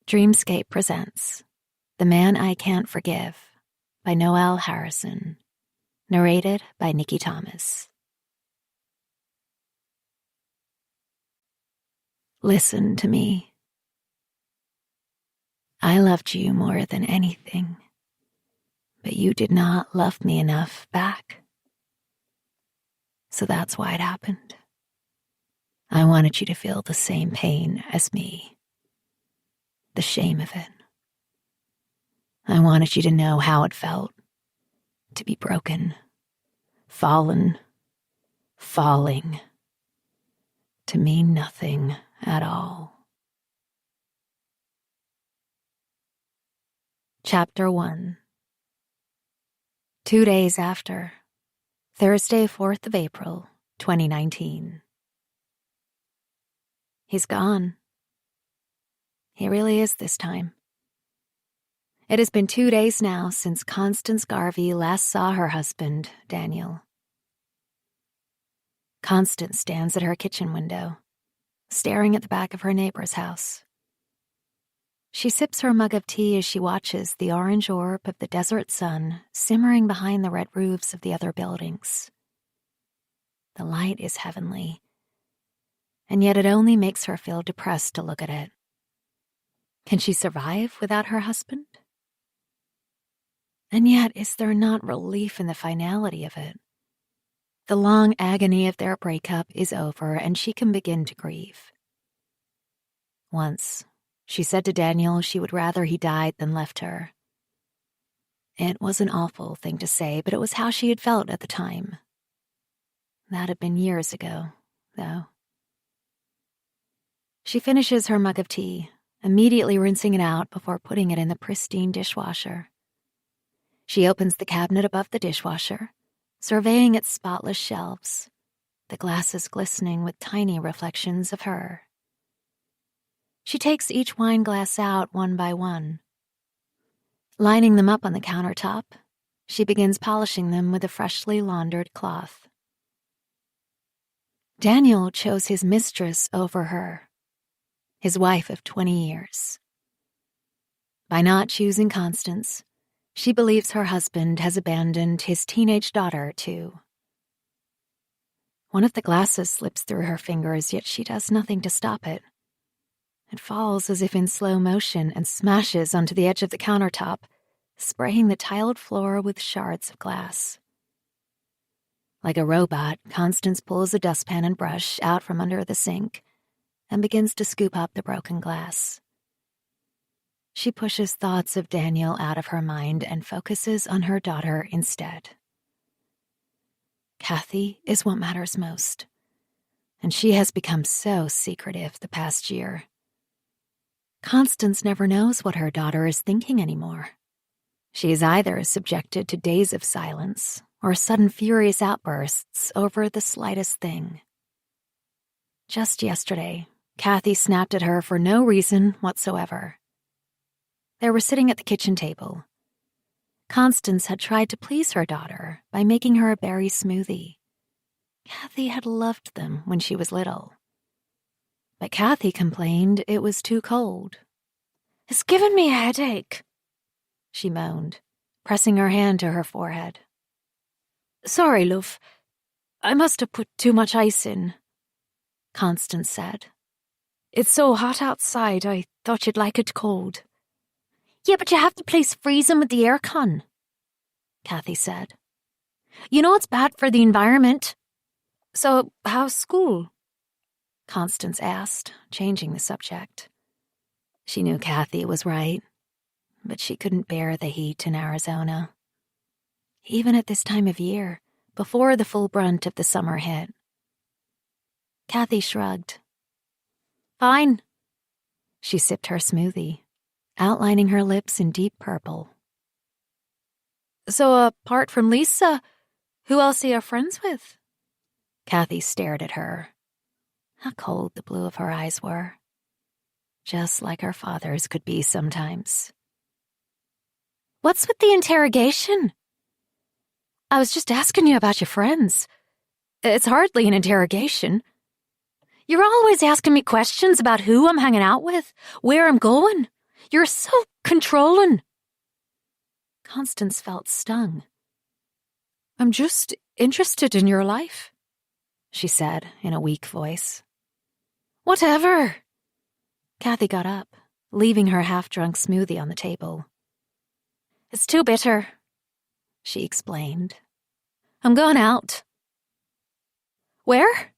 Dreamscape presents The Man I Can't Forgive by Noëlle Harrison, narrated by Nikki Thomas. Listen to me. I loved you more than anything, but you did not love me enough back. So that's why it happened. I wanted you to feel the same pain as me, the shame of it. I wanted you to know how it felt to be broken, falling, to mean nothing at all. Chapter 1. 2 days after, Thursday, 4th of April, 2019. He's gone. He really is this time. It has been 2 days now since Constance Garvey last saw her husband, Daniel. Constance stands at her kitchen window, staring at the back of her neighbor's house. She sips her mug of tea as she watches the orange orb of the desert sun simmering behind the red roofs of the other buildings. The light is heavenly, and yet it only makes her feel depressed to look at it. Can she survive without her husband? And yet, is there not relief in the finality of it? The long agony of their breakup is over, and she can begin to grieve. Once, she said to Daniel she would rather he died than left her. It was an awful thing to say, but it was how she had felt at the time. That had been years ago, though. She finishes her mug of tea, immediately rinsing it out before putting it in the pristine dishwasher. She opens the cabinet above the dishwasher, surveying its spotless shelves, the glasses glistening with tiny reflections of her. She takes each wine glass out one by one. Lining them up on the countertop, she begins polishing them with a freshly laundered cloth. Daniel chose his mistress over her, his wife of 20 years. By not choosing Constance, she believes her husband has abandoned his teenage daughter, too. One of the glasses slips through her fingers, yet she does nothing to stop it. It falls as if in slow motion and smashes onto the edge of the countertop, spraying the tiled floor with shards of glass. Like a robot, Constance pulls a dustpan and brush out from under the sink and begins to scoop up the broken glass. She pushes thoughts of Daniel out of her mind and focuses on her daughter instead. Kathy is what matters most, and she has become so secretive the past year. Constance never knows what her daughter is thinking anymore. She is either subjected to days of silence or sudden furious outbursts over the slightest thing. Just yesterday, Kathy snapped at her for no reason whatsoever. They were sitting at the kitchen table. Constance had tried to please her daughter by making her a berry smoothie. Kathy had loved them when she was little. But Kathy complained it was too cold. "It's given me a headache," she moaned, pressing her hand to her forehead. "Sorry, love. I must have put too much ice in," Constance said. "It's so hot outside, I thought you'd like it cold." "Yeah, but you have the place freezing with the aircon," Kathy said. "You know it's bad for the environment. So, how's school?" Constance asked, changing the subject. She knew Kathy was right, but she couldn't bear the heat in Arizona. Even at this time of year, before the full brunt of the summer hit. Kathy shrugged. "Fine." She sipped her smoothie, outlining her lips in deep purple. "So apart from Lisa, who else are you friends with?" Kathy stared at her. How cold the blue of her eyes were. Just like her father's could be sometimes. "What's with the interrogation?" "I was just asking you about your friends. It's hardly an interrogation. You're always asking me questions about who I'm hanging out with, where I'm going. You're so controlling. Constance felt stung. I'm just interested in your life, she said in a weak voice. Whatever. Kathy got up, leaving her half-drunk smoothie on the table. It's too bitter, she explained. I'm going out. Where?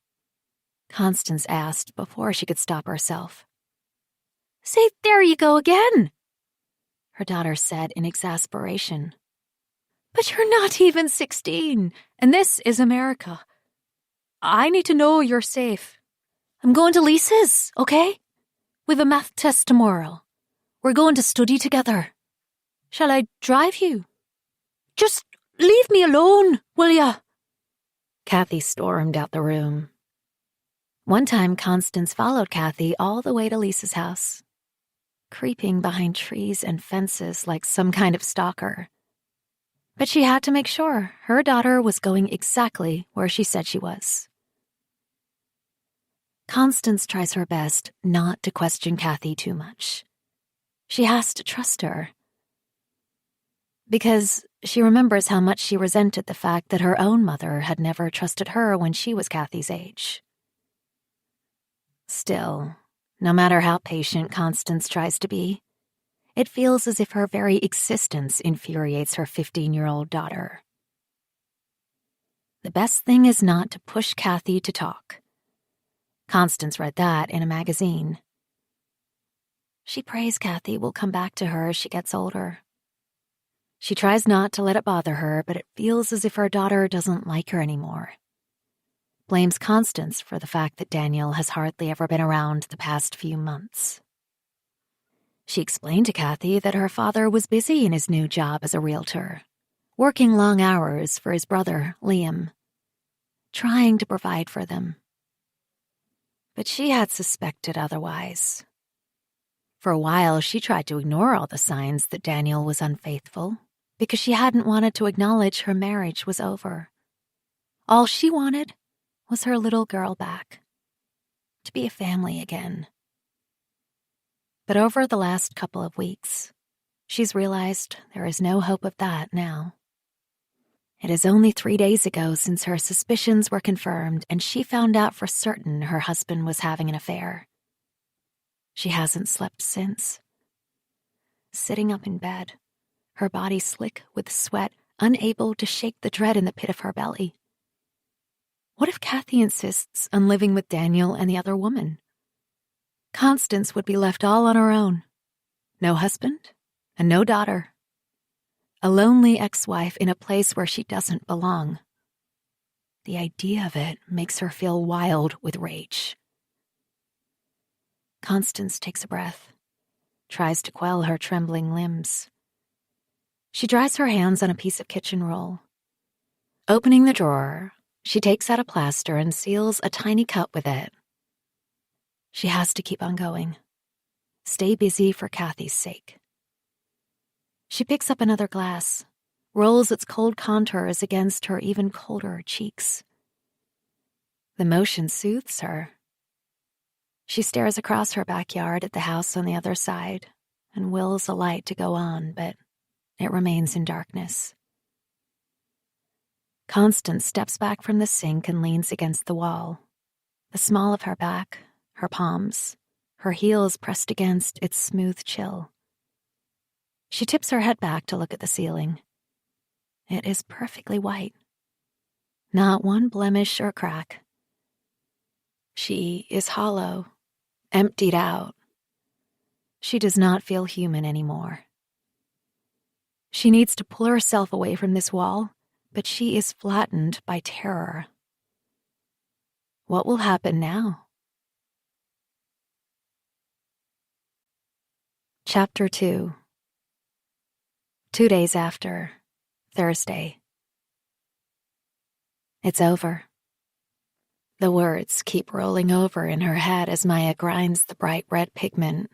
Constance asked before she could stop herself. Say, there you go again, her daughter said in exasperation. But you're not even 16, and this is America. I need to know you're safe. I'm going to Lisa's, okay? We've a math test tomorrow. We're going to study together. Shall I drive you? Just leave me alone, will ya? Kathy stormed out the room. One time, Constance followed Kathy all the way to Lisa's house, creeping behind trees and fences like some kind of stalker. But she had to make sure her daughter was going exactly where she said she was. Constance tries her best not to question Kathy too much. She has to trust her. Because she remembers how much she resented the fact that her own mother had never trusted her when she was Kathy's age. Still, no matter how patient Constance tries to be, it feels as if her very existence infuriates her 15-year-old daughter. The best thing is not to push Kathy to talk. Constance read that in a magazine. She prays Kathy will come back to her as she gets older. She tries not to let it bother her, but it feels as if her daughter doesn't like her anymore. Blames Constance for the fact that Daniel has hardly ever been around the past few months. She explained to Kathy that her father was busy in his new job as a realtor, working long hours for his brother, Liam, trying to provide for them. But she had suspected otherwise. For a while, she tried to ignore all the signs that Daniel was unfaithful because she hadn't wanted to acknowledge her marriage was over. All she wanted was her little girl back, to be a family again. But over the last couple of weeks, she's realized there is no hope of that now. It is only 3 days ago since her suspicions were confirmed and she found out for certain her husband was having an affair. She hasn't slept since. Sitting up in bed, her body slick with sweat, unable to shake the dread in the pit of her belly. What if Kathy insists on living with Daniel and the other woman? Constance would be left all on her own. No husband and no daughter. A lonely ex-wife in a place where she doesn't belong. The idea of it makes her feel wild with rage. Constance takes a breath, tries to quell her trembling limbs. She dries her hands on a piece of kitchen roll. Opening the drawer, she takes out a plaster and seals a tiny cut with it. She has to keep on going. Stay busy for Kathy's sake. She picks up another glass, rolls its cold contours against her even colder cheeks. The motion soothes her. She stares across her backyard at the house on the other side and wills a light to go on, but it remains in darkness. Constance steps back from the sink and leans against the wall, the small of her back, her palms, her heels pressed against its smooth chill. She tips her head back to look at the ceiling. It is perfectly white. Not one blemish or crack. She is hollow, emptied out. She does not feel human anymore. She needs to pull herself away from this wall, but she is flattened by terror. What will happen now? Chapter 2. 2 days after, Thursday. It's over. The words keep rolling over in her head as Maya grinds the bright red pigment.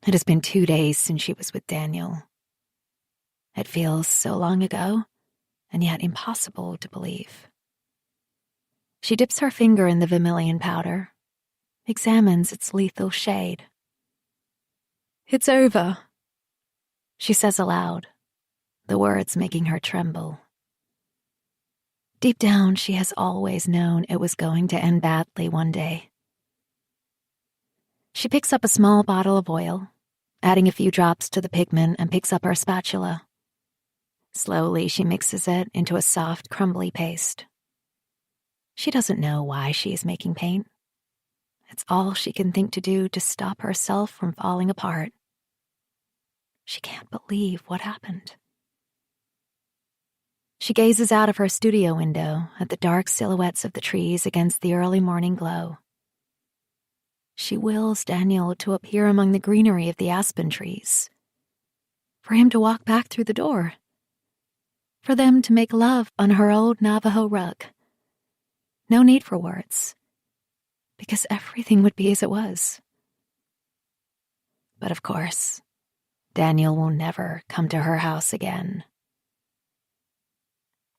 It has been 2 days since she was with Daniel. It feels so long ago, and yet impossible to believe. She dips her finger in the vermilion powder, examines its lethal shade. It's over," she says aloud, the words making her tremble. Deep down, she has always known it was going to end badly one day. She picks up a small bottle of oil, adding a few drops to the pigment, and picks up her spatula. Slowly, she mixes it into a soft, crumbly paste. She doesn't know why she is making paint. It's all she can think to do to stop herself from falling apart. She can't believe what happened. She gazes out of her studio window at the dark silhouettes of the trees against the early morning glow. She wills Daniel to appear among the greenery of the aspen trees, for him to walk back through the door, for them to make love on her old Navajo rug. No need for words, because everything would be as it was. But of course, Daniel will never come to her house again.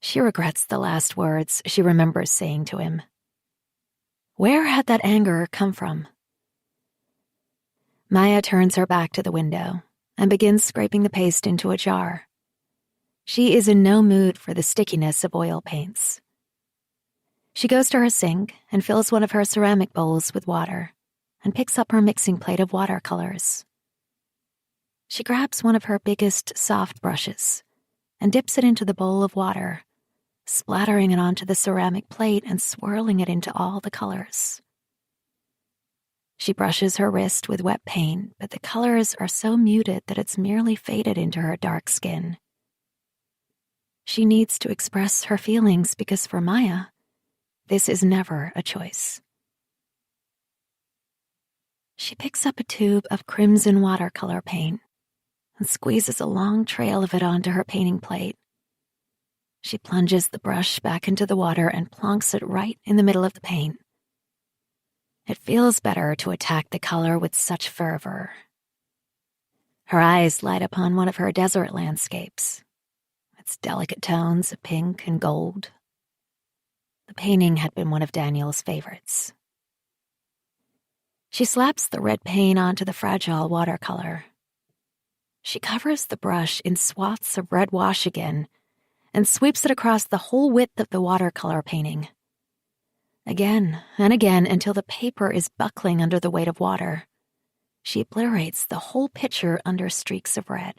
She regrets the last words she remembers saying to him. Where had that anger come from? Maya turns her back to the window and begins scraping the paste into a jar. She is in no mood for the stickiness of oil paints. She goes to her sink and fills one of her ceramic bowls with water and picks up her mixing plate of watercolors. She grabs one of her biggest soft brushes and dips it into the bowl of water, splattering it onto the ceramic plate and swirling it into all the colors. She brushes her wrist with wet paint, but the colors are so muted that it's merely faded into her dark skin. She needs to express her feelings because for Maya, this is never a choice. She picks up a tube of crimson watercolor paint and squeezes a long trail of it onto her painting plate. She plunges the brush back into the water and plonks it right in the middle of the paint. It feels better to attack the color with such fervor. Her eyes light upon one of her desert landscapes, its delicate tones of pink and gold. The painting had been one of Daniel's favorites. She slaps the red paint onto the fragile watercolor. She covers the brush in swaths of red wash again and sweeps it across the whole width of the watercolor painting. Again and again until the paper is buckling under the weight of water. She obliterates the whole picture under streaks of red.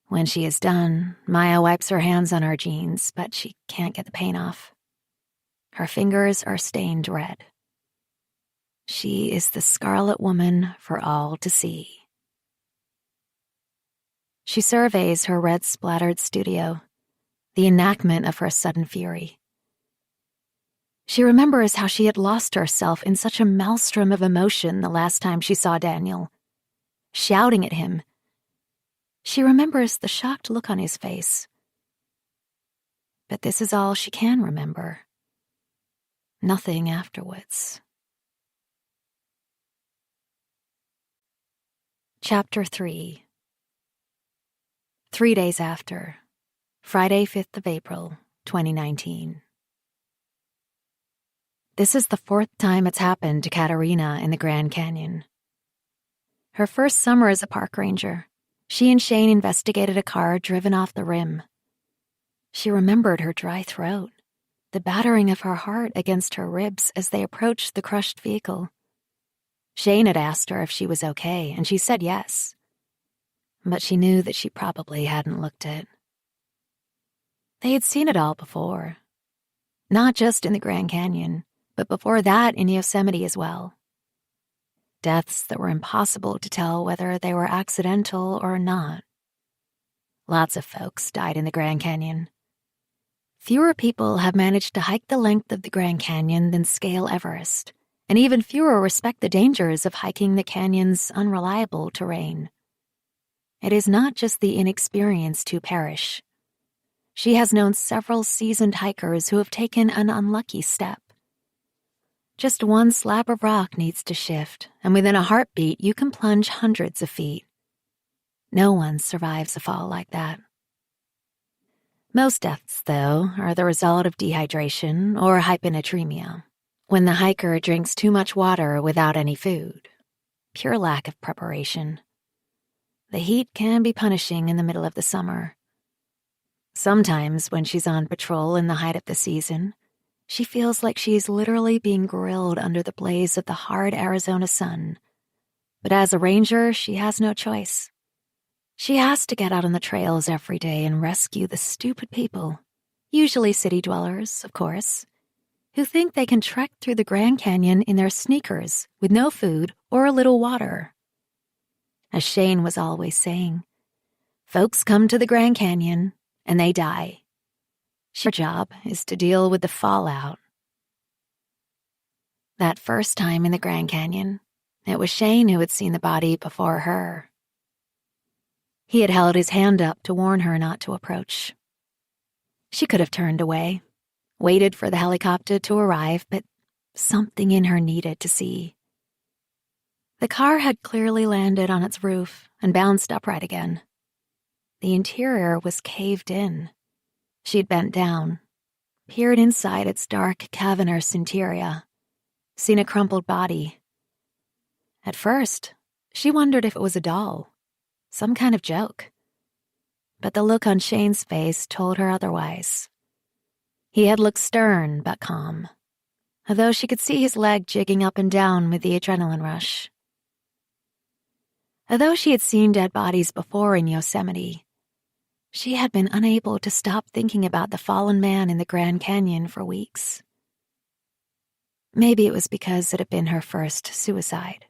When she is done, Maya wipes her hands on her jeans, but she can't get the paint off. Her fingers are stained red. She is the Scarlet Woman for all to see. She surveys her red-splattered studio, the enactment of her sudden fury. She remembers how she had lost herself in such a maelstrom of emotion the last time she saw Daniel, shouting at him. She remembers the shocked look on his face. But this is all she can remember. Nothing afterwards. Chapter 3. 3 days after, Friday, 5th of April, 2019. This is the 4th time it's happened to Katerina in the Grand Canyon. Her first summer as a park ranger, she and Shane investigated a car driven off the rim. She remembered her dry throat, the battering of her heart against her ribs as they approached the crushed vehicle. Shane had asked her if she was okay, and she said yes. But she knew that she probably hadn't looked it. They had seen it all before. Not just in the Grand Canyon, but before that in Yosemite as well. Deaths that were impossible to tell whether they were accidental or not. Lots of folks died in the Grand Canyon. Fewer people have managed to hike the length of the Grand Canyon than scale Everest, and even fewer respect the dangers of hiking the canyon's unreliable terrain. It is not just the inexperienced who perish. She has known several seasoned hikers who have taken an unlucky step. Just one slab of rock needs to shift, and within a heartbeat, you can plunge hundreds of feet. No one survives a fall like that. Most deaths, though, are the result of dehydration or hyponatremia, when the hiker drinks too much water without any food. pure lack of preparation. The heat can be punishing in the middle of the summer. Sometimes, when she's on patrol in the height of the season, she feels like she's literally being grilled under the blaze of the hard Arizona sun. But as a ranger, she has no choice. She has to get out on the trails every day and rescue the stupid people, usually city dwellers, of course, who think they can trek through the Grand Canyon in their sneakers with no food or a little water. As Shane was always saying, folks come to the Grand Canyon and they die. Her job is to deal with the fallout. That first time in the Grand Canyon, it was Shane who had seen the body before her. He had held his hand up to warn her not to approach. She could have turned away, waited for the helicopter to arrive, but something in her needed to see. The car had clearly landed on its roof and bounced upright again. The interior was caved in. She'd bent down, peered inside its dark, cavernous interior, seen a crumpled body. At first, she wondered if it was a doll, some kind of joke. But the look on Shane's face told her otherwise. He had looked stern but calm, although she could see his leg jigging up and down with the adrenaline rush. Although she had seen dead bodies before in Yosemite, she had been unable to stop thinking about the fallen man in the Grand Canyon for weeks. Maybe it was because it had been her first suicide.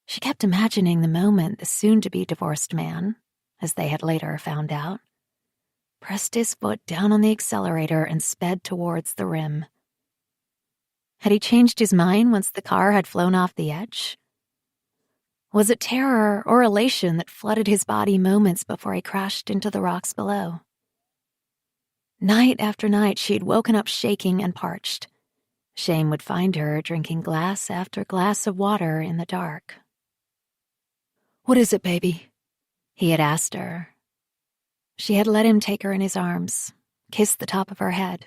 She kept imagining the moment the soon-to-be divorced man, as they had later found out, pressed his foot down on the accelerator and sped towards the rim. Had he changed his mind once the car had flown off the edge? Was it terror or elation that flooded his body moments before he crashed into the rocks below? Night after night, she had woken up shaking and parched. Shane would find her drinking glass after glass of water in the dark. "What is it, baby?" he had asked her. She had let him take her in his arms, kissed the top of her head.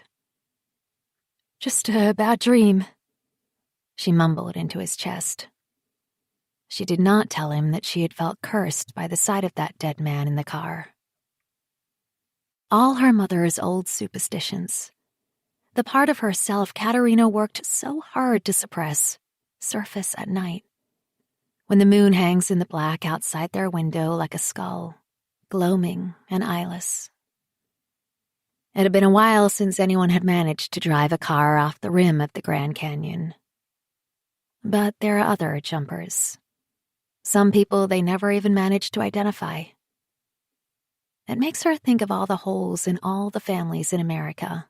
"Just a bad dream," she mumbled into his chest. She did not tell him that she had felt cursed by the sight of that dead man in the car. All her mother's old superstitions, the part of herself Katerina worked so hard to suppress, surface at night, when the moon hangs in the black outside their window like a skull, gloaming and eyeless. It had been a while since anyone had managed to drive a car off the rim of the Grand Canyon. But there are other jumpers. Some people they never even managed to identify. It makes her think of all the holes in all the families in America.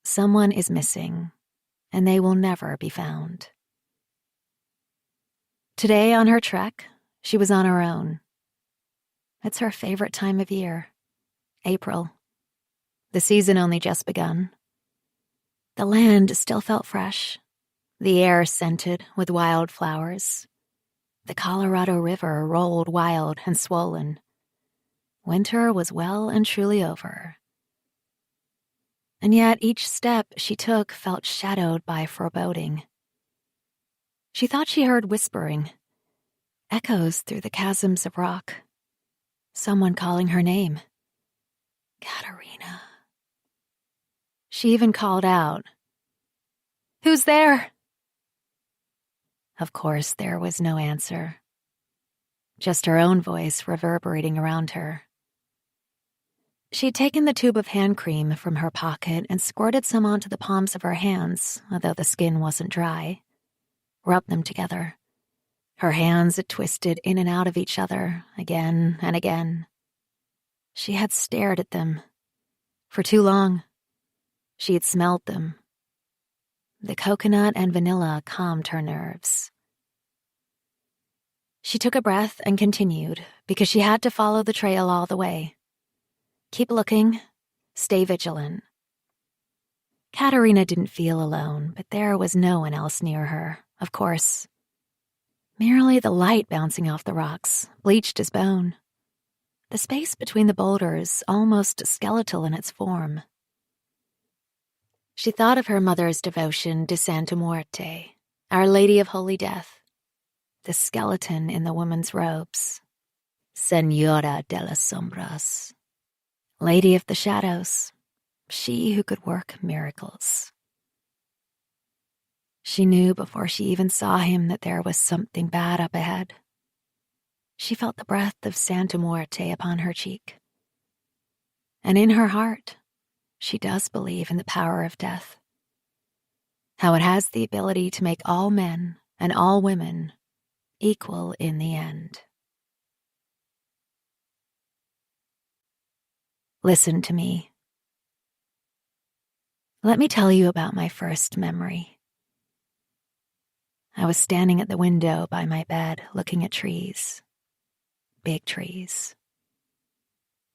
Someone is missing, and they will never be found. Today on her trek, she was on her own. It's her favorite time of year, April. The season only just begun. The land still felt fresh, the air scented with wild flowers. The Colorado River rolled wild and swollen. Winter was well and truly over. And yet each step she took felt shadowed by foreboding. She thought she heard whispering, echoes through the chasms of rock. Someone calling her name. Katerina. She even called out, "Who's there?" Of course, there was no answer. Just her own voice reverberating around her. She'd taken the tube of hand cream from her pocket and squirted some onto the palms of her hands, although the skin wasn't dry. Rubbed them together. Her hands had twisted in and out of each other, again and again. She had stared at them. For too long. She had smelled them. The coconut and vanilla calmed her nerves. She took a breath and continued, because she had to follow the trail all the way. Keep looking. Stay vigilant. Katerina didn't feel alone, but there was no one else near her, of course. Merely the light bouncing off the rocks, bleached as bone. The space between the boulders almost skeletal in its form. She thought of her mother's devotion to Santa Muerte, Our Lady of Holy Death, the skeleton in the woman's robes. Señora de las Sombras. Lady of the Shadows. She who could work miracles. She knew before she even saw him that there was something bad up ahead. She felt the breath of Santa Muerte upon her cheek. And in her heart, she does believe in the power of death. How it has the ability to make all men and all women equal in the end. Listen to me. Let me tell you about my first memory. I was standing at the window by my bed looking at trees. Big trees.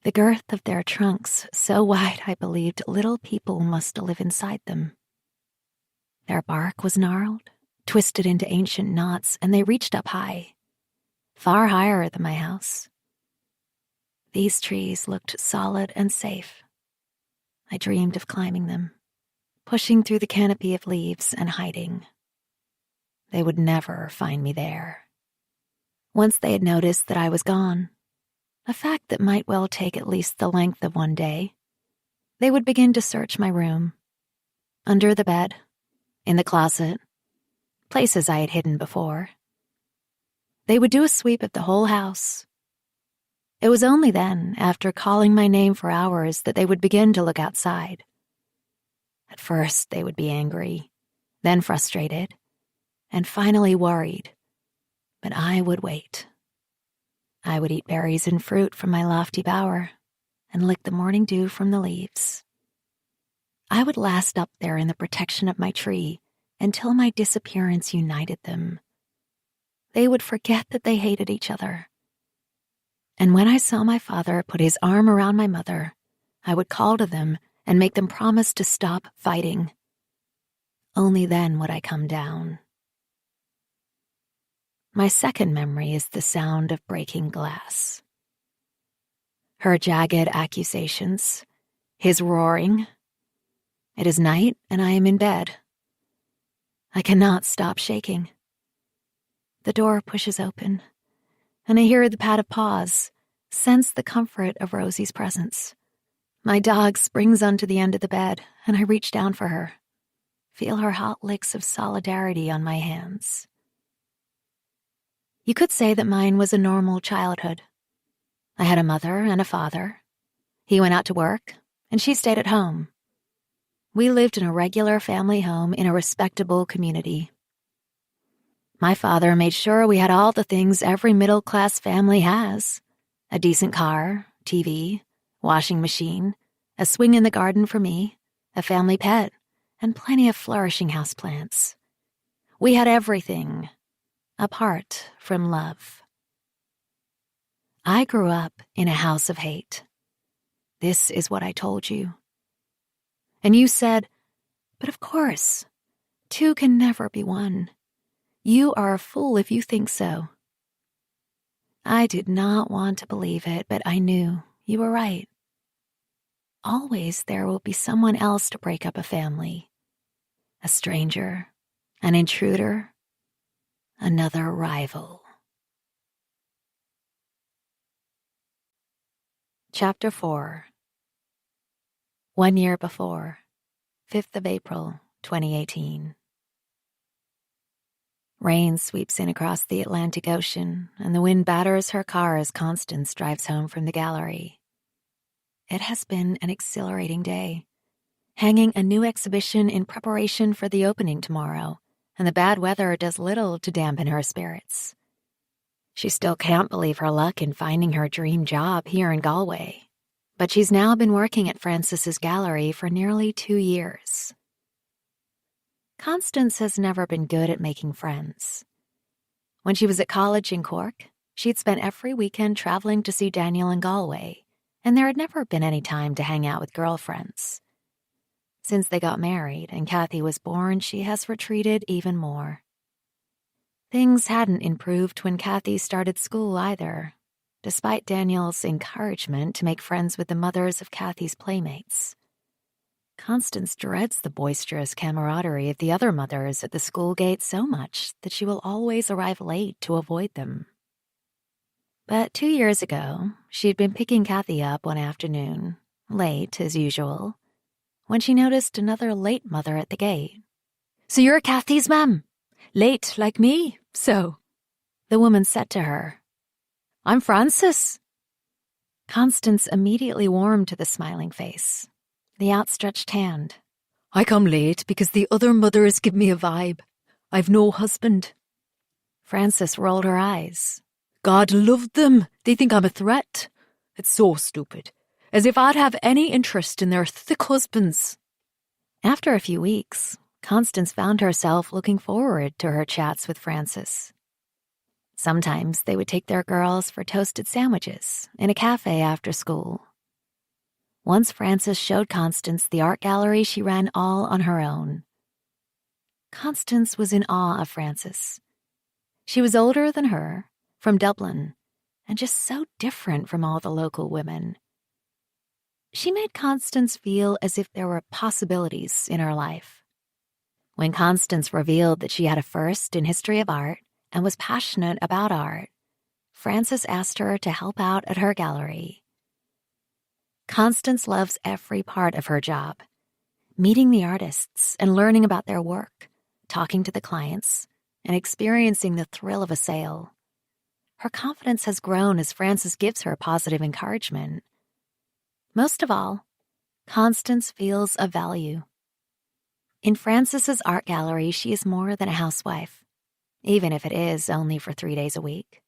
The girth of their trunks so wide I believed little people must live inside them. Their bark was gnarled, twisted into ancient knots, and they reached up high, far higher than my house. These trees looked solid and safe. I dreamed of climbing them, pushing through the canopy of leaves and hiding. They would never find me there. Once they had noticed that I was gone, a fact that might well take at least the length of one day, they would begin to search my room, under the bed, in the closet, places I had hidden before. They would do a sweep of the whole house. It was only then, after calling my name for hours, that they would begin to look outside. At first, they would be angry, then frustrated, and finally worried. But I would wait. I would eat berries and fruit from my lofty bower and lick the morning dew from the leaves. I would last up there in the protection of my tree until my disappearance united them. They would forget that they hated each other. And when I saw my father put his arm around my mother, I would call to them and make them promise to stop fighting. Only then would I come down. My second memory is the sound of breaking glass. Her jagged accusations, his roaring. It is night and I am in bed. I cannot stop shaking. The door pushes open, and I hear the pat of paws, sense the comfort of Rosie's presence. My dog springs onto the end of the bed, and I reach down for her, feel her hot licks of solidarity on my hands. You could say that mine was a normal childhood. I had a mother and a father. He went out to work, and she stayed at home. We lived in a regular family home in a respectable community. My father made sure we had all the things every middle-class family has. A decent car, TV, washing machine, a swing in the garden for me, a family pet, and plenty of flourishing houseplants. We had everything, apart from love. I grew up in a house of hate. This is what I told you. And you said, but of course, two can never be one. You are a fool if you think so. I did not want to believe it, but I knew you were right. Always there will be someone else to break up a family. A stranger, an intruder, another rival. Chapter 4. 1 year before, 5th of April, 2018. Rain sweeps in across the Atlantic Ocean, and the wind batters her car as Constance drives home from the gallery. It has been an exhilarating day, hanging a new exhibition in preparation for the opening tomorrow, and the bad weather does little to dampen her spirits. She still can't believe her luck in finding her dream job here in Galway, but she's now been working at Francis's gallery for nearly 2 years. Constance has never been good at making friends. When she was at college in Cork, she'd spent every weekend traveling to see Daniel in Galway, and there had never been any time to hang out with girlfriends. Since they got married and Kathy was born, she has retreated even more. Things hadn't improved when Kathy started school either, despite Daniel's encouragement to make friends with the mothers of Kathy's playmates. Constance dreads the boisterous camaraderie of the other mothers at the school gate so much that she will always arrive late to avoid them. But 2 years ago, she'd been picking Kathy up one afternoon, late as usual, when she noticed another late mother at the gate. "So you're Kathy's mum? Late like me, so?" the woman said to her. "I'm Frances." Constance immediately warmed to the smiling face, the outstretched hand. "I come late because the other mothers give me a vibe. I've no husband." Frances rolled her eyes. "God love them. They think I'm a threat. It's so stupid. As if I'd have any interest in their thick husbands." After a few weeks, Constance found herself looking forward to her chats with Frances. Sometimes they would take their girls for toasted sandwiches in a cafe after school. Once Frances showed Constance the art gallery she ran all on her own. Constance was in awe of Frances. She was older than her, from Dublin, and just so different from all the local women. She made Constance feel as if there were possibilities in her life. When Constance revealed that she had a first in history of art and was passionate about art, Frances asked her to help out at her gallery. Constance loves every part of her job, meeting the artists and learning about their work, talking to the clients, and experiencing the thrill of a sale. Her confidence has grown as Frances gives her positive encouragement. Most of all, Constance feels of value. In Frances's art gallery, she is more than a housewife, even if it is only for 3 days a week.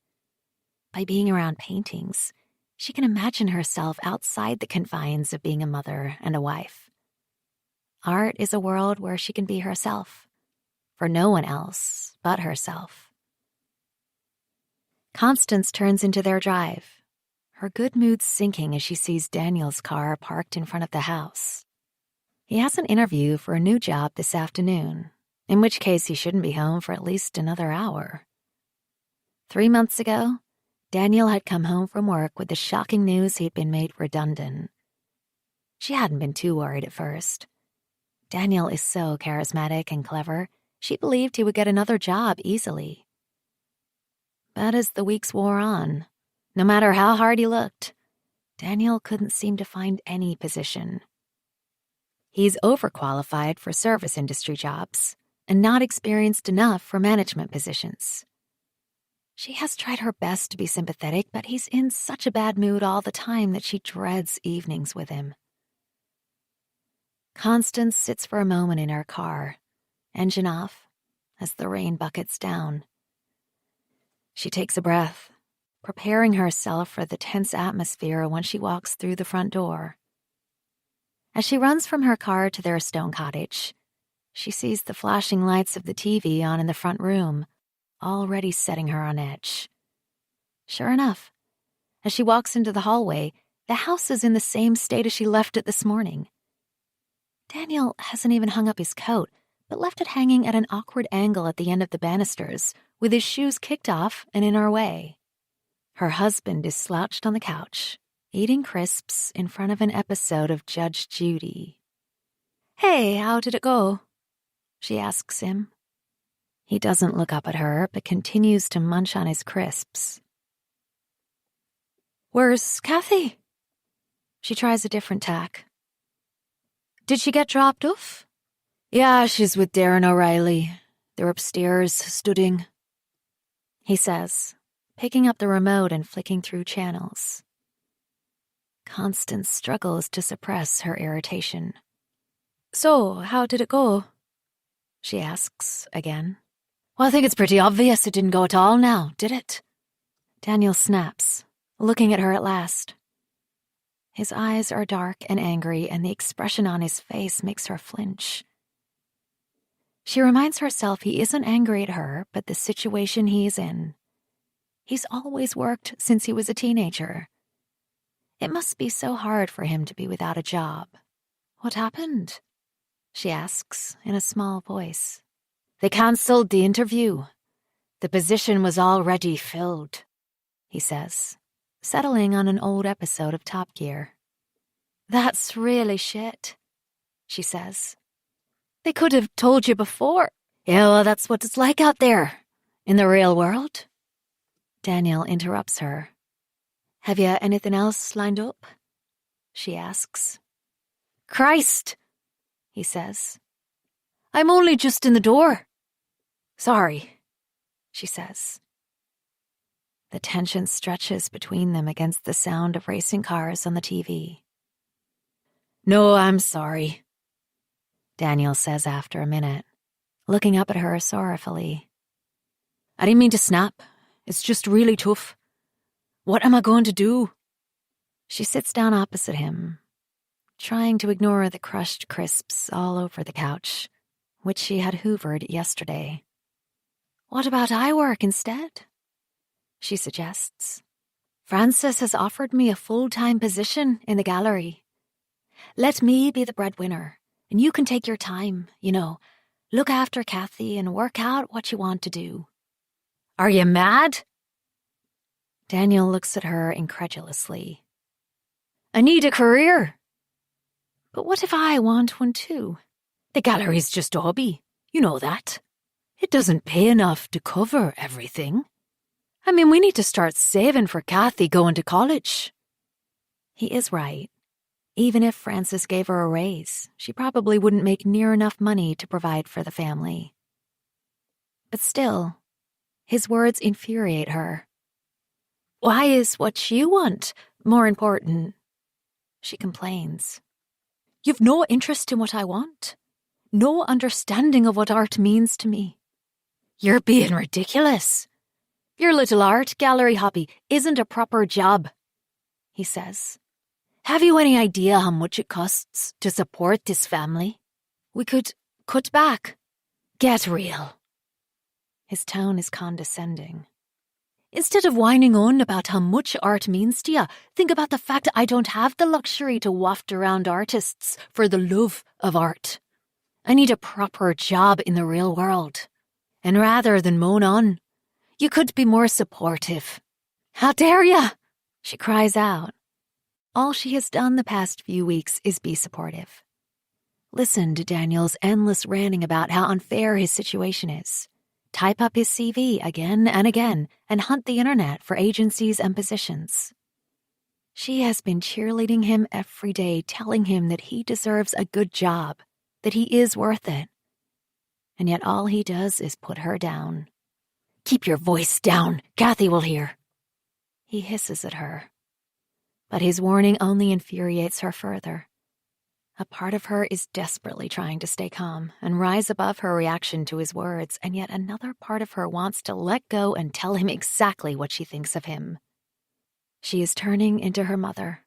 By being around paintings, she can imagine herself outside the confines of being a mother and a wife. Art is a world where she can be herself, for no one else but herself. Constance turns into their drive, her good mood sinking as she sees Daniel's car parked in front of the house. He has an interview for a new job this afternoon, in which case he shouldn't be home for at least another hour. 3 months ago, Daniel had come home from work with the shocking news he'd been made redundant. She hadn't been too worried at first. Daniel is so charismatic and clever, she believed he would get another job easily. But as the weeks wore on, no matter how hard he looked, Daniel couldn't seem to find any position. He's overqualified for service industry jobs and not experienced enough for management positions. She has tried her best to be sympathetic, but he's in such a bad mood all the time that she dreads evenings with him. Constance sits for a moment in her car, engine off, as the rain buckets down. She takes a breath, preparing herself for the tense atmosphere when she walks through the front door. As she runs from her car to their stone cottage, she sees the flashing lights of the TV on in the front room, already setting her on edge. Sure enough, as she walks into the hallway, the house is in the same state as she left it this morning. Daniel hasn't even hung up his coat, but left it hanging at an awkward angle at the end of the banisters, with his shoes kicked off and in her way. Her husband is slouched on the couch, eating crisps in front of an episode of Judge Judy. "Hey, how did it go?" she asks him. He doesn't look up at her, but continues to munch on his crisps. "Where's Kathy?" She tries a different tack. "Did she get dropped off?" "Yeah, she's with Darren O'Reilly. They're upstairs, studying," he says, picking up the remote and flicking through channels. Constance struggles to suppress her irritation. "So, how did it go?" she asks again. "Well, I think it's pretty obvious it didn't go at all now, did it?" Daniel snaps, looking at her at last. His eyes are dark and angry, and the expression on his face makes her flinch. She reminds herself he isn't angry at her, but the situation he's in. He's always worked since he was a teenager. It must be so hard for him to be without a job. "What happened?" she asks in a small voice. "They cancelled the interview. The position was already filled," he says, settling on an old episode of Top Gear. "That's really shit." she says. They could have told you before. Yeah, well, that's what it's like out there, in the real world. Daniel interrupts her. Have you anything else lined up? She asks. Christ, he says. I'm only just in the door. Sorry, she says. The tension stretches between them against the sound of racing cars on the TV. No, I'm sorry, Daniel says after a minute, looking up at her sorrowfully. I didn't mean to snap. It's just really tough. What am I going to do? She sits down opposite him, trying to ignore the crushed crisps all over the couch, which she had hoovered yesterday. What about I work instead? She suggests. Francis has offered me a full-time position in the gallery. Let me be the breadwinner, and you can take your time, look after Kathy and work out what you want to do. Are you mad? Daniel looks at her incredulously. I need a career. But what if I want one too? The gallery's just a hobby. You know that. It doesn't pay enough to cover everything. I mean, we need to start saving for Kathy going to college. He is right. Even if Francis gave her a raise, she probably wouldn't make near enough money to provide for the family. But still, his words infuriate her. Why is what you want more important? She complains. You've no interest in what I want. No understanding of what art means to me. You're being ridiculous. Your little art gallery hobby isn't a proper job, he says. Have you any idea how much it costs to support this family? We could cut back. Get real. His tone is condescending. Instead of whining on about how much art means to you, think about the fact I don't have the luxury to waft around artists for the love of art. I need a proper job in the real world. And rather than moan on, you could be more supportive. How dare you? She cries out. All she has done the past few weeks is be supportive. Listen to Daniel's endless ranting about how unfair his situation is. Type up his CV again and again and hunt the internet for agencies and positions. She has been cheerleading him every day, telling him that he deserves a good job, that he is worth it. And yet all he does is put her down. Keep your voice down, Kathy will hear. He hisses at her. But his warning only infuriates her further. A part of her is desperately trying to stay calm and rise above her reaction to his words, and yet another part of her wants to let go and tell him exactly what she thinks of him. She is turning into her mother,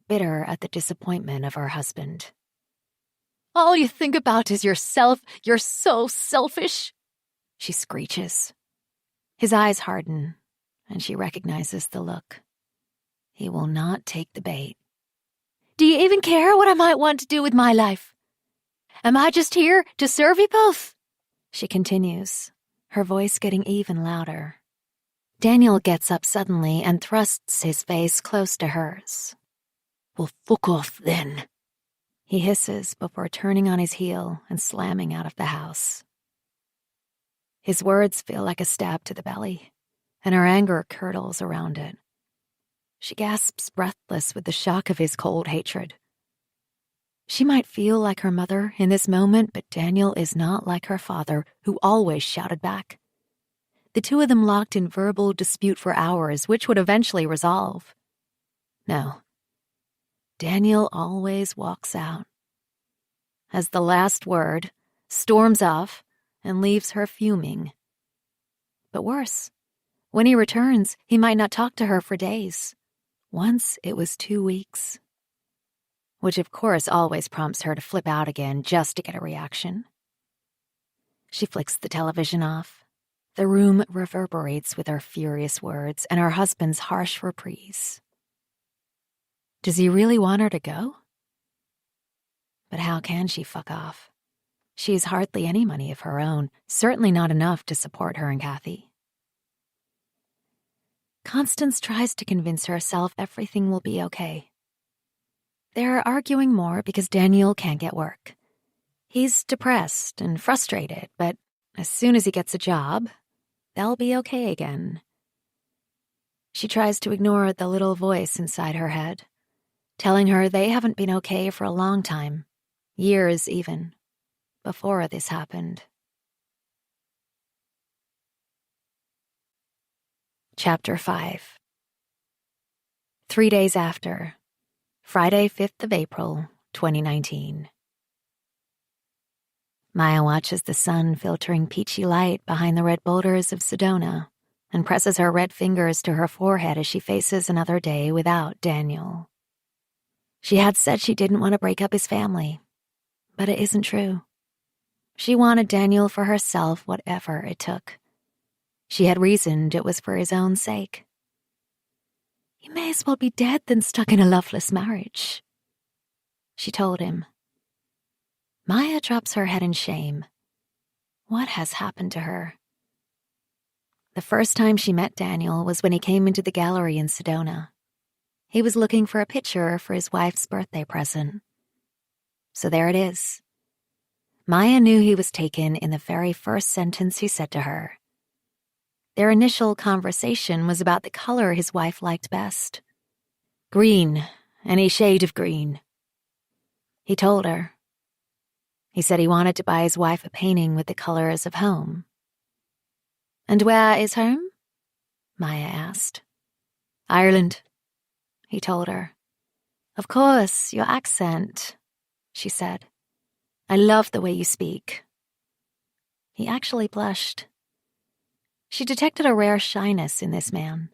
bitter at the disappointment of her husband. All you think about is yourself. You're so selfish, she screeches. His eyes harden, and she recognizes the look. He will not take the bait. Do you even care what I might want to do with my life? Am I just here to serve you both? She continues, her voice getting even louder. Daniel gets up suddenly and thrusts his face close to hers. Well, fuck off then, he hisses before turning on his heel and slamming out of the house. His words feel like a stab to the belly, and her anger curdles around it. She gasps breathless with the shock of his cold hatred. She might feel like her mother in this moment, but Daniel is not like her father, who always shouted back. The two of them locked in verbal dispute for hours, which would eventually resolve. No. Daniel always walks out. Has the last word, storms off, and leaves her fuming. But worse, when he returns, he might not talk to her for days. Once it was 2 weeks. Which of course always prompts her to flip out again just to get a reaction. She flicks the television off. The room reverberates with her furious words and her husband's harsh reprise. Does he really want her to go? But how can she fuck off? She has hardly any money of her own, certainly not enough to support her and Kathy. Constance tries to convince herself everything will be okay. They're arguing more because Daniel can't get work. He's depressed and frustrated, but as soon as he gets a job, they'll be okay again. She tries to ignore the little voice inside her head, telling her they haven't been okay for a long time, years even, before this happened. Chapter 5. 3 days after, Friday, 5th of April, 2019. Maya watches the sun filtering peachy light behind the red boulders of Sedona and presses her red fingers to her forehead as she faces another day without Daniel. She had said she didn't want to break up his family, but it isn't true. She wanted Daniel for herself, whatever it took. She had reasoned it was for his own sake. You may as well be dead than stuck in a loveless marriage, she told him. Maya drops her head in shame. What has happened to her? The first time she met Daniel was when he came into the gallery in Sedona. He was looking for a picture for his wife's birthday present. So there it is. Maya knew he was taken in the very first sentence he said to her. Their initial conversation was about the color his wife liked best. Green, any shade of green. He told her. He said he wanted to buy his wife a painting with the colors of home. And where is home? Maya asked. Ireland, he told her. Of course, your accent, she said. I love the way you speak. He actually blushed. She detected a rare shyness in this man.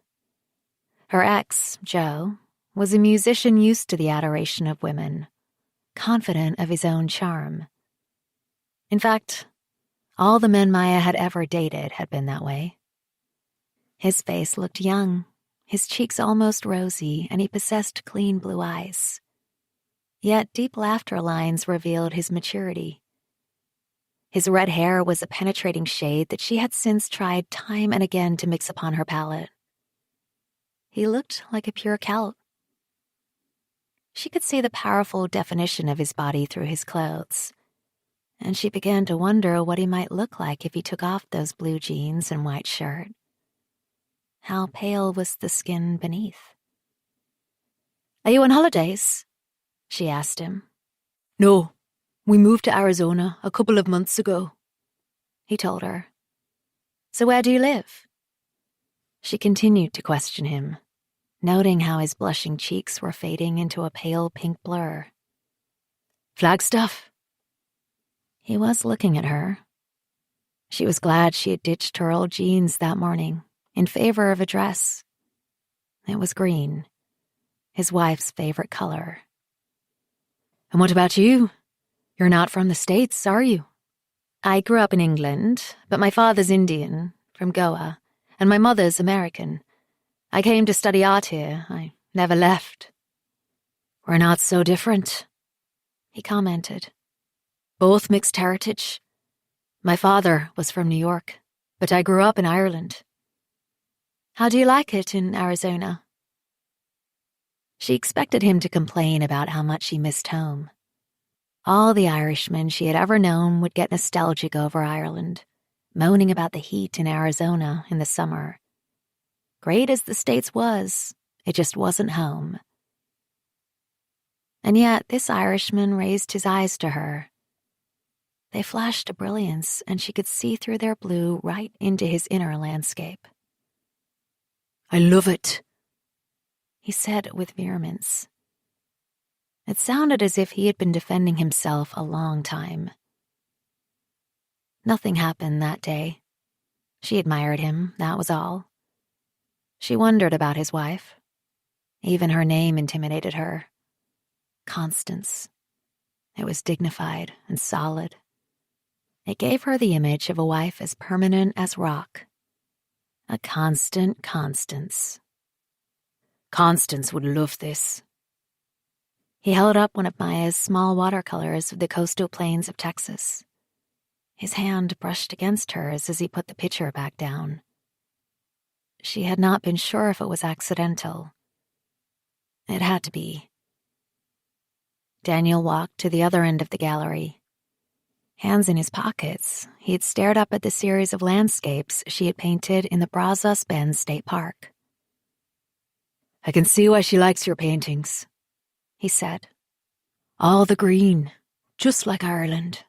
Her ex, Joe, was a musician used to the adoration of women, confident of his own charm. In fact, all the men Maya had ever dated had been that way. His face looked young, his cheeks almost rosy, and he possessed clean blue eyes. Yet deep laughter lines revealed his maturity. His red hair was a penetrating shade that she had since tried time and again to mix upon her palette. He looked like a pure Celt. She could see the powerful definition of his body through his clothes, and she began to wonder what he might look like if he took off those blue jeans and white shirt. How pale was the skin beneath? Are you on holidays? She asked him. No. We moved to Arizona a couple of months ago, he told her. So where do you live? She continued to question him, noting how his blushing cheeks were fading into a pale pink blur. Flagstaff. He was looking at her. She was glad she had ditched her old jeans that morning in favor of a dress. It was green, his wife's favorite color. And what about you? You're not from the States, are you? I grew up in England, but my father's Indian, from Goa, and my mother's American. I came to study art here. I never left. We're not so different, he commented. Both mixed heritage. My father was from New York, but I grew up in Ireland. How do you like it in Arizona? She expected him to complain about how much he missed home. All the Irishmen she had ever known would get nostalgic over Ireland, moaning about the heat in Arizona in the summer. Great as the States was, it just wasn't home. And yet this Irishman raised his eyes to her. They flashed a brilliance, and she could see through their blue right into his inner landscape. I love it, he said with vehemence. It sounded as if he had been defending himself a long time. Nothing happened that day. She admired him, that was all. She wondered about his wife. Even her name intimidated her. Constance. It was dignified and solid. It gave her the image of a wife as permanent as rock. A constant Constance. Constance would love this. He held up one of Maya's small watercolors of the coastal plains of Texas. His hand brushed against hers as he put the picture back down. She had not been sure if it was accidental. It had to be. Daniel walked to the other end of the gallery. Hands in his pockets, he had stared up at the series of landscapes she had painted in the Suspense State Park. "I can see why she likes your paintings," he said. "All the green, just like Ireland."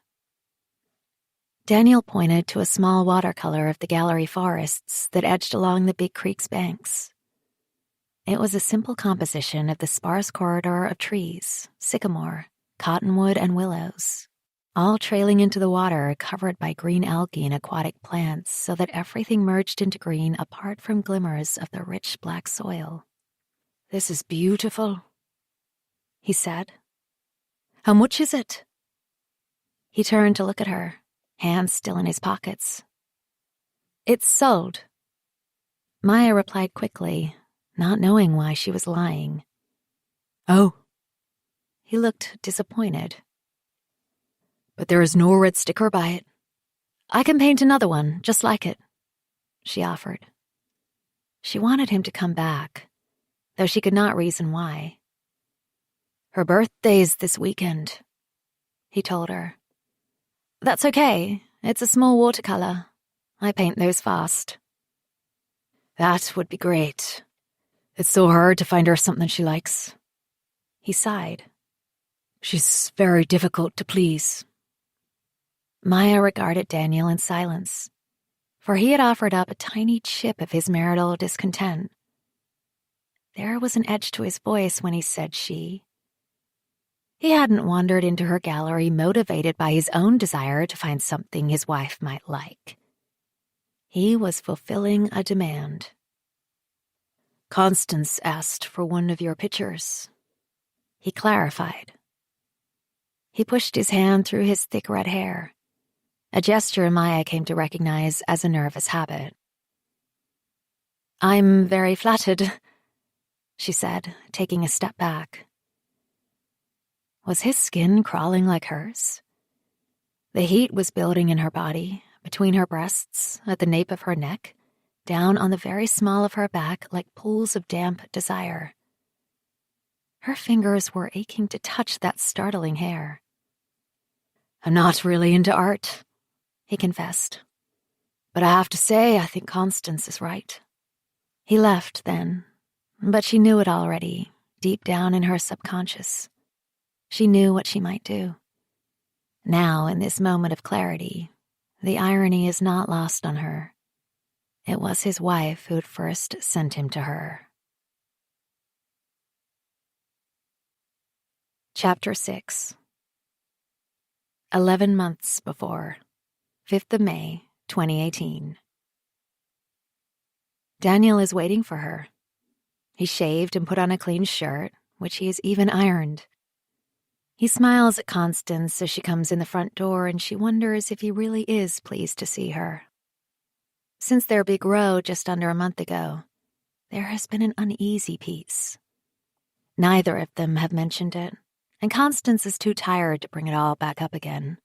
Daniel pointed to a small watercolor of the gallery forests that edged along the big creek's banks. It was a simple composition of the sparse corridor of trees, sycamore, cottonwood, and willows, all trailing into the water covered by green algae and aquatic plants so that everything merged into green apart from glimmers of the rich black soil. "This is beautiful," he said. "How much is it?" He turned to look at her, hands still in his pockets. "It's sold." Maya replied quickly, not knowing why she was lying. "Oh." He looked disappointed. "But there is no red sticker by it." "I can paint another one, just like it," she offered. She wanted him to come back, though she could not reason why. "Her birthday's this weekend," he told her. "That's okay. It's a small watercolor. I paint those fast." "That would be great. It's so hard to find her something she likes." He sighed. "She's very difficult to please." Maya regarded Daniel in silence, for he had offered up a tiny chip of his marital discontent. There was an edge to his voice when he said she. He hadn't wandered into her gallery motivated by his own desire to find something his wife might like. He was fulfilling a demand. "Constance asked for one of your pictures," he clarified. He pushed his hand through his thick red hair, a gesture Maya came to recognize as a nervous habit. "I'm very flattered," she said, taking a step back. Was his skin crawling like hers? The heat was building in her body, between her breasts, at the nape of her neck, down on the very small of her back like pools of damp desire. Her fingers were aching to touch that startling hair. "I'm not really into art," he confessed. "But I have to say I think Constance is right." He left then, but she knew it already, deep down in her subconscious. She knew what she might do. Now, in this moment of clarity, the irony is not lost on her. It was his wife who had first sent him to her. Chapter 6. 11 months before, 5th of May, 2018. Daniel is waiting for her. He shaved and put on a clean shirt, which he has even ironed. He smiles at Constance as she comes in the front door, and she wonders if he really is pleased to see her. Since their big row just under a month ago, there has been an uneasy peace. Neither of them have mentioned it, and Constance is too tired to bring it all back up again.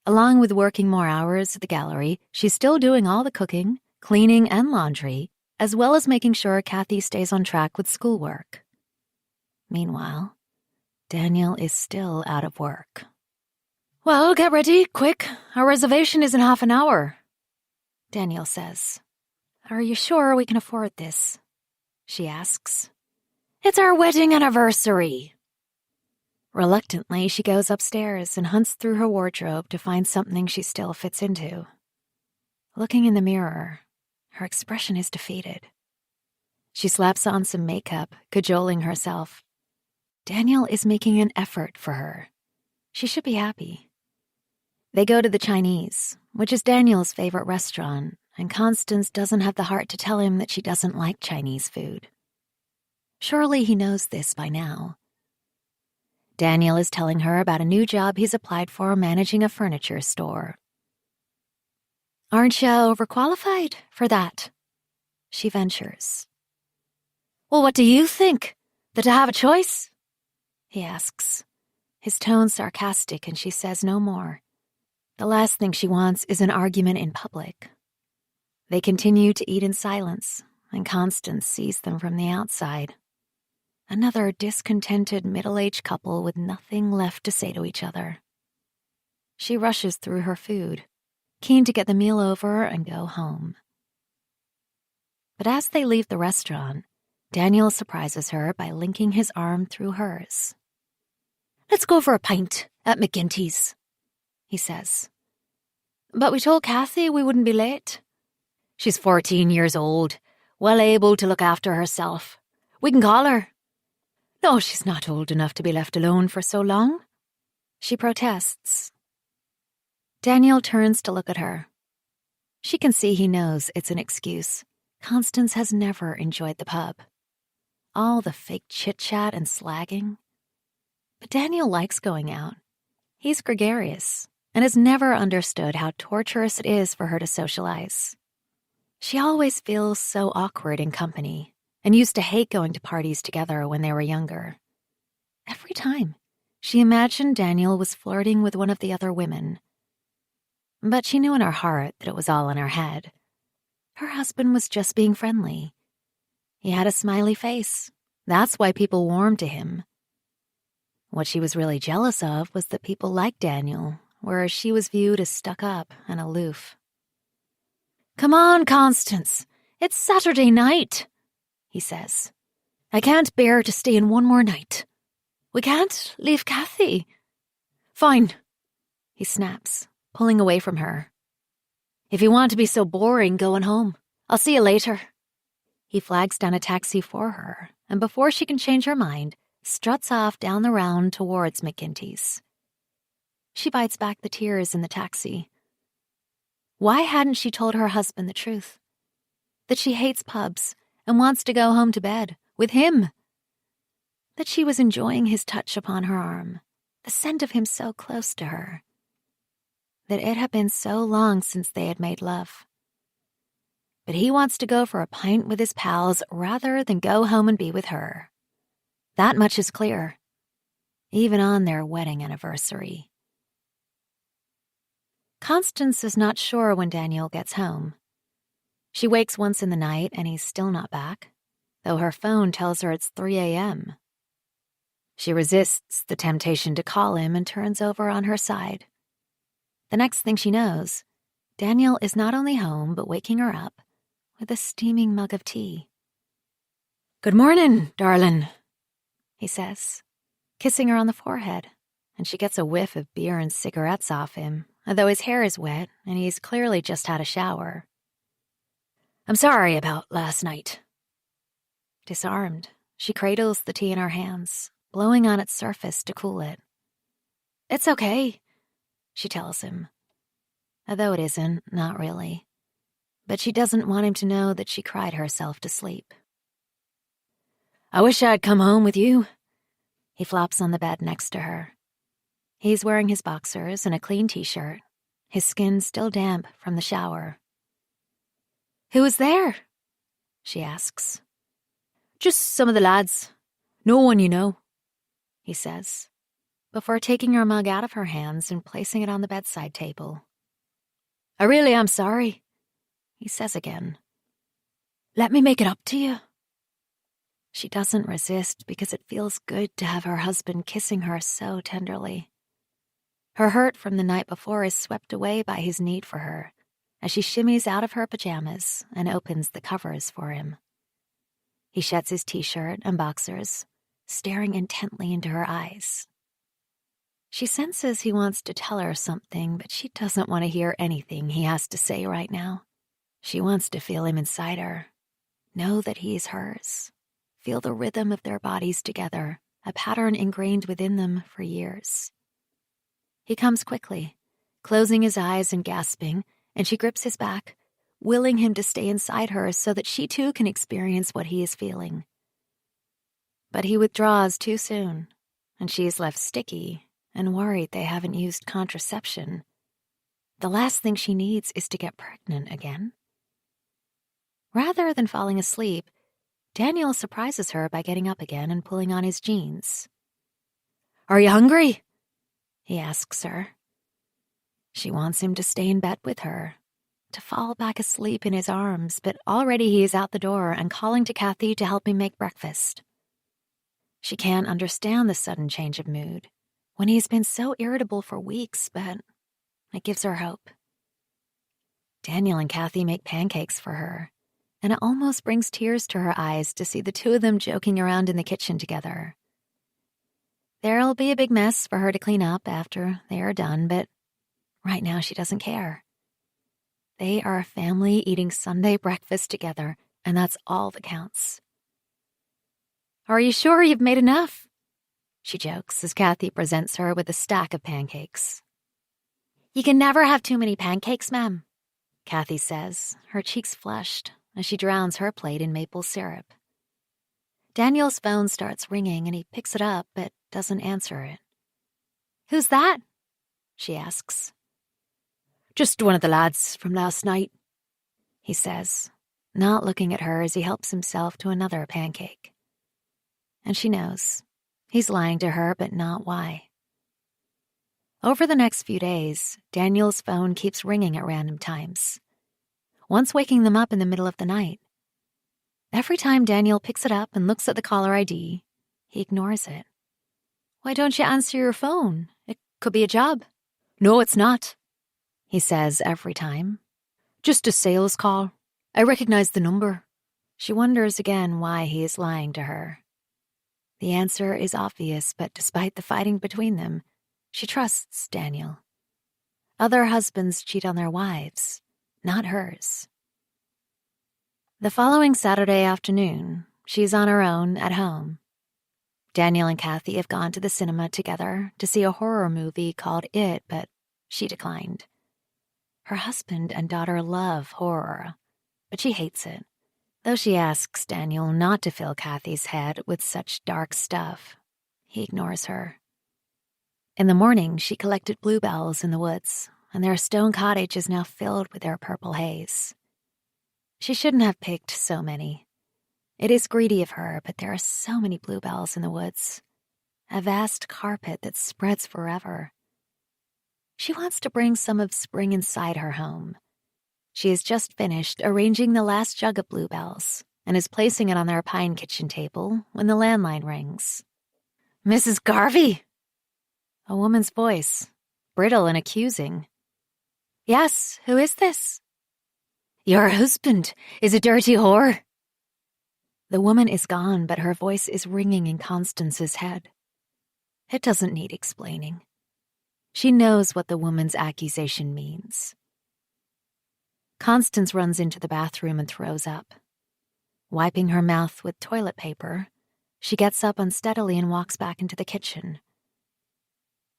Along with working more hours at the gallery, she's still doing all the cooking, cleaning, and laundry, as well as making sure Kathy stays on track with schoolwork. Meanwhile, Daniel is still out of work. "Well, get ready, quick. Our reservation is in half an hour," Daniel says. "Are you sure we can afford this?" she asks. "It's our wedding anniversary." Reluctantly, she goes upstairs and hunts through her wardrobe to find something she still fits into. Looking in the mirror, her expression is defeated. She slaps on some makeup, cajoling herself. Daniel is making an effort for her. She should be happy. They go to the Chinese, which is Daniel's favorite restaurant, and Constance doesn't have the heart to tell him that she doesn't like Chinese food. Surely he knows this by now. Daniel is telling her about a new job he's applied for managing a furniture store. "Aren't you overqualified for that?" she ventures. "Well, what do you think? That I have a choice?" he asks, his tone sarcastic, and she says no more. The last thing she wants is an argument in public. They continue to eat in silence, and Constance sees them from the outside. Another discontented middle-aged couple with nothing left to say to each other. She rushes through her food, keen to get the meal over and go home. But as they leave the restaurant, Daniel surprises her by linking his arm through hers. "Let's go for a pint at McGinty's," he says. "But we told Kathy we wouldn't be late." "She's 14 years old, well able to look after herself. We can call her." "No, she's not old enough to be left alone for so long," she protests. Daniel turns to look at her. She can see he knows it's an excuse. Constance has never enjoyed the pub. All the fake chit-chat and slagging. But Daniel likes going out. He's gregarious and has never understood how torturous it is for her to socialize. She always feels so awkward in company and used to hate going to parties together when they were younger. Every time, she imagined Daniel was flirting with one of the other women. But she knew in her heart that it was all in her head. Her husband was just being friendly. He had a smiley face. That's why people warmed to him. What she was really jealous of was that people liked Daniel, whereas she was viewed as stuck up and aloof. "Come on, Constance. It's Saturday night," he says. "I can't bear to stay in one more night. We can't leave Kathy." "Fine," he snaps, pulling away from her. "If you want to be so boring going home, I'll see you later." He flags down a taxi for her, and before she can change her mind, struts off down the round towards McGinty's. She bites back the tears in the taxi. Why hadn't she told her husband the truth? That she hates pubs and wants to go home to bed with him. That she was enjoying his touch upon her arm, the scent of him so close to her. That it had been so long since they had made love. But he wants to go for a pint with his pals rather than go home and be with her. That much is clear, even on their wedding anniversary. Constance is not sure when Daniel gets home. She wakes once in the night and he's still not back, though her phone tells her it's 3 a.m. She resists the temptation to call him and turns over on her side. The next thing she knows, Daniel is not only home but waking her up with a steaming mug of tea. "Good morning, darling," he says, kissing her on the forehead, and she gets a whiff of beer and cigarettes off him, although his hair is wet and he's clearly just had a shower. "I'm sorry about last night." Disarmed, she cradles the tea in her hands, blowing on its surface to cool it. "It's okay," she tells him. Although it isn't, not really. But she doesn't want him to know that she cried herself to sleep. "I wish I'd come home with you." He flops on the bed next to her. He's wearing his boxers and a clean t-shirt, his skin still damp from the shower. "Who was there?" she asks. "Just some of the lads. No one you know," he says, before taking her mug out of her hands and placing it on the bedside table. "I really am sorry," he says again. "Let me make it up to you." She doesn't resist because it feels good to have her husband kissing her so tenderly. Her hurt from the night before is swept away by his need for her as she shimmies out of her pajamas and opens the covers for him. He sheds his t-shirt and boxers, staring intently into her eyes. She senses he wants to tell her something, but she doesn't want to hear anything he has to say right now. She wants to feel him inside her, know that he is hers, feel the rhythm of their bodies together, a pattern ingrained within them for years. He comes quickly, closing his eyes and gasping, and she grips his back, willing him to stay inside her so that she too can experience what he is feeling. But he withdraws too soon, and she is left sticky and worried they haven't used contraception. The last thing she needs is to get pregnant again. Rather than falling asleep, Daniel surprises her by getting up again and pulling on his jeans. "Are you hungry?" he asks her. She wants him to stay in bed with her, to fall back asleep in his arms, but already he is out the door and calling to Kathy to help him make breakfast. She can't understand the sudden change of mood when he's been so irritable for weeks, but it gives her hope. Daniel and Kathy make pancakes for her, and it almost brings tears to her eyes to see the two of them joking around in the kitchen together. There'll be a big mess for her to clean up after they are done, but right now she doesn't care. They are a family eating Sunday breakfast together, and that's all that counts. "Are you sure you've made enough?" she jokes as Kathy presents her with a stack of pancakes. "You can never have too many pancakes, ma'am," Kathy says, her cheeks flushed as she drowns her plate in maple syrup. Daniel's phone starts ringing and he picks it up but doesn't answer it. "Who's that?" she asks. "Just one of the lads from last night," he says, not looking at her as he helps himself to another pancake. And she knows. He's lying to her, but not why. Over the next few days, Daniel's phone keeps ringing at random times, once waking them up in the middle of the night. Every time Daniel picks it up and looks at the caller ID, he ignores it. "Why don't you answer your phone? It could be a job." "No, it's not," he says every time. "Just a sales call. I recognize the number." She wonders again why he is lying to her. The answer is obvious, but despite the fighting between them, she trusts Daniel. Other husbands cheat on their wives, not hers. The following Saturday afternoon, she's on her own at home. Daniel and Kathy have gone to the cinema together to see a horror movie called It, but she declined. Her husband and daughter love horror, but she hates it, though she asks Daniel not to fill Kathy's head with such dark stuff. He ignores her. In the morning, she collected bluebells in the woods, and their stone cottage is now filled with their purple haze. She shouldn't have picked so many. It is greedy of her, but there are so many bluebells in the woods. A vast carpet that spreads forever. She wants to bring some of spring inside her home. She has just finished arranging the last jug of bluebells and is placing it on their pine kitchen table when the landline rings. "Mrs. Garvey?" A woman's voice, brittle and accusing. "Yes, who is this?" "Your husband is a dirty whore." The woman is gone, but her voice is ringing in Constance's head. It doesn't need explaining. She knows what the woman's accusation means. Constance runs into the bathroom and throws up. Wiping her mouth with toilet paper, she gets up unsteadily and walks back into the kitchen.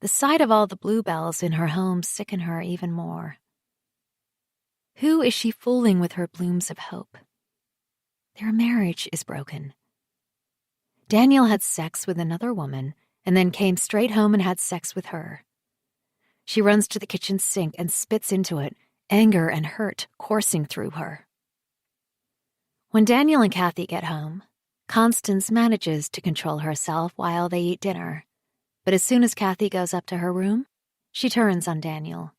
The sight of all the bluebells in her home sicken her even more. Who is she fooling with her blooms of hope? Their marriage is broken. Daniel had sex with another woman and then came straight home and had sex with her. She runs to the kitchen sink and spits into it, anger and hurt coursing through her. When Daniel and Kathy get home, Constance manages to control herself while they eat dinner, but as soon as Kathy goes up to her room, she turns on Daniel.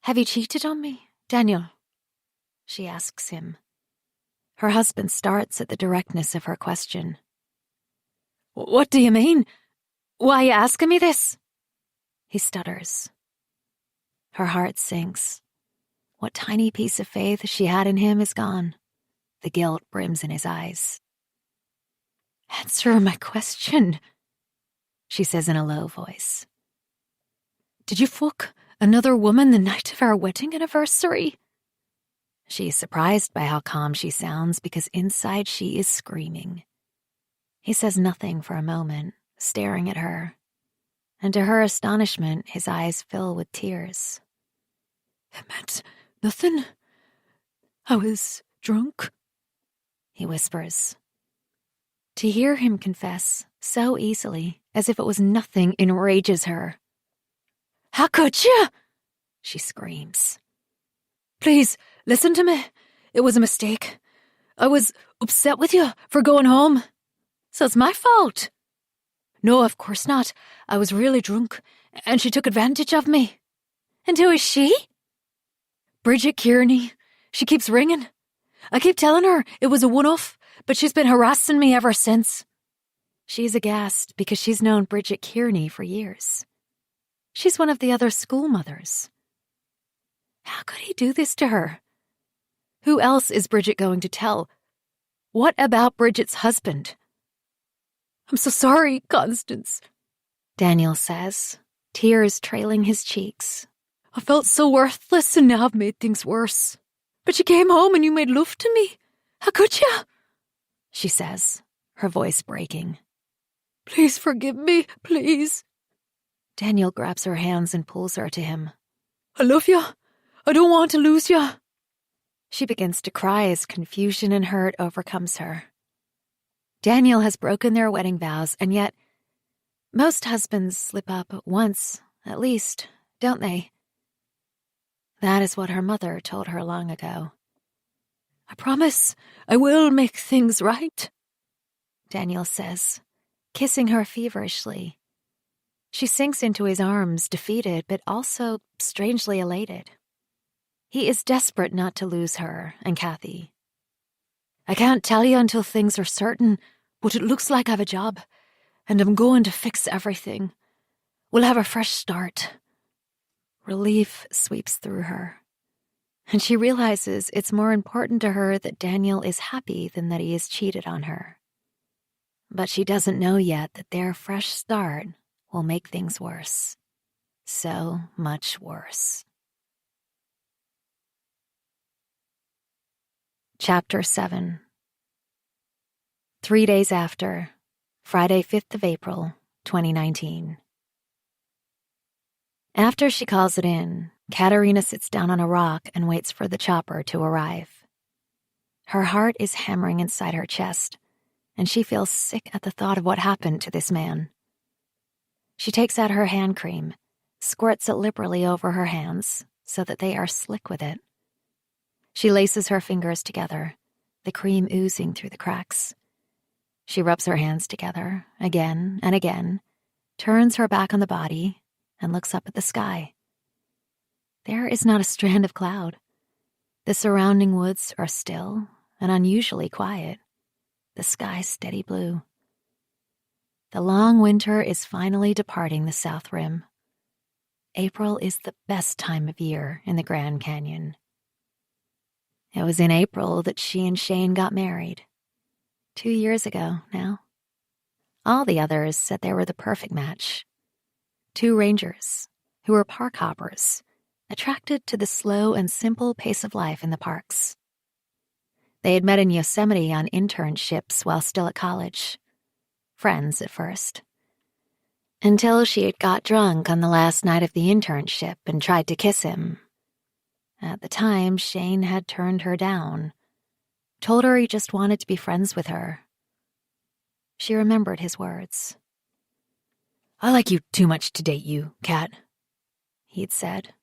"Have you cheated on me, Daniel?" she asks him. Her husband starts at the directness of her question. "What do you mean? Why are you asking me this?" He stutters. Her heart sinks. What tiny piece of faith she had in him is gone. The guilt brims in his eyes. "Answer my question," she says in a low voice. "Did you fuck another woman the night of our wedding anniversary?" She is surprised by how calm she sounds because inside she is screaming. He says nothing for a moment, staring at her, and to her astonishment, his eyes fill with tears. "It meant nothing. I was drunk," he whispers. To hear him confess so easily, as if it was nothing, enrages her. "How could you?" she screams. "Please, listen to me. It was a mistake. I was upset with you for going home. So it's my fault." "No, of course not. I was really drunk, and she took advantage of me." "And who is she?" "Bridget Kearney. She keeps ringing. I keep telling her it was a one-off, but she's been harassing me ever since." She's aghast because she's known Bridget Kearney for years. She's one of the other school mothers. How could he do this to her? Who else is Bridget going to tell? What about Bridget's husband? I'm so sorry, Constance, Daniel says, tears trailing his cheeks. I felt so worthless and now I've made things worse. But you came home and you made love to me. How could you? She says, her voice breaking. Please forgive me, please. Daniel grabs her hands and pulls her to him. I love you. I don't want to lose you. She begins to cry as confusion and hurt overcomes her. Daniel has broken their wedding vows, and yet most husbands slip up once, at least, don't they? That is what her mother told her long ago. I promise I will make things right, Daniel says, kissing her feverishly. She sinks into his arms, defeated but also strangely elated. He is desperate not to lose her and Kathy. I can't tell you until things are certain, but it looks like I have a job, and I'm going to fix everything. We'll have a fresh start. Relief sweeps through her, and she realizes it's more important to her that Daniel is happy than that he has cheated on her. But she doesn't know yet that their fresh start will make things worse. So much worse. Chapter 7. 3 days after, Friday, 5th of April, 2019. After she calls it in, Katerina sits down on a rock and waits for the chopper to arrive. Her heart is hammering inside her chest, and she feels sick at the thought of what happened to this man. She takes out her hand cream, squirts it liberally over her hands so that they are slick with it. She laces her fingers together, the cream oozing through the cracks. She rubs her hands together again and again, turns her back on the body, and looks up at the sky. There is not a strand of cloud. The surrounding woods are still and unusually quiet, the sky steady blue. The long winter is finally departing the South Rim. April is the best time of year in the Grand Canyon. It was in April that she and Shane got married. 2 years ago now. All the others said they were the perfect match. 2 rangers who were park hoppers, attracted to the slow and simple pace of life in the parks. They had met in Yosemite on internships while still at college. Friends at first. Until she had got drunk on the last night of the internship and tried to kiss him. At the time, Shane had turned her down, told her he just wanted to be friends with her. She remembered his words. I like you too much to date you, Kat, he'd said,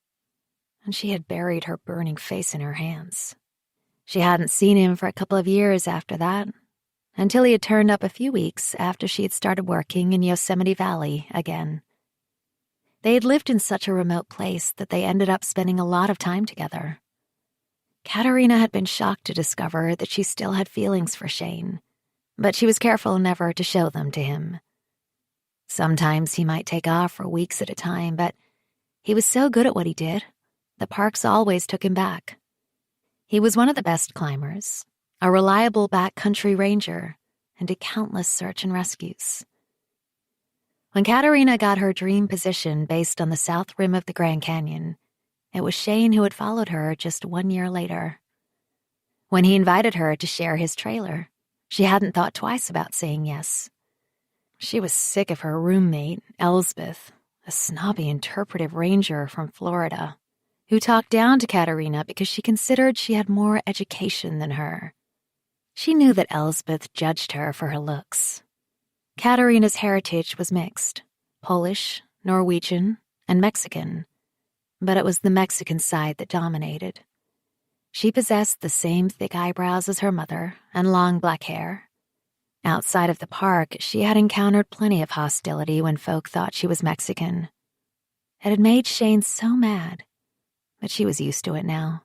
and she had buried her burning face in her hands. She hadn't seen him for a couple of years after that, until he had turned up a few weeks after she had started working in Yosemite Valley again. They had lived in such a remote place that they ended up spending a lot of time together. Katerina had been shocked to discover that she still had feelings for Shane, but she was careful never to show them to him. Sometimes he might take off for weeks at a time, but he was so good at what he did, the parks always took him back. He was one of the best climbers, a reliable backcountry ranger, and did countless search and rescues. When Katerina got her dream position based on the south rim of the Grand Canyon, it was Shane who had followed her just 1 year later. When he invited her to share his trailer, she hadn't thought twice about saying yes. She was sick of her roommate, Elsbeth, a snobby interpretive ranger from Florida, who talked down to Katerina because she considered she had more education than her. She knew that Elsbeth judged her for her looks. Katerina's heritage was mixed, Polish, Norwegian, and Mexican, but it was the Mexican side that dominated. She possessed the same thick eyebrows as her mother and long black hair. Outside of the park, she had encountered plenty of hostility when folk thought she was Mexican. It had made Shane so mad, but she was used to it now.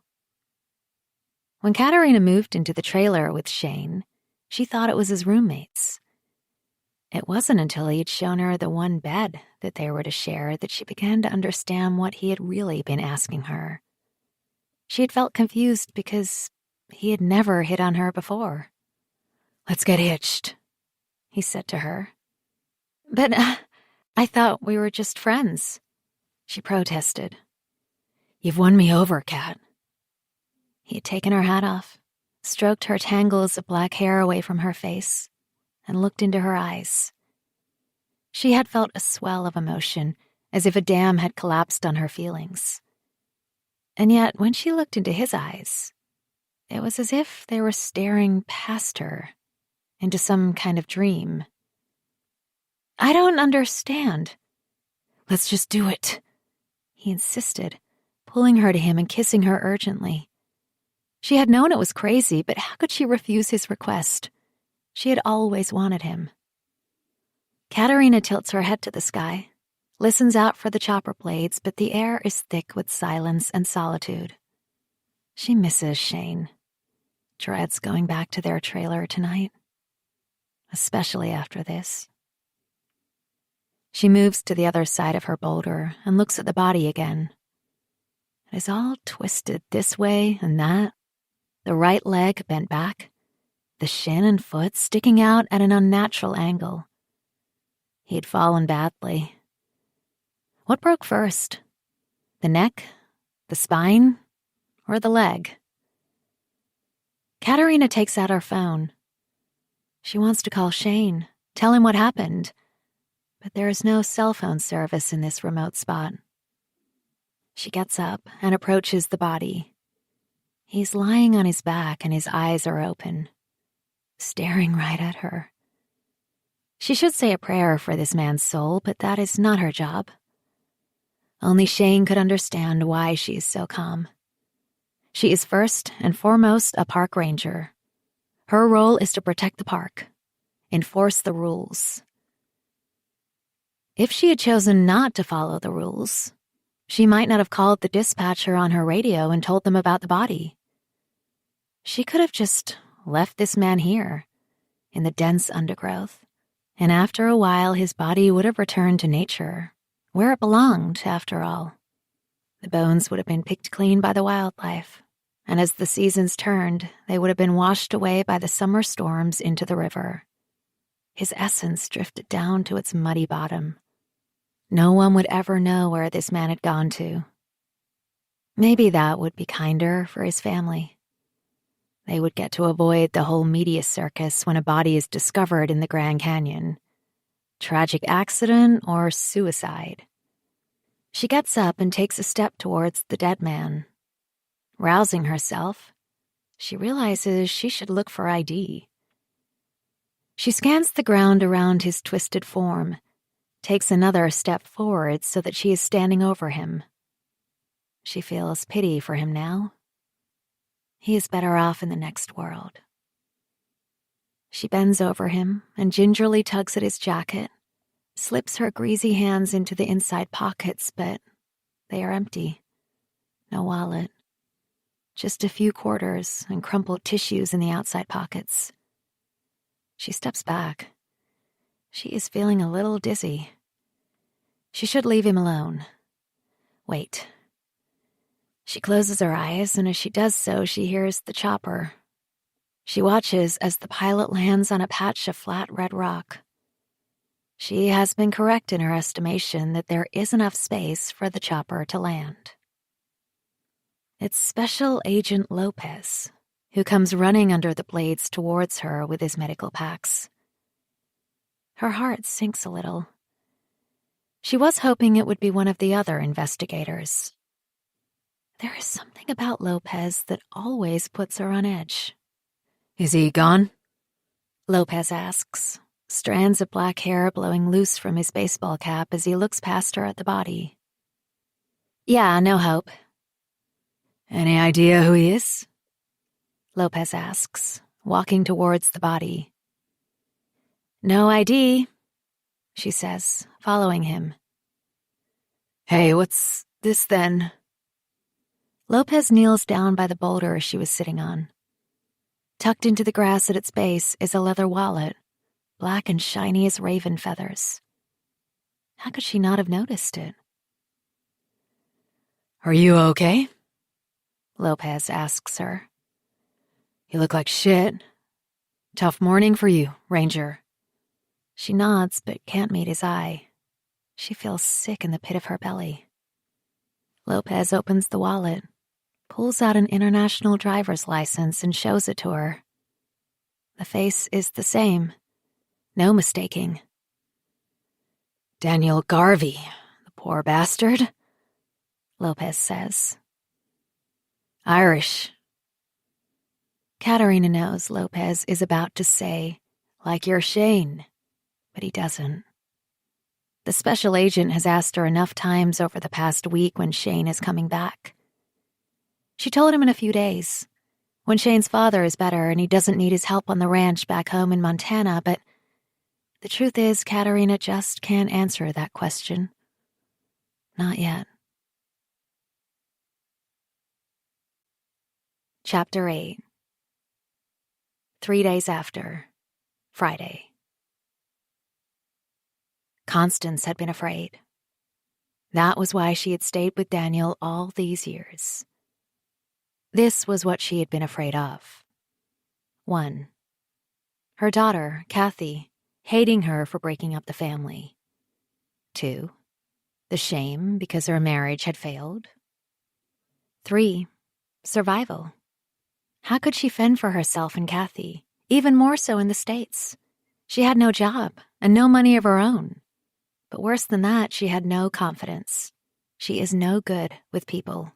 When Katerina moved into the trailer with Shane, she thought it was his roommates. It wasn't until he'd shown her the one bed that they were to share that she began to understand what he had really been asking her. She had felt confused because he had never hit on her before. "Let's get hitched," he said to her. "But I thought we were just friends," she protested. "You've won me over, Kat." He had taken her hat off, stroked her tangles of black hair away from her face, and looked into her eyes. She had felt a swell of emotion, as if a dam had collapsed on her feelings. And yet, when she looked into his eyes, it was as if they were staring past her, into some kind of dream. "I don't understand." "Let's just do it," he insisted, pulling her to him and kissing her urgently. She had known it was crazy, but how could she refuse his request? She had always wanted him. Katerina tilts her head to the sky, listens out for the chopper blades, but the air is thick with silence and solitude. She misses Shane. Dreads going back to their trailer tonight, especially after this. She moves to the other side of her boulder and looks at the body again. It is all twisted this way and that, the right leg bent back, the shin and foot sticking out at an unnatural angle. He had fallen badly. What broke first? The neck, the spine, or the leg? Katerina takes out her phone. She wants to call Shane, tell him what happened, but there is no cell phone service in this remote spot. She gets up and approaches the body. He's lying on his back and his eyes are open, staring right at her. She should say a prayer for this man's soul, but that is not her job. Only Shane could understand why she is so calm. She is first and foremost a park ranger. Her role is to protect the park, enforce the rules. If she had chosen not to follow the rules, she might not have called the dispatcher on her radio and told them about the body. She could have just left this man here, in the dense undergrowth, and after a while his body would have returned to nature, where it belonged, after all. The bones would have been picked clean by the wildlife, and as the seasons turned, they would have been washed away by the summer storms into the river. His essence drifted down to its muddy bottom. No one would ever know where this man had gone to. Maybe that would be kinder for his family. They would get to avoid the whole media circus when a body is discovered in the Grand Canyon. Tragic accident or suicide. She gets up and takes a step towards the dead man. Rousing herself, she realizes she should look for ID. She scans the ground around his twisted form, takes another step forward so that she is standing over him. She feels pity for him now. He is better off in the next world. She bends over him and gingerly tugs at his jacket, slips her greasy hands into the inside pockets, but they are empty. No wallet. Just a few quarters and crumpled tissues in the outside pockets. She steps back. She is feeling a little dizzy. She should leave him alone. Wait. She closes her eyes, and as she does so, she hears the chopper. She watches as the pilot lands on a patch of flat red rock. She has been correct in her estimation that there is enough space for the chopper to land. It's Special Agent Lopez, who comes running under the blades towards her with his medical packs. Her heart sinks a little. She was hoping it would be one of the other investigators. There is something about Lopez that always puts her on edge. "Is he gone?" Lopez asks, strands of black hair blowing loose from his baseball cap as he looks past her at the body. "Yeah, no hope." "Any idea who he is?" Lopez asks, walking towards the body. "No ID," she says, following him. "Hey, what's this then?" Lopez kneels down by the boulder she was sitting on. Tucked into the grass at its base is a leather wallet, black and shiny as raven feathers. How could she not have noticed it? Are you okay? Lopez asks her. You look like shit. Tough morning for you, Ranger. She nods but can't meet his eye. She feels sick in the pit of her belly. Lopez opens the wallet, pulls out an international driver's license and shows it to her. The face is the same. No mistaking. Daniel Garvey, the poor bastard, Lopez says. Irish. Katerina knows Lopez is about to say, like your Shane, but he doesn't. The special agent has asked her enough times over the past week when Shane is coming back. She told him in a few days, when Shane's father is better and he doesn't need his help on the ranch back home in Montana, but the truth is Katerina just can't answer that question. Not yet. Chapter 8. 3 days after, Friday. Constance had been afraid. That was why she had stayed with Daniel all these years. This was what she had been afraid of. 1. Her daughter, Kathy, hating her for breaking up the family. 2. The shame because her marriage had failed. 3. Survival. How could she fend for herself and Kathy, even more so in the States? She had no job and no money of her own. But worse than that, she had no confidence. She is no good with people.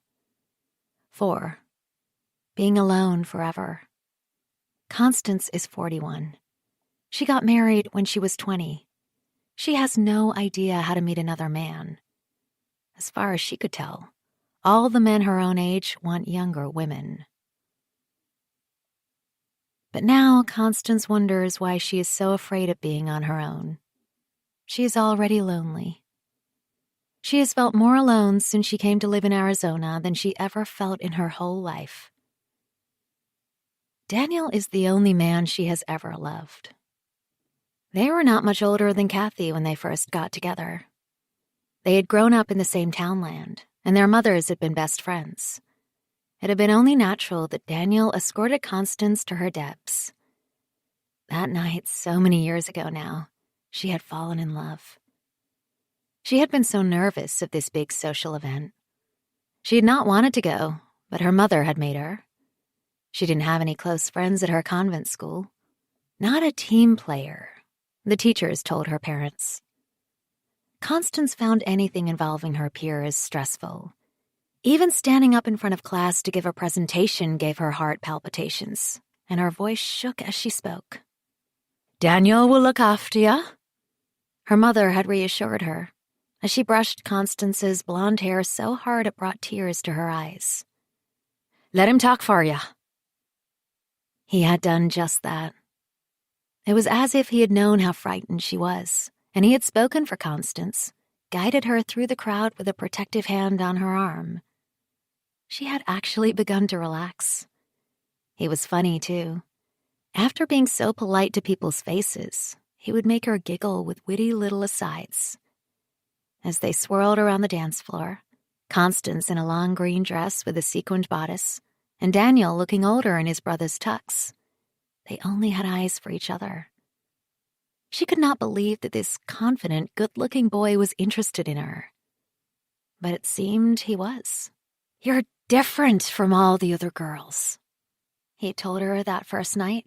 4. Being alone forever. Constance is 41. She got married when she was 20. She has no idea how to meet another man. As far as she could tell, all the men her own age want younger women. But now Constance wonders why she is so afraid of being on her own. She is already lonely. She has felt more alone since she came to live in Arizona than she ever felt in her whole life. Daniel is the only man she has ever loved. They were not much older than Kathy when they first got together. They had grown up in the same townland, and their mothers had been best friends. It had been only natural that Daniel escorted Constance to her depths. That night, so many years ago now, she had fallen in love. She had been so nervous of this big social event. She had not wanted to go, but her mother had made her. She didn't have any close friends at her convent school. Not a team player, the teachers told her parents. Constance found anything involving her peers stressful. Even standing up in front of class to give a presentation gave her heart palpitations, and her voice shook as she spoke. Daniel will look after ya. Her mother had reassured her, as she brushed Constance's blonde hair so hard it brought tears to her eyes. Let him talk for ya. He had done just that. It was as if he had known how frightened she was, and he had spoken for Constance, guided her through the crowd with a protective hand on her arm. She had actually begun to relax. He was funny, too. After being so polite to people's faces, he would make her giggle with witty little asides. As they swirled around the dance floor, Constance in a long green dress with a sequined bodice, and Daniel looking older in his brother's tux, they only had eyes for each other. She could not believe that this confident, good-looking boy was interested in her. But it seemed he was. You're different from all the other girls, he told her that first night.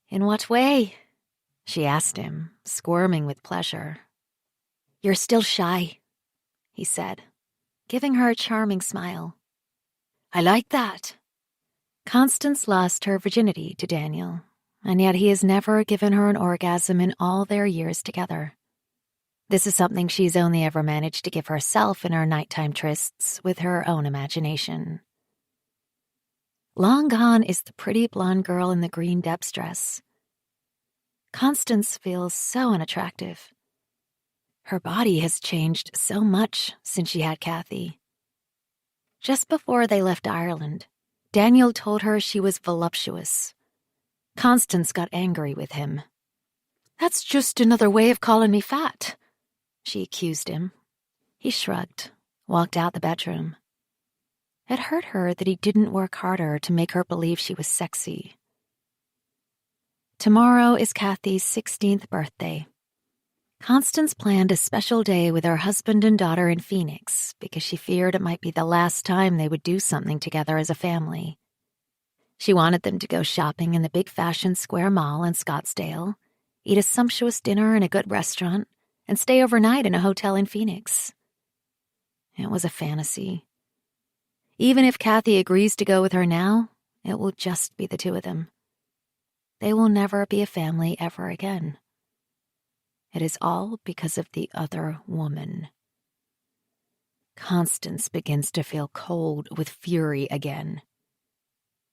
In what way? She asked him, squirming with pleasure. You're still shy, he said, giving her a charming smile. I like that. Constance lost her virginity to Daniel, and yet he has never given her an orgasm in all their years together. This is something she's only ever managed to give herself in her nighttime trysts with her own imagination. Long gone is the pretty blonde girl in the green depths dress. Constance feels so unattractive. Her body has changed so much since she had Kathy. Just before they left Ireland, Daniel told her she was voluptuous. Constance got angry with him. That's just another way of calling me fat, she accused him. He shrugged, walked out the bedroom. It hurt her that he didn't work harder to make her believe she was sexy. Tomorrow is Kathy's 16th birthday. Constance planned a special day with her husband and daughter in Phoenix because she feared it might be the last time they would do something together as a family. She wanted them to go shopping in the big Fashion Square Mall in Scottsdale, eat a sumptuous dinner in a good restaurant, and stay overnight in a hotel in Phoenix. It was a fantasy. Even if Kathy agrees to go with her now, it will just be the two of them. They will never be a family ever again. It is all because of the other woman. Constance begins to feel cold with fury again.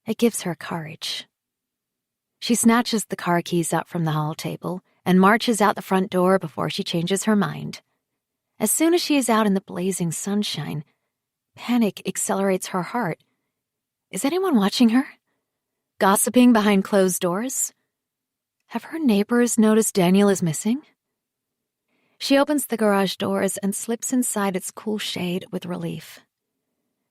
It gives her courage. She snatches the car keys up from the hall table and marches out the front door before she changes her mind. As soon as she is out in the blazing sunshine, panic accelerates her heart. Is anyone watching her? Gossiping behind closed doors? Have her neighbors noticed Daniel is missing? She opens the garage doors and slips inside its cool shade with relief.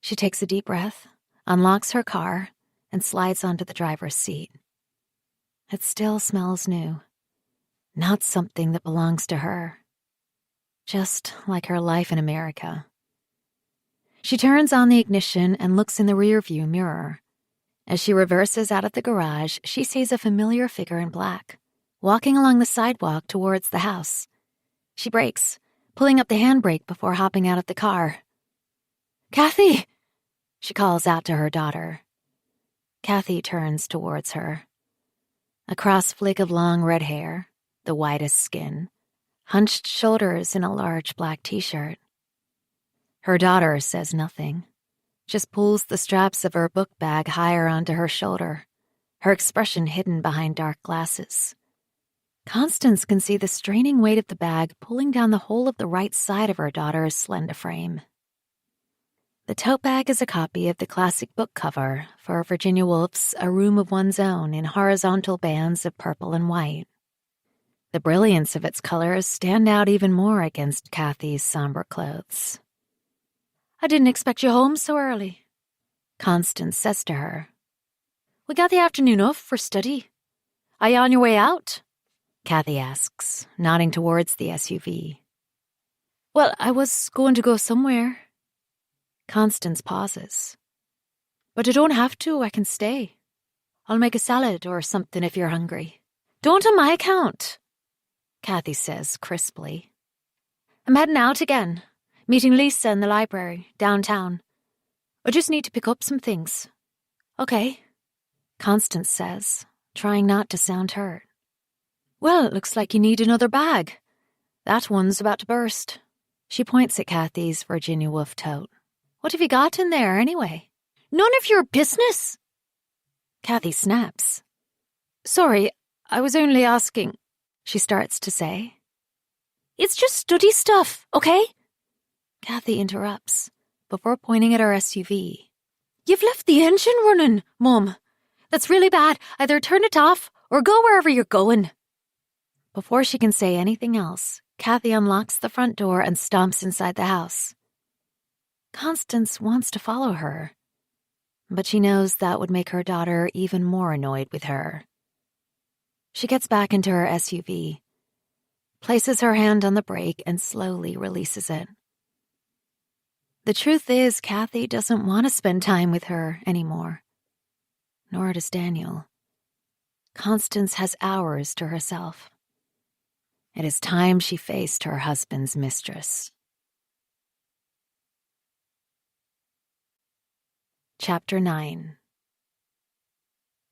She takes a deep breath, unlocks her car, and slides onto the driver's seat. It still smells new. Not something that belongs to her. Just like her life in America. She turns on the ignition and looks in the rearview mirror. As she reverses out of the garage, she sees a familiar figure in black, walking along the sidewalk towards the house. She brakes, pulling up the handbrake before hopping out of the car. "Kathy!" she calls out to her daughter. Kathy turns towards her. A cross-flick of long red hair, the whitest skin, hunched shoulders in a large black t-shirt. Her daughter says nothing, just pulls the straps of her book bag higher onto her shoulder, her expression hidden behind dark glasses. Constance can see the straining weight of the bag pulling down the whole of the right side of her daughter's slender frame. The tote bag is a copy of the classic book cover for Virginia Woolf's A Room of One's Own in horizontal bands of purple and white. The brilliance of its colors stand out even more against Kathy's somber clothes. "I didn't expect you home so early," Constance says to her. "We got the afternoon off for study. Are you on your way out?" Kathy asks, nodding towards the SUV. "Well, I was going to go somewhere." Constance pauses. "But I don't have to, I can stay. I'll make a salad or something if you're hungry." "Don't on my account," Kathy says crisply. "I'm heading out again, meeting Lisa in the library, downtown. I just need to pick up some things." "Okay," Constance says, trying not to sound hurt. "Well, it looks like you need another bag. That one's about to burst." She points at Kathy's Virginia Woolf tote. "What have you got in there, anyway?" "None of your business!" Kathy snaps. "Sorry, I was only asking," she starts to say. "It's just study stuff, okay?" Kathy interrupts, before pointing at her SUV. "You've left the engine running, Mum. That's really bad. Either turn it off or go wherever you're going." Before she can say anything else, Kathy unlocks the front door and stomps inside the house. Constance wants to follow her, but she knows that would make her daughter even more annoyed with her. She gets back into her SUV, places her hand on the brake, and slowly releases it. The truth is, Kathy doesn't want to spend time with her anymore. Nor does Daniel. Constance has hours to herself. It is time she faced her husband's mistress. Chapter 9.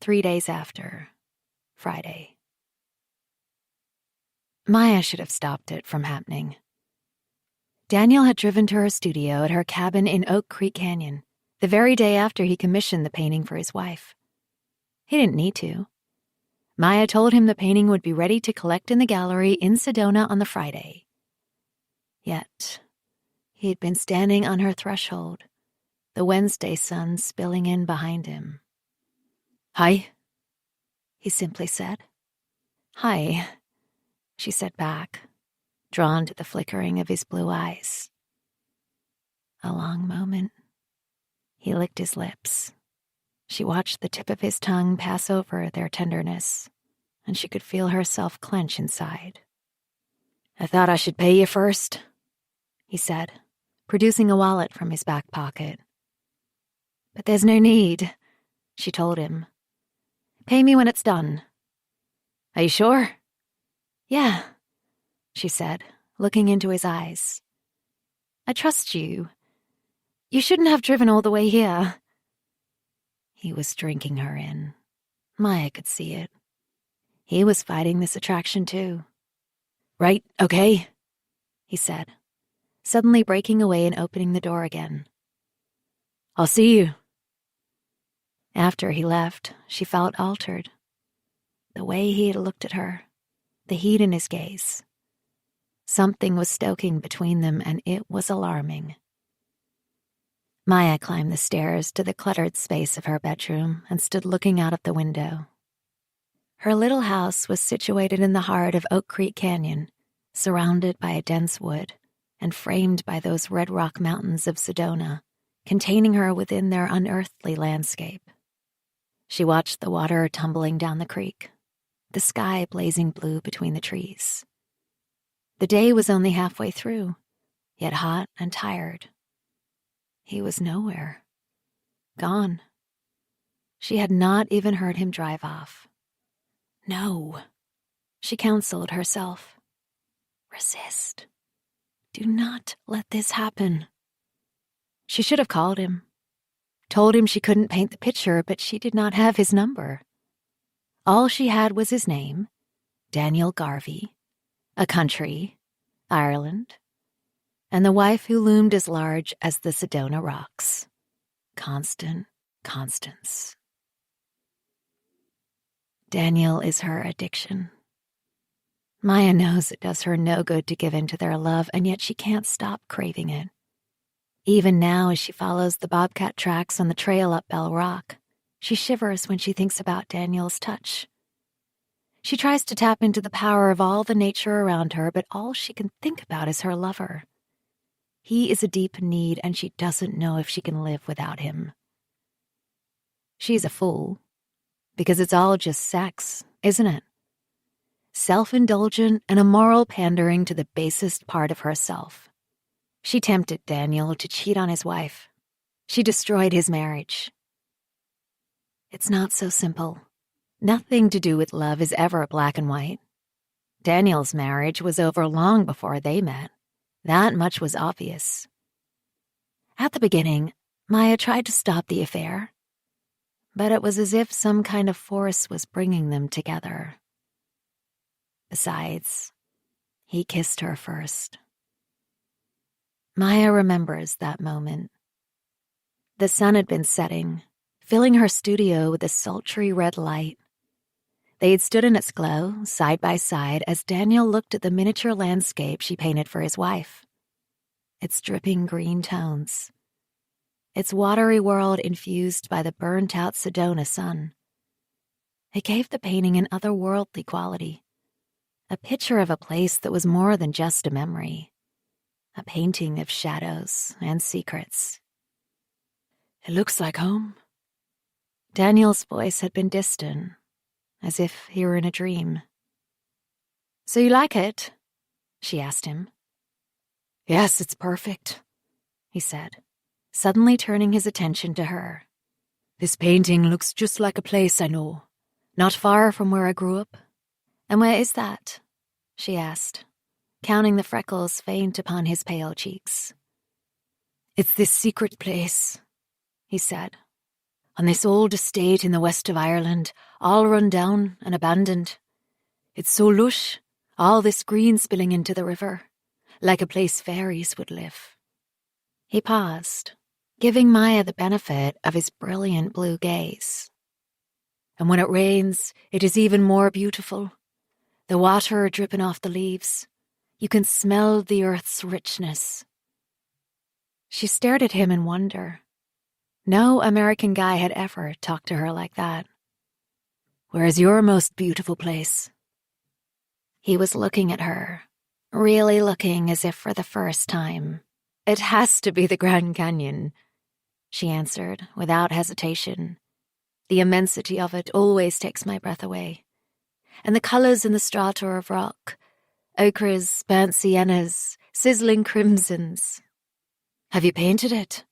3 days after, Friday. Maya should have stopped it from happening. Daniel had driven to her studio at her cabin in Oak Creek Canyon the very day after he commissioned the painting for his wife. He didn't need to. Maya told him the painting would be ready to collect in the gallery in Sedona on the Friday. Yet, he had been standing on her threshold, the Wednesday sun spilling in behind him. "Hi," he simply said. "Hi," she said back, drawn to the flickering of his blue eyes. A long moment. He licked his lips. She watched the tip of his tongue pass over their tenderness, and she could feel herself clench inside. "I thought I should pay you first," he said, producing a wallet from his back pocket. "But there's no need," she told him. "Pay me when it's done." "Are you sure?" "Yeah," she said, looking into his eyes. "I trust you. You shouldn't have driven all the way here." He was drinking her in. Maya could see it. He was fighting this attraction too. "Right, okay," he said, suddenly breaking away and opening the door again. "I'll see you." After he left, she felt altered. The way he had looked at her, the heat in his gaze. Something was stoking between them, and it was alarming. Maya climbed the stairs to the cluttered space of her bedroom and stood looking out of the window. Her little house was situated in the heart of Oak Creek Canyon, surrounded by a dense wood and framed by those red rock mountains of Sedona, containing her within their unearthly landscape. She watched the water tumbling down the creek, the sky blazing blue between the trees. The day was only halfway through, yet hot and tired. He was nowhere. Gone. She had not even heard him drive off. No, she counseled herself. Resist. Do not let this happen. She should have called him. Told him she couldn't paint the picture, but she did not have his number. All she had was his name, Daniel Garvey, a country, Ireland, and the wife who loomed as large as the Sedona rocks. Constant Constance. Daniel is her addiction. Maya knows it does her no good to give in to their love, and yet she can't stop craving it. Even now, as she follows the bobcat tracks on the trail up Bell Rock, she shivers when she thinks about Daniel's touch. She tries to tap into the power of all the nature around her, but all she can think about is her lover. He is a deep need, and she doesn't know if she can live without him. She's a fool, because it's all just sex, isn't it? Self-indulgent and a moral pandering to the basest part of herself. She tempted Daniel to cheat on his wife. She destroyed his marriage. It's not so simple. Nothing to do with love is ever black and white. Daniel's marriage was over long before they met. That much was obvious. At the beginning, Maya tried to stop the affair, but it was as if some kind of force was bringing them together. Besides, he kissed her first. Maya remembers that moment. The sun had been setting, filling her studio with a sultry red light. They had stood in its glow, side by side, as Daniel looked at the miniature landscape she painted for his wife. Its dripping green tones. Its watery world infused by the burnt-out Sedona sun. It gave the painting an otherworldly quality. A picture of a place that was more than just a memory. A painting of shadows and secrets. "It looks like home." Daniel's voice had been distant, as if he were in a dream. "So you like it?" she asked him. "Yes, it's perfect," he said, suddenly turning his attention to her. "This painting looks just like a place I know, not far from where I grew up." "And where is that?" she asked, counting the freckles faint upon his pale cheeks. "It's this secret place," he said, "on this old estate in the west of Ireland, all run down and abandoned. It's so lush, all this green spilling into the river, like a place fairies would live." He paused, giving Maya the benefit of his brilliant blue gaze. "And when it rains, it is even more beautiful. The water dripping off the leaves. You can smell the earth's richness." She stared at him in wonder. No American guy had ever talked to her like that. "Where is your most beautiful place?" He was looking at her, really looking as if for the first time. "It has to be the Grand Canyon," she answered without hesitation. "The immensity of it always takes my breath away. And the colors in the strata of rock, ochres, burnt siennas, sizzling crimsons." "Have you painted it?"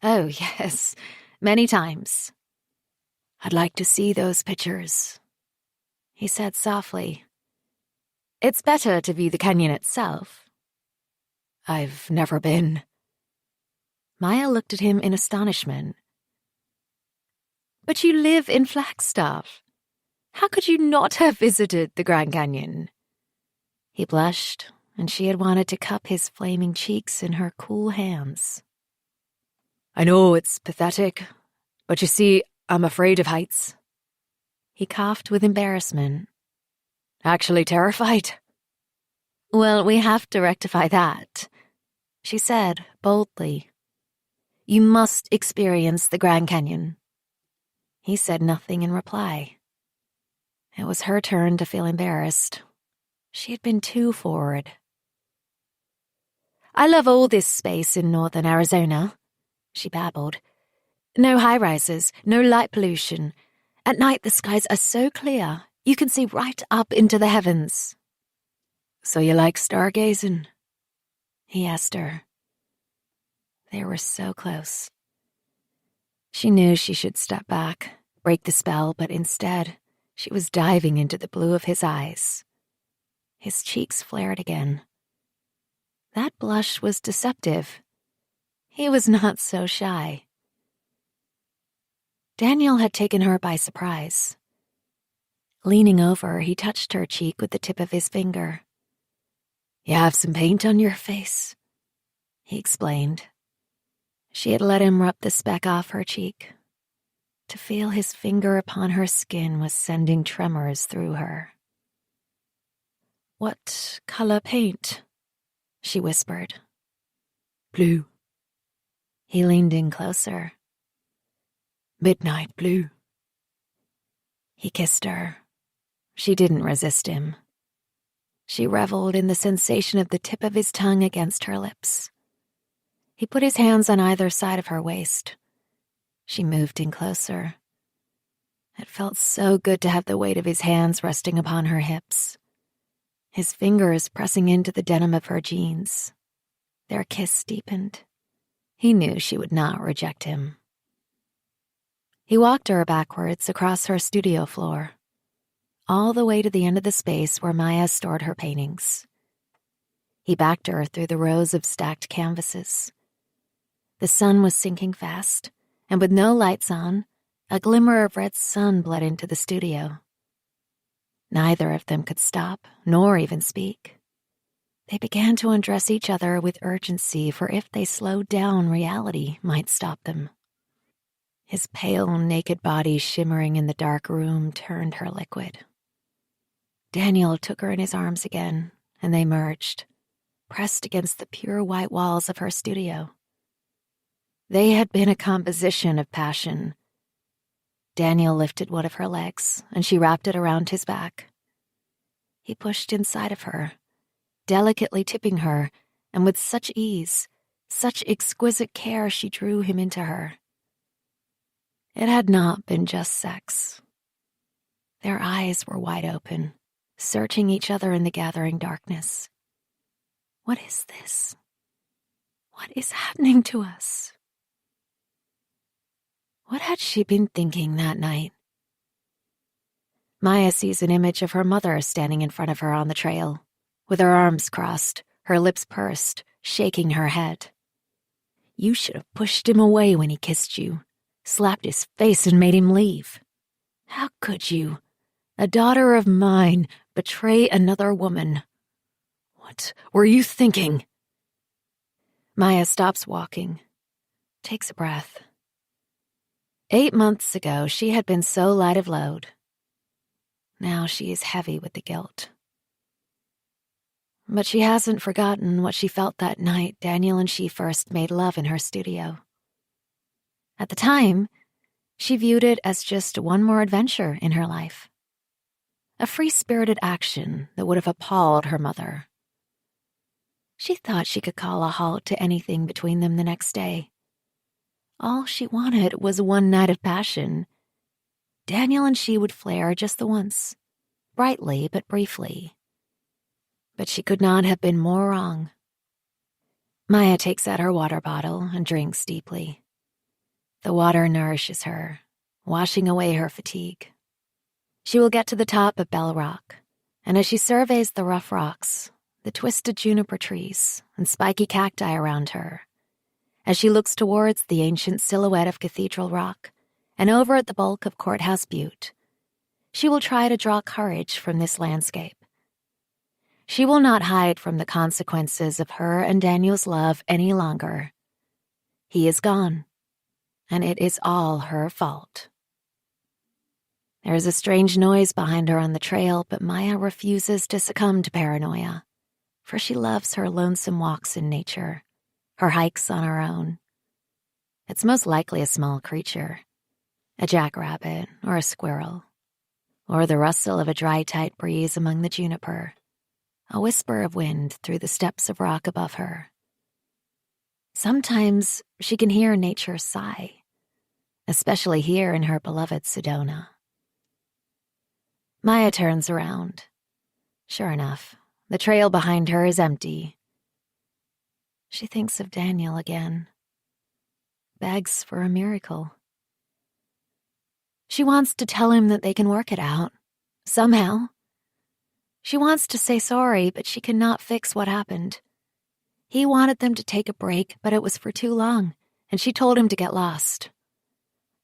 "Oh, yes, many times." "I'd like to see those pictures," he said softly. "It's better to view the canyon itself." "I've never been." Maya looked at him in astonishment. "But you live in Flagstaff. How could you not have visited the Grand Canyon?" He blushed, and she had wanted to cup his flaming cheeks in her cool hands. "I know it's pathetic, but you see, I'm afraid of heights." He coughed with embarrassment. "Actually terrified?" "Well, we have to rectify that," she said boldly. "You must experience the Grand Canyon." He said nothing in reply. It was her turn to feel embarrassed. She had been too forward. "I love all this space in northern Arizona," she babbled. "No high-rises, no light pollution. At night the skies are so clear, you can see right up into the heavens." "So you like stargazing?" he asked her. They were so close. She knew she should step back, break the spell, but instead, she was diving into the blue of his eyes. His cheeks flared again. That blush was deceptive. He was not so shy. Daniel had taken her by surprise. Leaning over, he touched her cheek with the tip of his finger. "You have some paint on your face," he explained. She had let him rub the speck off her cheek. To feel his finger upon her skin was sending tremors through her. "What color paint?" she whispered. "Blue." He leaned in closer. "Midnight blue." He kissed her. She didn't resist him. She reveled in the sensation of the tip of his tongue against her lips. He put his hands on either side of her waist. She moved in closer. It felt so good to have the weight of his hands resting upon her hips. His fingers pressing into the denim of her jeans. Their kiss deepened. He knew she would not reject him. He walked her backwards across her studio floor, all the way to the end of the space where Maya stored her paintings. He backed her through the rows of stacked canvases. The sun was sinking fast, and with no lights on, a glimmer of red sun bled into the studio. Neither of them could stop, nor even speak. They began to undress each other with urgency, for if they slowed down, reality might stop them. His pale, naked body shimmering in the dark room turned her liquid. Daniel took her in his arms again, and they merged, pressed against the pure white walls of her studio. They had been a composition of passion. Daniel lifted one of her legs, and she wrapped it around his back. He pushed inside of her, delicately tipping her, and with such ease, such exquisite care, she drew him into her. It had not been just sex. Their eyes were wide open, searching each other in the gathering darkness. What is this? What is happening to us? What had she been thinking that night? Maya sees an image of her mother standing in front of her on the trail, with her arms crossed, her lips pursed, shaking her head. "You should have pushed him away when he kissed you, slapped his face and made him leave. How could you, a daughter of mine, betray another woman? What were you thinking?" Maya stops walking, takes a breath. 8 months ago, she had been so light of load. Now she is heavy with the guilt. But she hasn't forgotten what she felt that night Daniel and she first made love in her studio. At the time, she viewed it as just one more adventure in her life. a free-spirited action that would have appalled her mother. She thought she could call a halt to anything between them the next day. All she wanted was one night of passion. Daniel and she would flare just the once, brightly but briefly. But she could not have been more wrong. Maya takes out her water bottle and drinks deeply. The water nourishes her, washing away her fatigue. She will get to the top of Bell Rock, and as she surveys the rough rocks, the twisted juniper trees and spiky cacti around her, as she looks towards the ancient silhouette of Cathedral Rock and over at the bulk of Courthouse Butte, she will try to draw courage from this landscape. She will not hide from the consequences of her and Daniel's love any longer. He is gone, and it is all her fault. There is a strange noise behind her on the trail, but Maya refuses to succumb to paranoia, for she loves her lonesome walks in nature, her hikes on her own. It's most likely a small creature, a jackrabbit or a squirrel, or the rustle of a dry, tight breeze among the juniper, a whisper of wind through the steps of rock above her. Sometimes she can hear nature sigh, especially here in her beloved Sedona. Maya turns around. Sure enough, the trail behind her is empty. She thinks of Daniel again. Begs for a miracle. She wants to tell him that they can work it out, somehow. She wants to say sorry, but she cannot fix what happened. He wanted them to take a break, but it was for too long, and she told him to get lost.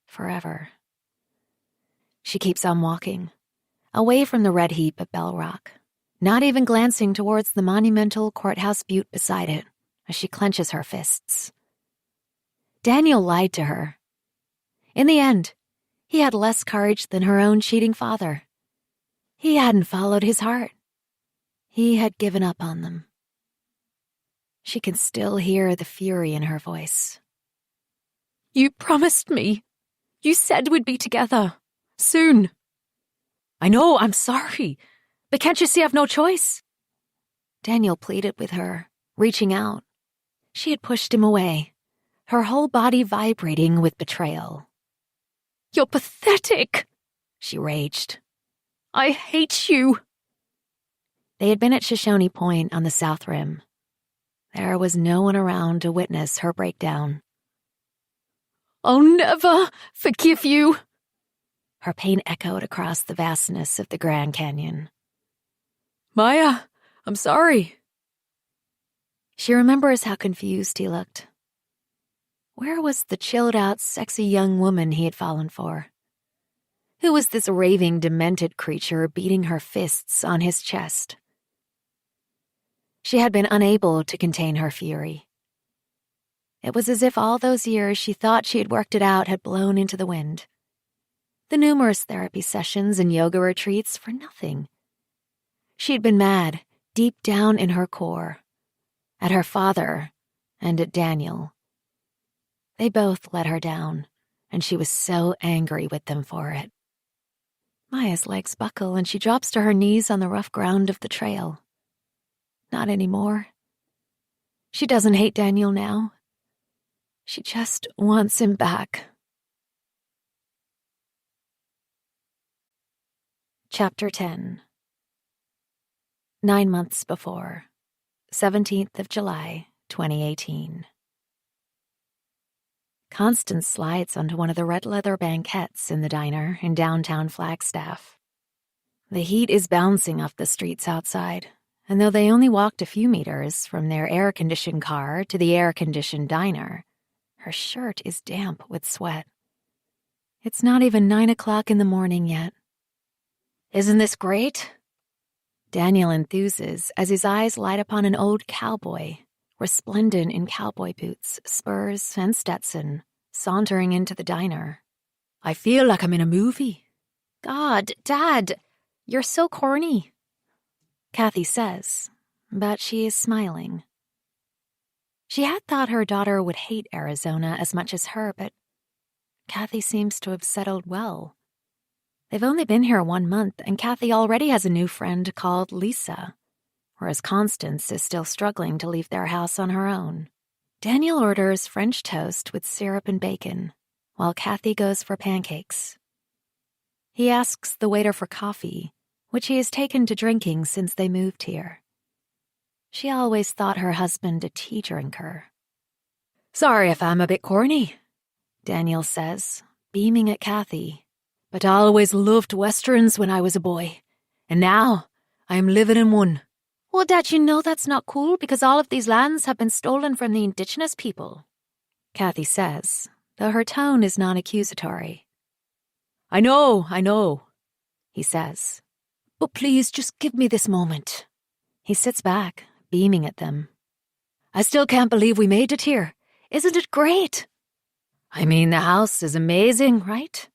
Forever. She keeps on walking, away from the red heap of Bell Rock, not even glancing towards the monumental Courthouse Butte beside it, as she clenches her fists. Daniel lied to her. In the end, he had less courage than her own cheating father. He hadn't followed his heart. He had given up on them. She can still hear the fury in her voice. "You promised me. You said we'd be together. Soon." "I know, I'm sorry. But can't you see I've no choice?" Daniel pleaded with her, reaching out. She had pushed him away, her whole body vibrating with betrayal. "You're pathetic," she raged. "I hate you." They had been at Shoshone Point on the South Rim. There was no one around to witness her breakdown. "I'll never forgive you." Her pain echoed across the vastness of the Grand Canyon. "Maya, I'm sorry." She remembers how confused he looked. Where was the chilled-out, sexy young woman he had fallen for? Who was this raving, demented creature beating her fists on his chest? She had been unable to contain her fury. It was as if all those years she thought she had worked it out had blown into the wind. The numerous therapy sessions and yoga retreats for nothing. She'd been mad, deep down in her core, at her father and at Daniel. They both let her down, and she was so angry with them for it. Maya's legs buckle and she drops to her knees on the rough ground of the trail. Not anymore. She doesn't hate Daniel now. She just wants him back. Chapter 10. 9 months before, 17th of July, 2018. Constance slides onto one of the red leather banquettes in the diner in downtown Flagstaff. The heat is bouncing off the streets outside, and though they only walked a few meters from their air-conditioned car to the air-conditioned diner, her shirt is damp with sweat. It's not even 9 o'clock in the morning yet. "Isn't this great?" Daniel enthuses as his eyes light upon an old cowboy, resplendent in cowboy boots, spurs, and Stetson, sauntering into the diner. "I feel like I'm in a movie." "God, Dad, you're so corny," Kathy says, but she is smiling. She had thought her daughter would hate Arizona as much as her, but Kathy seems to have settled well. They've only been here 1 month, and Kathy already has a new friend called Lisa, whereas Constance is still struggling to leave their house on her own. Daniel orders French toast with syrup and bacon, while Kathy goes for pancakes. He asks the waiter for coffee, which he has taken to drinking since they moved here. She always thought her husband a tea drinker. Sorry if I'm a bit corny, Daniel says, beaming at Kathy. But I always loved westerns when I was a boy, and now I am living in one. Well, Dad, you know that's not cool because all of these lands have been stolen from the indigenous people, Kathy says, though her tone is non-accusatory. I know, he says. But please just give me this moment. He sits back, beaming at them. I still can't believe we made it here. Isn't it great? I mean, the house is amazing, right?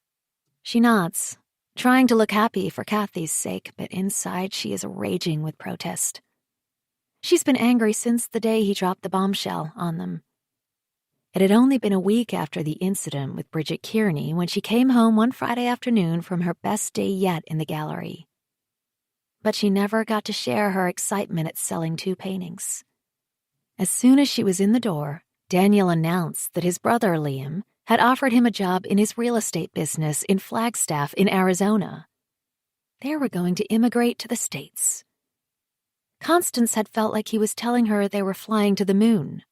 She nods, trying to look happy for Kathy's sake, but inside she is raging with protest. She's been angry since the day he dropped the bombshell on them. It had only been a week after the incident with Bridget Kearney when she came home one Friday afternoon from her best day yet in the gallery. But she never got to share her excitement at selling 2 paintings. As soon as she was in the door, Daniel announced that his brother, Liam, had offered him a job in his real estate business in Flagstaff in Arizona. They were going to immigrate to the States. Constance had felt like he was telling her they were flying to the moon.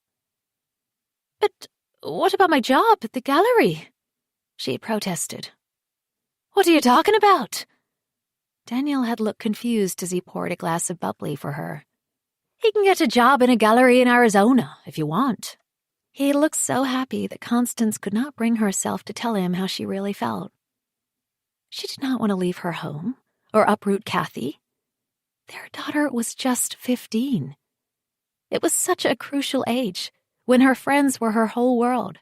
But what about my job at the gallery? She had protested. What are you talking about? Daniel had looked confused as he poured a glass of bubbly for her. You can get a job in a gallery in Arizona if you want. He looked so happy that Constance could not bring herself to tell him how she really felt. She did not want to leave her home or uproot Kathy. Their daughter was just 15. It was such a crucial age, when her friends were her whole world.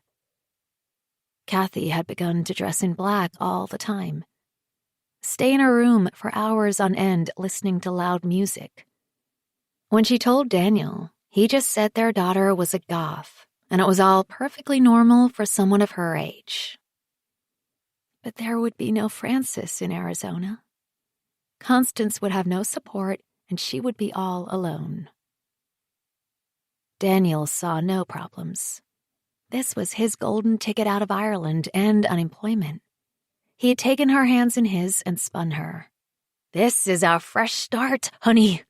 Kathy had begun to dress in black all the time, stay in her room for hours on end listening to loud music. When she told Daniel, he just said their daughter was a goth, and it was all perfectly normal for someone of her age. But there would be no Francis in Arizona. Constance would have no support, and she would be all alone. Daniel saw no problems. This was his golden ticket out of Ireland and unemployment. He had taken her hands in his and spun her. This is our fresh start, honey.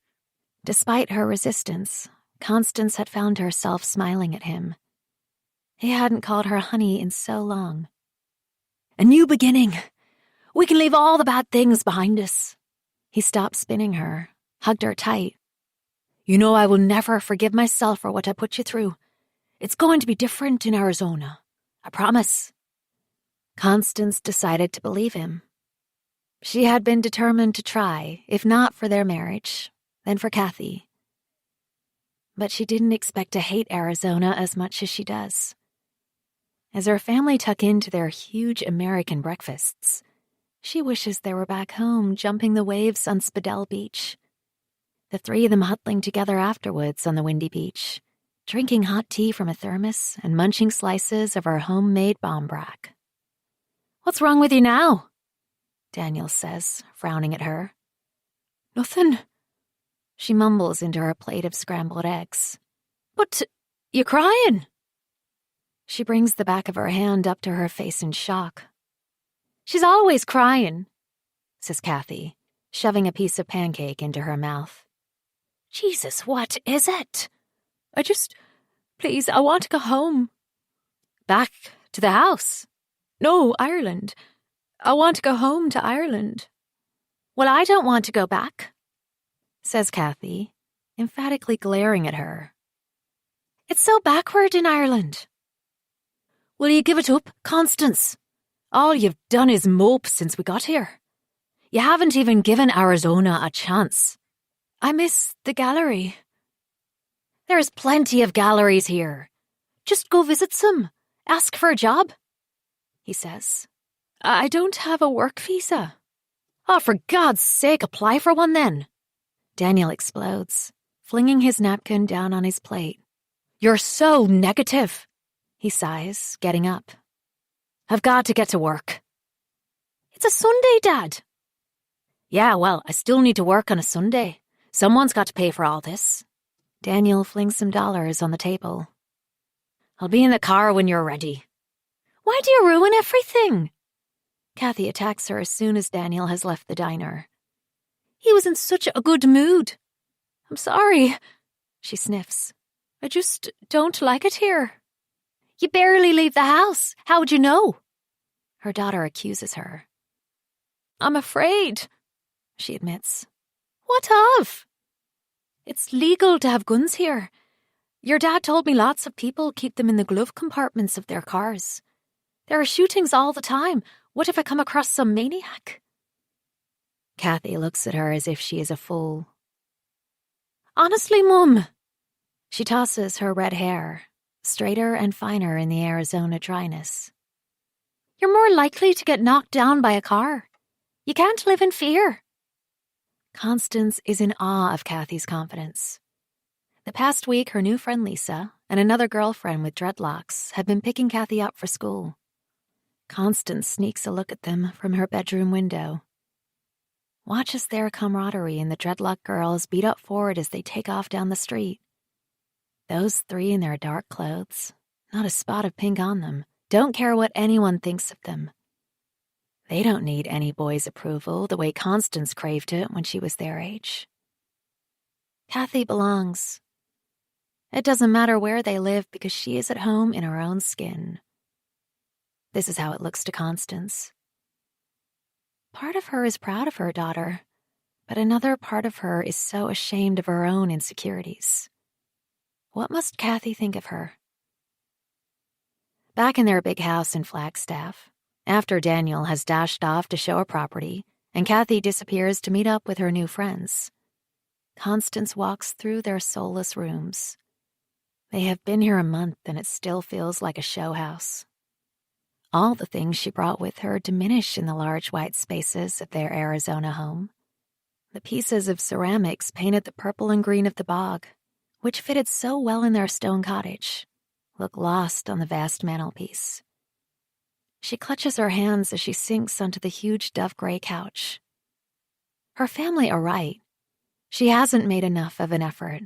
Despite her resistance, Constance had found herself smiling at him. He hadn't called her honey in so long. A new beginning. We can leave all the bad things behind us. He stopped spinning her, hugged her tight. You know I will never forgive myself for what I put you through. It's going to be different in Arizona. I promise. Constance decided to believe him. She had been determined to try, if not for their marriage, then for Kathy. But she didn't expect to hate Arizona as much as she does. As her family tuck into their huge American breakfasts, she wishes they were back home jumping the waves on Spadell Beach. The 3 of them huddling together afterwards on the windy beach, drinking hot tea from a thermos and munching slices of her homemade bombrack. What's wrong with you now? Daniel says, frowning at her. Nothing. She mumbles into her plate of scrambled eggs. But you're crying. She brings the back of her hand up to her face in shock. She's always crying, says Kathy, shoving a piece of pancake into her mouth. Jesus, what is it? Please, I want to go home. Back to the house? No, Ireland. I want to go home to Ireland. Well, I don't want to go back, says Kathy, emphatically glaring at her. It's so backward in Ireland. Will you give it up, Constance? All you've done is mope since we got here. You haven't even given Arizona a chance. I miss the gallery. There's plenty of galleries here. Just go visit some. Ask for a job, he says. I don't have a work visa. Oh, for God's sake, apply for one then. Daniel explodes, flinging his napkin down on his plate. You're so negative, he sighs, getting up. I've got to get to work. It's a Sunday, Dad. Yeah, well, I still need to work on a Sunday. Someone's got to pay for all this. Daniel flings some dollars on the table. I'll be in the car when you're ready. Why do you ruin everything? Kathy attacks her as soon as Daniel has left the diner. He was in such a good mood. I'm sorry, she sniffs. I just don't like it here. You barely leave the house. How would you know? Her daughter accuses her. I'm afraid, she admits. What of? It's legal to have guns here. Your dad told me lots of people keep them in the glove compartments of their cars. There are shootings all the time. What if I come across some maniac? Kathy looks at her as if she is a fool. Honestly, Mum. She tosses her red hair, straighter and finer in the Arizona dryness. You're more likely to get knocked down by a car. You can't live in fear. Constance is in awe of Kathy's confidence. The past week, her new friend Lisa and another girlfriend with dreadlocks have been picking Kathy up for school. Constance sneaks a look at them from her bedroom window. Watches their camaraderie and the dreadlock girls beat up forward as they take off down the street. Those three in their dark clothes, not a spot of pink on them, don't care what anyone thinks of them. They don't need any boy's approval the way Constance craved it when she was their age. Kathy belongs. It doesn't matter where they live because she is at home in her own skin. This is how it looks to Constance. Part of her is proud of her daughter, but another part of her is so ashamed of her own insecurities. What must Kathy think of her? Back in their big house in Flagstaff, after Daniel has dashed off to show a property and Kathy disappears to meet up with her new friends, Constance walks through their soulless rooms. They have been here a month and it still feels like a show house. All the things she brought with her diminish in the large white spaces of their Arizona home. The pieces of ceramics painted the purple and green of the bog, which fitted so well in their stone cottage, look lost on the vast mantelpiece. She clutches her hands as she sinks onto the huge dove-gray couch. Her family are right. She hasn't made enough of an effort.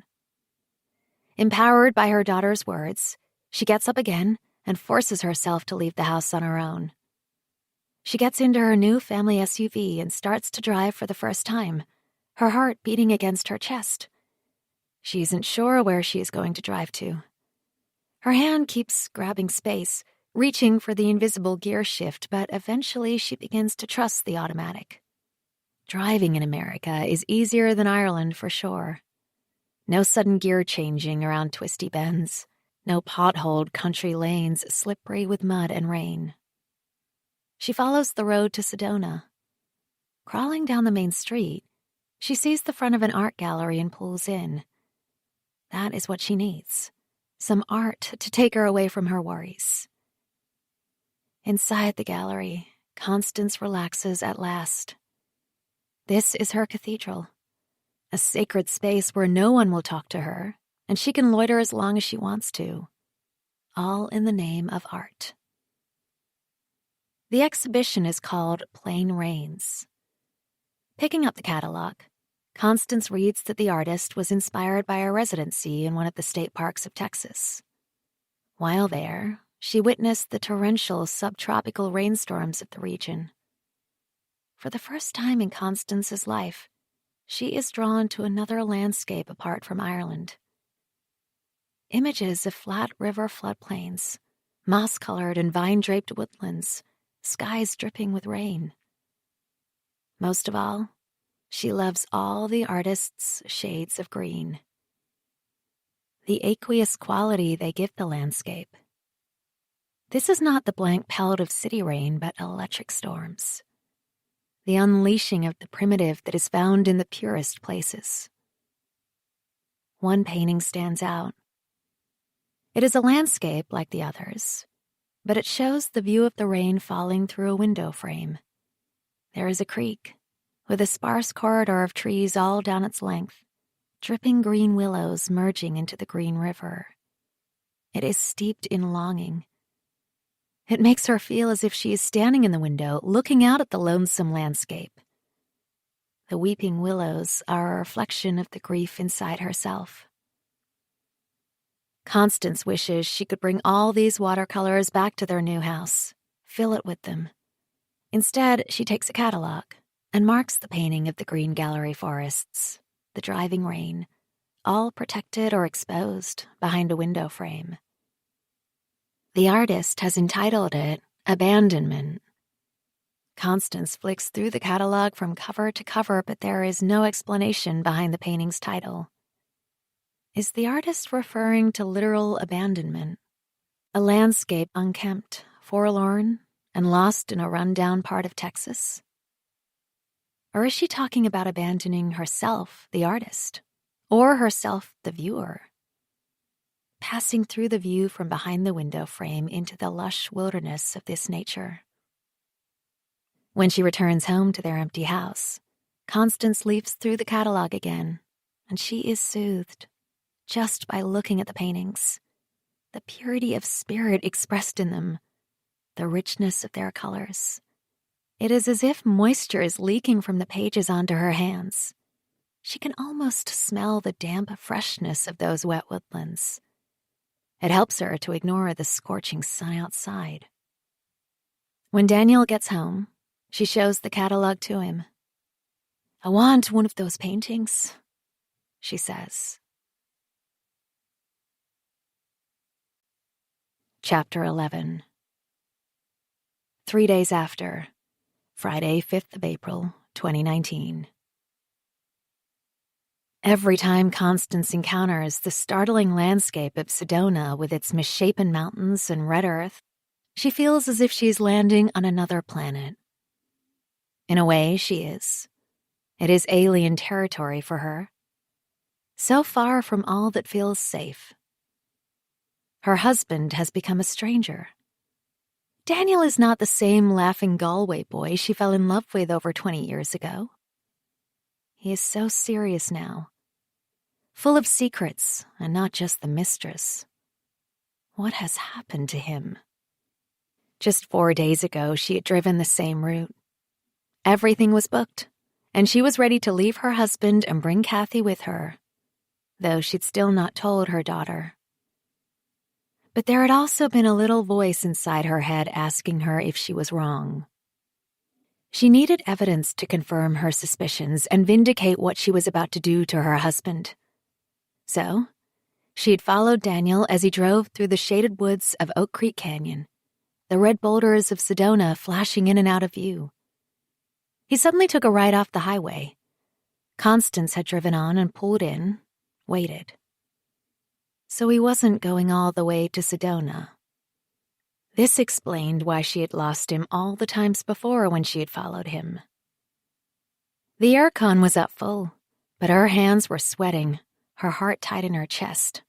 Empowered by her daughter's words, she gets up again and forces herself to leave the house on her own. She gets into her new family SUV and starts to drive for the first time, her heart beating against her chest. She isn't sure where she is going to drive to. Her hand keeps grabbing space, reaching for the invisible gear shift, but eventually she begins to trust the automatic. Driving in America is easier than Ireland for sure. No sudden gear changing around twisty bends. No potholed country lanes slippery with mud and rain. She follows the road to Sedona. Crawling down the main street, she sees the front of an art gallery and pulls in. That is what she needs. Some art to take her away from her worries. Inside the gallery, Constance relaxes at last. This is her cathedral, a sacred space where no one will talk to her, and she can loiter as long as she wants to, all in the name of art. The exhibition is called Plain Rains. Picking up the catalog, Constance reads that the artist was inspired by a residency in one of the state parks of Texas. While there, she witnessed the torrential subtropical rainstorms of the region. For the first time in Constance's life, she is drawn to another landscape apart from Ireland. Images of flat river floodplains, moss-colored and vine-draped woodlands, skies dripping with rain. Most of all, she loves all the artist's shades of green. The aqueous quality they give the landscape. This is not the blank pellet of city rain, but electric storms. The unleashing of the primitive that is found in the purest places. One painting stands out. It is a landscape like the others, but it shows the view of the rain falling through a window frame. There is a creek, with a sparse corridor of trees all down its length, dripping green willows merging into the green river. It is steeped in longing. It makes her feel as if she is standing in the window, looking out at the lonesome landscape. The weeping willows are a reflection of the grief inside herself. Constance wishes she could bring all these watercolors back to their new house, fill it with them. Instead, she takes a catalog and marks the painting of the green gallery forests, the driving rain, all protected or exposed behind a window frame. The artist has entitled it Abandonment. Constance flicks through the catalog from cover to cover, but there is no explanation behind the painting's title. Is the artist referring to literal abandonment? A landscape unkempt, forlorn, and lost in a rundown part of Texas? Or is she talking about abandoning herself, the artist, or herself, the viewer? Passing through the view from behind the window frame into the lush wilderness of this nature. When she returns home to their empty house, Constance leafs through the catalog again, and she is soothed just by looking at the paintings, the purity of spirit expressed in them, the richness of their colors. It is as if moisture is leaking from the pages onto her hands. She can almost smell the damp freshness of those wet woodlands. It helps her to ignore the scorching sun outside. When Daniel gets home, she shows the catalog to him. "I want one of those paintings," she says. Chapter 11. 3 days after, Friday, 5th of April, 2019. Every time Constance encounters the startling landscape of Sedona with its misshapen mountains and red earth, she feels as if she's landing on another planet. In a way, she is. It is alien territory for her. So far from all that feels safe. Her husband has become a stranger. Daniel is not the same laughing Galway boy she fell in love with over 20 years ago. He is so serious now, full of secrets and not just the mistress. What has happened to him? Just 4 days ago, she had driven the same route. Everything was booked, and she was ready to leave her husband and bring Kathy with her, though she'd still not told her daughter. But there had also been a little voice inside her head asking her if she was wrong. She needed evidence to confirm her suspicions and vindicate what she was about to do to her husband. So, she had followed Daniel as he drove through the shaded woods of Oak Creek Canyon, the red boulders of Sedona flashing in and out of view. He suddenly took a right off the highway. Constance had driven on and pulled in, waited. So he wasn't going all the way to Sedona. This explained why she had lost him all the times before when she had followed him. The aircon was up full, but her hands were sweating, her heart tight in her chest.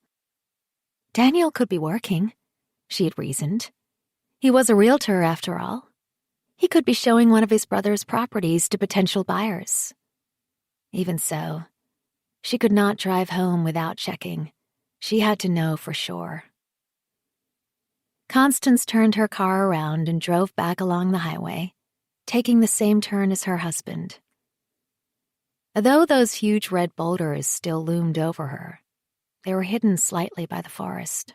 Daniel could be working, she had reasoned. He was a realtor, after all. He could be showing one of his brother's properties to potential buyers. Even so, she could not drive home without checking. She had to know for sure. Constance turned her car around and drove back along the highway, taking the same turn as her husband. Though those huge red boulders still loomed over her, they were hidden slightly by the forest.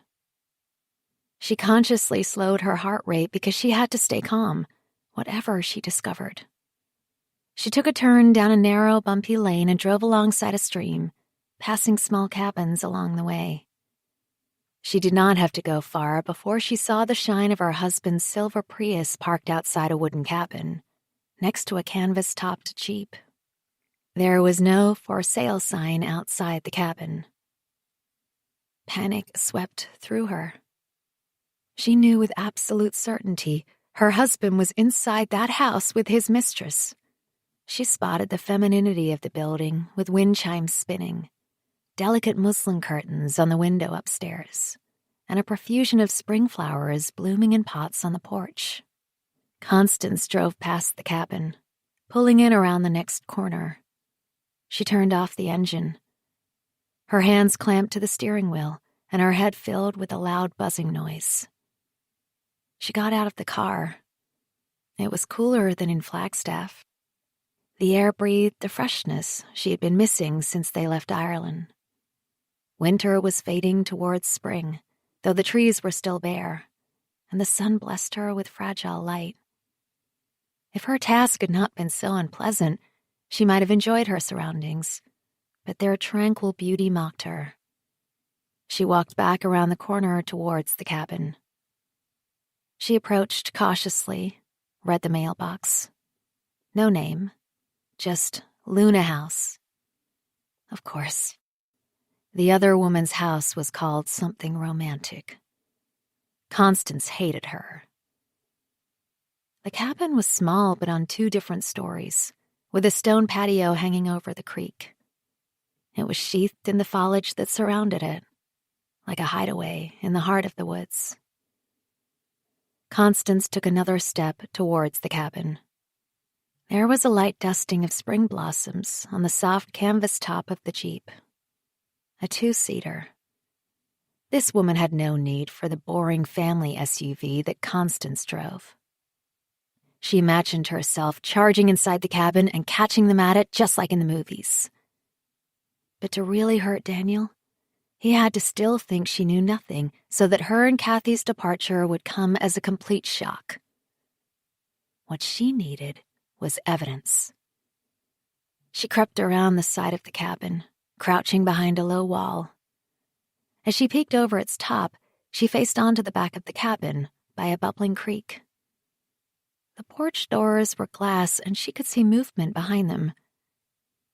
She consciously slowed her heart rate because she had to stay calm, whatever she discovered. She took a turn down a narrow, bumpy lane and drove alongside a stream, passing small cabins along the way. She did not have to go far before she saw the shine of her husband's silver Prius parked outside a wooden cabin, next to a canvas-topped Jeep. There was no for sale sign outside the cabin. Panic swept through her. She knew with absolute certainty her husband was inside that house with his mistress. She spotted the femininity of the building with wind chimes spinning, delicate muslin curtains on the window upstairs, and a profusion of spring flowers blooming in pots on the porch. Constance drove past the cabin, pulling in around the next corner. She turned off the engine. Her hands clamped to the steering wheel, and her head filled with a loud buzzing noise. She got out of the car. It was cooler than in Flagstaff. The air breathed the freshness she had been missing since they left Ireland. Winter was fading towards spring, though the trees were still bare, and the sun blessed her with fragile light. If her task had not been so unpleasant, she might have enjoyed her surroundings, but their tranquil beauty mocked her. She walked back around the corner towards the cabin. She approached cautiously, read the mailbox. No name, just Luna House. Of course. The other woman's house was called something romantic. Constance hated her. The cabin was small but on 2 different stories, with a stone patio hanging over the creek. It was sheathed in the foliage that surrounded it, like a hideaway in the heart of the woods. Constance took another step towards the cabin. There was a light dusting of spring blossoms on the soft canvas top of the Jeep. A 2-seater. This woman had no need for the boring family SUV that Constance drove. She imagined herself charging inside the cabin and catching them at it just like in the movies. But to really hurt Daniel, he had to still think she knew nothing so that her and Kathy's departure would come as a complete shock. What she needed was evidence. She crept around the side of the cabin, crouching behind a low wall. As she peeked over its top, she faced onto the back of the cabin by a bubbling creek. The porch doors were glass and she could see movement behind them.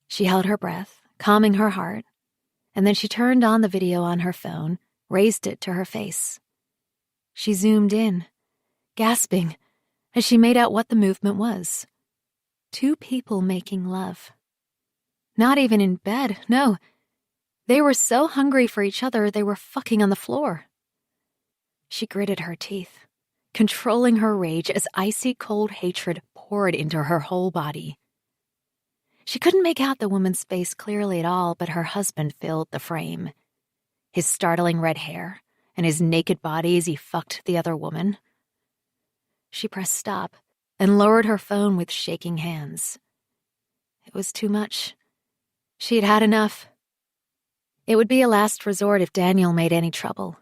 She held her breath, calming her heart, and then she turned on the video on her phone, raised it to her face. She zoomed in, gasping, as she made out what the movement was. 2 people making love. Not even in bed, no. They were so hungry for each other they were fucking on the floor. She gritted her teeth, controlling her rage as icy cold hatred poured into her whole body. She couldn't make out the woman's face clearly at all, but her husband filled the frame. His startling red hair and his naked body as he fucked the other woman. She pressed stop and lowered her phone with shaking hands. It was too much. She had had enough. It would be a last resort if Daniel made any trouble.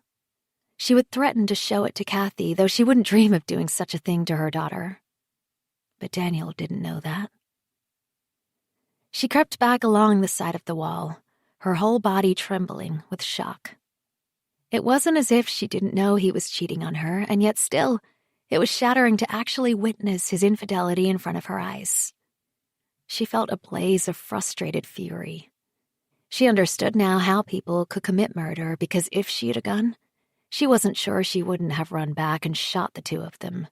She would threaten to show it to Kathy, though she wouldn't dream of doing such a thing to her daughter. But Daniel didn't know that. She crept back along the side of the wall, her whole body trembling with shock. It wasn't as if she didn't know he was cheating on her, and yet still, it was shattering to actually witness his infidelity in front of her eyes. She felt a blaze of frustrated fury. She understood now how people could commit murder because if she had a gun, she wasn't sure she wouldn't have run back and shot the 2 of them.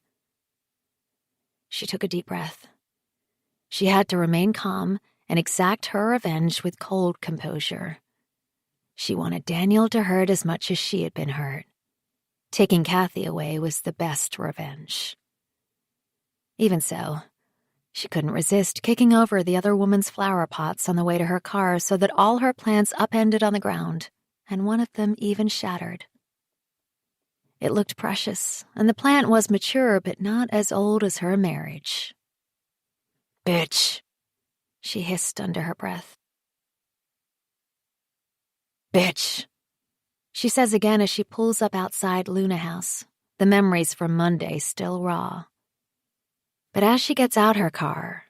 She took a deep breath. She had to remain calm and exact her revenge with cold composure. She wanted Daniel to hurt as much as she had been hurt. Taking Kathy away was the best revenge. Even so, she couldn't resist kicking over the other woman's flower pots on the way to her car so that all her plants upended on the ground, and one of them even shattered. It looked precious, and the plant was mature but not as old as her marriage. "Bitch," she hissed under her breath. "Bitch," she says again as she pulls up outside Luna House, the memories from Monday still raw. But as she gets out her car,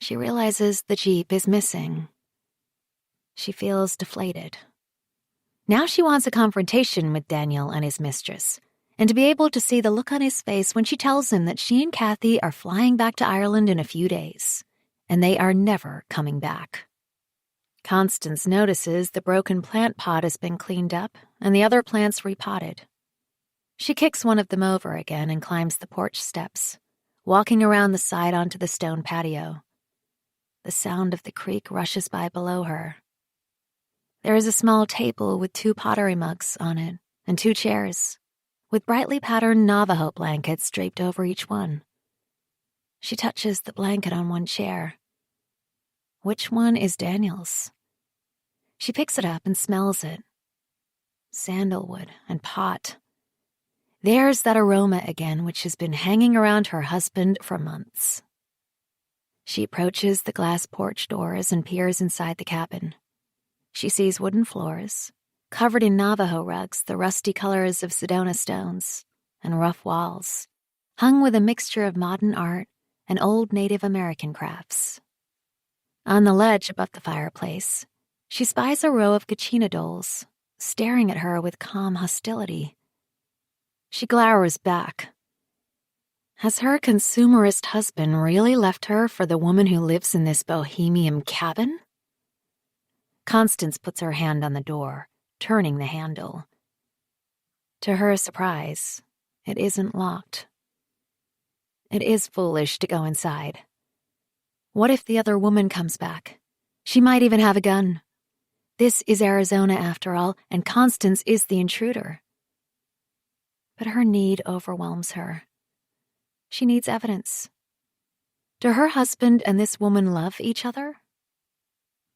she realizes the Jeep is missing. She feels deflated. Now she wants a confrontation with Daniel and his mistress, and to be able to see the look on his face when she tells him that she and Kathy are flying back to Ireland in a few days, and they are never coming back. Constance notices the broken plant pot has been cleaned up and the other plants repotted. She kicks one of them over again and climbs the porch steps, walking around the side onto the stone patio. The sound of the creek rushes by below her. There is a small table with 2 pottery mugs on it and 2 chairs, with brightly patterned Navajo blankets draped over each one. She touches the blanket on one chair. Which one is Daniel's? She picks it up and smells it. Sandalwood and pot. There's that aroma again which has been hanging around her husband for months. She approaches the glass porch doors and peers inside the cabin. She sees wooden floors, covered in Navajo rugs, the rusty colors of Sedona stones, and rough walls, hung with a mixture of modern art and old Native American crafts. On the ledge above the fireplace, she spies a row of kachina dolls, staring at her with calm hostility. She glowers back. Has her consumerist husband really left her for the woman who lives in this bohemian cabin? Constance puts her hand on the door, turning the handle. To her surprise, it isn't locked. It is foolish to go inside. What if the other woman comes back? She might even have a gun. This is Arizona after all, and Constance is the intruder. But her need overwhelms her. She needs evidence. Do her husband and this woman love each other?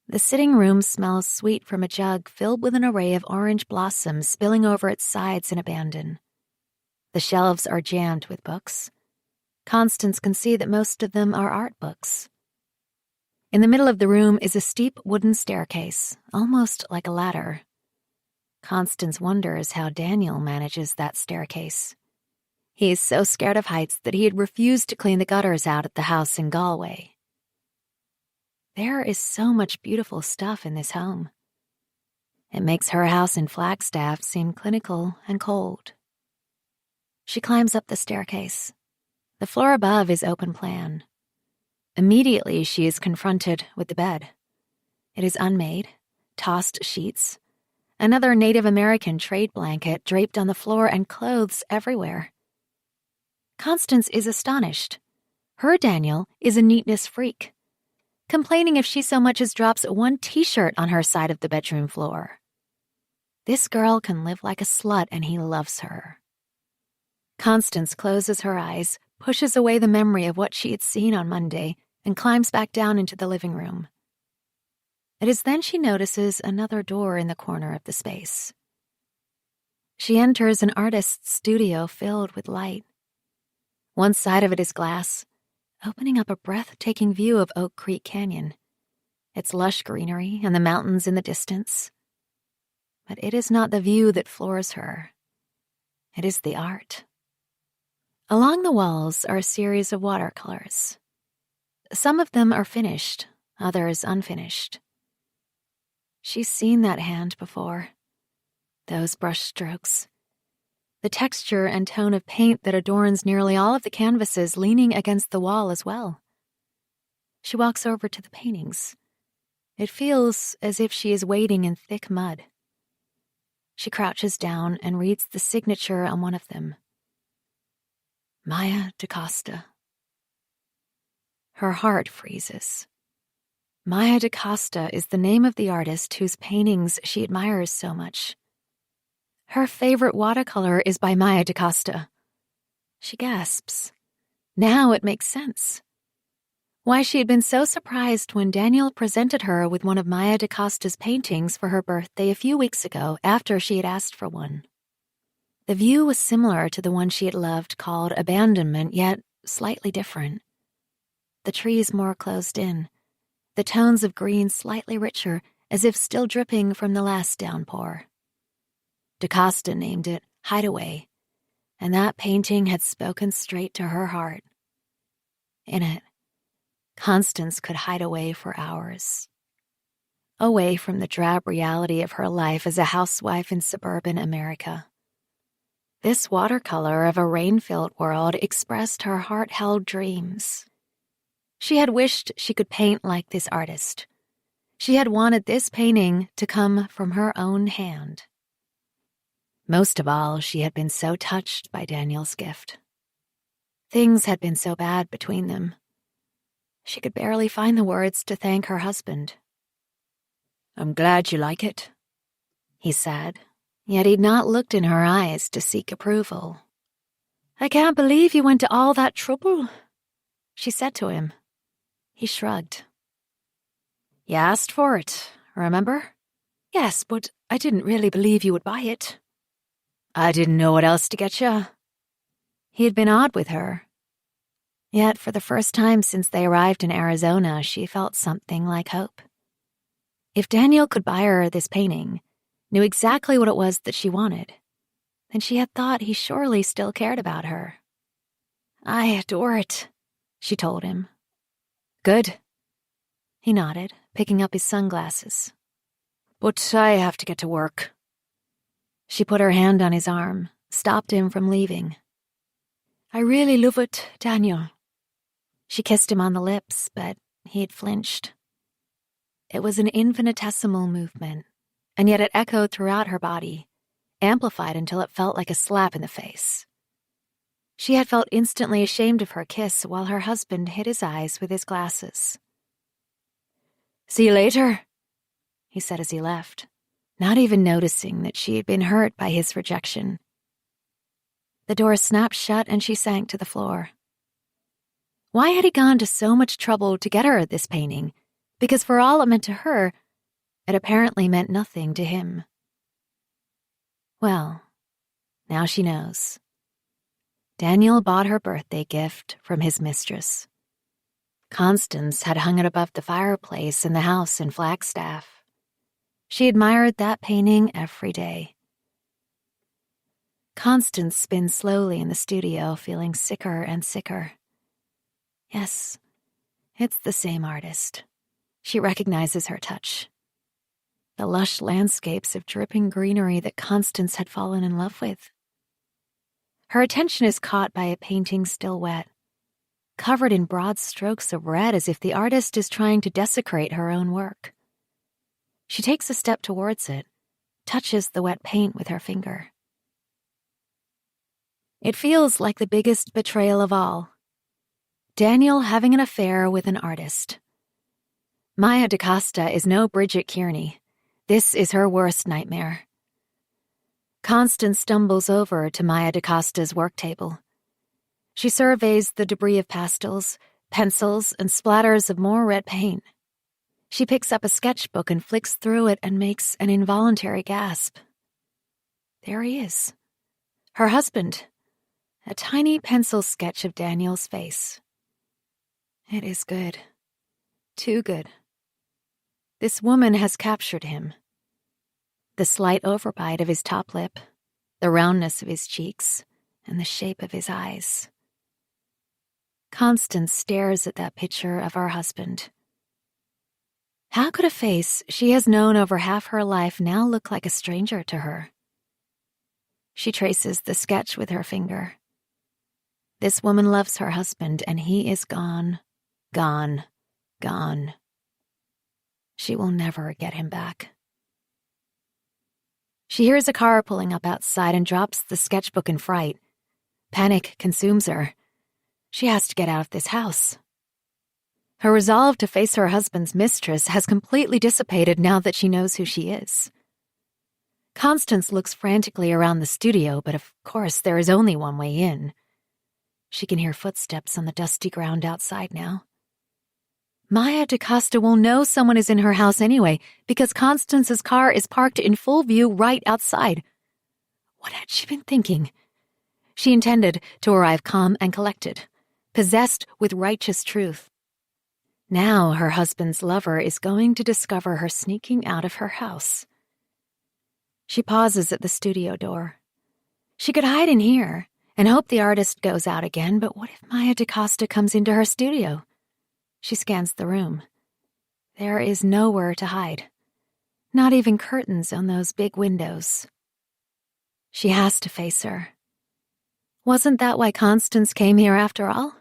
The sitting room smells sweet from a jug filled with an array of orange blossoms spilling over its sides in abandon. The shelves are jammed with books. Constance can see that most of them are art books. In the middle of the room is a steep wooden staircase, almost like a ladder. Constance wonders how Daniel manages that staircase. He is so scared of heights that he had refused to clean the gutters out at the house in Galway. There is so much beautiful stuff in this home. It makes her house in Flagstaff seem clinical and cold. She climbs up the staircase. The floor above is open plan. Immediately, she is confronted with the bed. It is unmade, tossed sheets, another Native American trade blanket draped on the floor, and clothes everywhere. Constance is astonished. Her Daniel is a neatness freak, complaining if she so much as drops one t-shirt on her side of the bedroom floor. This girl can live like a slut, and he loves her. Constance closes her eyes, pushes away the memory of what she had seen on Monday, and climbs back down into the living room. It is then she notices another door in the corner of the space. She enters an artist's studio filled with light. One side of it is glass, opening up a breathtaking view of Oak Creek Canyon, its lush greenery and the mountains in the distance. But it is not the view that floors her. It is the art. Along the walls are a series of watercolors. Some of them are finished, others unfinished. She's seen that hand before. Those brush strokes. The texture and tone of paint that adorns nearly all of the canvases leaning against the wall as well. She walks over to the paintings. It feels as if she is wading in thick mud. She crouches down and reads the signature on one of them. Maya DaCosta. Her heart freezes. Maya DaCosta is the name of the artist whose paintings she admires so much. Her favorite watercolor is by Maya DaCosta. She gasps. Now it makes sense. Why she had been so surprised when Daniel presented her with one of Maya DaCosta's paintings for her birthday a few weeks ago after she had asked for one. The view was similar to the one she had loved called Abandonment, yet slightly different. The trees more closed in, the tones of green slightly richer, as if still dripping from the last downpour. DaCosta named it Hideaway, and that painting had spoken straight to her heart. In it, Constance could hide away for hours. Away from the drab reality of her life as a housewife in suburban America. This watercolor of a rain-filled world expressed her heart-held dreams. She had wished she could paint like this artist. She had wanted this painting to come from her own hand. Most of all, she had been so touched by Daniel's gift. Things had been so bad between them. She could barely find the words to thank her husband. "I'm glad you like it," he said, yet he'd not looked in her eyes to seek approval. "I can't believe you went to all that trouble," she said to him. He shrugged. "You asked for it, remember?" "Yes, but I didn't really believe you would buy it." "I didn't know what else to get you. He had been odd with her. Yet, for the first time since they arrived in Arizona, she felt something like hope. If Daniel could buy her this painting, knew exactly what it was that she wanted, then she had thought he surely still cared about her. "I adore it," she told him. "Good." He nodded, picking up his sunglasses. "But I have to get to work." She put her hand on his arm, stopped him from leaving. "I really love it, Daniel." She kissed him on the lips, but he had flinched. It was an infinitesimal movement, and yet it echoed throughout her body, amplified until it felt like a slap in the face. She had felt instantly ashamed of her kiss while her husband hid his eyes with his glasses. "See you later," he said as he left, not even noticing that she had been hurt by his rejection. The door snapped shut and she sank to the floor. Why had he gone to so much trouble to get her this painting? Because for all it meant to her, it apparently meant nothing to him. Well, now she knows. Daniel bought her birthday gift from his mistress. Constance had hung it above the fireplace in the house in Flagstaff. She admired that painting every day. Constance spins slowly in the studio, feeling sicker and sicker. Yes, it's the same artist. She recognizes her touch. The lush landscapes of dripping greenery that Constance had fallen in love with. Her attention is caught by a painting still wet, covered in broad strokes of red as if the artist is trying to desecrate her own work. She takes a step towards it, touches the wet paint with her finger. It feels like the biggest betrayal of all. Daniel having an affair with an artist. Maya DaCosta is no Bridget Kearney. This is her worst nightmare. Constance stumbles over to Maya DaCosta's work table. She surveys the debris of pastels, pencils, and splatters of more red paint. She picks up a sketchbook and flicks through it and makes an involuntary gasp. There he is. Her husband. A tiny pencil sketch of Daniel's face. It is good. Too good. This woman has captured him. The slight overbite of his top lip, the roundness of his cheeks, and the shape of his eyes. Constance stares at that picture of her husband. How could a face she has known over half her life now look like a stranger to her? She traces the sketch with her finger. This woman loves her husband, and he is gone, gone, gone. She will never get him back. She hears a car pulling up outside and drops the sketchbook in fright. Panic consumes her. She has to get out of this house. Her resolve to face her husband's mistress has completely dissipated now that she knows who she is. Constance looks frantically around the studio, but of course there is only one way in. She can hear footsteps on the dusty ground outside now. Maya DaCosta will know someone is in her house anyway, because Constance's car is parked in full view right outside. What had she been thinking? She intended to arrive calm and collected, possessed with righteous truth. Now her husband's lover is going to discover her sneaking out of her house. She pauses at the studio door. She could hide in here and hope the artist goes out again, but what if Maya DaCosta comes into her studio? She scans the room. There is nowhere to hide. Not even curtains on those big windows. She has to face her. Wasn't that why Constance came here after all?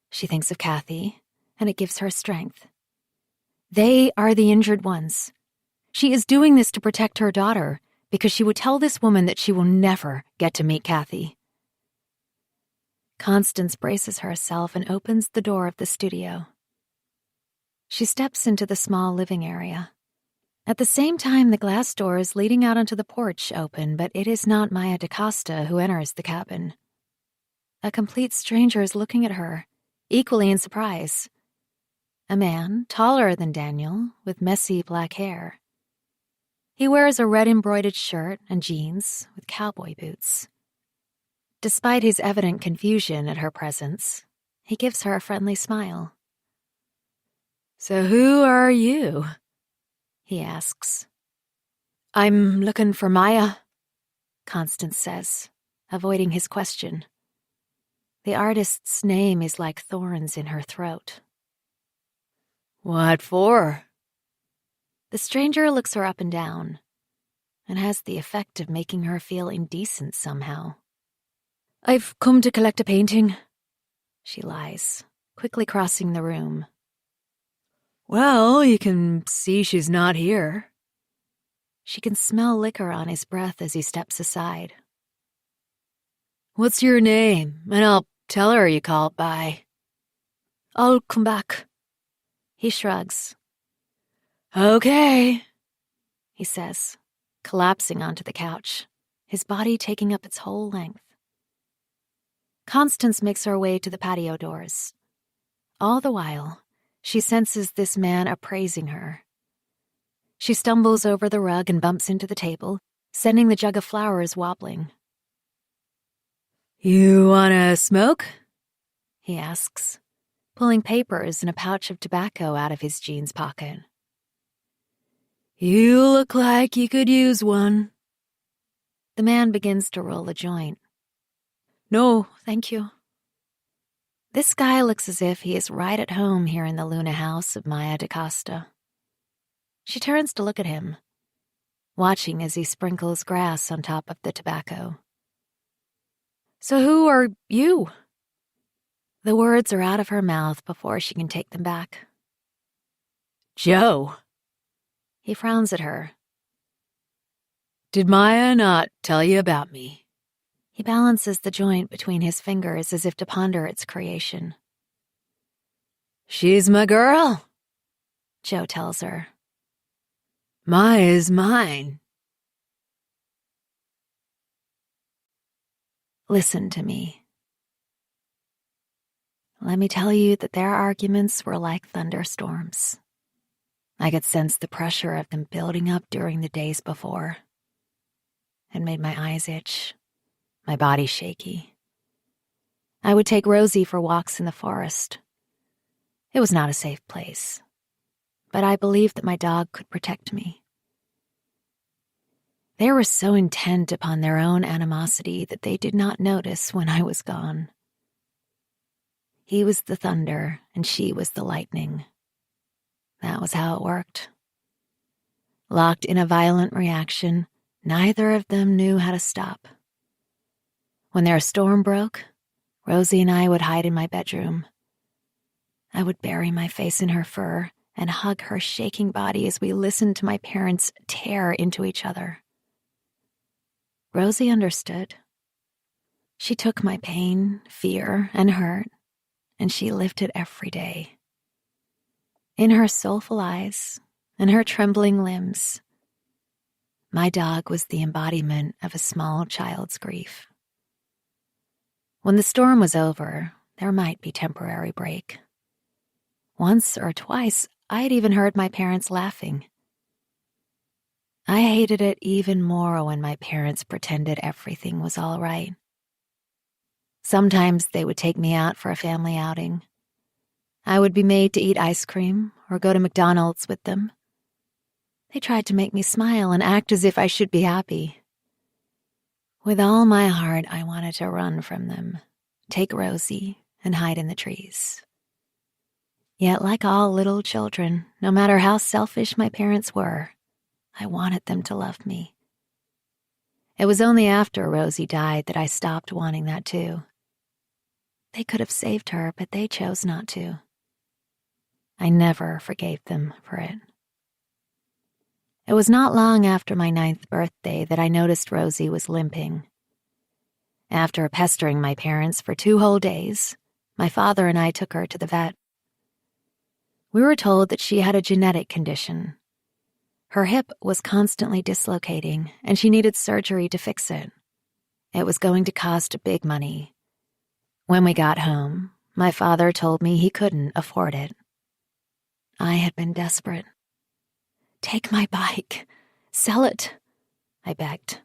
She thinks of Kathy, and it gives her strength. They are the injured ones. She is doing this to protect her daughter, because she would tell this woman that she will never get to meet Kathy. Constance braces herself and opens the door of the studio. She steps into the small living area. At the same time, the glass doors leading out onto the porch open, but it is not Maya DaCosta who enters the cabin. A complete stranger is looking at her, equally in surprise. A man, taller than Daniel, with messy black hair. He wears a red embroidered shirt and jeans with cowboy boots. Despite his evident confusion at her presence, he gives her a friendly smile. "So who are you?" he asks. "I'm looking for Maya," Constance says, avoiding his question. The artist's name is like thorns in her throat. "What for?" The stranger looks her up and down, and has the effect of making her feel indecent somehow. "I've come to collect a painting," she lies, quickly crossing the room. "Well, you can see she's not here." She can smell liquor on his breath as he steps aside. "What's your name? And I'll tell her you called by." "I'll come back." He shrugs. "Okay," he says, collapsing onto the couch, his body taking up its whole length. Constance makes her way to the patio doors. All the while, she senses this man appraising her. She stumbles over the rug and bumps into the table, sending the jug of flowers wobbling. "You wanna smoke?" he asks, pulling papers and a pouch of tobacco out of his jeans pocket. "You look like you could use one." The man begins to roll a joint. "No, thank you." This guy looks as if he is right at home here in the Luna house of Maya DaCosta. She turns to look at him, watching as he sprinkles grass on top of the tobacco. "So who are you?" The words are out of her mouth before she can take them back. "Joe." He frowns at her. "Did Maya not tell you about me?" He balances the joint between his fingers as if to ponder its creation. "She's my girl," Joe tells her. "Maya's mine." Listen to me. Let me tell you that their arguments were like thunderstorms. I could sense the pressure of them building up during the days before. It made my eyes itch, my body shaky. I would take Rosie for walks in the forest. It was not a safe place, but I believed that my dog could protect me. They were so intent upon their own animosity that they did not notice when I was gone. He was the thunder and she was the lightning. That was how it worked. Locked in a violent reaction, neither of them knew how to stop. When their storm broke, Rosie and I would hide in my bedroom. I would bury my face in her fur and hug her shaking body as we listened to my parents tear into each other. Rosie understood. She took my pain, fear, and hurt, and she lived it every day. In her soulful eyes and her trembling limbs, my dog was the embodiment of a small child's grief. When the storm was over, there might be temporary break. Once or twice, I had even heard my parents laughing. I hated it even more when my parents pretended everything was all right. Sometimes they would take me out for a family outing. I would be made to eat ice cream or go to McDonald's with them. They tried to make me smile and act as if I should be happy. With all my heart, I wanted to run from them, take Rosie, and hide in the trees. Yet, like all little children, no matter how selfish my parents were, I wanted them to love me. It was only after Rosie died that I stopped wanting that too. They could have saved her, but they chose not to. I never forgave them for it. It was not long after my 9th birthday that I noticed Rosie was limping. After pestering my parents for 2 whole days, my father and I took her to the vet. We were told that she had a genetic condition. Her hip was constantly dislocating, and she needed surgery to fix it. It was going to cost big money. When we got home, my father told me he couldn't afford it. I had been desperate. "Take my bike. Sell it," I begged.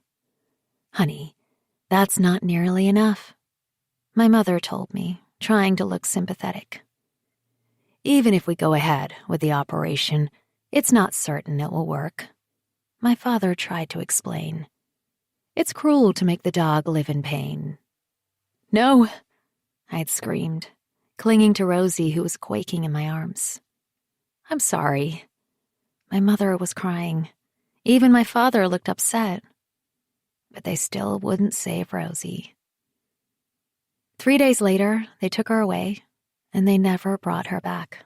"Honey, That's not nearly enough, my mother told me, trying to look sympathetic. Even if we go ahead with the operation, it's not certain it will work. My father tried to explain. It's cruel to make the dog live in pain. No, I'd screamed, clinging to Rosie, who was quaking in my arms. I'm sorry. My mother was crying. Even my father looked upset. But they still wouldn't save Rosie. 3 days later, they took her away, and they never brought her back.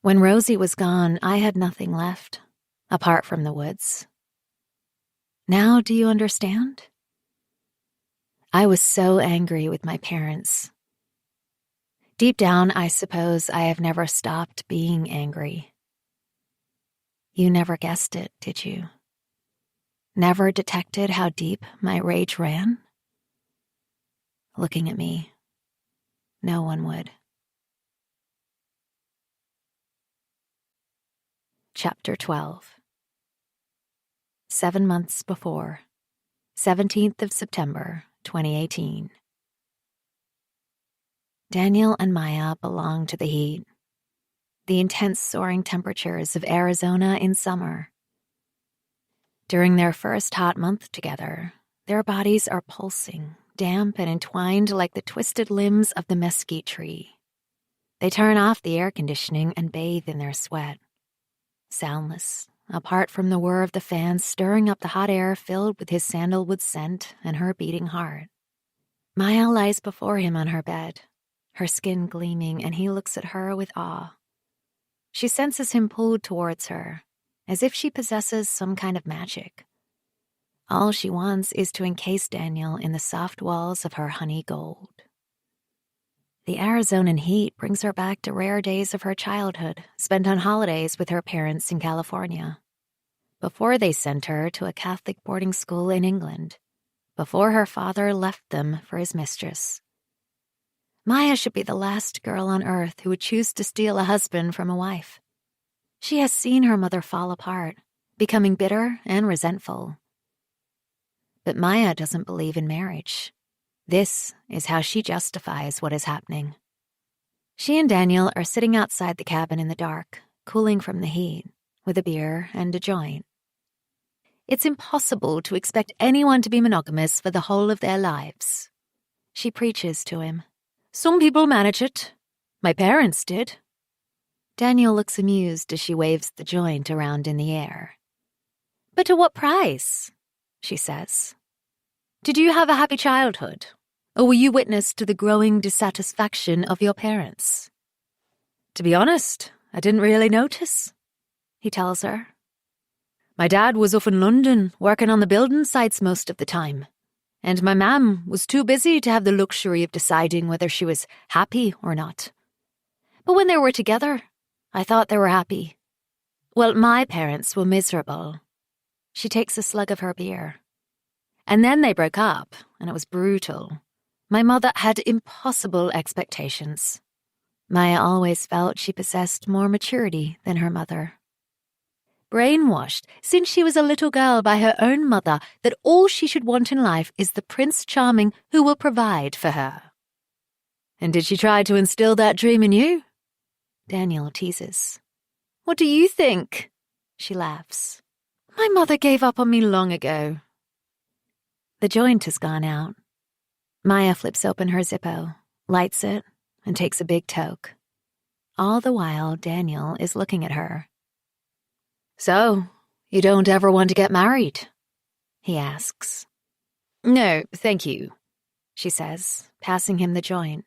When Rosie was gone, I had nothing left, apart from the woods. Now do you understand? I was so angry with my parents. Deep down, I suppose I have never stopped being angry. You never guessed it, did you? Never detected how deep my rage ran? Looking at me, no one would. Chapter 12. 7 months before, 17th of September, 2018. Daniel and Maya belong to the heat, the intense soaring temperatures of Arizona in summer. During their first hot month together, their bodies are pulsing, damp and entwined like the twisted limbs of the mesquite tree. They turn off the air conditioning and bathe in their sweat. Soundless, apart from the whir of the fans stirring up the hot air filled with his sandalwood scent and her beating heart. Maya lies before him on her bed, her skin gleaming, and he looks at her with awe. She senses him pulled towards her, as if she possesses some kind of magic. All she wants is to encase Daniel in the soft walls of her honey gold. The Arizonan heat brings her back to rare days of her childhood, spent on holidays with her parents in California. Before they sent her to a Catholic boarding school in England, before her father left them for his mistress. Maya should be the last girl on earth who would choose to steal a husband from a wife. She has seen her mother fall apart, becoming bitter and resentful. But Maya doesn't believe in marriage. This is how she justifies what is happening. She and Daniel are sitting outside the cabin in the dark, cooling from the heat, with a beer and a joint. It's impossible to expect anyone to be monogamous for the whole of their lives. She preaches to him. Some people manage it. My parents did. Daniel looks amused as she waves the joint around in the air. But at what price? She says. Did you have a happy childhood? Or were you witness to the growing dissatisfaction of your parents? To be honest, I didn't really notice, he tells her. My dad was up in London working on the building sites most of the time, and my mam was too busy to have the luxury of deciding whether she was happy or not. But when they were together, I thought they were happy. Well, my parents were miserable. She takes a slug of her beer. And then they broke up, and it was brutal. My mother had impossible expectations. Maya always felt she possessed more maturity than her mother. Brainwashed since she was a little girl by her own mother that all she should want in life is the Prince Charming who will provide for her. And did she try to instill that dream in you? Daniel teases. What do you think? She laughs. My mother gave up on me long ago. The joint has gone out. Maya flips open her Zippo, lights it, and takes a big toke. All the while, Daniel is looking at her. So, you don't ever want to get married? He asks. No, thank you, she says, passing him the joint.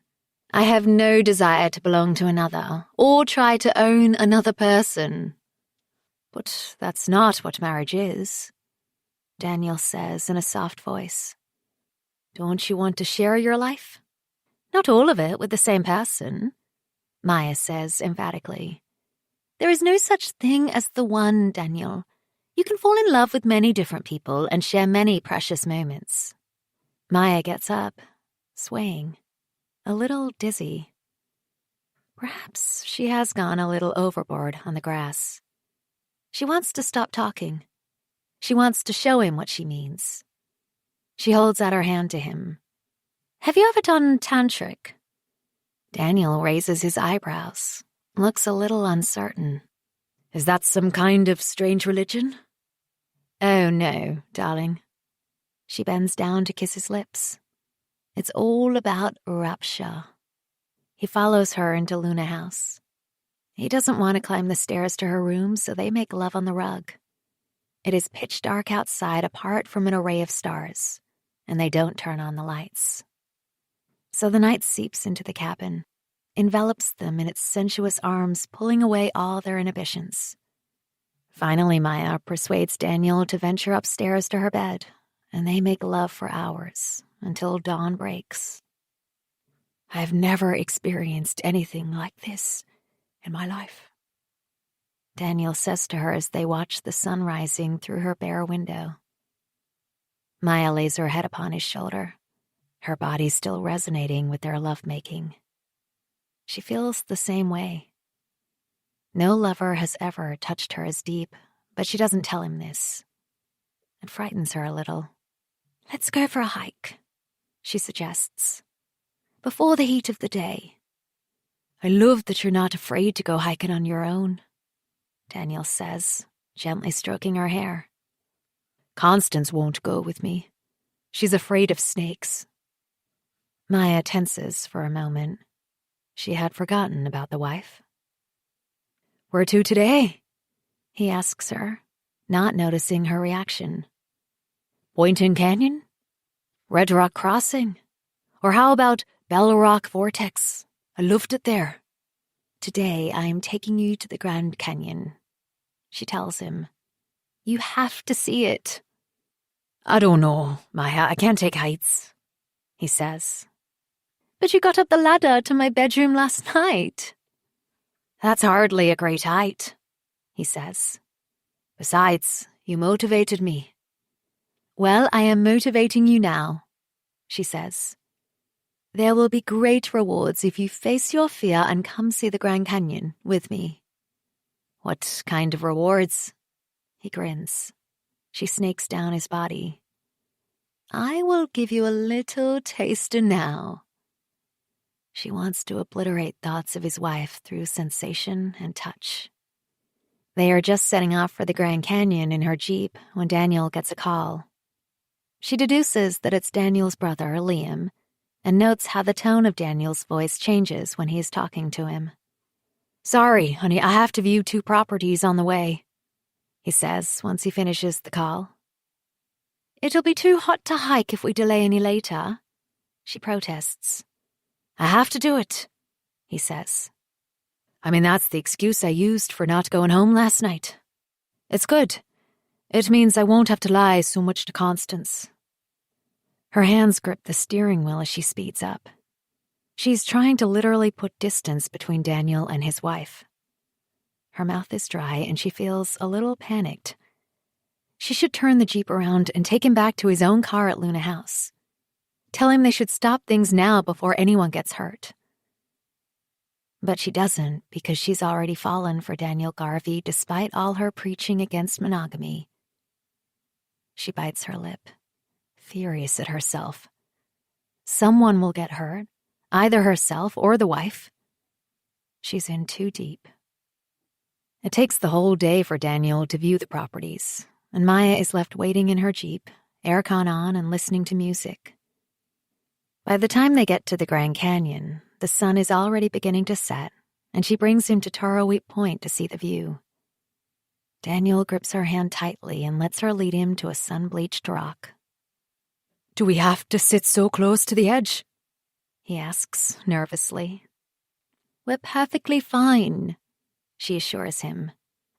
I have no desire to belong to another, or try to own another person. But that's not what marriage is, Daniel says in a soft voice. Don't you want to share your life? Not all of it with the same person, Maya says emphatically. There is no such thing as the one, Daniel. You can fall in love with many different people and share many precious moments. Maya gets up, swaying, a little dizzy. Perhaps she has gone a little overboard on the grass. She wants to stop talking. She wants to show him what she means. She holds out her hand to him. Have you ever done tantric? Daniel raises his eyebrows, looks a little uncertain. Is that some kind of strange religion? Oh, no, darling. She bends down to kiss his lips. It's all about rapture. He follows her into Luna House. He doesn't want to climb the stairs to her room, so they make love on the rug. It is pitch dark outside apart from an array of stars, and they don't turn on the lights. So the night seeps into the cabin, envelops them in its sensuous arms, pulling away all their inhibitions. Finally, Maya persuades Daniel to venture upstairs to her bed, and they make love for hours, until dawn breaks. I've never experienced anything like this in my life, Daniel says to her as they watch the sun rising through her bare window. Maya lays her head upon his shoulder, her body still resonating with their lovemaking. She feels the same way. No lover has ever touched her as deep, but she doesn't tell him this. It frightens her a little. Let's go for a hike, she suggests, before the heat of the day. I love that you're not afraid to go hiking on your own, Daniel says, gently stroking her hair. Constance won't go with me. She's afraid of snakes. Maya tenses for a moment. She had forgotten about the wife. Where to today? He asks her, not noticing her reaction. Boynton Canyon? Red Rock Crossing? Or how about Bell Rock Vortex? I loved it there. Today I am taking you to the Grand Canyon, she tells him. You have to see it. I don't know, Maya. I can't take heights, he says. But you got up the ladder to my bedroom last night. That's hardly a great height, he says. Besides, you motivated me. Well, I am motivating you now, she says. There will be great rewards if you face your fear and come see the Grand Canyon with me. What kind of rewards? He grins. She snakes down his body. I will give you a little taster now. She wants to obliterate thoughts of his wife through sensation and touch. They are just setting off for the Grand Canyon in her Jeep when Daniel gets a call. She deduces that it's Daniel's brother, Liam, and notes how the tone of Daniel's voice changes when he is talking to him. Sorry, honey, I have to view 2 properties on the way, he says once he finishes the call. It'll be too hot to hike if we delay any later, she protests. I have to do it, he says. I mean, that's the excuse I used for not going home last night. It's good. It means I won't have to lie so much to Constance. Her hands grip the steering wheel as she speeds up. She's trying to literally put distance between Daniel and his wife. Her mouth is dry and she feels a little panicked. She should turn the Jeep around and take him back to his own car at Luna House. Tell him they should stop things now before anyone gets hurt. But she doesn't because she's already fallen for Daniel Garvey despite all her preaching against monogamy. She bites her lip, furious at herself. Someone will get hurt, either herself or the wife. She's in too deep. It takes the whole day for Daniel to view the properties, and Maya is left waiting in her Jeep, aircon on and listening to music. By the time they get to the Grand Canyon, the sun is already beginning to set, and she brings him to Taraweep Point to see the view. Daniel grips her hand tightly and lets her lead him to a sun-bleached rock. Do we have to sit so close to the edge? He asks, nervously. We're perfectly fine, she assures him.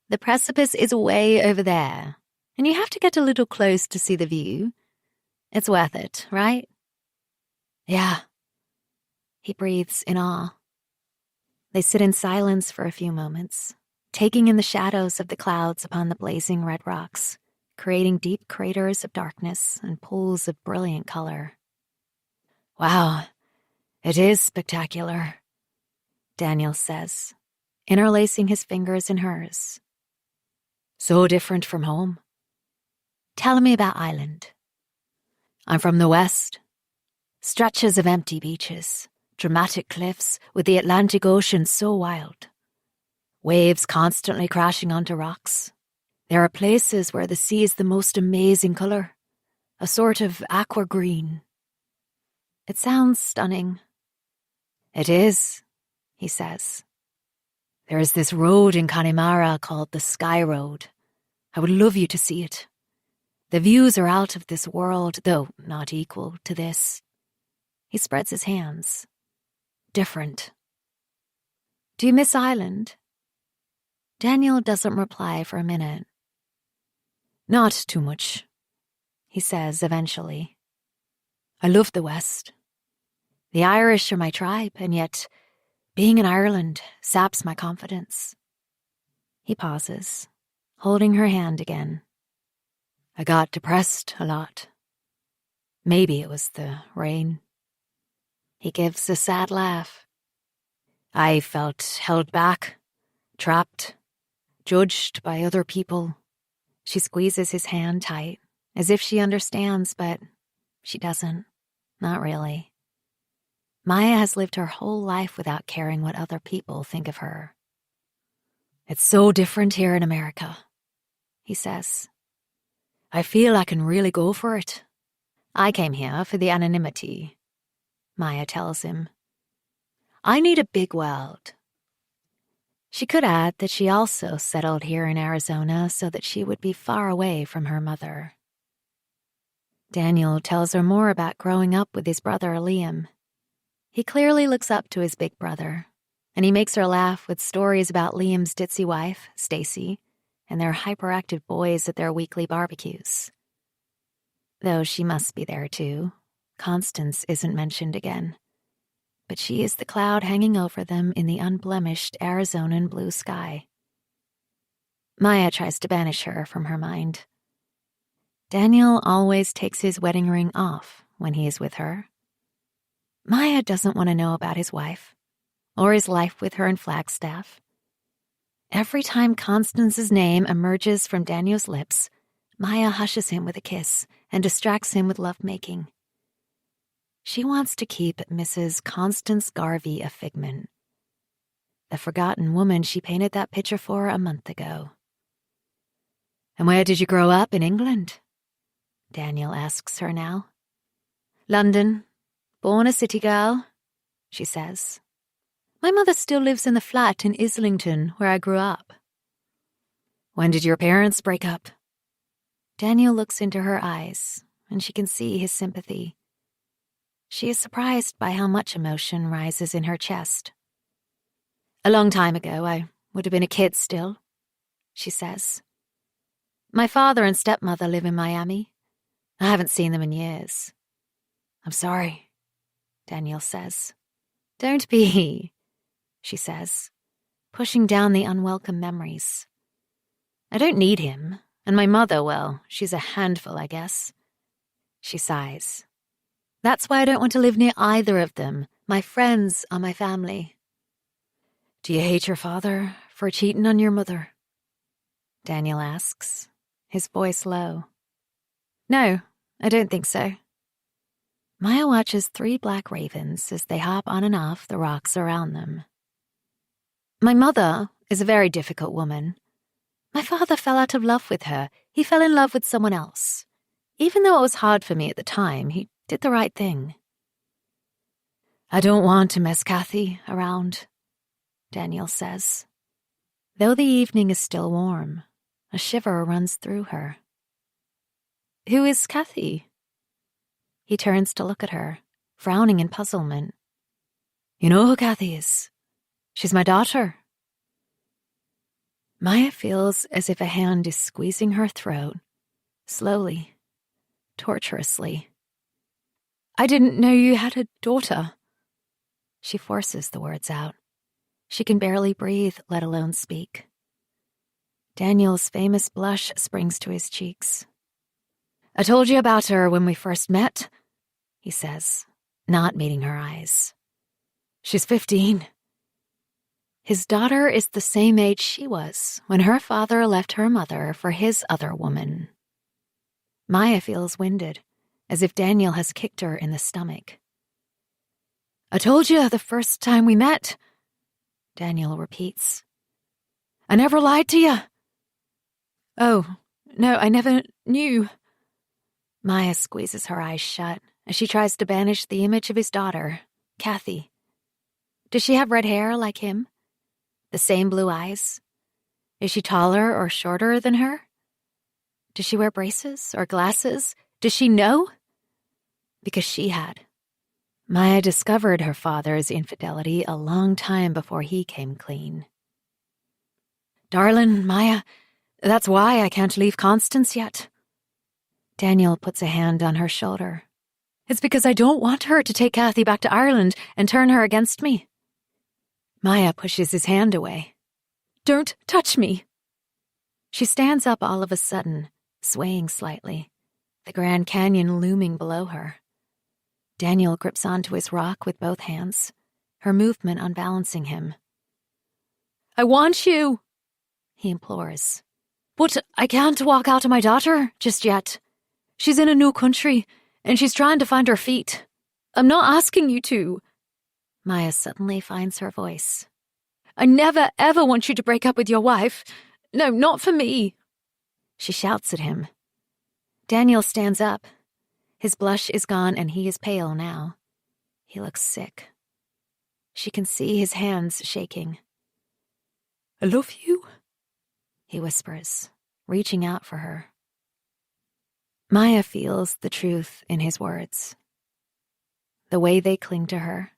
The precipice is way over there, and you have to get a little close to see the view. It's worth it, right? Yeah. He breathes in awe. They sit in silence for a few moments, taking in the shadows of the clouds upon the blazing red rocks, creating deep craters of darkness and pools of brilliant color. Wow, it is spectacular, Daniel says, interlacing his fingers in hers. So different from home. Tell me about Island. I'm from the West. Stretches of empty beaches, dramatic cliffs with the Atlantic Ocean so wild. Waves constantly crashing onto rocks. There are places where the sea is the most amazing colour, a sort of aqua green. It sounds stunning. It is, he says. There is this road in Connemara called the Sky Road. I would love you to see it. The views are out of this world, though not equal to this. He spreads his hands. Different. Do you miss Ireland? Daniel doesn't reply for a minute. Not too much, he says eventually. I love the West. The Irish are my tribe, and yet being in Ireland saps my confidence. He pauses, holding her hand again. I got depressed a lot. Maybe it was the rain. He gives a sad laugh. I felt held back, trapped, judged by other people. She squeezes his hand tight, as if she understands, but she doesn't. Not really. Maya has lived her whole life without caring what other people think of her. It's so different here in America, he says. I feel I can really go for it. I came here for the anonymity, Maya tells him. I need a big world. She could add that she also settled here in Arizona so that she would be far away from her mother. Daniel tells her more about growing up with his brother Liam. He clearly looks up to his big brother, and he makes her laugh with stories about Liam's ditzy wife, Stacy, and their hyperactive boys at their weekly barbecues. Though she must be there too. Constance isn't mentioned again. But she is the cloud hanging over them in the unblemished Arizonan blue sky. Maya tries to banish her from her mind. Daniel always takes his wedding ring off when he is with her. Maya doesn't want to know about his wife, or his life with her in Flagstaff. Every time Constance's name emerges from Daniel's lips, Maya hushes him with a kiss and distracts him with lovemaking. She wants to keep Mrs. Constance Garvey a figment, the forgotten woman she painted that picture for a month ago. And where did you grow up in England? Daniel asks her now. London, born a city girl, she says. My mother still lives in the flat in Islington where I grew up. When did your parents break up? Daniel looks into her eyes, and she can see his sympathy. She is surprised by how much emotion rises in her chest. A long time ago, I would have been a kid still, she says. My father and stepmother live in Miami. I haven't seen them in years. I'm sorry, Daniel says. Don't be, she says, pushing down the unwelcome memories. I don't need him, and my mother, well, she's a handful, I guess. She sighs. That's why I don't want to live near either of them. My friends are my family. Do you hate your father for cheating on your mother? Daniel asks, his voice low. No, I don't think so. Maya watches 3 black ravens as they hop on and off the rocks around them. My mother is a very difficult woman. My father fell out of love with her. He fell in love with someone else. Even though it was hard for me at the time, he did the right thing. I don't want to mess Kathy around, Daniel says. Though the evening is still warm, a shiver runs through her. Who is Kathy? He turns to look at her, frowning in puzzlement. You know who Kathy is? She's my daughter. Maya feels as if a hand is squeezing her throat, slowly, torturously. I didn't know you had a daughter. She forces the words out. She can barely breathe, let alone speak. Daniel's famous blush springs to his cheeks. I told you about her when we first met, he says, not meeting her eyes. She's 15. His daughter is the same age she was when her father left her mother for his other woman. Maya feels winded, as if Daniel has kicked her in the stomach. I told you the first time we met, Daniel repeats. I never lied to you. Oh, no, I never knew. Maya squeezes her eyes shut as she tries to banish the image of his daughter, Kathy. Does she have red hair like him? The same blue eyes? Is she taller or shorter than her? Does she wear braces or glasses? Does she know? Because she had. Maya discovered her father's infidelity a long time before he came clean. Darling, Maya, that's why I can't leave Constance yet. Daniel puts a hand on her shoulder. It's because I don't want her to take Kathy back to Ireland and turn her against me. Maya pushes his hand away. Don't touch me. She stands up all of a sudden, swaying slightly, the Grand Canyon looming below her. Daniel grips onto his rock with both hands, her movement unbalancing him. I want you, he implores. But I can't walk out on my daughter just yet. She's in a new country, and she's trying to find her feet. I'm not asking you to. Maya suddenly finds her voice. I never, ever want you to break up with your wife. No, not for me. She shouts at him. Daniel stands up. His blush is gone and he is pale now. He looks sick. She can see his hands shaking. I love you, he whispers, reaching out for her. Maya feels the truth in his words. The way they cling to her,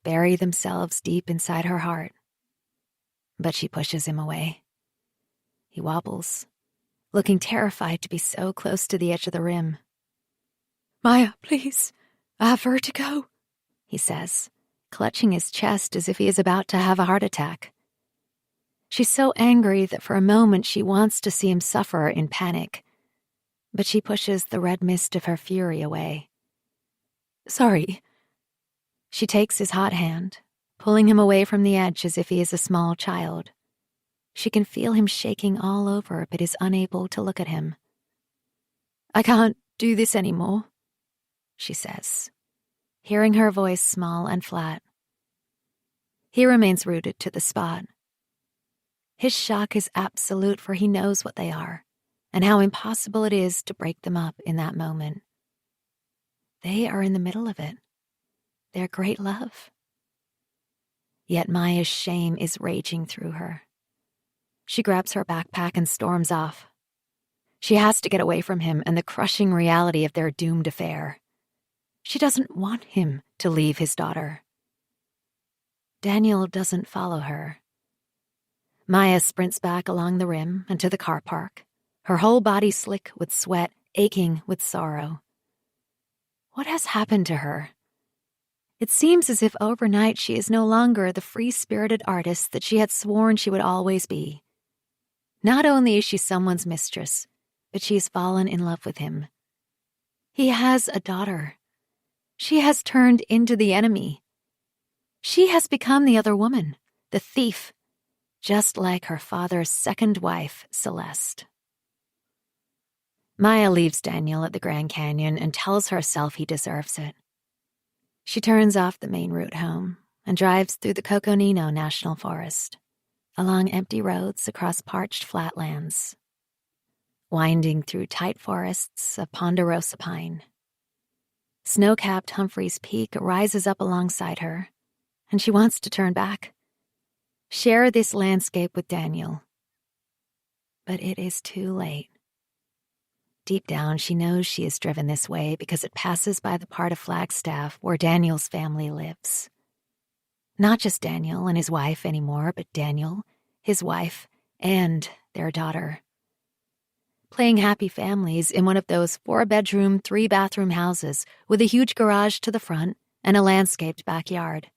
bury themselves deep inside her heart. But she pushes him away. He wobbles, looking terrified to be so close to the edge of the rim. Maya, please, I have vertigo, he says, clutching his chest as if he is about to have a heart attack. She's so angry that for a moment she wants to see him suffer in panic, but she pushes the red mist of her fury away. Sorry. She takes his hot hand, pulling him away from the edge as if he is a small child. She can feel him shaking all over, but is unable to look at him. I can't do this anymore, she says, hearing her voice small and flat. He remains rooted to the spot. His shock is absolute, for he knows what they are, and how impossible it is to break them up in that moment. They are in the middle of it. Their great love. Yet Maya's shame is raging through her. She grabs her backpack and storms off. She has to get away from him and the crushing reality of their doomed affair. She doesn't want him to leave his daughter. Daniel doesn't follow her. Maya sprints back along the rim and to the car park, her whole body slick with sweat, aching with sorrow. What has happened to her? It seems as if overnight she is no longer the free-spirited artist that she had sworn she would always be. Not only is she someone's mistress, but she has fallen in love with him. He has a daughter. She has turned into the enemy. She has become the other woman, the thief, just like her father's second wife, Celeste. Maya leaves Daniel at the Grand Canyon and tells herself he deserves it. She turns off the main route home and drives through the Coconino National Forest, along empty roads across parched flatlands, winding through tight forests of ponderosa pine. Snow-capped Humphreys Peak rises up alongside her, and she wants to turn back, share this landscape with Daniel. But it is too late. Deep down, she knows she is driven this way because it passes by the part of Flagstaff where Daniel's family lives. Not just Daniel and his wife anymore, but Daniel, his wife, and their daughter. Playing happy families in one of those 4-bedroom, 3-bathroom houses with a huge garage to the front and a landscaped backyard.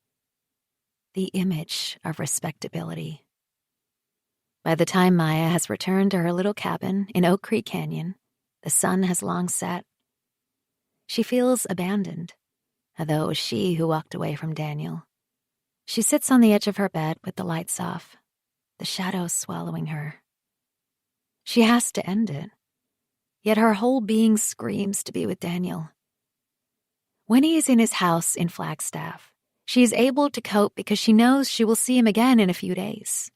The image of respectability. By the time Maya has returned to her little cabin in Oak Creek Canyon, the sun has long set. She feels abandoned, although it was she who walked away from Daniel. She sits on the edge of her bed with the lights off, the shadows swallowing her. She has to end it, yet her whole being screams to be with Daniel, When he is in his house in Flagstaff, she is able to cope because she knows she will see him again in a few days.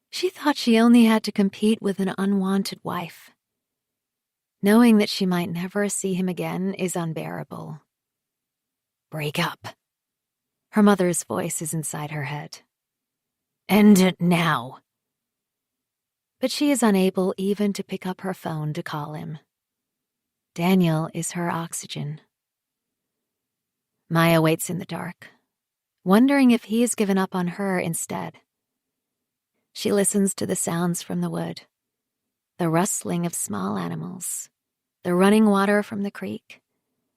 She thought she only had to compete with an unwanted wife. Knowing that she might never see him again is unbearable. Break up. Her mother's voice is inside her head. End it now. But she is unable even to pick up her phone to call him. Daniel is her oxygen. Maya waits in the dark, wondering if he has given up on her instead. She listens to the sounds from the wood, the rustling of small animals, the running water from the creek,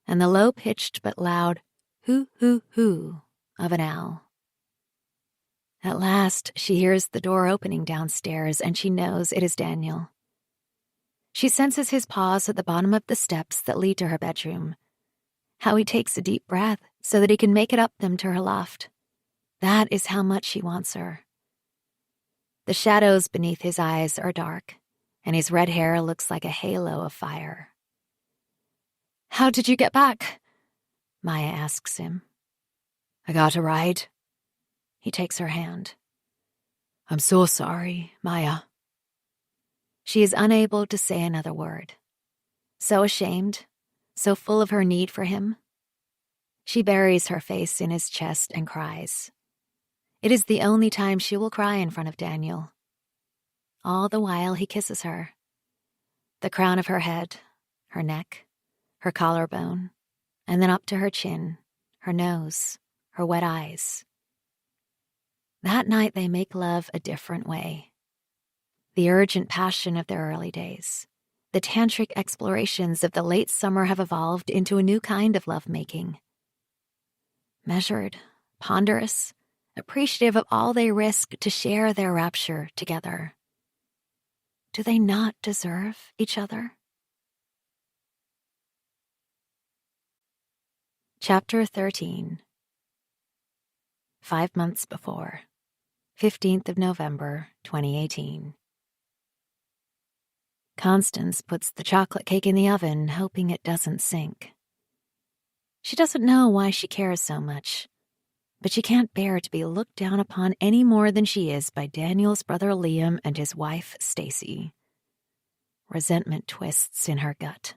and the low-pitched but loud hoo-hoo-hoo of an owl. At last, she hears the door opening downstairs, and she knows it is Daniel. She senses his paws at the bottom of the steps that lead to her bedroom, how he takes a deep breath so that he can make it up them to her loft. That is how much he wants her. The shadows beneath his eyes are dark, and his red hair looks like a halo of fire. How did you get back? Maya asks him. I got a ride. He takes her hand. I'm so sorry, Maya. She is unable to say another word. So ashamed, so full of her need for him. She buries her face in his chest and cries. It is the only time she will cry in front of Daniel. All the while he kisses her. The crown of her head, her neck, her collarbone, and then up to her chin, her nose, her wet eyes. That night they make love a different way. The urgent passion of their early days, the tantric explorations of the late summer have evolved into a new kind of lovemaking. Measured, ponderous, appreciative of all they risk to share their rapture together. Do they not deserve each other? Chapter 13. 5 months before, 15th of November, 2018. Constance puts the chocolate cake in the oven, hoping it doesn't sink. She doesn't know why she cares so much, but she can't bear to be looked down upon any more than she is by Daniel's brother Liam and his wife Stacy. Resentment twists in her gut.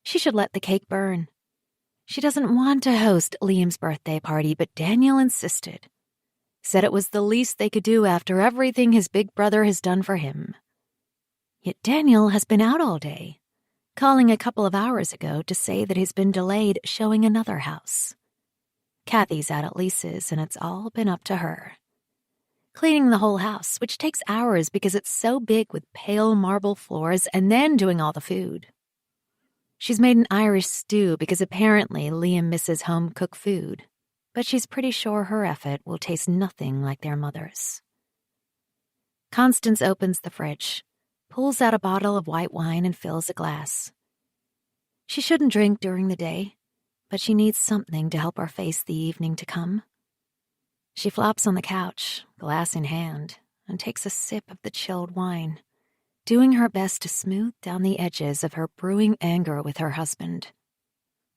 She should let the cake burn. She doesn't want to host Liam's birthday party, but Daniel insisted. Said it was the least they could do after everything his big brother has done for him. Yet Daniel has been out all day, calling a couple of hours ago to say that he's been delayed showing another house. Kathy's out at Lisa's, and it's all been up to her. Cleaning the whole house, which takes hours because it's so big with pale marble floors, and then doing all the food. She's made an Irish stew because apparently Liam misses home-cooked food, but she's pretty sure her effort will taste nothing like their mother's. Constance opens the fridge, pulls out a bottle of white wine and fills a glass. She shouldn't drink during the day, but she needs something to help her face the evening to come. She flops on the couch, glass in hand, and takes a sip of the chilled wine, doing her best to smooth down the edges of her brewing anger with her husband.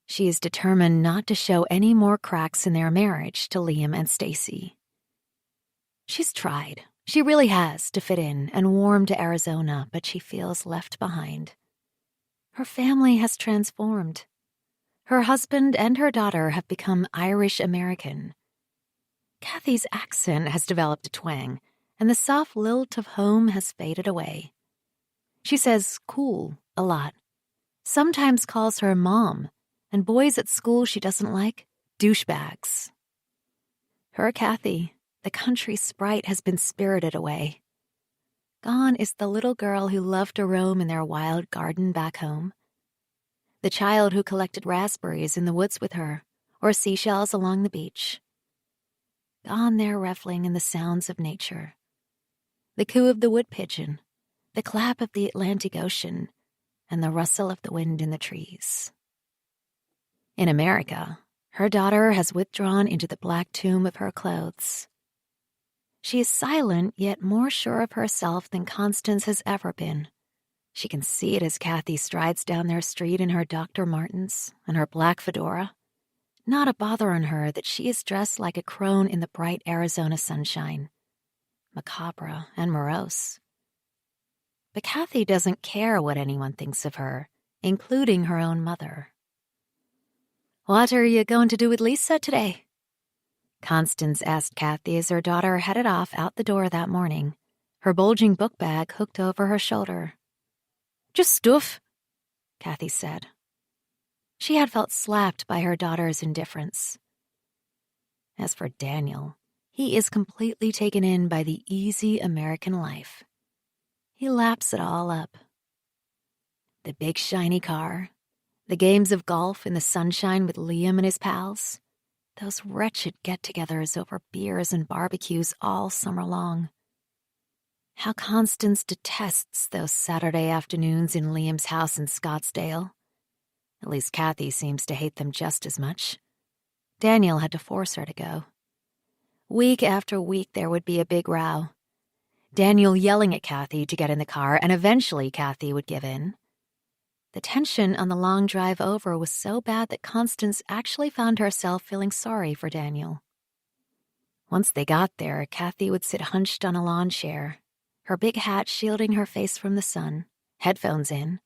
She is determined not to show any more cracks in their marriage to Liam and Stacy. She's tried. She really has to fit in and warm to Arizona, but she feels left behind. Her family has transformed. Her husband and her daughter have become Irish-American. Kathy's accent has developed a twang, and the soft lilt of home has faded away. She says cool a lot, sometimes calls her mom, and boys at school she doesn't like, douchebags. Her Kathy, the country sprite, has been spirited away. Gone is the little girl who loved to roam in their wild garden back home. The child who collected raspberries in the woods with her, or seashells along the beach. Gone their reveling in the sounds of nature. The coo of the wood pigeon, the clap of the Atlantic Ocean, and the rustle of the wind in the trees. In America, her daughter has withdrawn into the black tomb of her clothes. She is silent, yet more sure of herself than Constance has ever been. She can see it as Kathy strides down their street in her Dr. Martens and her black fedora. Not a bother on her that she is dressed like a crone in the bright Arizona sunshine. Macabre and morose. But Kathy doesn't care what anyone thinks of her, including her own mother. "What are you going to do with Lisa today?" Constance asked Kathy as her daughter headed off out the door that morning, her bulging book bag hooked over her shoulder. "Just stuff," Kathy said. She had felt slapped by her daughter's indifference. As for Daniel, he is completely taken in by the easy American life. He laps it all up. The big shiny car, the games of golf in the sunshine with Liam and his pals, those wretched get-togethers over beers and barbecues all summer long. How Constance detests those Saturday afternoons in Liam's house in Scottsdale. At least Kathy seems to hate them just as much. Daniel had to force her to go. Week after week there would be a big row. Daniel yelling at Kathy to get in the car, and eventually Kathy would give in. The tension on the long drive over was so bad that Constance actually found herself feeling sorry for Daniel. Once they got there, Kathy would sit hunched on a lawn chair, her big hat shielding her face from the sun, headphones in,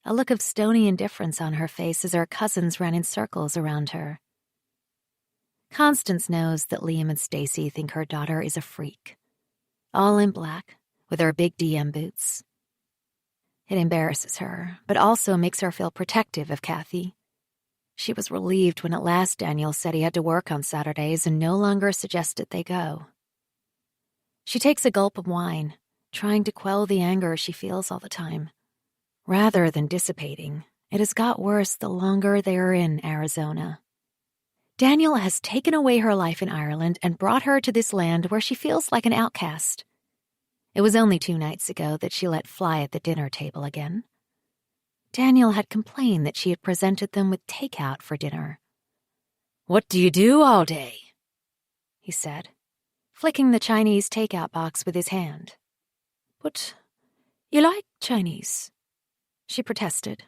a look of stony indifference on her face as her cousins ran in circles around her. Constance knows that Liam and Stacy think her daughter is a freak, all in black, with her big DM boots. It embarrasses her, but also makes her feel protective of Kathy. She was relieved when at last Daniel said he had to work on Saturdays and no longer suggested they go. She takes a gulp of wine, trying to quell the anger she feels all the time. Rather than dissipating, it has got worse the longer they are in Arizona. Daniel has taken away her life in Ireland and brought her to this land where she feels like an outcast. It was only 2 nights ago that she let fly at the dinner table again. Daniel had complained that she had presented them with takeout for dinner. "What do you do all day?" he said, flicking the Chinese takeout box with his hand. "But you like Chinese?" she protested.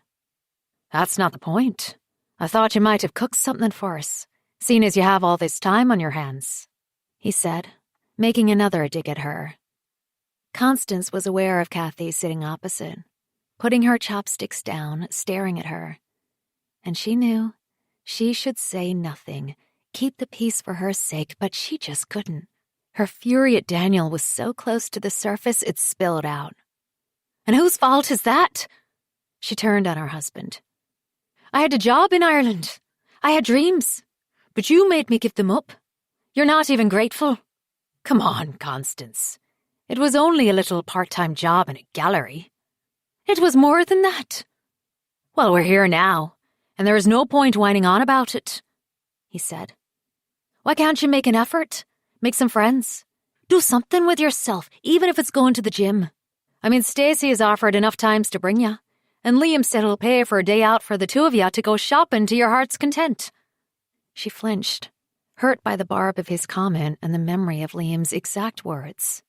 "That's not the point. I thought you might have cooked something for us, seeing as you have all this time on your hands," he said, making another dig at her. Constance was aware of Kathy sitting opposite, putting her chopsticks down, staring at her. And she knew she should say nothing, keep the peace for her sake, but she just couldn't. Her fury at Daniel was so close to the surface it spilled out. "And whose fault is that?" She turned on her husband. "I had a job in Ireland. I had dreams. But you made me give them up. You're not even grateful." "Come on, Constance. It was only a little part-time job in a gallery." "It was more than that." "Well, we're here now, and there is no point whining on about it," he said. "Why can't you make an effort? Make some friends? Do something with yourself, even if it's going to the gym. I mean, Stacy has offered enough times to bring you, and Liam said he'll pay for a day out for the two of you to go shopping to your heart's content." She flinched, hurt by the barb of his comment and the memory of Liam's exact words.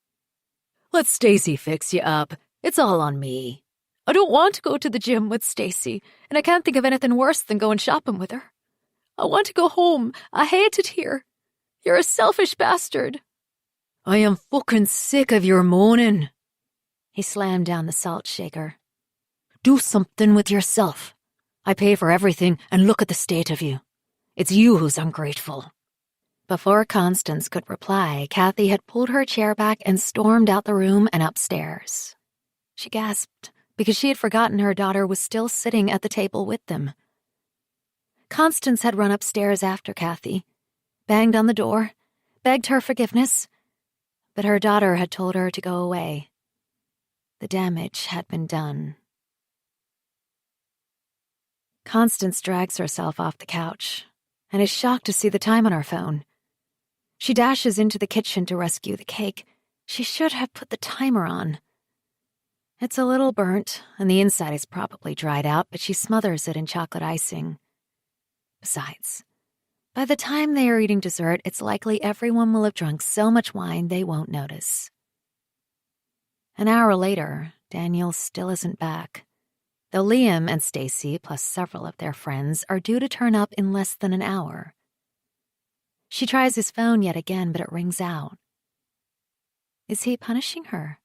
"Let Stacy fix you up. It's all on me. I don't want to go to the gym with Stacy, and I can't think of anything worse than going shopping with her. I want to go home. I hate it here. You're a selfish bastard." "I am fucking sick of your moaning." He slammed down the salt shaker. "Do something with yourself. I pay for everything, and look at the state of you. It's you who's ungrateful." Before Constance could reply, Kathy had pulled her chair back and stormed out the room and upstairs. She gasped because she had forgotten her daughter was still sitting at the table with them. Constance had run upstairs after Kathy, banged on the door, begged her forgiveness, but her daughter had told her to go away. The damage had been done. Constance drags herself off the couch and is shocked to see the time on her phone. She dashes into the kitchen to rescue the cake. She should have put the timer on. It's a little burnt, and the inside is probably dried out, but she smothers it in chocolate icing. Besides, by the time they are eating dessert, it's likely everyone will have drunk so much wine they won't notice. An hour later, Daniel still isn't back, though Liam and Stacy, plus several of their friends, are due to turn up in less than an hour. She tries his phone yet again, but it rings out. Is he punishing her?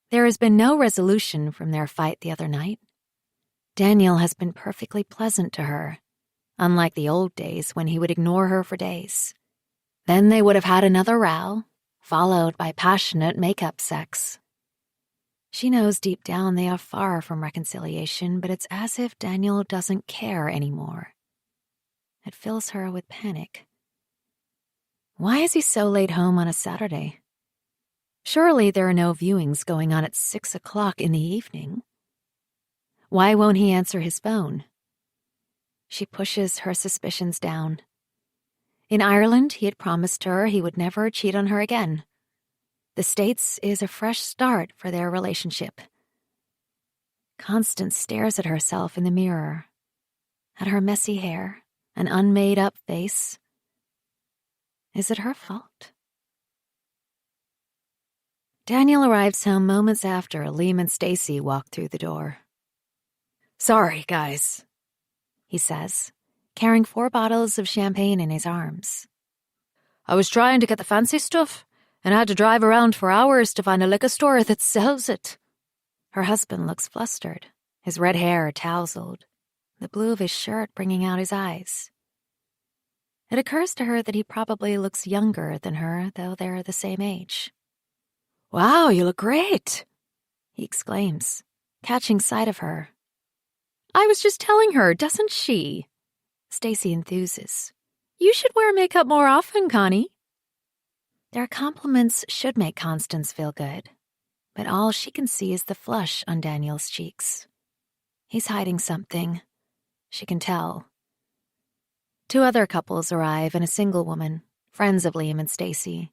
There has been no resolution from their fight the other night. Daniel has been perfectly pleasant to her, unlike the old days when he would ignore her for days. Then they would have had another row, followed by passionate make-up sex. She knows deep down they are far from reconciliation, but it's as if Daniel doesn't care anymore. It fills her with panic. Why is he so late home on a Saturday? Surely there are no viewings going on at 6 o'clock in the evening. Why won't he answer his phone? She pushes her suspicions down. In Ireland, he had promised her he would never cheat on her again. The States is a fresh start for their relationship. Constance stares at herself in the mirror, at her messy hair, an unmade-up face. Is it her fault? Daniel arrives home moments after Liam and Stacy walk through the door. "Sorry, guys," he says, carrying 4 bottles of champagne in his arms. "I was trying to get the fancy stuff, and I had to drive around for hours to find a liquor store that sells it." Her husband looks flustered, his red hair tousled, the blue of his shirt bringing out his eyes. It occurs to her that he probably looks younger than her, though they're the same age. "Wow, you look great," he exclaims, catching sight of her. "I was just telling her, doesn't she?" Stacy enthuses. "You should wear makeup more often, Connie." Their compliments should make Constance feel good, but all she can see is the flush on Daniel's cheeks. He's hiding something. She can tell. 2 other couples arrive and a single woman, friends of Liam and Stacy.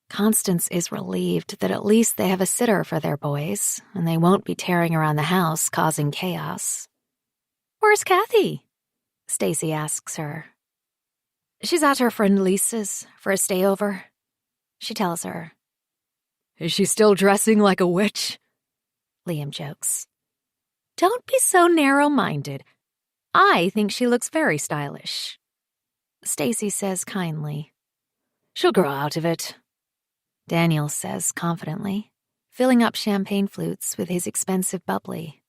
Constance is relieved that at least they have a sitter for their boys, and they won't be tearing around the house causing chaos. "Where's Kathy?" Stacy asks her. "She's at her friend Lisa's for a stayover," she tells her. "Is she still dressing like a witch?" Liam jokes. "Don't be so narrow-minded. I think she looks very stylish." Stacy says kindly. "She'll grow out of it," Daniel says confidently, filling up champagne flutes with his expensive bubbly.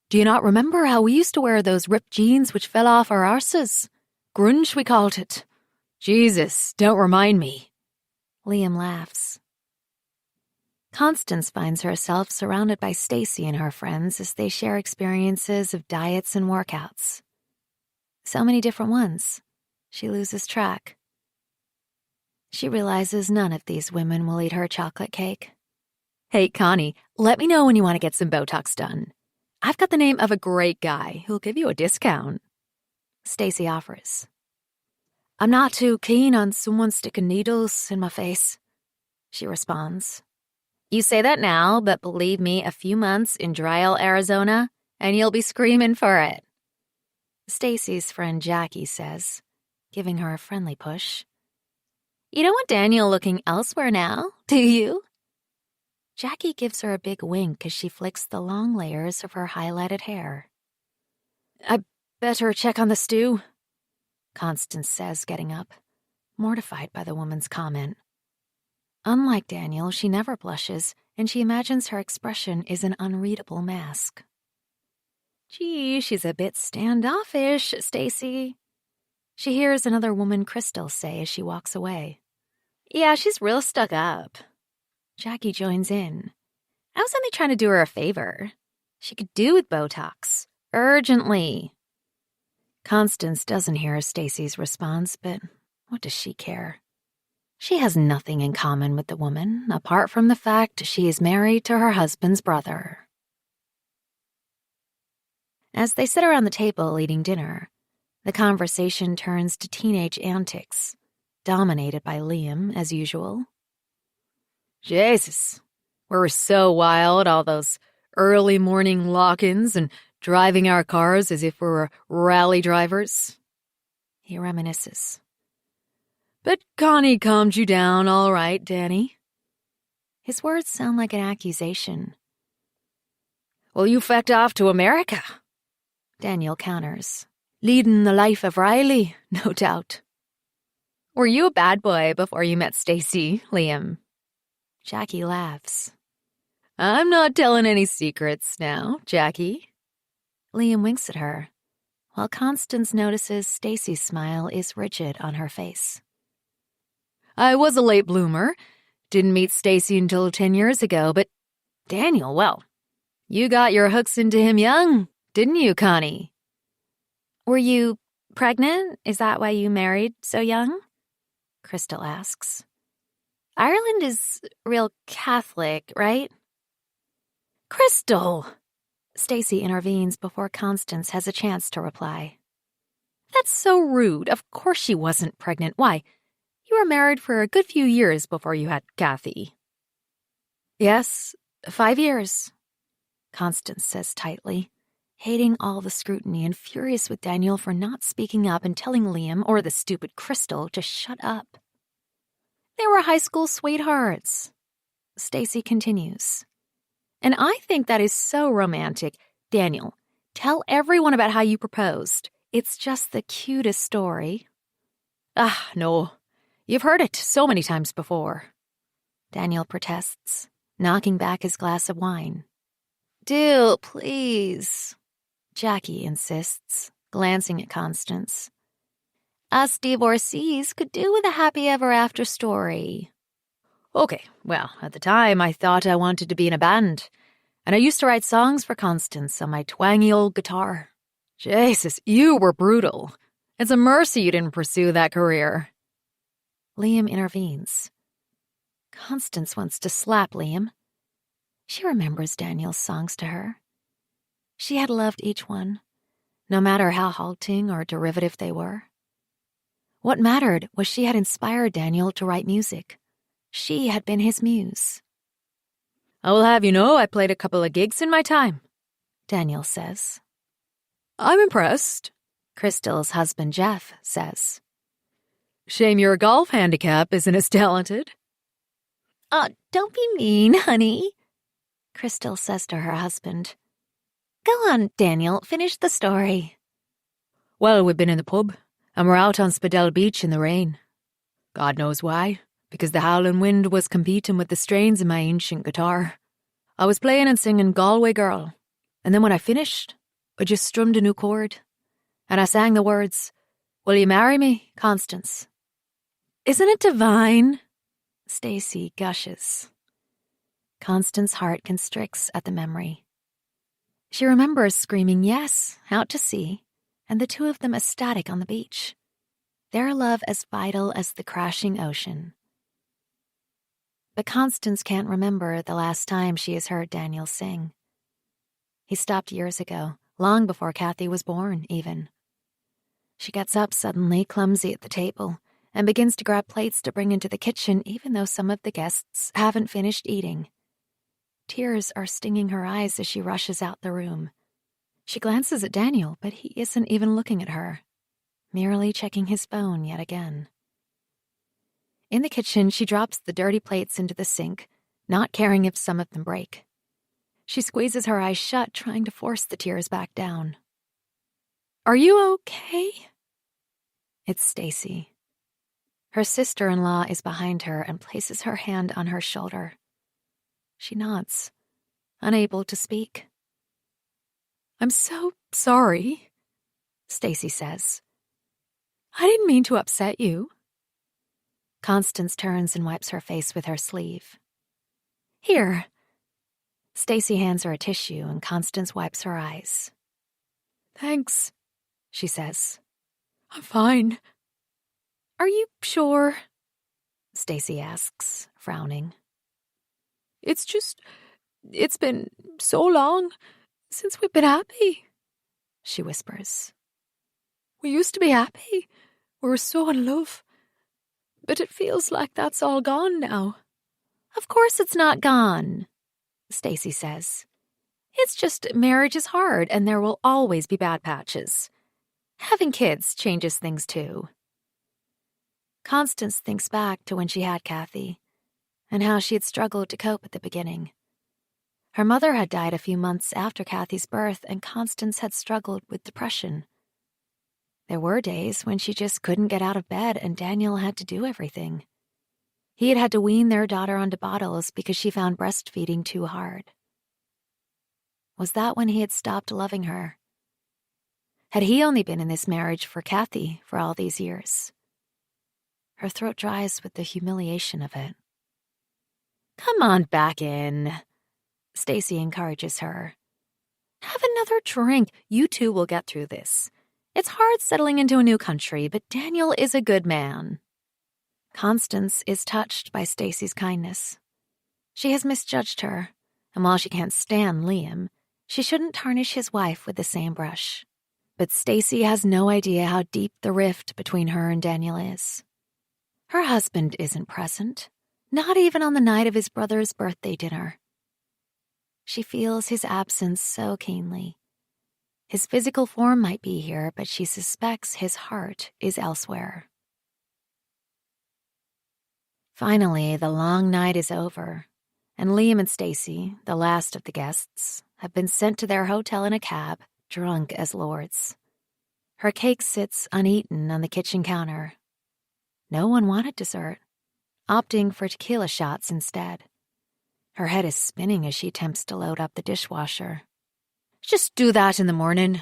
"Do you not remember how we used to wear those ripped jeans which fell off our arses? Grunge, we called it. Jesus, don't remind me." Liam laughs. Constance finds herself surrounded by Stacy and her friends as they share experiences of diets and workouts. So many different ones, she loses track. She realizes none of these women will eat her chocolate cake. "Hey, Connie, let me know when you want to get some Botox done. I've got the name of a great guy who'll give you a discount," Stacy offers. "I'm not too keen on someone sticking needles in my face," she responds. "You say that now, but believe me, a few months in Dryall, Arizona, and you'll be screaming for it," Stacy's friend Jackie says, giving her a friendly push. "You don't want Daniel looking elsewhere now, do you?" Jackie gives her a big wink as she flicks the long layers of her highlighted hair. "I better check on the stew," Constance says, getting up, mortified by the woman's comment. Unlike Daniel, she never blushes, and she imagines her expression is an unreadable mask. "Gee, she's a bit standoffish, Stacy," she hears another woman, Crystal, say as she walks away. "Yeah, she's real stuck up." Jackie joins in. "I was only trying to do her a favor. She could do with Botox. Urgently." Constance doesn't hear Stacy's response, but what does she care? She has nothing in common with the woman, apart from the fact she is married to her husband's brother. As they sit around the table eating dinner, the conversation turns to teenage antics, dominated by Liam, as usual. "Jesus, we were so wild, all those early morning lock-ins and driving our cars as if we were rally drivers," he reminisces. "But Connie calmed you down all right, Danny." His words sound like an accusation, Well, you fecked off to America, Daniel counters. Leading the life of Riley, no doubt. Were you a bad boy before you met Stacy, Liam? Jackie laughs. I'm not telling any secrets now, Jackie. Liam winks at her, while Constance notices Stacy's smile is rigid on her face. I was a late bloomer. Didn't meet Stacy until 10 years ago, but Daniel, well, you got your hooks into him young, didn't you, Connie? Were you pregnant? Is that why you married so young? Crystal asks. Ireland is real Catholic, right? Crystal! Stacy intervenes before Constance has a chance to reply. That's so rude. Of course she wasn't pregnant. Why? You were married for a good few years before you had Kathy. Yes, 5 years, Constance says tightly, hating all the scrutiny and furious with Daniel for not speaking up and telling Liam or the stupid Crystal to shut up. They were high school sweethearts. Stacy continues. And I think that is so romantic. Daniel, tell everyone about how you proposed. It's just the cutest story. Ah, no. You've heard it so many times before. Daniel protests, knocking back his glass of wine. Do, please. Jackie insists, glancing at Constance. Us divorcees could do with a happy ever after story. Okay, well, at the time I thought I wanted to be in a band, and I used to write songs for Constance on my twangy old guitar. Jesus, you were brutal. It's a mercy you didn't pursue that career. Liam intervenes. Constance wants to slap Liam. She remembers Daniel's songs to her. She had loved each one, no matter how halting or derivative they were. What mattered was she had inspired Daniel to write music. She had been his muse. I will have you know I played a couple of gigs in my time, Daniel says. I'm impressed, Crystal's husband Jeff says. Shame your golf handicap isn't as talented. Don't be mean, honey, Crystal says to her husband. Go on, Daniel, finish the story. Well, we've been in the pub, and we're out on Spadell Beach in the rain. God knows why, because the howling wind was competing with the strains in my ancient guitar. I was playing and singing Galway Girl, and then when I finished, I just strummed a new chord, and I sang the words, Will you marry me, Constance? Isn't it divine? Stacy gushes. Constance's heart constricts at the memory. She remembers screaming yes out to sea, and the two of them ecstatic on the beach. Their love as vital as the crashing ocean. But Constance can't remember the last time she has heard Daniel sing. He stopped years ago, long before Kathy was born, even. She gets up suddenly, clumsy at the table, and begins to grab plates to bring into the kitchen, even though some of the guests haven't finished eating. Tears are stinging her eyes as she rushes out the room. She glances at Daniel, but he isn't even looking at her, merely checking his phone yet again. In the kitchen, she drops the dirty plates into the sink, not caring if some of them break. She squeezes her eyes shut, trying to force the tears back down. Are you okay? It's Stacy. Her sister-in-law is behind her and places her hand on her shoulder. She nods, unable to speak. I'm so sorry, Stacy says. I didn't mean to upset you. Constance turns and wipes her face with her sleeve. Here. Stacy hands her a tissue and Constance wipes her eyes. Thanks, she says. I'm fine. Are you sure? Stacy asks, frowning. It's been so long since we've been happy, she whispers. We used to be happy. We were so in love. But it feels like that's all gone now. Of course it's not gone, Stacy says. It's just marriage is hard and there will always be bad patches. Having kids changes things too. Constance thinks back to when she had Kathy and how she had struggled to cope at the beginning. Her mother had died a few months after Kathy's birth, and Constance had struggled with depression. There were days when she just couldn't get out of bed and Daniel had to do everything. He had had to wean their daughter onto bottles because she found breastfeeding too hard. Was that when he had stopped loving her? Had he only been in this marriage for Kathy for all these years? Her throat dries with the humiliation of it. "Come on back in," Stacy encourages her. "Have another drink. You two will get through this. It's hard settling into a new country, but Daniel is a good man." Constance is touched by Stacy's kindness. She has misjudged her, and while she can't stand Liam, she shouldn't tarnish his wife with the same brush. But Stacy has no idea how deep the rift between her and Daniel is. Her husband isn't present, not even on the night of his brother's birthday dinner. She feels his absence so keenly. His physical form might be here, but she suspects his heart is elsewhere. Finally, the long night is over, and Liam and Stacy, the last of the guests, have been sent to their hotel in a cab, drunk as lords. Her cake sits uneaten on the kitchen counter. No one wanted dessert, opting for tequila shots instead. Her head is spinning as she attempts to load up the dishwasher. "Just do that in the morning,"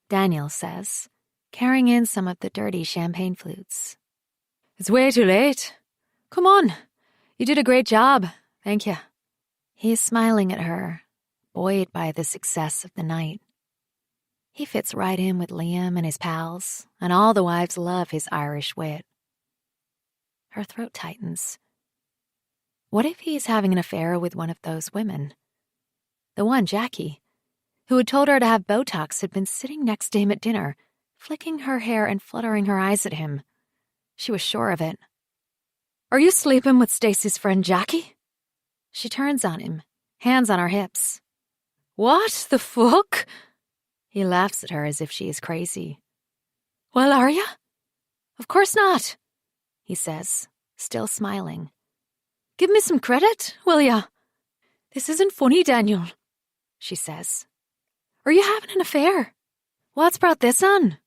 Daniel says, carrying in some of the dirty champagne flutes. "It's way too late. Come on. You did a great job. Thank you." He is smiling at her, buoyed by the success of the night. He fits right in with Liam and his pals, and all the wives love his Irish wit. Her throat tightens. What if he's having an affair with one of those women? The one, Jackie, who had told her to have Botox, had been sitting next to him at dinner, flicking her hair and fluttering her eyes at him. She was sure of it. "Are you sleeping with Stacy's friend Jackie?" She turns on him, hands on her hips. "What the fuck?" He laughs at her as if she is crazy. "Well, are ya?" "Of course not," he says, still smiling. "Give me some credit, will ya?" "This isn't funny, Daniel," she says. "Are you having an affair?" "What's brought this on?"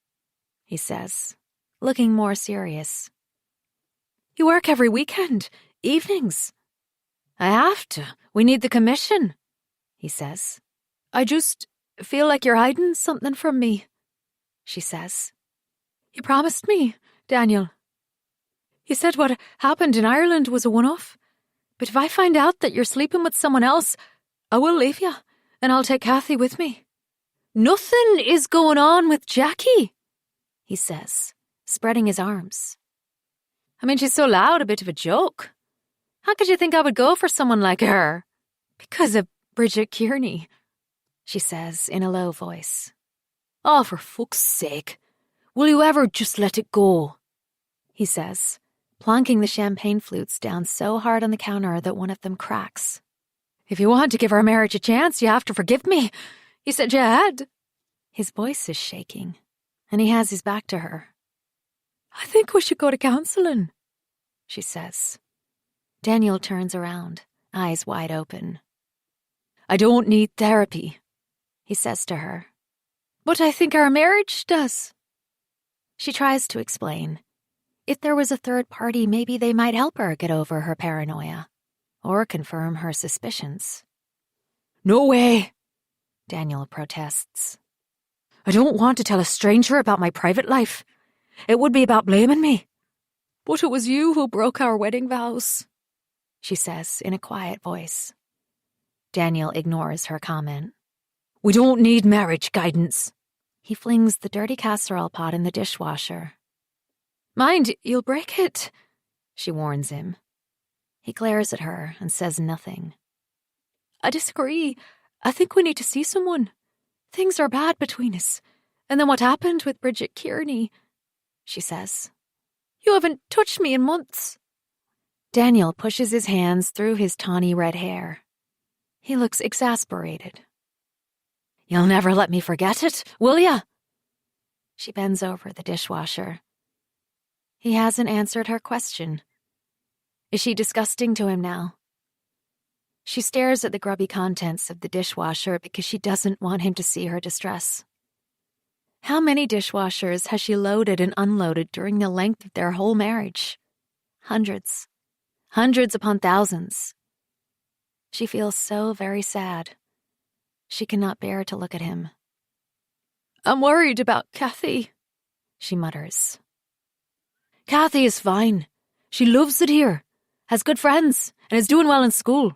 he says, looking more serious. "You work every weekend, evenings." "I have to. We need the commission," he says. "I just feel like you're hiding something from me," she says. "You promised me, Daniel. You said what happened in Ireland was a one-off. But if I find out that you're sleeping with someone else, I will leave you, and I'll take Kathy with me." "Nothing is going on with Jackie," he says, spreading his arms. "I mean, she's so loud, a bit of a joke. How could you think I would go for someone like her?" "Because of Bridget Kearney," she says in a low voice. "Oh, for fuck's sake. Will you ever just let it go?" he says, plonking the champagne flutes down so hard on the counter that one of them cracks. "If you want to give our marriage a chance, you have to forgive me. You said you had." His voice is shaking, and he has his back to her. "I think we should go to counseling," she says. Daniel turns around, eyes wide open. "I don't need therapy," he says to her. "But I think our marriage does." She tries to explain. If there was a third party, maybe they might help her get over her paranoia, or confirm her suspicions. "No way," Daniel protests. "I don't want to tell a stranger about my private life. It would be about blaming me." "But it was you who broke our wedding vows," she says in a quiet voice. Daniel ignores her comment. "We don't need marriage guidance." He flings the dirty casserole pot in the dishwasher. "Mind, you'll break it," she warns him. He glares at her and says nothing. "I disagree. I think we need to see someone. Things are bad between us. And then what happened with Bridget Kearney," she says. "You haven't touched me in months." Daniel pushes his hands through his tawny red hair. He looks exasperated. "You'll never let me forget it, will ya?" She bends over the dishwasher. He hasn't answered her question. Is she disgusting to him now? She stares at the grubby contents of the dishwasher because she doesn't want him to see her distress. How many dishwashers has she loaded and unloaded during the length of their whole marriage? Hundreds. Hundreds upon thousands. She feels so very sad. She cannot bear to look at him. "I'm worried about Kathy," she mutters. "Kathy is fine. She loves it here, has good friends, and is doing well in school.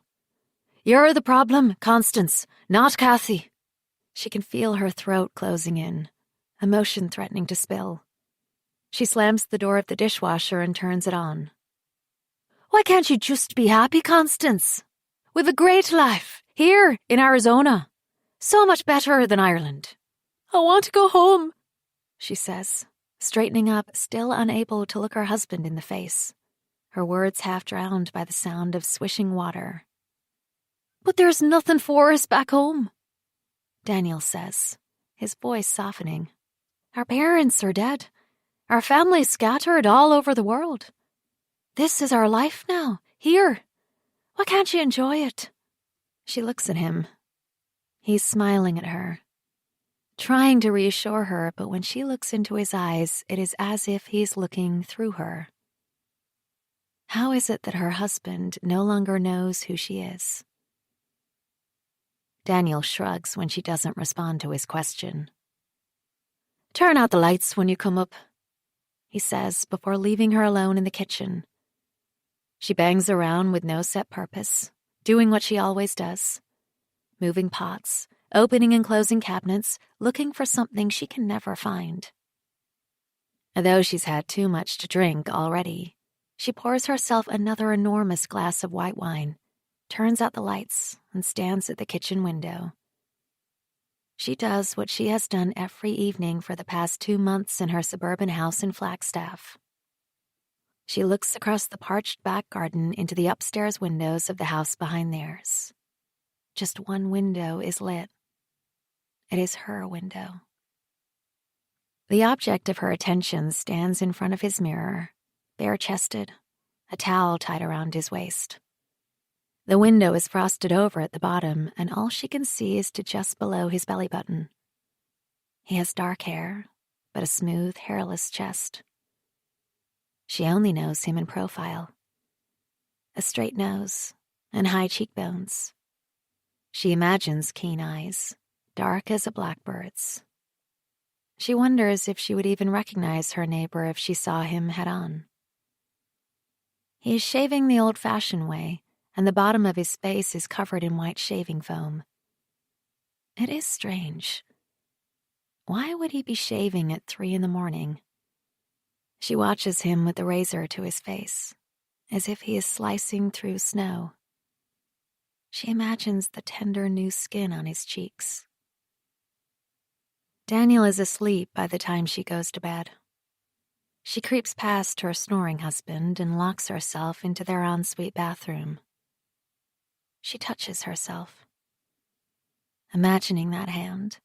You're the problem, Constance, not Kathy." She can feel her throat closing in, emotion threatening to spill. She slams the door of the dishwasher and turns it on. "Why can't you just be happy, Constance? We've a great life, here in Arizona. So much better than Ireland." "I want to go home," she says, straightening up, still unable to look her husband in the face, her words half drowned by the sound of swishing water. "But there's nothing for us back home," Daniel says, his voice softening. "Our parents are dead. Our family's scattered all over the world. This is our life now, here. Why can't you enjoy it?" She looks at him. He's smiling at her, trying to reassure her, but when she looks into his eyes, it is as if he's looking through her. How is it that her husband no longer knows who she is? Daniel shrugs when she doesn't respond to his question. "Turn out the lights when you come up," he says before leaving her alone in the kitchen. She bangs around with no set purpose, doing what she always does, moving pots, opening and closing cabinets, looking for something she can never find. Though she's had too much to drink already, she pours herself another enormous glass of white wine, turns out the lights, and stands at the kitchen window. She does what she has done every evening for the past 2 months in her suburban house in Flagstaff. She looks across the parched back garden into the upstairs windows of the house behind theirs. Just one window is lit. It is her window. The object of her attention stands in front of his mirror, bare-chested, a towel tied around his waist. The window is frosted over at the bottom, and all she can see is to just below his belly button. He has dark hair, but a smooth, hairless chest. She only knows him in profile. A straight nose and high cheekbones. She imagines keen eyes, dark as a blackbird's. She wonders if she would even recognize her neighbor if she saw him head-on. He is shaving the old-fashioned way, and the bottom of his face is covered in white shaving foam. It is strange. Why would he be shaving at 3 a.m? She watches him with the razor to his face, as if he is slicing through snow. She imagines the tender new skin on his cheeks. Daniel is asleep by the time she goes to bed. She creeps past her snoring husband and locks herself into their ensuite bathroom. She touches herself, imagining that hand,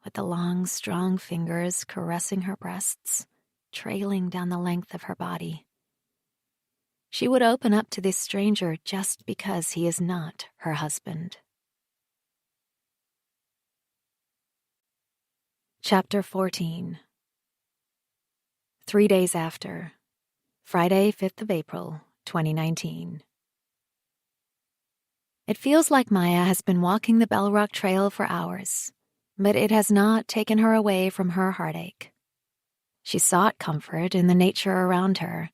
with the long, strong fingers caressing her breasts, trailing down the length of her body. She would open up to this stranger just because he is not her husband. Chapter 14. 3 days after, Friday, 5th of April, 2019. It feels like Maya has been walking the Bell Rock Trail for hours, but it has not taken her away from her heartache. She sought comfort in the nature around her,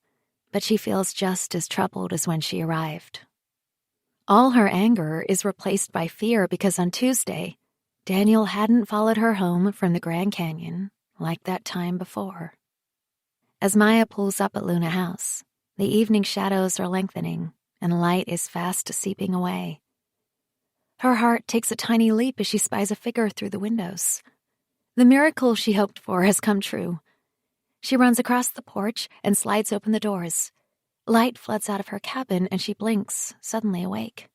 but she feels just as troubled as when she arrived. All her anger is replaced by fear because on Tuesday, Daniel hadn't followed her home from the Grand Canyon like that time before. As Maya pulls up at Luna House, the evening shadows are lengthening and light is fast seeping away. Her heart takes a tiny leap as she spies a figure through the windows. The miracle she hoped for has come true. She runs across the porch and slides open the doors. Light floods out of her cabin and she blinks, suddenly awake.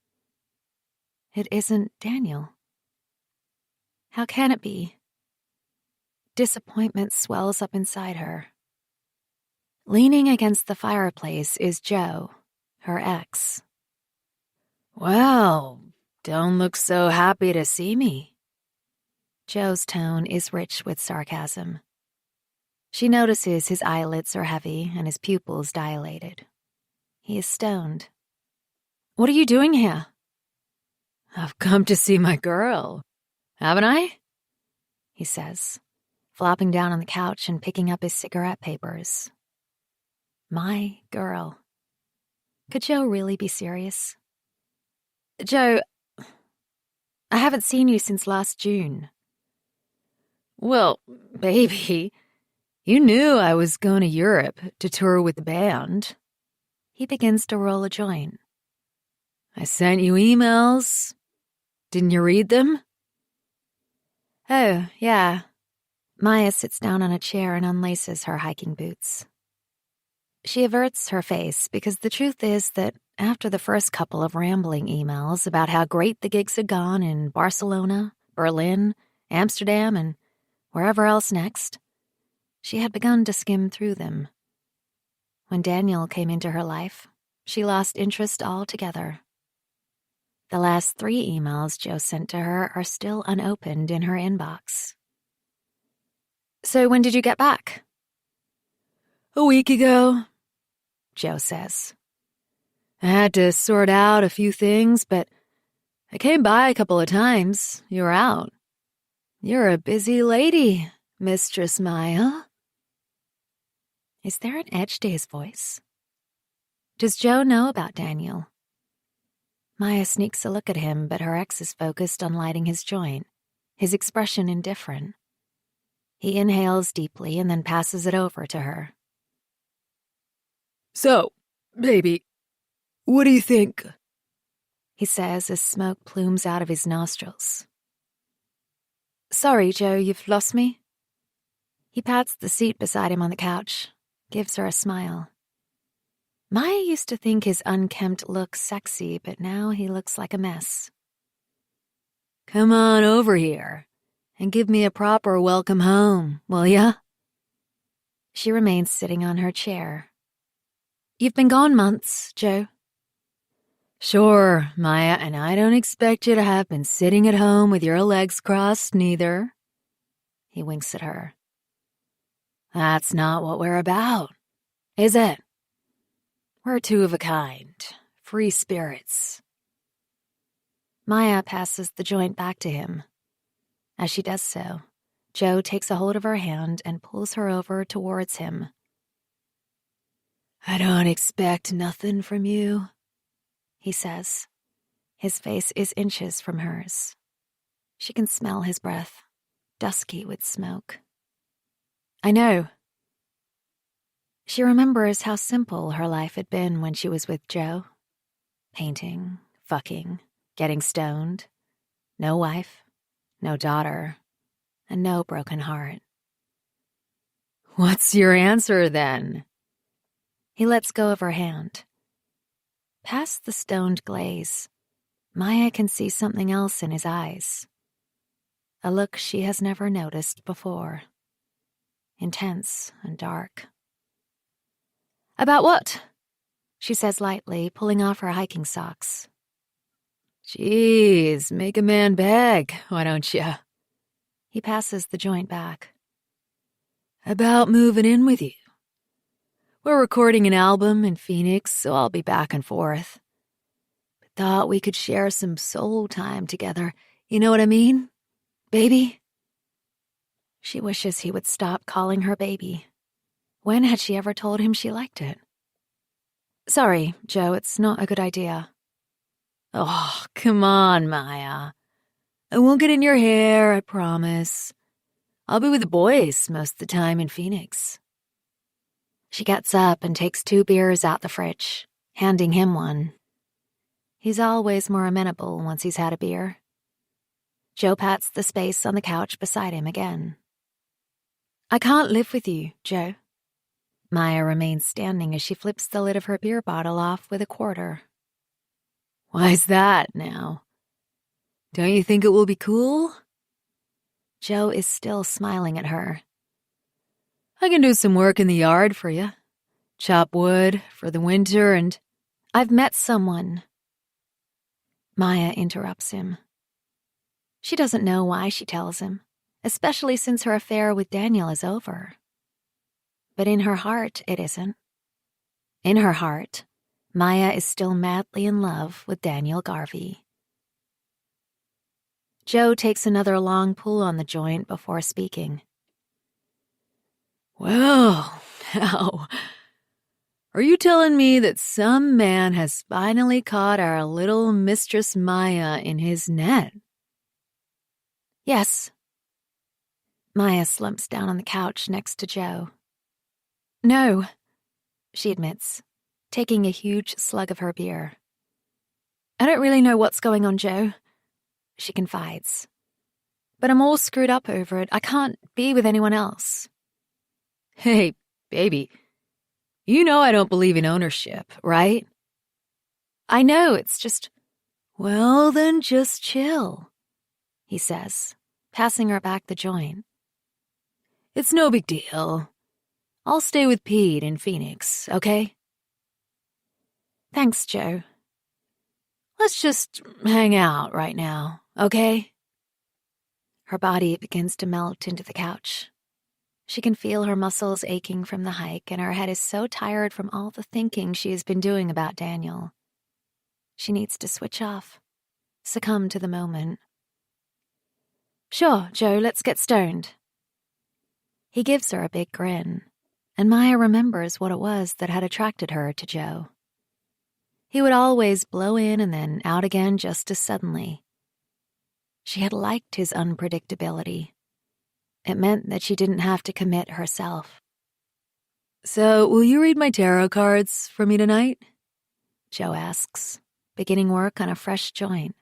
It isn't Daniel. How can it be? Disappointment swells up inside her. Leaning against the fireplace is Joe, her ex. Well, don't look so happy to see me. Joe's tone is rich with sarcasm. She notices his eyelids are heavy and his pupils dilated. He is stoned. What are you doing here? I've come to see my girl, haven't I? He says, flopping down on the couch and picking up his cigarette papers. My girl. Could Joe really be serious? Joe, I haven't seen you since last June. Well, baby, you knew I was going to Europe to tour with the band. He begins to roll a joint. I sent you emails. Didn't you read them? Oh, yeah. Maya sits down on a chair and unlaces her hiking boots. She averts her face because the truth is that after the first couple of rambling emails about how great the gigs had gone in Barcelona, Berlin, Amsterdam, and wherever else next, she had begun to skim through them. When Daniel came into her life, she lost interest altogether. The last 3 emails Joe sent to her are still unopened in her inbox. So when did you get back? A week ago, Joe says. I had to sort out a few things, but I came by a couple of times. You were out. You're a busy lady, Mistress Maya. Is there an edge to his voice? Does Joe know about Daniel? Maya sneaks a look at him, but her ex is focused on lighting his joint, his expression indifferent. He inhales deeply and then passes it over to her. So, baby, what do you think? He says as smoke plumes out of his nostrils. Sorry, Joe, you've lost me? He pats the seat beside him on the couch, gives her a smile. Maya used to think his unkempt look sexy, but now he looks like a mess. Come on over here and give me a proper welcome home, will ya? She remains sitting on her chair. You've been gone months, Joe. Sure, Maya, and I don't expect you to have been sitting at home with your legs crossed, neither. He winks at her. That's not what we're about, is it? We're two of a kind, free spirits. Maya passes the joint back to him. As she does so, Joe takes a hold of her hand and pulls her over towards him. I don't expect nothing from you, he says. His face is inches from hers. She can smell his breath, dusky with smoke. I know. She remembers how simple her life had been when she was with Joe. Painting, fucking, getting stoned. No wife, no daughter, and no broken heart. What's your answer, then? He lets go of her hand. Past the stoned glaze, Maya can see something else in his eyes. A look she has never noticed before. Intense and dark. About what? She says lightly, pulling off her hiking socks. Jeez, make a man beg, why don't you? He passes the joint back. About moving in with you. We're recording an album in Phoenix, so I'll be back and forth. But thought we could share some soul time together. You know what I mean? Baby? She wishes he would stop calling her baby. When had she ever told him she liked it? Sorry, Joe, it's not a good idea. Oh, come on, Maya. I won't get in your hair, I promise. I'll be with the boys most of the time in Phoenix. She gets up and takes 2 beers out the fridge, handing him one. He's always more amenable once he's had a beer. Joe pats the space on the couch beside him again. I can't live with you, Joe. Maya remains standing as she flips the lid of her beer bottle off with a quarter. Why's that, now? Don't you think it will be cool? Joe is still smiling at her. I can do some work in the yard for you. Chop wood for the winter and... I've met someone. Maya interrupts him. She doesn't know why she tells him, especially since her affair with Daniel is over. But in her heart, it isn't. In her heart, Maya is still madly in love with Daniel Garvey. Joe takes another long pull on the joint before speaking. Well, now, are you telling me that some man has finally caught our little Mistress Maya in his net? Yes. Maya slumps down on the couch next to Joe. No, she admits, taking a huge slug of her beer. I don't really know what's going on, Joe, she confides. But I'm all screwed up over it. I can't be with anyone else. Hey, baby, you know I don't believe in ownership, right? I know, it's just... Well, then just chill, he says, passing her back the joint. It's no big deal. I'll stay with Pete in Phoenix, okay? Thanks, Joe. Let's just hang out right now, okay? Her body begins to melt into the couch. She can feel her muscles aching from the hike, and her head is so tired from all the thinking she has been doing about Daniel. She needs to switch off, succumb to the moment. Sure, Joe, let's get stoned. He gives her a big grin, and Maya remembers what it was that had attracted her to Joe. He would always blow in and then out again just as suddenly. She had liked his unpredictability. It meant that she didn't have to commit herself. So, will you read my tarot cards for me tonight? Joe asks, beginning work on a fresh joint.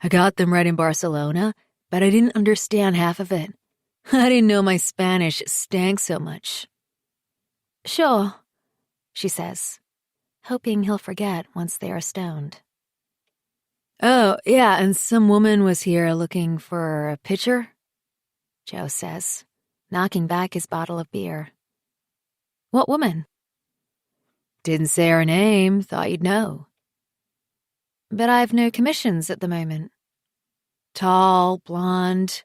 I got them right in Barcelona, but I didn't understand half of it. I didn't know my Spanish stank so much. Sure, she says, hoping he'll forget once they are stoned. Oh, yeah, and some woman was here looking for a pitcher, Joe says, knocking back his bottle of beer. What woman? Didn't say her name, thought you'd know. But I've no commissions at the moment. Tall, blonde,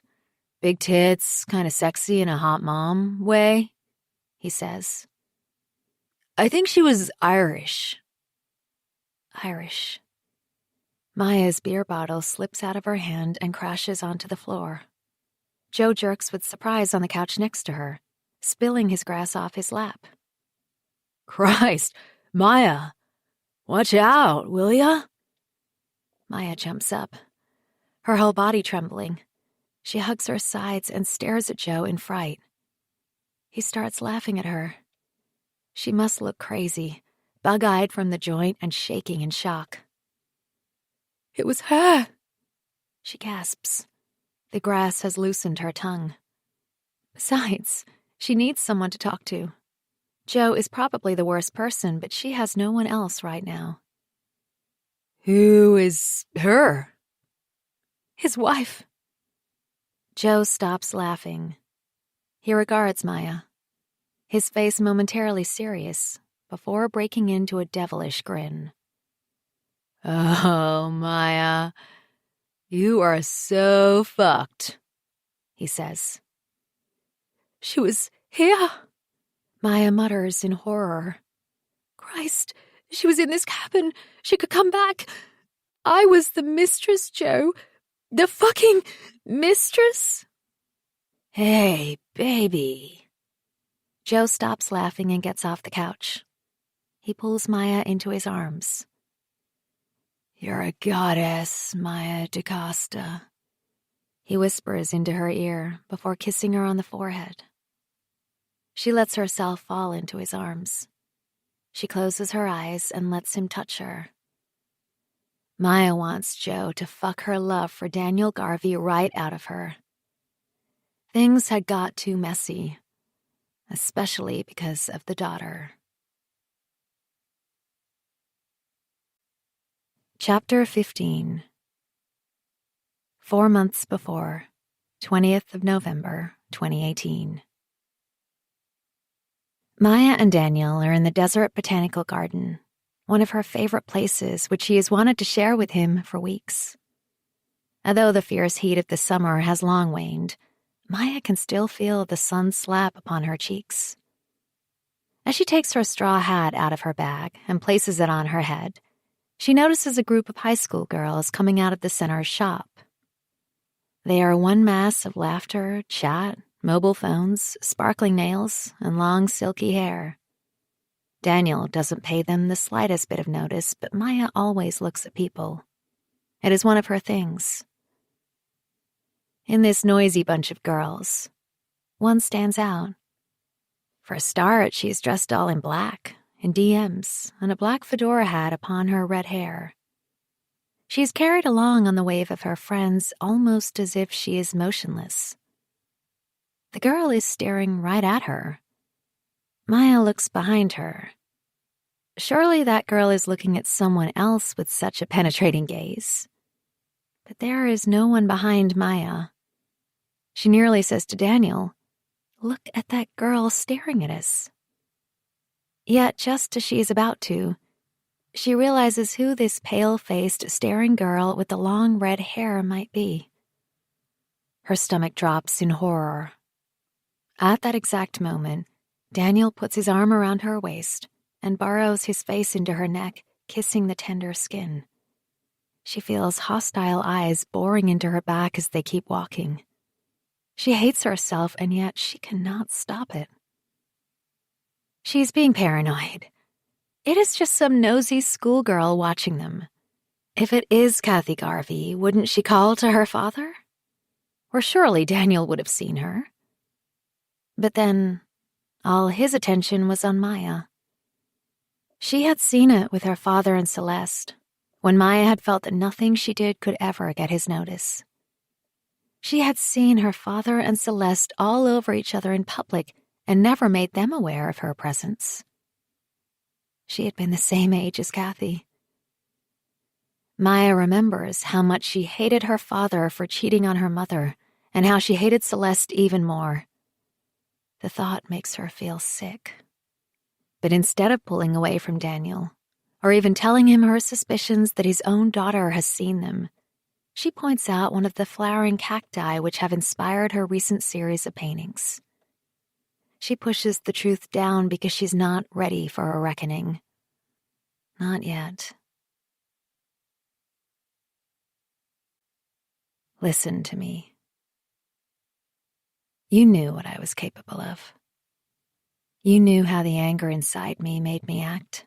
big tits, kind of sexy in a hot mom way, he says. I think she was Irish. Irish. Maya's beer bottle slips out of her hand and crashes onto the floor. Joe jerks with surprise on the couch next to her, spilling his grass off his lap. Christ, Maya, watch out, will ya? Maya jumps up, her whole body trembling. She hugs her sides and stares at Joe in fright. He starts laughing at her. She must look crazy, bug-eyed from the joint and shaking in shock. It was her, she gasps. The grass has loosened her tongue. Besides, she needs someone to talk to. Joe is probably the worst person, but she has no one else right now. Who is her? His wife. Joe stops laughing. He regards Maya, his face momentarily serious, before breaking into a devilish grin. Oh, Maya, you are so fucked, he says. She was here, Maya mutters in horror. Christ, she was in this cabin. She could come back. I was the mistress, Joe. The fucking mistress? Hey, baby. Joe stops laughing and gets off the couch. He pulls Maya into his arms. You're a goddess, Maya DaCosta, he whispers into her ear before kissing her on the forehead. She lets herself fall into his arms. She closes her eyes and lets him touch her. Maya wants Joe to fuck her love for Daniel Garvey right out of her. Things had got too messy, especially because of the daughter. Chapter 15. 4 months before, 20th of November, 2018. Maya and Daniel are in the desert botanical garden, one of her favorite places which she has wanted to share with him for weeks. Although the fierce heat of the summer has long waned, Maya can still feel the sun slap upon her cheeks. As she takes her straw hat out of her bag and places it on her head, she notices a group of high school girls coming out of the center's shop. They are one mass of laughter, chat, mobile phones, sparkling nails, and long silky hair. Daniel doesn't pay them the slightest bit of notice, but Maya always looks at people. It is one of her things. In this noisy bunch of girls, one stands out. For a start, she is dressed all in black, in DMs, and a black fedora hat upon her red hair. She is carried along on the wave of her friends almost as if she is motionless. The girl is staring right at her. Maya looks behind her. Surely that girl is looking at someone else with such a penetrating gaze. But there is no one behind Maya. She nearly says to Daniel, "Look at that girl staring at us." Yet just as she is about to, she realizes who this pale-faced, staring girl with the long red hair might be. Her stomach drops in horror. At that exact moment, Daniel puts his arm around her waist and burrows his face into her neck, kissing the tender skin. She feels hostile eyes boring into her back as they keep walking. She hates herself, and yet she cannot stop it. She's being paranoid. It is just some nosy schoolgirl watching them. If it is Kathy Garvey, wouldn't she call to her father? Or surely Daniel would have seen her. But then, all his attention was on Maya. She had seen it with her father and Celeste, when Maya had felt that nothing she did could ever get his notice. She had seen her father and Celeste all over each other in public and never made them aware of her presence. She had been the same age as Kathy. Maya remembers how much she hated her father for cheating on her mother and how she hated Celeste even more. The thought makes her feel sick. But instead of pulling away from Daniel, or even telling him her suspicions that his own daughter has seen them, she points out one of the flowering cacti which have inspired her recent series of paintings. She pushes the truth down because she's not ready for a reckoning. Not yet. Listen to me. You knew what I was capable of. You knew how the anger inside me made me act.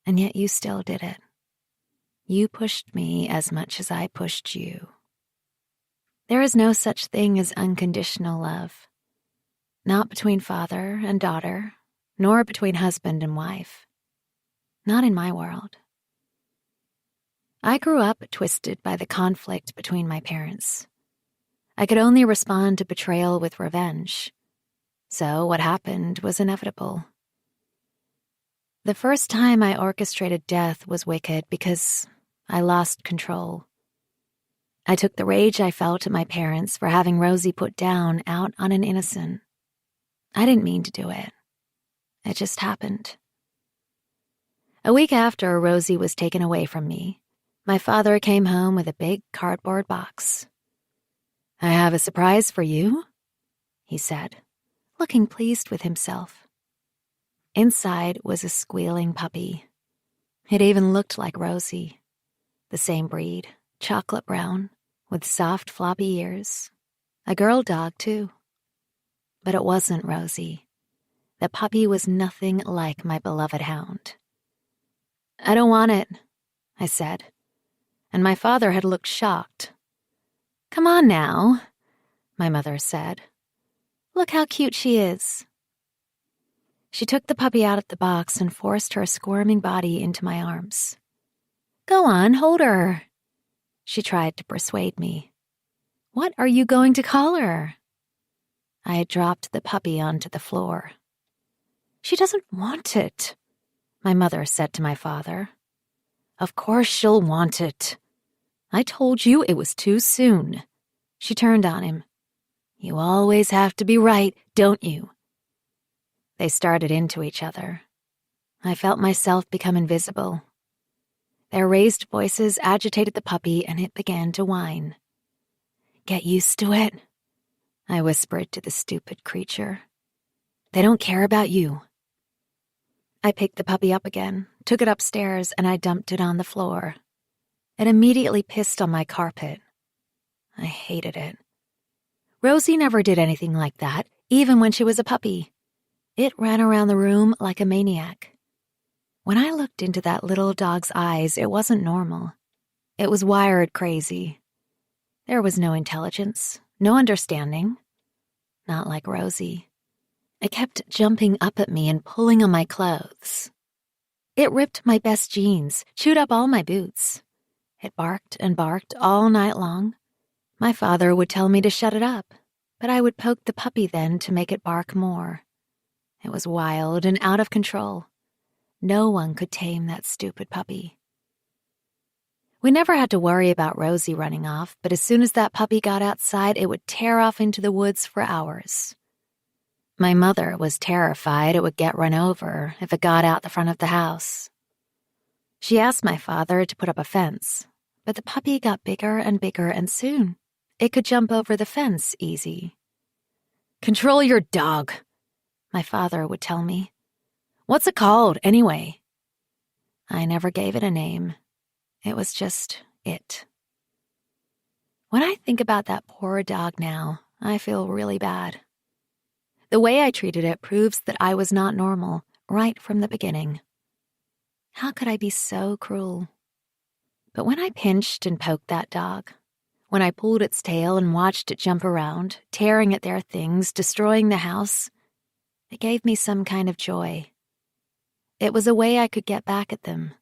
And yet you still did it. You pushed me as much as I pushed you. There is no such thing as unconditional love. Not between father and daughter, nor between husband and wife. Not in my world. I grew up twisted by the conflict between my parents. I could only respond to betrayal with revenge. So what happened was inevitable. The first time I orchestrated death was wicked because I lost control. I took the rage I felt at my parents for having Rosie put down out on an innocent. I didn't mean to do it. It just happened. A week after Rosie was taken away from me, my father came home with a big cardboard box. "I have a surprise for you," he said, looking pleased with himself. Inside was a squealing puppy. It even looked like Rosie. The same breed, chocolate brown, with soft floppy ears. A girl dog, too. But it wasn't Rosie. The puppy was nothing like my beloved hound. "I don't want it," I said, and my father had looked shocked. "Come on now," my mother said. "Look how cute she is." She took the puppy out of the box and forced her squirming body into my arms. "Go on, hold her." She tried to persuade me. "What are you going to call her?" I had dropped the puppy onto the floor. "She doesn't want it," my mother said to my father. "Of course she'll want it. I told you it was too soon." She turned on him. "You always have to be right, don't you?" They started into each other. I felt myself become invisible. Their raised voices agitated the puppy, and it began to whine. "Get used to it," I whispered to the stupid creature. "They don't care about you." I picked the puppy up again, took it upstairs, and I dumped it on the floor. It immediately pissed on my carpet. I hated it. Rosie never did anything like that, even when she was a puppy. It ran around the room like a maniac. When I looked into that little dog's eyes, it wasn't normal. It was wired crazy. There was no intelligence, no understanding. Not like Rosie. It kept jumping up at me and pulling on my clothes. It ripped my best jeans, chewed up all my boots. It barked and barked all night long. My father would tell me to shut it up, but I would poke the puppy then to make it bark more. It was wild and out of control. No one could tame that stupid puppy. We never had to worry about Rosie running off, but as soon as that puppy got outside, it would tear off into the woods for hours. My mother was terrified it would get run over if it got out the front of the house. She asked my father to put up a fence, but the puppy got bigger and bigger, and soon it could jump over the fence easy. "Control your dog," my father would tell me. "What's it called, anyway?" I never gave it a name. It was just it. When I think about that poor dog now, I feel really bad. The way I treated it proves that I was not normal right from the beginning. How could I be so cruel? But when I pinched and poked that dog, when I pulled its tail and watched it jump around, tearing at their things, destroying the house, it gave me some kind of joy. It was a way I could get back at them.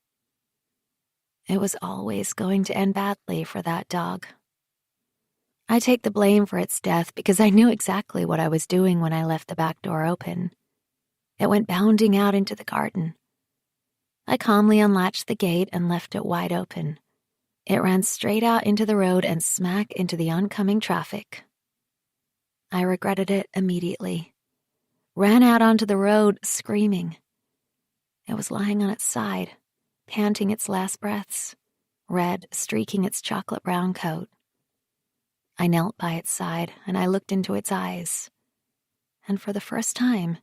It was always going to end badly for that dog. I take the blame for its death because I knew exactly what I was doing when I left the back door open. It went bounding out into the garden. I calmly unlatched the gate and left it wide open. It ran straight out into the road and smack into the oncoming traffic. I regretted it immediately. Ran out onto the road, screaming. It was lying on its side, panting its last breaths, red streaking its chocolate brown coat. I knelt by its side and I looked into its eyes. And for the first time,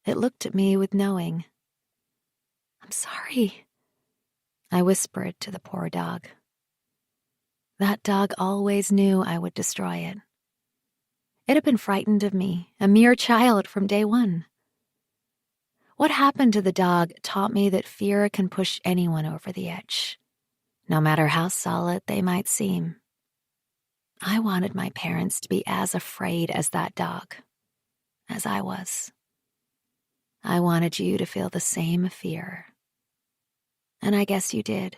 it looked at me with knowing. "I'm sorry," I whispered to the poor dog. That dog always knew I would destroy it. It had been frightened of me, a mere child from day one. What happened to the dog taught me that fear can push anyone over the edge, no matter how solid they might seem. I wanted my parents to be as afraid as that dog, as I was. I wanted you to feel the same fear. And I guess you did,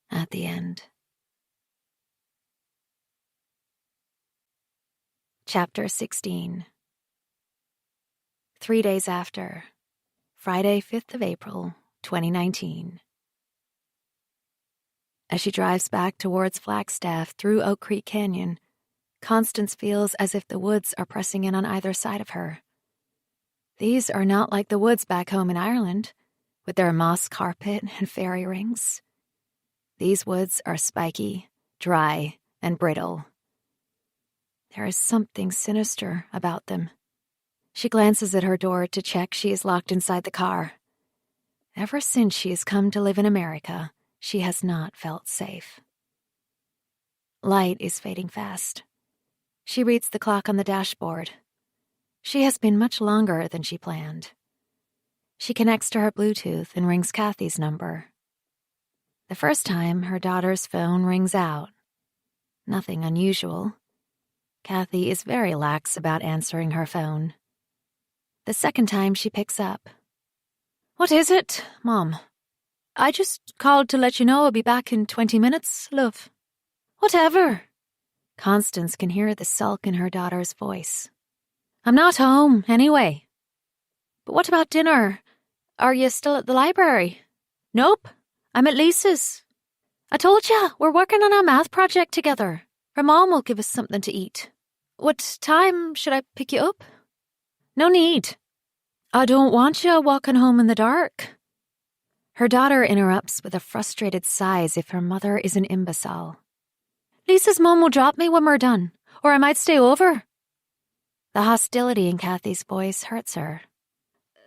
at the end. Chapter 16. 3 days after, Friday, 5th of April, 2019. As she drives back towards Flagstaff through Oak Creek Canyon, Constance feels as if the woods are pressing in on either side of her. These are not like the woods back home in Ireland, with their moss carpet and fairy rings. These woods are spiky, dry, and brittle. There is something sinister about them. She glances at her door to check she is locked inside the car. Ever since she has come to live in America, she has not felt safe. Light is fading fast. She reads the clock on the dashboard. She has been much longer than she planned. She connects to her Bluetooth and rings Kathy's number. The first time, her daughter's phone rings out. Nothing unusual. Kathy is very lax about answering her phone. The second time, she picks up. "What is it, Mom? I just called to let you know I'll be back in 20 minutes, love." "Whatever." Constance can hear the sulk in her daughter's voice. "I'm not home, anyway." "But what about dinner? Are you still at the library?" "Nope, I'm at Lisa's. I told ya, we're working on our math project together. Her mom will give us something to eat. What time should I pick you up?" "No need." I don't want you walking home in the dark. Her daughter interrupts with a frustrated sigh as if her mother is an imbecile. Lisa's mum will drop me when we're done, or I might stay over. The hostility in Kathy's voice hurts her.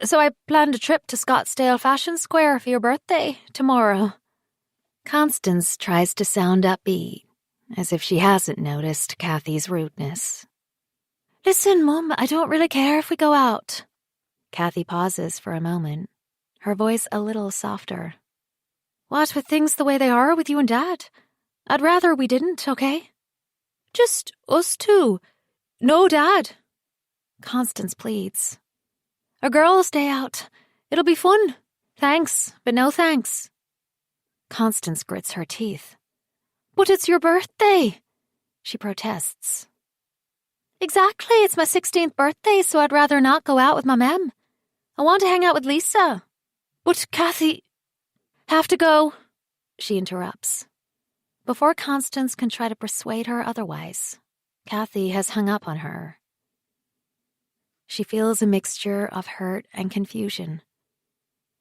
So I planned a trip to Scottsdale Fashion Square for your birthday tomorrow. Constance tries to sound upbeat, as if she hasn't noticed Kathy's rudeness. Listen, Mum, I don't really care if we go out. Kathy pauses for a moment, her voice a little softer. What with things the way they are with you and Dad? I'd rather we didn't, okay? Just us two. No Dad. Constance pleads. A girls' day out. It'll be fun. Thanks, but no thanks. Constance grits her teeth. But it's your birthday, she protests. Exactly, it's my 16th birthday, so I'd rather not go out with my mem. I want to hang out with Lisa. But Kathy... Have to go, she interrupts. Before Constance can try to persuade her otherwise, Kathy has hung up on her. She feels a mixture of hurt and confusion.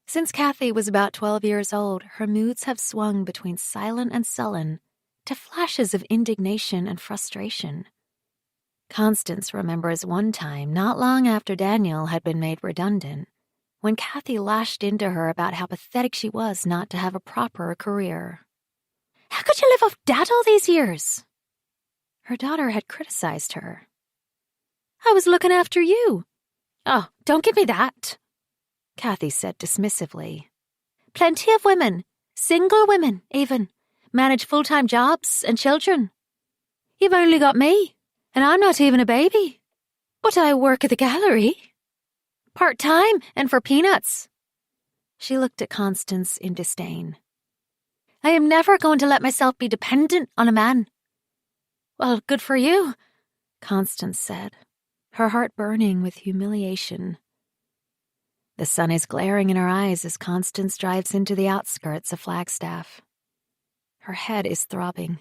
Since Kathy was about 12 years old, her moods have swung between silent and sullen to flashes of indignation and frustration. Constance remembers one time, not long after Daniel had been made redundant, when Kathy lashed into her about how pathetic she was not to have a proper career. How could you live off Dad all these years? Her daughter had criticized her. I was looking after you. Oh, don't give me that, Kathy said dismissively. Plenty of women, single women even, manage full-time jobs and children. You've only got me, and I'm not even a baby. But I work at the gallery. Part-time and for peanuts. She looked at Constance in disdain. I am never going to let myself be dependent on a man. Well, good for you, Constance said, her heart burning with humiliation. The sun is glaring in her eyes as Constance drives into the outskirts of Flagstaff. Her head is throbbing.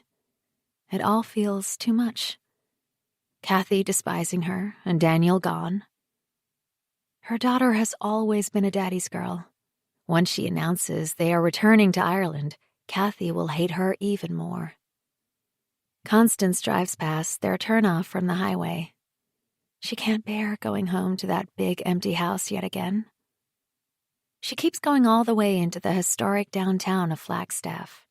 It all feels too much. Kathy despising her and Daniel gone. Her daughter has always been a daddy's girl. Once she announces they are returning to Ireland, Kathy will hate her even more. Constance drives past their turnoff from the highway. She can't bear going home to that big empty house yet again. She keeps going all the way into the historic downtown of Flagstaff,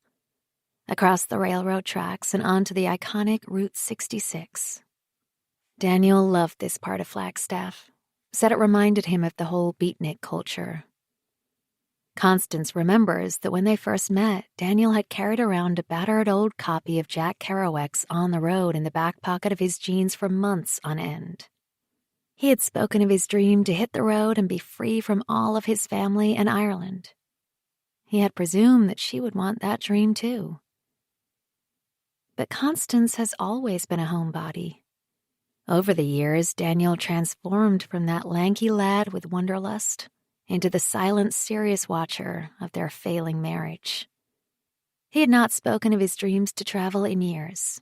across the railroad tracks and onto the iconic Route 66. Daniel loved this part of Flagstaff, said it reminded him of the whole beatnik culture. Constance remembers that when they first met, Daniel had carried around a battered old copy of Jack Kerouac's On the Road in the back pocket of his jeans for months on end. He had spoken of his dream to hit the road and be free from all of his family in Ireland. He had presumed that she would want that dream too. But Constance has always been a homebody. Over the years, Daniel transformed from that lanky lad with wanderlust into the silent, serious watcher of their failing marriage. He had not spoken of his dreams to travel in years.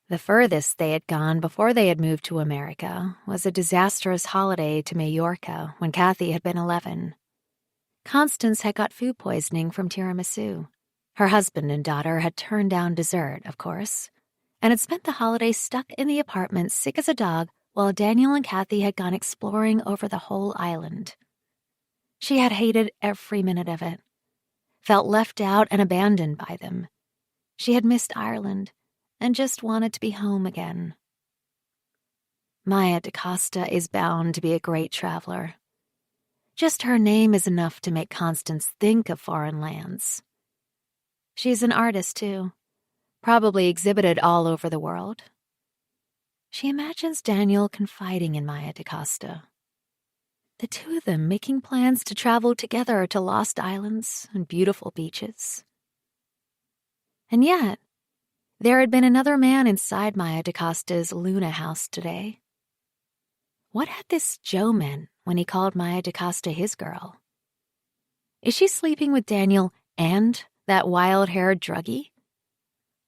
The furthest they had gone before they had moved to America was a disastrous holiday to Majorca when Kathy had been 11. Constance had got food poisoning from tiramisu. Her husband and daughter had turned down dessert, of course, and had spent the holiday stuck in the apartment sick as a dog while Daniel and Kathy had gone exploring over the whole island. She had hated every minute of it, felt left out and abandoned by them. She had missed Ireland and just wanted to be home again. Maya DaCosta is bound to be a great traveler. Just her name is enough to make Constance think of foreign lands. She's an artist, too, probably exhibited all over the world. She imagines Daniel confiding in Maya DaCosta. The two of them making plans to travel together to lost islands and beautiful beaches. And yet, there had been another man inside Maya DaCosta's Luna house today. What had this Joe meant when he called Maya DaCosta his girl? Is she sleeping with Daniel and that wild-haired druggie?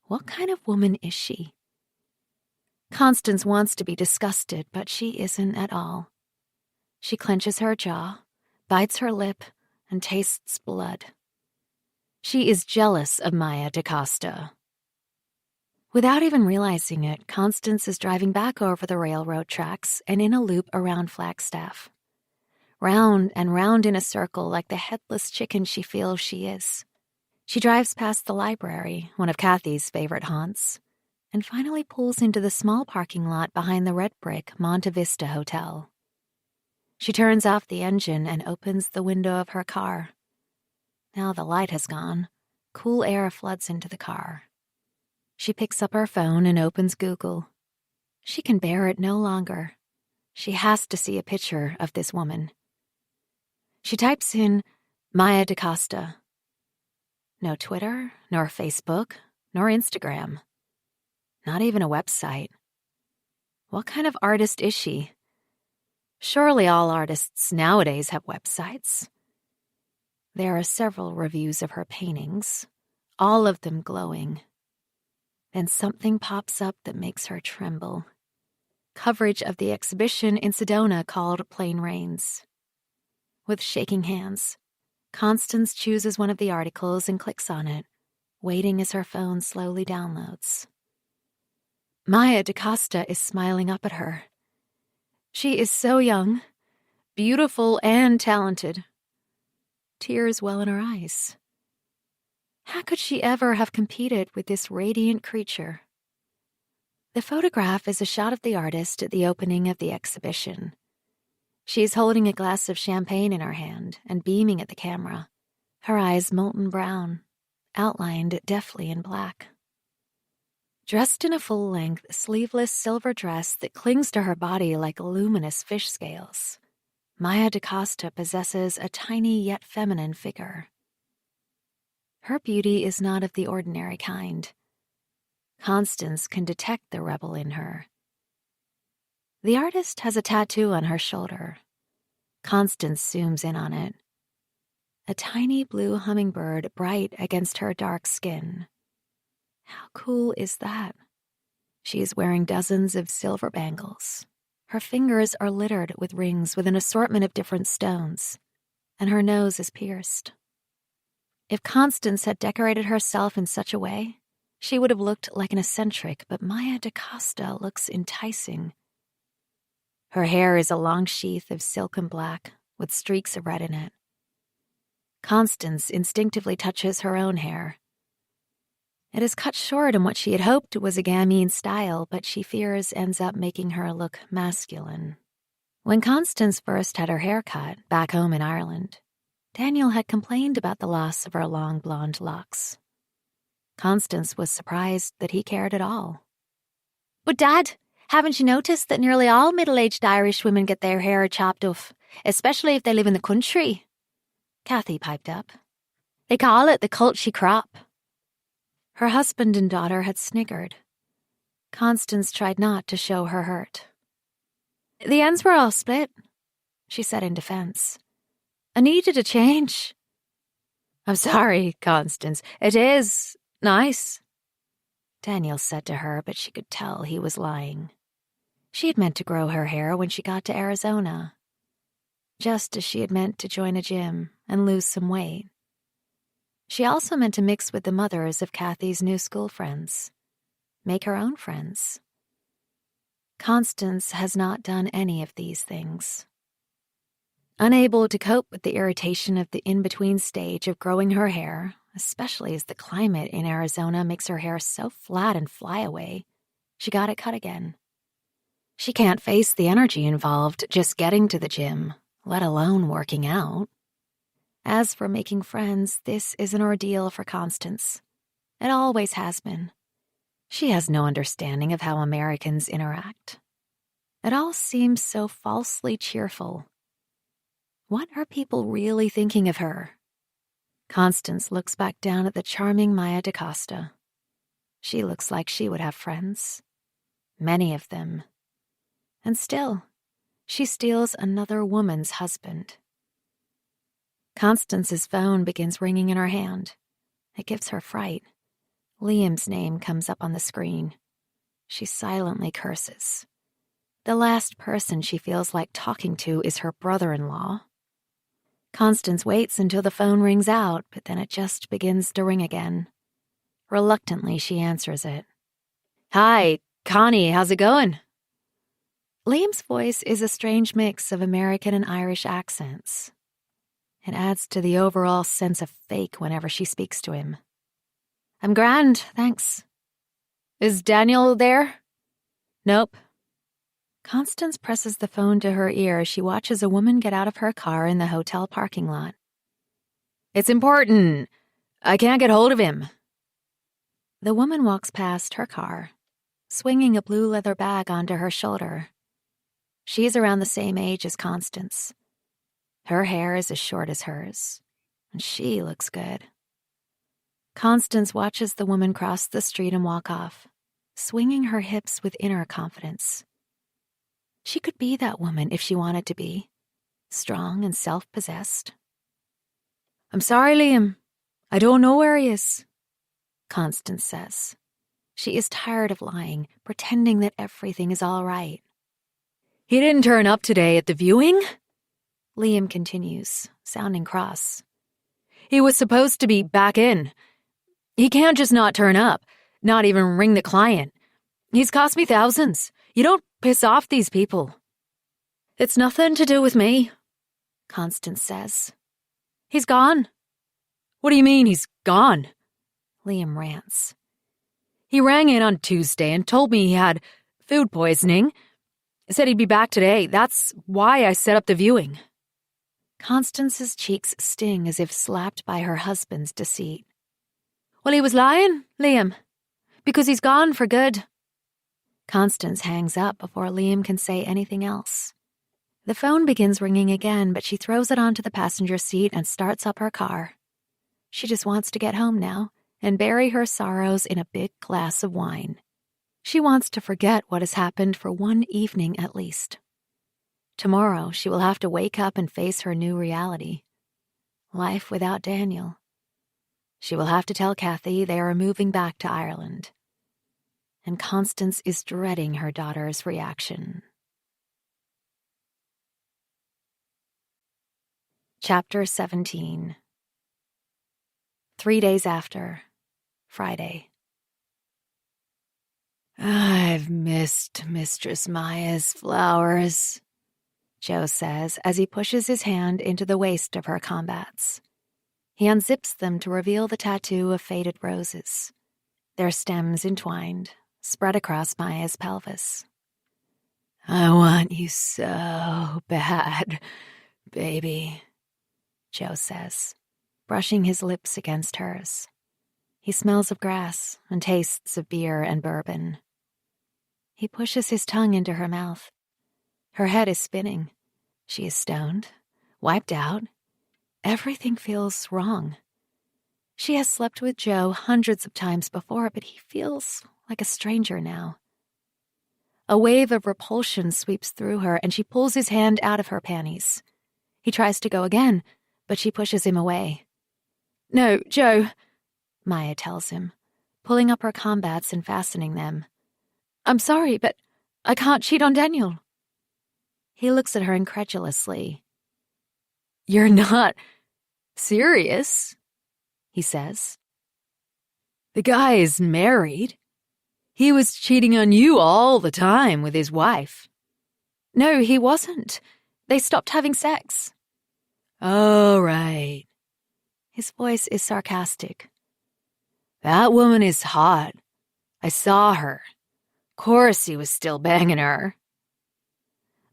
What kind of woman is she? Constance wants to be disgusted, but she isn't at all. She clenches her jaw, bites her lip, and tastes blood. She is jealous of Maya DaCosta. Without even realizing it, Constance is driving back over the railroad tracks and in a loop around Flagstaff. Round and round in a circle like the headless chicken she feels she is. She drives past the library, one of Kathy's favorite haunts, and finally pulls into the small parking lot behind the red brick Monte Vista Hotel. She turns off the engine and opens the window of her car. Now the light has gone. Cool air floods into the car. She picks up her phone and opens Google. She can bear it no longer. She has to see a picture of this woman. She types in Maya DaCosta. No Twitter, nor Facebook, nor Instagram. Not even a website. What kind of artist is she? Surely all artists nowadays have websites. There are several reviews of her paintings, all of them glowing. Then something pops up that makes her tremble. Coverage of the exhibition in Sedona called Plain Rains. With shaking hands, Constance chooses one of the articles and clicks on it, waiting as her phone slowly downloads. Maya DaCosta is smiling up at her. She is so young, beautiful, and talented. Tears well in her eyes. How could she ever have competed with this radiant creature? The photograph is a shot of the artist at the opening of the exhibition. She is holding a glass of champagne in her hand and beaming at the camera, her eyes molten brown, outlined deftly in black. Dressed in a full-length, sleeveless silver dress that clings to her body like luminous fish scales, Maya DaCosta possesses a tiny yet feminine figure. Her beauty is not of the ordinary kind. Constance can detect the rebel in her. The artist has a tattoo on her shoulder. Constance zooms in on it. A tiny blue hummingbird bright against her dark skin. How cool is that? She is wearing dozens of silver bangles. Her fingers are littered with rings with an assortment of different stones, and her nose is pierced. If Constance had decorated herself in such a way, she would have looked like an eccentric, but Maya DaCosta looks enticing. Her hair is a long sheath of silken black with streaks of red in it. Constance instinctively touches her own hair. It is cut short in what she had hoped was a gamine style, but she fears ends up making her look masculine. When Constance first had her hair cut back home in Ireland, Daniel had complained about the loss of her long blonde locks. Constance was surprised that he cared at all. "But Dad, haven't you noticed that nearly all middle-aged Irish women get their hair chopped off, especially if they live in the country?" Kathy piped up. "They call it the culture crop." Her husband and daughter had sniggered. Constance tried not to show her hurt. "The ends were all split," she said in defense. "I needed a change." "I'm sorry, Constance. It is nice," Daniel said to her, but she could tell he was lying. She had meant to grow her hair when she got to Arizona, just as she had meant to join a gym and lose some weight. She also meant to mix with the mothers of Kathy's new school friends, make her own friends. Constance has not done any of these things. Unable to cope with the irritation of the in-between stage of growing her hair, especially as the climate in Arizona makes her hair so flat and fly away, she got it cut again. She can't face the energy involved just getting to the gym, let alone working out. As for making friends, this is an ordeal for Constance. It always has been. She has no understanding of how Americans interact. It all seems so falsely cheerful. What are people really thinking of her? Constance looks back down at the charming Maya DaCosta. She looks like she would have friends. Many of them. And still, she steals another woman's husband. Constance's phone begins ringing in her hand. It gives her fright. Liam's name comes up on the screen. She silently curses. The last person she feels like talking to is her brother-in-law. Constance waits until the phone rings out, but then it just begins to ring again. Reluctantly, she answers it. Hi, Connie, how's it going? Liam's voice is a strange mix of American and Irish accents. It adds to the overall sense of fake whenever she speaks to him. I'm grand, thanks. Is Daniel there? Nope. Constance presses the phone to her ear as she watches a woman get out of her car in the hotel parking lot. It's important. I can't get hold of him. The woman walks past her car, swinging a blue leather bag onto her shoulder. She's around the same age as Constance. Her hair is as short as hers, and she looks good. Constance watches the woman cross the street and walk off, swinging her hips with inner confidence. She could be that woman if she wanted to be, strong and self-possessed. I'm sorry, Liam. I don't know where he is, Constance says. She is tired of lying, pretending that everything is all right. He didn't turn up today at the viewing? Liam continues, sounding cross. He was supposed to be back in. He can't just not turn up, not even ring the client. He's cost me thousands. You don't piss off these people. It's nothing to do with me, Constance says. He's gone. What do you mean he's gone? Liam rants. He rang in on Tuesday and told me he had food poisoning. Said he'd be back today. That's why I set up the viewing. Constance's cheeks sting as if slapped by her husband's deceit. Well, he was lying, Liam, because he's gone for good. Constance hangs up before Liam can say anything else. The phone begins ringing again, but she throws it onto the passenger seat and starts up her car. She just wants to get home now and bury her sorrows in a big glass of wine. She wants to forget what has happened for one evening at least. Tomorrow, she will have to wake up and face her new reality. Life without Daniel. She will have to tell Kathy they are moving back to Ireland. And Constance is dreading her daughter's reaction. Chapter 17. 3 days after, Friday. I've missed Mistress Maya's flowers, Joe says as he pushes his hand into the waist of her combats. He unzips them to reveal the tattoo of faded roses, their stems entwined, spread across Maya's pelvis. I want you so bad, baby, Joe says, brushing his lips against hers. He smells of grass and tastes of beer and bourbon. He pushes his tongue into her mouth. Her head is spinning. She is stoned, wiped out. Everything feels wrong. She has slept with Joe hundreds of times before, but he feels like a stranger now. A wave of repulsion sweeps through her, and she pulls his hand out of her panties. He tries to go again, but she pushes him away. No, Joe, Maya tells him, pulling up her combats and fastening them. I'm sorry, but I can't cheat on Daniel. He looks at her incredulously. You're not serious, he says. The guy is married. He was cheating on you all the time with his wife. No, he wasn't. They stopped having sex. Oh, right. His voice is sarcastic. That woman is hot. I saw her. Course he was still banging her.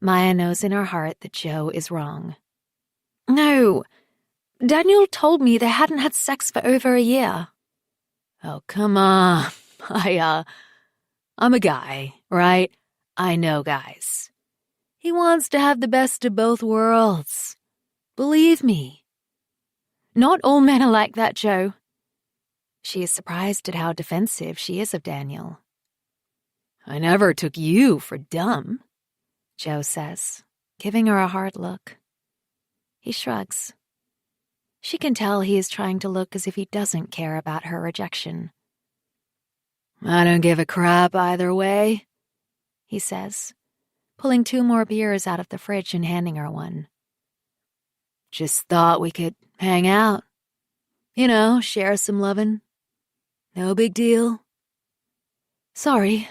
Maya knows in her heart that Joe is wrong. No. Daniel told me they hadn't had sex for over a year. Oh, come on, Maya. I'm a guy, right? I know guys. He wants to have the best of both worlds. Believe me. Not all men are like that, Joe. She is surprised at how defensive she is of Daniel. I never took you for dumb, Joe says, giving her a hard look. He shrugs. She can tell he is trying to look as if he doesn't care about her rejection. I don't give a crap either way, he says, pulling 2 more beers out of the fridge and handing her one. Just thought we could hang out. You know, share some lovin'. No big deal. Sorry,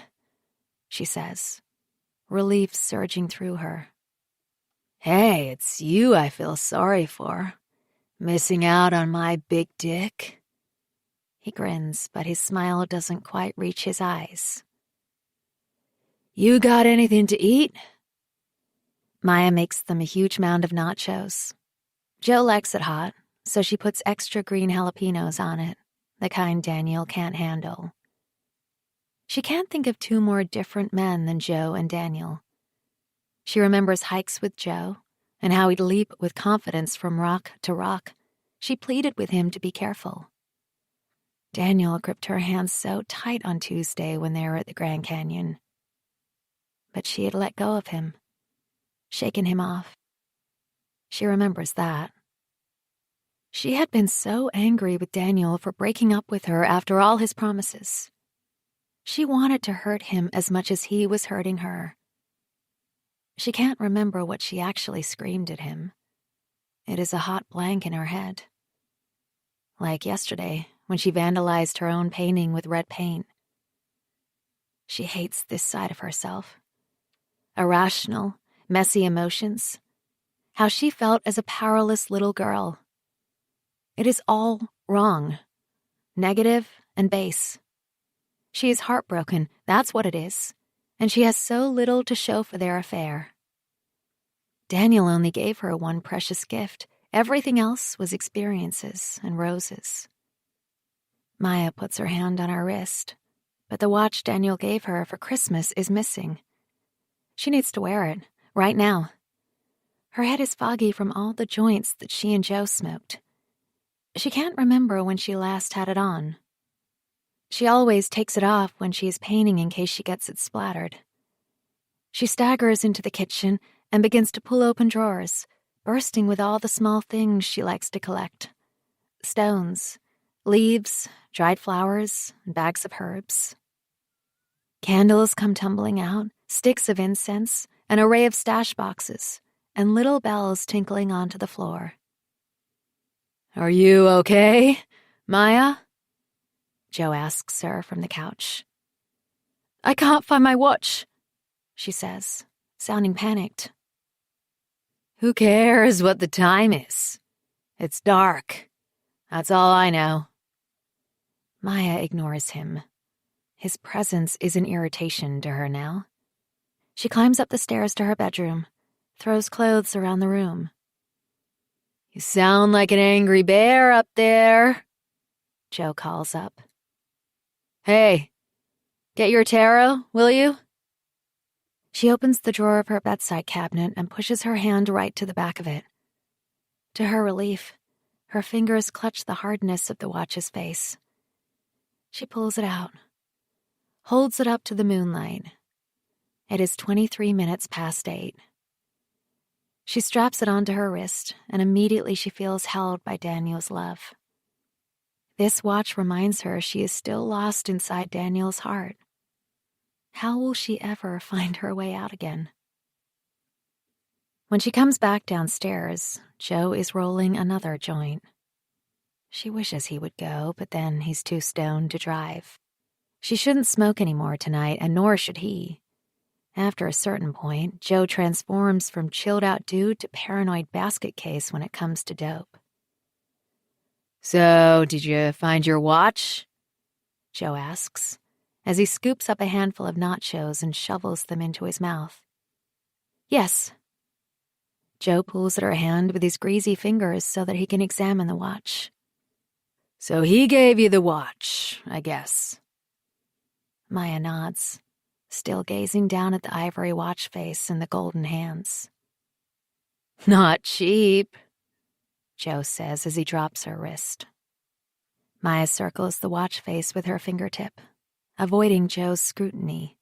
she says, relief surging through her. Hey, it's you I feel sorry for. Missing out on my big dick. He grins, but his smile doesn't quite reach his eyes. You got anything to eat? Maya makes them a huge mound of nachos. Joe likes it hot, so she puts extra green jalapenos on it, the kind Daniel can't handle. She can't think of 2 more different men than Joe and Daniel. She remembers hikes with Joe and how he'd leap with confidence from rock to rock. She pleaded with him to be careful. Daniel gripped her hand so tight on Tuesday when they were at the Grand Canyon. But she had let go of him, shaken him off. She remembers that. She had been so angry with Daniel for breaking up with her after all his promises. She wanted to hurt him as much as he was hurting her. She can't remember what she actually screamed at him. It is a hot blank in her head. Like yesterday, when she vandalized her own painting with red paint. She hates this side of herself. Irrational, messy emotions. How she felt as a powerless little girl. It is all wrong. Negative and base. She is heartbroken, that's what it is. And she has so little to show for their affair. Daniel only gave her one precious gift. Everything else was experiences and roses. Maya puts her hand on her wrist, but the watch Daniel gave her for Christmas is missing. She needs to wear it, right now. Her head is foggy from all the joints that she and Joe smoked. She can't remember when she last had it on. She always takes it off when she is painting in case she gets it splattered. She staggers into the kitchen and begins to pull open drawers, bursting with all the small things she likes to collect. Stones, leaves, dried flowers, and bags of herbs. Candles come tumbling out, sticks of incense, an array of stash boxes, and little bells tinkling onto the floor. Are you okay, Maya? Joe asks her from the couch. I can't find my watch, she says, sounding panicked. Who cares what the time is? It's dark. That's all I know. Maya ignores him. His presence is an irritation to her now. She climbs up the stairs to her bedroom, throws clothes around the room. You sound like an angry bear up there, Joe calls up. Hey, get your tarot, will you? She opens the drawer of her bedside cabinet and pushes her hand right to the back of it. To her relief, her fingers clutch the hardness of the watch's face. She pulls it out, holds it up to the moonlight. It is 23 minutes past 8. She straps it onto her wrist, and immediately she feels held by Daniel's love. This watch reminds her she is still lost inside Daniel's heart. How will she ever find her way out again? When she comes back downstairs, Joe is rolling another joint. She wishes he would go, but then he's too stoned to drive. She shouldn't smoke anymore tonight, and nor should he. After a certain point, Joe transforms from chilled-out dude to paranoid basket case when it comes to dope. So, did you find your watch? Joe asks, as he scoops up a handful of nachos and shovels them into his mouth. Yes. Joe pulls at her hand with his greasy fingers so that he can examine the watch. So he gave you the watch, I guess. Maya nods, still gazing down at the ivory watch face and the golden hands. Not cheap, Joe says as he drops her wrist. Maya circles the watch face with her fingertip, avoiding Joe's scrutiny.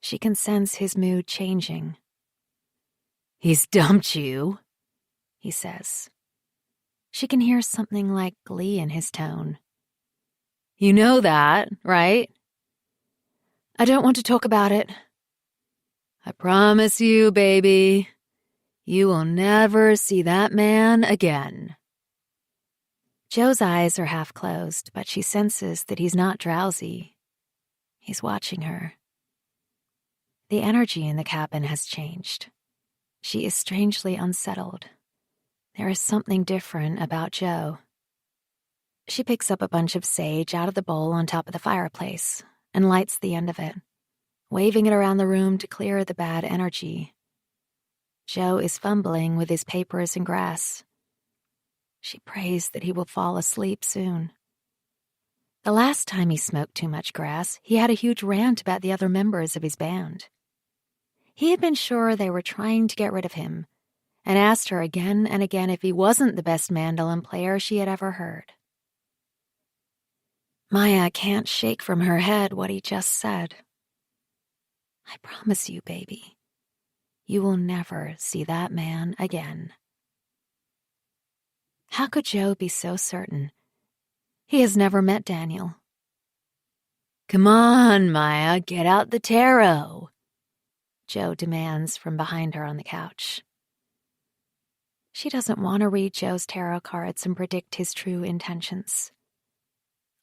She can sense his mood changing. He's dumped you, he says. She can hear something like glee in his tone. You know that, right? I don't want to talk about it. I promise you, baby, you will never see that man again. Joe's eyes are half closed, but she senses that he's not drowsy. He's watching her. The energy in the cabin has changed. She is strangely unsettled. There is something different about Joe. She picks up a bunch of sage out of the bowl on top of the fireplace and lights the end of it, waving it around the room to clear the bad energy. Joe is fumbling with his papers and grass. She prays that he will fall asleep soon. The last time he smoked too much grass, he had a huge rant about the other members of his band. He had been sure they were trying to get rid of him, and asked her again and again if he wasn't the best mandolin player she had ever heard. Maya can't shake from her head what he just said. I promise you, baby, you will never see that man again. How could Joe be so certain? He has never met Daniel. Come on, Maya, get out the tarot, Joe demands from behind her on the couch. She doesn't want to read Joe's tarot cards and predict his true intentions,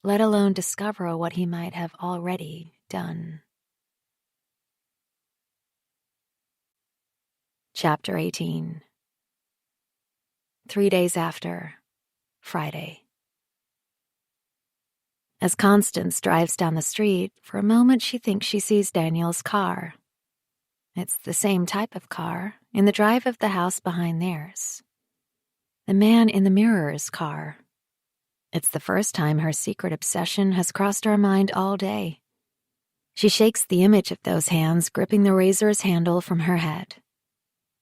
let alone discover what he might have already done. Chapter 18. 3 days after, Friday. As Constance drives down the street, for a moment she thinks she sees Daniel's car. It's the same type of car, in the drive of the house behind theirs. The man in the mirror's car. It's the first time her secret obsession has crossed her mind all day. She shakes the image of those hands gripping the razor's handle from her head.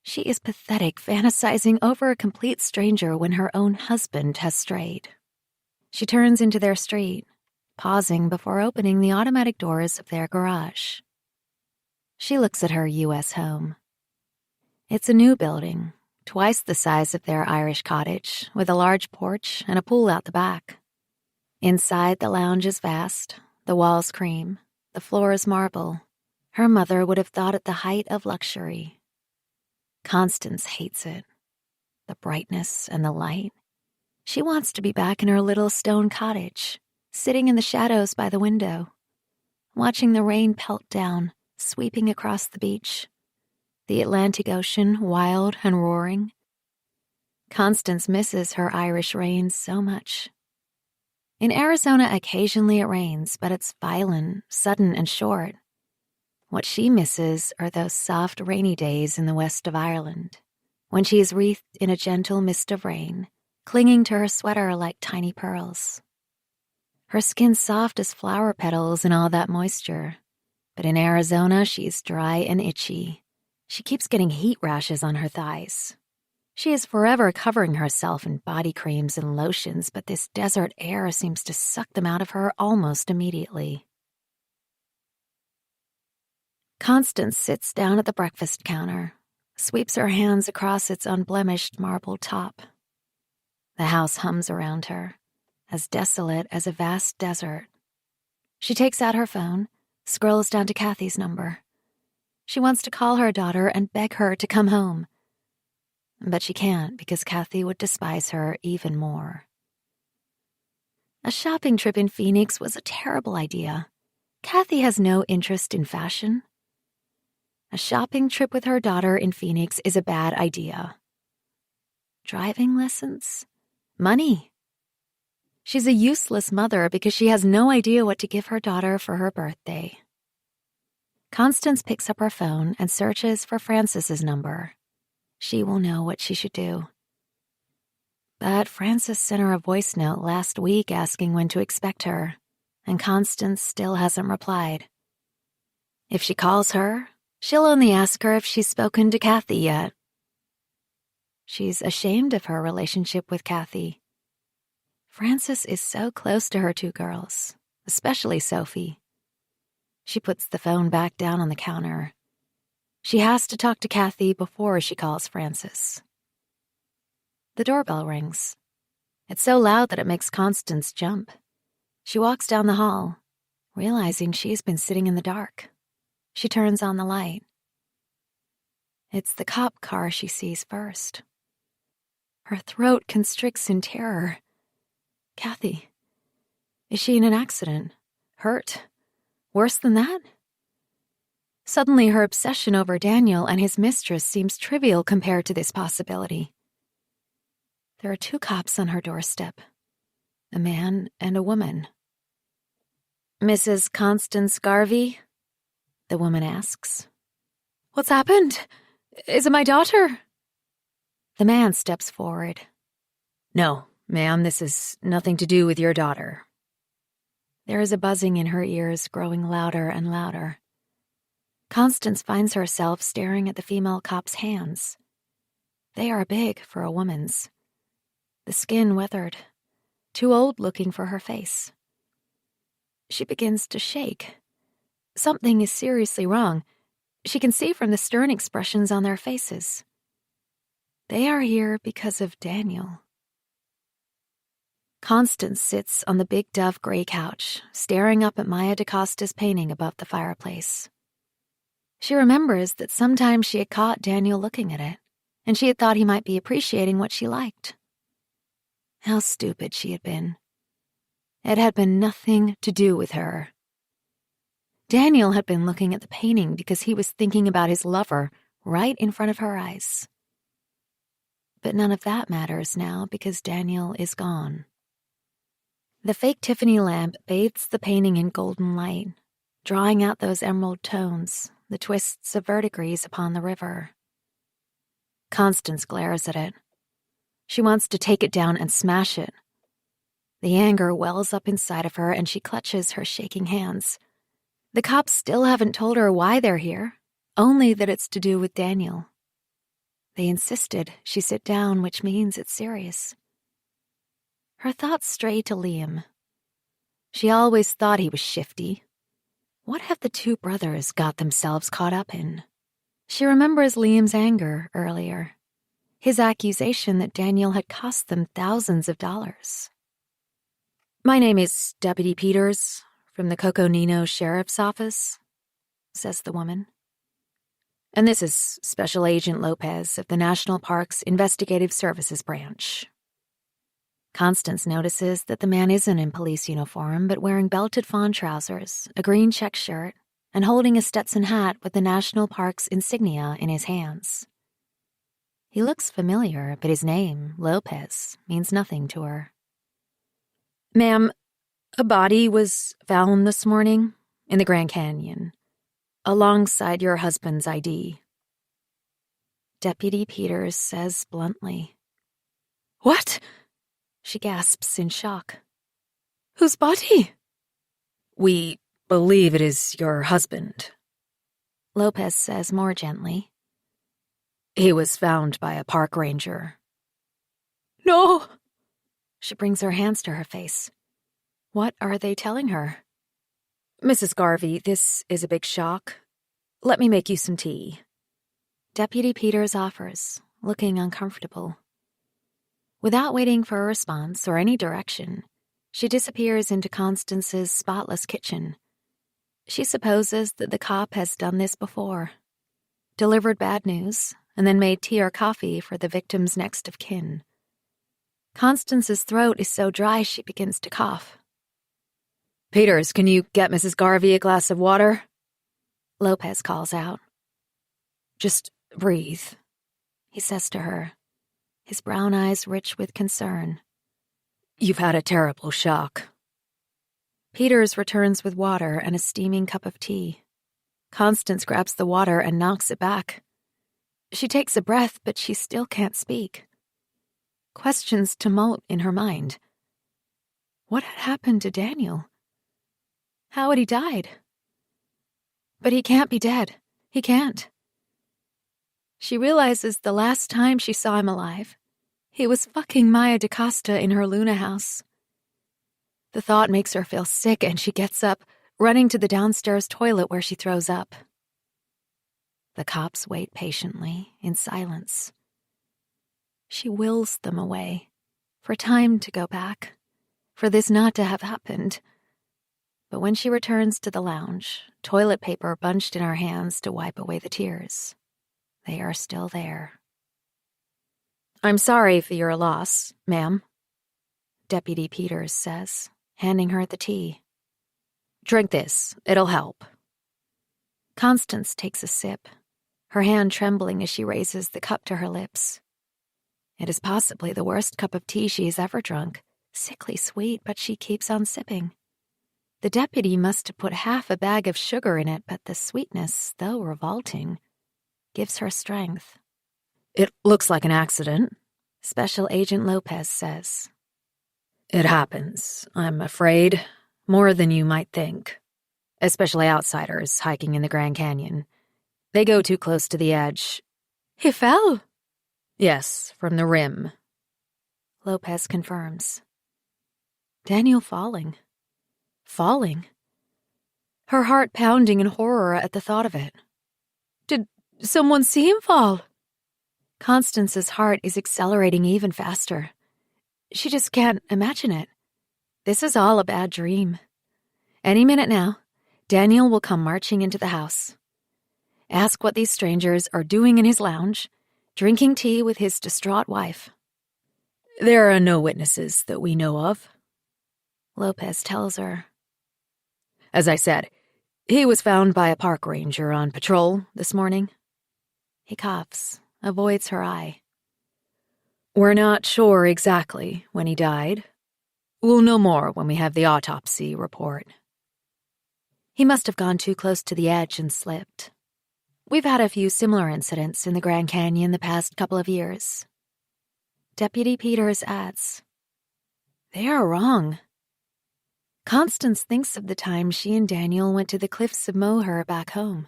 She is pathetic, fantasizing over a complete stranger when her own husband has strayed. She turns into their street, pausing before opening the automatic doors of their garage. She looks at her U.S. home. It's a new building, twice the size of their Irish cottage, with a large porch and a pool out the back. Inside, the lounge is vast, the walls cream, the floors marble. Her mother would have thought it the height of luxury. Constance hates it. The brightness and the light. She wants to be back in her little stone cottage, sitting in the shadows by the window, watching the rain pelt down, sweeping across the beach, the Atlantic Ocean wild and roaring. Constance misses her Irish rain so much. In Arizona, occasionally it rains, but it's violent, sudden, and short. What she misses are those soft, rainy days in the west of Ireland, when she is wreathed in a gentle mist of rain, clinging to her sweater like tiny pearls. Her skin soft as flower petals in all that moisture, but in Arizona she's dry and itchy. She keeps getting heat rashes on her thighs. She is forever covering herself in body creams and lotions, but this desert air seems to suck them out of her almost immediately. Constance sits down at the breakfast counter, sweeps her hands across its unblemished marble top. The house hums around her, as desolate as a vast desert. She takes out her phone, scrolls down to Kathy's number. She wants to call her daughter and beg her to come home. But she can't because Kathy would despise her even more. A shopping trip in Phoenix was a terrible idea. Kathy has no interest in fashion. A shopping trip with her daughter in Phoenix is a bad idea. Driving lessons? Money. She's a useless mother because she has no idea what to give her daughter for her birthday. Constance picks up her phone and searches for Frances's number. She will know what she should do. But Frances sent her a voice note last week asking when to expect her, and Constance still hasn't replied. If she calls her, she'll only ask her if she's spoken to Kathy yet. She's ashamed of her relationship with Kathy. Frances is so close to her two girls, especially Sophie. She puts the phone back down on the counter. She has to talk to Kathy before she calls Frances. The doorbell rings. It's so loud that it makes Constance jump. She walks down the hall, realizing she's been sitting in the dark. She turns on the light. It's the cop car she sees first. Her throat constricts in terror. Kathy. Is she in an accident? Hurt? Worse than that? Suddenly, her obsession over Daniel and his mistress seems trivial compared to this possibility. There are 2 cops on her doorstep, a man and a woman. "Mrs. Constance Garvey?" the woman asks. "What's happened? Is it my daughter?" The man steps forward. "No, ma'am, this has nothing to do with your daughter." There is a buzzing in her ears, growing louder and louder. Constance finds herself staring at the female cop's hands. They are big for a woman's. The skin weathered, too old-looking for her face. She begins to shake. Something is seriously wrong. She can see from the stern expressions on their faces. They are here because of Daniel. Constance sits on the big dove gray couch, staring up at Maya DaCosta's painting above the fireplace. She remembers that sometimes she had caught Daniel looking at it, and she had thought he might be appreciating what she liked. How stupid she had been. It had been nothing to do with her. Daniel had been looking at the painting because he was thinking about his lover right in front of her eyes. But none of that matters now because Daniel is gone. The fake Tiffany lamp bathes the painting in golden light, drawing out those emerald tones, the twists of verdigris upon the river. Constance glares at it. She wants to take it down and smash it. The anger wells up inside of her and she clutches her shaking hands. The cops still haven't told her why they're here, only that it's to do with Daniel. They insisted she sit down, which means it's serious. Her thoughts stray to Liam. She always thought he was shifty. What have the 2 brothers got themselves caught up in? She remembers Liam's anger earlier, his accusation that Daniel had cost them thousands of dollars. "My name is Deputy Peters from the Coconino Sheriff's Office," says the woman. "And this is Special Agent Lopez of the National Parks Investigative Services Branch." Constance notices that the man isn't in police uniform, but wearing belted fawn trousers, a green check shirt, and holding a Stetson hat with the National Park's insignia in his hands. He looks familiar, but his name, Lopez, means nothing to her. "Ma'am, a body was found this morning in the Grand Canyon, alongside your husband's ID." Deputy Peters says bluntly. "What?" She gasps in shock. "Whose body?" "We believe it is your husband," Lopez says more gently. "He was found by a park ranger." "No!" She brings her hands to her face. What are they telling her? "Mrs. Garvey, this is a big shock. Let me make you some tea," Deputy Peters offers, looking uncomfortable. Without waiting for a response or any direction, she disappears into Constance's spotless kitchen. She supposes that the cop has done this before. Delivered bad news, and then made tea or coffee for the victim's next of kin. Constance's throat is so dry she begins to cough. "Peters, can you get Mrs. Garvey a glass of water?" Lopez calls out. "Just breathe," he says to her, his brown eyes rich with concern. "You've had a terrible shock." Peters returns with water and a steaming cup of tea. Constance grabs the water and knocks it back. She takes a breath, but she still can't speak. Questions tumult in her mind. What had happened to Daniel? How had he died? But he can't be dead. He can't. She realizes the last time she saw him alive, he was fucking Maya DaCosta in her Luna house. The thought makes her feel sick and she gets up, running to the downstairs toilet where she throws up. The cops wait patiently, in silence. She wills them away, for time to go back, for this not to have happened. But when she returns to the lounge, toilet paper bunched in her hands to wipe away the tears. They are still there. I'm sorry for your loss, ma'am, Deputy Peters says, handing her the tea. Drink this. It'll help. Constance takes a sip, her hand trembling as she raises the cup to her lips. It is possibly the worst cup of tea she has ever drunk, sickly sweet, but she keeps on sipping. The deputy must have put half a bag of sugar in it, but the sweetness, though revolting, gives her strength. It looks like an accident, Special Agent Lopez says. It happens, I'm afraid, more than you might think. Especially outsiders hiking in the Grand Canyon. They go too close to the edge. He fell? Yes, from the rim. Lopez confirms. Daniel falling. Falling. Her heart pounding in horror at the thought of it. Did someone see him fall? Constance's heart is accelerating even faster. She just can't imagine it. This is all a bad dream. Any minute now, Daniel will come marching into the house. Ask what these strangers are doing in his lounge, drinking tea with his distraught wife. There are no witnesses that we know of, Lopez tells her. As I said, he was found by a park ranger on patrol this morning. He coughs, avoids her eye. We're not sure exactly when he died. We'll know more when we have the autopsy report. He must have gone too close to the edge and slipped. We've had a few similar incidents in the Grand Canyon the past couple of years. Deputy Peters adds, They are wrong. Constance thinks of the time she and Daniel went to the cliffs of Moher back home.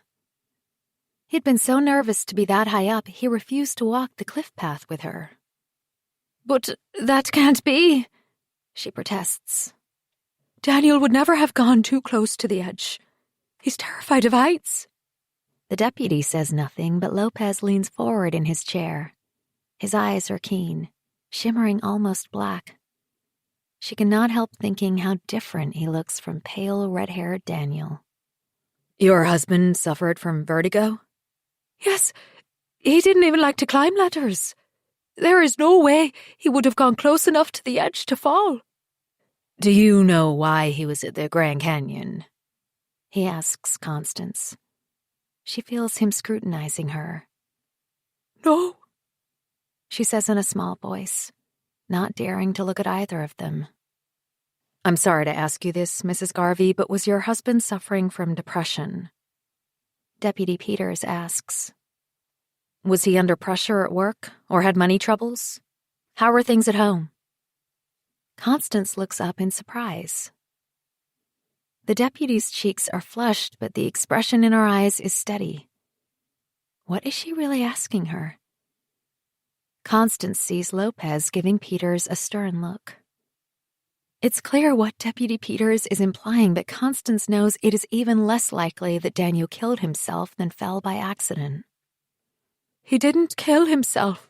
He'd been so nervous to be that high up, he refused to walk the cliff path with her. But that can't be, she protests. Daniel would never have gone too close to the edge. He's terrified of heights. The deputy says nothing, but Lopez leans forward in his chair. His eyes are keen, shimmering almost black. She cannot help thinking how different he looks from pale, red-haired Daniel. Your husband suffered from vertigo? Yes, he didn't even like to climb ladders. There is no way he would have gone close enough to the edge to fall. Do you know why he was at the Grand Canyon? He asks Constance. She feels him scrutinizing her. No, she says in a small voice, not daring to look at either of them. I'm sorry to ask you this, Mrs. Garvey, but was your husband suffering from depression? Deputy Peters asks. Was he under pressure at work or had money troubles? How were things at home? Constance looks up in surprise. The deputy's cheeks are flushed, but the expression in her eyes is steady. What is she really asking her? Constance sees Lopez giving Peters a stern look. It's clear what Deputy Peters is implying, but Constance knows it is even less likely that Daniel killed himself than fell by accident. He didn't kill himself,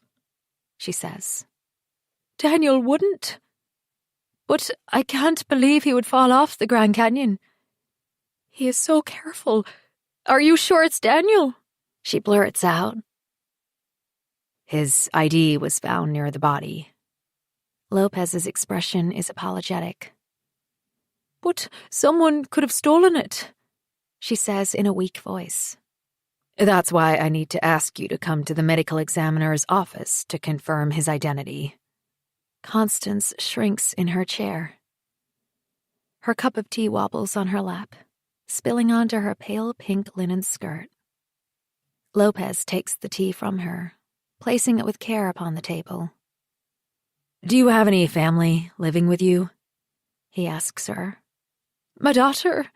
she says. Daniel wouldn't. But I can't believe he would fall off the Grand Canyon. He is so careful. Are you sure it's Daniel? She blurts out. His ID was found near the body. Lopez's expression is apologetic. But someone could have stolen it, she says in a weak voice. That's why I need to ask you to come to the medical examiner's office to confirm his identity. Constance shrinks in her chair. Her cup of tea wobbles on her lap, spilling onto her pale pink linen skirt. Lopez takes the tea from her, placing it with care upon the table. Do you have any family living with you? He asks her. My daughter.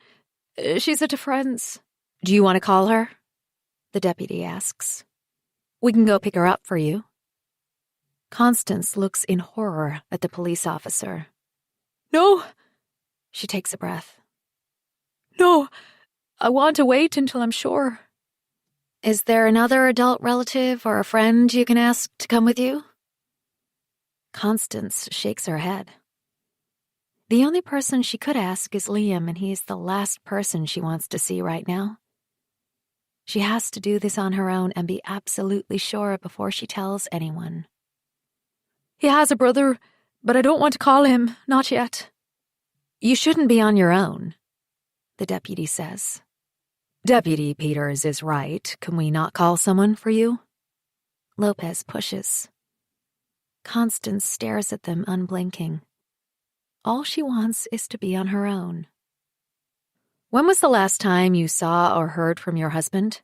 She's at a friend's. Do you want to call her? The deputy asks. We can go pick her up for you. Constance looks in horror at the police officer. No. She takes a breath. No, I want to wait until I'm sure. Is there another adult relative or a friend you can ask to come with you? Constance shakes her head. The only person she could ask is Liam, and he's the last person she wants to see right now. She has to do this on her own and be absolutely sure before she tells anyone. He has a brother, but I don't want to call him, not yet. You shouldn't be on your own, the deputy says. Deputy Peters is right. Can we not call someone for you? Lopez pushes. Constance stares at them unblinking. All she wants is to be on her own. When was the last time you saw or heard from your husband?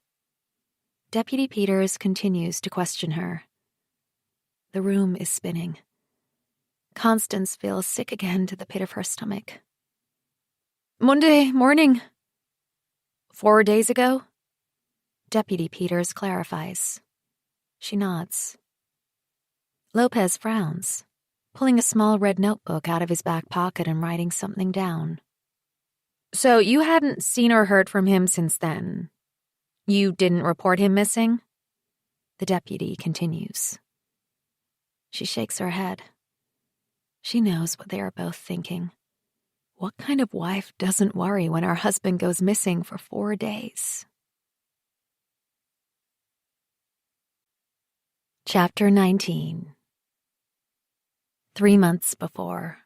Deputy Peters continues to question her. The room is spinning. Constance feels sick again to the pit of her stomach. Monday morning. 4 days ago? Deputy Peters clarifies. She nods. Lopez frowns, pulling a small red notebook out of his back pocket and writing something down. So you hadn't seen or heard from him since then? You didn't report him missing? The deputy continues. She shakes her head. She knows what they are both thinking. What kind of wife doesn't worry when her husband goes missing for 4 days? Chapter 19. 3 months before,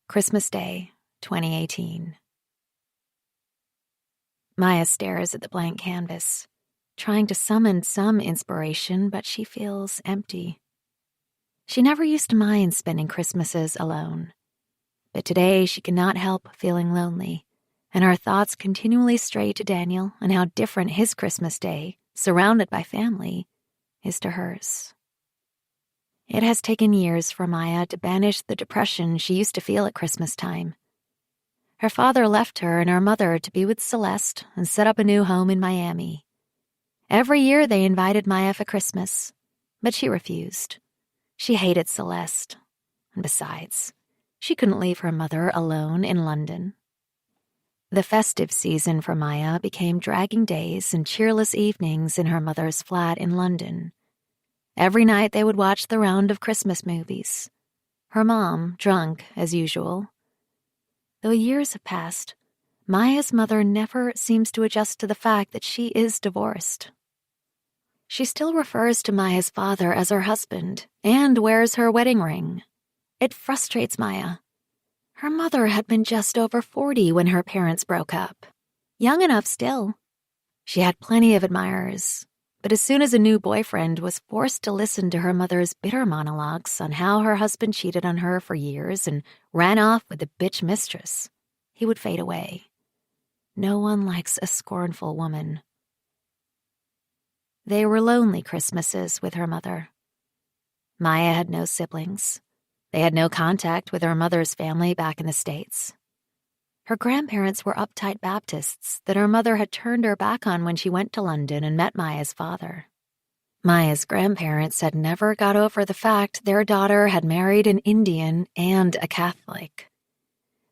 Christmas Day, 2018. Maya stares at the blank canvas, trying to summon some inspiration, but she feels empty. She never used to mind spending Christmases alone, but today she cannot help feeling lonely, and her thoughts continually stray to Daniel and how different his Christmas Day, surrounded by family, is to hers. It has taken years for Maya to banish the depression she used to feel at Christmas time. Her father left her and her mother to be with Celeste and set up a new home in Miami. Every year they invited Maya for Christmas, but she refused. She hated Celeste, and besides, she couldn't leave her mother alone in London. The festive season for Maya became dragging days and cheerless evenings in her mother's flat in London. Every night they would watch the round of Christmas movies. Her mom, drunk as usual. Though years have passed, Maya's mother never seems to adjust to the fact that she is divorced. She still refers to Maya's father as her husband and wears her wedding ring. It frustrates Maya. Her mother had been just over 40 when her parents broke up. Young enough still. She had plenty of admirers, but as soon as a new boyfriend was forced to listen to her mother's bitter monologues on how her husband cheated on her for years and ran off with a bitch mistress, he would fade away. No one likes a scornful woman. They were lonely Christmases with her mother. Maya had no siblings. They had no contact with her mother's family back in the States. Her grandparents were uptight Baptists that her mother had turned her back on when she went to London and met Maya's father. Maya's grandparents had never got over the fact their daughter had married an Indian and a Catholic.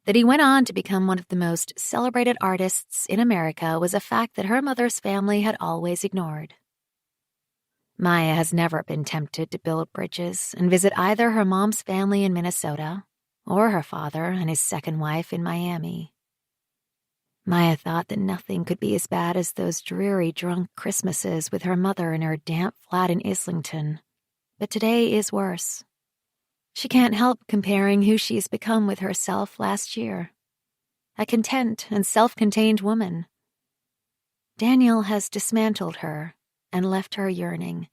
That he went on to become one of the most celebrated artists in America was a fact that her mother's family had always ignored. Maya has never been tempted to build bridges and visit either her mom's family in Minnesota or her father and his second wife in Miami. Maya thought that nothing could be as bad as those dreary drunk Christmases with her mother in her damp flat in Islington, but today is worse. She can't help comparing who she's become with herself last year. A content and self-contained woman. Daniel has dismantled her and left her yearning.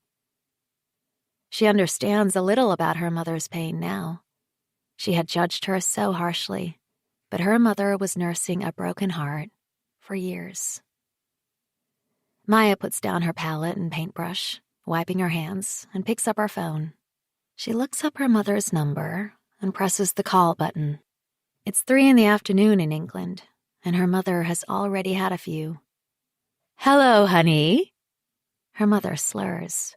She understands a little about her mother's pain now. She had judged her so harshly, but her mother was nursing a broken heart for years. Maya puts down her palette and paintbrush, wiping her hands, and picks up her phone. She looks up her mother's number and presses the call button. It's 3 p.m. in England, and her mother has already had a few. "Hello, honey." Her mother slurs.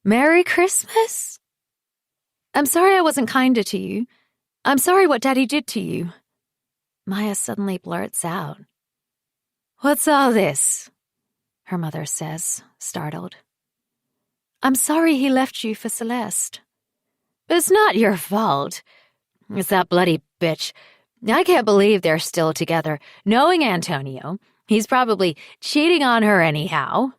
"Merry Christmas? I'm sorry I wasn't kinder to you. I'm sorry what Daddy did to you." Maya suddenly blurts out. "What's all this?" her mother says, startled. "I'm sorry he left you for Celeste. But it's not your fault. It's that bloody bitch. I can't believe they're still together. Knowing Antonio, he's probably cheating on her anyhow."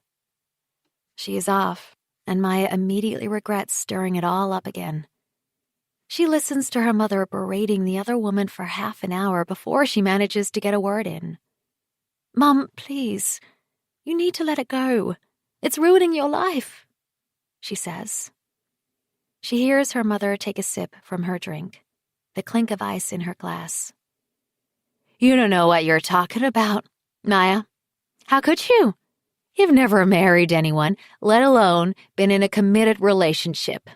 She is off, and Maya immediately regrets stirring it all up again. She listens to her mother berating the other woman for half an hour before she manages to get a word in. "Mom, please, you need to let it go. It's ruining your life," she says. She hears her mother take a sip from her drink, the clink of ice in her glass. "You don't know what you're talking about, Maya. How could you? You've never married anyone, let alone been in a committed relationship."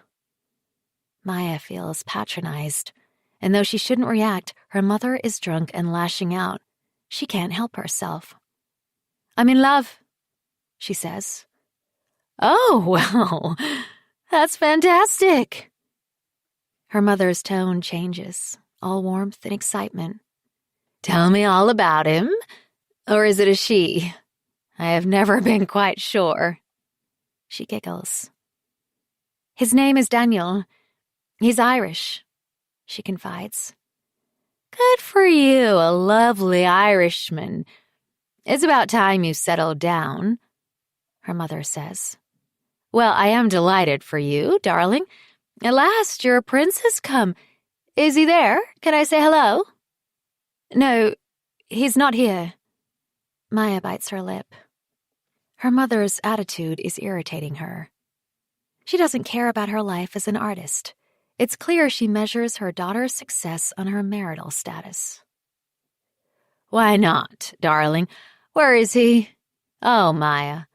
Maya feels patronized, and though she shouldn't react, her mother is drunk and lashing out. She can't help herself. "I'm in love," she says. "Oh, well, that's fantastic." Her mother's tone changes, all warmth and excitement. "Tell me all about him. Or is it a she? I have never been quite sure." She giggles. "His name is Daniel. He's Irish," she confides. "Good for you, a lovely Irishman. It's about time you settled down," her mother says. "Well, I am delighted for you, darling. At last your prince has come. Is he there? Can I say hello?" "No, he's not here." Maya bites her lip. Her mother's attitude is irritating her. She doesn't care about her life as an artist. It's clear she measures her daughter's success on her marital status. "Why not, darling? Where is he? Oh, Maya,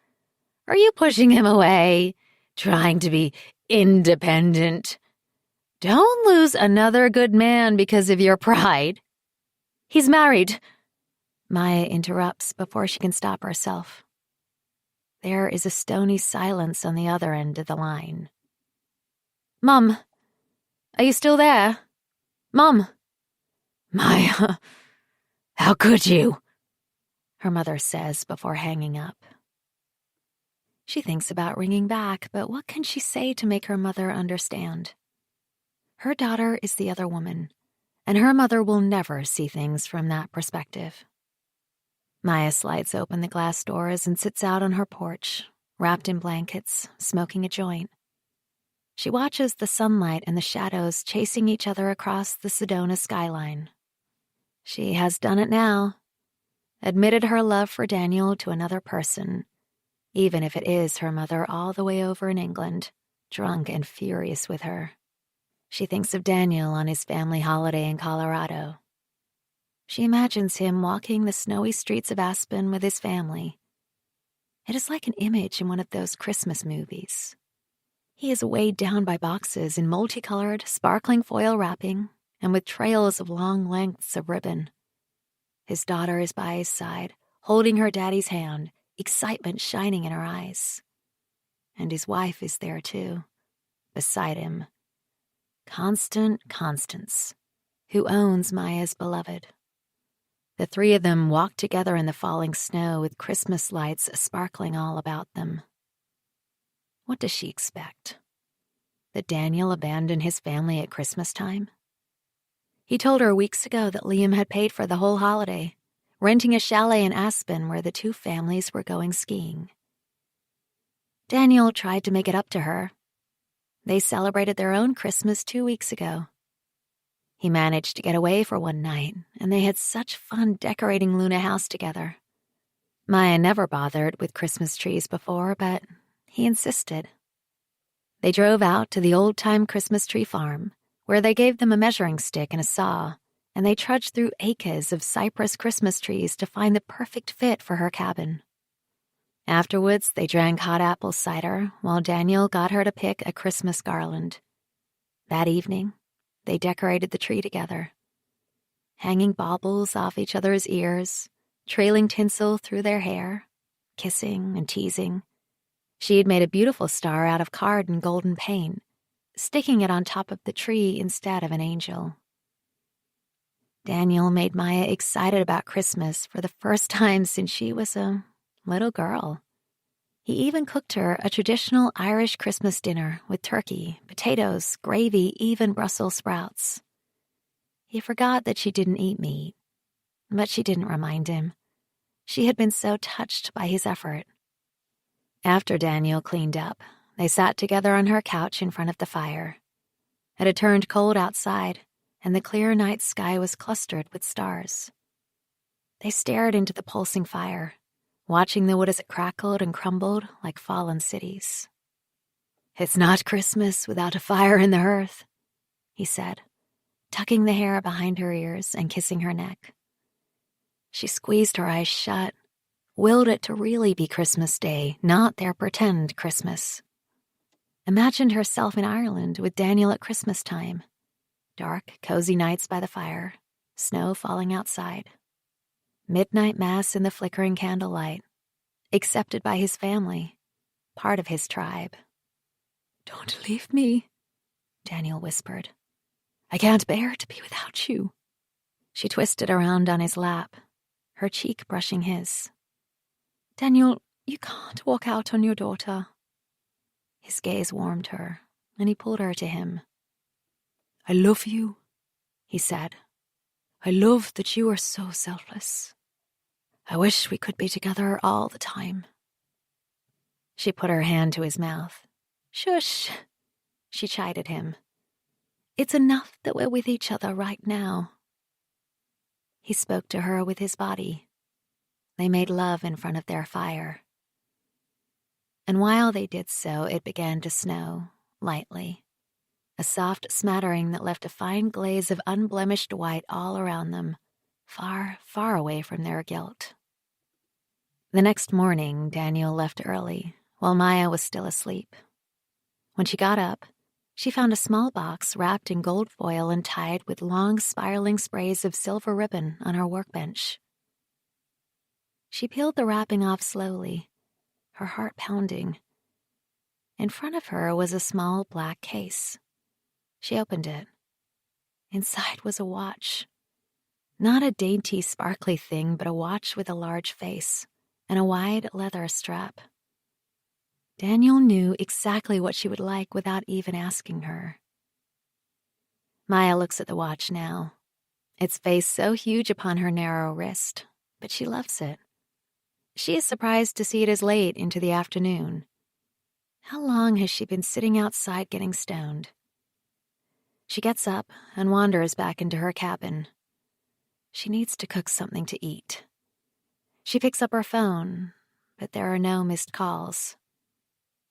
are you pushing him away, trying to be independent? Don't lose another good man because of your pride." "He's married," Maya interrupts before she can stop herself. There is a stony silence on the other end of the line. "Mom, are you still there? Mom?" "Maya, how could you?" her mother says before hanging up. She thinks about ringing back, but what can she say to make her mother understand? Her daughter is the other woman, and her mother will never see things from that perspective. Maya slides open the glass doors and sits out on her porch, wrapped in blankets, smoking a joint. She watches the sunlight and the shadows chasing each other across the Sedona skyline. She has done it now, admitted her love for Daniel to another person, even if it is her mother all the way over in England, drunk and furious with her. She thinks of Daniel on his family holiday in Colorado. She imagines him walking the snowy streets of Aspen with his family. It is like an image in one of those Christmas movies. He is weighed down by boxes in multicolored, sparkling foil wrapping and with trails of long lengths of ribbon. His daughter is by his side, holding her daddy's hand, excitement shining in her eyes. And his wife is there too, beside him. Constant Constance, who owns Maya's beloved. The three of them walk together in the falling snow with Christmas lights sparkling all about them. What does she expect? That Daniel abandon his family at Christmas time? He told her weeks ago that Liam had paid for the whole holiday, renting a chalet in Aspen where the two families were going skiing. Daniel tried to make it up to her. They celebrated their own Christmas 2 weeks ago. He managed to get away for one night, and they had such fun decorating Luna House together. Maya never bothered with Christmas trees before, but he insisted. They drove out to the old-time Christmas tree farm, where they gave them a measuring stick and a saw, and they trudged through acres of cypress Christmas trees to find the perfect fit for her cabin. Afterwards, they drank hot apple cider while Daniel got her to pick a Christmas garland. That evening, they decorated the tree together, hanging baubles off each other's ears, trailing tinsel through their hair, kissing and teasing. She had made a beautiful star out of card and golden paint, sticking it on top of the tree instead of an angel. Daniel made Maya excited about Christmas for the first time since she was a little girl. He even cooked her a traditional Irish Christmas dinner with turkey, potatoes, gravy, even Brussels sprouts. He forgot that she didn't eat meat, but she didn't remind him. She had been so touched by his effort. After Daniel cleaned up, they sat together on her couch in front of the fire. It had turned cold outside, and the clear night sky was clustered with stars. They stared into the pulsing fire, watching the wood as it crackled and crumbled like fallen cities. "It's not Christmas without a fire in the hearth," he said, tucking the hair behind her ears and kissing her neck. She squeezed her eyes shut, willed it to really be Christmas Day, not their pretend Christmas. Imagined herself in Ireland with Daniel at Christmas time. Dark, cozy nights by the fire, snow falling outside. Midnight mass in the flickering candlelight, accepted by his family, part of his tribe. "Don't leave me," Daniel whispered. "I can't bear to be without you." She twisted around on his lap, her cheek brushing his. "Daniel, you can't walk out on your daughter." His gaze warmed her, and he pulled her to him. "I love you," he said. "I love that you are so selfless. I wish we could be together all the time." She put her hand to his mouth. "Shush," she chided him. "It's enough that we're with each other right now." He spoke to her with his body. They made love in front of their fire. And while they did so, it began to snow, lightly. A soft smattering that left a fine glaze of unblemished white all around them, far, far away from their guilt. The next morning, Daniel left early, while Maya was still asleep. When she got up, she found a small box wrapped in gold foil and tied with long spiraling sprays of silver ribbon on her workbench. She peeled the wrapping off slowly, her heart pounding. In front of her was a small black case. She opened it. Inside was a watch. Not a dainty, sparkly thing, but a watch with a large face and a wide leather strap. Daniel knew exactly what she would like without even asking her. Maya looks at the watch now, its face so huge upon her narrow wrist, but she loves it. She is surprised to see it as late into the afternoon. How long has she been sitting outside getting stoned? She gets up and wanders back into her cabin. She needs to cook something to eat. She picks up her phone, but there are no missed calls.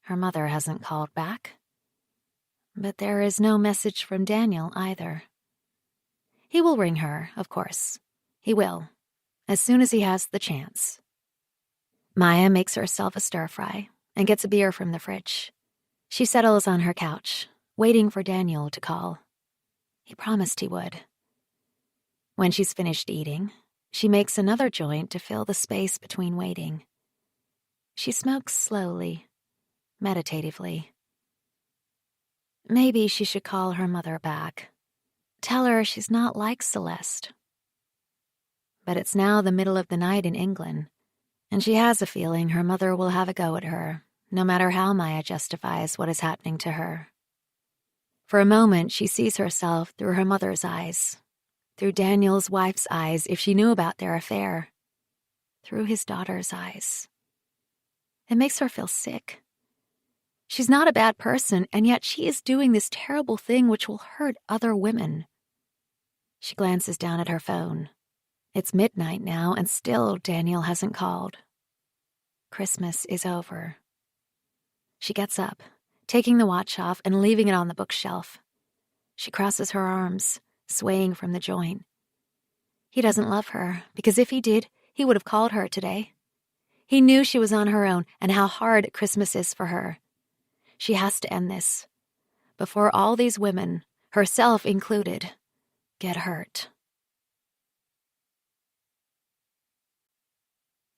Her mother hasn't called back. But there is no message from Daniel either. He will ring her, of course. He will, as soon as he has the chance. Maya makes herself a stir-fry and gets a beer from the fridge. She settles on her couch, waiting for Daniel to call. He promised he would. When she's finished eating, she makes another joint to fill the space between waiting. She smokes slowly, meditatively. Maybe she should call her mother back. Tell her she's not like Celeste. But it's now the middle of the night in England, and she has a feeling her mother will have a go at her, no matter how Maya justifies what is happening to her. For a moment, she sees herself through her mother's eyes, through Daniel's wife's eyes if she knew about their affair, through his daughter's eyes. It makes her feel sick. She's not a bad person, and yet she is doing this terrible thing which will hurt other women. She glances down at her phone. It's midnight now, and still Daniel hasn't called. Christmas is over. She gets up, taking the watch off and leaving it on the bookshelf. She crosses her arms, swaying from the joint. He doesn't love her, because if he did, he would have called her today. He knew she was on her own and how hard Christmas is for her. She has to end this, before all these women, herself included, get hurt.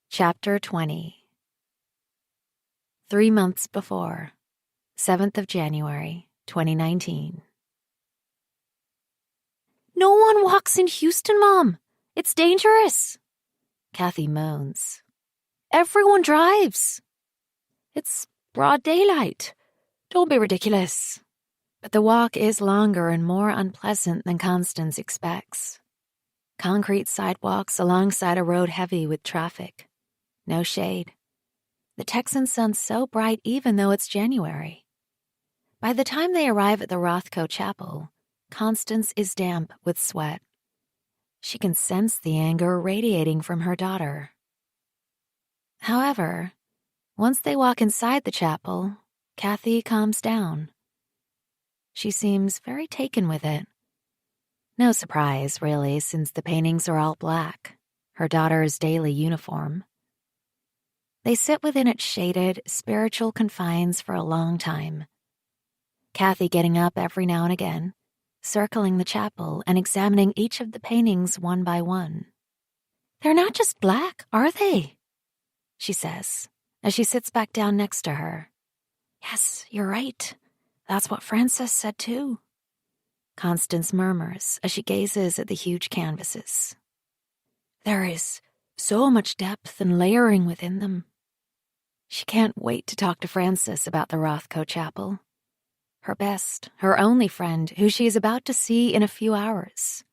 Chapter 20. 3 months before, 7th of January, 2019. "No one walks in Houston, Mom. It's dangerous," Kathy moans. "Everyone drives. It's broad daylight. Don't be ridiculous." But the walk is longer and more unpleasant than Constance expects. Concrete sidewalks alongside a road heavy with traffic. No shade. the Texan sun's so bright even though it's January. By the time they arrive at the Rothko Chapel, Constance is damp with sweat. She can sense the anger radiating from her daughter. However, once they walk inside the chapel, Kathy calms down. She seems very taken with it. No surprise, really, since the paintings are all black, her daughter's daily uniform. They sit within its shaded, spiritual confines for a long time. Kathy getting up every now and again, circling the chapel and examining each of the paintings one by one. "They're not just black, are they?" she says, as she sits back down next to her. "Yes, you're right. That's what Frances said too," Constance murmurs as she gazes at the huge canvases. "There is so much depth and layering within them." She can't wait to talk to Frances about the Rothko Chapel. Her best, her only friend, who she is about to see in a few hours.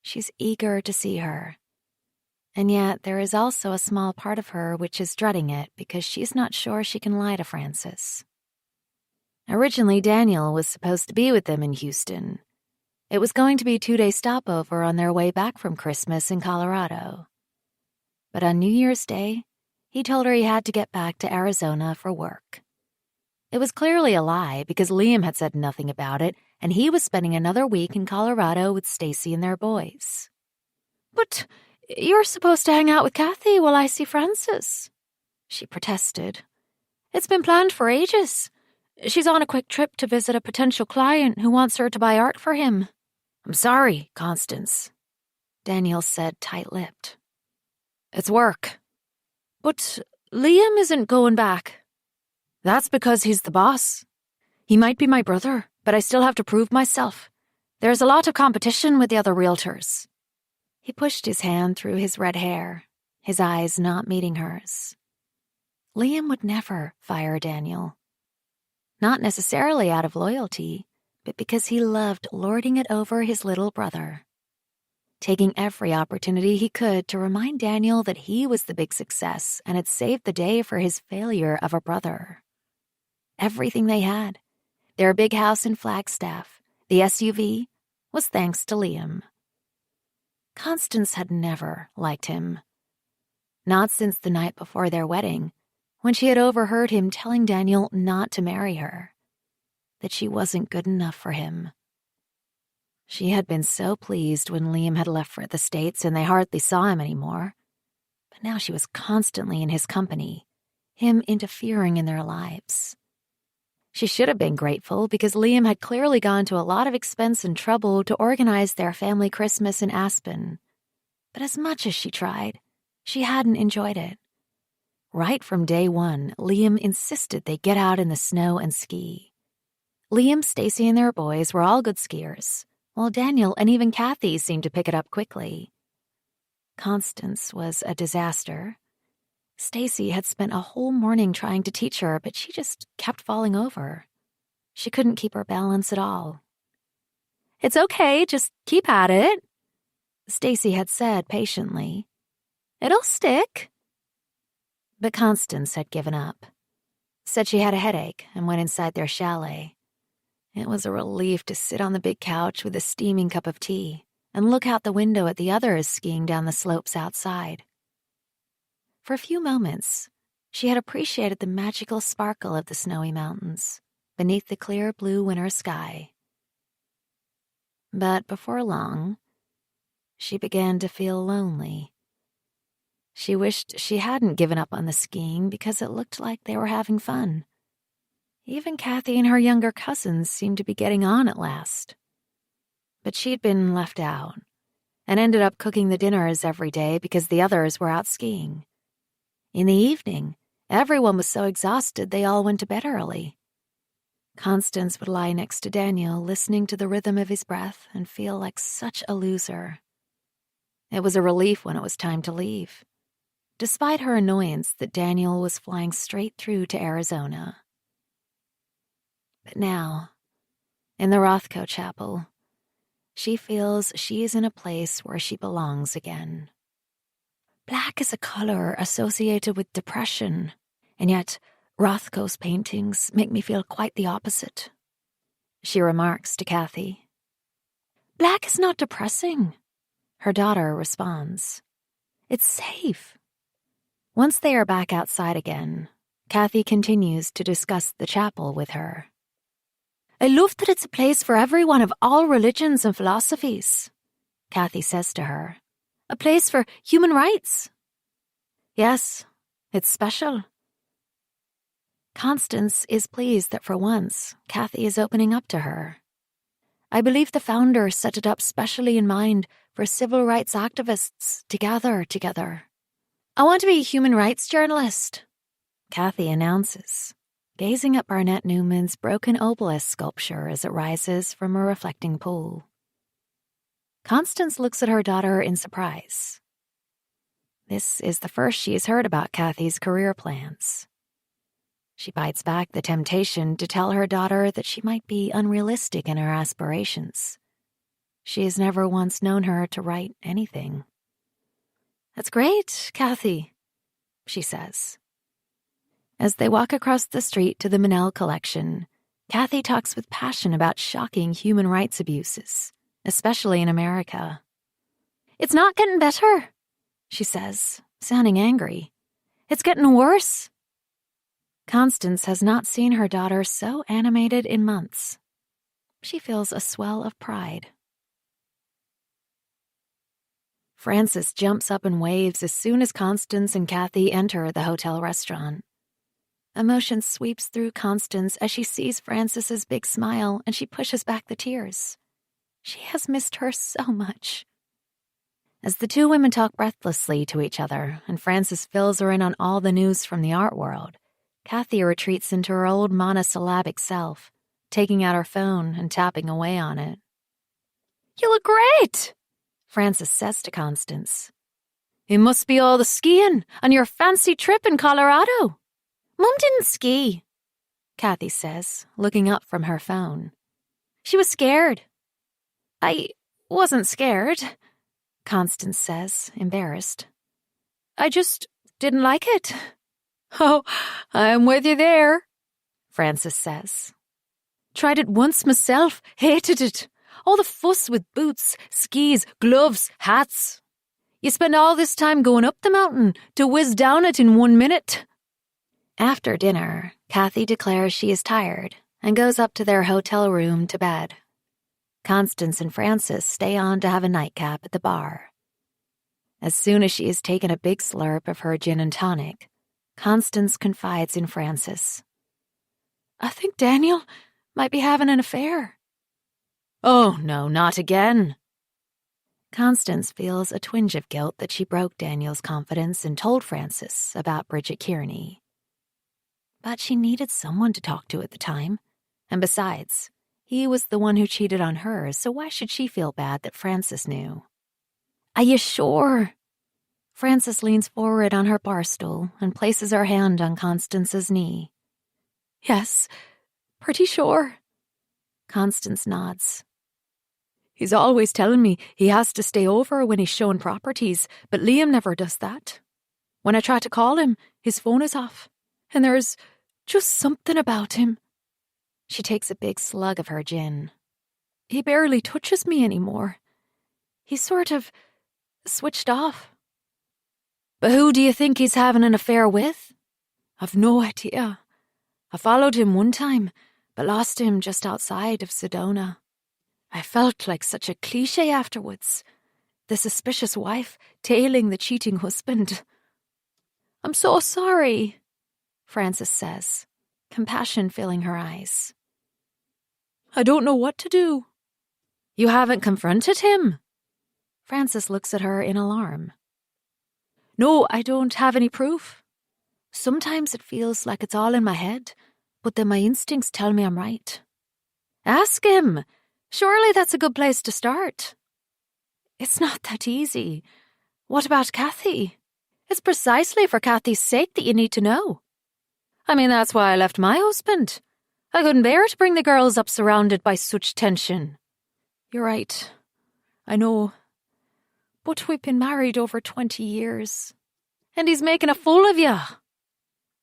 She's eager to see her. And yet there is also a small part of her which is dreading it because she's not sure she can lie to Frances. Originally, Daniel was supposed to be with them in Houston. It was going to be a 2-day stopover on their way back from Christmas in Colorado. But on New Year's Day, he told her he had to get back to Arizona for work. It was clearly a lie because Liam had said nothing about it, and he was spending another week in Colorado with Stacy and their boys. "But you're supposed to hang out with Kathy while I see Frances," she protested. "It's been planned for ages. She's on a quick trip to visit a potential client who wants her to buy art for him." "I'm sorry, Constance," Daniel said tight-lipped. "It's work." "But Liam isn't going back." "That's because he's the boss. He might be my brother, but I still have to prove myself. There's a lot of competition with the other realtors." He pushed his hand through his red hair, his eyes not meeting hers. Liam would never fire Daniel. Not necessarily out of loyalty, but because he loved lording it over his little brother. Taking every opportunity he could to remind Daniel that he was the big success and had saved the day for his failure of a brother. Everything they had, their big house in Flagstaff, the SUV, was thanks to Liam. Constance had never liked him. Not since the night before their wedding, when she had overheard him telling Daniel not to marry her, that she wasn't good enough for him. She had been so pleased when Liam had left for the States and they hardly saw him anymore. But now she was constantly in his company, him interfering in their lives. She should have been grateful because Liam had clearly gone to a lot of expense and trouble to organize their family Christmas in Aspen. But as much as she tried, she hadn't enjoyed it. Right from day one, Liam insisted they get out in the snow and ski. Liam, Stacy, and their boys were all good skiers, while Daniel and even Kathy seemed to pick it up quickly. Constance was a disaster. Stacy had spent a whole morning trying to teach her, but she just kept falling over. She couldn't keep her balance at all. "It's okay, just keep at it," Stacy had said patiently. "It'll stick." But Constance had given up. Said she had a headache and went inside their chalet. It was a relief to sit on the big couch with a steaming cup of tea and look out the window at the others skiing down the slopes outside. For a few moments, she had appreciated the magical sparkle of the snowy mountains beneath the clear blue winter sky. But before long, she began to feel lonely. She wished she hadn't given up on the skiing because it looked like they were having fun. Even Kathy and her younger cousins seemed to be getting on at last. But she'd been left out and ended up cooking the dinners every day because the others were out skiing. In the evening, everyone was so exhausted they all went to bed early. Constance would lie next to Daniel, listening to the rhythm of his breath and feel like such a loser. It was a relief when it was time to leave, despite her annoyance that Daniel was flying straight through to Arizona. But now, in the Rothko Chapel, she feels she is in a place where she belongs again. Black is a color associated with depression, And yet, Rothko's paintings make me feel quite the opposite, she remarks to Kathy. Black is not depressing, her daughter responds. It's safe. Once they are back outside again, Kathy continues to discuss the chapel with her. I love that it's a place for everyone of all religions and philosophies, Kathy says to her. A place for human rights. Yes, it's special. Constance is pleased that for once, Kathy is opening up to her. I believe the founder set it up specially in mind for civil rights activists to gather together. I want to be a human rights journalist, Kathy announces, gazing at Barnett Newman's broken obelisk sculpture as it rises from a reflecting pool. Constance looks at her daughter in surprise. This is the first she has heard about Kathy's career plans. She bites back the temptation to tell her daughter that she might be unrealistic in her aspirations. She has never once known her to write anything. That's great, Kathy, she says. As they walk across the street to the Noëlle collection, Kathy talks with passion about shocking human rights abuses, especially in America. It's not getting better, she says, sounding angry. It's getting worse. Constance has not seen her daughter so animated in months. She feels a swell of pride. Frances jumps up and waves as soon as Constance and Kathy enter the hotel restaurant. Emotion sweeps through Constance as she sees Frances's big smile and she pushes back the tears. She has missed her so much. As the two women talk breathlessly to each other and Frances fills her in on all the news from the art world, Kathy retreats into her old monosyllabic self, taking out her phone and tapping away on it. You look great, Frances says to Constance. It must be all the skiing on your fancy trip in Colorado. Mum didn't ski, Kathy says, looking up from her phone. She was scared. I wasn't scared, Constance says, embarrassed. I just didn't like it. Oh, I'm with you there, Frances says. Tried it once myself, hated it. All the fuss with boots, skis, gloves, hats. You spend all this time going up the mountain to whiz down it in 1 minute. After dinner, Kathy declares she is tired and goes up to their hotel room to bed. Constance and Frances stay on to have a nightcap at the bar. As soon as she has taken a big slurp of her gin and tonic, Constance confides in Frances. I think Daniel might be having an affair. Oh, no, not again. Constance feels a twinge of guilt that she broke Daniel's confidence and told Frances about Bridget Kearney. But she needed someone to talk to at the time. And besides, he was the one who cheated on her, so why should she feel bad that Frances knew? Are you sure? Frances leans forward on her bar stool and places her hand on Constance's knee. Yes, pretty sure. Constance nods. He's always telling me he has to stay over when he's showing properties, but Liam never does that. When I try to call him, his phone is off, and there's just something about him. She takes a big slug of her gin. He barely touches me anymore. He's sort of switched off. But who do you think he's having an affair with? I've no idea. I followed him one time, but lost him just outside of Sedona. I felt like such a cliché afterwards. The suspicious wife tailing the cheating husband. I'm so sorry, Frances says, compassion filling her eyes. I don't know what to do. You haven't confronted him? Frances looks at her in alarm. No, I don't have any proof. Sometimes it feels like it's all in my head, but then my instincts tell me I'm right. Ask him. Surely that's a good place to start. It's not that easy. What about Kathy? It's precisely for Kathy's sake that you need to know. I mean, that's why I left my husband. I couldn't bear to bring the girls up surrounded by such tension. You're right. I know. But we've been married over 20 years. And he's making a fool of you.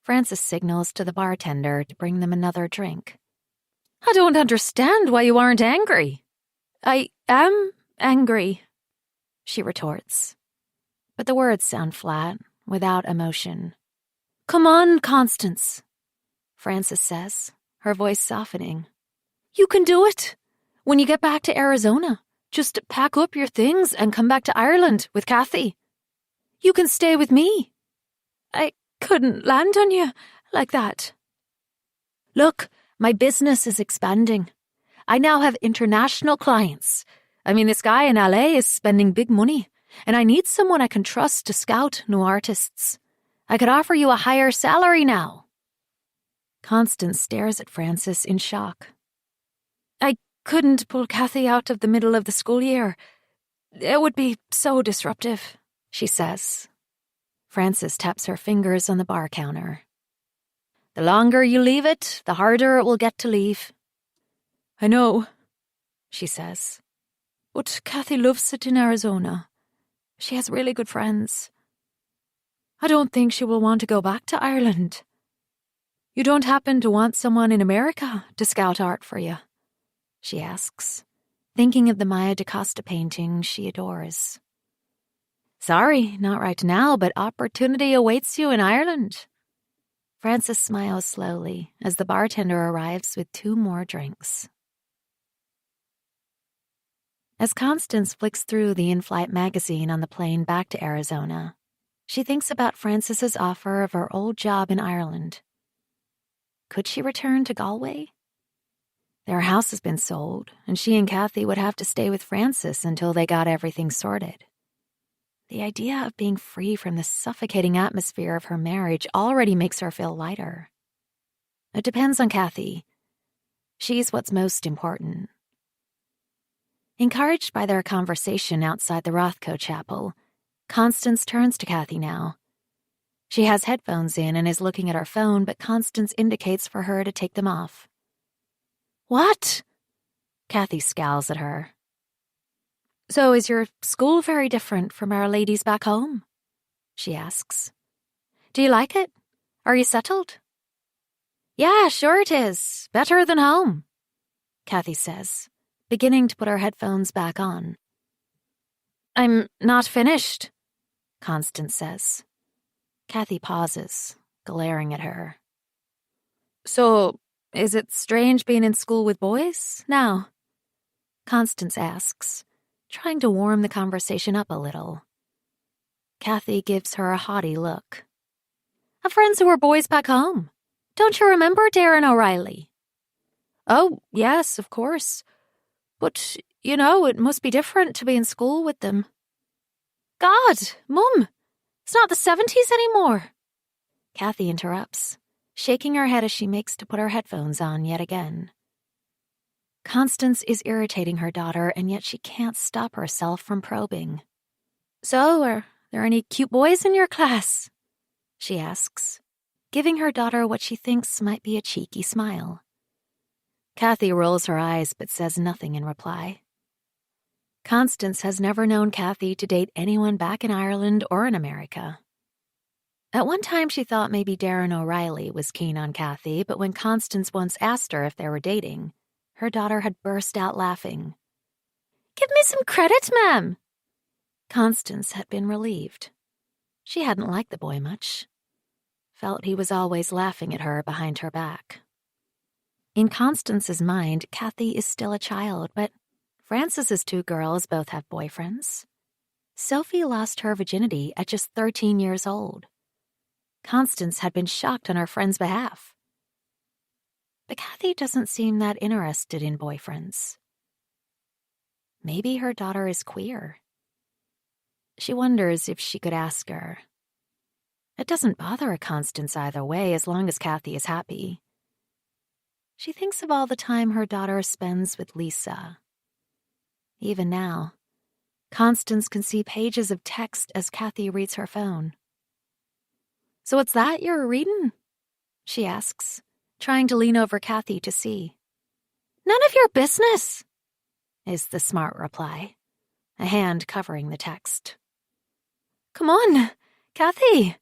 Frances signals to the bartender to bring them another drink. I don't understand why you aren't angry. I am angry, she retorts. But the words sound flat, without emotion. Come on, Constance, Frances says, her voice softening. You can do it. When you get back to Arizona, just pack up your things and come back to Ireland with Kathy. You can stay with me. I couldn't land on you like that. Look, my business is expanding. I now have international clients. I mean, this guy in LA is spending big money, and I need someone I can trust to scout new artists. I could offer you a higher salary now. Constance stares at Frances in shock. I couldn't pull Kathy out of the middle of the school year. It would be so disruptive, she says. Frances taps her fingers on the bar counter. The longer you leave it, the harder it will get to leave. I know, she says. But Kathy loves it in Arizona. She has really good friends. I don't think she will want to go back to Ireland. You don't happen to want someone in America to scout art for you? She asks, thinking of the Maya DaCosta painting she adores. Sorry, not right now, but opportunity awaits you in Ireland. Frances smiles slowly as the bartender arrives with 2 more drinks. As Constance flicks through the in-flight magazine on the plane back to Arizona, she thinks about Frances's offer of her old job in Ireland. Could she return to Galway? Their house has been sold, and she and Kathy would have to stay with Frances until they got everything sorted. The idea of being free from the suffocating atmosphere of her marriage already makes her feel lighter. It depends on Kathy. She's what's most important. Encouraged by their conversation outside the Rothko chapel, Constance turns to Kathy now. She has headphones in and is looking at her phone, but Constance indicates for her to take them off. What? Kathy scowls at her. So is your school very different from our ladies back home? She asks. Do you like it? Are you settled? Yeah, sure it is. Better than home, Kathy says, beginning to put her headphones back on. I'm not finished, Constance says. Kathy pauses, glaring at her. So, is it strange being in school with boys now? Constance asks, trying to warm the conversation up a little. Kathy gives her a haughty look. I've friends who are boys back home. Don't you remember Darren O'Reilly? Oh, yes, of course. But, you know, it must be different to be in school with them. God, Mum, it's not the 70s anymore. Kathy interrupts, shaking her head as she makes to put her headphones on yet again. Constance is irritating her daughter, and yet she can't stop herself from probing. So, are there any cute boys in your class? She asks, giving her daughter what she thinks might be a cheeky smile. Kathy rolls her eyes but says nothing in reply. Constance has never known Kathy to date anyone back in Ireland or in America. At one time she thought maybe Darren O'Reilly was keen on Kathy, but when Constance once asked her if they were dating, her daughter had burst out laughing. Give me some credit, ma'am. Constance had been relieved. She hadn't liked the boy much. Felt he was always laughing at her behind her back. In Constance's mind, Kathy is still a child, but Frances's 2 girls both have boyfriends. Sophie lost her virginity at just 13 years old. Constance had been shocked on her friend's behalf. But Kathy doesn't seem that interested in boyfriends. Maybe her daughter is queer. She wonders if she could ask her. It doesn't bother Constance either way as long as Kathy is happy. She thinks of all the time her daughter spends with Lisa. Even now, Constance can see pages of text as Kathy reads her phone. So what's that you're reading? She asks, trying to lean over Kathy to see. None of your business, is the smart reply, a hand covering the text. Come on, Kathy.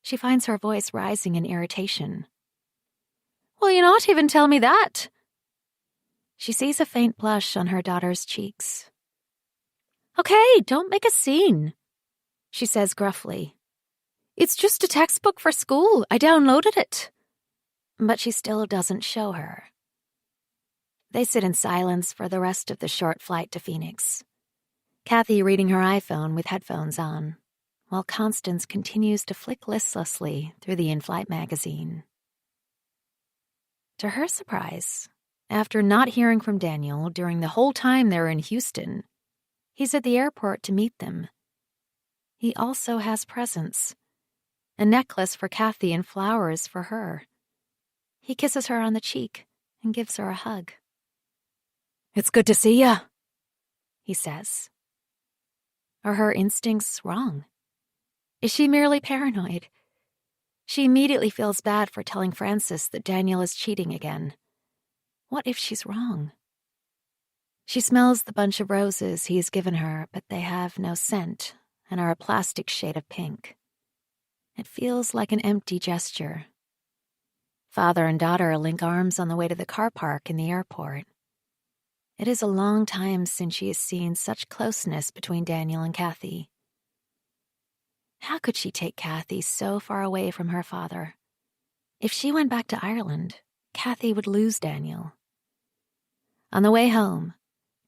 She finds her voice rising in irritation. Will you not even tell me that? She sees a faint blush on her daughter's cheeks. Okay, don't make a scene, she says gruffly. It's just a textbook for school. I downloaded it. But she still doesn't show her. They sit in silence for the rest of the short flight to Phoenix, Kathy reading her iPhone with headphones on, while Constance continues to flick listlessly through the in-flight magazine. To her surprise, after not hearing from Daniel during the whole time they were in Houston, he's at the airport to meet them. He also has presents, a necklace for Kathy and flowers for her. He kisses her on the cheek and gives her a hug. It's good to see ya, he says. Are her instincts wrong? Is she merely paranoid? She immediately feels bad for telling Francis that Daniel is cheating again. What if she's wrong? She smells the bunch of roses he's given her, but they have no scent and are a plastic shade of pink. It feels like an empty gesture. Father and daughter link arms on the way to the car park in the airport. It is a long time since she has seen such closeness between Daniel and Kathy. How could she take Kathy so far away from her father? If she went back to Ireland, Kathy would lose Daniel. On the way home,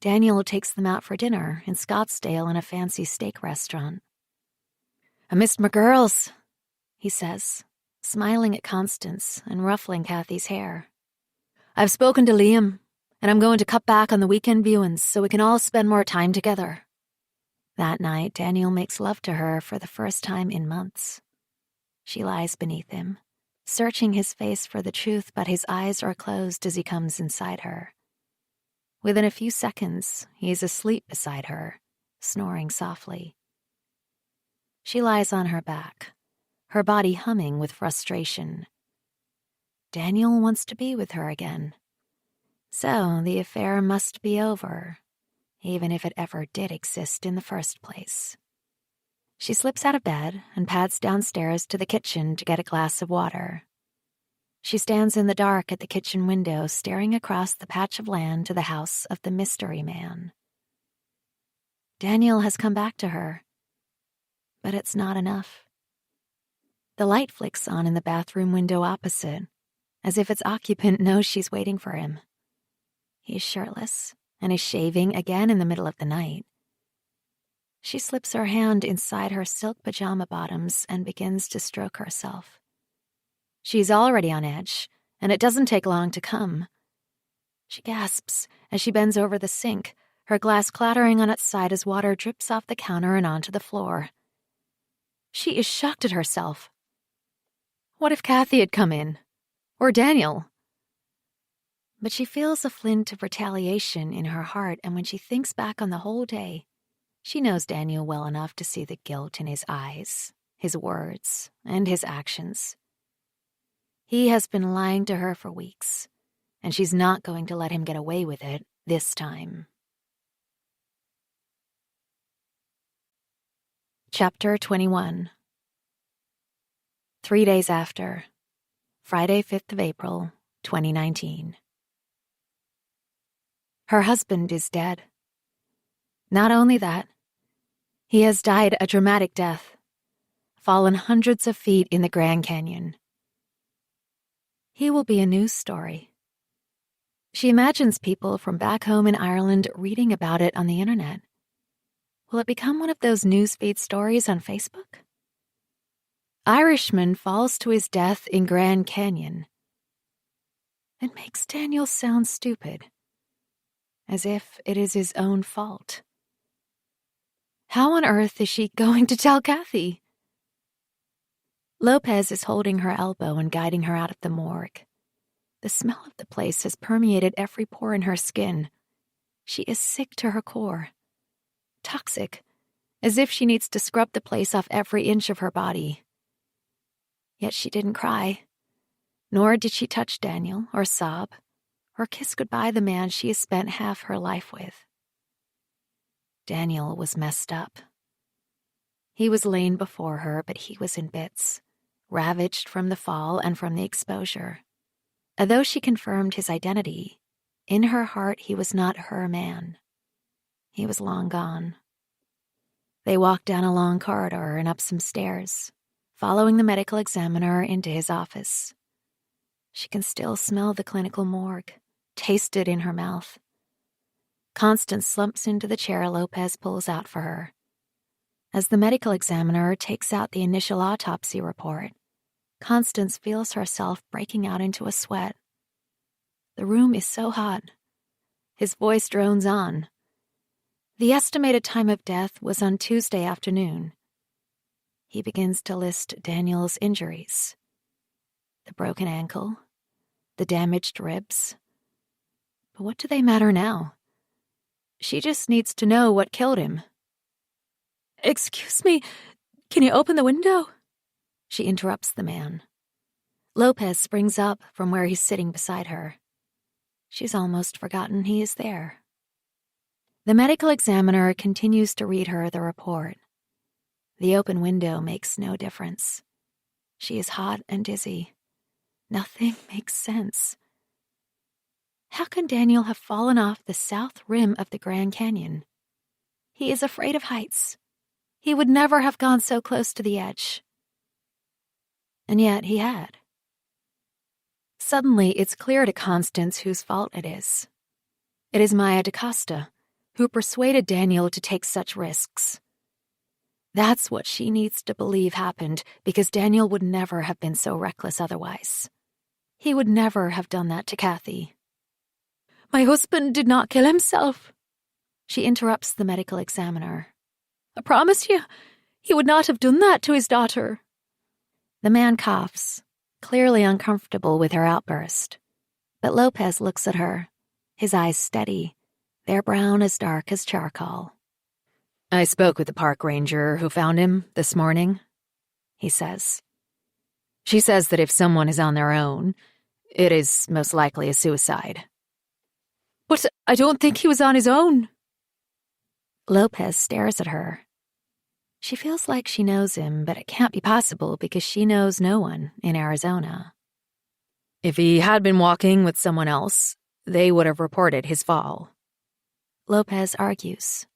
Daniel takes them out for dinner in Scottsdale in a fancy steak restaurant. I missed my girls, he says, smiling at Constance and ruffling Kathy's hair. I've spoken to Liam, and I'm going to cut back on the weekend viewings so we can all spend more time together. That night, Daniel makes love to her for the first time in months. She lies beneath him, searching his face for the truth, but his eyes are closed as he comes inside her. Within a few seconds, he is asleep beside her, snoring softly. She lies on her back, her body humming with frustration. Daniel wants to be with her again. So the affair must be over, even if it ever did exist in the first place. She slips out of bed and pads downstairs to the kitchen to get a glass of water. She stands in the dark at the kitchen window, staring across the patch of land to the house of the mystery man. Daniel has come back to her, but it's not enough. The light flicks on in the bathroom window opposite, as if its occupant knows she's waiting for him. He is shirtless and is shaving again in the middle of the night. She slips her hand inside her silk pajama bottoms and begins to stroke herself. She's already on edge, and it doesn't take long to come. She gasps as she bends over the sink, her glass clattering on its side as water drips off the counter and onto the floor. She is shocked at herself. What if Kathy had come in? Or Daniel? But she feels a flint of retaliation in her heart, and when she thinks back on the whole day, she knows Daniel well enough to see the guilt in his eyes, his words, and his actions. He has been lying to her for weeks, and she's not going to let him get away with it this time. Chapter 21. 3 days after, Friday, 5th of April, 2019. Her husband is dead. Not only that, he has died a dramatic death, fallen hundreds of feet in the Grand Canyon. He will be a news story. She imagines people from back home in Ireland reading about it on the internet. Will it become one of those newsfeed stories on Facebook? Irishman falls to his death in Grand Canyon. It makes Daniel sound stupid, as if it is his own fault. How on earth is she going to tell Kathy? Lopez is holding her elbow and guiding her out of the morgue. The smell of the place has permeated every pore in her skin. She is sick to her core. Toxic, as if she needs to scrub the place off every inch of her body. Yet she didn't cry, nor did she touch Daniel or sob or kiss goodbye the man she has spent half her life with. Daniel was messed up. He was laying before her, but he was in bits, ravaged from the fall and from the exposure. Although she confirmed his identity, in her heart he was not her man. He was long gone. They walked down a long corridor and up some stairs, following the medical examiner into his office. She can still smell the clinical morgue, taste it in her mouth. Constance slumps into the chair Lopez pulls out for her. As the medical examiner takes out the initial autopsy report, Constance feels herself breaking out into a sweat. The room is so hot. His voice drones on. The estimated time of death was on Tuesday afternoon. He begins to list Daniel's injuries. The broken ankle, the damaged ribs. But what do they matter now? She just needs to know what killed him. "Excuse me, can you open the window?" She interrupts the man. Lopez springs up from where he's sitting beside her. She's almost forgotten he is there. The medical examiner continues to read her the report. The open window makes no difference. She is hot and dizzy. Nothing makes sense. How can Daniel have fallen off the south rim of the Grand Canyon? He is afraid of heights. He would never have gone so close to the edge. And yet he had. Suddenly, it's clear to Constance whose fault it is. It is Maya DaCosta, who persuaded Daniel to take such risks. That's what she needs to believe happened, because Daniel would never have been so reckless otherwise. He would never have done that to Kathy. "My husband did not kill himself," she interrupts the medical examiner. "I promise you, he would not have done that to his daughter." The man coughs, clearly uncomfortable with her outburst. But Lopez looks at her, his eyes steady, their brown as dark as charcoal. "I spoke with the park ranger who found him this morning," he says. "She says that if someone is on their own, it is most likely a suicide." "But I don't think he was on his own." Lopez stares at her. She feels like she knows him, but it can't be possible because she knows no one in Arizona. "If he had been walking with someone else, they would have reported his fall," Lopez argues.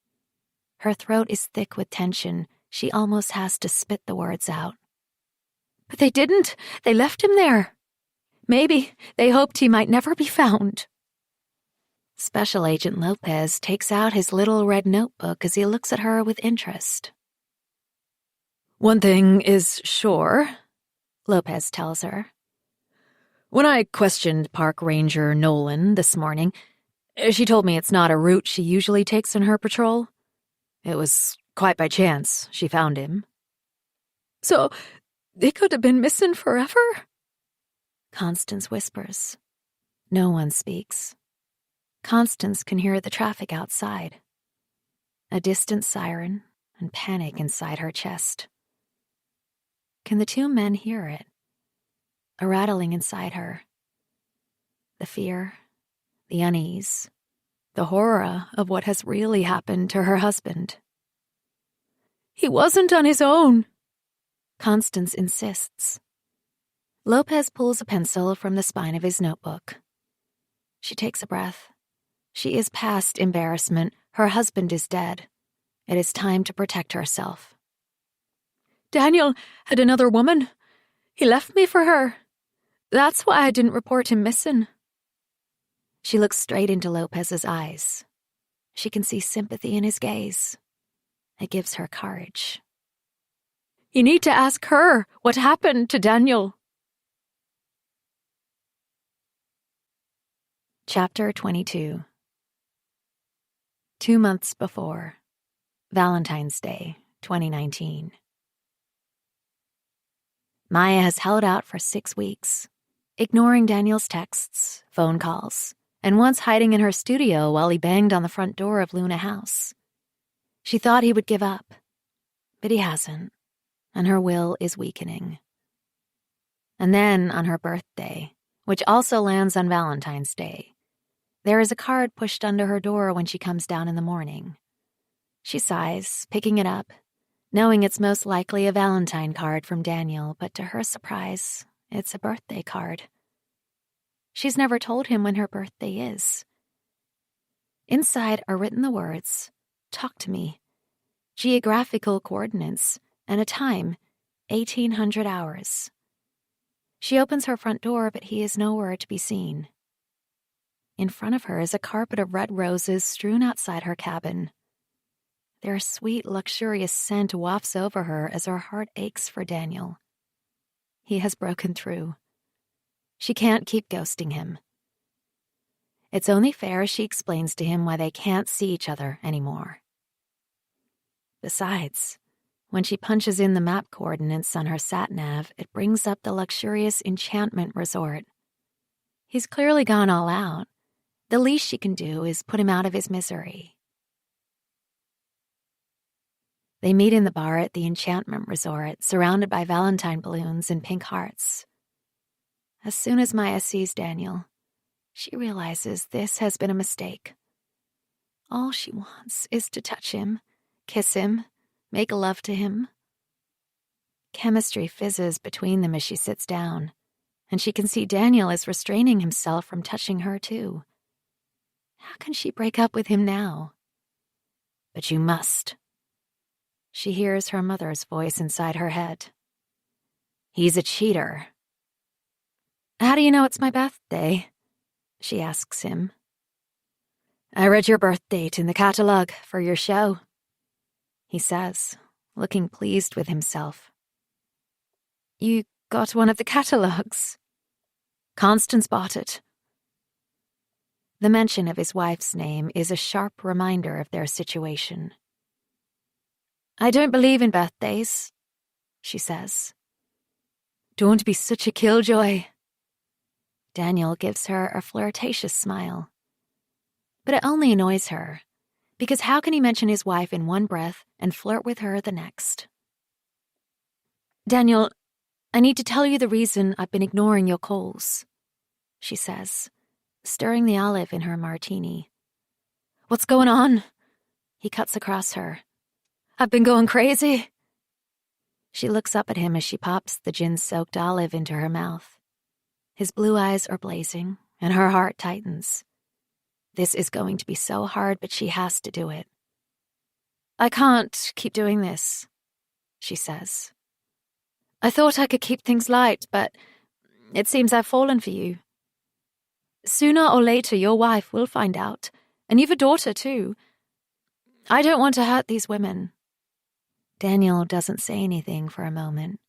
Her throat is thick with tension. She almost has to spit the words out. "But they didn't. They left him there. Maybe they hoped he might never be found." Special Agent Lopez takes out his little red notebook as he looks at her with interest. "One thing is sure," Lopez tells her. "When I questioned Park Ranger Noëlle this morning, she told me it's not a route she usually takes in her patrol. It was quite by chance she found him." "So they could have been missing forever?" Constance whispers. No one speaks. Constance can hear the traffic outside. A distant siren and panic inside her chest. Can the two men hear it? A rattling inside her. The fear, the unease, the horror of what has really happened to her husband. "He wasn't on his own," Constance insists. Lopez pulls a pencil from the spine of his notebook. She takes a breath. She is past embarrassment. Her husband is dead. It is time to protect herself. "Daniel had another woman. He left me for her. That's why I didn't report him missing." She looks straight into Lopez's eyes. She can see sympathy in his gaze. It gives her courage. "You need to ask her what happened to Daniel." Chapter 22. 2 months before. Valentine's Day, 2019. Maya has held out for 6 weeks, ignoring Daniel's texts, phone calls, and once hiding in her studio while he banged on the front door of Luna House. She thought he would give up, but he hasn't, and her will is weakening. And then, on her birthday, which also lands on Valentine's Day, there is a card pushed under her door when she comes down in the morning. She sighs, picking it up, knowing it's most likely a Valentine card from Daniel, but to her surprise, it's a birthday card. She's never told him when her birthday is. Inside are written the words, "Talk to me," geographical coordinates, and a time, 1800 hours. She opens her front door, but he is nowhere to be seen. In front of her is a carpet of red roses strewn outside her cabin. Their sweet, luxurious scent wafts over her as her heart aches for Daniel. He has broken through. She can't keep ghosting him. It's only fair she explains to him why they can't see each other anymore. Besides, when she punches in the map coordinates on her sat-nav, it brings up the luxurious enchantment resort. He's clearly gone all out. The least she can do is put him out of his misery. They meet in the bar at the enchantment resort, surrounded by Valentine balloons and pink hearts. As soon as Maya sees Daniel, she realizes this has been a mistake. All she wants is to touch him, kiss him, make love to him. Chemistry fizzes between them as she sits down, and she can see Daniel is restraining himself from touching her too. How can she break up with him now? But you must. She hears her mother's voice inside her head. He's a cheater. How do you know it's my birthday? She asks him. I read your birth date in the catalogue for your show, he says, looking pleased with himself. You got one of the catalogues? Constance bought it. The mention of his wife's name is a sharp reminder of their situation. I don't believe in birthdays, she says. Don't be such a killjoy. Daniel gives her a flirtatious smile. But it only annoys her, because how can he mention his wife in one breath and flirt with her the next? Daniel, I need to tell you the reason I've been ignoring your calls, she says, stirring the olive in her martini. What's going on? He cuts across her. I've been going crazy. She looks up at him as she pops the gin-soaked olive into her mouth. His blue eyes are blazing, and her heart tightens. This is going to be so hard, but she has to do it. I can't keep doing this, she says. I thought I could keep things light, but it seems I've fallen for you. Sooner or later, your wife will find out, and you've a daughter, too. I don't want to hurt these women. Daniel doesn't say anything for a moment,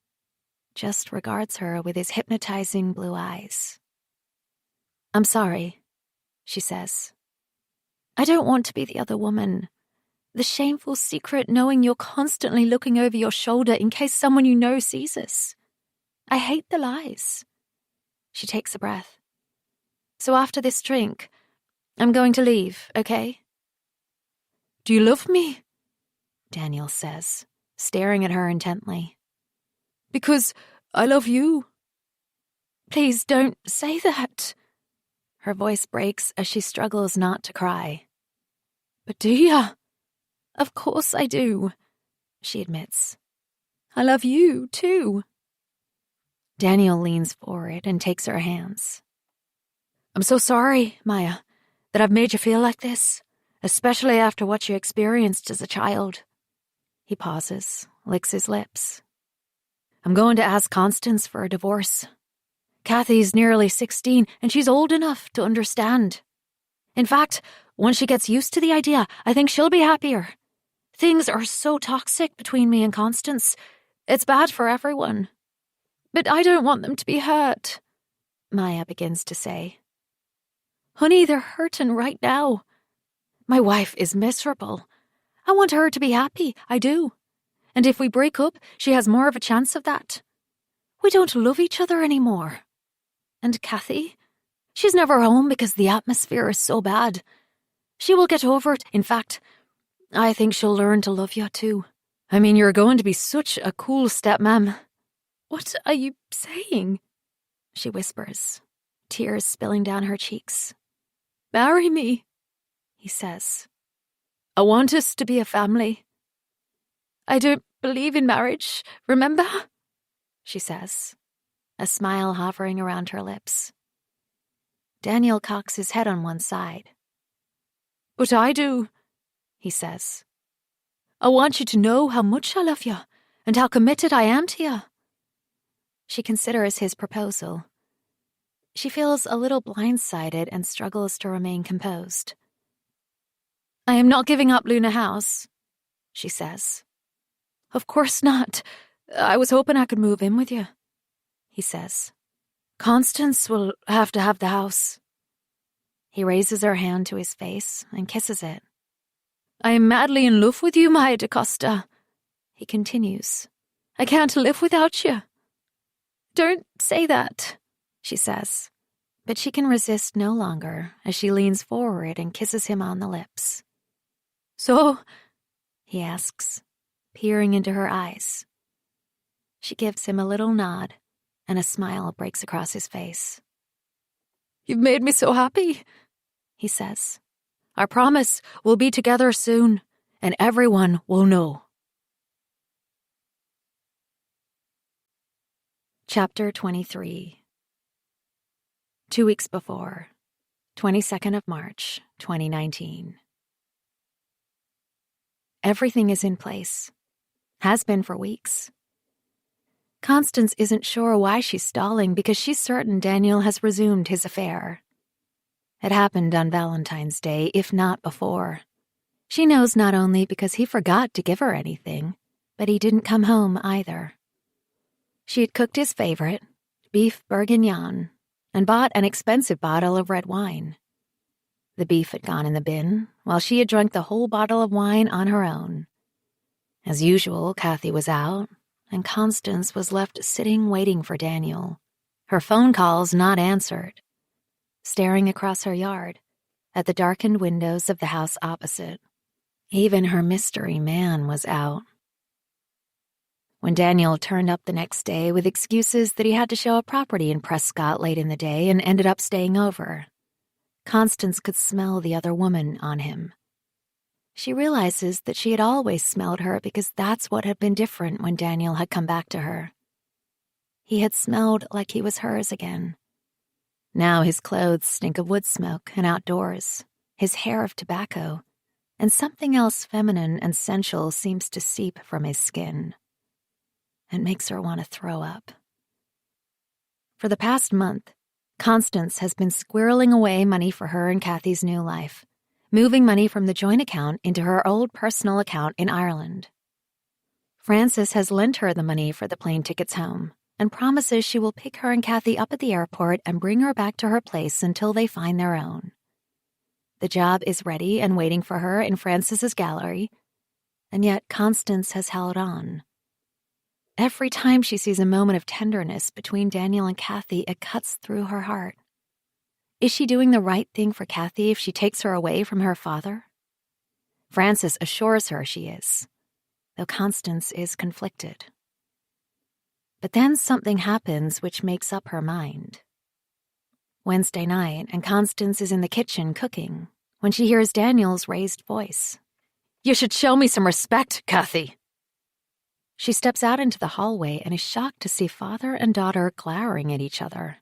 just regards her with his hypnotizing blue eyes. I'm sorry, she says. I don't want to be the other woman. The shameful secret knowing you're constantly looking over your shoulder in case someone you know sees us. I hate the lies. She takes a breath. So after this drink, I'm going to leave, okay? Do you love me? Daniel says, staring at her intently. Because I love you. Please don't say that. Her voice breaks as she struggles not to cry. But do ya? Of course I do, she admits. I love you, too. Daniel leans forward and takes her hands. I'm so sorry, Maya, that I've made you feel like this, especially after what you experienced as a child. He pauses, licks his lips. I'm going to ask Constance for a divorce. Kathy's nearly 16, and she's old enough to understand. In fact, once she gets used to the idea, I think she'll be happier. Things are so toxic between me and Constance. It's bad for everyone. But I don't want them to be hurt, Maya begins to say. Honey, they're hurting right now. My wife is miserable. I want her to be happy, I do. And if we break up, she has more of a chance of that. We don't love each other anymore. And Kathy? She's never home because the atmosphere is so bad. She will get over it. In fact, I think she'll learn to love you too. I mean, you're going to be such a cool stepmom. What are you saying? She whispers, tears spilling down her cheeks. Marry me, he says. I want us to be a family. I don't believe in marriage, remember? She says, a smile hovering around her lips. Daniel cocks his head on one side. But I do, he says. I want you to know how much I love you and how committed I am to you. She considers his proposal. She feels a little blindsided and struggles to remain composed. I am not giving up Luna House, she says. Of course not. I was hoping I could move in with you, he says. Constance will have to have the house. He raises her hand to his face and kisses it. I am madly in love with you, Maya DaCosta, he continues. I can't live without you. Don't say that, she says, but she can resist no longer as she leans forward and kisses him on the lips. So? He asks, peering into her eyes. She gives him a little nod, and a smile breaks across his face. You've made me so happy, he says. I promise we'll be together soon, and everyone will know. Chapter 23. 2 weeks before, 22nd of March, 2019. Everything is in place. Has been for weeks. Constance isn't sure why she's stalling because she's certain Daniel has resumed his affair. It happened on Valentine's Day, if not before. She knows not only because he forgot to give her anything, but he didn't come home either. She had cooked his favorite, beef bourguignon, and bought an expensive bottle of red wine. The beef had gone in the bin, while she had drunk the whole bottle of wine on her own. As usual, Kathy was out, and Constance was left sitting waiting for Daniel, her phone calls not answered, staring across her yard at the darkened windows of the house opposite. Even her mystery man was out. When Daniel turned up the next day with excuses that he had to show a property in Prescott late in the day and ended up staying over, Constance could smell the other woman on him. She realizes that she had always smelled her because that's what had been different when Daniel had come back to her. He had smelled like he was hers again. Now his clothes stink of wood smoke and outdoors, his hair of tobacco, and something else feminine and sensual seems to seep from his skin. It makes her want to throw up. For the past month, Constance has been squirreling away money for her and Kathy's new life, moving money from the joint account into her old personal account in Ireland. Frances has lent her the money for the plane tickets home and promises she will pick her and Kathy up at the airport and bring her back to her place until they find their own. The job is ready and waiting for her in Frances's gallery, and yet Constance has held on. Every time she sees a moment of tenderness between Daniel and Kathy, it cuts through her heart. Is she doing the right thing for Kathy if she takes her away from her father? Frances assures her she is, though Constance is conflicted. But then something happens which makes up her mind. Wednesday night, and Constance is in the kitchen cooking when she hears Daniel's raised voice. You should show me some respect, Kathy. She steps out into the hallway and is shocked to see father and daughter glowering at each other.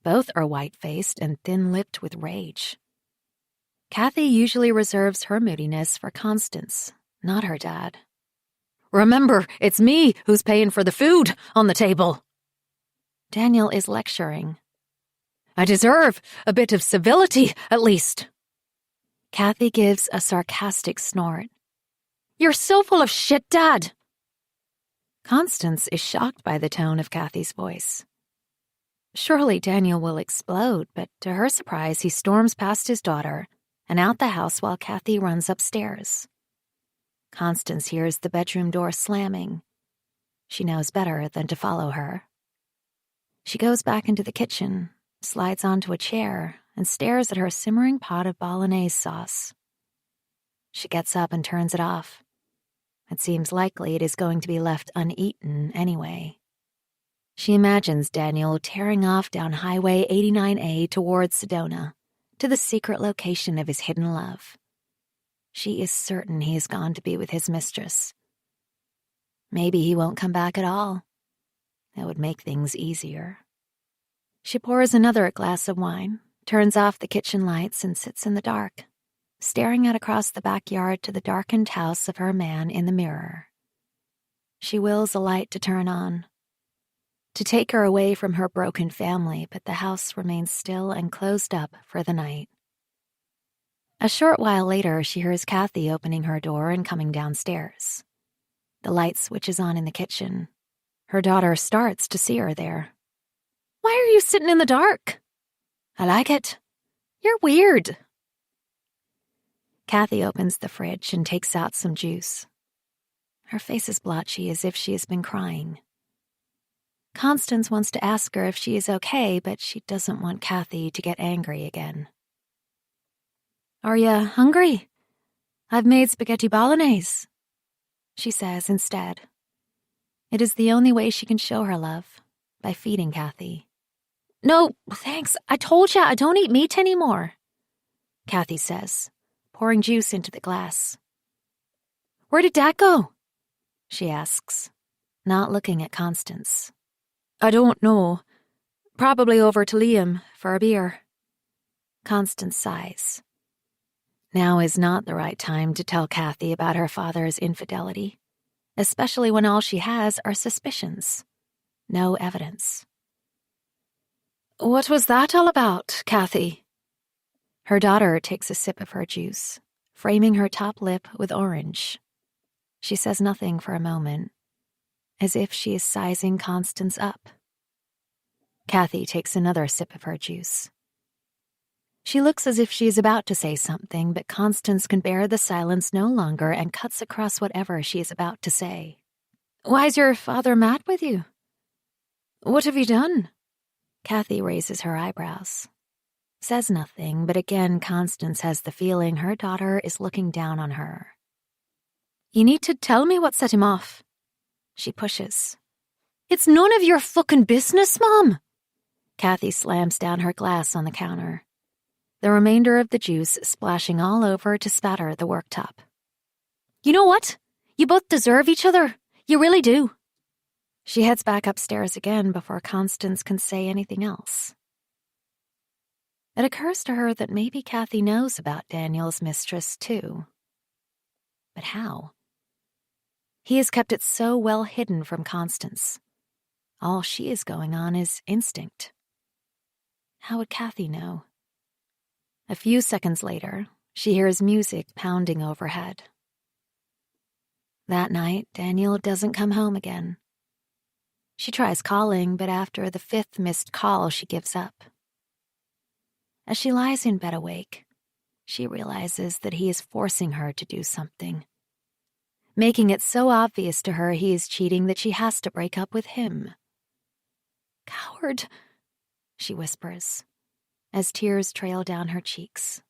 Both are white-faced and thin-lipped with rage. Kathy usually reserves her moodiness for Constance, not her dad. Remember, it's me who's paying for the food on the table. Daniel is lecturing. I deserve a bit of civility, at least. Kathy gives a sarcastic snort. You're so full of shit, Dad. Constance is shocked by the tone of Kathy's voice. Surely Daniel will explode, but to her surprise, he storms past his daughter and out the house while Kathy runs upstairs. Constance hears the bedroom door slamming. She knows better than to follow her. She goes back into the kitchen, slides onto a chair, and stares at her simmering pot of bolognese sauce. She gets up and turns it off. It seems likely it is going to be left uneaten anyway. She imagines Daniel tearing off down Highway 89A towards Sedona, to the secret location of his hidden love. She is certain he has gone to be with his mistress. Maybe he won't come back at all. That would make things easier. She pours another glass of wine, turns off the kitchen lights, and sits in the dark, staring out across the backyard to the darkened house of her man in the mirror. She wills a light to turn on, to take her away from her broken family, but the house remains still and closed up for the night. A short while later, she hears Kathy opening her door and coming downstairs. The light switches on in the kitchen. Her daughter starts to see her there. "Why are you sitting in the dark?" "I like it." "You're weird." Kathy opens the fridge and takes out some juice. Her face is blotchy as if she has been crying. Constance wants to ask her if she is okay, but she doesn't want Kathy to get angry again. "Are you hungry? I've made spaghetti bolognese," she says instead. It is the only way she can show her love, by feeding Kathy. "No, thanks. I told ya I don't eat meat anymore," Kathy says, pouring juice into the glass. "Where did Dad go?" she asks, not looking at Constance. "I don't know. Probably over to Liam for a beer." Constance sighs. Now is not the right time to tell Kathy about her father's infidelity, especially when all she has are suspicions, no evidence. "What was that all about, Kathy?" Her daughter takes a sip of her juice, framing her top lip with orange. She says nothing for a moment, as if she is sizing Constance up. Kathy takes another sip of her juice. She looks as if she is about to say something, but Constance can bear the silence no longer and cuts across whatever she is about to say. "Why's your father mad with you? What have you done?" Kathy raises her eyebrows. Says nothing, but again Constance has the feeling her daughter is looking down on her. "You need to tell me what set him off," she pushes. "It's none of your fucking business, Mom." Kathy slams down her glass on the counter, the remainder of the juice splashing all over to spatter the worktop. "You know what? You both deserve each other. You really do." She heads back upstairs again before Constance can say anything else. It occurs to her that maybe Kathy knows about Daniel's mistress, too. But how? He has kept it so well hidden from Constance. All she is going on is instinct. How would Kathy know? A few seconds later, she hears music pounding overhead. That night, Daniel doesn't come home again. She tries calling, but after the 5th missed call, she gives up. As she lies in bed awake, she realizes that he is forcing her to do something, making it so obvious to her he is cheating that she has to break up with him. "Coward," she whispers, as tears trail down her cheeks.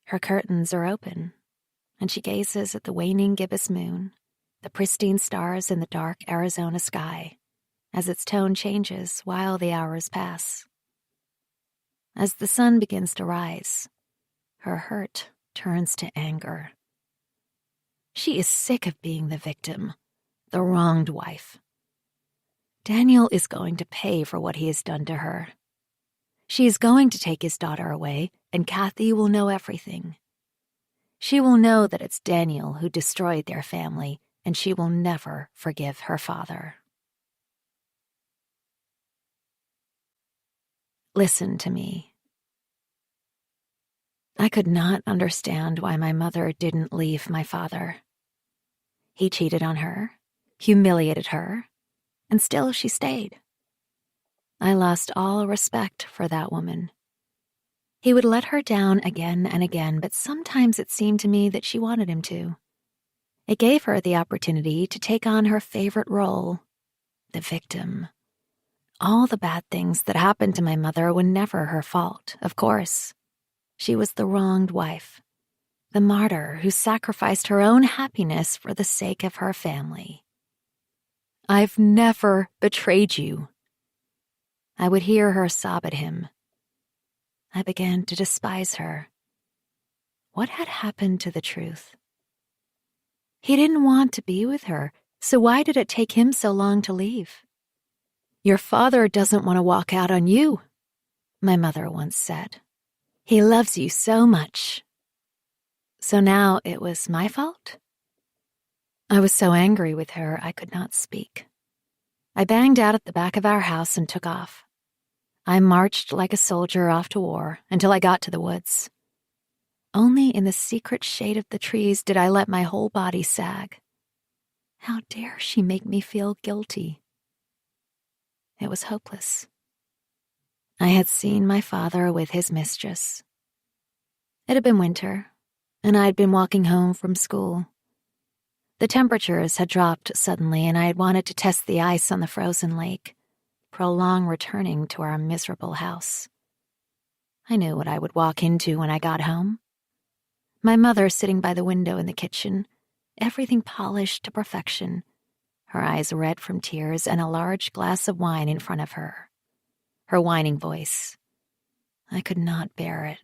Her curtains are open, and she gazes at the waning gibbous moon, the pristine stars in the dark Arizona sky, as its tone changes while the hours pass. As the sun begins to rise, her hurt turns to anger. She is sick of being the victim, the wronged wife. Daniel is going to pay for what he has done to her. She is going to take his daughter away, and Kathy will know everything. She will know that it's Daniel who destroyed their family, and she will never forgive her father. Listen to me. I could not understand why my mother didn't leave my father. He cheated on her, humiliated her, and still she stayed. I lost all respect for that woman. He would let her down again and again, but sometimes it seemed to me that she wanted him to. It gave her the opportunity to take on her favorite role, the victim. All the bad things that happened to my mother were never her fault, of course. She was the wronged wife, the martyr who sacrificed her own happiness for the sake of her family. "I've never betrayed you." I would hear her sob at him. I began to despise her. What had happened to the truth? He didn't want to be with her, So why did it take him so long to leave? Your father doesn't want to walk out on you, my mother once said. He loves you so much. So now it was my fault? I was so angry with her I could not speak. I banged out at the back of our house and took off. I marched like a soldier off to war until I got to the woods. Only in the secret shade of the trees did I let my whole body sag. How dare she make me feel guilty? It was hopeless. I had seen my father with his mistress. It had been winter, and I had been walking home from school. The temperatures had dropped suddenly, and I had wanted to test the ice on the frozen lake, prolong returning to our miserable house. I knew what I would walk into when I got home. My mother sitting by the window in the kitchen, everything polished to perfection, her eyes red from tears, and a large glass of wine in front of her. Her whining voice. I could not bear it.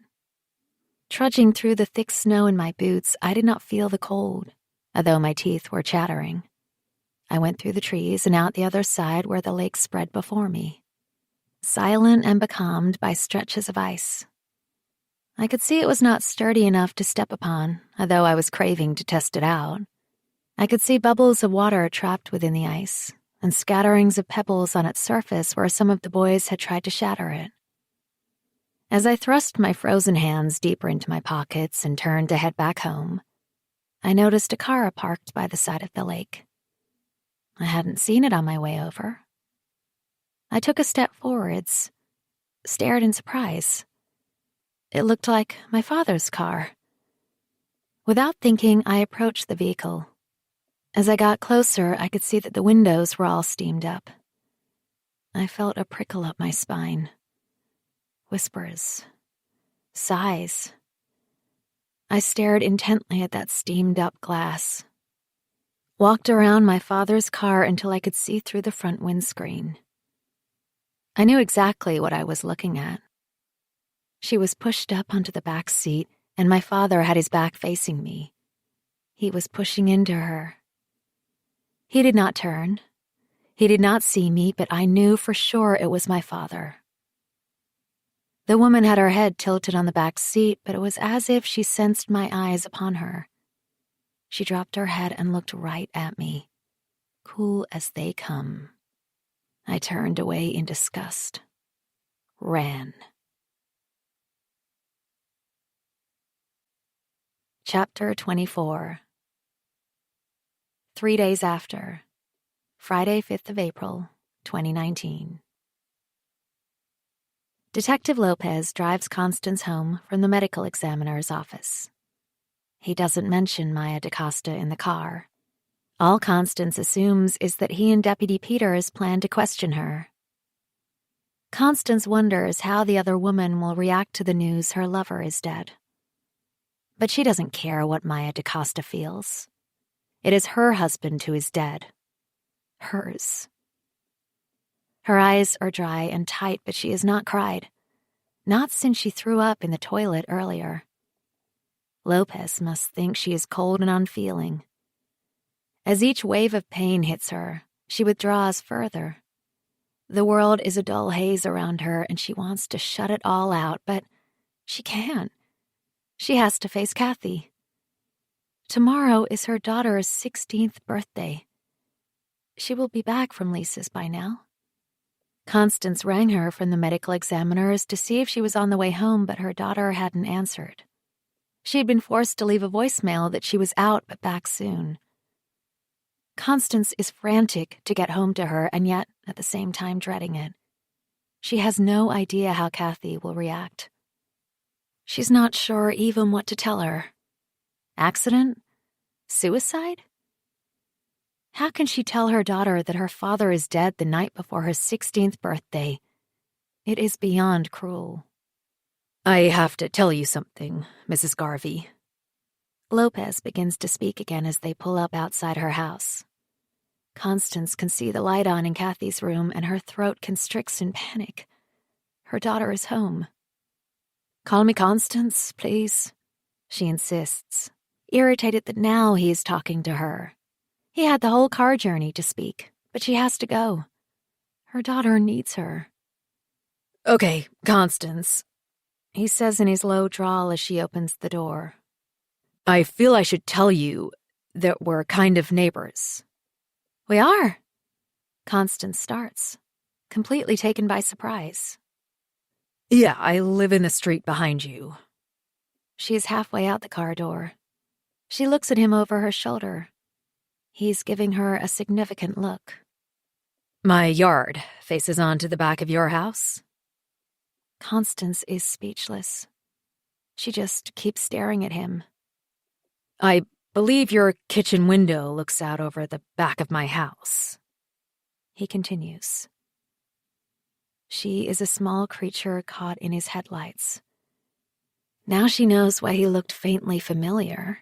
Trudging through the thick snow in my boots, I did not feel the cold, although my teeth were chattering. I went through the trees and out the other side where the lake spread before me, silent and becalmed by stretches of ice. I could see it was not sturdy enough to step upon, although I was craving to test it out. I could see bubbles of water trapped within the ice, and scatterings of pebbles on its surface where some of the boys had tried to shatter it. As I thrust my frozen hands deeper into my pockets and turned to head back home, I noticed a car parked by the side of the lake. I hadn't seen it on my way over. I took a step forwards, stared in surprise. It looked like my father's car. Without thinking, I approached the vehicle. As I got closer, I could see that the windows were all steamed up. I felt a prickle up my spine. Whispers. Sighs. I stared intently at that steamed-up glass. Walked around my father's car until I could see through the front windscreen. I knew exactly what I was looking at. She was pushed up onto the back seat, and my father had his back facing me. He was pushing into her. He did not turn. He did not see me, but I knew for sure it was my father. The woman had her head tilted on the back seat, but it was as if she sensed my eyes upon her. She dropped her head and looked right at me, cool as they come. I turned away in disgust. Ran. Chapter 24. 3 days after, Friday, 5th of April, 2019. Detective Lopez drives Constance home from the medical examiner's office. He doesn't mention Maya DaCosta in the car. All Constance assumes is that he and Deputy Peters plan to question her. Constance wonders how the other woman will react to the news her lover is dead. But she doesn't care what Maya DaCosta feels. It is her husband who is dead. Hers. Her eyes are dry and tight, but she has not cried. Not since she threw up in the toilet earlier. Lopez must think she is cold and unfeeling. As each wave of pain hits her, she withdraws further. The world is a dull haze around her, and she wants to shut it all out, but she can't. She has to face Kathy. Tomorrow is her daughter's 16th birthday. She will be back from Lisa's by now. Constance rang her from the medical examiner's to see if she was on the way home, but her daughter hadn't answered. She had been forced to leave a voicemail that she was out but back soon. Constance is frantic to get home to her, and yet, at the same time, dreading it. She has no idea how Kathy will react. She's not sure even what to tell her. Accident? Suicide? How can she tell her daughter that her father is dead the night before her 16th birthday? It is beyond cruel. I have to tell you something, Mrs. Garvey. Lopez begins to speak again as they pull up outside her house. Constance can see the light on in Kathy's room, and her throat constricts in panic. Her daughter is home. Call me Constance, please, she insists, irritated that now he is talking to her. He had the whole car journey to speak, but she has to go. Her daughter needs her. Okay, Constance, he says in his low drawl as she opens the door. I feel I should tell you that we're kind of neighbors. We are. Constance starts, completely taken by surprise. Yeah, I live in the street behind you. She is halfway out the car door. She looks at him over her shoulder. He's giving her a significant look. My yard faces onto the back of your house. Constance is speechless. She just keeps staring at him. I believe your kitchen window looks out over the back of my house. He continues. She is a small creature caught in his headlights. Now she knows why he looked faintly familiar.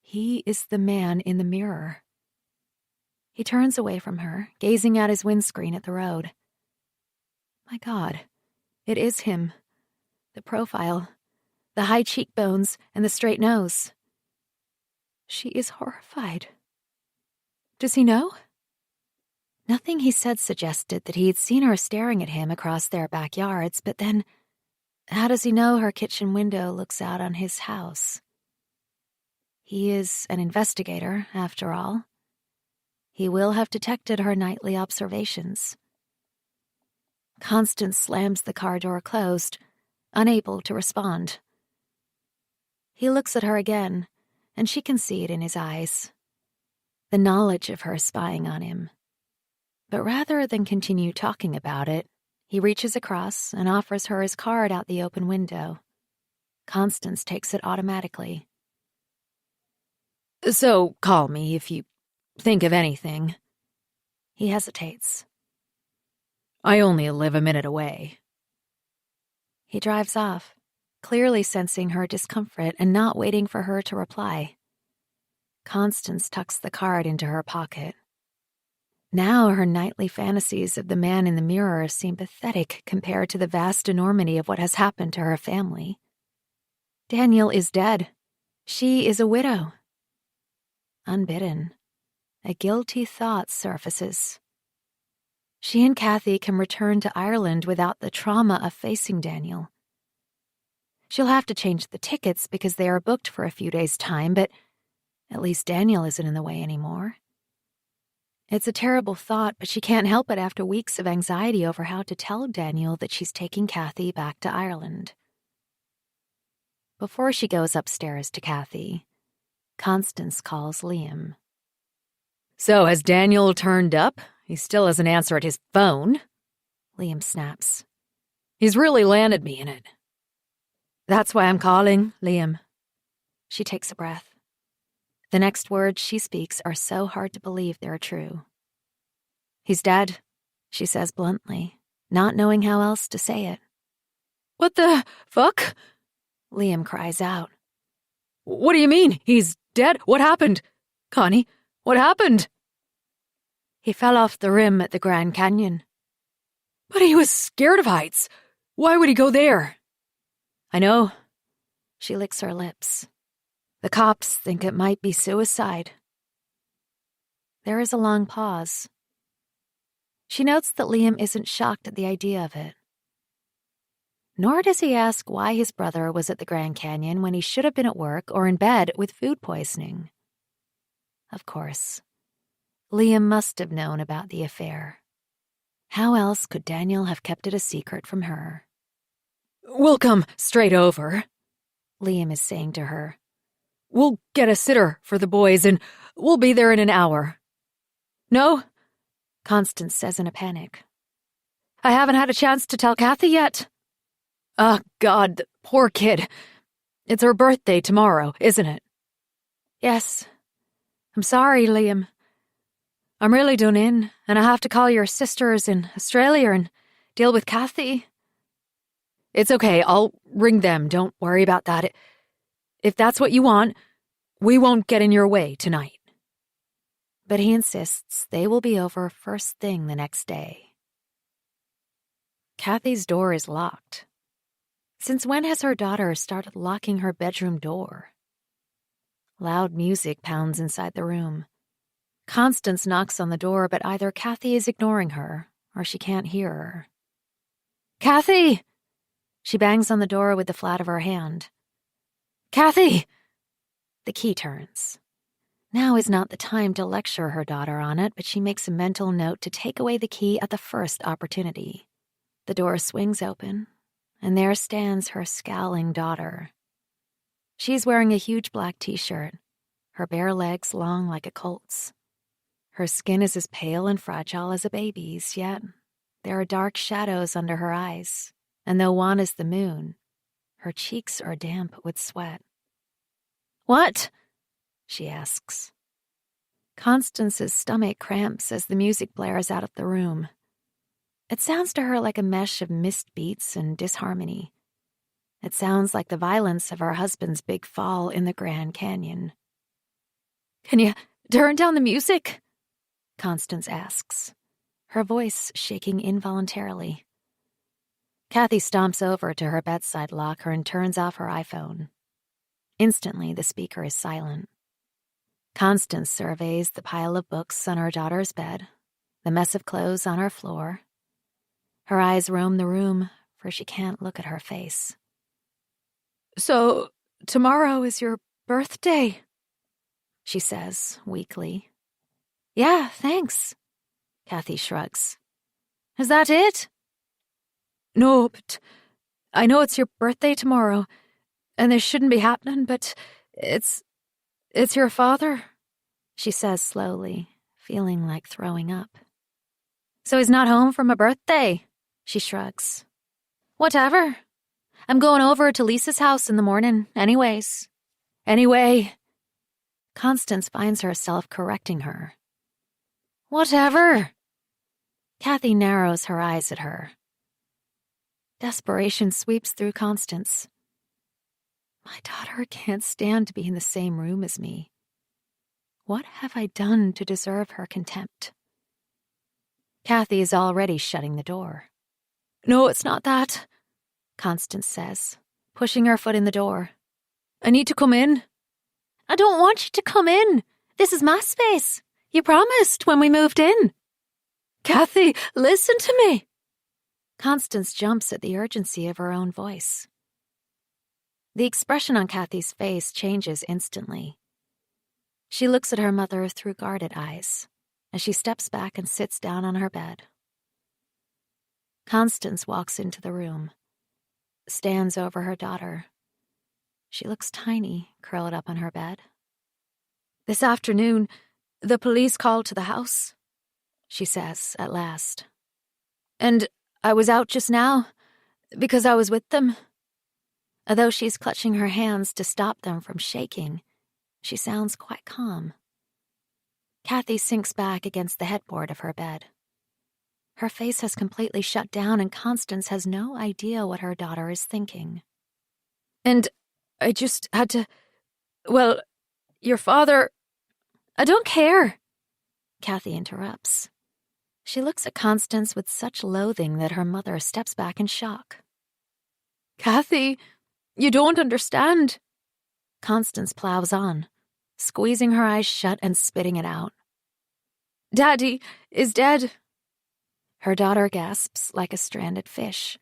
He is the man in the mirror. He turns away from her, gazing out his windscreen at the road. My God, it is him. The profile, the high cheekbones, and the straight nose. She is horrified. Does he know? Nothing he said suggested that he had seen her staring at him across their backyards, but then, how does he know her kitchen window looks out on his house? He is an investigator, after all. He will have detected her nightly observations. Constance slams the car door closed, unable to respond. He looks at her again, and she can see it in his eyes. The knowledge of her spying on him. But rather than continue talking about it, he reaches across and offers her his card out the open window. Constance takes it automatically. So call me if you think of anything. He hesitates. I only live a minute away. He drives off, clearly sensing her discomfort and not waiting for her to reply. Constance tucks the card into her pocket. Now her nightly fantasies of the man in the mirror seem pathetic compared to the vast enormity of what has happened to her family. Daniel is dead. She is a widow. Unbidden, a guilty thought surfaces. She and Kathy can return to Ireland without the trauma of facing Daniel. She'll have to change the tickets because they are booked for a few days' time, but at least Daniel isn't in the way anymore. It's a terrible thought, but she can't help it after weeks of anxiety over how to tell Daniel that she's taking Kathy back to Ireland. Before she goes upstairs to Kathy, Constance calls Liam. So has Daniel turned up? He still hasn't answered his phone. Liam snaps. He's really landed me in it. That's why I'm calling, Liam. She takes a breath. The next words she speaks are so hard to believe they're true. He's dead, she says bluntly, not knowing how else to say it. What the fuck? Liam cries out. What do you mean? He's dead? What happened? Connie, what happened? He fell off the rim at the Grand Canyon. But he was scared of heights. Why would he go there? I know. She licks her lips. The cops think it might be suicide. There is a long pause. She notes that Liam isn't shocked at the idea of it. Nor does he ask why his brother was at the Grand Canyon when he should have been at work or in bed with food poisoning. Of course, Liam must have known about the affair. How else could Daniel have kept it a secret from her? We'll come straight over, Liam is saying to her. We'll get a sitter for the boys and we'll be there in an hour. No? Constance says in a panic. I haven't had a chance to tell Kathy yet. Oh, God, the poor kid. It's her birthday tomorrow, isn't it? Yes. I'm sorry, Liam. I'm really done in, and I have to call your sisters in Australia and deal with Kathy. It's okay, I'll ring them, don't worry about that. If that's what you want, we won't get in your way tonight. But he insists they will be over first thing the next day. Kathy's door is locked. Since when has her daughter started locking her bedroom door? Loud music pounds inside the room. Constance knocks on the door, but either Kathy is ignoring her or she can't hear her. Kathy! She bangs on the door with the flat of her hand. Kathy! The key turns. Now is not the time to lecture her daughter on it, but she makes a mental note to take away the key at the first opportunity. The door swings open, and there stands her scowling daughter. She's wearing a huge black t-shirt, her bare legs long like a colt's. Her skin is as pale and fragile as a baby's, yet there are dark shadows under her eyes, and though wan as the moon, her cheeks are damp with sweat. What? She asks. Constance's stomach cramps as the music blares out of the room. It sounds to her like a mesh of missed beats and disharmony. It sounds like the violence of her husband's big fall in the Grand Canyon. Can you turn down the music? Constance asks, her voice shaking involuntarily. Kathy stomps over to her bedside locker and turns off her iPhone. Instantly, the speaker is silent. Constance surveys the pile of books on her daughter's bed, the mess of clothes on her floor. Her eyes roam the room, for she can't look at her face. So, tomorrow is your birthday? She says, weakly. Yeah, thanks. Kathy shrugs. Is that it? No, but I know it's your birthday tomorrow, and this shouldn't be happening, but it's your father, she says slowly, feeling like throwing up. So he's not home from a birthday, she shrugs. Whatever. I'm going over to Lisa's house in the morning, anyways. Anyway. Constance finds herself correcting her. Whatever. Kathy narrows her eyes at her. Desperation sweeps through Constance. My daughter can't stand to be in the same room as me. What have I done to deserve her contempt? Kathy is already shutting the door. No, it's not that, Constance says, pushing her foot in the door. I need to come in. I don't want you to come in. This is my space. You promised when we moved in. Kathy, listen to me. Constance jumps at the urgency of her own voice. The expression on Kathy's face changes instantly. She looks at her mother through guarded eyes as she steps back and sits down on her bed. Constance walks into the room, stands over her daughter. She looks tiny, curled up on her bed. This afternoon, the police called to the house, she says at last. And I was out just now because I was with them. Although she's clutching her hands to stop them from shaking, she sounds quite calm. Kathy sinks back against the headboard of her bed. Her face has completely shut down, and Constance has no idea what her daughter is thinking. And I just had to... Well, your father... I don't care, Kathy interrupts. She looks at Constance with such loathing that her mother steps back in shock. Kathy... You don't understand. Constance plows on, squeezing her eyes shut and spitting it out. Daddy is dead. Her daughter gasps like a stranded fish.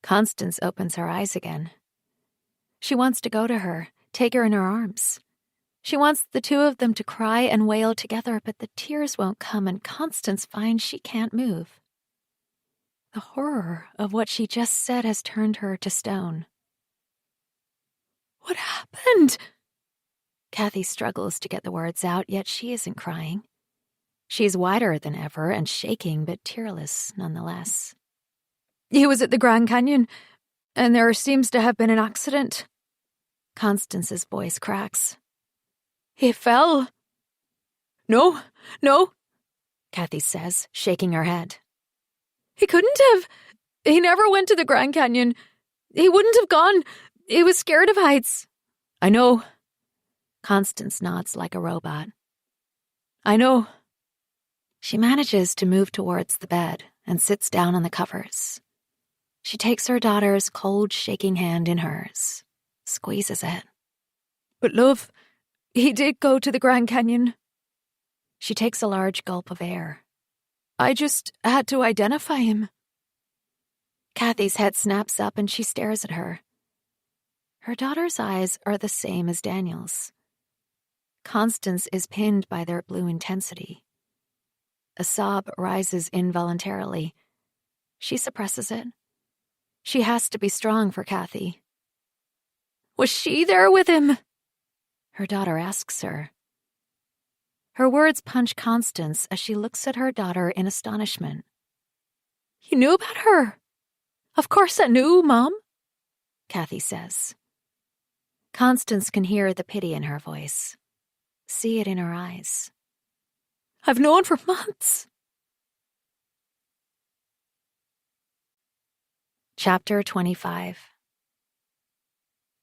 Constance opens her eyes again. She wants to go to her, take her in her arms. She wants the two of them to cry and wail together, but the tears won't come, and Constance finds she can't move. The horror of what she just said has turned her to stone. What happened? Kathy struggles to get the words out, yet she isn't crying. She's whiter than ever and shaking, but tearless nonetheless. He was at the Grand Canyon, and there seems to have been an accident. Constance's voice cracks. He fell. No, Kathy says, shaking her head. He couldn't have. He never went to the Grand Canyon. He wouldn't have gone. He was scared of heights. I know. Constance nods like a robot. I know. She manages to move towards the bed and sits down on the covers. She takes her daughter's cold, shaking hand in hers, squeezes it. But love, he did go to the Grand Canyon. She takes a large gulp of air. I just had to identify him. Kathy's head snaps up and she stares at her. Her daughter's eyes are the same as Daniel's. Constance is pinned by their blue intensity. A sob rises involuntarily. She suppresses it. She has to be strong for Kathy. Was she there with him? Her daughter asks her. Her words punch Constance as she looks at her daughter in astonishment. You knew about her? Of course I knew, Mom, Kathy says. Constance can hear the pity in her voice, see it in her eyes. I've known for months. Chapter 25.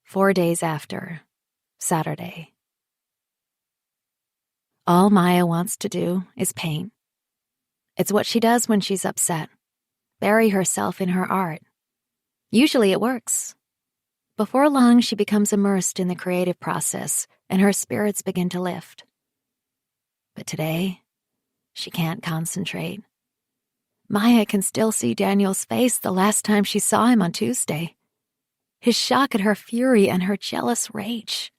4 days after, Saturday. All Maya wants to do is paint. It's what she does when she's upset. Bury herself in her art. Usually it works. Before long, she becomes immersed in the creative process, and her spirits begin to lift. But today, she can't concentrate. Maya can still see Daniel's face the last time she saw him on Tuesday. His shock at her fury and her jealous rage.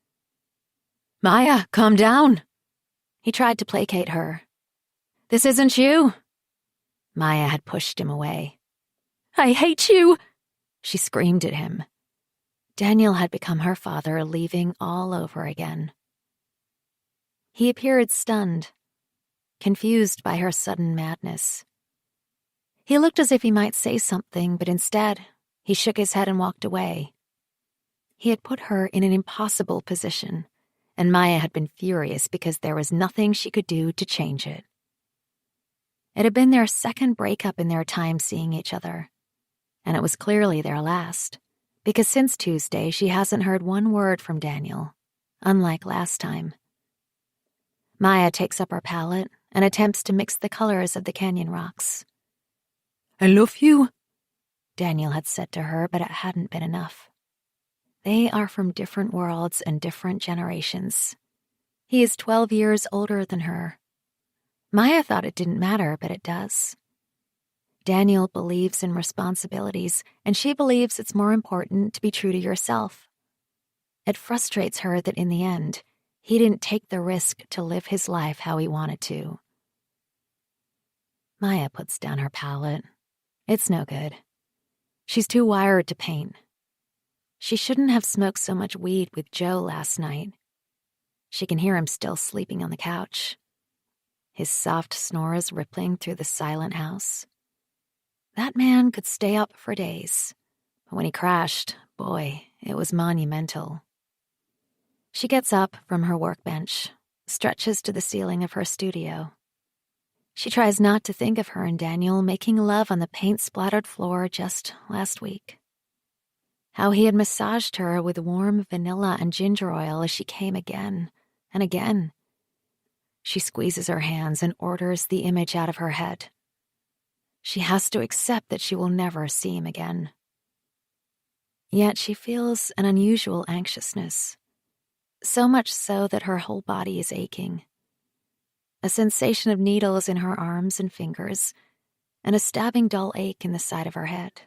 Maya, calm down. He tried to placate her. This isn't you. Maya had pushed him away. I hate you, she screamed at him. Daniel had become her father, leaving all over again. He appeared stunned, confused by her sudden madness. He looked as if he might say something, but instead, he shook his head and walked away. He had put her in an impossible position, and Maya had been furious because there was nothing she could do to change it. It had been their second breakup in their time seeing each other, and it was clearly their last, because since Tuesday she hasn't heard one word from Daniel, unlike last time. Maya takes up her palette and attempts to mix the colors of the canyon rocks. I love you, Daniel had said to her, but it hadn't been enough. They are from different worlds and different generations. He is 12 years older than her. Maya thought it didn't matter, but it does. Daniel believes in responsibilities, and she believes it's more important to be true to yourself. It frustrates her that in the end, he didn't take the risk to live his life how he wanted to. Maya puts down her palette. It's no good. She's too wired to paint. She shouldn't have smoked so much weed with Joe last night. She can hear him still sleeping on the couch. His soft snores rippling through the silent house. That man could stay up for days. But when he crashed, boy, it was monumental. She gets up from her workbench, stretches to the ceiling of her studio. She tries not to think of her and Daniel making love on the paint-splattered floor just last week. How he had massaged her with warm vanilla and ginger oil as she came again and again. She squeezes her hands and orders the image out of her head. She has to accept that she will never see him again. Yet she feels an unusual anxiousness, so much so that her whole body is aching. A sensation of needles in her arms and fingers, and a stabbing dull ache in the side of her head.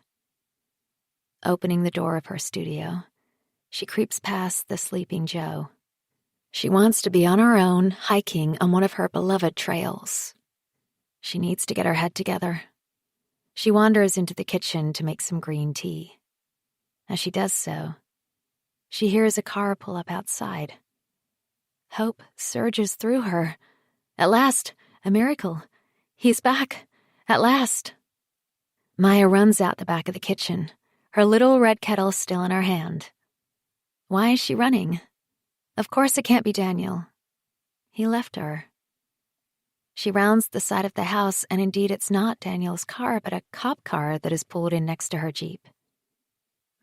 Opening the door of her studio, she creeps past the sleeping Joe. She wants to be on her own, hiking on one of her beloved trails. She needs to get her head together. She wanders into the kitchen to make some green tea. As she does so, she hears a car pull up outside. Hope surges through her. At last, a miracle. He's back. At last. Maya runs out the back of the kitchen, her little red kettle still in her hand. Why is she running? Of course it can't be Daniel. He left her. She rounds the side of the house, and indeed it's not Daniel's car, but a cop car that is pulled in next to her Jeep.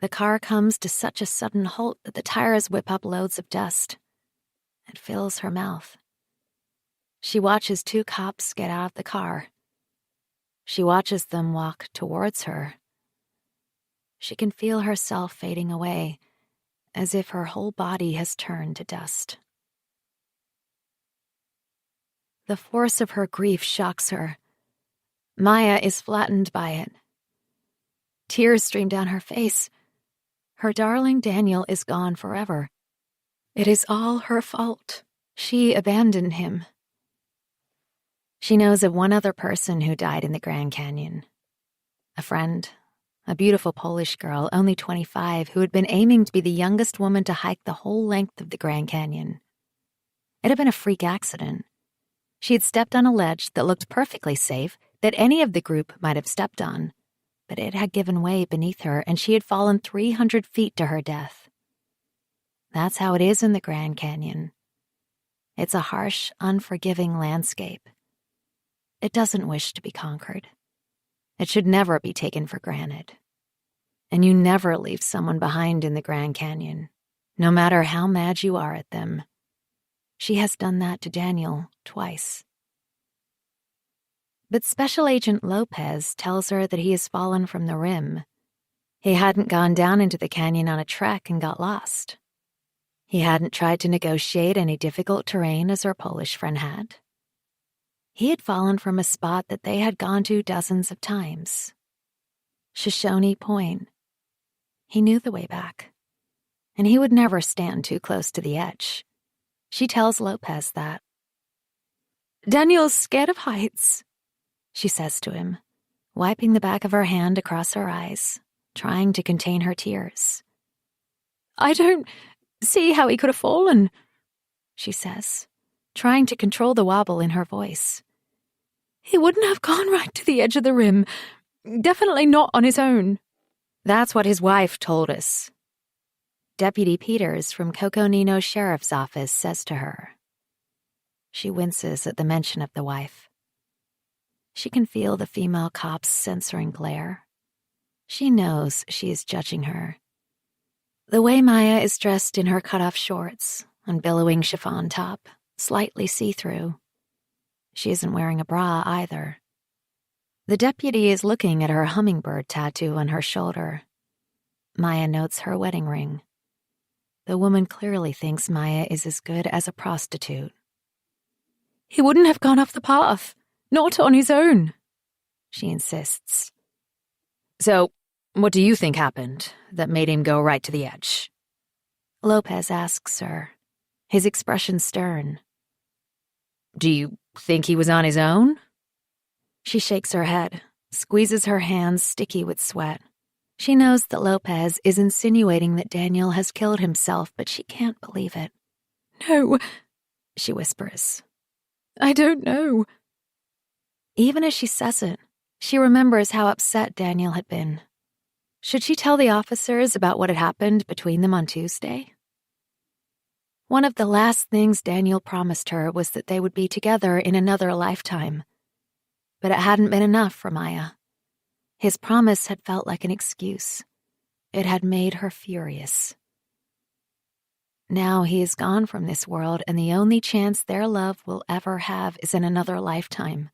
The car comes to such a sudden halt that the tires whip up loads of dust. It fills her mouth. She watches 2 cops get out of the car. She watches them walk towards her. She can feel herself fading away, as if her whole body has turned to dust. The force of her grief shocks her. Maya is flattened by it. Tears stream down her face. Her darling Daniel is gone forever. It is all her fault. She abandoned him. She knows of one other person who died in the Grand Canyon. A friend, a beautiful Polish girl, only 25, who had been aiming to be the youngest woman to hike the whole length of the Grand Canyon. It had been a freak accident. She had stepped on a ledge that looked perfectly safe, that any of the group might have stepped on, but it had given way beneath her, and she had fallen 300 feet to her death. That's how it is in the Grand Canyon. It's a harsh, unforgiving landscape. It doesn't wish to be conquered. It should never be taken for granted. And you never leave someone behind in the Grand Canyon, no matter how mad you are at them. She has done that to Daniel twice. But Special Agent Lopez tells her that he has fallen from the rim. He hadn't gone down into the canyon on a trek and got lost. He hadn't tried to negotiate any difficult terrain as her Polish friend had. He had fallen from a spot that they had gone to dozens of times. Shoshone Point. He knew the way back, and he would never stand too close to the edge. She tells Lopez that. "Daniel's scared of heights," she says to him, wiping the back of her hand across her eyes, trying to contain her tears. "I don't see how he could have fallen," she says, trying to control the wobble in her voice. "He wouldn't have gone right to the edge of the rim. Definitely not on his own." That's what his wife told us. Deputy Peters from Coconino Sheriff's Office says to her. She winces at the mention of the wife. She can feel the female cop's censoring glare. She knows she is judging her. The way Maya is dressed in her cut-off shorts and billowing chiffon top, slightly see-through. She isn't wearing a bra either. The deputy is looking at her hummingbird tattoo on her shoulder. Maya notes her wedding ring. The woman clearly thinks Maya is as good as a prostitute. "He wouldn't have gone off the path, not on his own," she insists. "So, what do you think happened that made him go right to the edge?" Lopez asks her, his expression stern. "Do you think he was on his own?" She shakes her head, squeezes her hands sticky with sweat. She knows that Lopez is insinuating that Daniel has killed himself, but she can't believe it. "No," she whispers. "I don't know." Even as she says it, she remembers how upset Daniel had been. Should she tell the officers about what had happened between them on Tuesday? One of the last things Daniel promised her was that they would be together in another lifetime. But it hadn't been enough for Maya. His promise had felt like an excuse. It had made her furious. Now he is gone from this world, and the only chance their love will ever have is in another lifetime.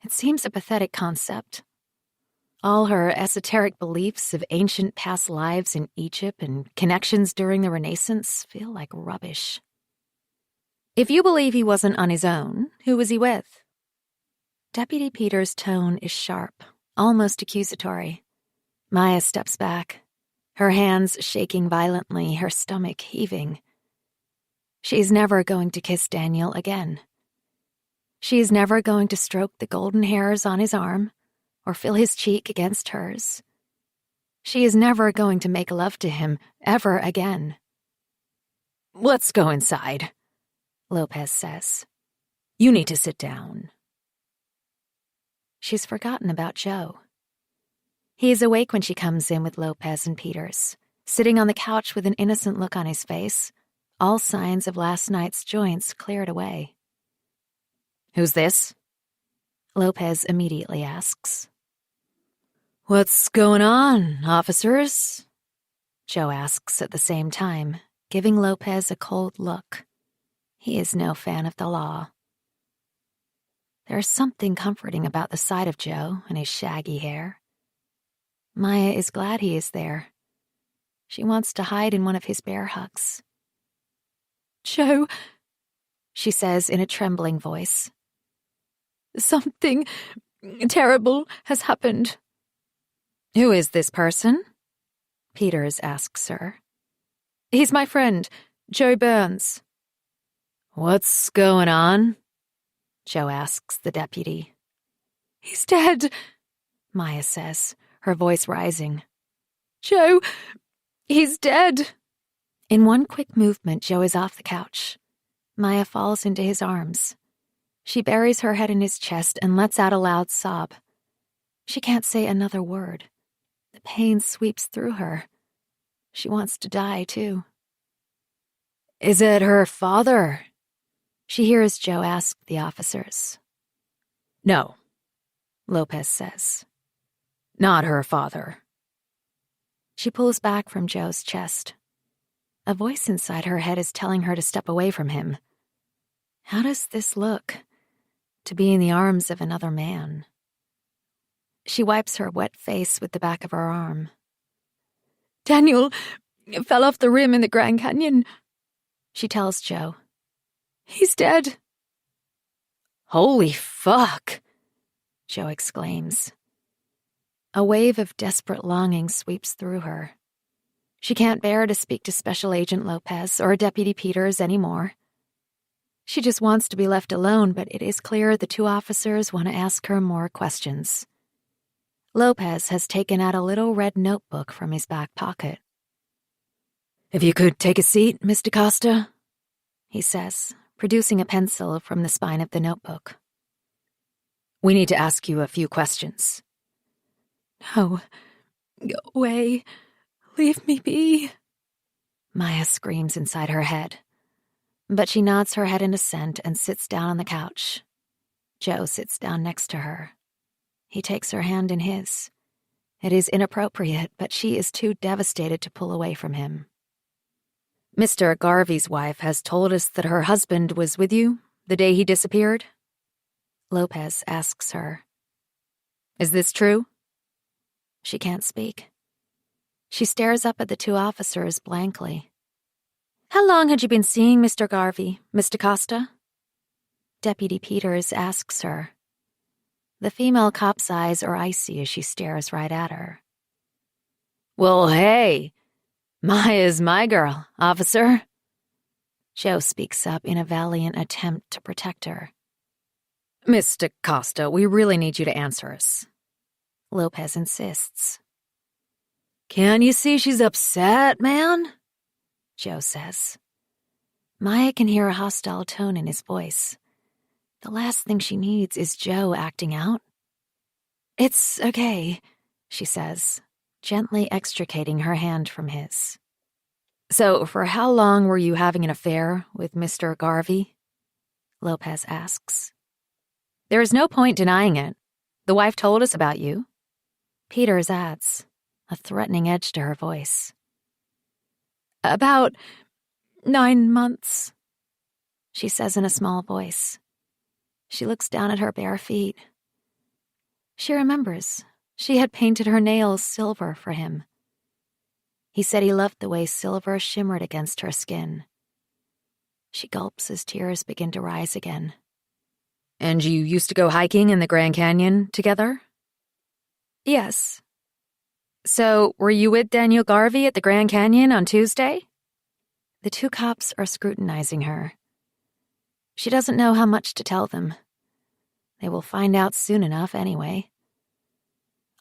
It seems a pathetic concept. All her esoteric beliefs of ancient past lives in Egypt and connections during the Renaissance feel like rubbish. "If you believe he wasn't on his own, who was he with?" Deputy Peters' tone is sharp, almost accusatory. Maya steps back, her hands shaking violently, her stomach heaving. She's never going to kiss Daniel again. She is never going to stroke the golden hairs on his arm or feel his cheek against hers. She is never going to make love to him ever again. "Let's go inside," Lopez says. "You need to sit down." She's forgotten about Joe. He is awake when she comes in with Lopez and Peters, sitting on the couch with an innocent look on his face, all signs of last night's joints cleared away. "Who's this?" Lopez immediately asks. "What's going on, officers?" Joe asks at the same time, giving Lopez a cold look. He is no fan of the law. There's something comforting about the sight of Joe and his shaggy hair. Maya is glad he is there. She wants to hide in one of his bear hugs. "Joe," she says in a trembling voice. Something terrible has happened. Who is this person? Peters asks her. He's my friend, Joe Burns. What's going on? Joe asks the deputy. He's dead, Maya says, her voice rising. Joe, he's dead. In one quick movement, Joe is off the couch. Maya falls into his arms. She buries her head in his chest and lets out a loud sob. She can't say another word. The pain sweeps through her. She wants to die, too. Is it her father? She hears Joe ask the officers. No, Lopez says. Not her father. She pulls back from Joe's chest. A voice inside her head is telling her to step away from him. How does this look? To be in the arms of another man. She wipes her wet face with the back of her arm. Daniel fell off the rim in the Grand Canyon, she tells Joe. He's dead. Holy fuck, Joe exclaims. A wave of desperate longing sweeps through her. She can't bear to speak to Special Agent Lopez or Deputy Peters anymore. She just wants to be left alone, but it is clear the two officers want to ask her more questions. Lopez has taken out a little red notebook from his back pocket. If you could take a seat, Miss DaCosta, he says, producing a pencil from the spine of the notebook. We need to ask you a few questions. No, go away. Leave me be. Maya screams inside her head. But she nods her head in assent and sits down on the couch. Joe sits down next to her. He takes her hand in his. It is inappropriate, but she is too devastated to pull away from him. Mr. Garvey's wife has told us that her husband was with you the day he disappeared? Lopez asks her. Is this true? She can't speak. She stares up at the two officers blankly. How long had you been seeing Mr. Garvey, Miss DaCosta? Deputy Peters asks her. The female cop's eyes are icy as she stares right at her. Well, hey, Maya's my girl, officer. Joe speaks up in a valiant attempt to protect her. Miss DaCosta, we really need you to answer us. Lopez insists. Can't you see she's upset, man? Joe says. Maya can hear a hostile tone in his voice. The last thing she needs is Joe acting out. It's okay, she says, gently extricating her hand from his. So, for how long were you having an affair with Mr. Garvey? Lopez asks. There is no point denying it. The wife told us about you. Peters adds, a threatening edge to her voice. About 9 months, she says in a small voice. She looks down at her bare feet. She remembers she had painted her nails silver for him. He said he loved the way silver shimmered against her skin. She gulps as tears begin to rise again. And you used to go hiking in the Grand Canyon together? Yes. So, were you with Daniel Garvey at the Grand Canyon on Tuesday? The two cops are scrutinizing her. She doesn't know how much to tell them. They will find out soon enough anyway.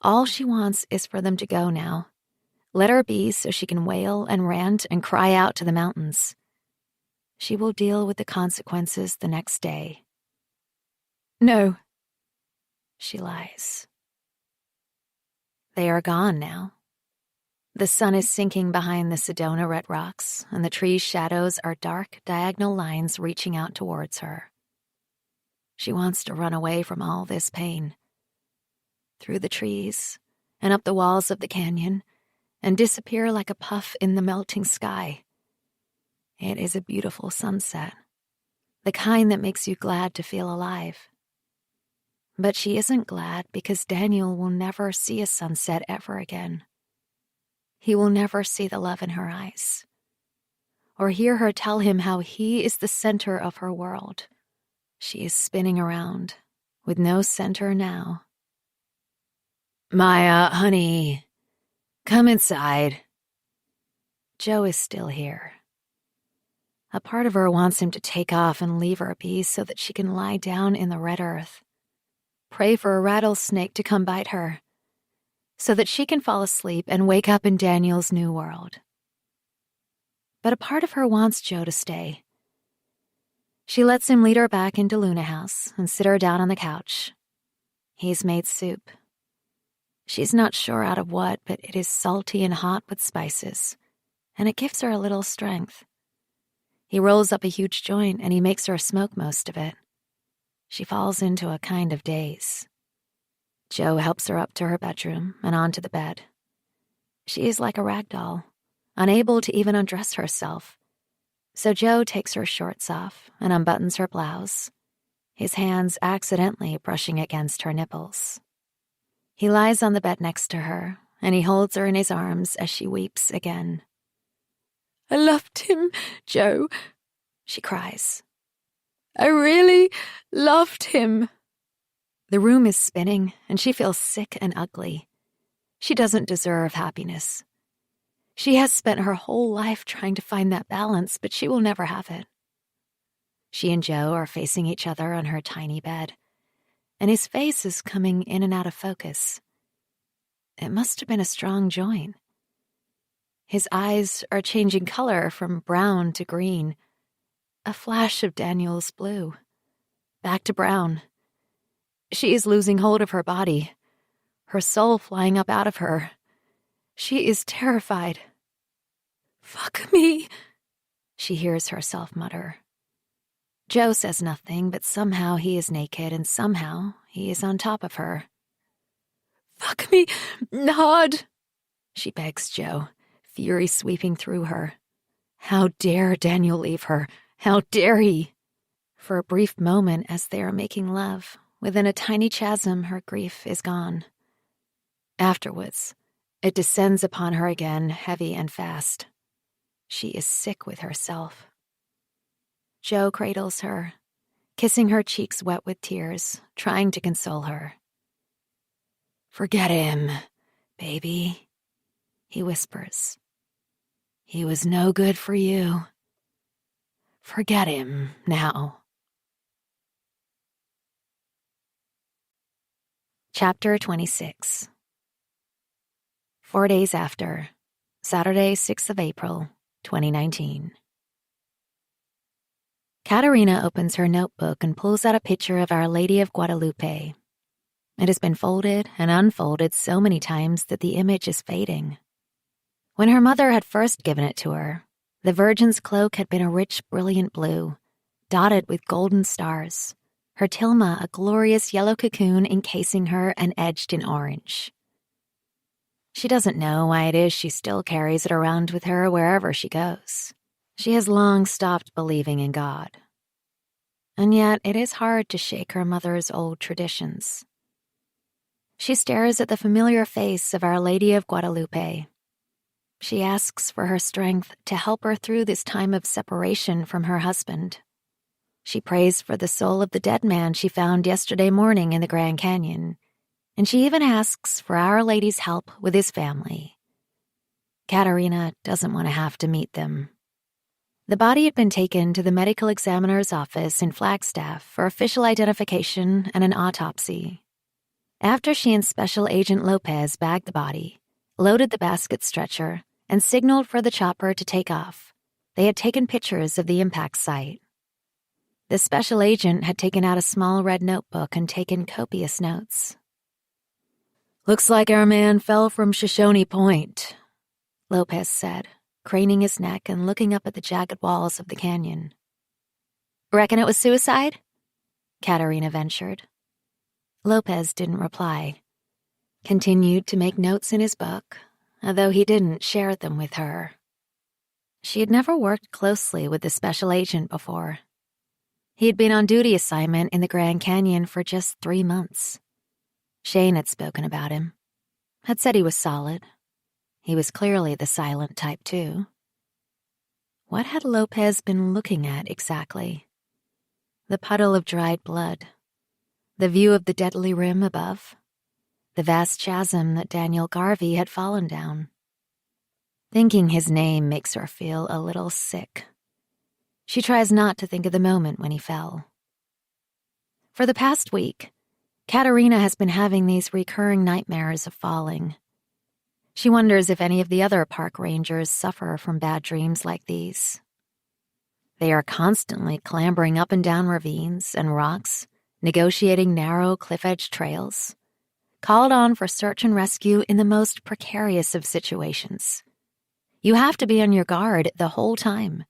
All she wants is for them to go now. Let her be so she can wail and rant and cry out to the mountains. She will deal with the consequences the next day. No. She lies. They are gone now. The sun is sinking behind the Sedona red rocks, and the trees' shadows are dark, diagonal lines reaching out towards her. She wants to run away from all this pain. Through the trees, and up the walls of the canyon, and disappear like a puff in the melting sky. It is a beautiful sunset, the kind that makes you glad to feel alive. But she isn't glad because Daniel will never see a sunset ever again. He will never see the love in her eyes, or hear her tell him how he is the center of her world. She is spinning around, with no center now. Maya, honey, come inside. Joe is still here. A part of her wants him to take off and leave her be so that she can lie down in the red earth. Pray for a rattlesnake to come bite her, so that she can fall asleep and wake up in Daniel's new world. But a part of her wants Joe to stay. She lets him lead her back into Luna House and sit her down on the couch. He's made soup. She's not sure out of what, but it is salty and hot with spices, and it gives her a little strength. He rolls up a huge joint and he makes her smoke most of it. She falls into a kind of daze. Joe helps her up to her bedroom and onto the bed. She is like a rag doll, unable to even undress herself. So Joe takes her shorts off and unbuttons her blouse, his hands accidentally brushing against her nipples. He lies on the bed next to her, and he holds her in his arms as she weeps again. "I loved him, Joe," she cries. "I really loved him." The room is spinning, and she feels sick and ugly. She doesn't deserve happiness. She has spent her whole life trying to find that balance, but she will never have it. She and Joe are facing each other on her tiny bed, and his face is coming in and out of focus. It must have been a strong joint. His eyes are changing color from brown to green, a flash of Daniel's blue, back to brown. She is losing hold of her body, her soul flying up out of her. She is terrified. "Fuck me," she hears herself mutter. Joe says nothing, but somehow he is naked and somehow he is on top of her. "Fuck me hard," she begs Joe, fury sweeping through her. How dare Daniel leave her? How dare he? For a brief moment as they are making love, within a tiny chasm her grief is gone. Afterwards, it descends upon her again, heavy and fast. She is sick with herself. Joe cradles her, kissing her cheeks wet with tears, trying to console her. "Forget him, baby," he whispers. "He was no good for you. Forget him now." Chapter 26. 4 days after, Saturday, 6th of April, 2019. Katerina opens her notebook and pulls out a picture of Our Lady of Guadalupe. It has been folded and unfolded so many times that the image is fading. When her mother had first given it to her, the Virgin's cloak had been a rich, brilliant blue, dotted with golden stars, her tilma a glorious yellow cocoon encasing her and edged in orange. She doesn't know why it is she still carries it around with her wherever she goes. She has long stopped believing in God. And yet it is hard to shake her mother's old traditions. She stares at the familiar face of Our Lady of Guadalupe. She asks for her strength to help her through this time of separation from her husband. She prays for the soul of the dead man she found yesterday morning in the Grand Canyon, and she even asks for Our Lady's help with his family. Katerina doesn't want to have to meet them. The body had been taken to the medical examiner's office in Flagstaff for official identification and an autopsy. After she and Special Agent Lopez bagged the body, loaded the basket stretcher, and signaled for the chopper to take off, they had taken pictures of the impact site. The special agent had taken out a small red notebook and taken copious notes. "Looks like our man fell from Shoshone Point," Lopez said, craning his neck and looking up at the jagged walls of the canyon. "Reckon it was suicide?" Katerina ventured. Lopez didn't reply, continued to make notes in his book, although he didn't share them with her. She had never worked closely with the special agent before. He had been on duty assignment in the Grand Canyon for just 3 months. Shane had spoken about him, had said he was solid. He was clearly the silent type, too. What had Lopez been looking at exactly? The puddle of dried blood, the view of the deadly rim above, the vast chasm that Daniel Garvey had fallen down. Thinking his name makes her feel a little sick. She tries not to think of the moment when he fell. For the past week, Katerina has been having these recurring nightmares of falling. She wonders if any of the other park rangers suffer from bad dreams like these. They are constantly clambering up and down ravines and rocks, negotiating narrow cliff-edge trails, called on for search and rescue in the most precarious of situations. You have to be on your guard the whole time.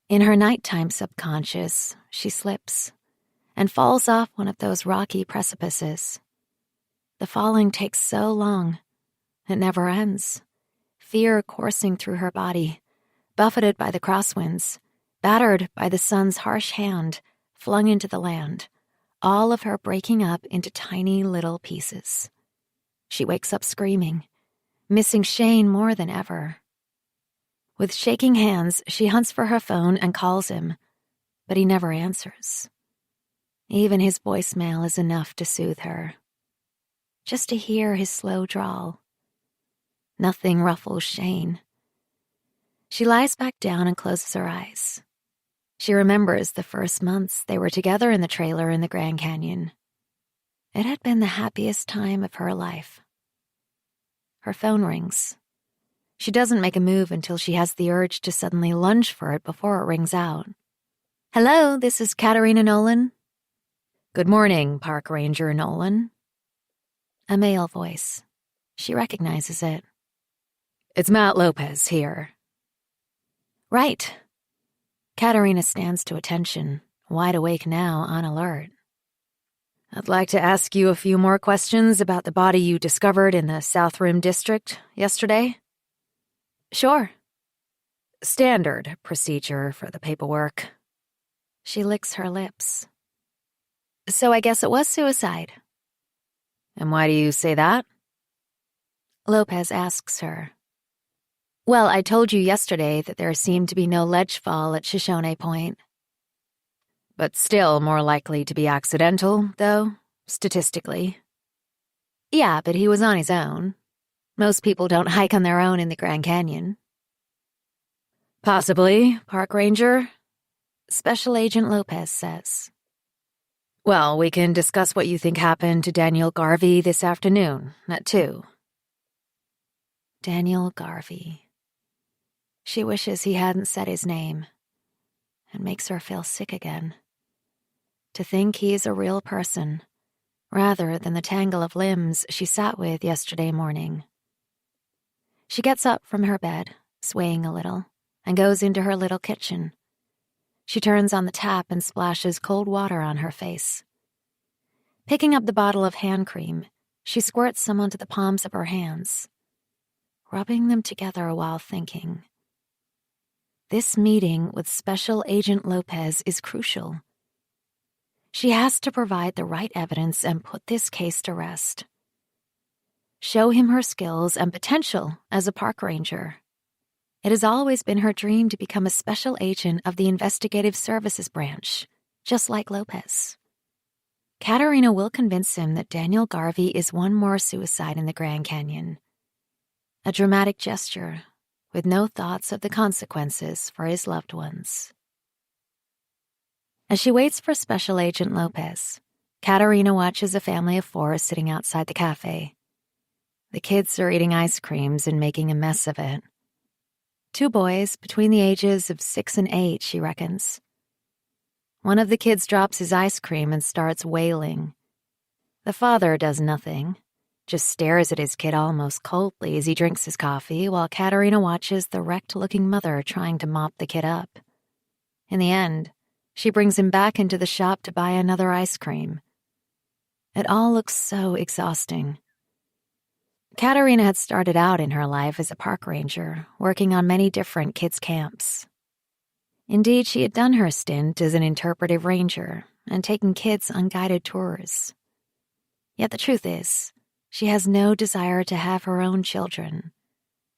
In her nighttime subconscious, she slips and falls off one of those rocky precipices. The falling takes so long. It never ends. Fear coursing through her body, buffeted by the crosswinds, battered by the sun's harsh hand, flung into the land, all of her breaking up into tiny little pieces. She wakes up screaming, missing Shane more than ever. With shaking hands, she hunts for her phone and calls him, but he never answers. Even his voicemail is enough to soothe her. Just to hear his slow drawl. Nothing ruffles Shane. She lies back down and closes her eyes. She remembers the first months they were together in the trailer in the Grand Canyon. It had been the happiest time of her life. Her phone rings. She doesn't make a move until she has the urge to suddenly lunge for it before it rings out. "Hello, this is Katerina Nolan." "Good morning, Park Ranger Nolan." A male voice. She recognizes it. "It's Matt Lopez here." "Right." Katerina stands to attention, wide awake now, on alert. "I'd like to ask you a few more questions about the body you discovered in the South Rim District yesterday." "Sure." "Standard procedure for the paperwork." She licks her lips. "So I guess it was suicide." "And why do you say that?" Lopez asks her. "Well, I told you yesterday that there seemed to be no ledge fall at Shoshone Point." "But still more likely to be accidental, though, statistically." "Yeah, but he was on his own. Most people don't hike on their own in the Grand Canyon." "Possibly, Park Ranger," Special Agent Lopez says. "Well, we can discuss what you think happened to Daniel Garvey this afternoon at 2. Daniel Garvey. She wishes he hadn't said his name. It makes her feel sick again. To think he's a real person, rather than the tangle of limbs she sat with yesterday morning. She gets up from her bed, swaying a little, and goes into her little kitchen. She turns on the tap and splashes cold water on her face. Picking up the bottle of hand cream, she squirts some onto the palms of her hands, rubbing them together while thinking. This meeting with Special Agent Lopez is crucial. She has to provide the right evidence and put this case to rest. Show him her skills and potential as a park ranger. It has always been her dream to become a special agent of the Investigative Services Branch, just like Lopez. Katerina will convince him that Daniel Garvey is one more suicide in the Grand Canyon. A dramatic gesture, with no thoughts of the consequences for his loved ones. As she waits for Special Agent Lopez, Katerina watches a family of 4 sitting outside the cafe. The kids are eating ice creams and making a mess of it. 2 boys between the ages of 6 and 8, she reckons. One of the kids drops his ice cream and starts wailing. The father does nothing, just stares at his kid almost coldly as he drinks his coffee while Katerina watches the wrecked-looking mother trying to mop the kid up. In the end, she brings him back into the shop to buy another ice cream. It all looks so exhausting. Katerina had started out in her life as a park ranger, working on many different kids' camps. Indeed, she had done her stint as an interpretive ranger and taken kids on guided tours. Yet the truth is, she has no desire to have her own children.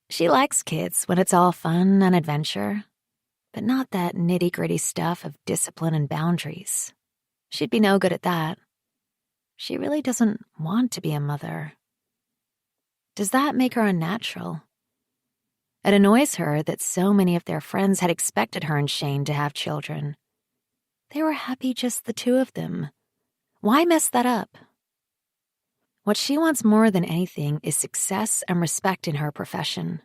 She likes kids when it's all fun and adventure, but not that nitty-gritty stuff of discipline and boundaries. She'd be no good at that. She really doesn't want to be a mother. Does that make her unnatural? It annoys her that so many of their friends had expected her and Shane to have children. They were happy just the two of them. Why mess that up? What she wants more than anything is success and respect in her profession.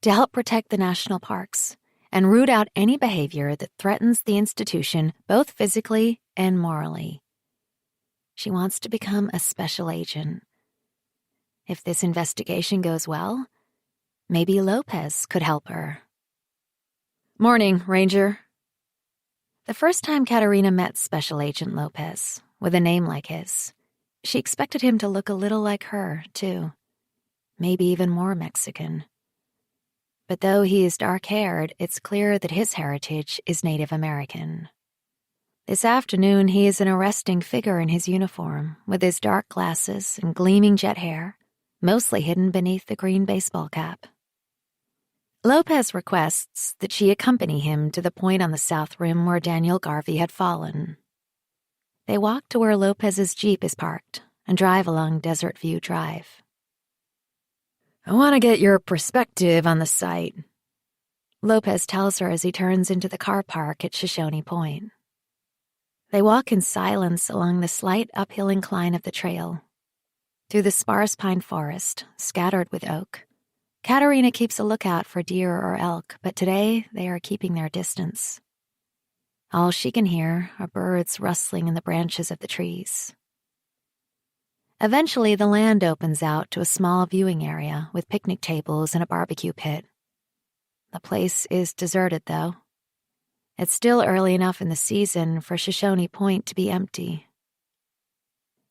To help protect the national parks and root out any behavior that threatens the institution both physically and morally. She wants to become a special agent. If this investigation goes well, maybe Lopez could help her. Morning, Ranger. The first time Katerina met Special Agent Lopez, with a name like his, she expected him to look a little like her, too. Maybe even more Mexican. But though he is dark-haired, it's clear that his heritage is Native American. This afternoon, he is an arresting figure in his uniform, with his dark glasses and gleaming jet hair, mostly hidden beneath the green baseball cap. Lopez requests that she accompany him to the point on the south rim where Daniel Garvey had fallen. They walk to where Lopez's Jeep is parked and drive along Desert View Drive. I want to get your perspective on the site, Lopez tells her as he turns into the car park at Shoshone Point. They walk in silence along the slight uphill incline of the trail. Through the sparse pine forest, scattered with oak, Katerina keeps a lookout for deer or elk, but today they are keeping their distance. All she can hear are birds rustling in the branches of the trees. Eventually, the land opens out to a small viewing area with picnic tables and a barbecue pit. The place is deserted, though. It's still early enough in the season for Shoshone Point to be empty.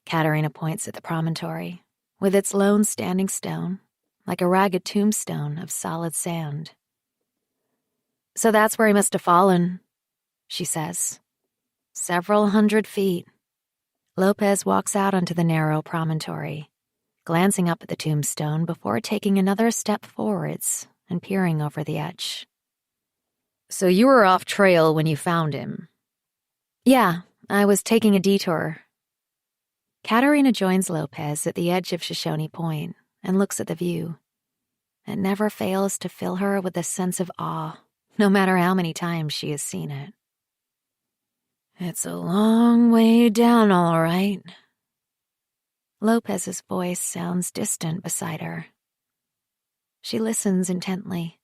Katerina points at the promontory, with its lone standing stone, like a ragged tombstone of solid sand. So that's where he must have fallen, she says. Several 100 feet. Lopez walks out onto the narrow promontory, glancing up at the tombstone before taking another step forwards and peering over the edge. So you were off trail when you found him? Yeah, I was taking a detour. Katerina joins Lopez at the edge of Shoshone Point and looks at the view. It never fails to fill her with a sense of awe, no matter how many times she has seen it. It's a long way down, all right. Lopez's voice sounds distant beside her. She listens intently.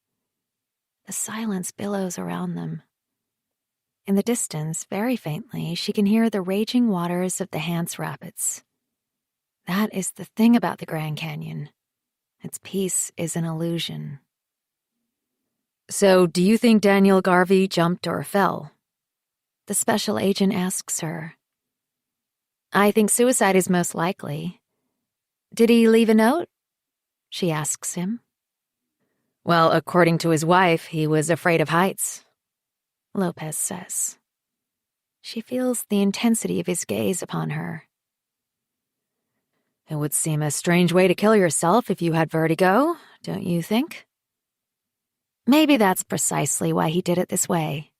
The silence billows around them. In the distance, very faintly, she can hear the raging waters of the Hance Rapids. That is the thing about the Grand Canyon. Its peace is an illusion. So, do you think Daniel Garvey jumped or fell? The special agent asks her. I think suicide is most likely. Did he leave a note? She asks him. Well, according to his wife, he was afraid of heights, Lopez says. She feels the intensity of his gaze upon her. It would seem a strange way to kill yourself if you had vertigo, don't you think? Maybe that's precisely why he did it this way,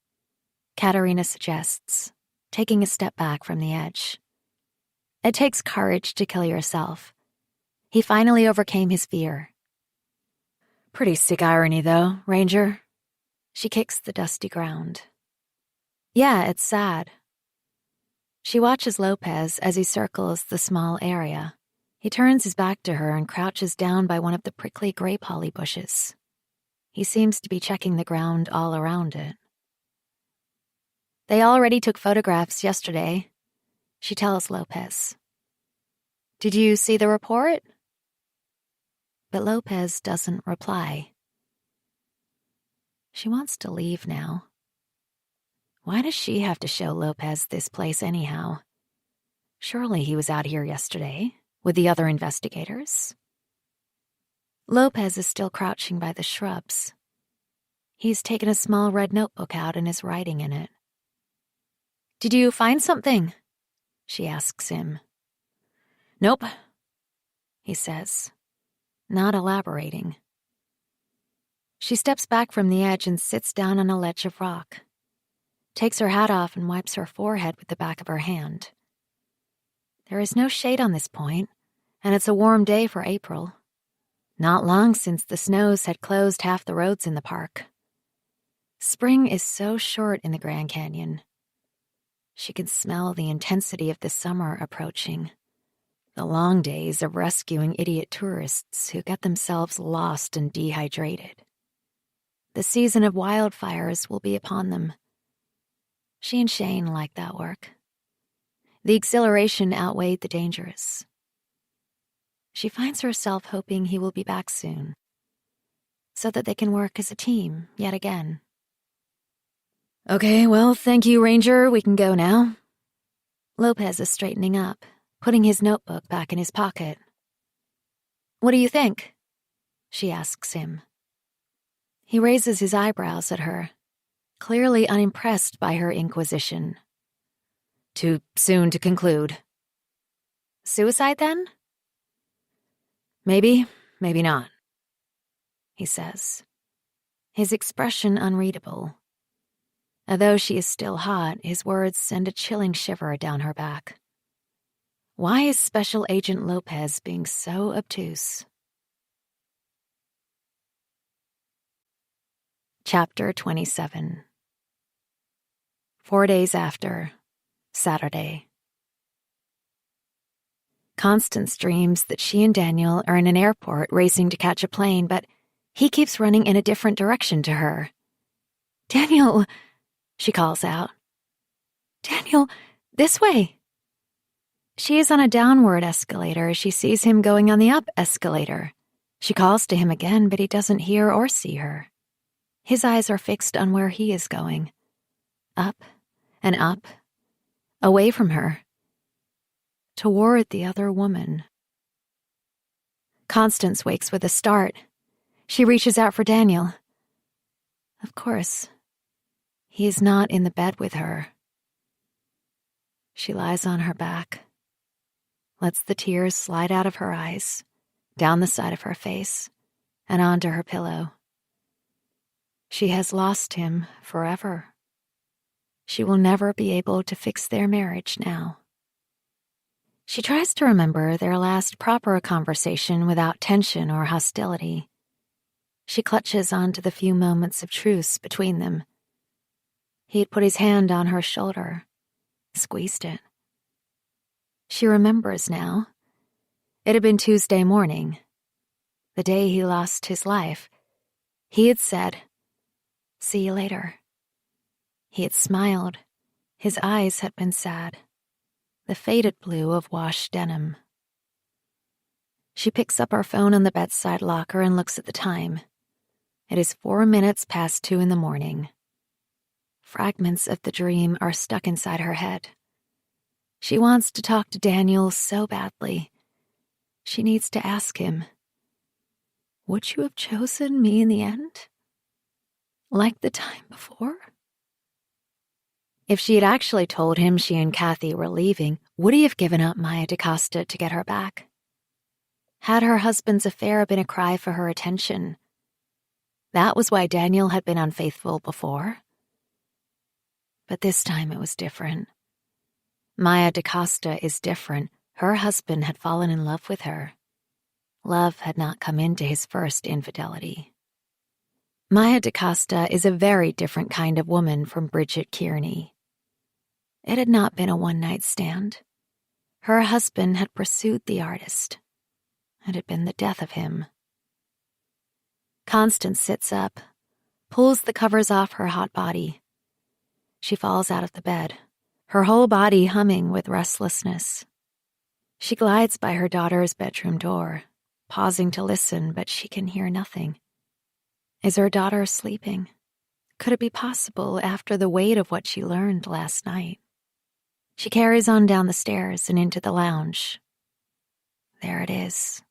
Katerina suggests, taking a step back from the edge. It takes courage to kill yourself. He finally overcame his fear. Pretty sick irony, though, Ranger. She kicks the dusty ground. Yeah, it's sad. She watches Lopez as he circles the small area. He turns his back to her and crouches down by one of the prickly grape holly bushes. He seems to be checking the ground all around it. They already took photographs yesterday, she tells Lopez. Did you see the report? But Lopez doesn't reply. She wants to leave now. Why does she have to show Lopez this place anyhow? Surely he was out here yesterday with the other investigators. Lopez is still crouching by the shrubs. He's taken a small red notebook out and is writing in it. Did you find something? She asks him. Nope, he says, not elaborating. She steps back from the edge and sits down on a ledge of rock, takes her hat off and wipes her forehead with the back of her hand. There is no shade on this point, and it's a warm day for April. Not long since the snows had closed half the roads in the park. Spring is so short in the Grand Canyon. She can smell the intensity of the summer approaching. The long days of rescuing idiot tourists who get themselves lost and dehydrated. The season of wildfires will be upon them. She and Shane like that work. The exhilaration outweighed the dangers. She finds herself hoping he will be back soon, so that they can work as a team yet again. Okay, well, thank you, Ranger. We can go now. Lopez is straightening up, putting his notebook back in his pocket. What do you think? She asks him. He raises his eyebrows at her, clearly unimpressed by her inquisition. Too soon to conclude. Suicide, then? Maybe, maybe not, he says, his expression unreadable. Although she is still hot, his words send a chilling shiver down her back. Why is Special Agent Lopez being so obtuse? Chapter 27. 4 days after, Saturday. Constance dreams that she and Daniel are in an airport racing to catch a plane, but he keeps running in a different direction to her. Daniel, she calls out. Daniel, this way. She is on a downward escalator as she sees him going on the up escalator. She calls to him again, but he doesn't hear or see her. His eyes are fixed on where he is going. Up and up, away from her, toward the other woman. Constance wakes with a start. She reaches out for Daniel. Of course, he is not in the bed with her. She lies on her back, lets the tears slide out of her eyes, down the side of her face, and onto her pillow. She has lost him forever. She will never be able to fix their marriage now. She tries to remember their last proper conversation without tension or hostility. She clutches onto the few moments of truce between them. He had put his hand on her shoulder, squeezed it. She remembers now. It had been Tuesday morning, the day he lost his life. He had said, "See you later." He had smiled. His eyes had been sad, the faded blue of washed denim. She picks up her phone on the bedside locker and looks at the time. It is 4 minutes past 2 in the morning. Fragments of the dream are stuck inside her head. She wants to talk to Daniel so badly. She needs to ask him, would you have chosen me in the end? Like the time before? If she had actually told him she and Kathy were leaving, would he have given up Maya DaCosta to get her back? Had her husband's affair been a cry for her attention? That was why Daniel had been unfaithful before. But this time it was different. Maya DaCosta is different. Her husband had fallen in love with her. Love had not come into his first infidelity. Maya DaCosta is a very different kind of woman from Bridget Kearney. It had not been a one-night stand. Her husband had pursued the artist. It had been the death of him. Constance sits up, pulls the covers off her hot body. She falls out of the bed, her whole body humming with restlessness. She glides by her daughter's bedroom door, pausing to listen, but she can hear nothing. Is her daughter sleeping? Could it be possible after the weight of what she learned last night? She carries on down the stairs and into the lounge. There it is.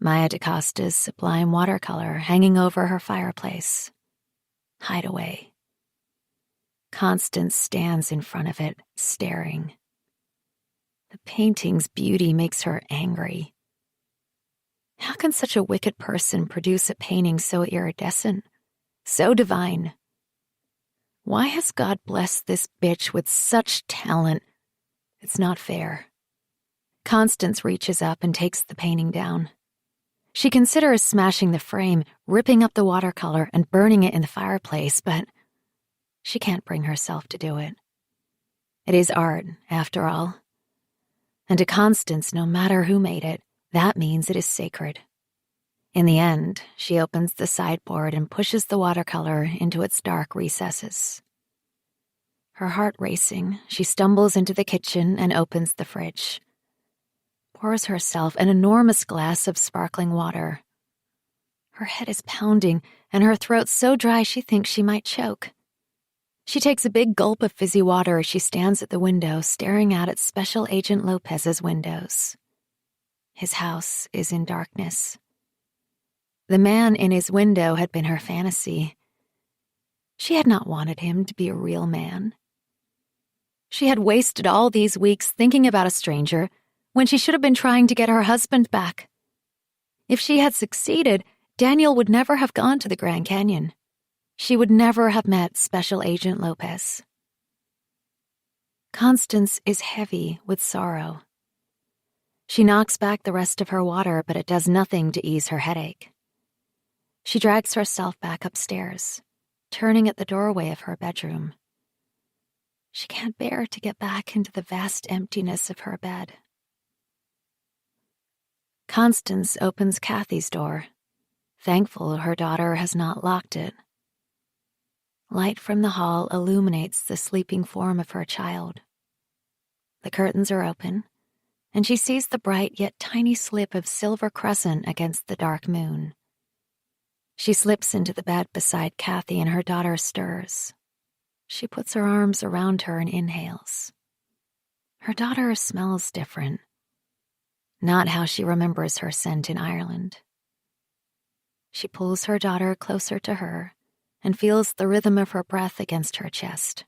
Maya DaCosta's sublime watercolor hanging over her fireplace. Hideaway. Constance stands in front of it, staring. The painting's beauty makes her angry. How can such a wicked person produce a painting so iridescent, so divine? Why has God blessed this bitch with such talent? It's not fair. Constance reaches up and takes the painting down. She considers smashing the frame, ripping up the watercolor, and burning it in the fireplace, but she can't bring herself to do it. It is art, after all. And to Constance, no matter who made it, that means it is sacred. In the end, she opens the sideboard and pushes the watercolor into its dark recesses. Her heart racing, she stumbles into the kitchen and opens the fridge. Pours herself an enormous glass of sparkling water. Her head is pounding, and her throat so dry she thinks she might choke. She takes a big gulp of fizzy water as she stands at the window, staring out at Special Agent Lopez's windows. His house is in darkness. The man in his window had been her fantasy. She had not wanted him to be a real man. She had wasted all these weeks thinking about a stranger when she should have been trying to get her husband back. If she had succeeded, Daniel would never have gone to the Grand Canyon. She would never have met Special Agent Lopez. Constance is heavy with sorrow. She knocks back the rest of her water, but it does nothing to ease her headache. She drags herself back upstairs, turning at the doorway of her bedroom. She can't bear to get back into the vast emptiness of her bed. Constance opens Kathy's door, thankful her daughter has not locked it. Light from the hall illuminates the sleeping form of her child. The curtains are open, and she sees the bright yet tiny slip of silver crescent against the dark moon. She slips into the bed beside Kathy, and her daughter stirs. She puts her arms around her and inhales. Her daughter smells different. Not how she remembers her scent in Ireland. She pulls her daughter closer to her and feels the rhythm of her breath against her chest.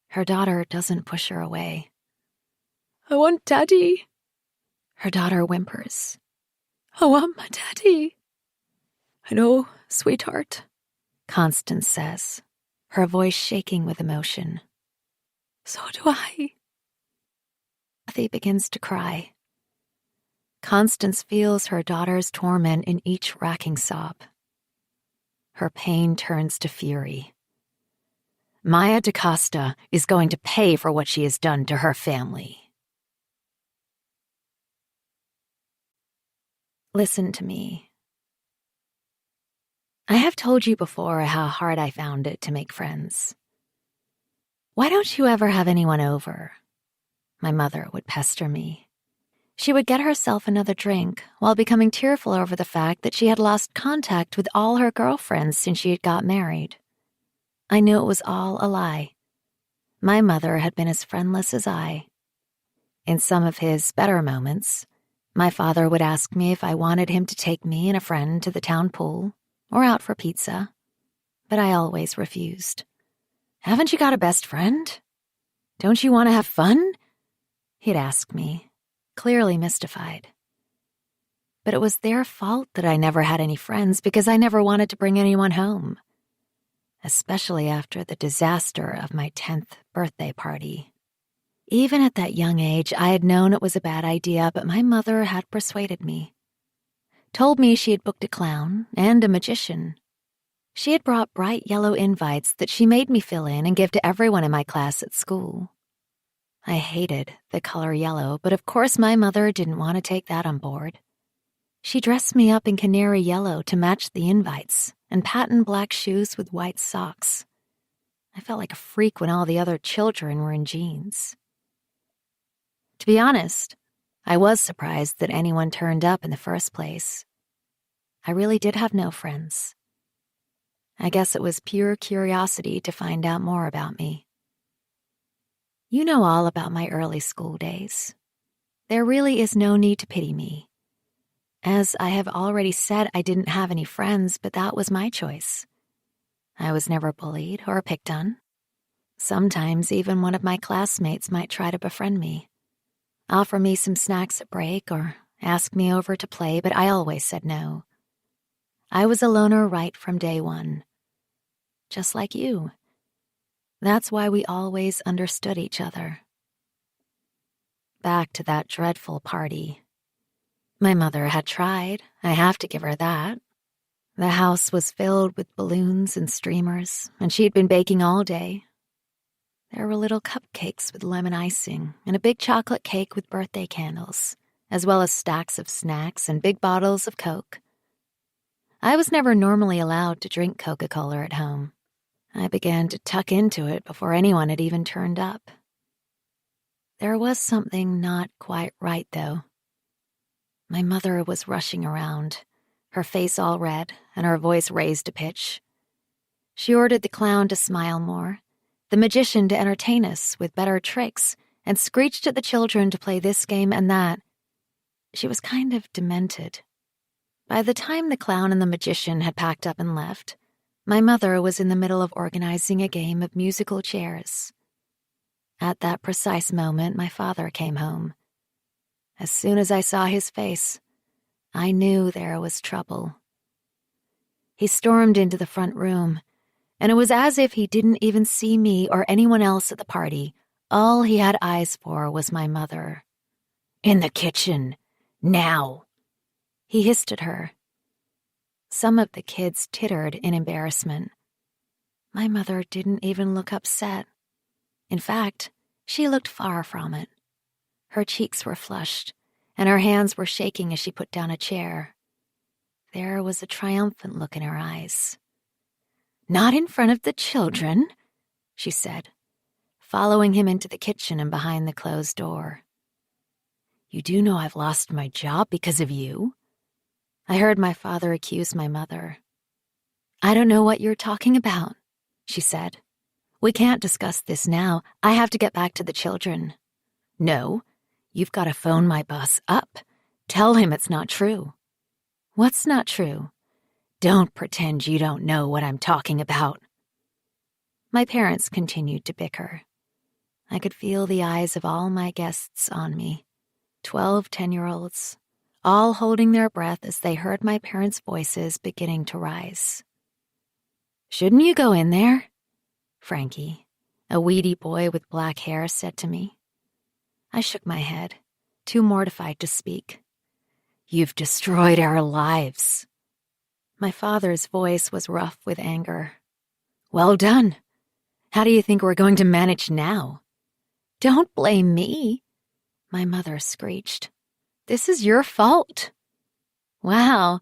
Her daughter doesn't push her away. "I want Daddy," her daughter whimpers. "I want my daddy." "I know, sweetheart," Constance says, her voice shaking with emotion. "So do I." Kathy begins to cry. Constance feels her daughter's torment in each racking sob. Her pain turns to fury. Maya DaCosta is going to pay for what she has done to her family. Listen to me. I have told you before how hard I found it to make friends. Why don't you ever have anyone over? My mother would pester me. She would get herself another drink while becoming tearful over the fact that she had lost contact with all her girlfriends since she had got married. I knew it was all a lie. My mother had been as friendless as I. In some of his better moments, my father would ask me if I wanted him to take me and a friend to the town pool or out for pizza, but I always refused. "Haven't you got a best friend? Don't you want to have fun?" he'd ask me, clearly mystified. But it was their fault that I never had any friends because I never wanted to bring anyone home, especially after the disaster of my 10th birthday party. Even at that young age, I had known it was a bad idea, but my mother had persuaded me. Told me she had booked a clown and a magician. She had brought bright yellow invites that she made me fill in and give to everyone in my class at school. I hated the color yellow, but of course my mother didn't want to take that on board. She dressed me up in canary yellow to match the invites and patent black shoes with white socks. I felt like a freak when all the other children were in jeans. To be honest, I was surprised that anyone turned up in the first place. I really did have no friends. I guess it was pure curiosity to find out more about me. You know all about my early school days. There really is no need to pity me. As I have already said, I didn't have any friends, but that was my choice. I was never bullied or picked on. Sometimes even one of my classmates might try to befriend me, offer me some snacks at break, or ask me over to play, but I always said no. I was a loner right from day one. Just like you. That's why we always understood each other. Back to that dreadful party. My mother had tried, I have to give her that. The house was filled with balloons and streamers, and she'd been baking all day. There were little cupcakes with lemon icing, and a big chocolate cake with birthday candles, as well as stacks of snacks and big bottles of Coke. I was never normally allowed to drink Coca-Cola at home. I began to tuck into it before anyone had even turned up. There was something not quite right, though. My mother was rushing around, her face all red and her voice raised to pitch. She ordered the clown to smile more, the magician to entertain us with better tricks, and screeched at the children to play this game and that. She was kind of demented. By the time the clown and the magician had packed up and left, my mother was in the middle of organizing a game of musical chairs. At that precise moment, my father came home. As soon as I saw his face, I knew there was trouble. He stormed into the front room, and it was as if he didn't even see me or anyone else at the party. All he had eyes for was my mother. "In the kitchen, now!" He hissed at her. Some of the kids tittered in embarrassment. My mother didn't even look upset. In fact, she looked far from it. Her cheeks were flushed, and her hands were shaking as she put down a chair. There was a triumphant look in her eyes. "Not in front of the children," she said, following him into the kitchen and behind the closed door. "You do know I've lost my job because of you?" I heard my father accuse my mother. "I don't know what you're talking about," she said. "We can't discuss this now. I have to get back to the children." "No, you've got to phone my boss up. Tell him it's not true." "What's not true?" "Don't pretend you don't know what I'm talking about." My parents continued to bicker. I could feel the eyes of all my guests on me, 12 10-year-olds, all holding their breath as they heard my parents' voices beginning to rise. "Shouldn't you go in there?" Frankie, a weedy boy with black hair, said to me. I shook my head, too mortified to speak. "You've destroyed our lives." My father's voice was rough with anger. "Well done. How do you think we're going to manage now?" "Don't blame me," my mother screeched. "This is your fault." "Wow,"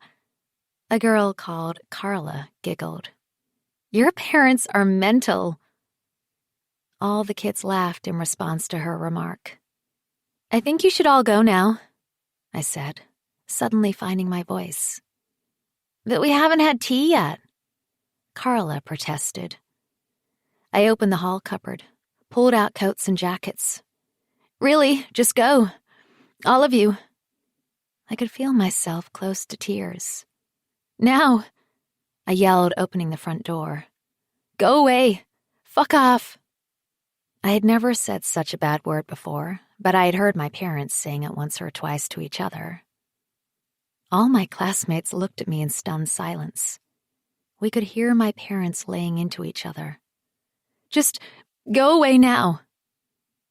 a girl called Carla giggled. "Your parents are mental." All the kids laughed in response to her remark. "I think you should all go now," I said, suddenly finding my voice. "But we haven't had tea yet," Carla protested. I opened the hall cupboard, pulled out coats and jackets. "Really, just go. All of you." I could feel myself close to tears. "Now," I yelled, opening the front door. "Go away. Fuck off." I had never said such a bad word before, but I had heard my parents saying it once or twice to each other. All my classmates looked at me in stunned silence. We could hear my parents laying into each other. "Just go away now."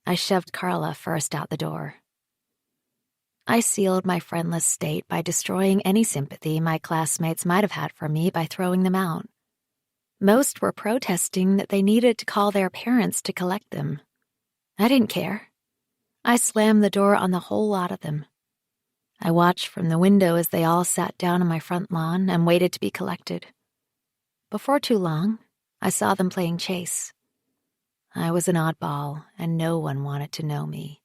I shoved Carla first out the door. I sealed my friendless state by destroying any sympathy my classmates might have had for me by throwing them out. Most were protesting that they needed to call their parents to collect them. I didn't care. I slammed the door on the whole lot of them. I watched from the window as they all sat down on my front lawn and waited to be collected. Before too long, I saw them playing chase. I was an oddball, and no one wanted to know me.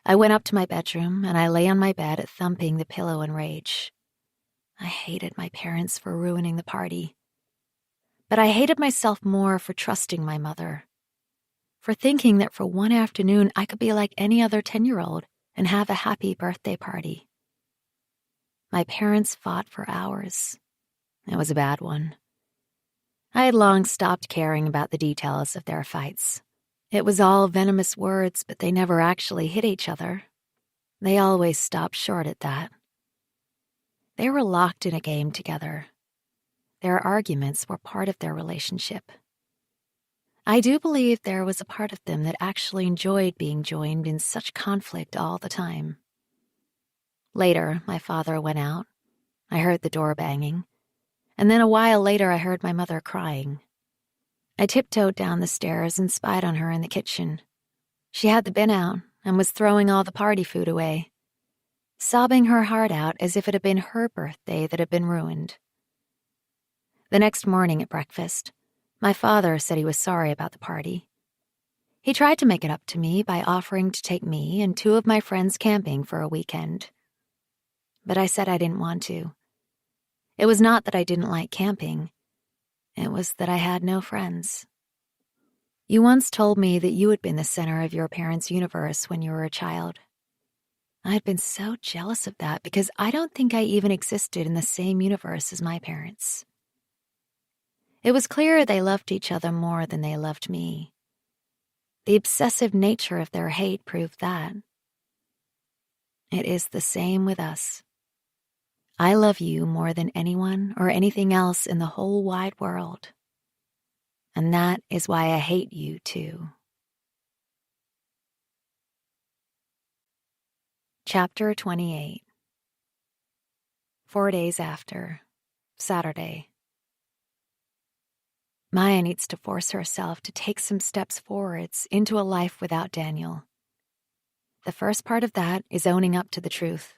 I went up to my bedroom, and I lay on my bed thumping the pillow in rage. I hated my parents for ruining the party. But I hated myself more for trusting my mother, for thinking that for one afternoon I could be like any other 10-year-old and have a happy birthday party. My parents fought for hours. It was a bad one. I had long stopped caring about the details of their fights. It was all venomous words, but they never actually hit each other. they always stopped short at that. They were locked in a game together. Their arguments were part of their relationship. I do believe there was a part of them that actually enjoyed being joined in such conflict all the time. Later, my father went out. I heard the door banging. And then a while later, I heard my mother crying. I tiptoed down the stairs and spied on her in the kitchen. She had the bin out and was throwing all the party food away, sobbing her heart out as if it had been her birthday that had been ruined. The next morning at breakfast, my father said he was sorry about the party. He tried to make it up to me by offering to take me and 2 of my friends camping for a weekend. But I said I didn't want to. It was not that I didn't like camping. It was that I had no friends. You once told me that you had been the center of your parents' universe when you were a child. I had been so jealous of that because I don't think I even existed in the same universe as my parents. It was clear they loved each other more than they loved me. The obsessive nature of their hate proved that. It is the same with us. I love you more than anyone or anything else in the whole wide world. And that is why I hate you too. Chapter 28. 4 days after, Saturday. Maya needs to force herself to take some steps forwards into a life without Daniel. The first part of that is owning up to the truth.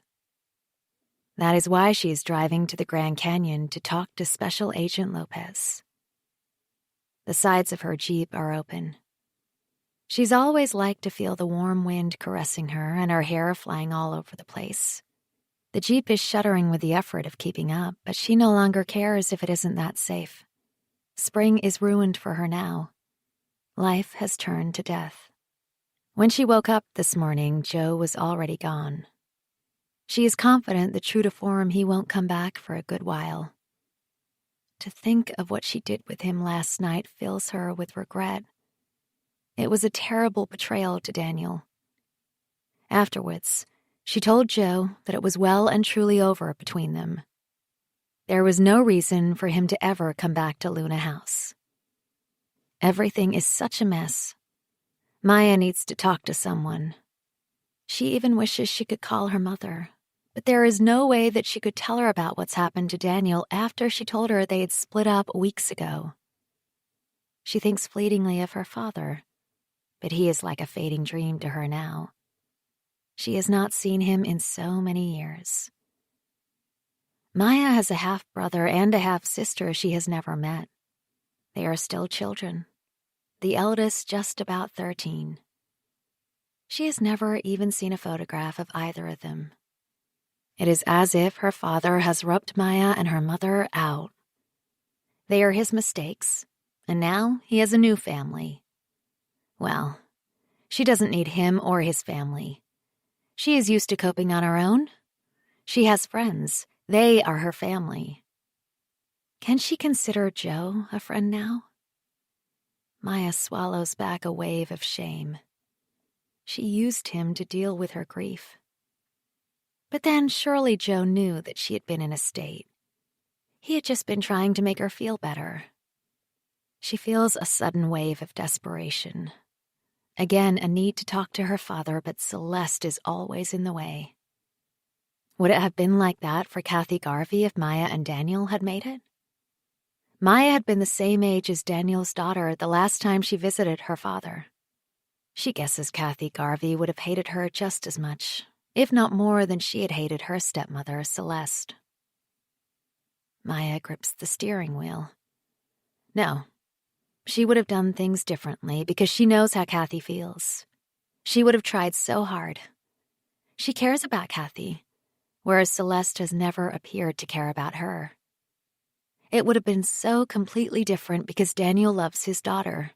That is why she is driving to the Grand Canyon to talk to Special Agent Lopez. The sides of her Jeep are open. She's always liked to feel the warm wind caressing her and her hair flying all over the place. The Jeep is shuddering with the effort of keeping up, but she no longer cares if it isn't that safe. Spring is ruined for her now. Life has turned to death. When she woke up this morning, Joe was already gone. She is confident that true to form, he won't come back for a good while. To think of what she did with him last night fills her with regret. It was a terrible betrayal to Daniel. Afterwards, she told Joe that it was well and truly over between them. There was no reason for him to ever come back to Luna House. Everything is such a mess. Maya needs to talk to someone. She even wishes she could call her mother, but there is no way that she could tell her about what's happened to Daniel after she told her they had split up weeks ago. She thinks fleetingly of her father, but he is like a fading dream to her now. She has not seen him in so many years. Maya has a half-brother and a half-sister she has never met. They are still children, the eldest just about 13. She has never even seen a photograph of either of them. It is as if her father has rubbed Maya and her mother out. They are his mistakes, and now he has a new family. Well, she doesn't need him or his family. She is used to coping on her own. She has friends. They are her family. Can she consider Joe a friend now? Maya swallows back a wave of shame. She used him to deal with her grief. But then surely Joe knew that she had been in a state. He had just been trying to make her feel better. She feels a sudden wave of desperation. Again, a need to talk to her father, but Celeste is always in the way. Would it have been like that for Kathy Garvey if Maya and Daniel had made it? Maya had been the same age as Daniel's daughter the last time she visited her father. She guesses Kathy Garvey would have hated her just as much, if not more than she had hated her stepmother, Celeste. Maya grips the steering wheel. No, she would have done things differently because she knows how Kathy feels. She would have tried so hard. She cares about Kathy, whereas Celeste has never appeared to care about her. It would have been so completely different because Daniel loves his daughter,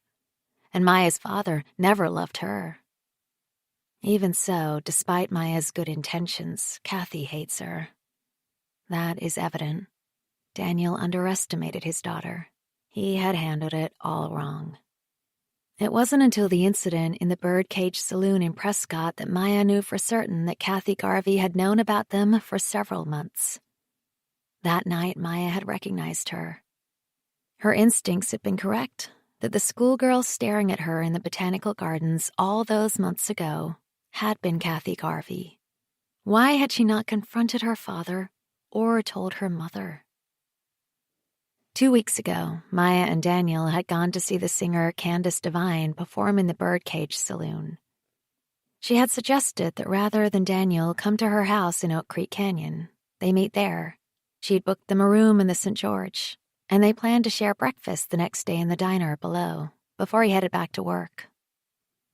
and Maya's father never loved her. Even so, despite Maya's good intentions, Kathy hates her. That is evident. Daniel underestimated his daughter. He had handled it all wrong. It wasn't until the incident in the Birdcage Saloon in Prescott that Maya knew for certain that Kathy Garvey had known about them for several months. That night, Maya had recognized her. Her instincts had been correct, that the schoolgirl staring at her in the botanical gardens all those months ago had been Kathy Garvey. Why had she not confronted her father or told her mother? 2 weeks ago, Maya and Daniel had gone to see the singer Candace Devine perform in the Birdcage Saloon. She had suggested that rather than Daniel come to her house in Oak Creek Canyon, they meet there. She'd booked them a room in the St. George, and they planned to share breakfast the next day in the diner below, before he headed back to work.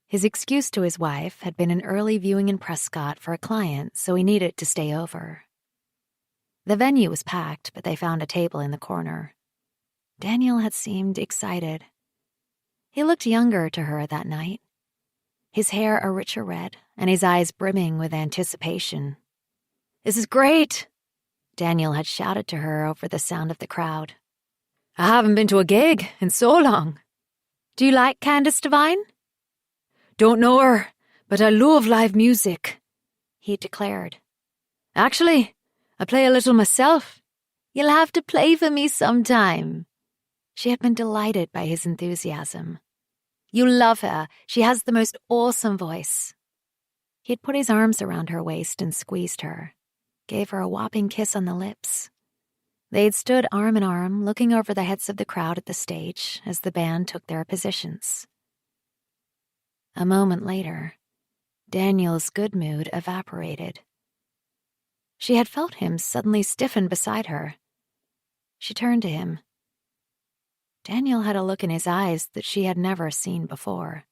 His excuse to his wife had been an early viewing in Prescott for a client, so he needed to stay over. The venue was packed, but they found a table in the corner. Daniel had seemed excited. He looked younger to her that night, his hair a richer red and his eyes brimming with anticipation. "This is great!" Daniel had shouted to her over the sound of the crowd. "I haven't been to a gig in so long. Do you like Candace Devine?" "Don't know her, but I love live music," he declared. "Actually, I play a little myself. You'll have to play for me sometime." She had been delighted by his enthusiasm. "You'll love her. She has the most awesome voice." He had put his arms around her waist and squeezed her, gave her a whopping kiss on the lips. They'd stood arm in arm, looking over the heads of the crowd at the stage as the band took their positions. A moment later, Daniel's good mood evaporated. She had felt him suddenly stiffen beside her. She turned to him. Daniel had a look in his eyes that she had never seen before.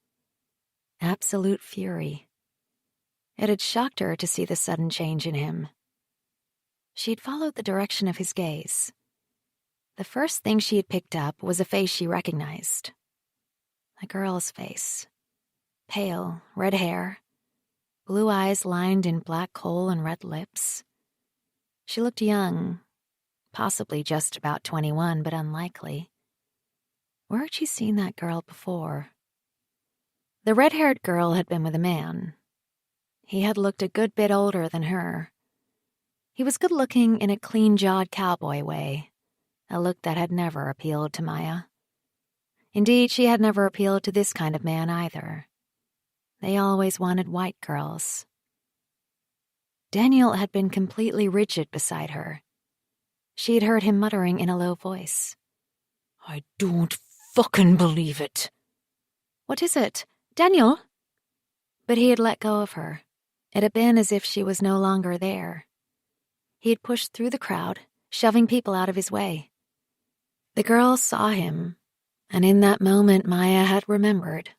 Absolute fury. It had shocked her to see the sudden change in him. She had followed the direction of his gaze. The first thing she had picked up was a face she recognized. A girl's face. Pale, red hair, blue eyes lined in black kohl and red lips. She looked young, possibly just about 21, but unlikely. Where had she seen that girl before? The red-haired girl had been with a man. He had looked a good bit older than her. He was good-looking in a clean-jawed cowboy way, a look that had never appealed to Maya. Indeed, she had never appealed to this kind of man either. They always wanted white girls. Daniel had been completely rigid beside her. She had heard him muttering in a low voice. "I don't fucking believe it." "What is it? Daniel?" But he had let go of her. It had been as if she was no longer there. He had pushed through the crowd, shoving people out of his way. The girl saw him, and in that moment Maya had remembered.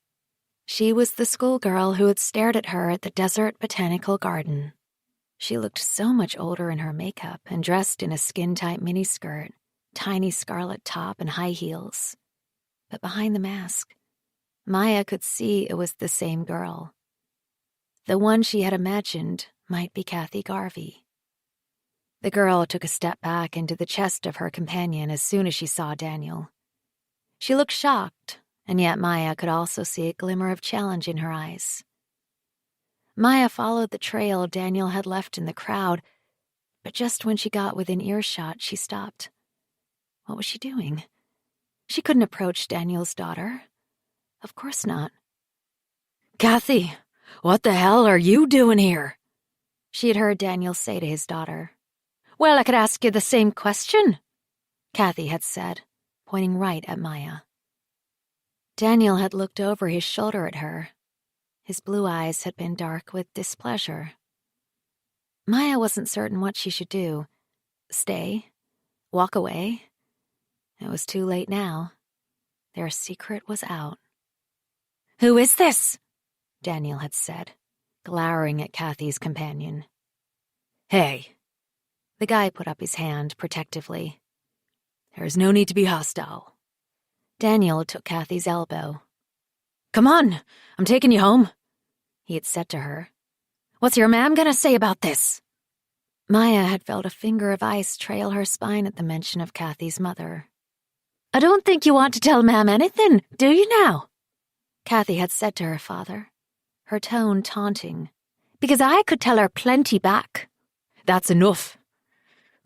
She was the schoolgirl who had stared at her at the desert botanical garden. She looked so much older in her makeup and dressed in a skin-tight miniskirt, tiny scarlet top and high heels. But behind the mask, Maya could see it was the same girl. The one she had imagined might be Kathy Garvey. The girl took a step back into the chest of her companion as soon as she saw Daniel. She looked shocked, and yet Maya could also see a glimmer of challenge in her eyes. Maya followed the trail Daniel had left in the crowd, but just when she got within earshot, she stopped. What was she doing? She couldn't approach Daniel's daughter. Of course not. "Kathy, what the hell are you doing here?" she had heard Daniel say to his daughter. "Well, I could ask you the same question," Kathy had said, pointing right at Maya. Daniel had looked over his shoulder at her. His blue eyes had been dark with displeasure. Maya wasn't certain what she should do. Stay? Walk away? It was too late now. Their secret was out. "Who is this?" Daniel had said, glowering at Kathy's companion. "Hey." The guy put up his hand protectively. "There's no need to be hostile." Daniel took Kathy's elbow. "Come on, I'm taking you home," he had said to her. "What's your ma'am gonna say about this?" Maya had felt a finger of ice trail her spine at the mention of Kathy's mother. "I don't think you want to tell Ma'am anything, do you now?" Kathy had said to her father, her tone taunting, because I could tell her plenty back. That's enough.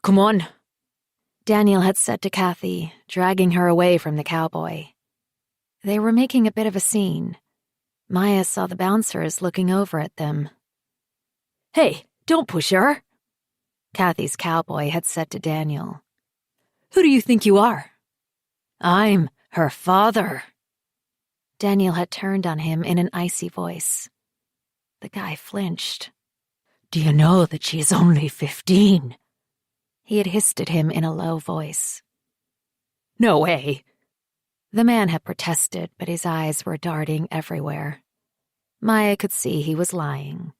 Come on. Daniel had said to Kathy, dragging her away from the cowboy. They were making a bit of a scene. Maya saw the bouncers looking over at them. Hey, don't push her, Kathy's cowboy had said to Daniel. Who do you think you are? I'm her father. Daniel had turned on him in an icy voice. The guy flinched. Do you know that she is only 15? He had hissed at him in a low voice. No way. The man had protested, but his eyes were darting everywhere. Maya could see he was lying.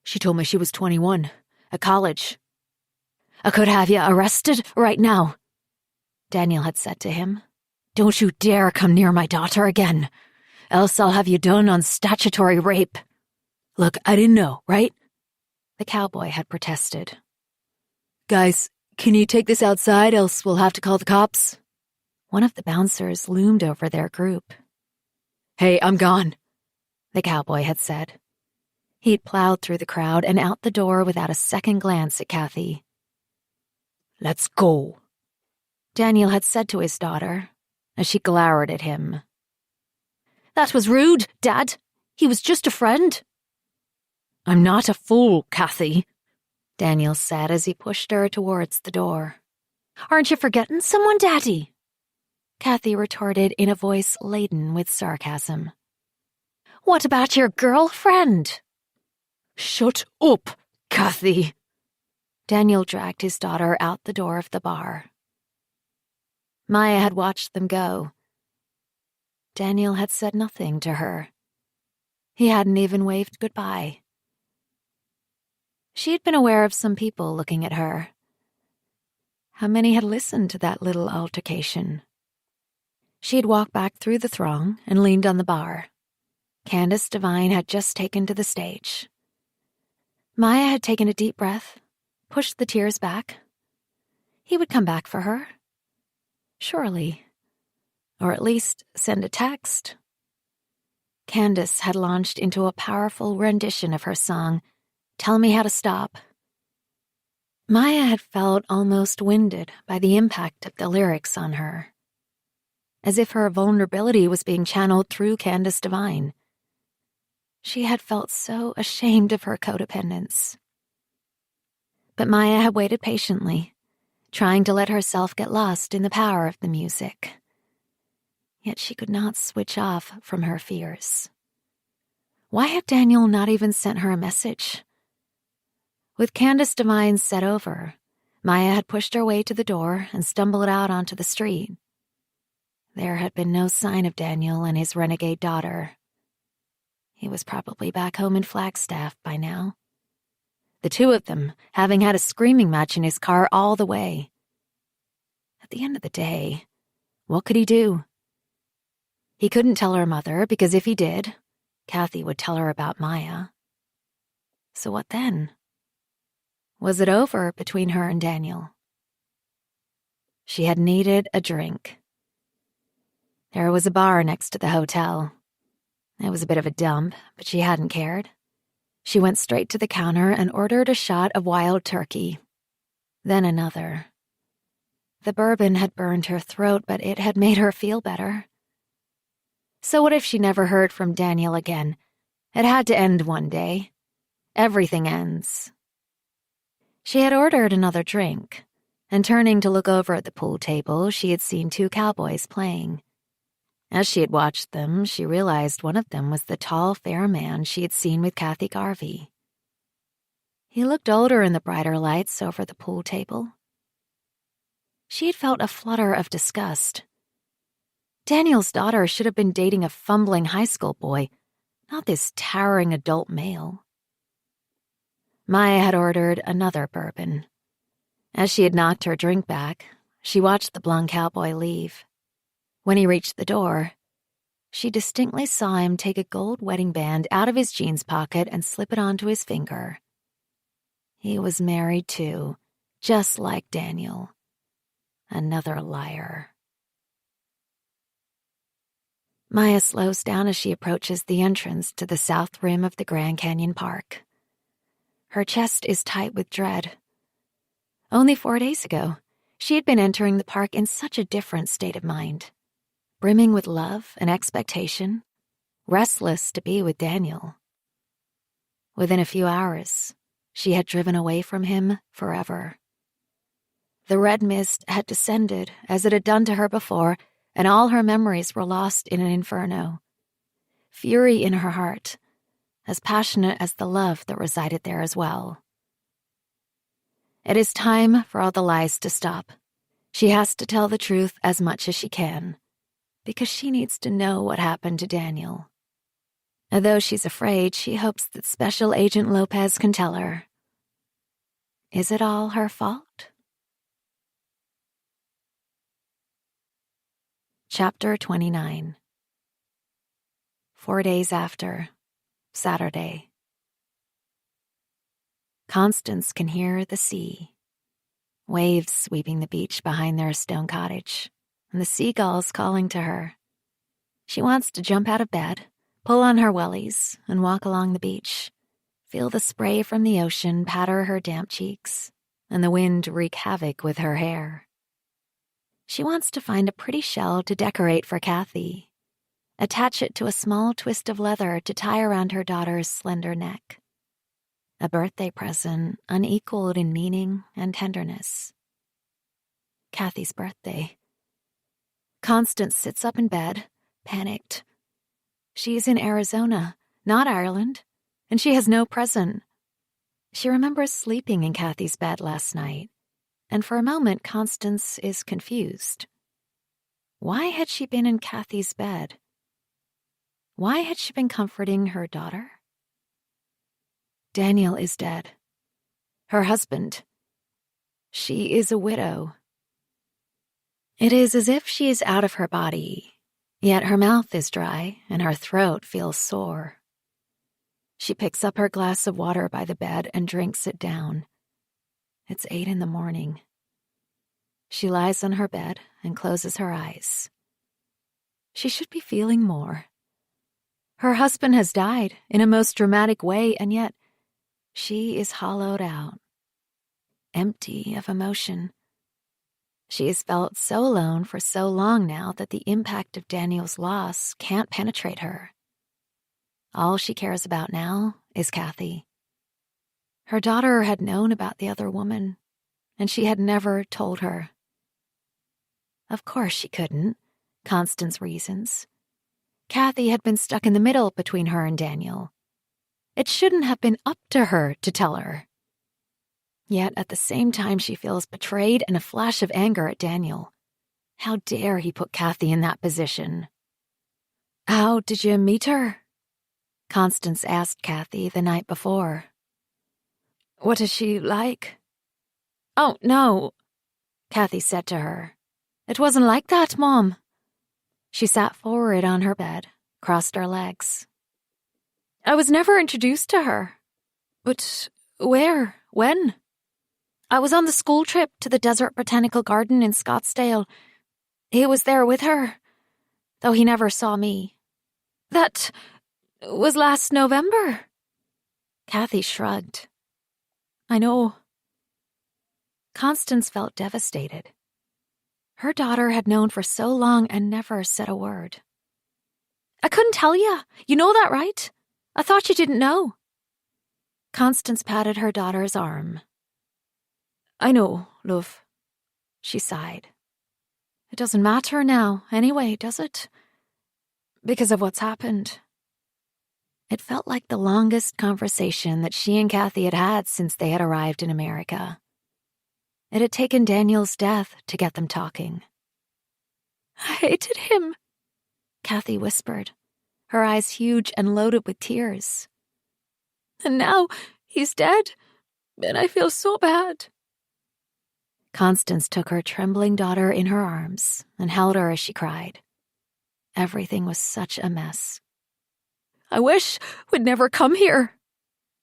She told me she was 21, at college. I could have you arrested right now, Daniel had said to him. Don't you dare come near my daughter again, else I'll have you done on statutory rape. Look, I didn't know, right? The cowboy had protested. Guys, can you take this outside, else we'll have to call the cops? One of the bouncers loomed over their group. Hey, I'm gone, the cowboy had said. He'd plowed through the crowd and out the door without a second glance at Kathy. Let's go, Daniel had said to his daughter, as she glowered at him. That was rude, Dad. He was just a friend. I'm not a fool, Kathy, Daniel said as he pushed her towards the door. Aren't you forgetting someone, Daddy? Kathy retorted in a voice laden with sarcasm. What about your girlfriend? Shut up, Kathy. Daniel dragged his daughter out the door of the bar. Maya had watched them go. Daniel had said nothing to her. He hadn't even waved goodbye. She had been aware of some people looking at her. How many had listened to that little altercation? She had walked back through the throng and leaned on the bar. Candace Devine had just taken to the stage. Maya had taken a deep breath, pushed the tears back. He would come back for her. Surely. Or at least send a text. Candace had launched into a powerful rendition of her song, Tell Me How to Stop. Maya had felt almost winded by the impact of the lyrics on her, as if her vulnerability was being channeled through Candace Devine. She had felt so ashamed of her codependence. But Maya had waited patiently, trying to let herself get lost in the power of the music. Yet she could not switch off from her fears. Why had Daniel not even sent her a message? With Candace Devine set over, Maya had pushed her way to the door and stumbled out onto the street. There had been no sign of Daniel and his renegade daughter. He was probably back home in Flagstaff by now. The two of them having had a screaming match in his car all the way. At the end of the day, what could he do? He couldn't tell her mother because if he did, Kathy would tell her about Maya. So what then? Was it over between her and Daniel? She had needed a drink. There was a bar next to the hotel. It was a bit of a dump, but she hadn't cared. She went straight to the counter and ordered a shot of wild turkey. Then another. The bourbon had burned her throat, but it had made her feel better. So what if she never heard from Daniel again? It had to end one day. Everything ends. She had ordered another drink, and turning to look over at the pool table, she had seen two cowboys playing. As she had watched them, she realized one of them was the tall, fair man she had seen with Kathy Garvey. He looked older in the brighter lights over the pool table. She had felt a flutter of disgust. Daniel's daughter should have been dating a fumbling high school boy, not this towering adult male. Maya had ordered another bourbon. As she had knocked her drink back, she watched the blonde cowboy leave. When he reached the door, she distinctly saw him take a gold wedding band out of his jeans pocket and slip it onto his finger. He was married too, just like Daniel. Another liar. Maya slows down as she approaches the entrance to the south rim of the Grand Canyon Park. Her chest is tight with dread. Only 4 days ago, she had been entering the park in such a different state of mind, brimming with love and expectation, restless to be with Daniel. Within a few hours, she had driven away from him forever. The red mist had descended as it had done to her before, and all her memories were lost in an inferno. Fury in her heart, as passionate as the love that resided there as well. It is time for all the lies to stop. She has to tell the truth as much as she can, because she needs to know what happened to Daniel. Although she's afraid, she hopes that Special Agent Lopez can tell her. Is it all her fault? Chapter 29. 4 days after, Saturday. Constance can hear the sea. Waves sweeping the beach behind their stone cottage, and the seagulls calling to her. She wants to jump out of bed, pull on her wellies, and walk along the beach. Feel the spray from the ocean patter her damp cheeks, and the wind wreak havoc with her hair. She wants to find a pretty shell to decorate for Kathy. Attach it to a small twist of leather to tie around her daughter's slender neck. A birthday present unequaled in meaning and tenderness. Kathy's birthday. Constance sits up in bed, panicked. She is in Arizona, not Ireland, and she has no present. She remembers sleeping in Kathy's bed last night, and for a moment Constance is confused. Why had she been in Kathy's bed? Why had she been comforting her daughter? Daniel is dead. Her husband. She is a widow. It is as if she is out of her body, yet her mouth is dry and her throat feels sore. She picks up her glass of water by the bed and drinks it down. It's 8 a.m. She lies on her bed and closes her eyes. She should be feeling more. Her husband has died in a most dramatic way, and yet she is hollowed out, empty of emotion. She has felt so alone for so long now that the impact of Daniel's loss can't penetrate her. All she cares about now is Kathy. Her daughter had known about the other woman, and she had never told her. Of course she couldn't, Constance reasons. Kathy had been stuck in the middle between her and Daniel. It shouldn't have been up to her to tell her. Yet at the same time she feels betrayed and a flash of anger at Daniel. How dare he put Kathy in that position? "How did you meet her?" Constance asked Kathy the night before. "What is she like?" "Oh, no," Kathy said to her. "It wasn't like that, Mom." She sat forward on her bed, crossed her legs. "I was never introduced to her." "But where? When?" "I was on the school trip to the Desert Botanical Garden in Scottsdale. He was there with her, though he never saw me." "That was last November." Kathy shrugged. "I know." Constance felt devastated. Her daughter had known for so long and never said a word. "I couldn't tell you. You know that, right? I thought you didn't know." Constance patted her daughter's arm. "I know, love," she sighed. "It doesn't matter now, anyway, does it? Because of what's happened." It felt like the longest conversation that she and Kathy had had since they had arrived in America. It had taken Daniel's death to get them talking. "I hated him," Kathy whispered, her eyes huge and loaded with tears. "And now he's dead, and I feel so bad." Constance took her trembling daughter in her arms and held her as she cried. Everything was such a mess. "I wish we'd never come here,"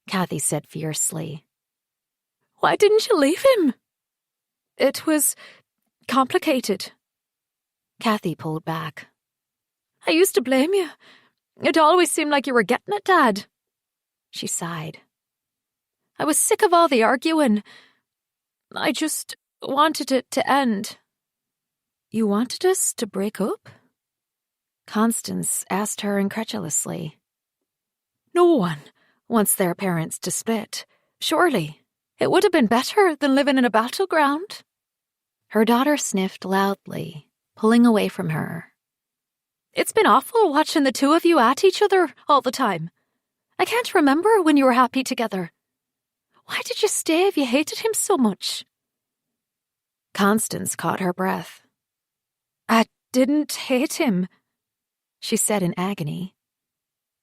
Kathy said fiercely. "Why didn't you leave him?" "It was complicated." Kathy pulled back. I used to blame you. It always seemed like you were getting it, Dad. She sighed. I was sick of all the arguing. I just wanted it to end. You wanted us to break up? Constance asked her incredulously. No one wants their parents to split. Surely, it would have been better than living in a battleground. Her daughter sniffed loudly, pulling away from her. It's been awful watching the two of you at each other all the time. I can't remember when you were happy together. Why did you stay if you hated him so much? Constance caught her breath. I didn't hate him, she said in agony.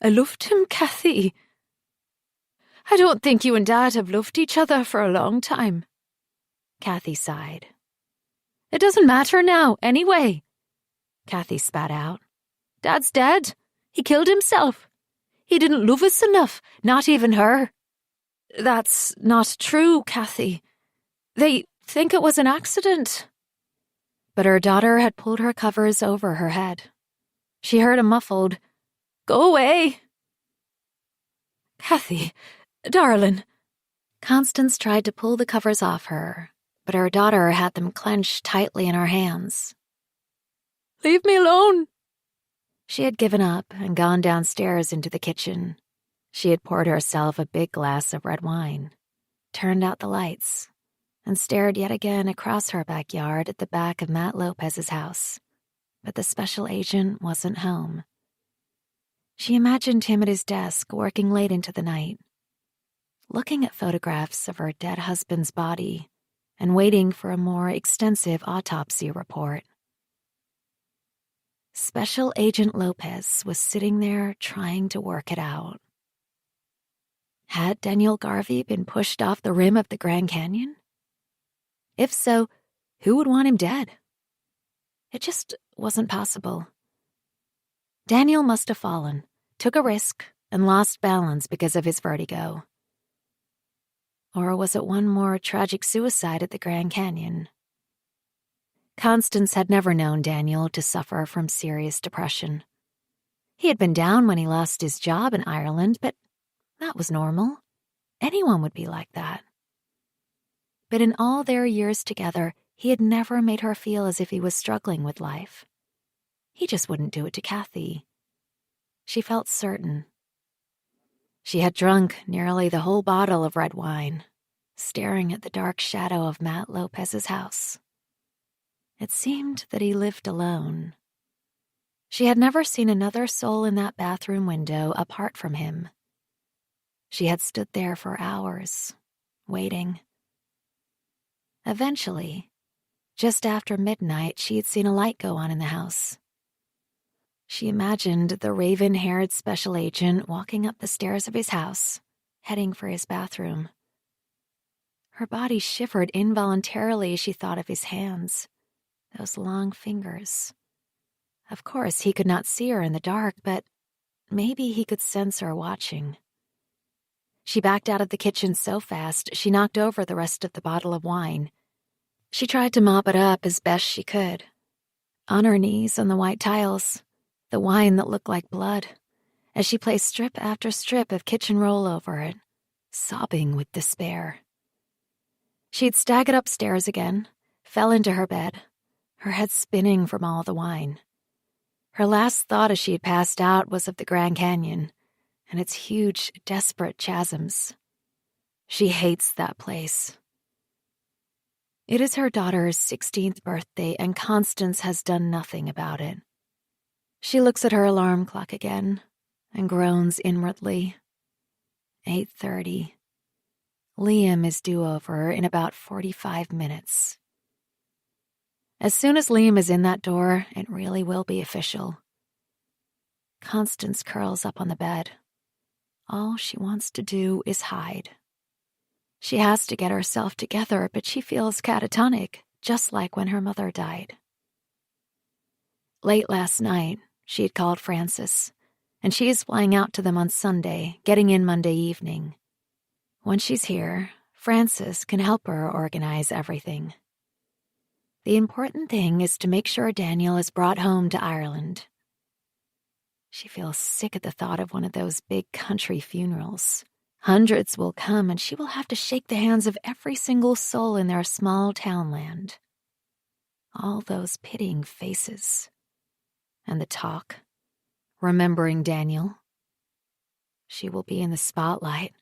I loved him, Kathy. I don't think you and Dad have loved each other for a long time. Kathy sighed. It doesn't matter now, anyway. Kathy spat out. Dad's dead. He killed himself. He didn't love us enough, not even her. That's not true, Kathy. They think it was an accident. But her daughter had pulled her covers over her head. She heard a muffled, Go away. Kathy, darling. Constance tried to pull the covers off her, but her daughter had them clenched tightly in her hands. Leave me alone. She had given up and gone downstairs into the kitchen. She had poured herself a big glass of red wine, turned out the lights, and stared yet again across her backyard at the back of Matt Lopez's house. But the special agent wasn't home. She imagined him at his desk working late into the night, looking at photographs of her dead husband's body and waiting for a more extensive autopsy report. Special Agent Lopez was sitting there trying to work it out. Had Daniel Garvey been pushed off the rim of the Grand Canyon? If so, who would want him dead? It just wasn't possible. Daniel must have fallen, took a risk, and lost balance because of his vertigo. Or was it one more tragic suicide at the Grand Canyon? Constance had never known Daniel to suffer from serious depression. He had been down when he lost his job in Ireland, but that was normal. Anyone would be like that. But in all their years together, he had never made her feel as if he was struggling with life. He just wouldn't do it to Kathy. She felt certain. She had drunk nearly the whole bottle of red wine, staring at the dark shadow of Matt Lopez's house. It seemed that he lived alone. She had never seen another soul in that bathroom window apart from him. She had stood there for hours, waiting. Eventually, just after midnight, she had seen a light go on in the house. She imagined the raven-haired special agent walking up the stairs of his house, heading for his bathroom. Her body shivered involuntarily as she thought of his hands, those long fingers. Of course, he could not see her in the dark, but maybe he could sense her watching. She backed out of the kitchen so fast, she knocked over the rest of the bottle of wine. She tried to mop it up as best she could. On her knees on the white tiles, the wine that looked like blood, as she placed strip after strip of kitchen roll over it, sobbing with despair. She had staggered upstairs again, fell into her bed, her head spinning from all the wine. Her last thought as she had passed out was of the Grand Canyon and its huge, desperate chasms. She hates that place. It is her daughter's 16th birthday, and Constance has done nothing about it. She looks at her alarm clock again and groans inwardly. 8:30. Liam is due over in about 45 minutes. As soon as Liam is in that door, it really will be official. Constance curls up on the bed. All she wants to do is hide. She has to get herself together, but she feels catatonic, just like when her mother died. Late last night, she had called Frances, and she is flying out to them on Sunday, getting in Monday evening. When she's here, Frances can help her organize everything. The important thing is to make sure Daniel is brought home to Ireland. She feels sick at the thought of one of those big country funerals. Hundreds will come, and she will have to shake the hands of every single soul in their small townland. All those pitying faces. And the talk. Remembering Daniel. She will be in the spotlight,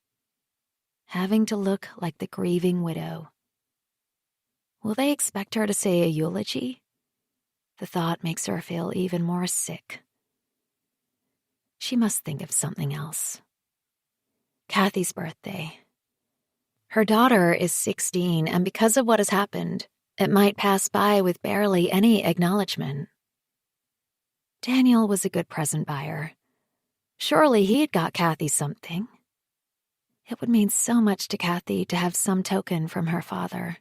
having to look like the grieving widow. Will they expect her to say a eulogy? The thought makes her feel even more sick. She must think of something else. Kathy's birthday. Her daughter is 16, and because of what has happened, it might pass by with barely any acknowledgement. Daniel was a good present buyer. Surely he had got Kathy something. It would mean so much to Kathy to have some token from her father.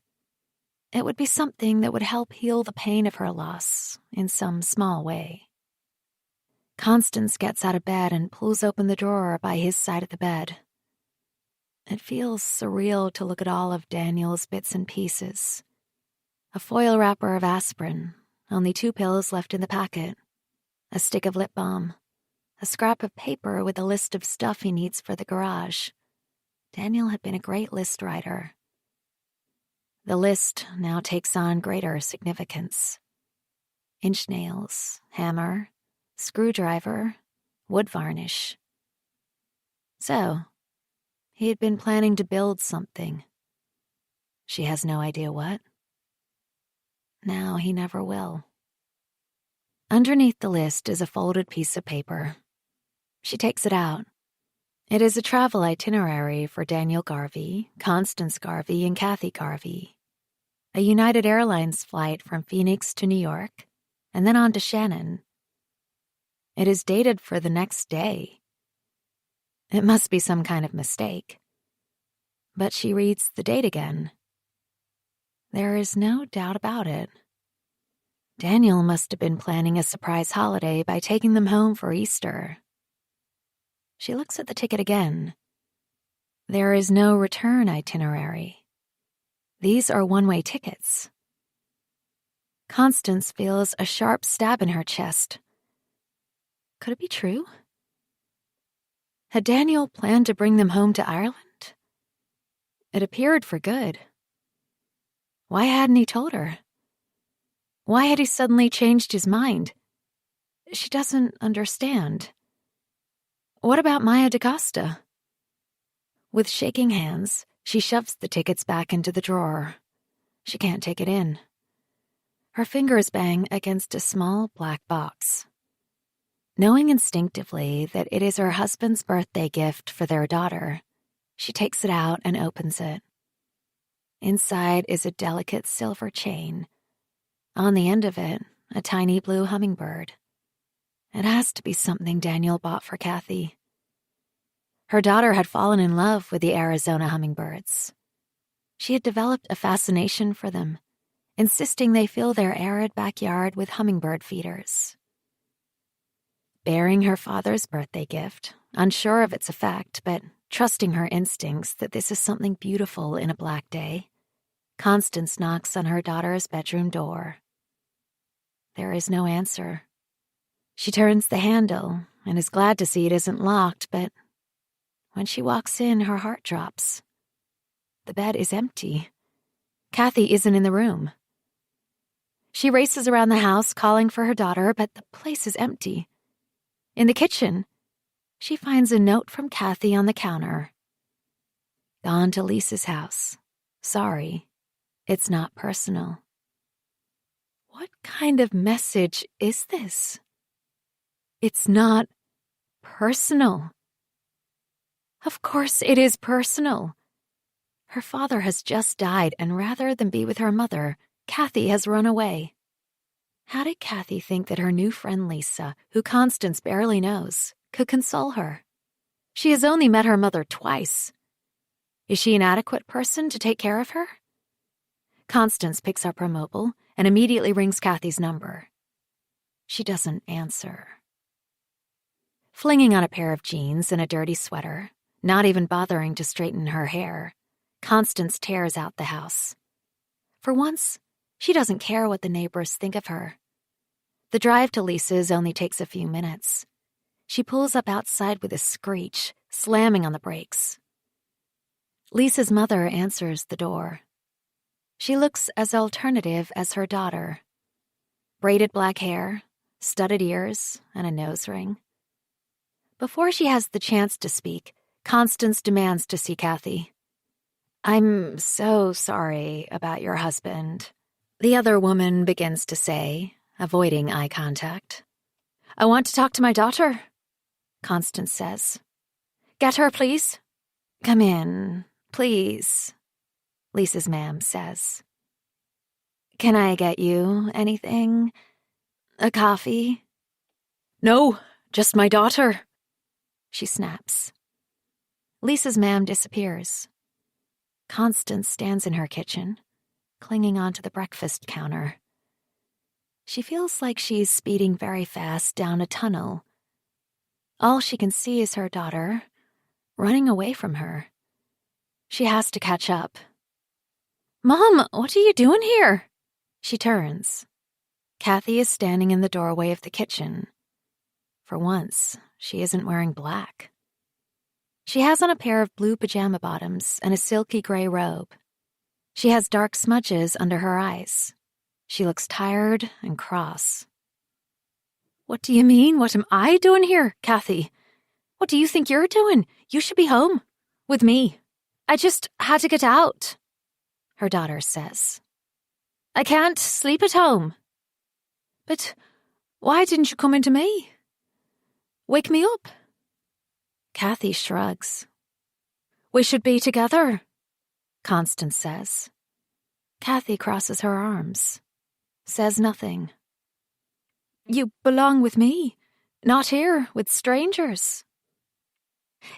It would be something that would help heal the pain of her loss in some small way. Constance gets out of bed and pulls open the drawer by his side of the bed. It feels surreal to look at all of Daniel's bits and pieces. A foil wrapper of aspirin, only 2 pills left in the packet. A stick of lip balm. A scrap of paper with a list of stuff he needs for the garage. Daniel had been a great list writer. The list now takes on greater significance. Inch nails, hammer, screwdriver, wood varnish. So, he had been planning to build something. She has no idea what. Now he never will. Underneath the list is a folded piece of paper. She takes it out. It is a travel itinerary for Daniel Garvey, Constance Garvey, and Kathy Garvey. A United Airlines flight from Phoenix to New York, and then on to Shannon. It is dated for the next day. It must be some kind of mistake. But she reads the date again. There is no doubt about it. Daniel must have been planning a surprise holiday by taking them home for Easter. She looks at the ticket again. There is no return itinerary. These are one-way tickets. Constance feels a sharp stab in her chest. Could it be true? Had Daniel planned to bring them home to Ireland? It appeared for good. Why hadn't he told her? Why had he suddenly changed his mind? She doesn't understand. What about Maya DaCosta? With shaking hands, she shoves the tickets back into the drawer. She can't take it in. Her fingers bang against a small black box. Knowing instinctively that it is her husband's birthday gift for their daughter, she takes it out and opens it. Inside is a delicate silver chain. On the end of it, a tiny blue hummingbird. It has to be something Daniel bought for Kathy. Her daughter had fallen in love with the Arizona hummingbirds. She had developed a fascination for them, insisting they fill their arid backyard with hummingbird feeders. Bearing her father's birthday gift, unsure of its effect, but trusting her instincts that this is something beautiful in a black day, Constance knocks on her daughter's bedroom door. There is no answer. She turns the handle and is glad to see it isn't locked, but when she walks in, her heart drops. The bed is empty. Kathy isn't in the room. She races around the house calling for her daughter, but the place is empty. In the kitchen, she finds a note from Kathy on the counter. Gone to Lisa's house. Sorry, it's not personal. What kind of message is this? It's not personal. Of course it is personal. Her father has just died, and rather than be with her mother, Kathy has run away. How did Kathy think that her new friend Lisa, who Constance barely knows, could console her? She has only met her mother twice. Is she an adequate person to take care of her? Constance picks up her mobile and immediately rings Kathy's number. She doesn't answer. Flinging on a pair of jeans and a dirty sweater, not even bothering to straighten her hair, Constance tears out the house. For once, she doesn't care what the neighbors think of her. The drive to Lisa's only takes a few minutes. She pulls up outside with a screech, slamming on the brakes. Lisa's mother answers the door. She looks as alternative as her daughter. Braided black hair, studded ears, and a nose ring. Before she has the chance to speak, Constance demands to see Kathy. "I'm so sorry about your husband," the other woman begins to say, avoiding eye contact. "I want to talk to my daughter," Constance says. "Get her, please." "Come in, please," Lisa's ma'am says. "Can I get you anything? A coffee?" "No, just my daughter," she snaps. Lisa's ma'am disappears. Constance stands in her kitchen, clinging onto the breakfast counter. She feels like she's speeding very fast down a tunnel. All she can see is her daughter, running away from her. She has to catch up. "Mom, what are you doing here?" She turns. Kathy is standing in the doorway of the kitchen. For once, she isn't wearing black. She has on a pair of blue pajama bottoms and a silky gray robe. She has dark smudges under her eyes. She looks tired and cross. "What do you mean? What am I doing here, Kathy? What do you think you're doing? You should be home. With me. I just had to get out," her daughter says. "I can't sleep at home." "But why didn't you come into me? Wake me up." Kathy shrugs. "We should be together," Constance says. Kathy crosses her arms, says nothing. "You belong with me, not here with strangers."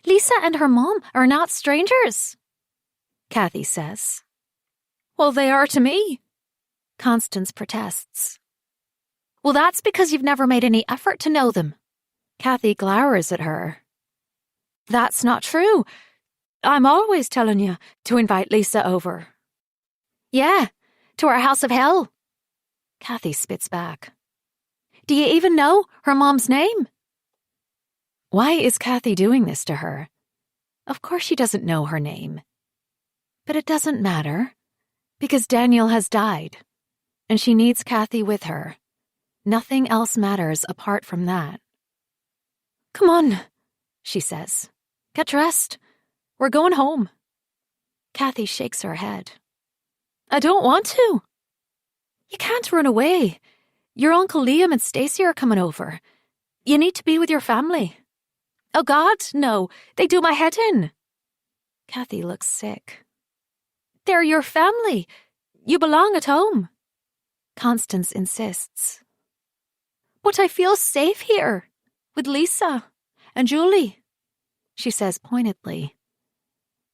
"Lisa and her mom are not strangers," Kathy says. "Well, they are to me," Constance protests. "Well, that's because you've never made any effort to know them." Kathy glowers at her. "That's not true. I'm always telling you to invite Lisa over." "Yeah, to our house of hell." Kathy spits back. "Do you even know her mom's name?" Why is Kathy doing this to her? Of course she doesn't know her name. But it doesn't matter, because Daniel has died, and she needs Kathy with her. Nothing else matters apart from that. "Come on," she says. "Get dressed. We're going home." Kathy shakes her head. "I don't want to." "You can't run away. Your Uncle Liam and Stacy are coming over. You need to be with your family." "Oh, God, no. They do my head in." Kathy looks sick. "They're your family. You belong at home." Constance insists. "But I feel safe here, with Lisa and Julie," she says pointedly.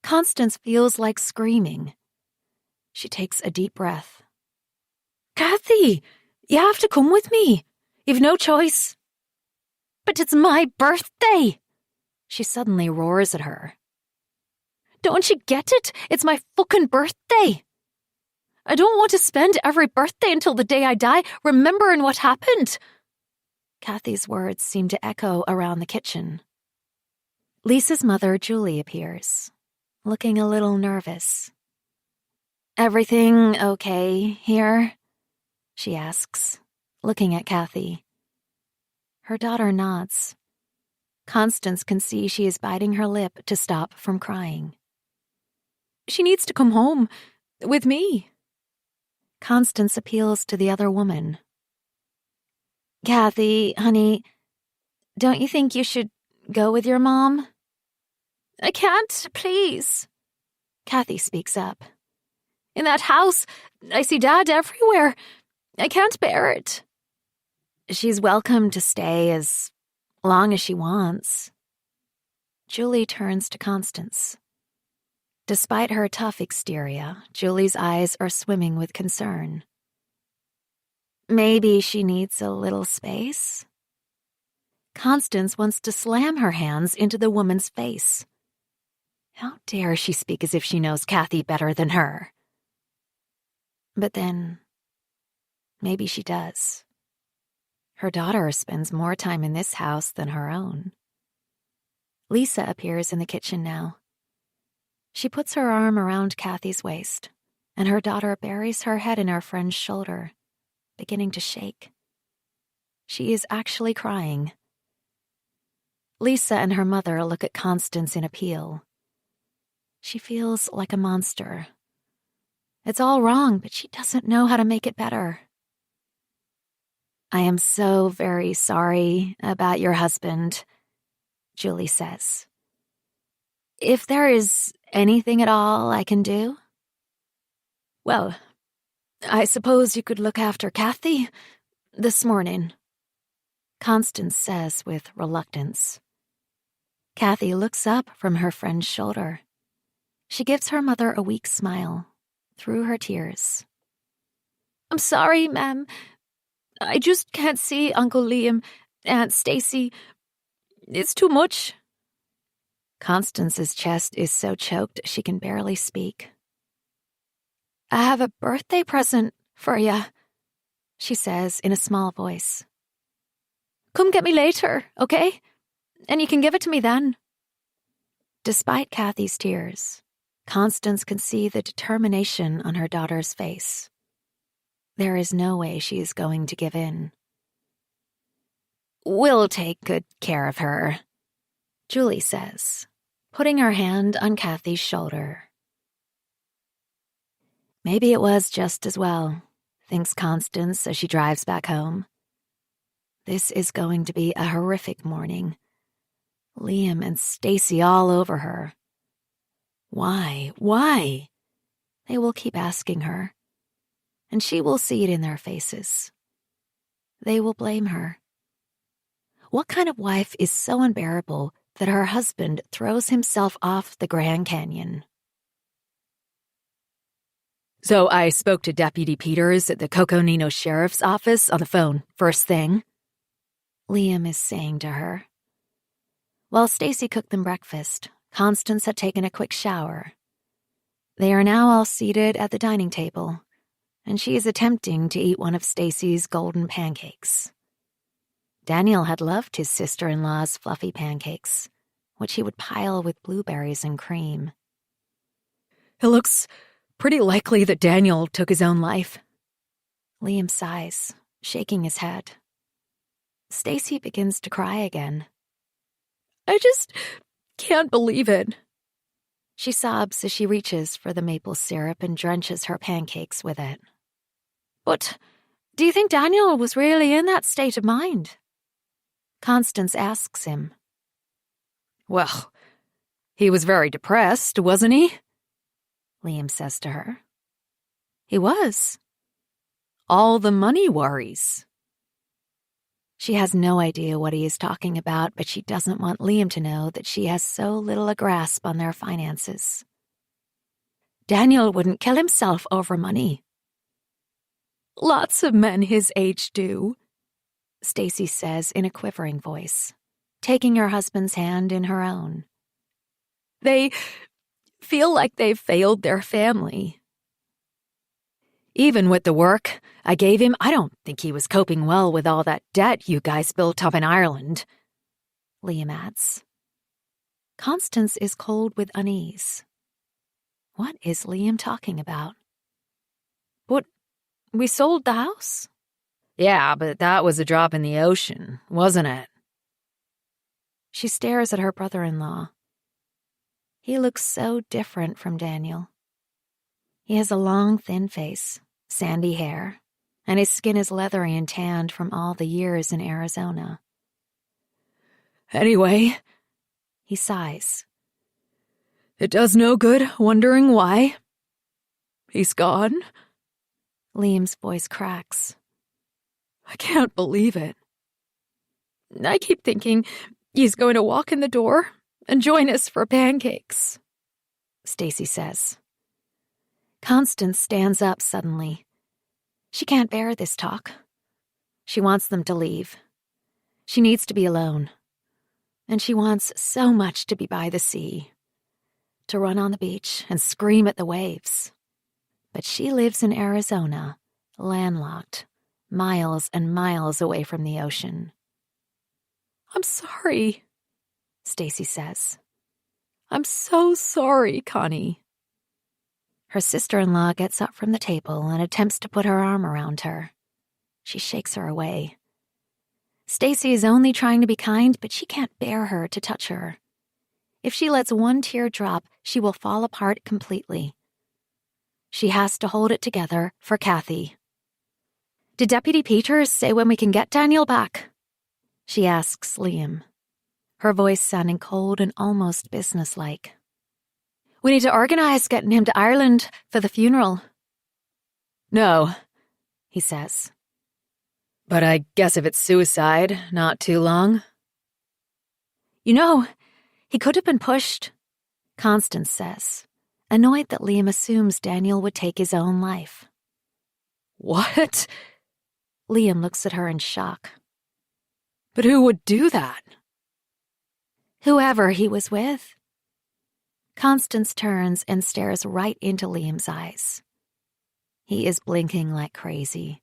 Constance feels like screaming. She takes a deep breath. "Kathy, you have to come with me. You've no choice." "But it's my birthday," she suddenly roars at her. "Don't you get it? It's my fucking birthday. I don't want to spend every birthday until the day I die remembering what happened." Kathy's words seem to echo around the kitchen. Lisa's mother, Julie, appears, looking a little nervous. "Everything okay here?" she asks, looking at Kathy. Her daughter nods. Constance can see she is biting her lip to stop from crying. "She needs to come home, with me." Constance appeals to the other woman. "Kathy, honey, don't you think you should go with your mom?" "I can't, please." Kathy speaks up. "In that house, I see Dad everywhere. I can't bear it." "She's welcome to stay as long as she wants." Julie turns to Constance. Despite her tough exterior, Julie's eyes are swimming with concern. "Maybe she needs a little space?" Constance wants to slam her hands into the woman's face. How dare she speak as if she knows Kathy better than her? But then, maybe she does. Her daughter spends more time in this house than her own. Lisa appears in the kitchen now. She puts her arm around Kathy's waist, and her daughter buries her head in her friend's shoulder, beginning to shake. She is actually crying. Lisa and her mother look at Constance in appeal. She feels like a monster. It's all wrong, but she doesn't know how to make it better. I am so very sorry about your husband, Julie says. If there is anything at all I can do? Well, I suppose you could look after Kathy this morning, Constance says with reluctance. Kathy looks up from her friend's shoulder. She gives her mother a weak smile through her tears. I'm sorry, ma'am. I just can't see Uncle Liam, Aunt Stacy. It's too much. Constance's chest is so choked she can barely speak. I have a birthday present for you, she says in a small voice. Come get me later, okay? And you can give it to me then. Despite Kathy's tears, Constance can see the determination on her daughter's face. There is no way she is going to give in. We'll take good care of her, Julie says, putting her hand on Kathy's shoulder. Maybe it was just as well, thinks Constance as she drives back home. This is going to be a horrific morning. Liam and Stacy all over her. Why? Why? They will keep asking her, and she will see it in their faces. They will blame her. What kind of wife is so unbearable that her husband throws himself off the Grand Canyon? So I spoke to Deputy Peters at the Coconino Sheriff's Office on the phone first thing, Liam is saying to her. While Stacy cooked them breakfast, Constance had taken a quick shower. They are now all seated at the dining table, and she is attempting to eat one of Stacy's golden pancakes. Daniel had loved his sister-in-law's fluffy pancakes, which he would pile with blueberries and cream. It looks pretty likely that Daniel took his own life. Liam sighs, shaking his head. Stacy begins to cry again. I just can't believe it. She sobs as she reaches for the maple syrup and drenches her pancakes with it. But do you think Daniel was really in that state of mind? Constance asks him. Well, he was very depressed, wasn't he? Liam says to her. He was. All the money worries. She has no idea what he is talking about, but she doesn't want Liam to know that she has so little a grasp on their finances. Daniel wouldn't kill himself over money. Lots of men his age do, Stacy says in a quivering voice, taking her husband's hand in her own. They feel like they've failed their family. Even with the work I gave him, I don't think he was coping well with all that debt you guys built up in Ireland, Liam adds. Constance is cold with unease. What is Liam talking about? But we sold the house? Yeah, but that was a drop in the ocean, wasn't it? She stares at her brother-in-law. He looks so different from Daniel. He has a long, thin face, sandy hair, and his skin is leathery and tanned from all the years in Arizona. Anyway, he sighs. It does no good wondering why. He's gone. Liam's voice cracks. I can't believe it. I keep thinking he's going to walk in the door and join us for pancakes, Stacy says. Constance stands up suddenly. She can't bear this talk. She wants them to leave. She needs to be alone. And she wants so much to be by the sea, to run on the beach and scream at the waves. But she lives in Arizona, landlocked, miles and miles away from the ocean. "I'm sorry," Stacy says. "I'm so sorry, Connie." Her sister-in-law gets up from the table and attempts to put her arm around her. She shakes her away. Stacy is only trying to be kind, but she can't bear her to touch her. If she lets one tear drop, she will fall apart completely. She has to hold it together for Kathy. "Did Deputy Peters say when we can get Daniel back?" she asks Liam, her voice sounding cold and almost businesslike. "We need to organize getting him to Ireland for the funeral." "No," he says. "But I guess if it's suicide, not too long." "You know, he could have been pushed," Constance says, annoyed that Liam assumes Daniel would take his own life. "What?" Liam looks at her in shock. "But who would do that?" "Whoever he was with." Constance turns and stares right into Liam's eyes. He is blinking like crazy.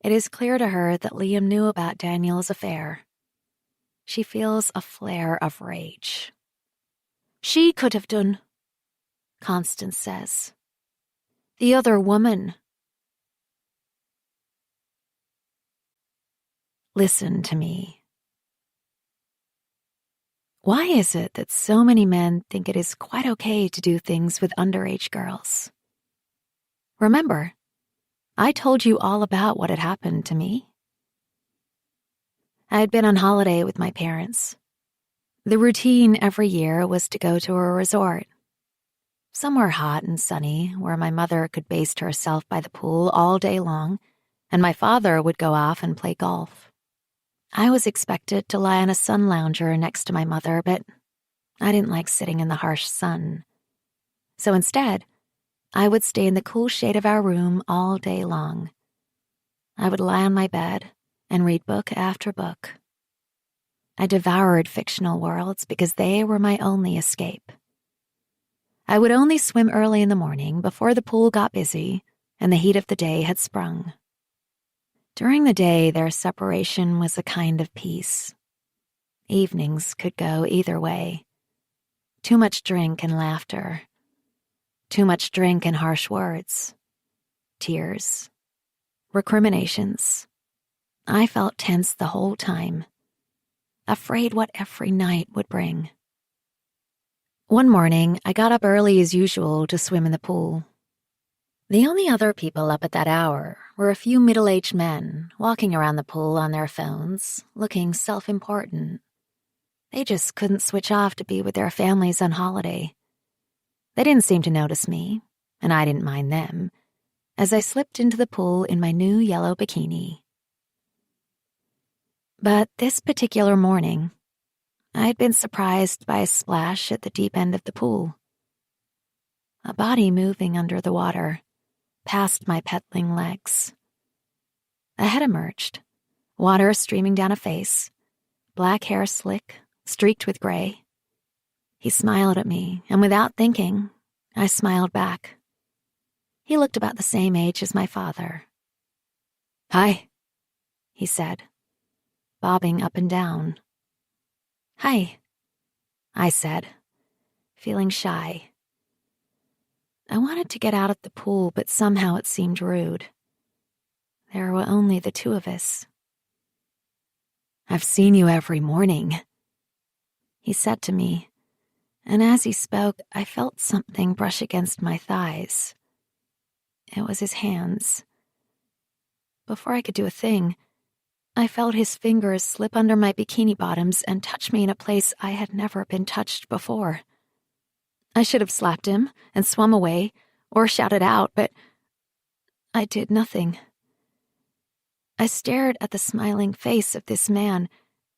It is clear to her that Liam knew about Daniel's affair. She feels a flare of rage. "She could have done," Constance says. "The other woman." Listen to me. Why is it that so many men think it is quite okay to do things with underage girls? Remember, I told you all about what had happened to me. I had been on holiday with my parents. The routine every year was to go to a resort, somewhere hot and sunny where my mother could baste herself by the pool all day long, and my father would go off and play golf. I was expected to lie on a sun lounger next to my mother, but I didn't like sitting in the harsh sun. So instead, I would stay in the cool shade of our room all day long. I would lie on my bed and read book after book. I devoured fictional worlds because they were my only escape. I would only swim early in the morning before the pool got busy and the heat of the day had sprung. During the day, their separation was a kind of peace. Evenings could go either way. Too much drink and laughter. Too much drink and harsh words. Tears. Recriminations. I felt tense the whole time, afraid what every night would bring. One morning, I got up early as usual to swim in the pool. The only other people up at that hour were a few middle-aged men walking around the pool on their phones, looking self-important. They just couldn't switch off to be with their families on holiday. They didn't seem to notice me, and I didn't mind them, as I slipped into the pool in my new yellow bikini. But this particular morning, I had been surprised by a splash at the deep end of the pool. A body moving under the water, past my peddling legs. A head emerged, water streaming down a face, black hair slick, streaked with gray. He smiled at me, and without thinking, I smiled back. He looked about the same age as my father. "Hi," he said, bobbing up and down. "Hi," I said, feeling shy. I wanted to get out of the pool, but somehow it seemed rude. There were only the two of us. "I've seen you every morning," he said to me, and as he spoke, I felt something brush against my thighs. It was his hands. Before I could do a thing, I felt his fingers slip under my bikini bottoms and touch me in a place I had never been touched before. I should have slapped him and swum away or shouted out, but I did nothing. I stared at the smiling face of this man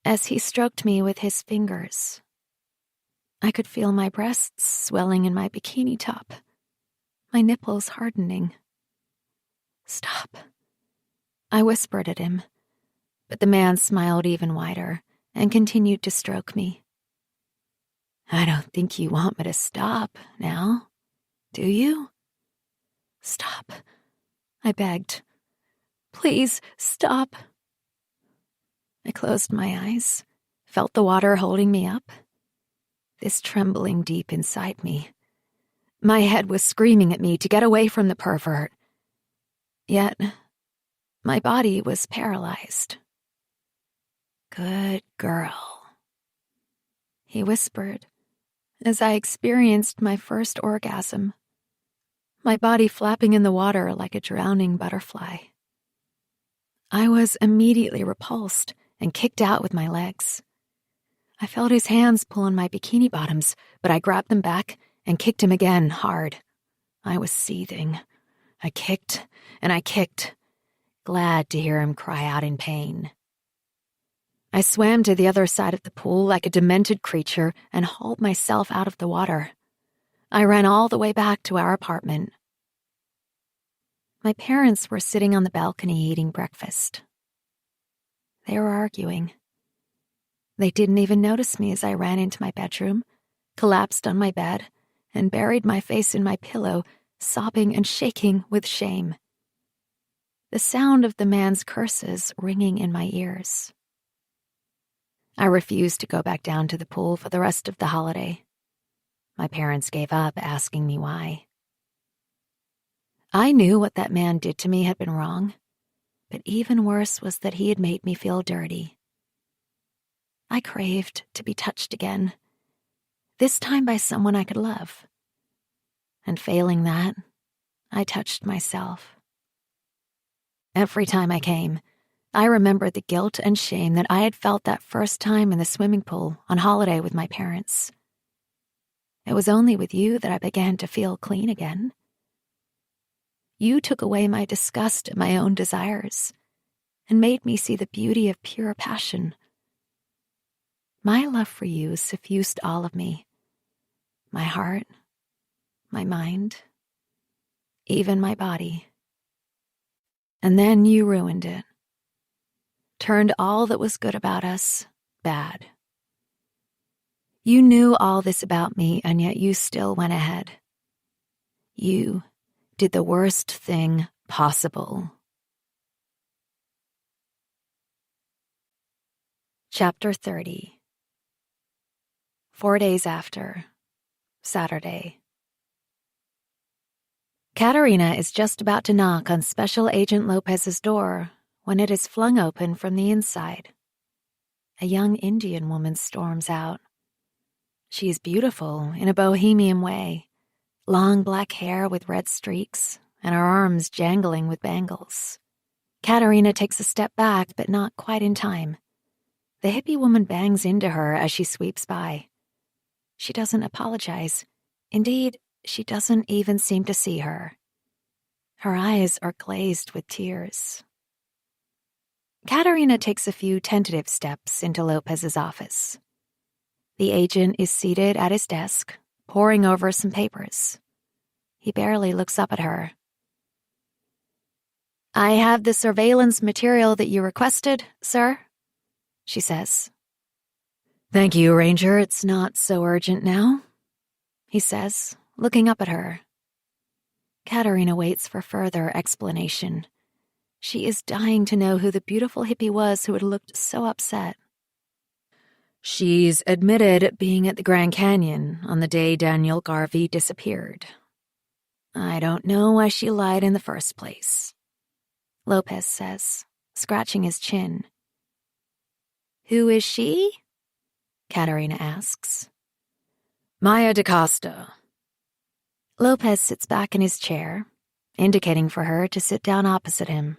as he stroked me with his fingers. I could feel my breasts swelling in my bikini top, my nipples hardening. "Stop," I whispered at him, but the man smiled even wider and continued to stroke me. "I don't think you want me to stop now, do you?" "Stop," I begged. Please, stop. I closed my eyes, felt the water holding me up. This trembling deep inside me. My head was screaming at me to get away from the pervert. Yet, my body was paralyzed. Good girl, he whispered as I experienced my first orgasm, my body flapping in the water like a drowning butterfly. I was immediately repulsed and kicked out with my legs. I felt his hands pull on my bikini bottoms, but I grabbed them back and kicked him again hard. I was seething. I kicked and I kicked, glad to hear him cry out in pain. I swam to the other side of the pool like a demented creature and hauled myself out of the water. I ran all the way back to our apartment. My parents were sitting on the balcony eating breakfast. They were arguing. They didn't even notice me as I ran into my bedroom, collapsed on my bed, and buried my face in my pillow, sobbing and shaking with shame. The sound of the man's curses ringing in my ears. I refused to go back down to the pool for the rest of the holiday. My parents gave up, asking me why. I knew what that man did to me had been wrong, but even worse was that he had made me feel dirty. I craved to be touched again, this time by someone I could love. And failing that, I touched myself. Every time I came, I remembered the guilt and shame that I had felt that first time in the swimming pool on holiday with my parents. It was only with you that I began to feel clean again. You took away my disgust at my own desires and made me see the beauty of pure passion. My love for you suffused all of me, my heart, my mind, even my body. And then you ruined it. Turned all that was good about us bad. You knew all this about me, and yet you still went ahead. You did the worst thing possible. Chapter 30. 4 days after, Saturday. Katerina is just about to knock on Special Agent Lopez's door when it is flung open from the inside. A young Indian woman storms out. She is beautiful in a bohemian way, long black hair with red streaks, and her arms jangling with bangles. Katerina takes a step back, but not quite in time. The hippie woman bangs into her as she sweeps by. She doesn't apologize. Indeed, she doesn't even seem to see her. Her eyes are glazed with tears. Katerina takes a few tentative steps into Lopez's office. The agent is seated at his desk, poring over some papers. He barely looks up at her. "I have the surveillance material that you requested, sir," she says. "Thank you, Ranger. It's not so urgent now," he says, looking up at her. Katerina waits for further explanation. She is dying to know who the beautiful hippie was who had looked so upset. "She's admitted being at the Grand Canyon on the day Daniel Garvey disappeared. I don't know why she lied in the first place," Lopez says, scratching his chin. "Who is she?" Katerina asks. "Maya DaCosta." Lopez sits back in his chair, indicating for her to sit down opposite him.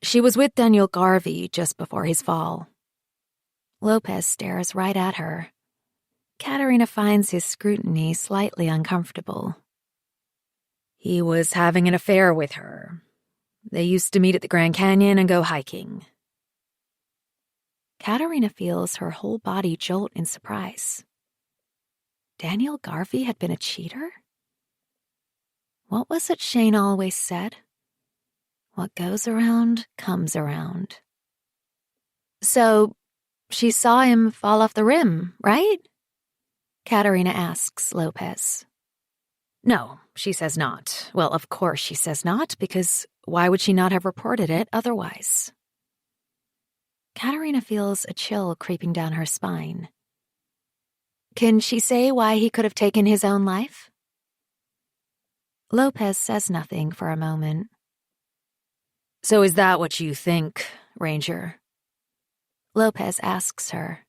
"She was with Daniel Garvey just before his fall." Lopez stares right at her. Katerina finds his scrutiny slightly uncomfortable. "He was having an affair with her. They used to meet at the Grand Canyon and go hiking." Katerina feels her whole body jolt in surprise. Daniel Garvey had been a cheater? What was it Shane always said? What goes around comes around. "So, she saw him fall off the rim, right?" Katerina asks Lopez. "No, she says not. Well, of course she says not, because why would she not have reported it otherwise? Katerina feels a chill creeping down her spine. Can she say why he could have taken his own life? Lopez says nothing for a moment. So is that what you think, Ranger? Lopez asks her.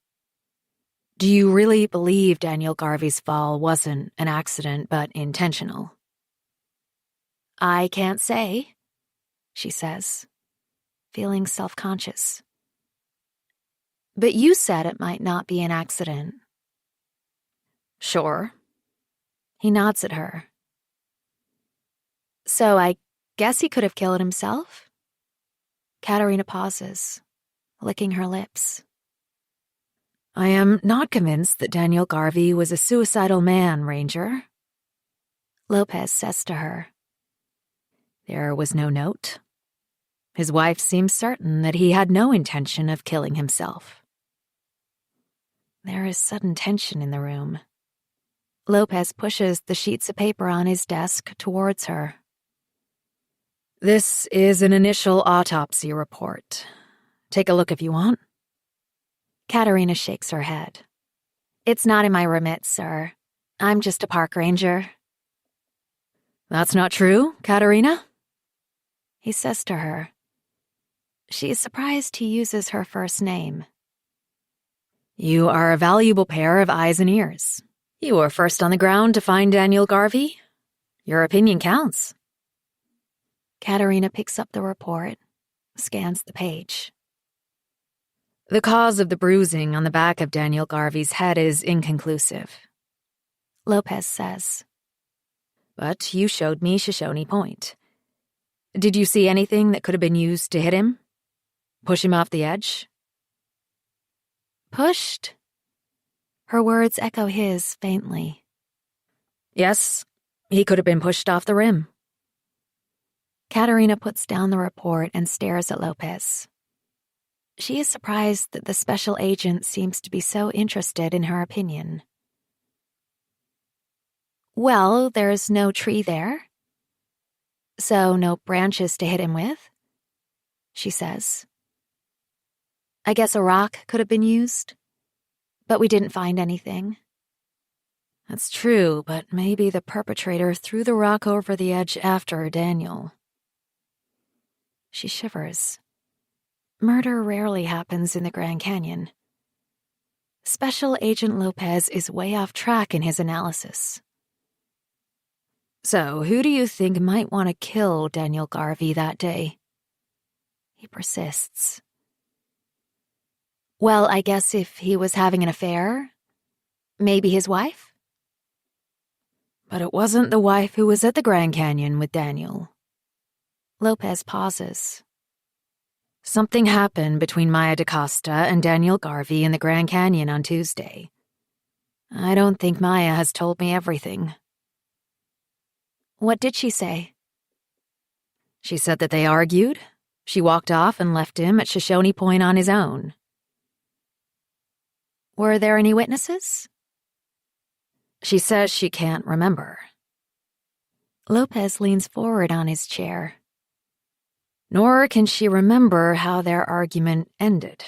Do you really believe Daniel Garvey's fall wasn't an accident but intentional? I can't say, she says, feeling self-conscious. But you said it might not be an accident. Sure. He nods at her. So I guess he could have killed himself? Katerina pauses, licking her lips. I am not convinced that Daniel Garvey was a suicidal man, Ranger. Lopez says to her. There was no note. His wife seems certain that he had no intention of killing himself. There is sudden tension in the room. Lopez pushes the sheets of paper on his desk towards her. This is an initial autopsy report. Take a look if you want. Katerina shakes her head. It's not in my remit, sir. I'm just a park ranger. That's not true, Katerina? He says to her. She is surprised he uses her first name. You are a valuable pair of eyes and ears. You were first on the ground to find Daniel Garvey. Your opinion counts. Katerina picks up the report, scans the page. The cause of the bruising on the back of Daniel Garvey's head is inconclusive, Lopez says. But you showed me Shoshone Point. Did you see anything that could have been used to hit him? Push him off the edge? Pushed? Her words echo his faintly. Yes, he could have been pushed off the rim. Katerina puts down the report and stares at Lopez. She is surprised that the special agent seems to be so interested in her opinion. Well, there's no tree there. So no branches to hit him with, she says. I guess a rock could have been used, but we didn't find anything. That's true, but maybe the perpetrator threw the rock over the edge after Daniel. She shivers. Murder rarely happens in the Grand Canyon. Special Agent Lopez is way off track in his analysis. So, who do you think might want to kill Daniel Garvey that day? He persists. Well, I guess if he was having an affair, maybe his wife? But it wasn't the wife who was at the Grand Canyon with Daniel. Lopez pauses. Something happened between Maya DaCosta and Daniel Garvey in the Grand Canyon on Tuesday. I don't think Maya has told me everything. What did she say? She said that they argued. She walked off and left him at Shoshone Point on his own. Were there any witnesses? She says she can't remember. Lopez leans forward on his chair. Nor can she remember how their argument ended.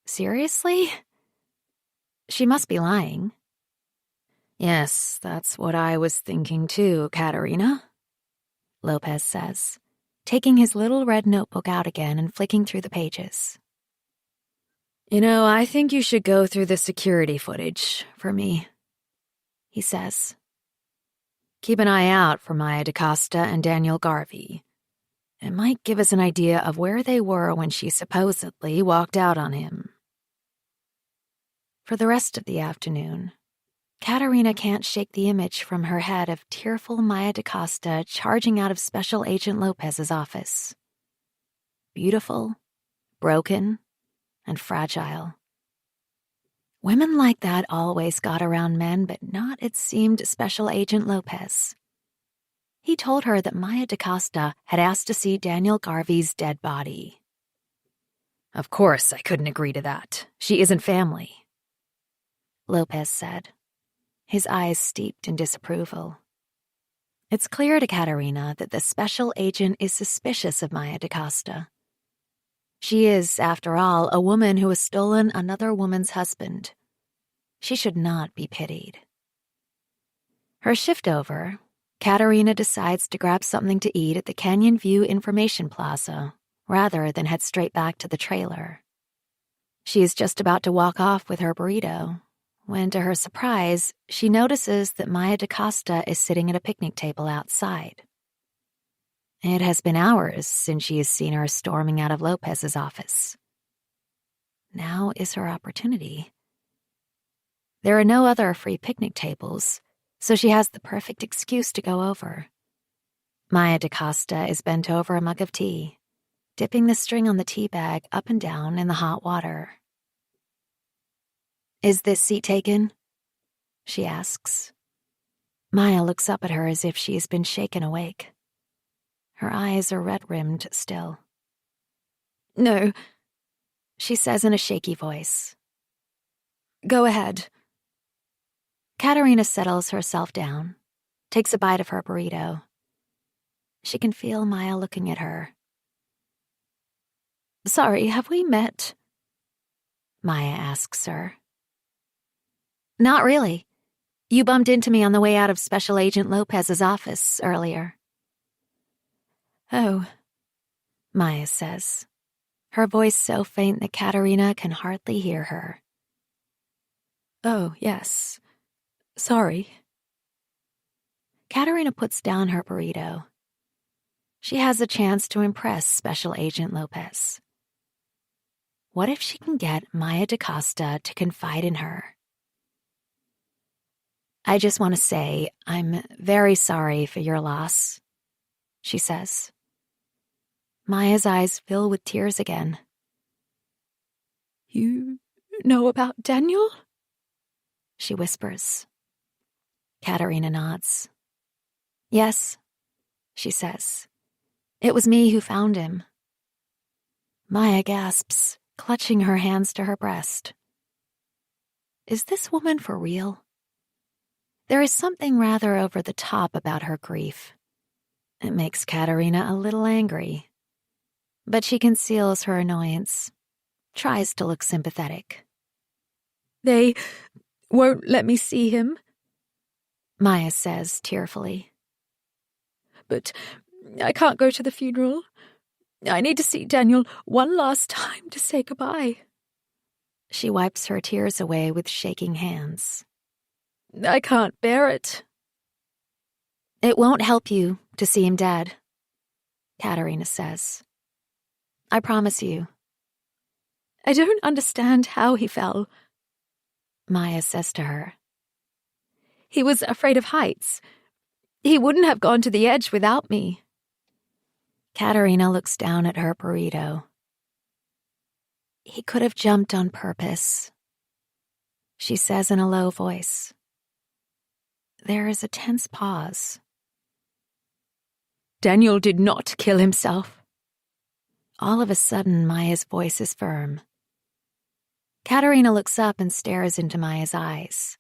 Seriously? She must be lying. Yes, that's what I was thinking too, Katerina, Lopez says, taking his little red notebook out again and flicking through the pages. You know, I think you should go through the security footage for me, he says. Keep an eye out for Maya DaCosta and Daniel Garvey. It might give us an idea of where they were when she supposedly walked out on him. For the rest of the afternoon, Katerina can't shake the image from her head of tearful Maya DaCosta charging out of Special Agent Lopez's office. Beautiful, broken, and fragile. Women like that always got around men, but not, it seemed, Special Agent Lopez. He told her that Maya DaCosta had asked to see Daniel Garvey's dead body. Of course I couldn't agree to that. She isn't family, Lopez said, his eyes steeped in disapproval. It's clear to Katerina that the special agent is suspicious of Maya DaCosta. She is, after all, a woman who has stolen another woman's husband. She should not be pitied. Her shift over, Katerina decides to grab something to eat at the Canyon View Information Plaza, rather than head straight back to the trailer. She is just about to walk off with her burrito, when, to her surprise, she notices that Maya DaCosta is sitting at a picnic table outside. It has been hours since she has seen her storming out of Lopez's office. Now is her opportunity. There are no other free picnic tables, so she has the perfect excuse to go over. Maya DaCosta is bent over a mug of tea, dipping the string on the tea bag up and down in the hot water. "Is this seat taken?" she asks. Maya looks up at her as if she has been shaken awake. Her eyes are red-rimmed still. "No," she says in a shaky voice. "Go ahead." Katerina settles herself down, takes a bite of her burrito. She can feel Maya looking at her. "Sorry, have we met?" Maya asks her. "Not really. You bumped into me on the way out of Special Agent Lopez's office earlier." "Oh," Maya says, her voice so faint that Katerina can hardly hear her. "Oh, yes. Sorry." Katerina puts down her burrito. She has a chance to impress Special Agent Lopez. What if she can get Maya DaCosta to confide in her? "I just want to say I'm very sorry for your loss," she says. Maya's eyes fill with tears again. "You know about Daniel?" she whispers. Katerina nods. "Yes," she says. "It was me who found him." Maya gasps, clutching her hands to her breast. Is this woman for real? There is something rather over the top about her grief. It makes Katerina a little angry. But she conceals her annoyance, tries to look sympathetic. "They won't let me see him," Maya says tearfully. "But I can't go to the funeral. I need to see Daniel one last time to say goodbye." She wipes her tears away with shaking hands. "I can't bear it." "It won't help you to see him dead," Katerina says. "I promise you." "I don't understand how he fell," Maya says to her. "He was afraid of heights. He wouldn't have gone to the edge without me." Katerina looks down at her burrito. "He could have jumped on purpose," she says in a low voice. There is a tense pause. "Daniel did not kill himself." All of a sudden, Maya's voice is firm. Katerina looks up and stares into Maya's eyes.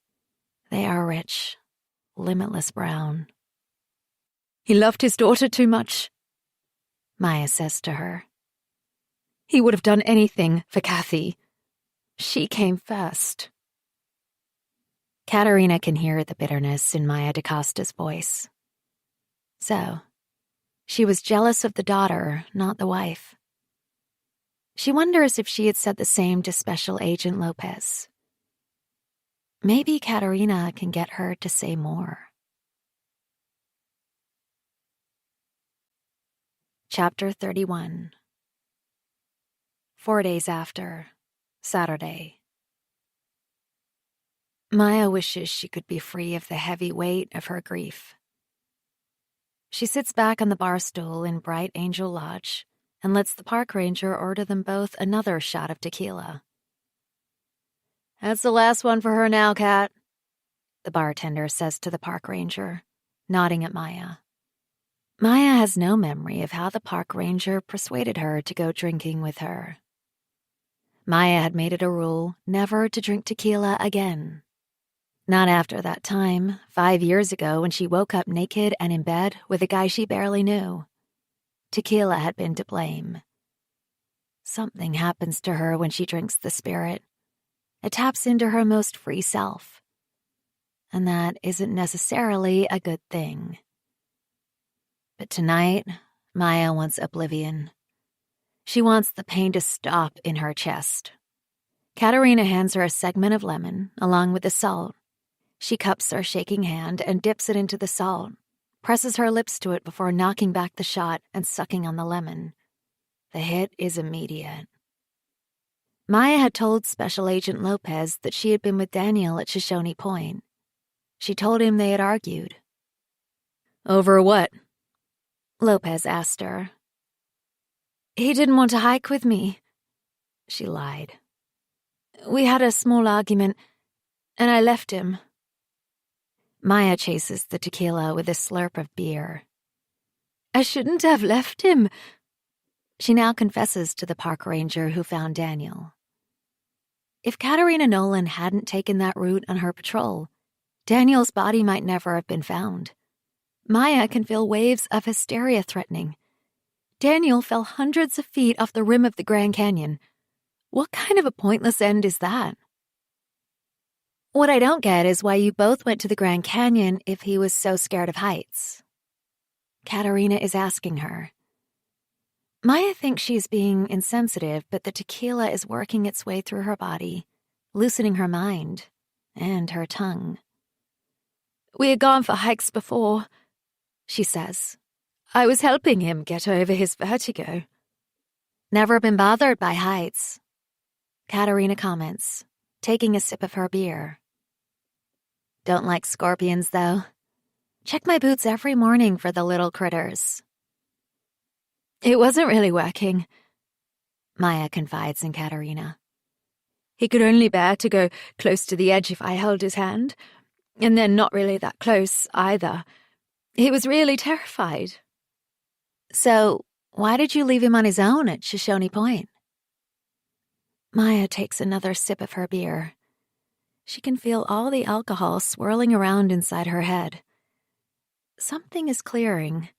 They are rich, limitless brown. "He loved his daughter too much," Maya says to her. "He would have done anything for Kathy. She came first." Katerina can hear the bitterness in Maya DaCosta's voice. So, she was jealous of the daughter, not the wife. She wonders if she had said the same to Special Agent Lopez. Maybe Katerina can get her to say more. Chapter 31. 4 days after, Saturday. Maya wishes she could be free of the heavy weight of her grief. She sits back on the bar stool in Bright Angel Lodge and lets the park ranger order them both another shot of tequila. "That's the last one for her now, Kat," the bartender says to the park ranger, nodding at Maya. Maya has no memory of how the park ranger persuaded her to go drinking with her. Maya had made it a rule never to drink tequila again. Not after that time, 5 years ago, when she woke up naked and in bed with a guy she barely knew. Tequila had been to blame. Something happens to her when she drinks the spirit. It taps into her most free self. And that isn't necessarily a good thing. But tonight, Maya wants oblivion. She wants the pain to stop in her chest. Katerina hands her a segment of lemon, along with the salt. She cups her shaking hand and dips it into the salt, presses her lips to it before knocking back the shot and sucking on the lemon. The hit is immediate. Maya had told Special Agent Lopez that she had been with Daniel at Shoshone Point. She told him they had argued. Over what? Lopez asked her. He didn't want to hike with me. She lied. We had a small argument, and I left him. Maya chases the tequila with a slurp of beer. I shouldn't have left him. She now confesses to the park ranger who found Daniel. If Katerina Nolan hadn't taken that route on her patrol, Daniel's body might never have been found. Maya can feel waves of hysteria threatening. Daniel fell hundreds of feet off the rim of the Grand Canyon. What kind of a pointless end is that? What I don't get is why you both went to the Grand Canyon if he was so scared of heights. Katerina is asking her. Maya thinks she's being insensitive, but the tequila is working its way through her body, loosening her mind and her tongue. We had gone for hikes before, she says. I was helping him get over his vertigo. Never been bothered by heights, Katerina comments, taking a sip of her beer. Don't like scorpions, though. Check my boots every morning for the little critters. It wasn't really working, Maya confides in Katerina. He could only bear to go close to the edge if I held his hand, and then not really that close either. He was really terrified. So, why did you leave him on his own at Shoshone Point? Maya takes another sip of her beer. She can feel all the alcohol swirling around inside her head. Something is clearing.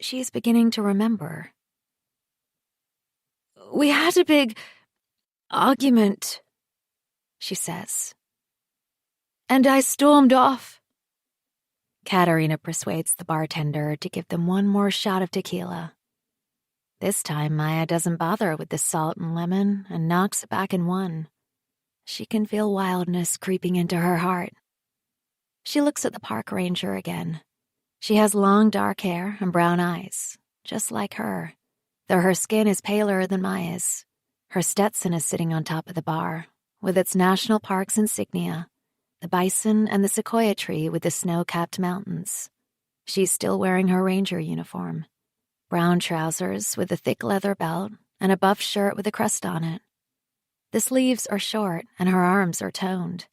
She is beginning to remember. We had a big argument, she says. And I stormed off. Katerina persuades the bartender to give them one more shot of tequila. This time, Maya doesn't bother with the salt and lemon and knocks it back in one. She can feel wildness creeping into her heart. She looks at the park ranger again. She has long dark hair and brown eyes, just like her, though her skin is paler than Maya's. Her Stetson is sitting on top of the bar, with its national park's insignia, the bison and the sequoia tree with the snow-capped mountains. She's still wearing her ranger uniform. Brown trousers with a thick leather belt and a buff shirt with a crest on it. The sleeves are short and her arms are toned.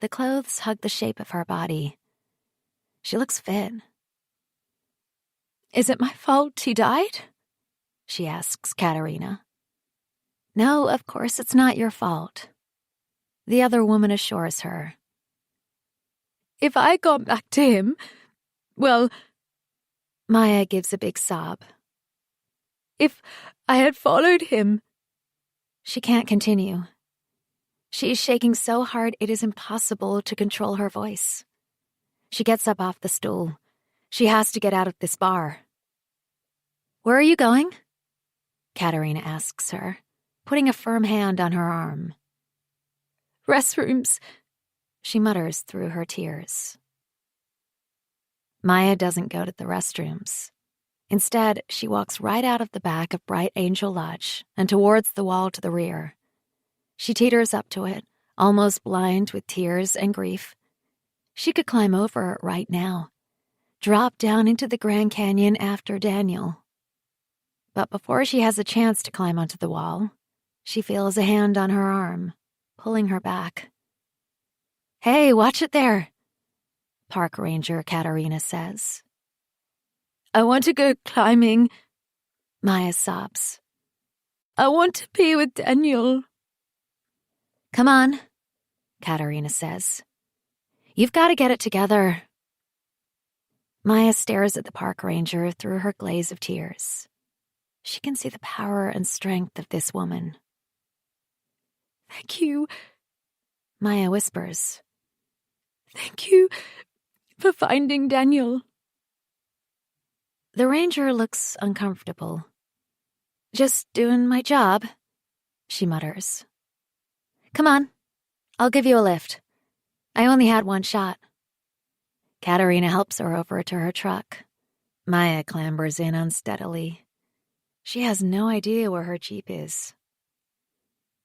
The clothes hug the shape of her body. She looks fit. Is it my fault he died? She asks Katerina. No, of course it's not your fault. The other woman assures her. If I got back to him, well... Maya gives a big sob. If I had followed him... She can't continue. She is shaking so hard it is impossible to control her voice. She gets up off the stool. She has to get out of this bar. Where are you going? Katerina asks her, putting a firm hand on her arm. Restrooms, she mutters through her tears. Maya doesn't go to the restrooms. Instead, she walks right out of the back of Bright Angel Lodge and towards the wall to the rear. She teeters up to it, almost blind with tears and grief. She could climb over it right now, drop down into the Grand Canyon after Daniel. But before she has a chance to climb onto the wall, she feels a hand on her arm, pulling her back. Hey, watch it there, Park Ranger Katerina says. I want to go climbing, Maya sobs. I want to be with Daniel. Come on, Katerina says. You've got to get it together. Maya stares at the park ranger through her glaze of tears. She can see the power and strength of this woman. Thank you, Maya whispers. Thank you for finding Daniel. The ranger looks uncomfortable. Just doing my job, she mutters. Come on, I'll give you a lift. I only had one shot. Katerina helps her over to her truck. Maya clambers in unsteadily. She has no idea where her Jeep is.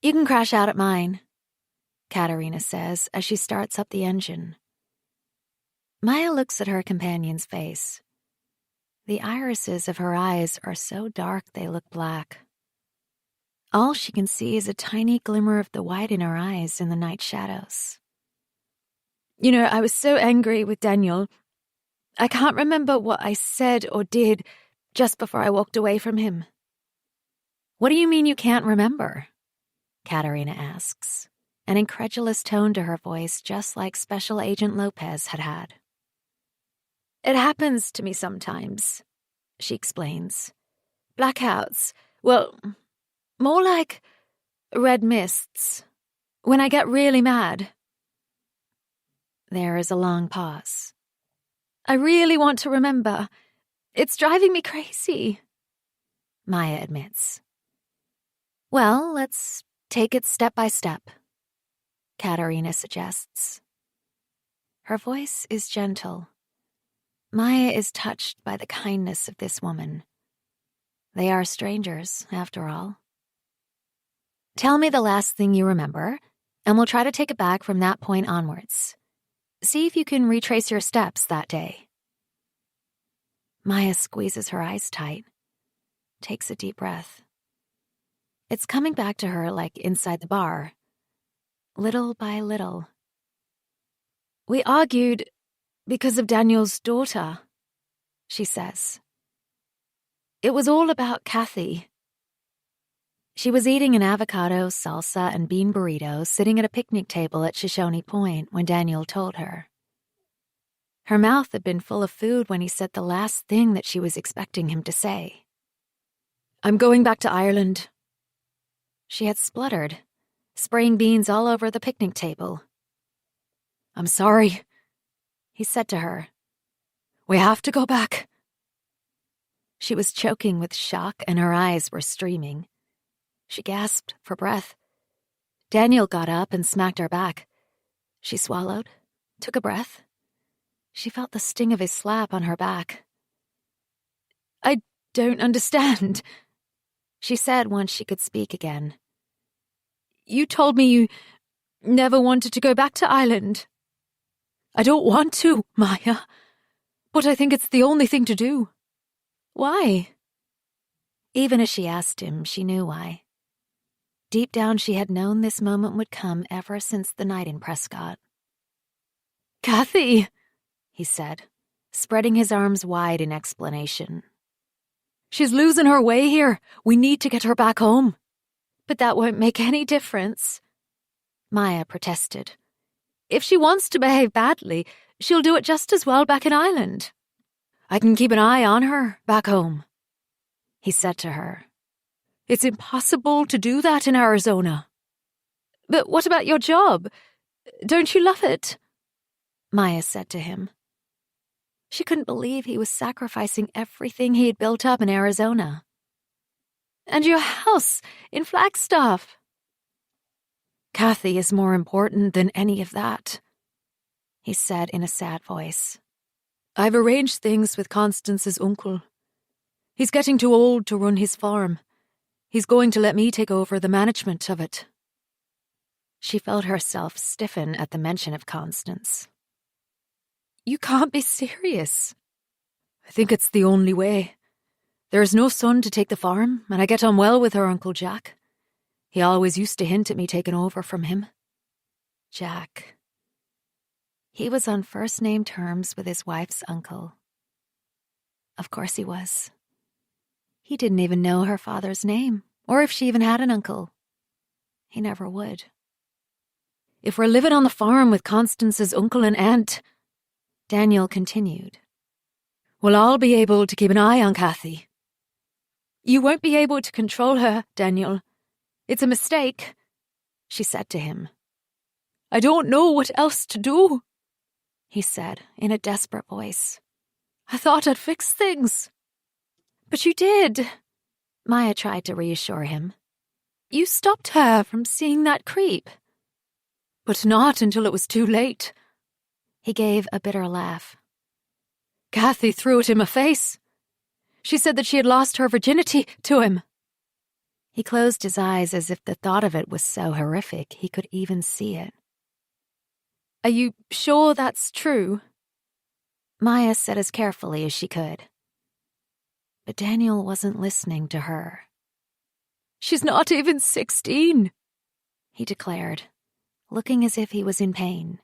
You can crash out at mine, Katerina says as she starts up the engine. Maya looks at her companion's face. The irises of her eyes are so dark they look black. All she can see is a tiny glimmer of the white in her eyes in the night shadows. You know, I was so angry with Daniel. I can't remember what I said or did just before I walked away from him. What do you mean you can't remember? Katerina asks, an incredulous tone to her voice just like Special Agent Lopez had had. It happens to me sometimes, she explains. Blackouts. Well, more like red mists. When I get really mad. There is a long pause. I really want to remember. It's driving me crazy, Maya admits. Well, let's take it step by step, Katerina suggests. Her voice is gentle. Maya is touched by the kindness of this woman. They are strangers, after all. Tell me the last thing you remember, and we'll try to take it back from that point onwards. See if you can retrace your steps that day. Maya squeezes her eyes tight, takes a deep breath. It's coming back to her like inside the bar, little by little. We argued because of Daniel's daughter, she says. It was all about Kathy. She was eating an avocado, salsa, and bean burrito sitting at a picnic table at Shoshone Point when Daniel told her. Her mouth had been full of food when he said the last thing that she was expecting him to say. I'm going back to Ireland. She had spluttered, spraying beans all over the picnic table. I'm sorry, he said to her. We have to go back. She was choking with shock and her eyes were streaming. She gasped for breath. Daniel got up and smacked her back. She swallowed, took a breath. She felt the sting of his slap on her back. I don't understand, she said once she could speak again. You told me you never wanted to go back to Ireland. I don't want to, Maya, but I think it's the only thing to do. Why? Even as she asked him, she knew why. Deep down, she had known this moment would come ever since the night in Prescott. Kathy, he said, spreading his arms wide in explanation. She's losing her way here. We need to get her back home. But that won't make any difference, Maya protested. If she wants to behave badly, she'll do it just as well back in Ireland. I can keep an eye on her back home, he said to her. It's impossible to do that in Arizona. But what about your job? Don't you love it? Maya said to him. She couldn't believe he was sacrificing everything he had built up in Arizona. And your house in Flagstaff. Kathy is more important than any of that, he said in a sad voice. I've arranged things with Constance's uncle. He's getting too old to run his farm. He's going to let me take over the management of it. She felt herself stiffen at the mention of Constance. You can't be serious. I think it's the only way. There's no son to take the farm, and I get on well with her Uncle Jack. He always used to hint at me taking over from him. Jack. He was on first-name terms with his wife's uncle. Of course he was. He didn't even know her father's name, or if she even had an uncle. He never would. If we're living on the farm with Constance's uncle and aunt, Daniel continued, we'll all be able to keep an eye on Kathy. You won't be able to control her, Daniel. It's a mistake, she said to him. I don't know what else to do, he said in a desperate voice. I thought I'd fix things. But you did, Maya tried to reassure him. You stopped her from seeing that creep. But not until it was too late. He gave a bitter laugh. Kathy threw it in my face. She said that she had lost her virginity to him. He closed his eyes as if the thought of it was so horrific he could even see it. Are you sure that's true? Maya said as carefully as she could. But Daniel wasn't listening to her. She's not even 16, he declared, looking as if he was in pain.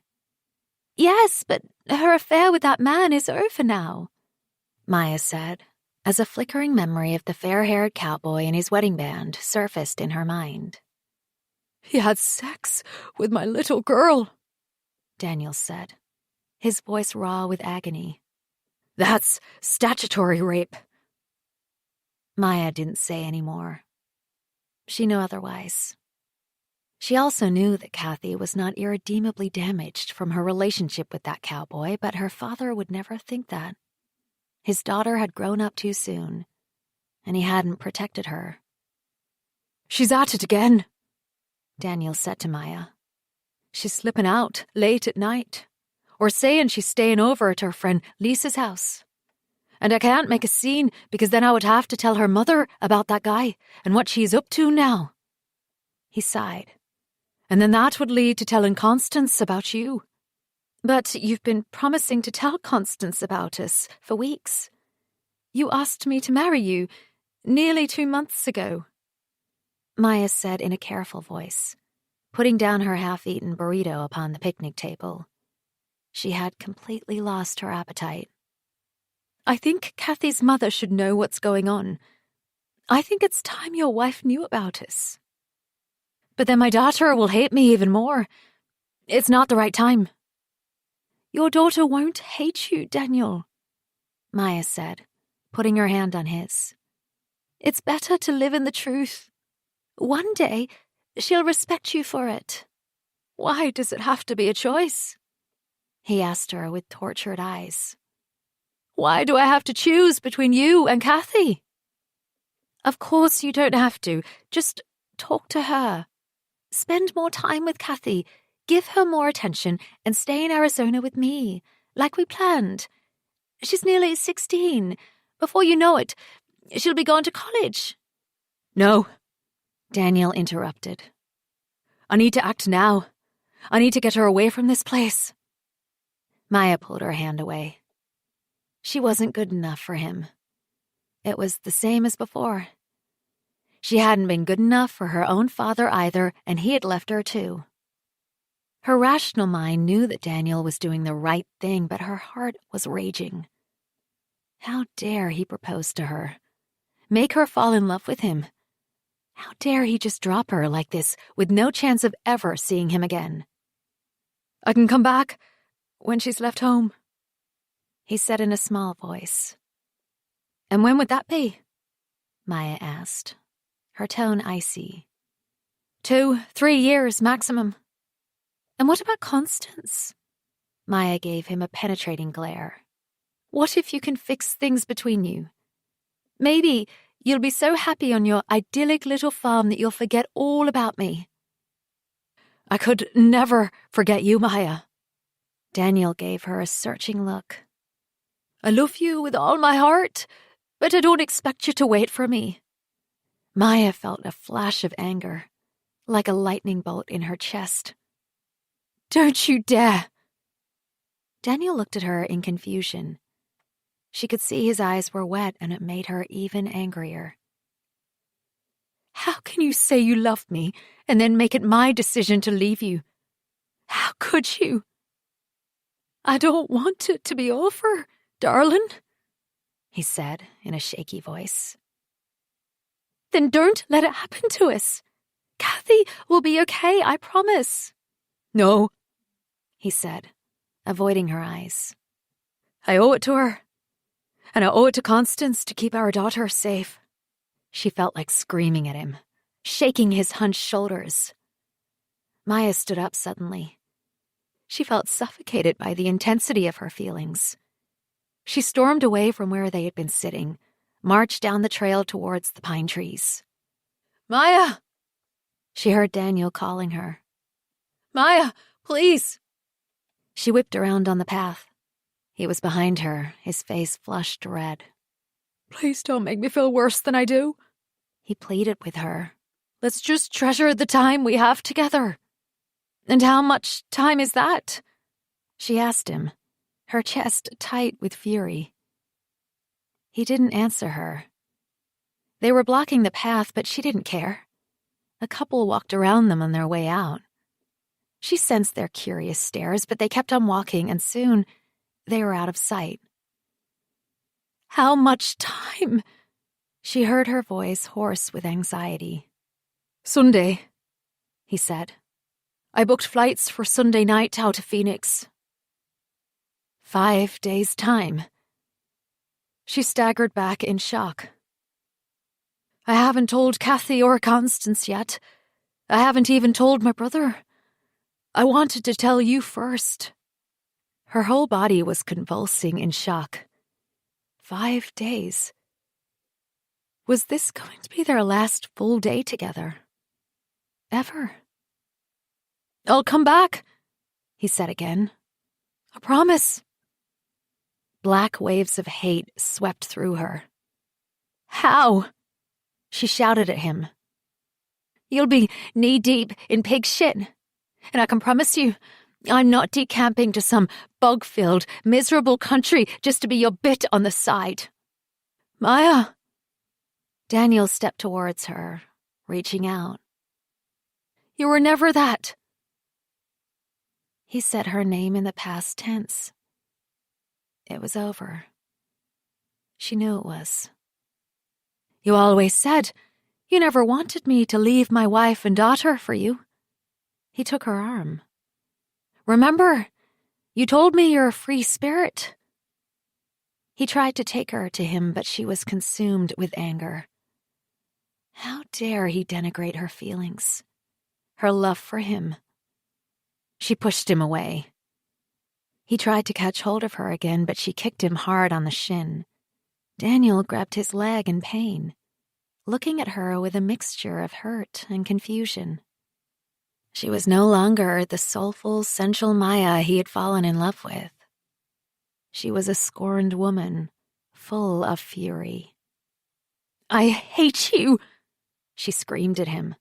Yes, but her affair with that man is over now, Maya said, as a flickering memory of the fair-haired cowboy and his wedding band surfaced in her mind. He had sex with my little girl, Daniel said, his voice raw with agony. That's statutory rape. Maya didn't say any more. She knew otherwise. She also knew that Kathy was not irredeemably damaged from her relationship with that cowboy, but her father would never think that. His daughter had grown up too soon, and he hadn't protected her. She's at it again, Daniel said to Maya. She's slipping out late at night, or saying she's staying over at her friend Lisa's house. And I can't make a scene because then I would have to tell her mother about that guy and what she's up to now. He sighed. And then that would lead to telling Constance about you. But you've been promising to tell Constance about us for weeks. You asked me to marry you nearly 2 months ago, Maya said in a careful voice, putting down her half-eaten burrito upon the picnic table. She had completely lost her appetite. I think Kathy's mother should know what's going on. I think it's time your wife knew about us. But then my daughter will hate me even more. It's not the right time. Your daughter won't hate you, Daniel, Maya said, putting her hand on his. It's better to live in the truth. One day, she'll respect you for it. Why does it have to be a choice? He asked her with tortured eyes. Why do I have to choose between you and Kathy? Of course you don't have to. Just talk to her. Spend more time with Kathy. Give her more attention and stay in Arizona with me, like we planned. She's nearly 16. Before you know it, she'll be going to college. No, Daniel interrupted. I need to act now. I need to get her away from this place. Maya pulled her hand away. She wasn't good enough for him. It was the same as before. She hadn't been good enough for her own father either, and he had left her too. Her rational mind knew that Daniel was doing the right thing, but her heart was raging. How dare he propose to her? Make her fall in love with him? How dare he just drop her like this, with no chance of ever seeing him again? I can come back when she's left home, he said in a small voice. And when would that be? Maya asked, her tone icy. 2-3 years maximum. And what about Constance? Maya gave him a penetrating glare. What if you can fix things between you? Maybe you'll be so happy on your idyllic little farm that you'll forget all about me. I could never forget you, Maya. Daniel gave her a searching look. I love you with all my heart, but I don't expect you to wait for me. Maya felt a flash of anger, like a lightning bolt in her chest. Don't you dare! Daniel looked at her in confusion. She could see his eyes were wet, and it made her even angrier. How can you say you love me and then make it my decision to leave you? How could you? I don't want it to be over, darling, he said in a shaky voice. Then don't let it happen to us. Kathy will be okay, I promise. No, he said, avoiding her eyes. I owe it to her. And I owe it to Constance to keep our daughter safe. She felt like screaming at him, shaking his hunched shoulders. Maya stood up suddenly. She felt suffocated by the intensity of her feelings. She stormed away from where they had been sitting, marched down the trail towards the pine trees. Maya! She heard Daniel calling her. Maya, please! She whipped around on the path. He was behind her, his face flushed red. Please don't make me feel worse than I do, he pleaded with her. Let's just treasure the time we have together. And how much time is that? She asked him, her chest tight with fury. He didn't answer her. They were blocking the path, but she didn't care. A couple walked around them on their way out. She sensed their curious stares, but they kept on walking, and soon they were out of sight. How much time? She heard her voice hoarse with anxiety. Sunday, he said. I booked flights for Sunday night out of Phoenix. 5 days' time. She staggered back in shock. I haven't told Kathy or Constance yet. I haven't even told my brother. I wanted to tell you first. Her whole body was convulsing in shock. 5 days. Was this going to be their last full day together? Ever? I'll come back, he said again. I promise. Black waves of hate swept through her. How? She shouted at him. You'll be knee-deep in pig shit, and I can promise you, I'm not decamping to some bog-filled, miserable country just to be your bit on the side. Maya! Daniel stepped towards her, reaching out. You were never that. He said her name in the past tense. It was over. She knew it was. You always said you never wanted me to leave my wife and daughter for you. He took her arm. Remember, you told me you're a free spirit. He tried to take her to him, but she was consumed with anger. How dare he denigrate her feelings, her love for him? She pushed him away. He tried to catch hold of her again, but she kicked him hard on the shin. Daniel grabbed his leg in pain, looking at her with a mixture of hurt and confusion. She was no longer the soulful, sensual Maya he had fallen in love with. She was a scorned woman, full of fury. I hate you, she screamed at him.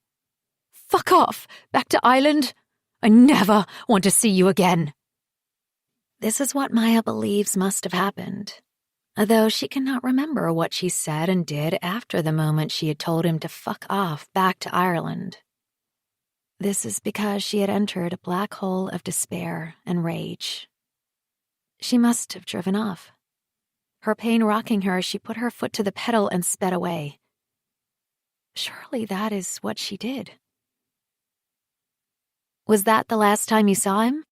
Fuck off, back to Ireland. I never want to see you again. This is what Maya believes must have happened, although she cannot remember what she said and did after the moment she had told him to fuck off back to Ireland. This is because she had entered a black hole of despair and rage. She must have driven off. Her pain rocking her, she put her foot to the pedal and sped away. Surely that is what she did. Was that the last time you saw him?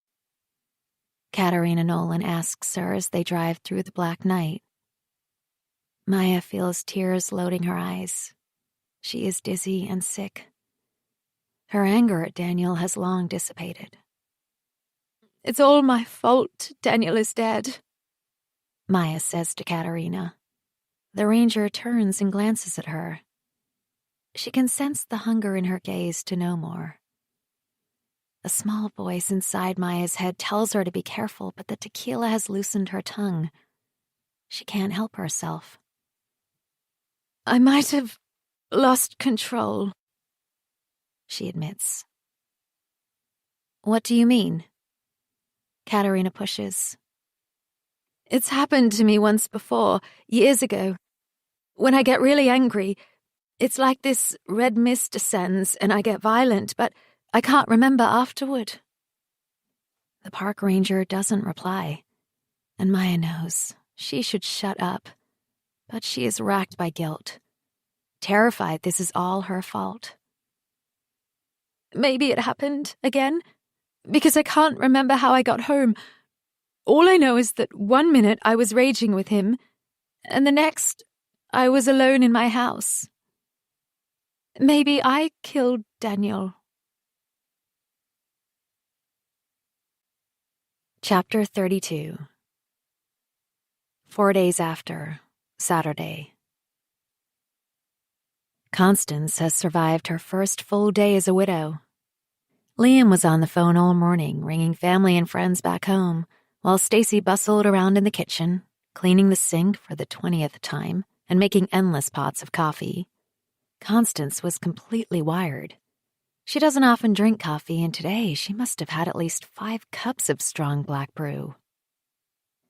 Katerina Nolan asks her as they drive through the black night. Maya feels tears loading her eyes. She is dizzy and sick. Her anger at Daniel has long dissipated. It's all my fault Daniel is dead, Maya says to Katerina. The ranger turns and glances at her. She can sense the hunger in her gaze to know more. A small voice inside Maya's head tells her to be careful, but the tequila has loosened her tongue. She can't help herself. I might have lost control, she admits. What do you mean? Katerina pushes. It's happened to me once before, years ago. When I get really angry, it's like this red mist descends and I get violent, but I can't remember afterward. The park ranger doesn't reply, and Maya knows she should shut up, but she is racked by guilt, terrified this is all her fault. Maybe it happened again. because I can't remember how I got home. All I know is that 1 minute I was raging with him, and the next I was alone in my house. Maybe I killed Daniel. Chapter 32. 4 days after, Saturday. Constance has survived her first full day as a widow. Liam was on the phone all morning, ringing family and friends back home, while Stacy bustled around in the kitchen, cleaning the sink for the 20th time and making endless pots of coffee. Constance was completely wired. She doesn't often drink coffee, and today she must have had at least 5 cups of strong black brew.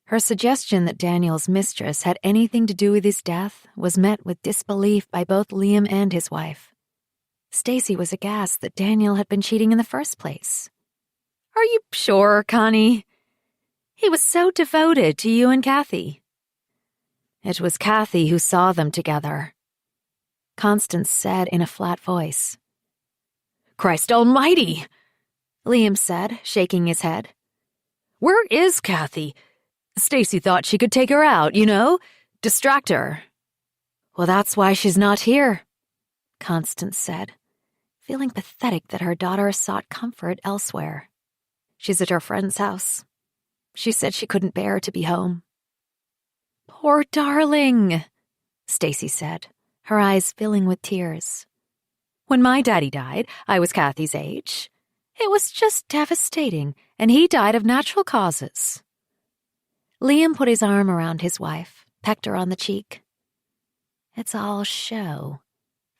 Her suggestion that Daniel's mistress had anything to do with his death was met with disbelief by both Liam and his wife. Stacy was aghast that Daniel had been cheating in the first place. Are you sure, Connie? He was so devoted to you and Kathy. It was Kathy who saw them together, Constance said in a flat voice. Christ almighty, Liam said, shaking his head. Where is Kathy? Stacy thought she could take her out, distract her. Well, that's why she's not here, Constance said, feeling pathetic that her daughter sought comfort elsewhere. She's at her friend's house. She said she couldn't bear to be home. Poor darling, Stacy said, her eyes filling with tears. When my daddy died, I was Kathy's age. It was just devastating, and he died of natural causes. Liam put his arm around his wife, pecked her on the cheek. It's all show,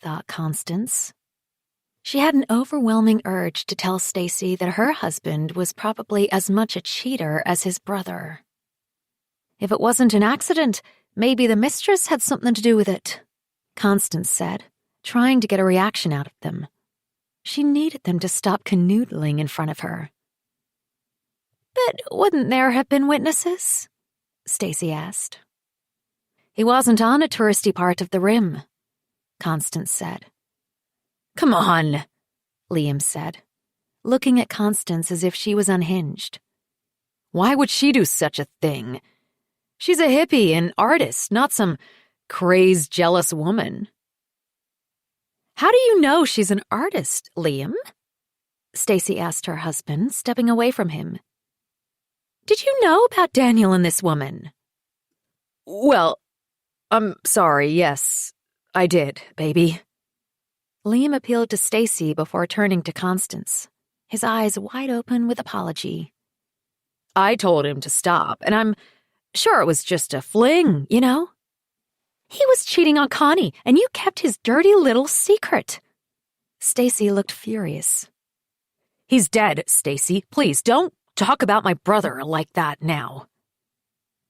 thought Constance. She had an overwhelming urge to tell Stacy that her husband was probably as much a cheater as his brother. If it wasn't an accident, maybe the mistress had something to do with it, Constance said, trying to get a reaction out of them. She needed them to stop canoodling in front of her. But wouldn't there have been witnesses? Stacy asked. He wasn't on a touristy part of the rim, Constance said. Come on, Liam said, looking at Constance as if she was unhinged. Why would she do such a thing? She's a hippie, an artist, not some crazed, jealous woman. How do you know she's an artist, Liam? Stacy asked her husband, stepping away from him. Did you know about Daniel and this woman? Well, I'm sorry, yes, I did, baby. Liam appealed to Stacy before turning to Constance, his eyes wide open with apology. I told him to stop, and I'm sure it was just a fling, He was cheating on Connie, and you kept his dirty little secret. Stacy looked furious. He's dead, Stacy. Please, don't talk about my brother like that now.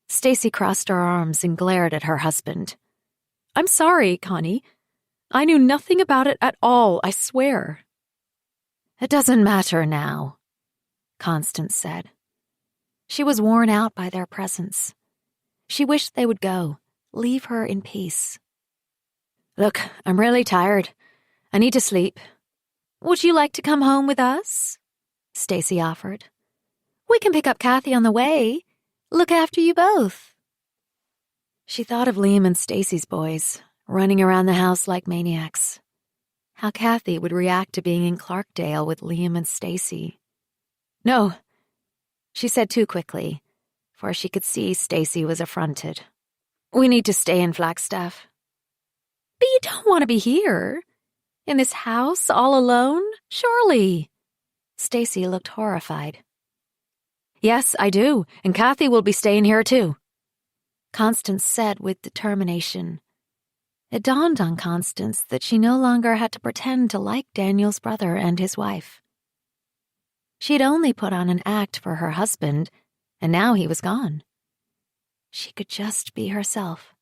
Stacy crossed her arms and glared at her husband. I'm sorry, Connie. I knew nothing about it at all, I swear. It doesn't matter now, Constance said. She was worn out by their presence. She wished they would go, leave her in peace. Look, I'm really tired. I need to sleep. Would you like to come home with us? Stacy offered. We can pick up Kathy on the way. Look after you both. She thought of Liam and Stacy's boys, running around the house like maniacs. How Kathy would react to being in Clarkdale with Liam and Stacy. No, she said too quickly, for she could see Stacy was affronted. We need to stay in Flagstaff. But you don't want to be here. In this house, all alone, surely. Stacy looked horrified. Yes, I do, and Kathy will be staying here too, Constance said with determination. It dawned on Constance that she no longer had to pretend to like Daniel's brother and his wife. She'd only put on an act for her husband, and now he was gone. She could just be herself.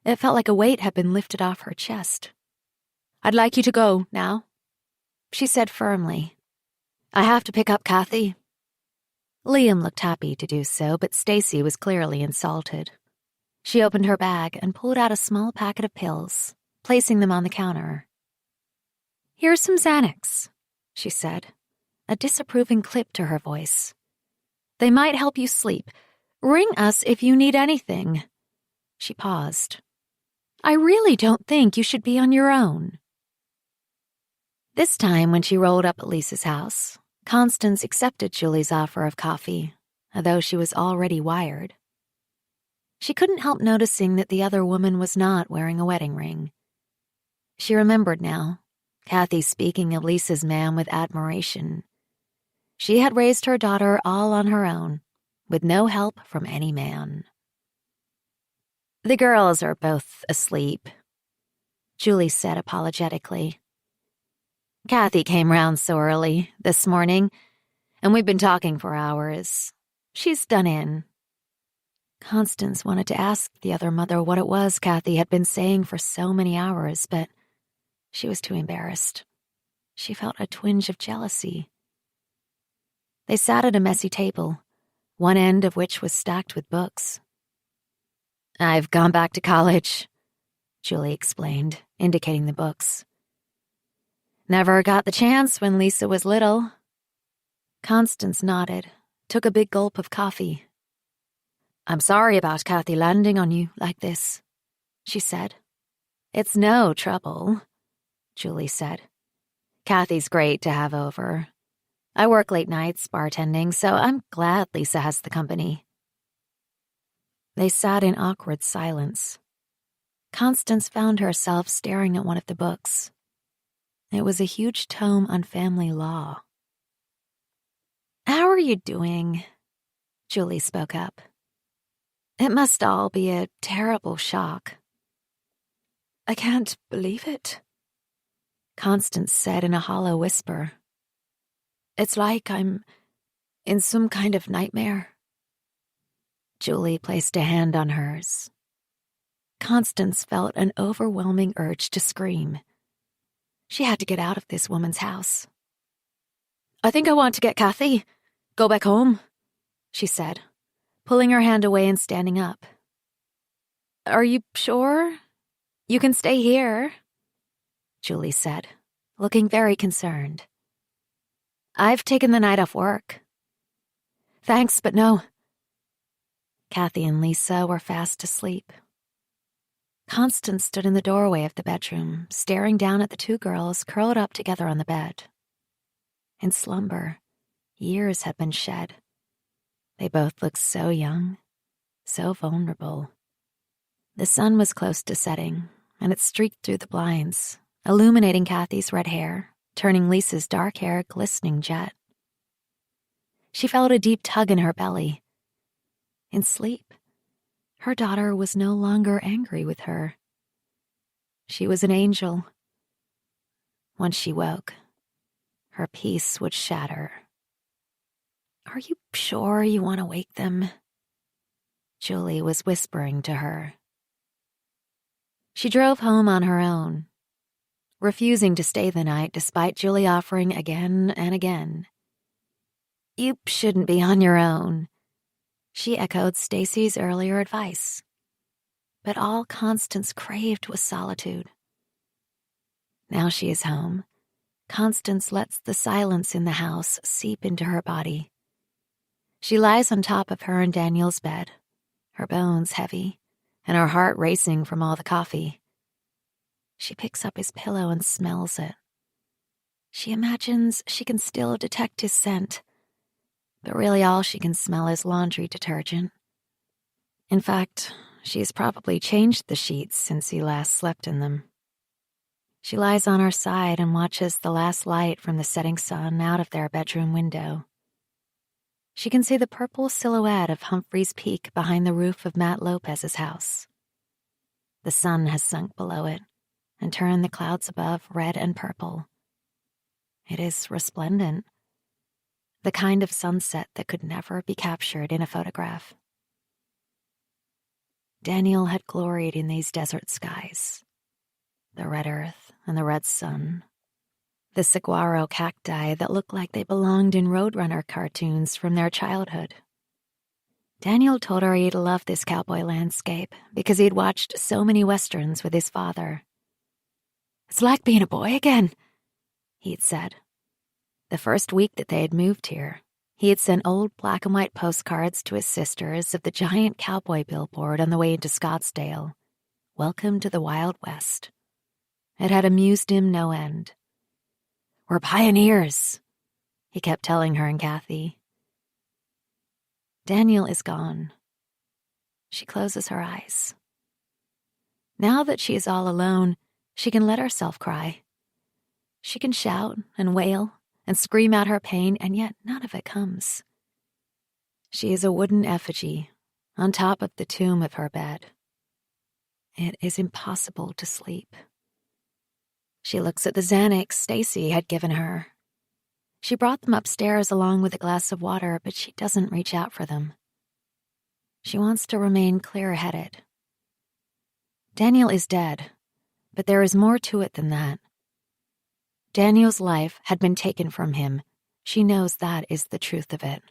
It felt like a weight had been lifted off her chest. I'd like you to go now, she said firmly. I have to pick up Kathy. Liam looked happy to do so, but Stacy was clearly insulted. She opened her bag and pulled out a small packet of pills, placing them on the counter. Here's some Xanax, she said, a disapproving clip to her voice. "They might help you sleep. Ring us if you need anything." She paused. "I really don't think you should be on your own." This time, when she rolled up at Lisa's house, Constance accepted Julie's offer of coffee, though she was already wired. She couldn't help noticing that the other woman was not wearing a wedding ring. She remembered now, Kathy speaking of Lisa's man with admiration. She had raised her daughter all on her own, with no help from any man. "The girls are both asleep," Julie said apologetically. "Kathy came round so early this morning, and we've been talking for hours. She's done in." Constance wanted to ask the other mother what it was Kathy had been saying for so many hours, but she was too embarrassed. She felt a twinge of jealousy. They sat at a messy table, one end of which was stacked with books. "I've gone back to college," Julie explained, indicating the books. "Never got the chance when Lisa was little." Constance nodded, took a big gulp of coffee. "I'm sorry about Kathy landing on you like this," she said. "It's no trouble," Julie said. "Kathy's great to have over. I work late nights bartending, so I'm glad Lisa has the company." They sat in awkward silence. Constance found herself staring at one of the books. It was a huge tome on family law. "How are you doing?" Julie spoke up. "It must all be a terrible shock." "I can't believe it," Constance said in a hollow whisper. "It's like I'm in some kind of nightmare." Julie placed a hand on hers. Constance felt an overwhelming urge to scream. She had to get out of this woman's house. "I think I want to get Kathy. Go back home," she said, pulling her hand away and standing up. "Are you sure? You can stay here," Julie said, looking very concerned. "I've taken the night off work." "Thanks, but no." Kathy and Lisa were fast asleep. Constance stood in the doorway of the bedroom, staring down at the two girls curled up together on the bed. In slumber, years had been shed. They both looked so young, so vulnerable. The sun was close to setting, and it streaked through the blinds, illuminating Kathy's red hair, turning Lisa's dark hair glistening jet. She felt a deep tug in her belly. In sleep, her daughter was no longer angry with her. She was an angel. Once she woke, her peace would shatter. "Are you sure you want to wake them?" Julie was whispering to her. She drove home on her own, refusing to stay the night despite Julie offering again and again. "You shouldn't be on your own," she echoed Stacy's earlier advice. But all Constance craved was solitude. Now she is home. Constance lets the silence in the house seep into her body. She lies on top of her and Daniel's bed, her bones heavy, and her heart racing from all the coffee. She picks up his pillow and smells it. She imagines she can still detect his scent, but really all she can smell is laundry detergent. In fact, she's probably changed the sheets since he last slept in them. She lies on her side and watches the last light from the setting sun out of their bedroom window. She can see the purple silhouette of Humphrey's Peak behind the roof of Matt Lopez's house. The sun has sunk below it and turned the clouds above red and purple. It is resplendent, the kind of sunset that could never be captured in a photograph. Daniel had gloried in these desert skies, the red earth and the red sun, the saguaro cacti that looked like they belonged in Roadrunner cartoons from their childhood. Daniel told her he'd love this cowboy landscape because he'd watched so many westerns with his father. "It's like being a boy again," he'd said. The first week that they had moved here, he had sent old black and white postcards to his sisters of the giant cowboy billboard on the way into Scottsdale. Welcome to the Wild West. It had amused him no end. We're pioneers, he kept telling her and Kathy. Daniel is gone. She closes her eyes. Now that she is all alone, she can let herself cry. She can shout and wail and scream out her pain, and yet none of it comes. She is a wooden effigy on top of the tomb of her bed. It is impossible to sleep. She looks at the Xanax Stacy had given her. She brought them upstairs along with a glass of water, but she doesn't reach out for them. She wants to remain clear-headed. Daniel is dead, but there is more to it than that. Daniel's life had been taken from him. She knows that is the truth of it.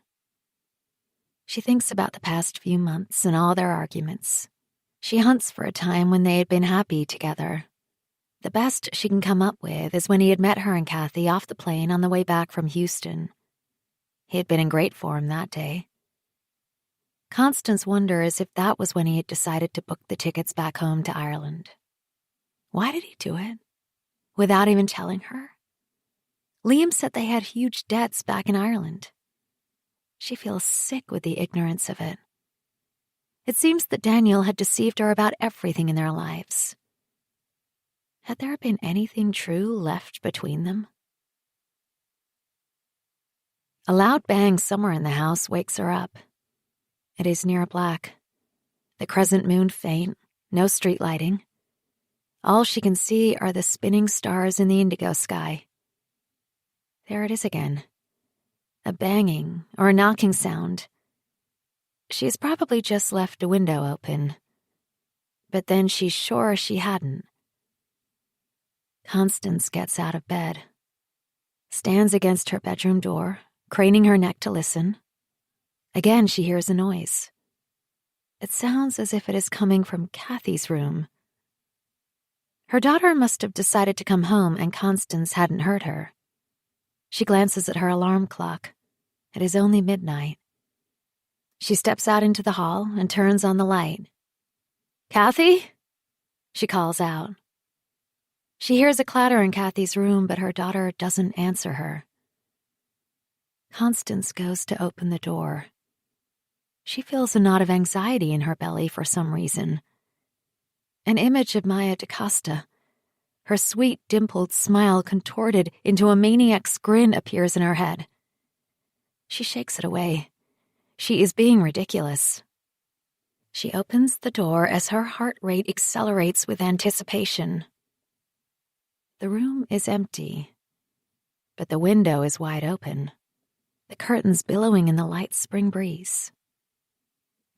She thinks about the past few months and all their arguments. She hunts for a time when they had been happy together. The best she can come up with is when he had met her and Kathy off the plane on the way back from Houston. He had been in great form that day. Constance wonders if that was when he had decided to book the tickets back home to Ireland. Why did he do it? Without even telling her? Liam said they had huge debts back in Ireland. She feels sick with the ignorance of it. It seems that Daniel had deceived her about everything in their lives. Had there been anything true left between them? A loud bang somewhere in the house wakes her up. It is near black. The crescent moon faint, no street lighting. All she can see are the spinning stars in the indigo sky. There it is again. A banging or a knocking sound. She has probably just left a window open. But then she's sure she hadn't. Constance gets out of bed, stands against her bedroom door, craning her neck to listen. Again, she hears a noise. It sounds as if it is coming from Kathy's room. Her daughter must have decided to come home and Constance hadn't heard her. She glances at her alarm clock. It is only midnight. She steps out into the hall and turns on the light. "Kathy?" she calls out. She hears a clatter in Kathy's room, but her daughter doesn't answer her. Constance goes to open the door. She feels a knot of anxiety in her belly for some reason. An image of Maya DaCosta, her sweet, dimpled smile contorted into a maniac's grin, appears in her head. She shakes it away. She is being ridiculous. She opens the door as her heart rate accelerates with anticipation. The room is empty, but the window is wide open, the curtains billowing in the light spring breeze.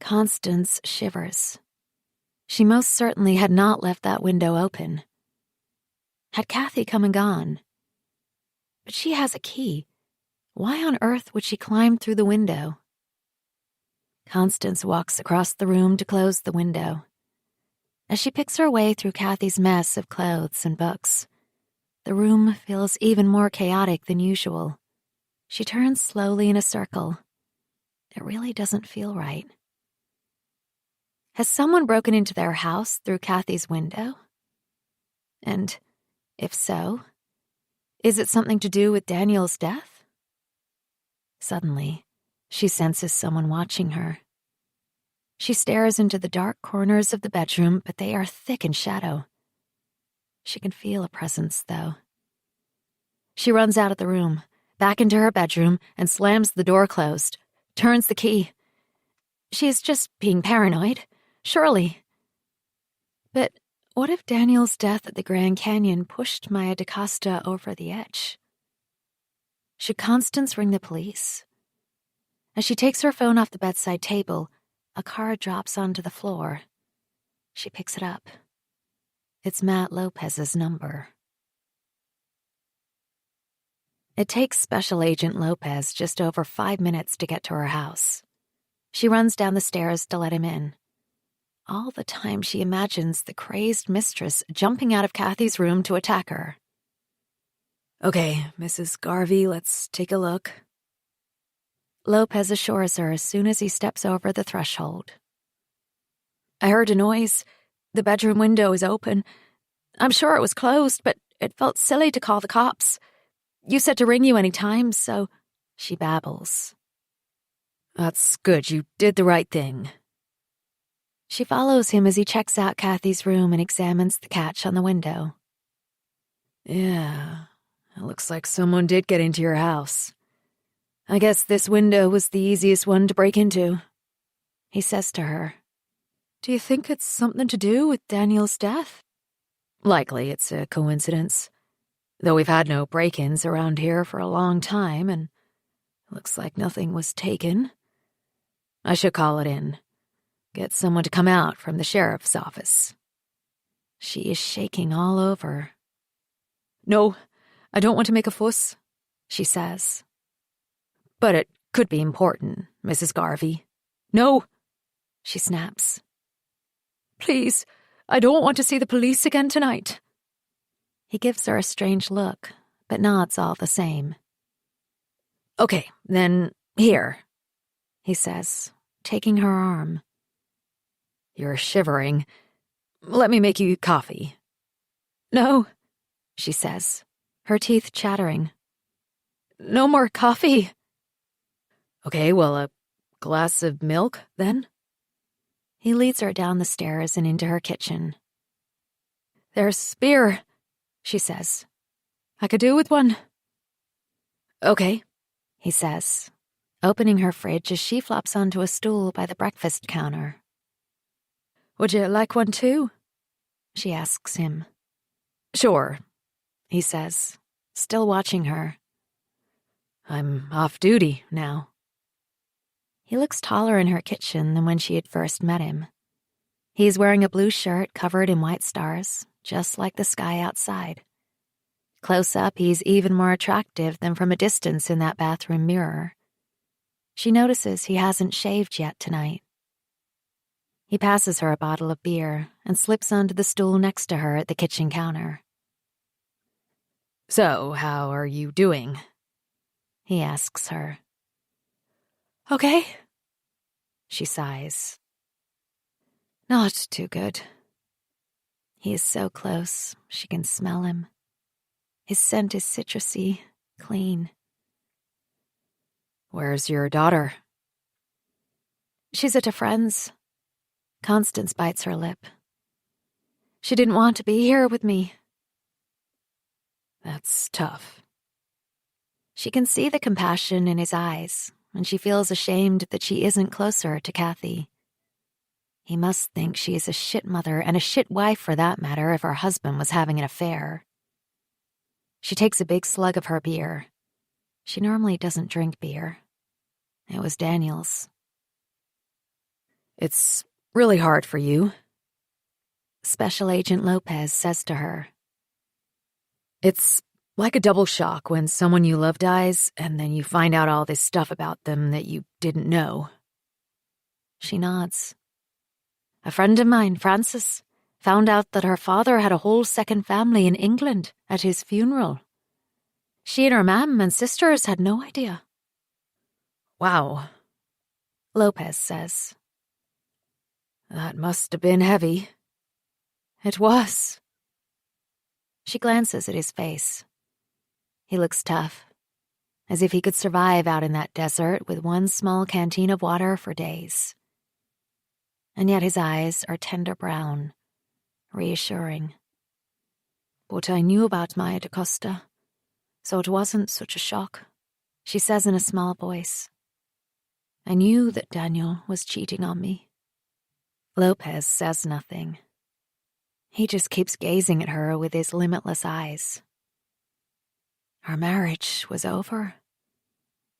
Constance shivers. She most certainly had not left that window open. Had Kathy come and gone? But she has a key. Why on earth would she climb through the window? Constance walks across the room to close the window. As she picks her way through Kathy's mess of clothes and books, the room feels even more chaotic than usual. She turns slowly in a circle. It really doesn't feel right. Has someone broken into their house through Kathy's window? And if so, is it something to do with Daniel's death? Suddenly, she senses someone watching her. She stares into the dark corners of the bedroom, but they are thick in shadow. She can feel a presence, though. She runs out of the room, back into her bedroom, and slams the door closed, turns the key. She is just being paranoid, surely. But what if Daniel's death at the Grand Canyon pushed Maya DaCosta over the edge? Should Constance ring the police? As she takes her phone off the bedside table, a card drops onto the floor. She picks it up. It's Matt Lopez's number. It takes Special Agent Lopez just over 5 minutes to get to her house. She runs down the stairs to let him in. All the time she imagines the crazed mistress jumping out of Kathy's room to attack her. Okay, Mrs. Garvey, let's take a look. Lopez assures her as soon as he steps over the threshold. I heard a noise. The bedroom window is open. I'm sure it was closed, but it felt silly to call the cops. You said to ring you any time, so she babbles. That's good, you did the right thing. She follows him as he checks out Kathy's room and examines the catch on the window. Yeah, it looks like someone did get into your house. I guess this window was the easiest one to break into, he says to her. Do you think it's something to do with Daniel's death? Likely it's a coincidence. Though we've had no break-ins around here for a long time, and it looks like nothing was taken. I should call it in. Get someone to come out from the sheriff's office. She is shaking all over. No, I don't want to make a fuss, she says. But it could be important, Mrs. Garvey. No, she snaps. Please, I don't want to see the police again tonight. He gives her a strange look, but nods all the same. Okay, then here, he says, taking her arm. You're shivering. Let me make you coffee. No, she says, her teeth chattering. No more coffee. Okay, well, a glass of milk, then? He leads her down the stairs and into her kitchen. There's beer, she says. I could do with one. Okay, he says, opening her fridge as she flops onto a stool by the breakfast counter. Would you like one too? She asks him. Sure, he says, still watching her. I'm off duty now. He looks taller in her kitchen than when she had first met him. He's wearing a blue shirt covered in white stars, just like the sky outside. Close up, he's even more attractive than from a distance in that bathroom mirror. She notices he hasn't shaved yet tonight. He passes her a bottle of beer and slips onto the stool next to her at the kitchen counter. So, how are you doing? He asks her. Okay, she sighs. Not too good. He is so close, she can smell him. His scent is citrusy, clean. Where's your daughter? She's at a friend's. Constance bites her lip. She didn't want to be here with me. That's tough. She can see the compassion in his eyes, and she feels ashamed that she isn't closer to Kathy. He must think she is a shit mother and a shit wife for that matter if her husband was having an affair. She takes a big slug of her beer. She normally doesn't drink beer. It was Daniel's. It's really hard for you, Special Agent Lopez says to her. It's like a double shock when someone you love dies and then you find out all this stuff about them that you didn't know. She nods. A friend of mine, Frances, found out that her father had a whole second family in England at his funeral. She and her mum and sisters had no idea. Wow, Lopez says. That must have been heavy. It was. She glances at his face. He looks tough, as if he could survive out in that desert with one small canteen of water for days. And yet his eyes are tender brown, reassuring. But I knew about Maya DaCosta, so it wasn't such a shock, she says in a small voice. I knew that Daniel was cheating on me. Lopez says nothing. He just keeps gazing at her with his limitless eyes. Our marriage was over,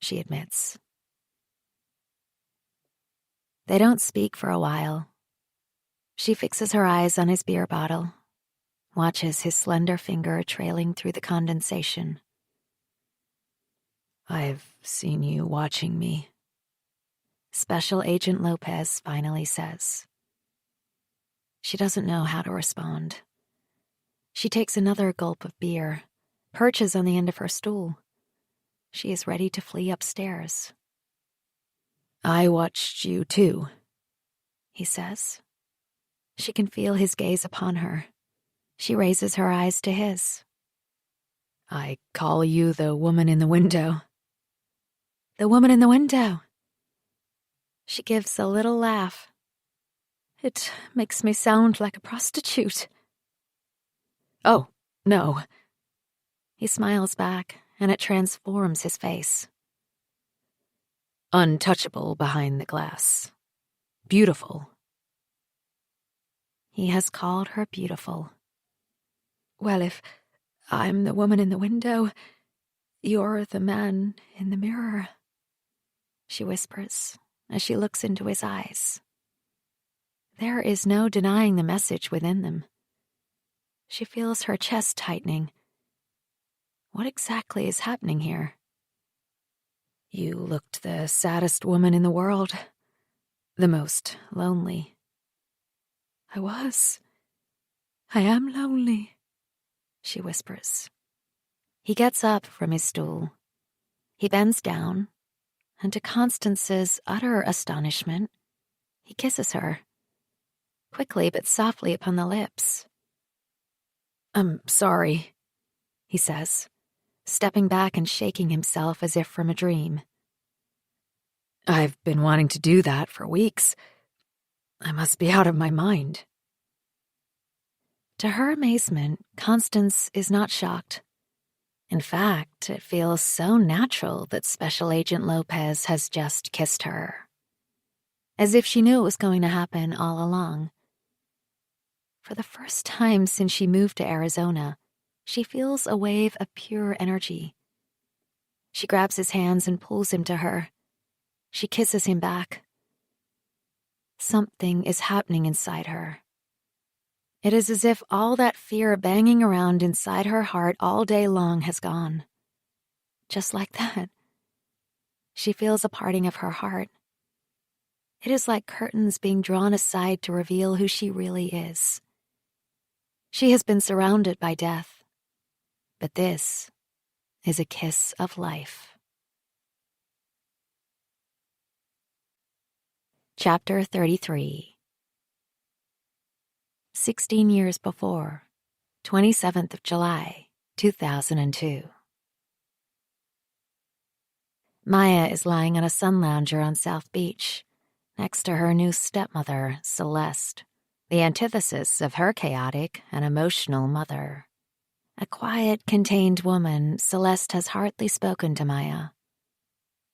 she admits. They don't speak for a while. She fixes her eyes on his beer bottle, watches his slender finger trailing through the condensation. I've seen you watching me, Special Agent Lopez finally says. She doesn't know how to respond. She takes another gulp of beer, perches on the end of her stool. She is ready to flee upstairs. I watched you too, he says. She can feel his gaze upon her. She raises her eyes to his. I call you the woman in the window. The woman in the window. She gives a little laugh. It makes me sound like a prostitute. Oh, no. He smiles back, and it transforms his face. Untouchable behind the glass. Beautiful. He has called her beautiful. Well, if I'm the woman in the window, you're the man in the mirror, she whispers as she looks into his eyes. There is no denying the message within them. She feels her chest tightening. What exactly is happening here? You looked the saddest woman in the world. The most lonely. I am lonely, she whispers. He gets up from his stool. He bends down, and to Constance's utter astonishment, he kisses her, quickly but softly upon the lips. I'm sorry, he says, stepping back and shaking himself as if from a dream. I've been wanting to do that for weeks. I must be out of my mind. To her amazement, Constance is not shocked. In fact, it feels so natural that Special Agent Lopez has just kissed her. As if she knew it was going to happen all along. For the first time since she moved to Arizona, she feels a wave of pure energy. She grabs his hands and pulls him to her. She kisses him back. Something is happening inside her. It is as if all that fear banging around inside her heart all day long has gone. Just like that. She feels a parting of her heart. It is like curtains being drawn aside to reveal who she really is. She has been surrounded by death, but this is a kiss of life. Chapter 33. 16 years before, 27th of July, 2002. Maya is lying on a sun lounger on South Beach, next to her new stepmother, Celeste, the antithesis of her chaotic and emotional mother. A quiet, contained woman, Celeste has hardly spoken to Maya.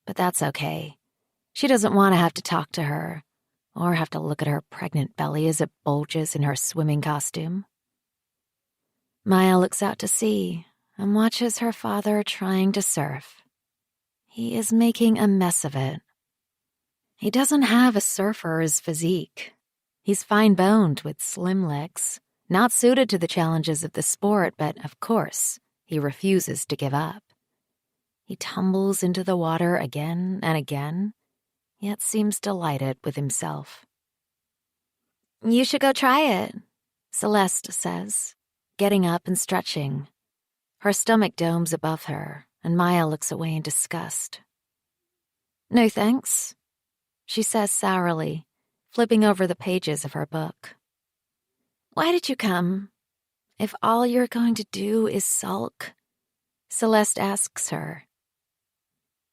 But that's okay. She doesn't want to have to talk to her, or have to look at her pregnant belly as it bulges in her swimming costume. Maya looks out to sea and watches her father trying to surf. He is making a mess of it. He doesn't have a surfer's physique. He's fine-boned with slim legs, not suited to the challenges of the sport, but of course, he refuses to give up. He tumbles into the water again and again, yet seems delighted with himself. You should go try it, Celeste says, getting up and stretching. Her stomach domes above her, and Maya looks away in disgust. No thanks, she says sourly, flipping over the pages of her book. Why did you come? If all you're going to do is sulk, Celeste asks her.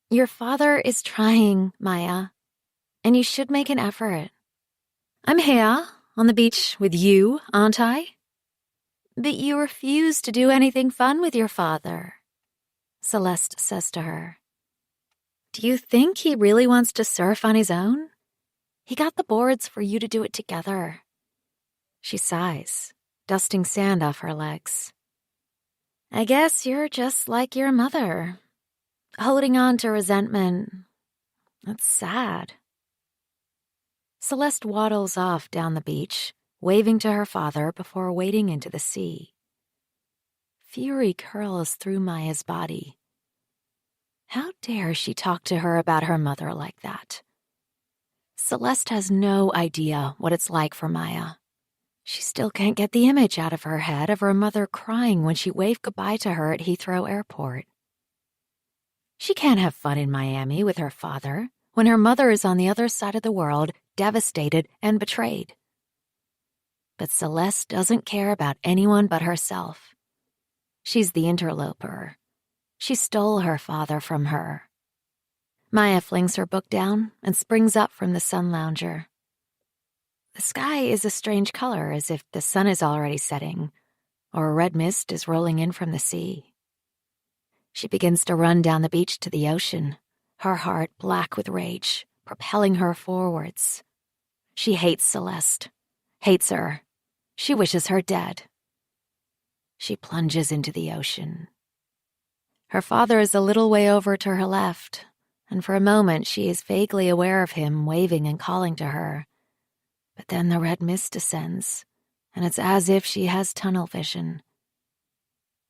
Your father is trying, Maya, and you should make an effort. I'm here, on the beach with you, aren't I? But you refuse to do anything fun with your father, Celeste says to her. Do you think he really wants to surf on his own? He got the boards for you to do it together. She sighs, dusting sand off her legs. I guess you're just like your mother, holding on to resentment. That's sad. Celeste waddles off down the beach, waving to her father before wading into the sea. Fury curls through Maya's body. How dare she talk to her about her mother like that? Celeste has no idea what it's like for Maya. She still can't get the image out of her head of her mother crying when she waved goodbye to her at Heathrow Airport. She can't have fun in Miami with her father when her mother is on the other side of the world, devastated and betrayed. But Celeste doesn't care about anyone but herself. She's the interloper. She stole her father from her. Maya flings her book down and springs up from the sun lounger. The sky is a strange color, as if the sun is already setting, or a red mist is rolling in from the sea. She begins to run down the beach to the ocean, her heart black with rage, propelling her forwards. She hates Celeste, hates her. She wishes her dead. She plunges into the ocean. Her father is a little way over to her left, and for a moment she is vaguely aware of him waving and calling to her. But then the red mist descends, and it's as if she has tunnel vision.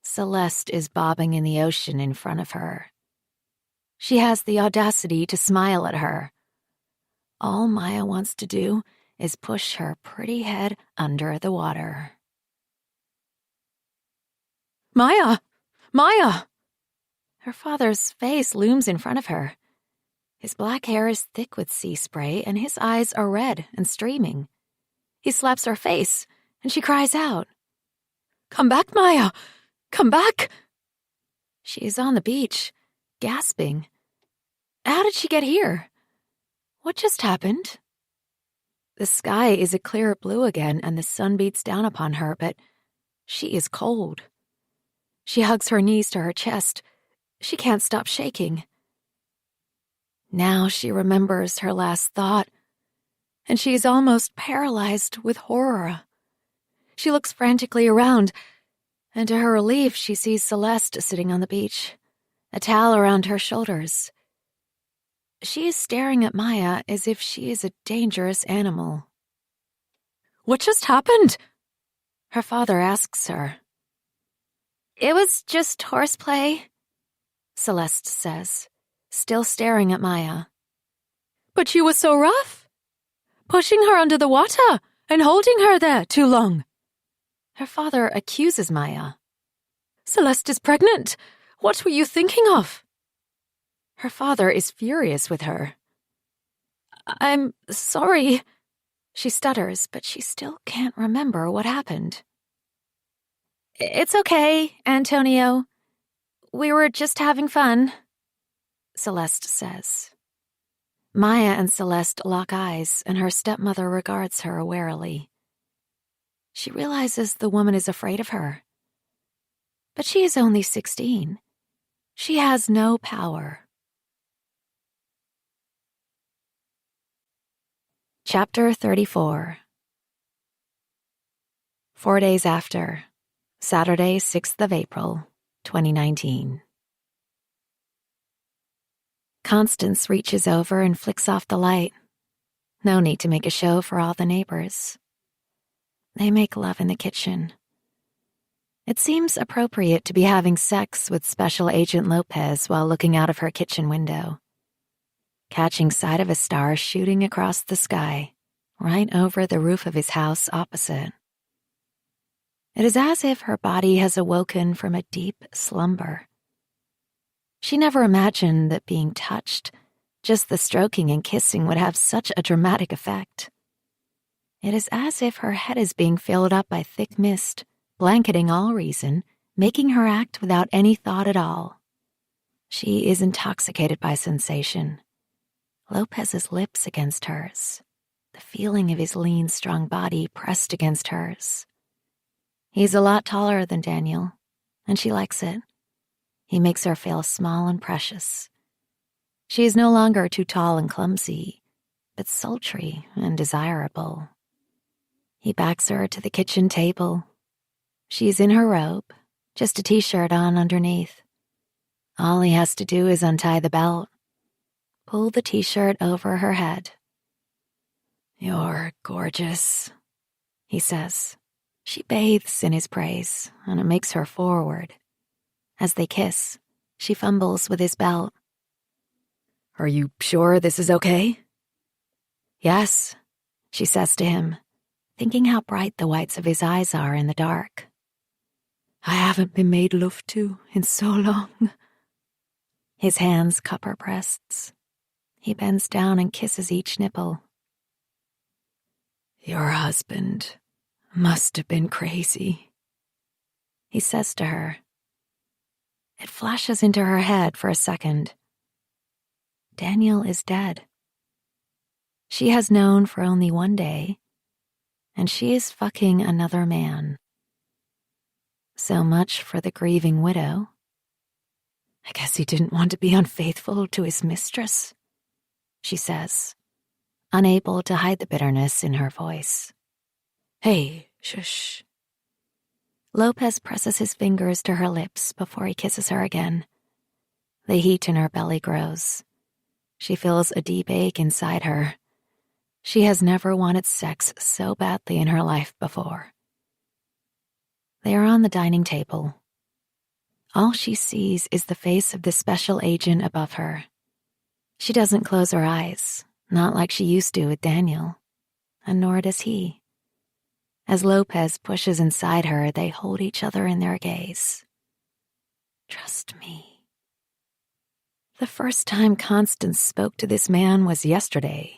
Celeste is bobbing in the ocean in front of her. She has the audacity to smile at her. All Maya wants to do is push her pretty head under the water. Maya! Maya! Her father's face looms in front of her. His black hair is thick with sea spray, and his eyes are red and streaming. He slaps her face, and she cries out, "Come back, Maya! Come back!" She is on the beach, gasping. How did she get here? What just happened? The sky is a clear blue again, and the sun beats down upon her, but she is cold. She hugs her knees to her chest. She can't stop shaking. Now she remembers her last thought, and she is almost paralyzed with horror. She looks frantically around, and to her relief, she sees Celeste sitting on the beach, a towel around her shoulders. She is staring at Maya as if she is a dangerous animal. "What just happened?" her father asks her. "It was just horseplay," Celeste says, still staring at Maya. "But you were so rough, pushing her under the water and holding her there too long." Her father accuses Maya. "Celeste is pregnant. What were you thinking of?" Her father is furious with her. "I'm sorry," she stutters, but she still can't remember what happened. "It's okay, Antonio. We were just having fun," Celeste says. Maya and Celeste lock eyes, and her stepmother regards her warily. She realizes the woman is afraid of her. But she is only 16. She has no power. Chapter 34. 4 days after, Saturday, 6th of April, 2019. Constance reaches over and flicks off the light. No need to make a show for all the neighbors. They make love in the kitchen. It seems appropriate to be having sex with Special Agent Lopez while looking out of her kitchen window, catching sight of a star shooting across the sky, right over the roof of his house opposite. It is as if her body has awoken from a deep slumber. She never imagined that being touched, just the stroking and kissing, would have such a dramatic effect. It is as if her head is being filled up by thick mist, blanketing all reason, making her act without any thought at all. She is intoxicated by sensation. Lopez's lips against hers, the feeling of his lean, strong body pressed against hers. He's a lot taller than Daniel, and she likes it. He makes her feel small and precious. She is no longer too tall and clumsy, but sultry and desirable. He backs her to the kitchen table. She's in her robe, just a t-shirt on underneath. All he has to do is untie the belt, pull the t-shirt over her head. "You're gorgeous," he says. She bathes in his praise, and it makes her forward. As they kiss, she fumbles with his belt. "Are you sure this is okay?" "Yes," she says to him, thinking how bright the whites of his eyes are in the dark. I haven't been made love to in so long. His hands cup her breasts. He bends down and kisses each nipple. Your husband must have been crazy, he says to her. It flashes into her head for a second. Daniel is dead. She has known for only one day, and she is fucking another man. So much for the grieving widow. I guess he didn't want to be unfaithful to his mistress, she says, unable to hide the bitterness in her voice. Hey, shush. Lopez presses his fingers to her lips before he kisses her again. The heat in her belly grows. She feels a deep ache inside her. She has never wanted sex so badly in her life before. They are on the dining table. All she sees is the face of the special agent above her. She doesn't close her eyes, not like she used to with Daniel, and nor does he. As Lopez pushes inside her, they hold each other in their gaze. Trust me. The first time Constance spoke to this man was yesterday.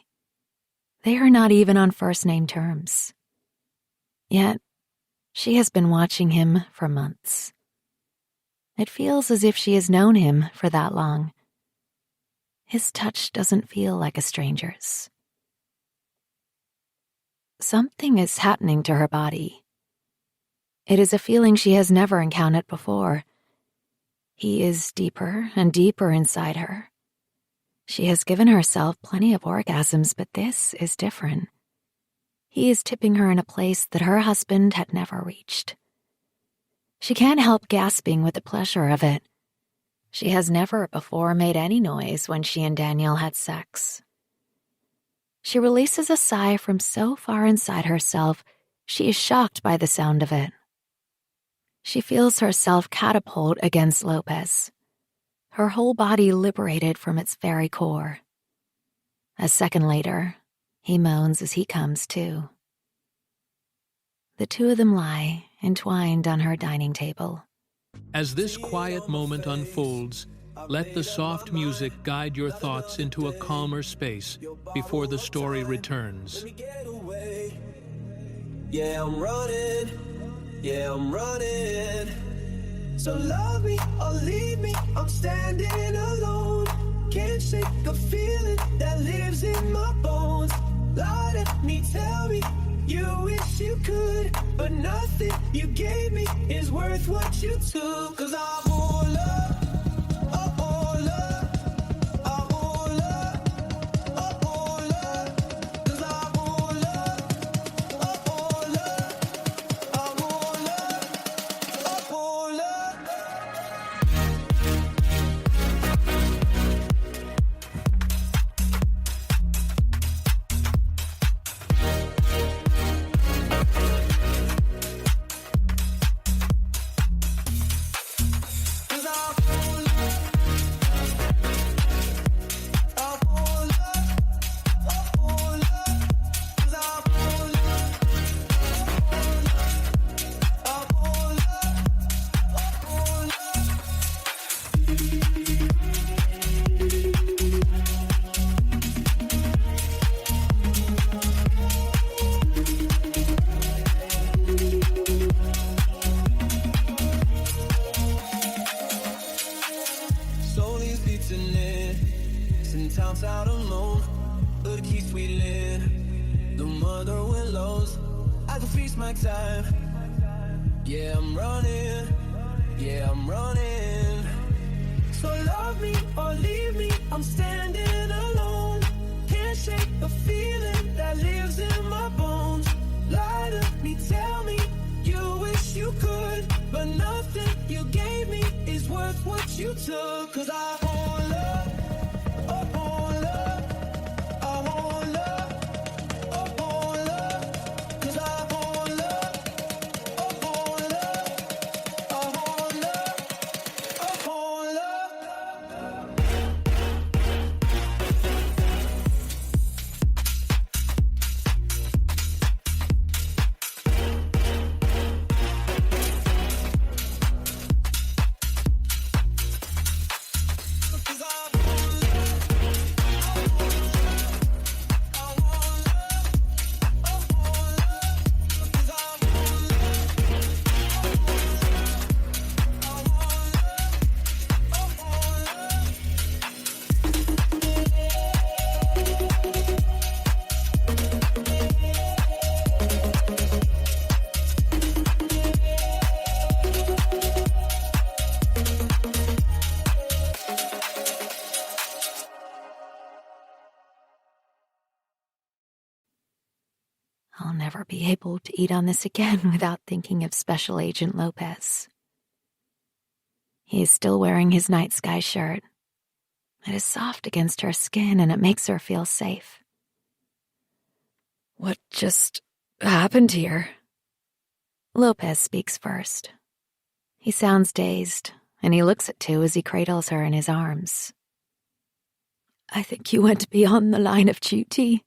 They are not even on first-name terms. Yet, she has been watching him for months. It feels as if she has known him for that long. His touch doesn't feel like a stranger's. Something is happening to her body. It is a feeling she has never encountered before. He is deeper and deeper inside her. She has given herself plenty of orgasms, but this is different. He is tipping her in a place that her husband had never reached. She can't help gasping with the pleasure of it. She has never before made any noise when she and Daniel had sex. She releases a sigh from so far inside herself, she is shocked by the sound of it. She feels herself catapult against Lopez, her whole body liberated from its very core. A second later, he moans as he comes to. The two of them lie, entwined on her dining table. As this quiet moment unfolds, let the soft music guide your thoughts into a calmer space before the story returns. Yeah, I'm running. Yeah, I'm running. So love me or leave me, I'm standing alone. Can't shake the feeling that lives in my bones. Lie to me, tell me you wish you could, but nothing you gave me is worth what you took. 'Cause I won't love. Out alone, but it keeps wheeling. The mother willows, I can feast my time. Yeah, I'm running. Yeah, I'm running. So love me or leave me, I'm standing alone. Can't shake the feeling that lives in my bones. Lie to me, tell me you wish you could, but nothing you gave me is worth what you took. 'Cause I won't love. be able to eat on this again without thinking of Special Agent Lopez. He is still wearing his night sky shirt. It is soft against her skin and it makes her feel safe. What just happened here? Lopez speaks first. He sounds dazed, and he looks at Tu as he cradles her in his arms. I think you went beyond the line of duty,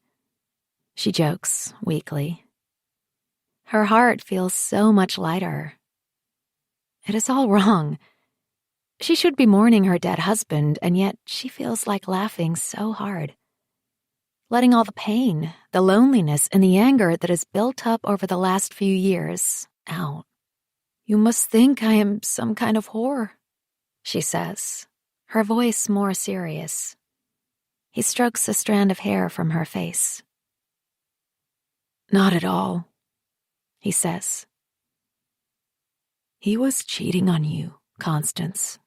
she jokes, weakly. Her heart feels so much lighter. It is all wrong. She should be mourning her dead husband, and yet she feels like laughing so hard. Letting all the pain, the loneliness, and the anger that has built up over the last few years out. You must think I am some kind of whore, she says, her voice more serious. He strokes a strand of hair from her face. Not at all, he says. He was cheating on you, Constance.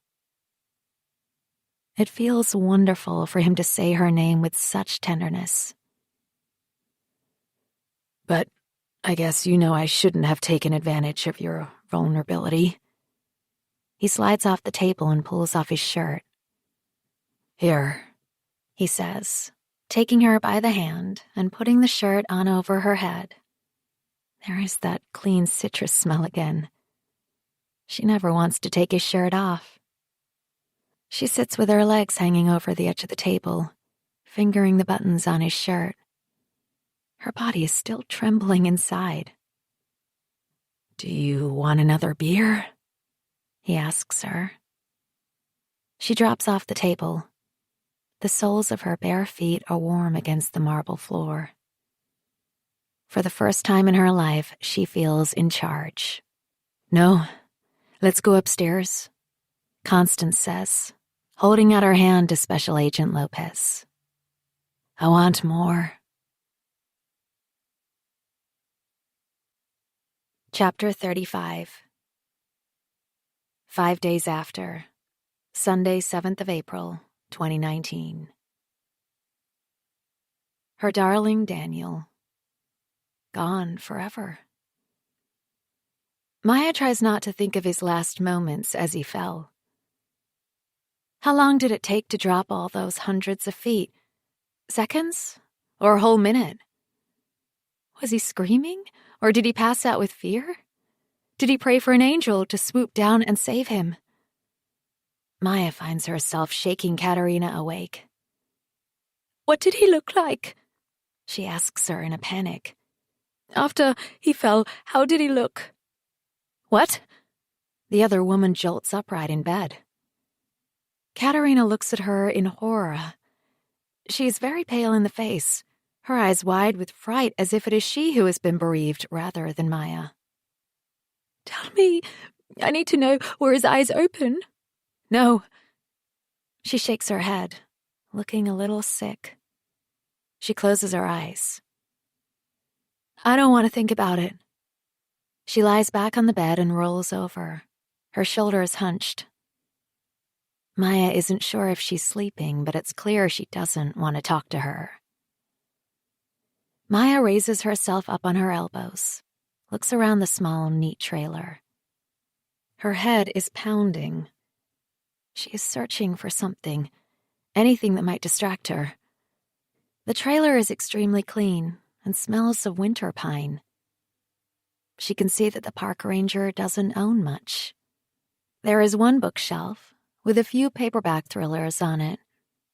It feels wonderful for him to say her name with such tenderness. But I guess you know I shouldn't have taken advantage of your vulnerability. He slides off the table and pulls off his shirt. Here, he says, taking her by the hand and putting the shirt on over her head. There is that clean citrus smell again. She never wants to take his shirt off. She sits with her legs hanging over the edge of the table, fingering the buttons on his shirt. Her body is still trembling inside. Do you want another beer? He asks her. She drops off the table. The soles of her bare feet are warm against the marble floor. For the first time in her life, she feels in charge. No, let's go upstairs, Constance says, holding out her hand to Special Agent Lopez. I want more. Chapter 35. 5 days after, Sunday, 7th of April, 2019. Her darling Daniel. Gone forever. Maya tries not to think of his last moments as he fell. How long did it take to drop all those hundreds of feet? Seconds? Or a whole minute? Was he screaming? Or did he pass out with fear? Did he pray for an angel to swoop down and save him? Maya finds herself shaking Katerina awake. What did he look like? She asks her in a panic. After he fell, how did he look? What? The other woman jolts upright in bed. Katerina looks at her in horror. She is very pale in the face, her eyes wide with fright as if it is she who has been bereaved rather than Maya. Tell me, I need to know, were his eyes open? No. She shakes her head, looking a little sick. She closes her eyes. I don't want to think about it. She lies back on the bed and rolls over, her shoulders hunched. Maya isn't sure if she's sleeping, but it's clear she doesn't want to talk to her. Maya raises herself up on her elbows, looks around the small, neat trailer. Her head is pounding. She is searching for something, anything that might distract her. The trailer is extremely clean and smells of winter pine. She can see that the park ranger doesn't own much. There is one bookshelf with a few paperback thrillers on it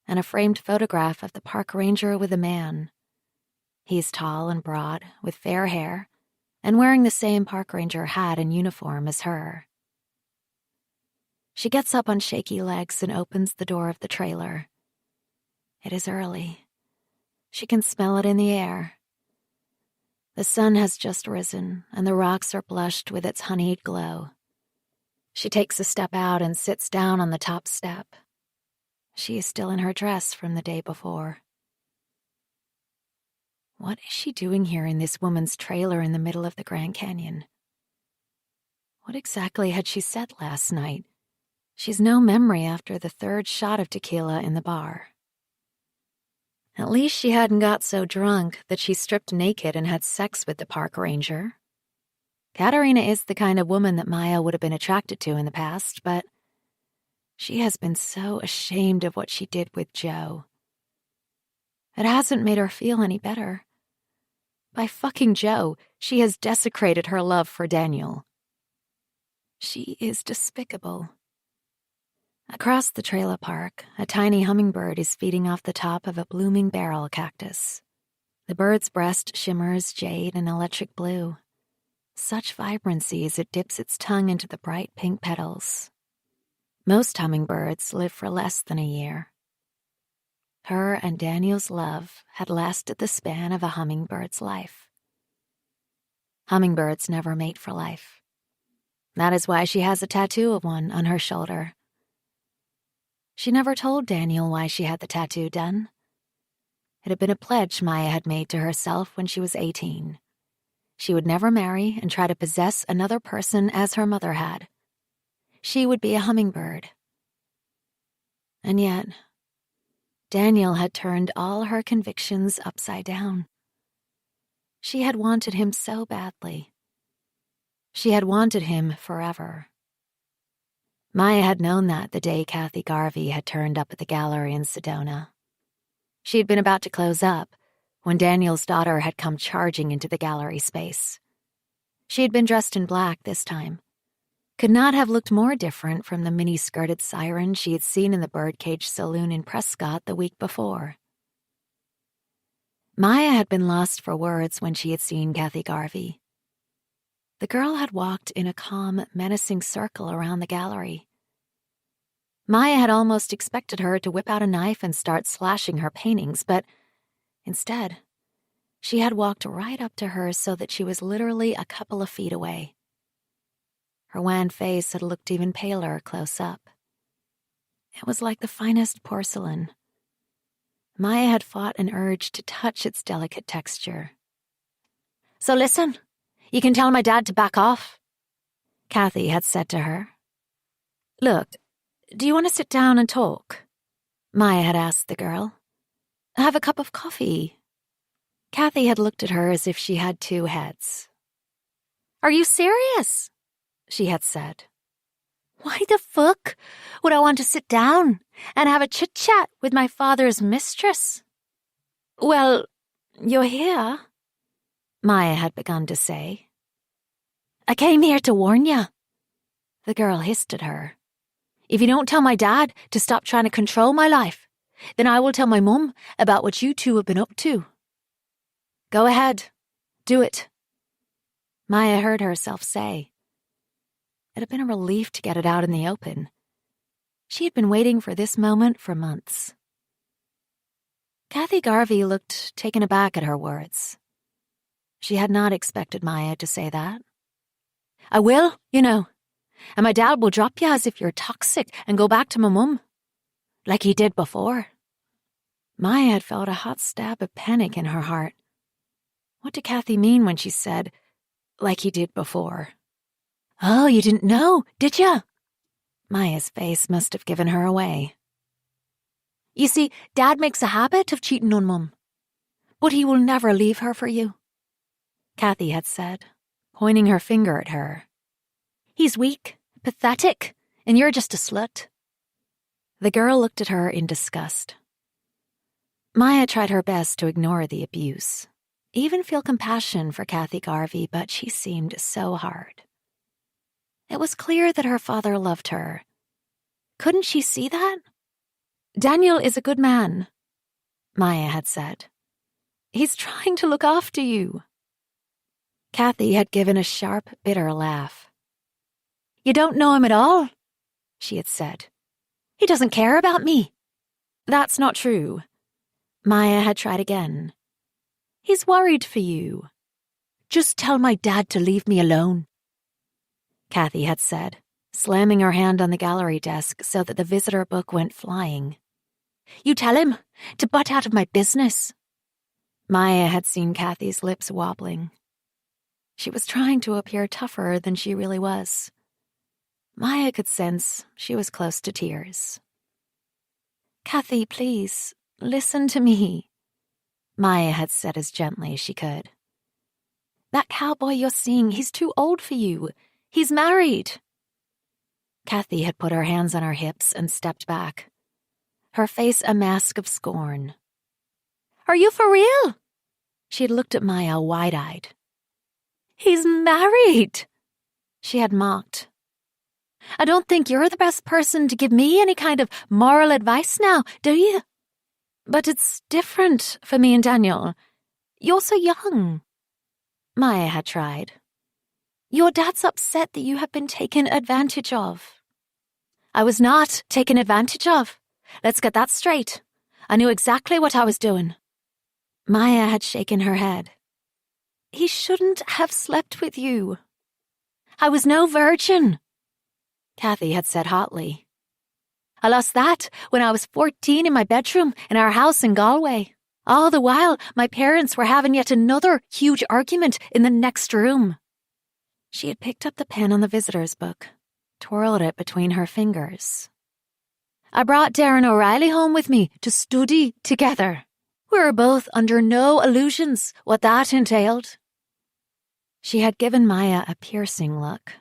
and a framed photograph of the park ranger with a man. He's tall and broad, with fair hair, and wearing the same park ranger hat and uniform as her. She gets up on shaky legs and opens the door of the trailer. It is early. She can smell it in the air. The sun has just risen, and the rocks are blushed with its honeyed glow. She takes a step out and sits down on the top step. She is still in her dress from the day before. What is she doing here in this woman's trailer in the middle of the Grand Canyon? What exactly had she said last night? She's no memory after the third shot of tequila in the bar. At least she hadn't got so drunk that she stripped naked and had sex with the park ranger. Katerina is the kind of woman that Maya would have been attracted to in the past, but she has been so ashamed of what she did with Joe. It hasn't made her feel any better. By fucking Joe, she has desecrated her love for Daniel. She is despicable. Across the trailer park, a tiny hummingbird is feeding off the top of a blooming barrel cactus. The bird's breast shimmers jade and electric blue. Such vibrancy as it dips its tongue into the bright pink petals. Most hummingbirds live for less than a year. Her and Daniel's love had lasted the span of a hummingbird's life. Hummingbirds never mate for life. That is why she has a tattoo of one on her shoulder. She never told Daniel why she had the tattoo done. It had been a pledge Maya had made to herself when she was 18. She would never marry and try to possess another person as her mother had. She would be a hummingbird. And yet, Daniel had turned all her convictions upside down. She had wanted him so badly. She had wanted him forever. Maya had known that the day Kathy Garvey had turned up at the gallery in Sedona. She had been about to close up when Daniel's daughter had come charging into the gallery space. She had been dressed in black this time. Could not have looked more different from the mini-skirted siren she had seen in the Birdcage Saloon in Prescott the week before. Maya had been lost for words when she had seen Kathy Garvey. The girl had walked in a calm, menacing circle around the gallery. Maya had almost expected her to whip out a knife and start slashing her paintings, but instead, she had walked right up to her so that she was literally a couple of feet away. Her wan face had looked even paler close up. It was like the finest porcelain. Maya had fought an urge to touch its delicate texture. "So listen, you can tell my dad to back off," Kathy had said to her. "Look, do you want to sit down and talk?" Maya had asked the girl. "Have a cup of coffee." Kathy had looked at her as if she had two heads. "Are you serious?" she had said. "Why the fuck would I want to sit down and have a chit-chat with my father's mistress?" "Well, you're here," Maya had begun to say. "I came here to warn you," the girl hissed at her. "If you don't tell my dad to stop trying to control my life, then I will tell my mum about what you two have been up to." "Go ahead. Do it," Maya heard herself say. It had been a relief to get it out in the open. She had been waiting for this moment for months. Kathy Garvey looked taken aback at her words. She had not expected Maya to say that. "I will, you know, and my dad will drop you as if you're toxic and go back to my mum, like he did before." Maya had felt a hot stab of panic in her heart. What did Kathy mean when she said, "like he did before"? "Oh, you didn't know, did you?" Maya's face must have given her away. "You see, Dad makes a habit of cheating on Mum, but he will never leave her for you," Kathy had said, pointing her finger at her. "He's weak, pathetic, and you're just a slut." The girl looked at her in disgust. Maya tried her best to ignore the abuse, even feel compassion for Kathy Garvey, but she seemed so hard. It was clear that her father loved her. Couldn't she see that? "Daniel is a good man," Maya had said. "He's trying to look after you." Kathy had given a sharp, bitter laugh. "You don't know him at all," she had said. "He doesn't care about me." "That's not true." Maya had tried again. "He's worried for you." "Just tell my dad to leave me alone," Kathy had said, slamming her hand on the gallery desk so that the visitor book went flying. "You tell him to butt out of my business." Maya had seen Kathy's lips wobbling. She was trying to appear tougher than she really was. Maya could sense she was close to tears. "Kathy, please, listen to me," Maya had said as gently as she could. That cowboy you're seeing, he's too old for you. He's married. Kathy had put her hands on her hips and stepped back, her face a mask of scorn. Are you for real? She had looked at Maya wide-eyed. He's married, she had mocked. I don't think you're the best person to give me any kind of moral advice now, do you? But it's different for me and Daniel. You're so young. Maya had tried. Your dad's upset that you have been taken advantage of. I was not taken advantage of. Let's get that straight. I knew exactly what I was doing. Maya had shaken her head. He shouldn't have slept with you. I was no virgin, Kathy had said hotly. I lost that when I was 14 in my bedroom in our house in Galway. All the while, my parents were having yet another huge argument in the next room. She had picked up the pen on the visitor's book, twirled it between her fingers. I brought Darren O'Reilly home with me to study together. We were both under no illusions what that entailed. She had given Maya a piercing look.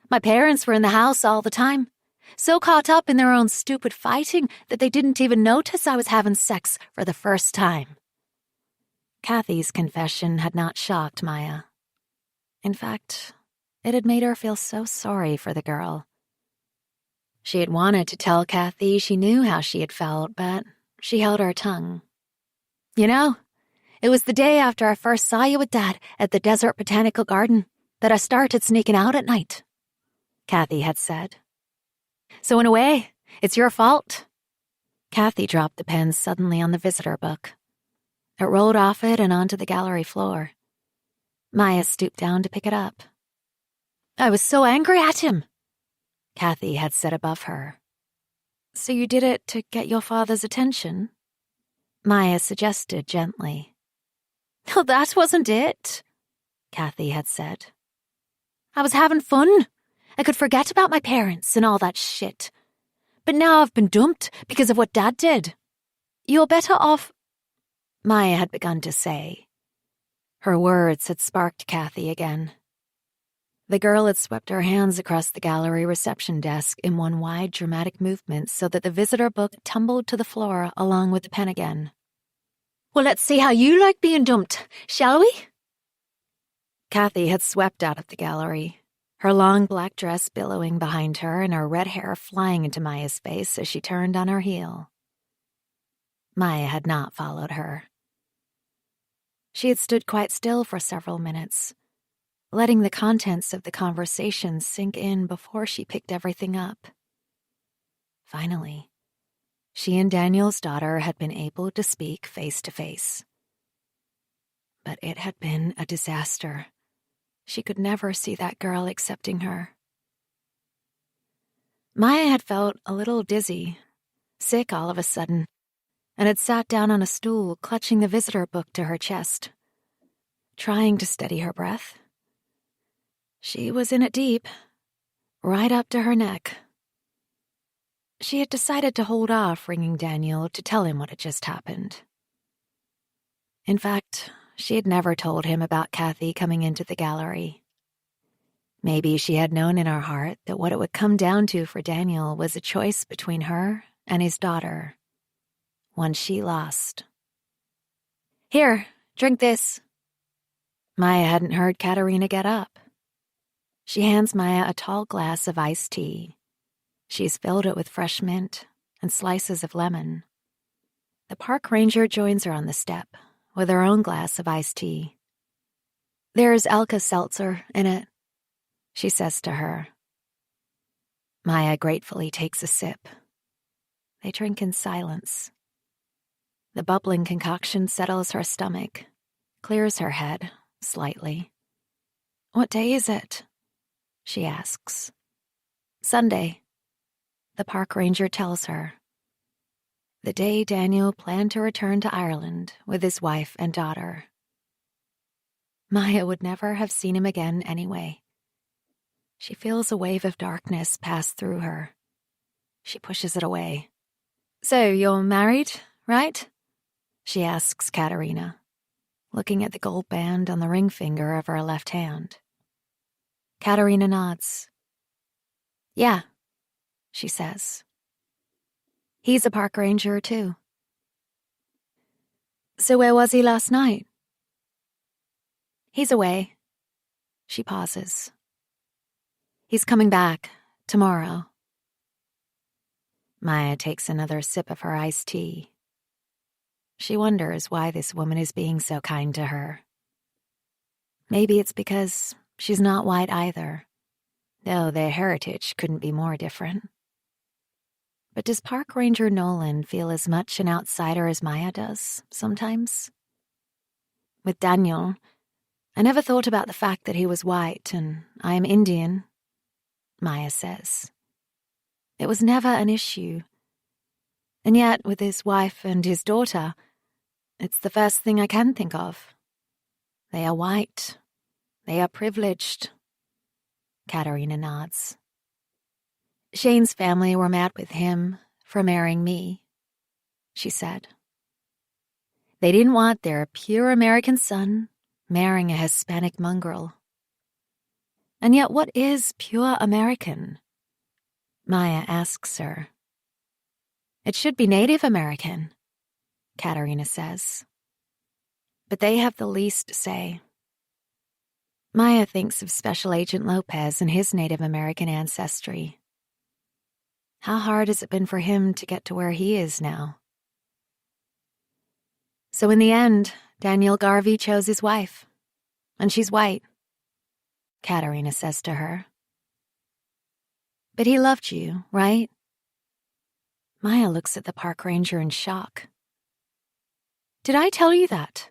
My parents were in the house all the time, so caught up in their own stupid fighting that they didn't even notice I was having sex for the first time. Kathy's confession had not shocked Maya. In fact, it had made her feel so sorry for the girl. She had wanted to tell Kathy she knew how she had felt, but she held her tongue. You know, it was the day after I first saw you with Dad at the Desert Botanical Garden that I started sneaking out at night, Kathy had said. So in a way, it's your fault. Kathy dropped the pen suddenly on the visitor book. It rolled off it and onto the gallery floor. Maya stooped down to pick it up. I was so angry at him, Kathy had said above her. So you did it to get your father's attention? Maya suggested gently. No, that wasn't it, Kathy had said. I was having fun. I could forget about my parents and all that shit. But now I've been dumped because of what Dad did. You're better off, Maya had begun to say. Her words had sparked Kathy again. The girl had swept her hands across the gallery reception desk in one wide, dramatic movement so that the visitor book tumbled to the floor along with the pen again. Well, let's see how you like being dumped, shall we? Kathy had swept out of the gallery, her long black dress billowing behind her and her red hair flying into Maya's face as she turned on her heel. Maya had not followed her. She had stood quite still for several minutes, letting the contents of the conversation sink in before she picked everything up. Finally, she and Daniel's daughter had been able to speak face to face. But it had been a disaster. She could never see that girl accepting her. Maya had felt a little dizzy, sick all of a sudden, and had sat down on a stool, clutching the visitor book to her chest, trying to steady her breath. She was in it deep, right up to her neck. She had decided to hold off ringing Daniel to tell him what had just happened. In fact, she had never told him about Kathy coming into the gallery. Maybe she had known in her heart that what it would come down to for Daniel was a choice between her and his daughter, one she lost. Here, drink this. Maya hadn't heard Katerina get up. She hands Maya a tall glass of iced tea. She's filled it with fresh mint and slices of lemon. The park ranger joins her on the step with her own glass of iced tea. There's Alka-Seltzer in it, she says to her. Maya gratefully takes a sip. They drink in silence. The bubbling concoction settles her stomach, clears her head slightly. What day is it? She asks. Sunday, the park ranger tells her. The day Daniel planned to return to Ireland with his wife and daughter. Maya would never have seen him again anyway. She feels a wave of darkness pass through her. She pushes it away. So, you're married, right? she asks Katerina, looking at the gold band on the ring finger of her left hand. Katerina nods. Yeah, she says. He's a park ranger, too. So where was he last night? He's away. She pauses. He's coming back tomorrow. Maya takes another sip of her iced tea. She wonders why this woman is being so kind to her. Maybe it's because she's not white either, though their heritage couldn't be more different. But does Park Ranger Noëlle feel as much an outsider as Maya does, sometimes? With Daniel, I never thought about the fact that he was white and I am Indian, Maya says. It was never an issue. And yet, with his wife and his daughter, it's the first thing I can think of. They are white. They are privileged. Katerina nods. Shane's family were mad with him for marrying me, she said. They didn't want their pure American son marrying a Hispanic mongrel. And yet, what is pure American? Maya asks her. It should be Native American, Katerina says. But they have the least say. Maya thinks of Special Agent Lopez and his Native American ancestry. How hard has it been for him to get to where he is now? So in the end, Daniel Garvey chose his wife. And she's white, Katerina says to her. But he loved you, right? Maya looks at the park ranger in shock. Did I tell you that?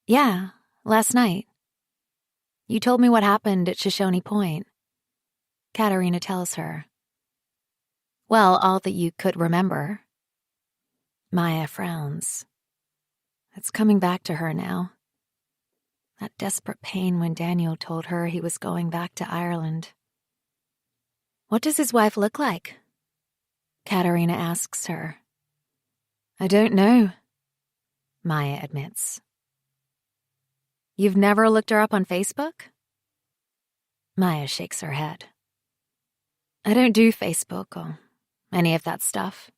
Yeah, last night. You told me what happened at Shoshone Point. Katerina tells her. Well, all that you could remember. Maya frowns. It's coming back to her now. That desperate pain when Daniel told her he was going back to Ireland. What does his wife look like? Katerina asks her. I don't know, Maya admits. You've never looked her up on Facebook? Maya shakes her head. I don't do Facebook or any of that stuff.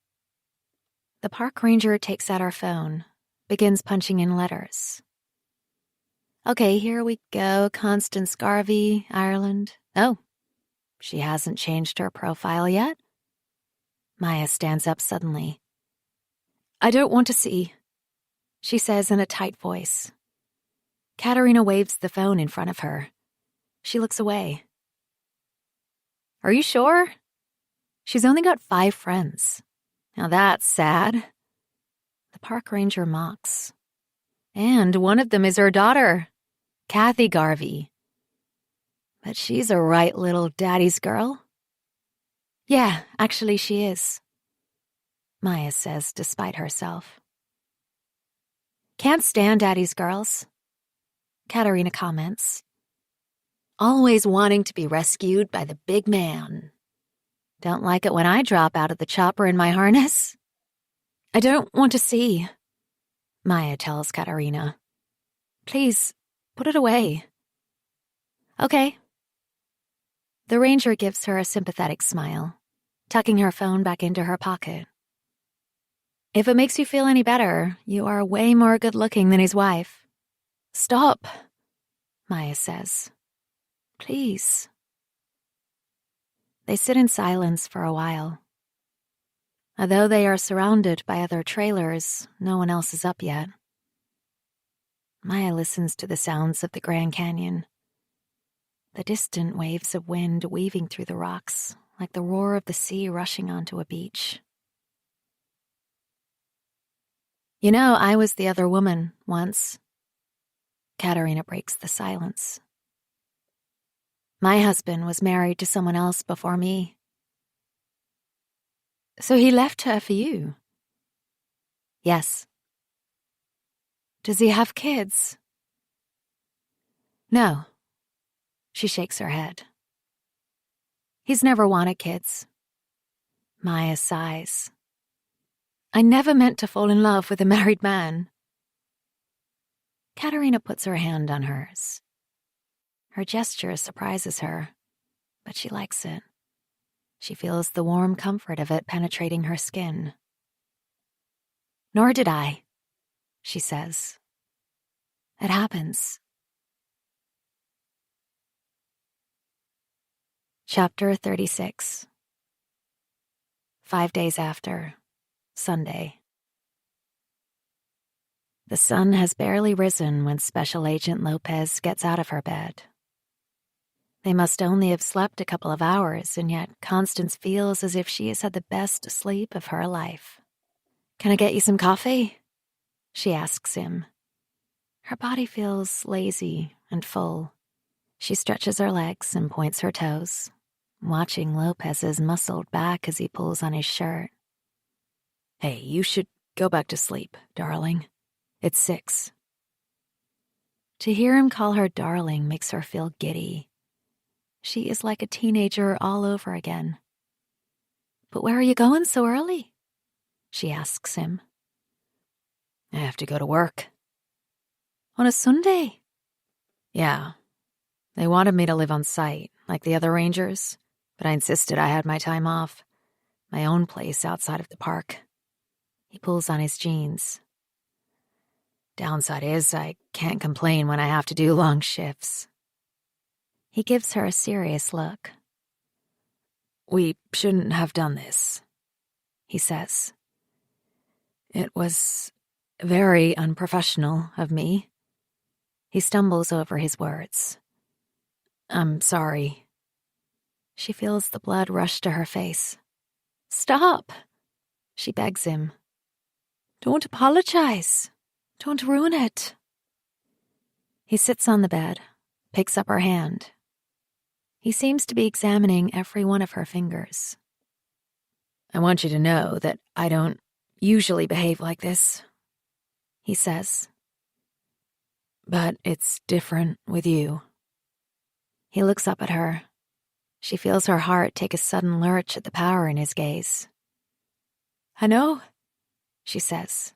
The park ranger takes out her phone, begins punching in letters. Okay, here we go. Constance Garvey, Ireland. Oh, she hasn't changed her profile yet? Maya stands up suddenly. I don't want to see, she says in a tight voice. Katerina waves the phone in front of her. She looks away. Are you sure? She's only got 5 friends. Now that's sad. The park ranger mocks. And one of them is her daughter, Kathy Garvey. But she's a right little daddy's girl. Yeah, actually she is, Maya says despite herself. Can't stand daddy's girls, Katerina comments. Always wanting to be rescued by the big man. Don't like it when I drop out of the chopper in my harness. I don't want to see, Maya tells Katerina. Please, put it away. Okay. The ranger gives her a sympathetic smile, tucking her phone back into her pocket. If it makes you feel any better, you are way more good-looking than his wife. Stop, Maya says. Please. They sit in silence for a while. Although they are surrounded by other trailers, no one else is up yet. Maya listens to the sounds of the Grand Canyon. The distant waves of wind weaving through the rocks, like the roar of the sea rushing onto a beach. You know, I was the other woman once. Katerina breaks the silence. My husband was married to someone else before me. So he left her for you? Yes. Does he have kids? No. She shakes her head. He's never wanted kids. Maya sighs. I never meant to fall in love with a married man. Katerina puts her hand on hers. Her gesture surprises her, but she likes it. She feels the warm comfort of it penetrating her skin. Nor did I, she says. It happens. Chapter 36. 5 days after, Sunday. The sun has barely risen when Special Agent Lopez gets out of her bed. They must only have slept a couple of hours, and yet Constance feels as if she has had the best sleep of her life. "Can I get you some coffee?" she asks him. Her body feels lazy and full. She stretches her legs and points her toes, watching Lopez's muscled back as he pulls on his shirt. "Hey, you should go back to sleep, darling. It's 6. To hear him call her darling makes her feel giddy. She is like a teenager all over again. "But where are you going so early?" she asks him. "I have to go to work." On a Sunday? "Yeah. They wanted me to live on site, like the other rangers, but I insisted I had my time off. My own place outside of the park." He pulls on his jeans. "Downside is I can't complain when I have to do long shifts." He gives her a serious look. "We shouldn't have done this," he says. "It was very unprofessional of me." He stumbles over his words. "I'm sorry." She feels the blood rush to her face. "Stop," she begs him. "Don't apologize. Don't ruin it." He sits on the bed, picks up her hand. He seems to be examining every one of her fingers. "I want you to know that I don't usually behave like this," he says. "But it's different with you." He looks up at her. She feels her heart take a sudden lurch at the power in his gaze. "I know," she says.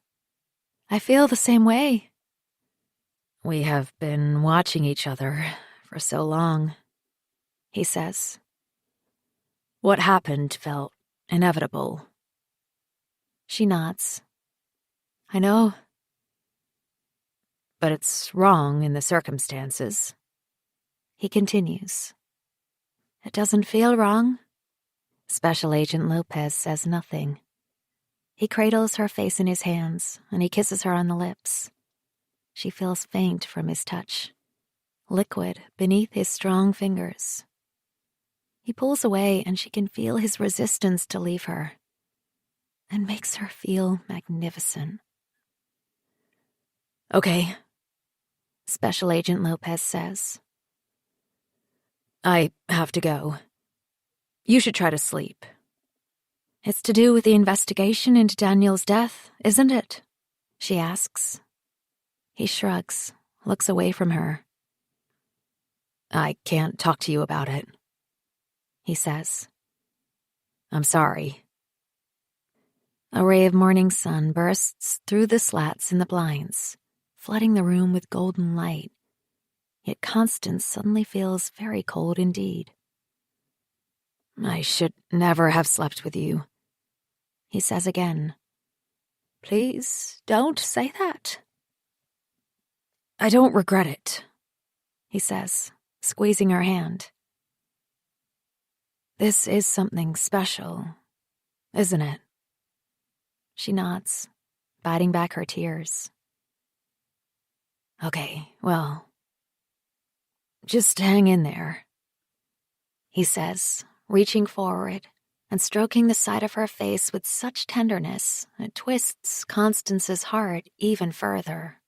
"I feel the same way." "We have been watching each other for so long," he says. "What happened felt inevitable." She nods. "I know." "But it's wrong in the circumstances." He continues. "It doesn't feel wrong." Special Agent Lopez says nothing. He cradles her face in his hands, and he kisses her on the lips. She feels faint from his touch, liquid beneath his strong fingers. He pulls away, and she can feel his resistance to leave her, and makes her feel magnificent. "Okay," Special Agent Lopez says. "I have to go. You should try to sleep." "It's to do with the investigation into Daniel's death, isn't it?" she asks. He shrugs, looks away from her. "I can't talk to you about it," he says. "I'm sorry." A ray of morning sun bursts through the slats in the blinds, flooding the room with golden light. Yet Constance suddenly feels very cold indeed. "I should never have slept with you," he says again. "Please don't say that." "I don't regret it," he says, squeezing her hand. "This is something special, isn't it?" She nods, biting back her tears. "Okay, well, just hang in there," he says, reaching forward and stroking the side of her face with such tenderness it twists Constance's heart even further.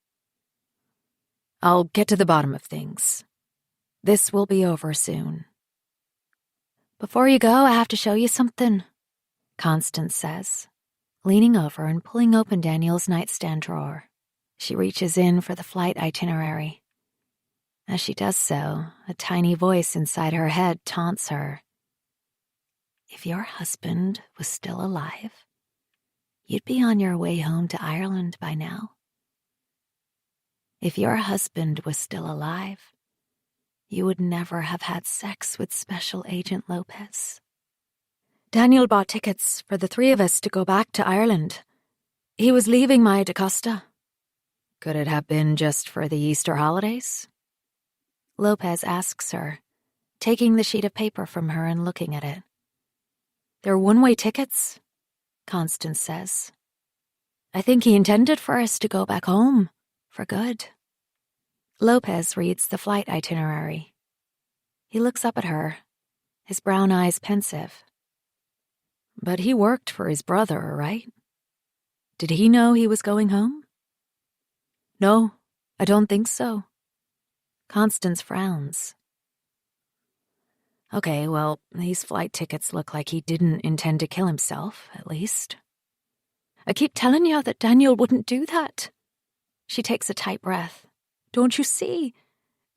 "I'll get to the bottom of things. This will be over soon." "Before you go, I have to show you something," Constance says, leaning over and pulling open Daniel's nightstand drawer. She reaches in for the flight itinerary. As she does so, a tiny voice inside her head taunts her. "If your husband was still alive, you'd be on your way home to Ireland by now. If your husband was still alive, you would never have had sex with Special Agent Lopez. Daniel bought tickets for the three of us to go back to Ireland. He was leaving Maya DaCosta. Could it have been just for the Easter holidays? Lopez asks her, taking the sheet of paper from her and looking at it. They're one-way tickets, Constance says. I think he intended for us to go back home, for good. Lopez reads the flight itinerary. He looks up at her, his brown eyes pensive. But he worked for his brother, right? Did he know he was going home? No, I don't think so. Constance frowns. Okay, well, these flight tickets look like he didn't intend to kill himself, at least. I keep telling you that Daniel wouldn't do that. She takes a tight breath. Don't you see?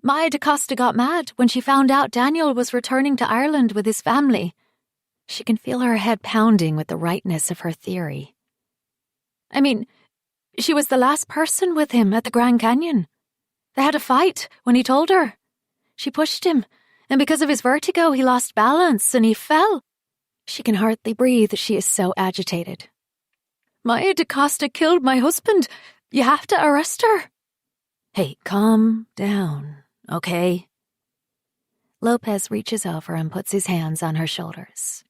Maya DaCosta got mad when she found out Daniel was returning to Ireland with his family. She can feel her head pounding with the rightness of her theory. I mean, she was the last person with him at the Grand Canyon. They had a fight when he told her. She pushed him, and because of his vertigo, he lost balance and he fell. She can hardly breathe. She is so agitated. Maya DaCosta killed my husband. You have to arrest her. Hey, calm down, okay? Lopez reaches over and puts his hands on her shoulders.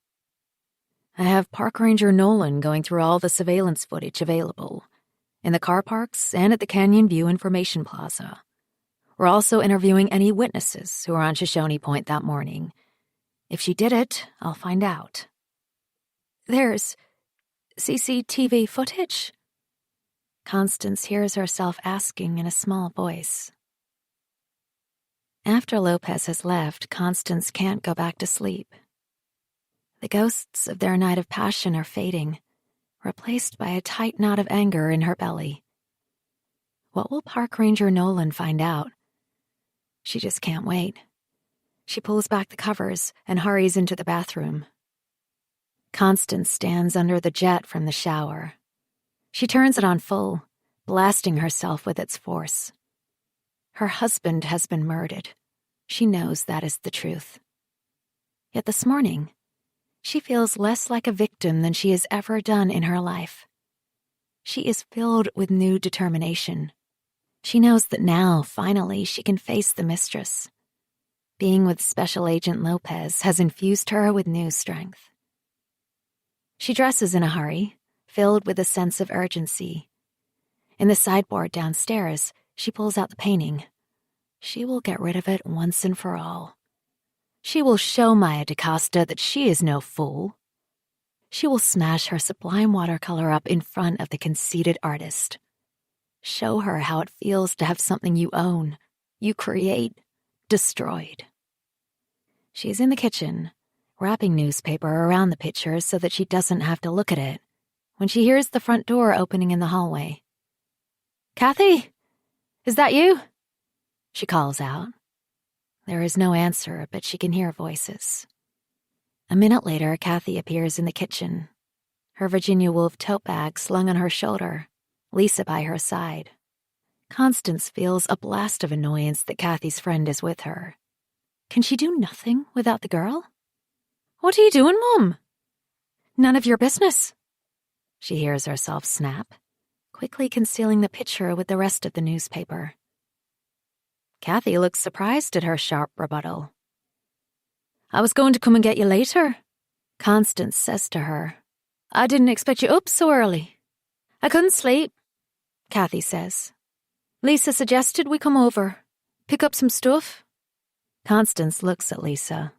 I have Park Ranger Noëlle going through all the surveillance footage available, in the car parks and at the Canyon View Information Plaza. We're also interviewing any witnesses who were on Shoshone Point that morning. If she did it, I'll find out. There's CCTV footage? Constance hears herself asking in a small voice. After Lopez has left, Constance can't go back to sleep. The ghosts of their night of passion are fading, replaced by a tight knot of anger in her belly. What will Park Ranger Noëlle find out? She just can't wait. She pulls back the covers and hurries into the bathroom. Constance stands under the jet from the shower. She turns it on full, blasting herself with its force. Her husband has been murdered. She knows that is the truth. Yet this morning, she feels less like a victim than she has ever done in her life. She is filled with new determination. She knows that now, finally, she can face the mistress. Being with Special Agent Lopez has infused her with new strength. She dresses in a hurry, filled with a sense of urgency. In the sideboard downstairs, she pulls out the painting. She will get rid of it once and for all. She will show Maya DaCosta that she is no fool. She will smash her sublime watercolor up in front of the conceited artist. Show her how it feels to have something you own, you create, destroyed. She is in the kitchen, wrapping newspaper around the picture so that she doesn't have to look at it, when she hears the front door opening in the hallway. "Kathy, is that you?" she calls out. There is no answer, but she can hear voices. A minute later, Kathy appears in the kitchen, her Virginia Woolf tote bag slung on her shoulder, Lisa by her side. Constance feels a blast of annoyance that Kathy's friend is with her. Can she do nothing without the girl? "What are you doing, Mum?" "None of your business," she hears herself snap, quickly concealing the picture with the rest of the newspaper. Kathy looks surprised at her sharp rebuttal. "I was going to come and get you later," Constance says to her. "I didn't expect you up so early." "I couldn't sleep," Kathy says. "Lisa suggested we come over, pick up some stuff." Constance looks at Lisa.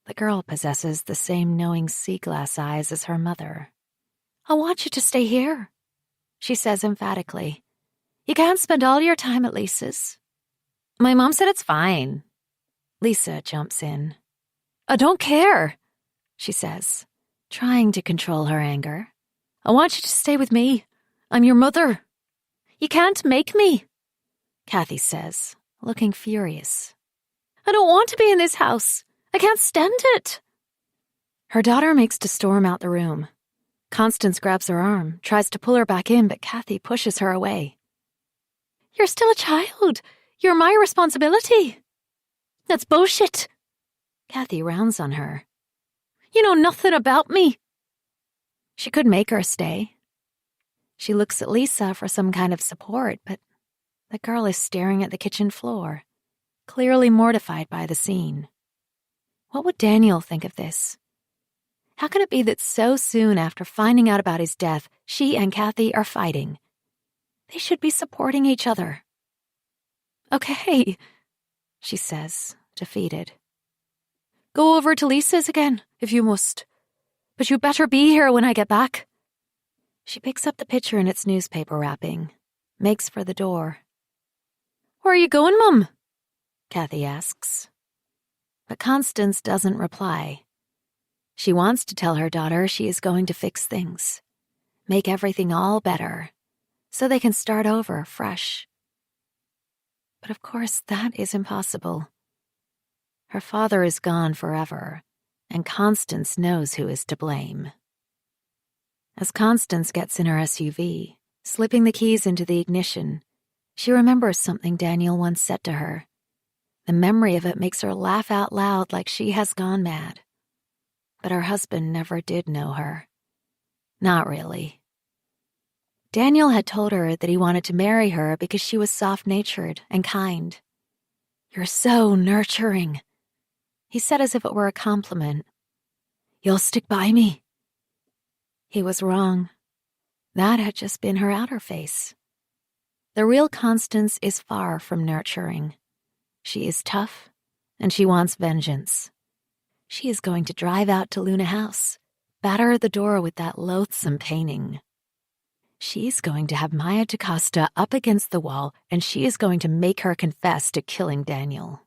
The girl possesses the same knowing sea glass eyes as her mother. "I want you to stay here," she says emphatically. "You can't spend all your time at Lisa's." "My mom said it's fine." Lisa jumps in. "I don't care," she says, trying to control her anger. "I want you to stay with me. I'm your mother." "You can't make me," Kathy says, looking furious. "I don't want to be in this house. I can't stand it." Her daughter makes to storm out the room. Constance grabs her arm, tries to pull her back in, but Kathy pushes her away. You're still a child. You're my responsibility. That's bullshit. Kathy rounds on her. You know nothing about me. She could make her stay. She looks at Lisa for some kind of support, but the girl is staring at the kitchen floor, clearly mortified by the scene. What would Daniel think of this? How can it be that so soon after finding out about his death, she and Kathy are fighting? They should be supporting each other. Okay, she says, defeated. Go over to Lisa's again, if you must. But you better be here when I get back. She picks up the picture in its newspaper wrapping, makes for the door. Where are you going, Mum? Kathy asks. But Constance doesn't reply. She wants to tell her daughter she is going to fix things, make everything all better, so they can start over fresh. But of course, that is impossible. Her father is gone forever, and Constance knows who is to blame. As Constance gets in her SUV, slipping the keys into the ignition, she remembers something Daniel once said to her. The memory of it makes her laugh out loud like she has gone mad. But her husband never did know her. Not really. Daniel had told her that he wanted to marry her because she was soft-natured and kind. You're so nurturing, he said as if it were a compliment. You'll stick by me. He was wrong. That had just been her outer face. The real Constance is far from nurturing. She is tough, and she wants vengeance. She is going to drive out to Luna House, batter at the door with that loathsome painting. She's going to have Maya DaCosta up against the wall, and she is going to make her confess to killing Daniel.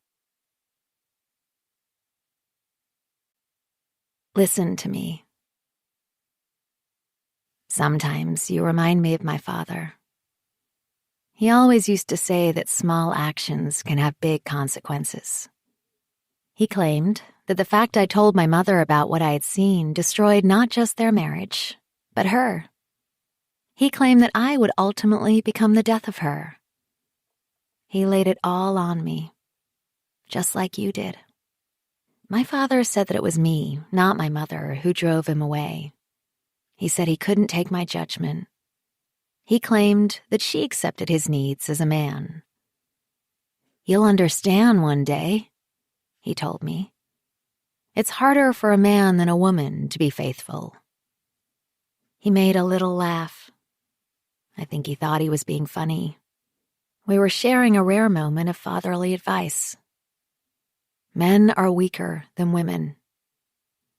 Listen to me. Sometimes you remind me of my father. He always used to say that small actions can have big consequences. He claimed that the fact I told my mother about what I had seen destroyed not just their marriage, but her. He claimed that I would ultimately become the death of her. He laid it all on me, just like you did. My father said that it was me, not my mother, who drove him away. He said he couldn't take my judgment. He claimed that she accepted his needs as a man. You'll understand one day, he told me. It's harder for a man than a woman to be faithful. He made a little laugh. I think he thought he was being funny. We were sharing a rare moment of fatherly advice. Men are weaker than women,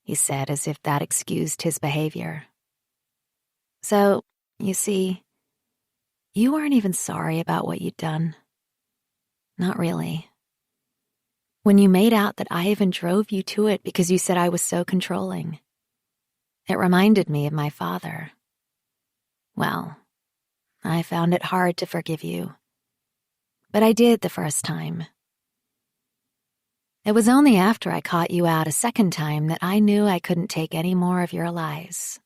he said as if that excused his behavior. So, you see, you weren't even sorry about what you'd done. Not really. When you made out that I even drove you to it because you said I was so controlling, it reminded me of my father. Well, I found it hard to forgive you. But I did the first time. It was only after I caught you out a second time that I knew I couldn't take any more of your lies.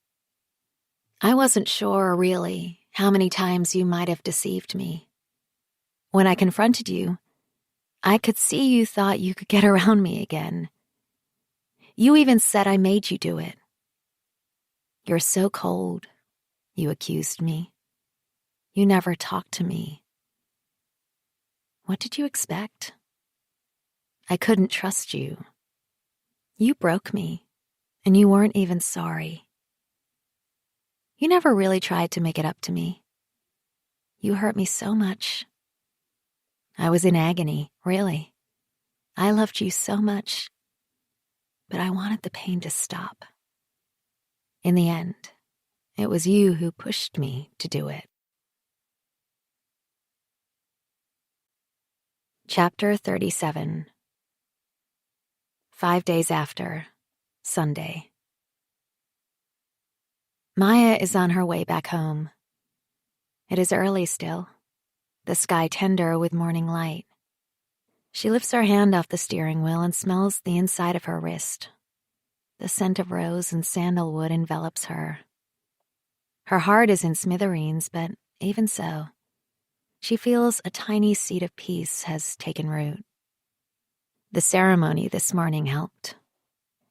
I wasn't sure, really, how many times you might have deceived me. When I confronted you, I could see you thought you could get around me again. You even said I made you do it. You're so cold, you accused me. You never talked to me. What did you expect? I couldn't trust you. You broke me, and you weren't even sorry. You never really tried to make it up to me. You hurt me so much. I was in agony, really. I loved you so much, but I wanted the pain to stop. In the end, it was you who pushed me to do it. Chapter 37. 5 days after, Sunday. Maya is on her way back home. It is early still, the sky tender with morning light. She lifts her hand off the steering wheel and smells the inside of her wrist. The scent of rose and sandalwood envelops her. Her heart is in smithereens, but even so, she feels a tiny seed of peace has taken root. The ceremony this morning helped.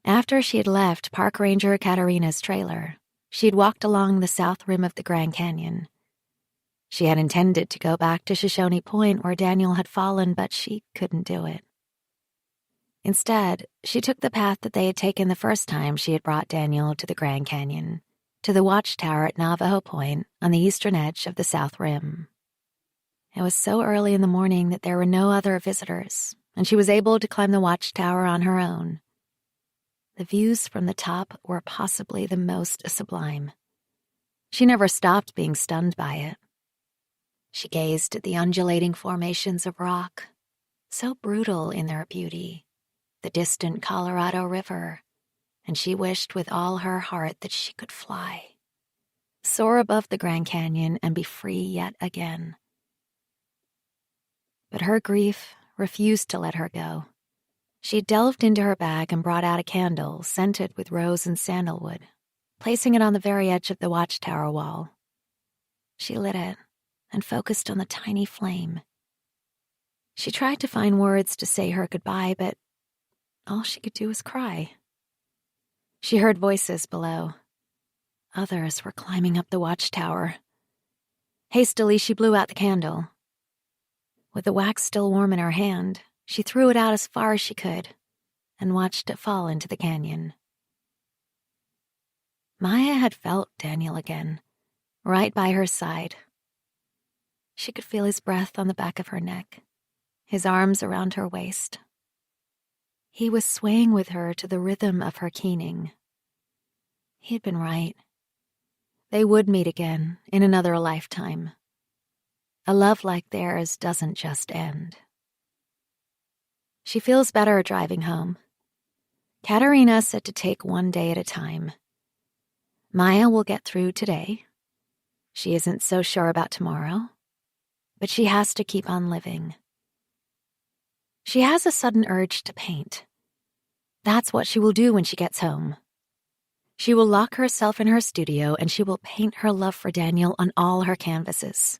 After she had left Park Ranger Katarina's trailer, she had walked along the south rim of the Grand Canyon. She had intended to go back to Shoshone Point where Daniel had fallen, but she couldn't do it. Instead, she took the path that they had taken the first time she had brought Daniel to the Grand Canyon, to the watchtower at Navajo Point on the eastern edge of the South Rim. It was so early in the morning that there were no other visitors, and she was able to climb the watchtower on her own. The views from the top were possibly the most sublime. She never stopped being stunned by it. She gazed at the undulating formations of rock, so brutal in their beauty, the distant Colorado River, and she wished with all her heart that she could fly, soar above the Grand Canyon and be free yet again. But her grief refused to let her go. She delved into her bag and brought out a candle scented with rose and sandalwood, placing it on the very edge of the watchtower wall. She lit it and focused on the tiny flame. She tried to find words to say her goodbye, but all she could do was cry. She heard voices below. Others were climbing up the watchtower. Hastily, she blew out the candle. With the wax still warm in her hand, she threw it out as far as she could and watched it fall into the canyon. Maya had felt Daniel again, right by her side. She could feel his breath on the back of her neck, his arms around her waist. He was swaying with her to the rhythm of her keening. He had been right. They would meet again in another lifetime. A love like theirs doesn't just end. She feels better driving home. Katarina said to take one day at a time. Maya will get through today. She isn't so sure about tomorrow, but she has to keep on living. She has a sudden urge to paint. That's what she will do when she gets home. She will lock herself in her studio and she will paint her love for Daniel on all her canvases.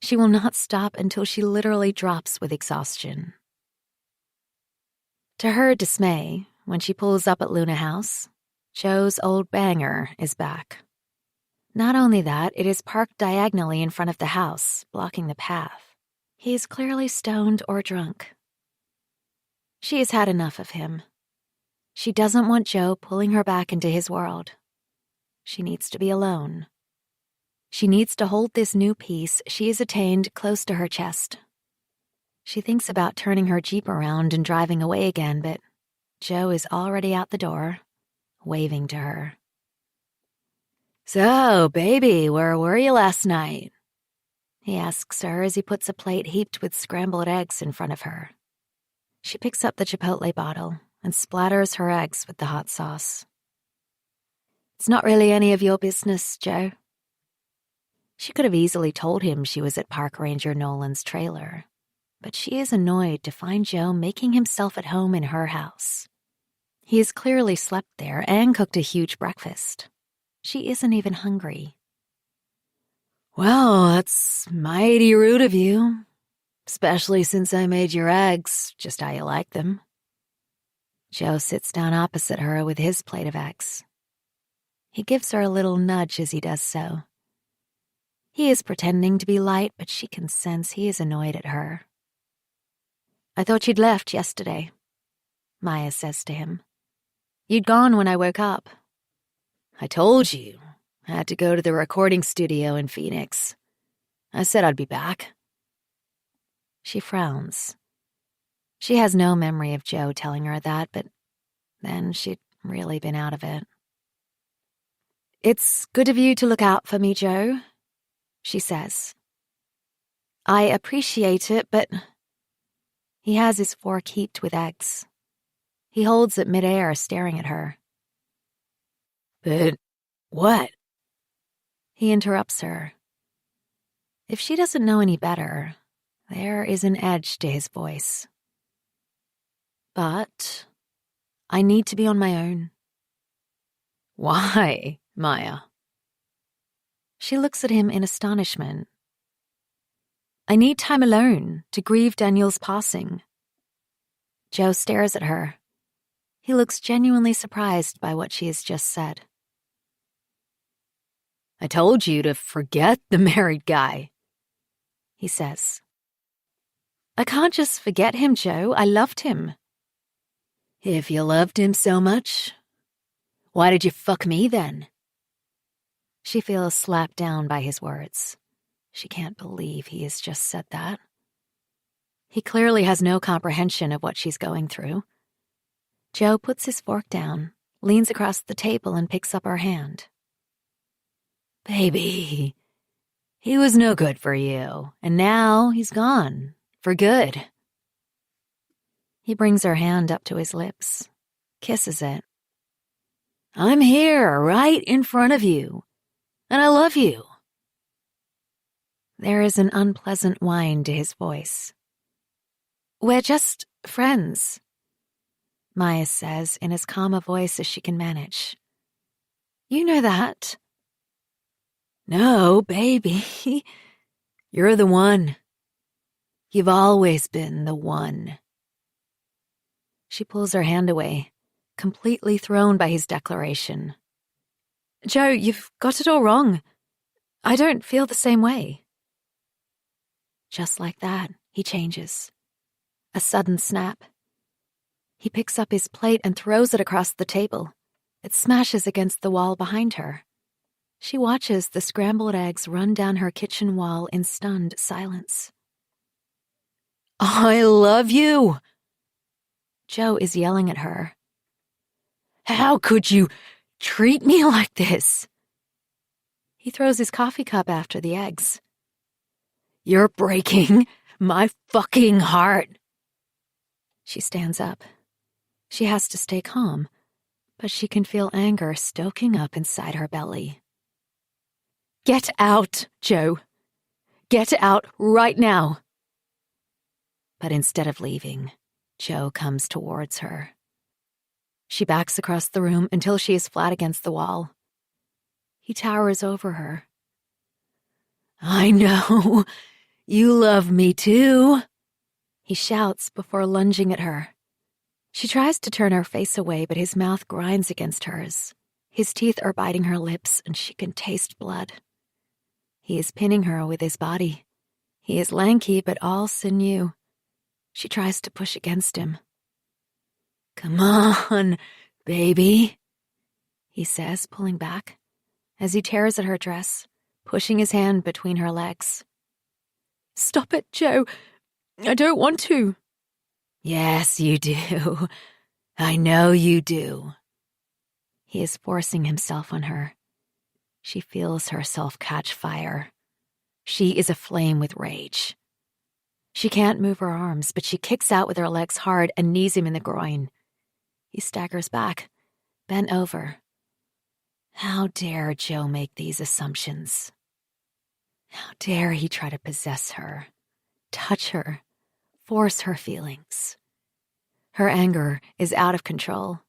She will not stop until she literally drops with exhaustion. To her dismay, when she pulls up at Luna House, Joe's old banger is back. Not only that, it is parked diagonally in front of the house, blocking the path. He is clearly stoned or drunk. She has had enough of him. She doesn't want Joe pulling her back into his world. She needs to be alone. She needs to hold this new peace she has attained close to her chest. She thinks about turning her Jeep around and driving away again, but Joe is already out the door, waving to her. "So, baby, where were you last night?" he asks her as he puts a plate heaped with scrambled eggs in front of her. She picks up the Chipotle bottle and splatters her eggs with the hot sauce. "It's not really any of your business, Joe." She could have easily told him she was at Park Ranger Nolan's trailer, but she is annoyed to find Joe making himself at home in her house. He has clearly slept there and cooked a huge breakfast. She isn't even hungry. "Well, that's mighty rude of you, especially since I made your eggs just how you like them." Joe sits down opposite her with his plate of eggs. He gives her a little nudge as he does so. He is pretending to be light, but she can sense he is annoyed at her. "I thought you'd left yesterday," Maya says to him. "You'd gone when I woke up." "I told you. I had to go to the recording studio in Phoenix. I said I'd be back." She frowns. She has no memory of Joe telling her that, but then she'd really been out of it. "It's good of you to look out for me, Joe," she says. "I appreciate it, but..." He has his fork heaped with eggs. He holds it midair, staring at her. "But what?" He interrupts her. If she doesn't know any better, there is an edge to his voice. "But I need to be on my own." "Why, Maya?" She looks at him in astonishment. I need time alone to grieve Daniel's passing. Joe stares at her. He looks genuinely surprised by what she has just said. I told you to forget the married guy, he says. I can't just forget him, Joe. I loved him. If you loved him so much, why did you fuck me then? She feels slapped down by his words. She can't believe he has just said that. He clearly has no comprehension of what she's going through. Joe puts his fork down, leans across the table, and picks up her hand. Baby, he was no good for you, and now he's gone, for good. He brings her hand up to his lips, kisses it. I'm here, right in front of you, and I love you. There is an unpleasant whine to his voice. We're just friends, Maya says in as calm a voice as she can manage. You know that. No, baby. You're the one. You've always been the one. She pulls her hand away, completely thrown by his declaration. Joe, you've got it all wrong. I don't feel the same way. Just like that, he changes. A sudden snap. He picks up his plate and throws it across the table. It smashes against the wall behind her. She watches the scrambled eggs run down her kitchen wall in stunned silence. I love you! Joe is yelling at her. How could you treat me like this? He throws his coffee cup after the eggs. You're breaking my fucking heart. She stands up. She has to stay calm, but she can feel anger stoking up inside her belly. Get out, Joe. Get out right now. But instead of leaving, Joe comes towards her. She backs across the room until she is flat against the wall. He towers over her. I know. You love me too, he shouts before lunging at her. She tries to turn her face away, but his mouth grinds against hers. His teeth are biting her lips, and she can taste blood. He is pinning her with his body. He is lanky, but all sinew. She tries to push against him. Come on, baby, he says, pulling back, as he tears at her dress, pushing his hand between her legs. Stop it, Joe. I don't want to. Yes, you do. I know you do. He is forcing himself on her. She feels herself catch fire. She is aflame with rage. She can't move her arms, but she kicks out with her legs hard and knees him in the groin. He staggers back, bent over. How dare Joe make these assumptions? How dare he try to possess her, touch her, force her feelings? Her anger is out of control.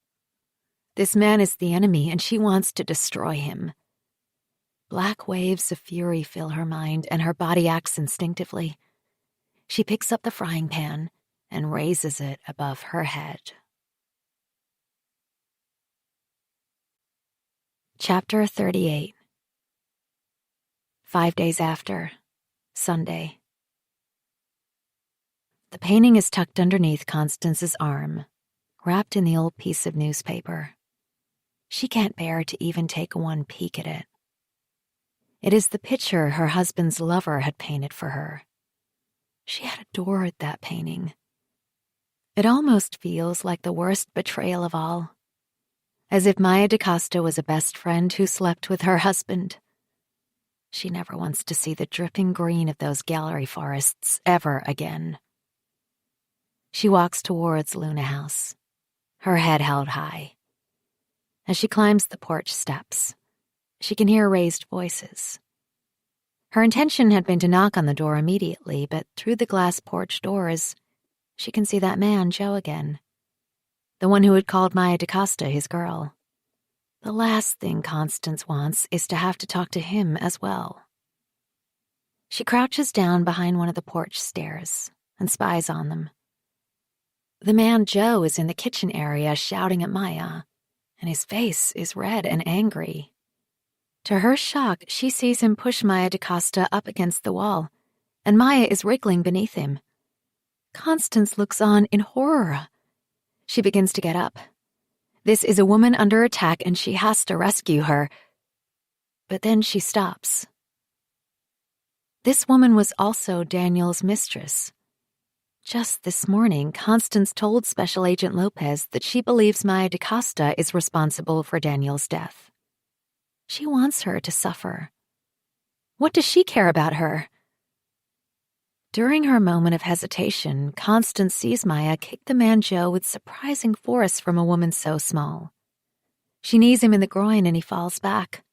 This man is the enemy, and she wants to destroy him. Black waves of fury fill her mind, and her body acts instinctively. She picks up the frying pan and raises it above her head. Chapter 38. 5 days after, Sunday. The painting is tucked underneath Constance's arm, wrapped in the old piece of newspaper. She can't bear to even take one peek at it. It is the picture her husband's lover had painted for her. She had adored that painting. It almost feels like the worst betrayal of all, as if Maya DaCosta was a best friend who slept with her husband. She never wants to see the dripping green of those gallery forests ever again. She walks towards Luna House, her head held high. As she climbs the porch steps, she can hear raised voices. Her intention had been to knock on the door immediately, but through the glass porch doors, she can see that man, Joe, again. The one who had called Maya DaCosta his girl. The last thing Constance wants is to have to talk to him as well. She crouches down behind one of the porch stairs and spies on them. The man Joe is in the kitchen area shouting at Maya, and his face is red and angry. To her shock, she sees him push Maya DaCosta up against the wall, and Maya is wriggling beneath him. Constance looks on in horror. She begins to get up. This is a woman under attack, and she has to rescue her. But then she stops. This woman was also Daniel's mistress. Just this morning, Constance told Special Agent Lopez that she believes Maya DaCosta is responsible for Daniel's death. She wants her to suffer. What does she care about her? During her moment of hesitation, Constance sees Maya kick the man Joe with surprising force from a woman so small. She knees him in the groin and he falls back.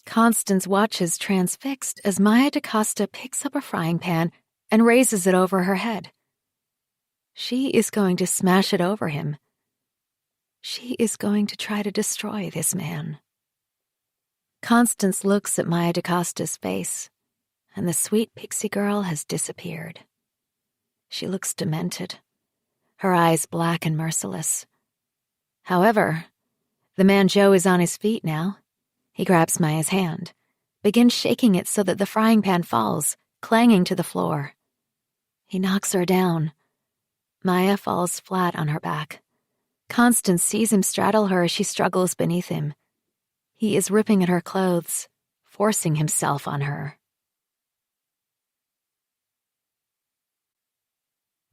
Constance watches transfixed as Maya DaCosta picks up a frying pan and raises it over her head. She is going to smash it over him. She is going to try to destroy this man. Constance looks at Maya DaCosta's face, and the sweet pixie girl has disappeared. She looks demented, her eyes black and merciless. However, the man Joe is on his feet now. He grabs Maya's hand, begins shaking it so that the frying pan falls, clanging to the floor. He knocks her down. Maya falls flat on her back. Constance sees him straddle her as she struggles beneath him. He is ripping at her clothes, forcing himself on her.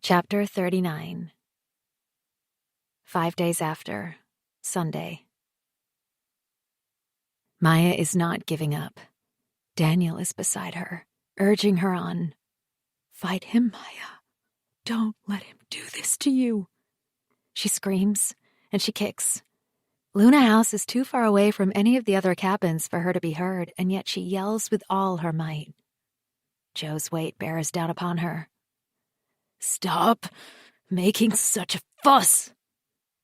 Chapter 39. 5 days after, Sunday. Maya is not giving up. Daniel is beside her, urging her on. Fight him, Maya. Don't let him do this to you. She screams, and she kicks. Luna House is too far away from any of the other cabins for her to be heard, and yet she yells with all her might. Joe's weight bears down upon her. Stop making such a fuss,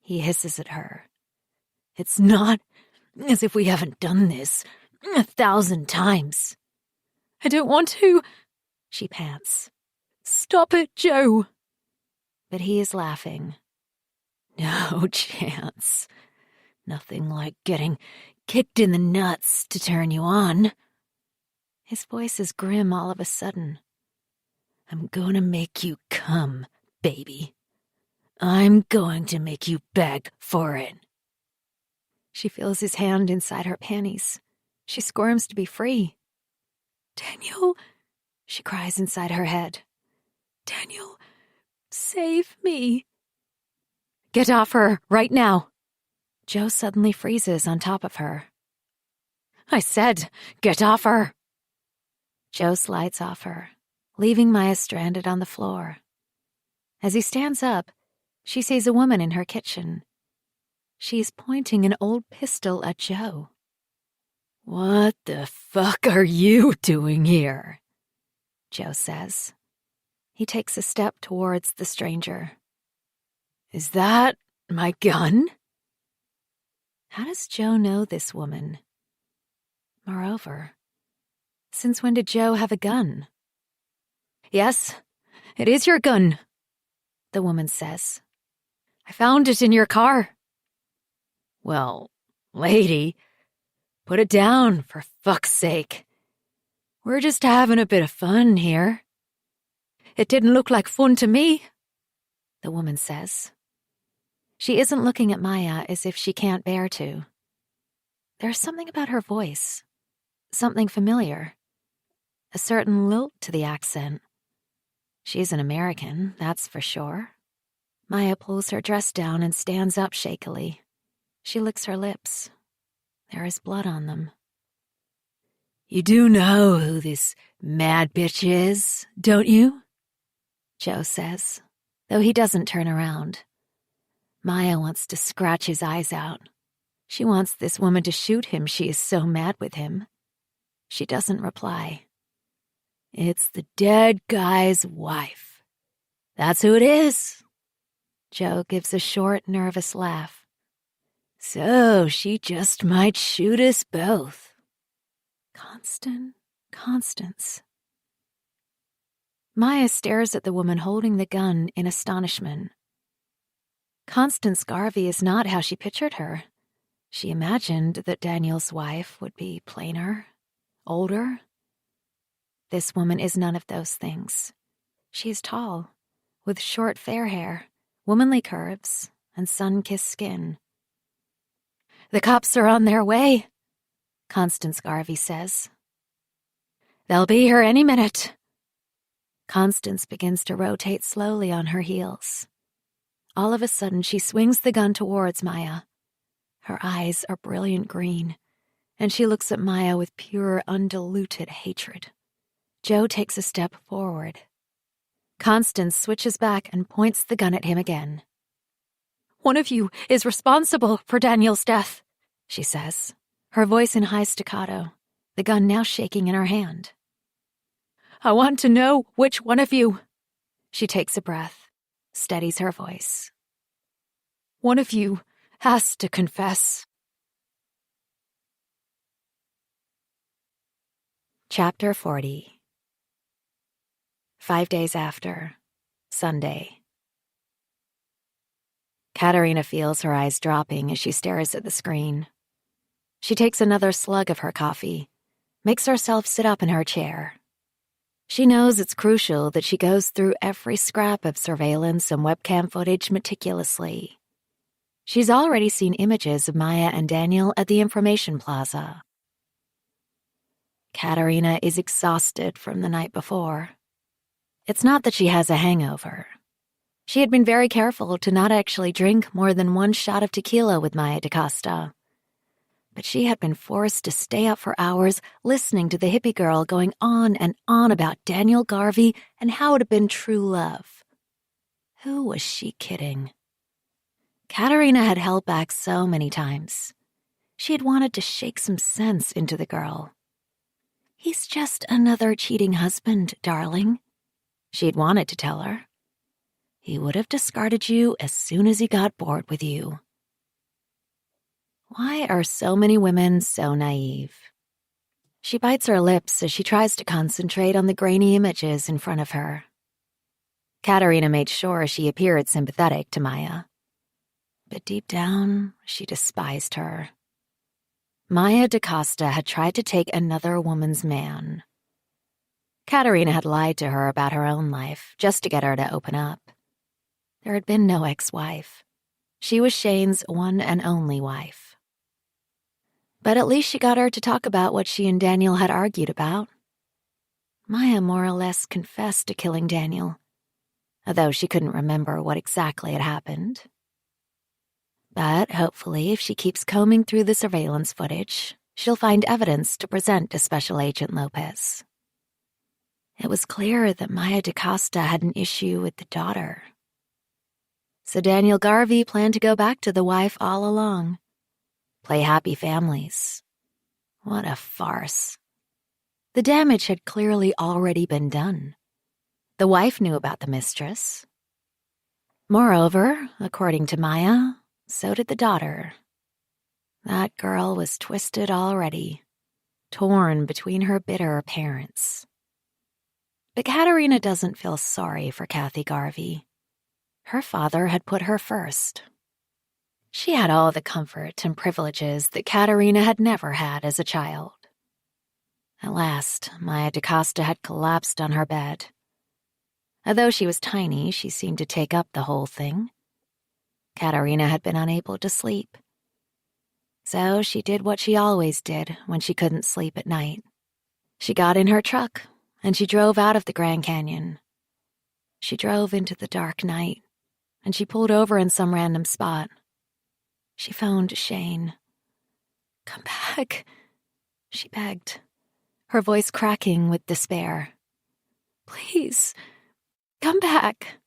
he hisses at her. It's not as if we haven't done this 1,000 times. I don't want to, she pants. Stop it, Joe. But he is laughing. No chance. Nothing like getting kicked in the nuts to turn you on. His voice is grim all of a sudden. I'm gonna make you come, baby. I'm going to make you beg for it. She feels his hand inside her panties. She squirms to be free. Daniel, she cries inside her head. Daniel, save me. Get off her, right now. Joe suddenly freezes on top of her. I said, get off her. Joe slides off her, leaving Maya stranded on the floor. As he stands up, she sees a woman in her kitchen. She is pointing an old pistol at Joe. What the fuck are you doing here? Joe says. He takes a step towards the stranger. Is that my gun? How does Joe know this woman? Moreover, since when did Joe have a gun? Yes, it is your gun, the woman says. I found it in your car. Well, lady, put it down for fuck's sake. We're just having a bit of fun here. It didn't look like fun to me, the woman says. She isn't looking at Maya as if she can't bear to. There's something about her voice, something familiar, a certain lilt to the accent. She's an American, that's for sure. Maya pulls her dress down and stands up shakily. She licks her lips. There is blood on them. You do know who this mad bitch is, don't you? Joe says, though he doesn't turn around. Maya wants to scratch his eyes out. She wants this woman to shoot him. She is so mad with him. She doesn't reply. It's the dead guy's wife. That's who it is. Joe gives a short, nervous laugh. So she just might shoot us both. Constance. Maya stares at the woman holding the gun in astonishment. Constance Garvey is not how she pictured her. She imagined that Daniel's wife would be plainer, older. This woman is none of those things. She is tall, with short fair hair, womanly curves, and sun-kissed skin. The cops are on their way, Constance Garvey says. They'll be here any minute. Constance begins to rotate slowly on her heels. All of a sudden, she swings the gun towards Maya. Her eyes are brilliant green, and she looks at Maya with pure, undiluted hatred. Joe takes a step forward. Constance switches back and points the gun at him again. One of you is responsible for Daniel's death, she says, her voice in high staccato, the gun now shaking in her hand. I want to know which one of you. She takes a breath, steadies her voice. One of you has to confess. Chapter 40. 5 days after, Sunday. Katerina feels her eyes dropping as she stares at the screen. She takes another slug of her coffee, makes herself sit up in her chair. She knows it's crucial that she goes through every scrap of surveillance and webcam footage meticulously. She's already seen images of Maya and Daniel at the information plaza. Katerina is exhausted from the night before. It's not that she has a hangover. She had been very careful to not actually drink more than 1 shot of tequila with Maya DaCosta. But she had been forced to stay up for hours listening to the hippie girl going on and on about Daniel Garvey and how it had been true love. Who was she kidding? Katerina had held back so many times. She had wanted to shake some sense into the girl. He's just another cheating husband, darling. She had wanted to tell her. He would have discarded you as soon as he got bored with you. Why are so many women so naive? She bites her lips as she tries to concentrate on the grainy images in front of her. Katerina made sure she appeared sympathetic to Maya. But deep down, she despised her. Maya DaCosta had tried to take another woman's man. Katerina had lied to her about her own life just to get her to open up. There had been no ex-wife. She was Shane's one and only wife. But at least she got her to talk about what she and Daniel had argued about. Maya more or less confessed to killing Daniel, although she couldn't remember what exactly had happened. But hopefully, if she keeps combing through the surveillance footage, she'll find evidence to present to Special Agent Lopez. It was clear that Maya DaCosta had an issue with the daughter. So Daniel Garvey planned to go back to the wife all along. Play happy families. What a farce. The damage had clearly already been done. The wife knew about the mistress. Moreover, according to Maya, so did the daughter. That girl was twisted already, torn between her bitter parents. But Katerina doesn't feel sorry for Kathy Garvey. Her father had put her first. She had all the comfort and privileges that Katerina had never had as a child. At last, Maya DaCosta had collapsed on her bed. Although she was tiny, she seemed to take up the whole thing. Katerina had been unable to sleep. So she did what she always did when she couldn't sleep at night. She got in her truck, and she drove out of the Grand Canyon. She drove into the dark night, and she pulled over in some random spot. She phoned Shane. "Come back," she begged, her voice cracking with despair. "Please, come back."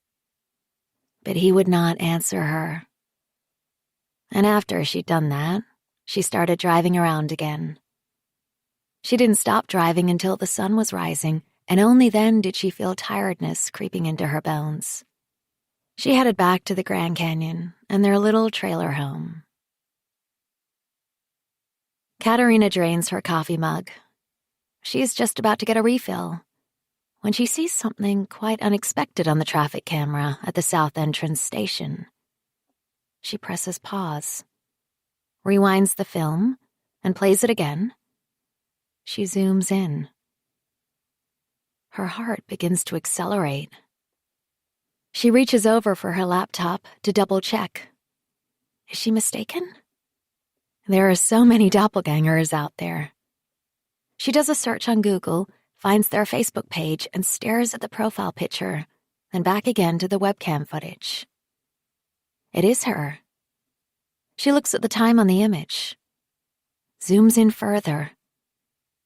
But he would not answer her. And after she'd done that, she started driving around again. She didn't stop driving until the sun was rising, and only then did she feel tiredness creeping into her bones. She headed back to the Grand Canyon and their little trailer home. Katerina drains her coffee mug. She's just about to get a refill when she sees something quite unexpected on the traffic camera at the south entrance station. She presses pause, rewinds the film, and plays it again. She zooms in. Her heart begins to accelerate. She reaches over for her laptop to double-check. Is she mistaken? There are so many doppelgangers out there. She does a search on Google, finds their Facebook page, and stares at the profile picture, then back again to the webcam footage. It is her. She looks at the time on the image, zooms in further,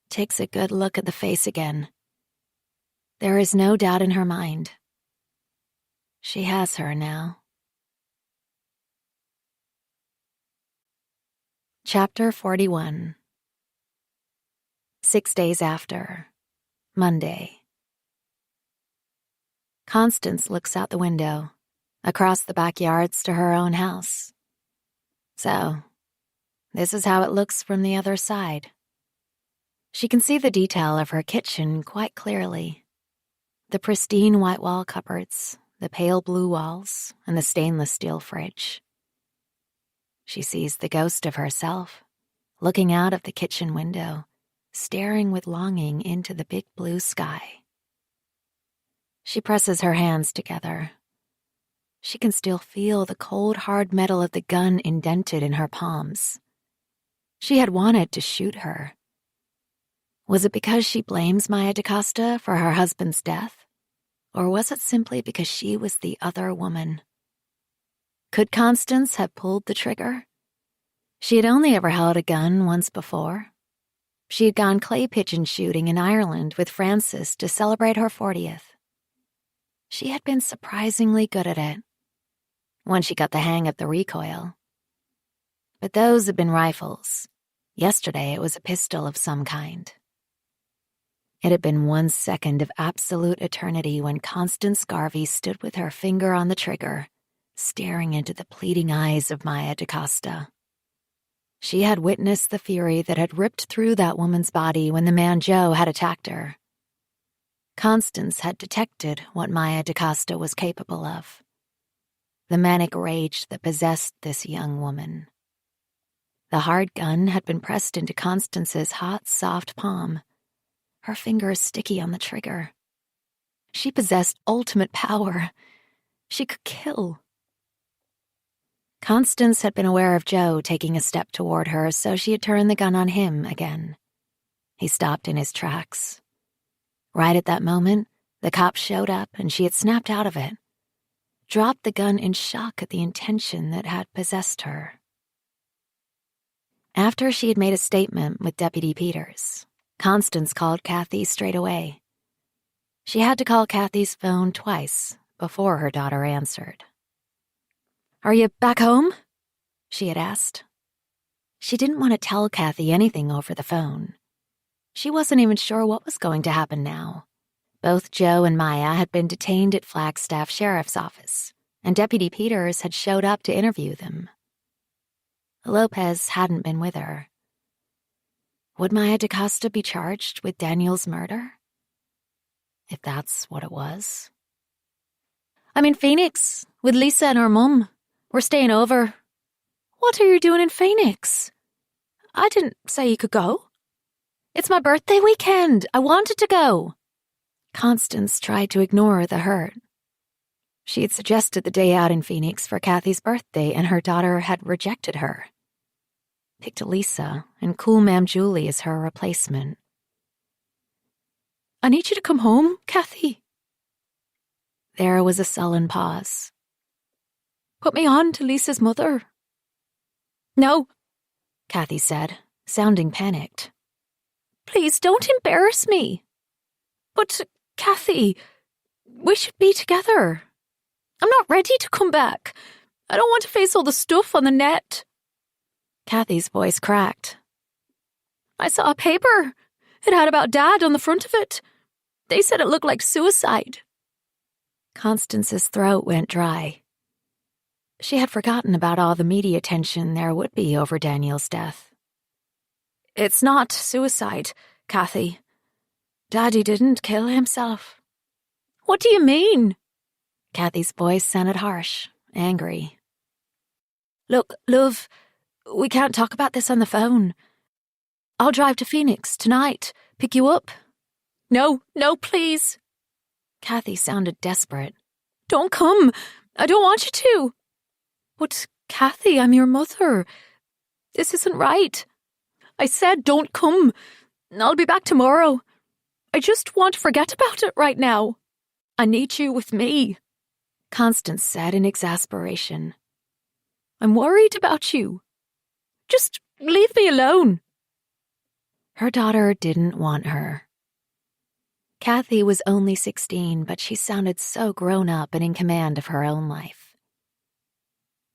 takes a good look at the face again. There is no doubt in her mind. She has her now. Chapter 41. 6 days after, Monday. Constance looks out the window, across the backyards to her own house. So, this is how it looks from the other side. She can see the detail of her kitchen quite clearly. The pristine white wall cupboards, the pale blue walls, and the stainless steel fridge. She sees the ghost of herself, looking out of the kitchen window, staring with longing into the big blue sky. She presses her hands together. She can still feel the cold, hard metal of the gun indented in her palms. She had wanted to shoot her. Was it because she blames Maya DaCosta for her husband's death? Or was it simply because she was the other woman? Could Constance have pulled the trigger? She had only ever held a gun once before. She had gone clay pigeon shooting in Ireland with Frances to celebrate her 40th. She had been surprisingly good at it, once she got the hang of the recoil. But those had been rifles. Yesterday it was a pistol of some kind. It had been 1 second of absolute eternity when Constance Garvey stood with her finger on the trigger, staring into the pleading eyes of Maya DaCosta. She had witnessed the fury that had ripped through that woman's body when the man Joe had attacked her. Constance had detected what Maya DaCosta was capable of. The manic rage that possessed this young woman. The hard gun had been pressed into Constance's hot, soft palm, her fingers sticky on the trigger. She possessed ultimate power. She could kill. Constance had been aware of Joe taking a step toward her, so she had turned the gun on him again. He stopped in his tracks. Right at that moment, the cop showed up and she had snapped out of it, dropped the gun in shock at the intention that had possessed her. After she had made a statement with Deputy Peters, Constance called Kathy straight away. She had to call Kathy's phone twice before her daughter answered. "Are you back home?" she had asked. She didn't want to tell Kathy anything over the phone. She wasn't even sure what was going to happen now. Both Joe and Maya had been detained at Flagstaff Sheriff's Office, and Deputy Peters had showed up to interview them. Lopez hadn't been with her. Would Maya DaCosta be charged with Daniel's murder? If that's what it was. "I'm in Phoenix with Lisa and her mum. We're staying over." "What are you doing in Phoenix? I didn't say you could go." "It's my birthday weekend. I wanted to go." Constance tried to ignore the hurt. She had suggested the day out in Phoenix for Kathy's birthday, and her daughter had rejected her. Picked Lisa and cool Ma'am Julie as her replacement. "I need you to come home, Kathy." There was a sullen pause. "Put me on to Lisa's mother." "No," Kathy said, sounding panicked. "Please don't embarrass me." "But, Kathy, we should be together. I'm not ready to come back. I don't want to face all the stuff on the net." Kathy's voice cracked. "I saw a paper. It had about Dad on the front of it. They said it looked like suicide." Constance's throat went dry. She had forgotten about all the media attention there would be over Daniel's death. It's not suicide, Kathy. Daddy didn't kill himself. What do you mean? Kathy's voice sounded harsh, angry. Look, love, we can't talk about this on the phone. I'll drive to Phoenix tonight, pick you up. No, please. Kathy sounded desperate. Don't come. I don't want you to. But, Kathy, I'm your mother. This isn't right. I said don't come. I'll be back tomorrow. I just want to forget about it right now. I need you with me, Constance said in exasperation. I'm worried about you. Just leave me alone. Her daughter didn't want her. Kathy was only 16, but she sounded so grown up and in command of her own life.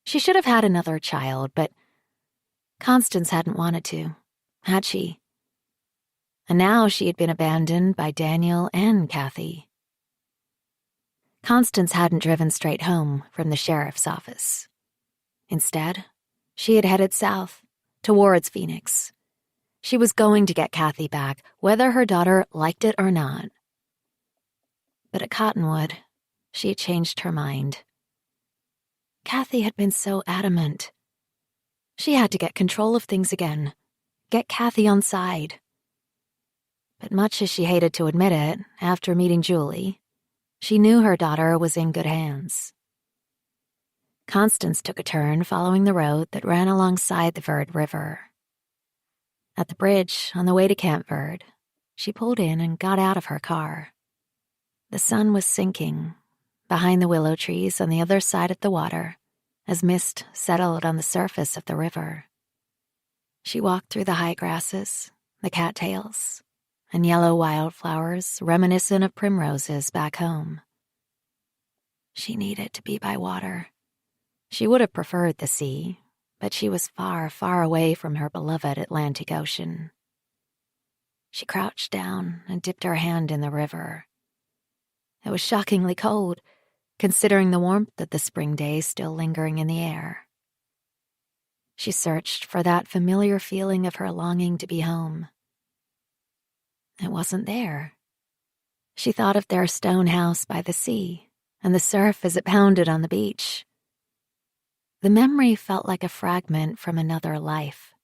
She should have had another child, but Constance hadn't wanted to, had she? And now she had been abandoned by Daniel and Kathy. Constance hadn't driven straight home from the sheriff's office. Instead, she had headed south, towards Phoenix. She was going to get Kathy back, whether her daughter liked it or not. But at Cottonwood, she had changed her mind. Kathy had been so adamant. She had to get control of things again, get Kathy on side. But much as she hated to admit it, after meeting Julie, she knew her daughter was in good hands. Constance took a turn following the road that ran alongside the Verd River. At the bridge, on the way to Camp Verd, she pulled in and got out of her car. The sun was sinking behind the willow trees on the other side of the water as mist settled on the surface of the river. She walked through the high grasses, the cattails, and yellow wildflowers reminiscent of primroses back home. She needed to be by water. She would have preferred the sea, but she was far, far away from her beloved Atlantic Ocean. She crouched down and dipped her hand in the river. It was shockingly cold, considering the warmth of the spring day still lingering in the air. She searched for that familiar feeling of her longing to be home. It wasn't there. She thought of their stone house by the sea and the surf as it pounded on the beach. The memory felt like a fragment from another life.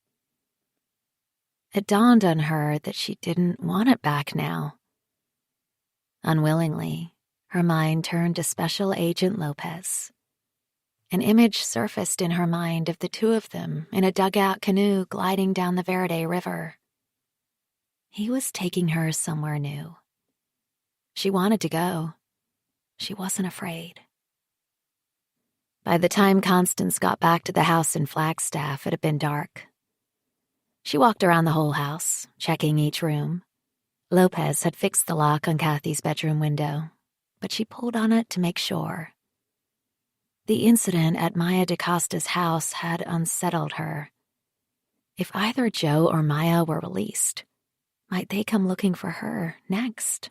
It dawned on her that she didn't want it back now. Unwillingly, her mind turned to Special Agent Lopez. An image surfaced in her mind of the two of them in a dugout canoe gliding down the Verde River. He was taking her somewhere new. She wanted to go. She wasn't afraid. By the time Constance got back to the house in Flagstaff, it had been dark. She walked around the whole house, checking each room. Lopez had fixed the lock on Kathy's bedroom window, but she pulled on it to make sure. The incident at Maya DaCosta's house had unsettled her. If either Joe or Maya were released, might they come looking for her next?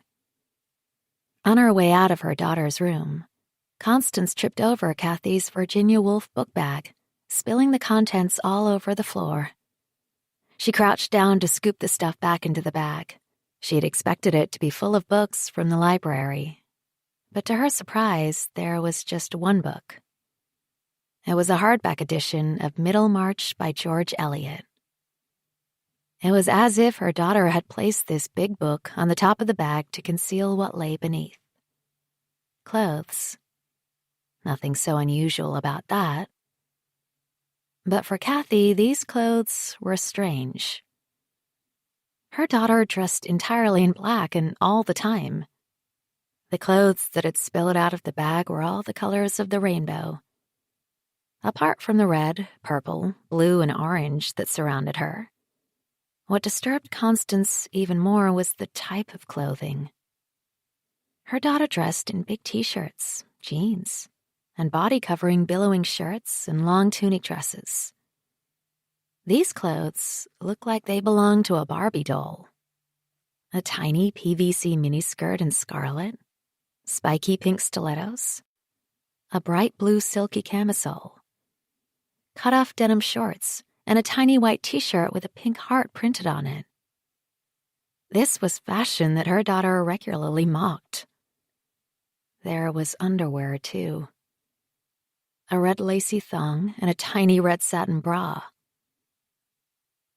On her way out of her daughter's room, Constance tripped over Kathy's Virginia Woolf book bag, spilling the contents all over the floor. She crouched down to scoop the stuff back into the bag. She had expected it to be full of books from the library, but to her surprise, there was just one book. It was a hardback edition of Middlemarch by George Eliot. It was as if her daughter had placed this big book on the top of the bag to conceal what lay beneath. Clothes. Nothing so unusual about that. But for Kathy, these clothes were strange. Her daughter dressed entirely in black and all the time. The clothes that had spilled out of the bag were all the colors of the rainbow. Apart from the red, purple, blue, and orange that surrounded her, what disturbed Constance even more was the type of clothing. Her daughter dressed in big t-shirts, jeans, and body-covering billowing shirts and long tunic dresses. These clothes looked like they belonged to a Barbie doll. A tiny PVC miniskirt in scarlet, spiky pink stilettos, a bright blue silky camisole, cut-off denim shorts, and a tiny white t-shirt with a pink heart printed on it. This was fashion that her daughter regularly mocked. There was underwear, too. A red lacy thong and a tiny red satin bra.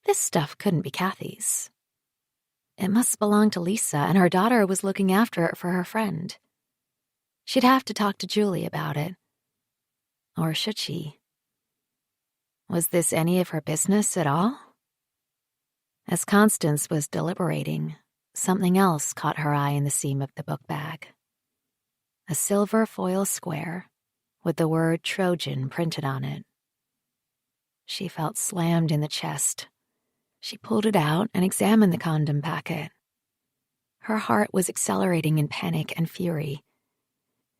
This stuff couldn't be Kathy's. It must belong to Lisa, and her daughter was looking after it for her friend. She'd have to talk to Julie about it. Or should she? Was this any of her business at all? As Constance was deliberating, something else caught her eye in the seam of the book bag. A silver foil square with the word Trojan printed on it. She felt slammed in the chest. She pulled it out and examined the condom packet. Her heart was accelerating in panic and fury.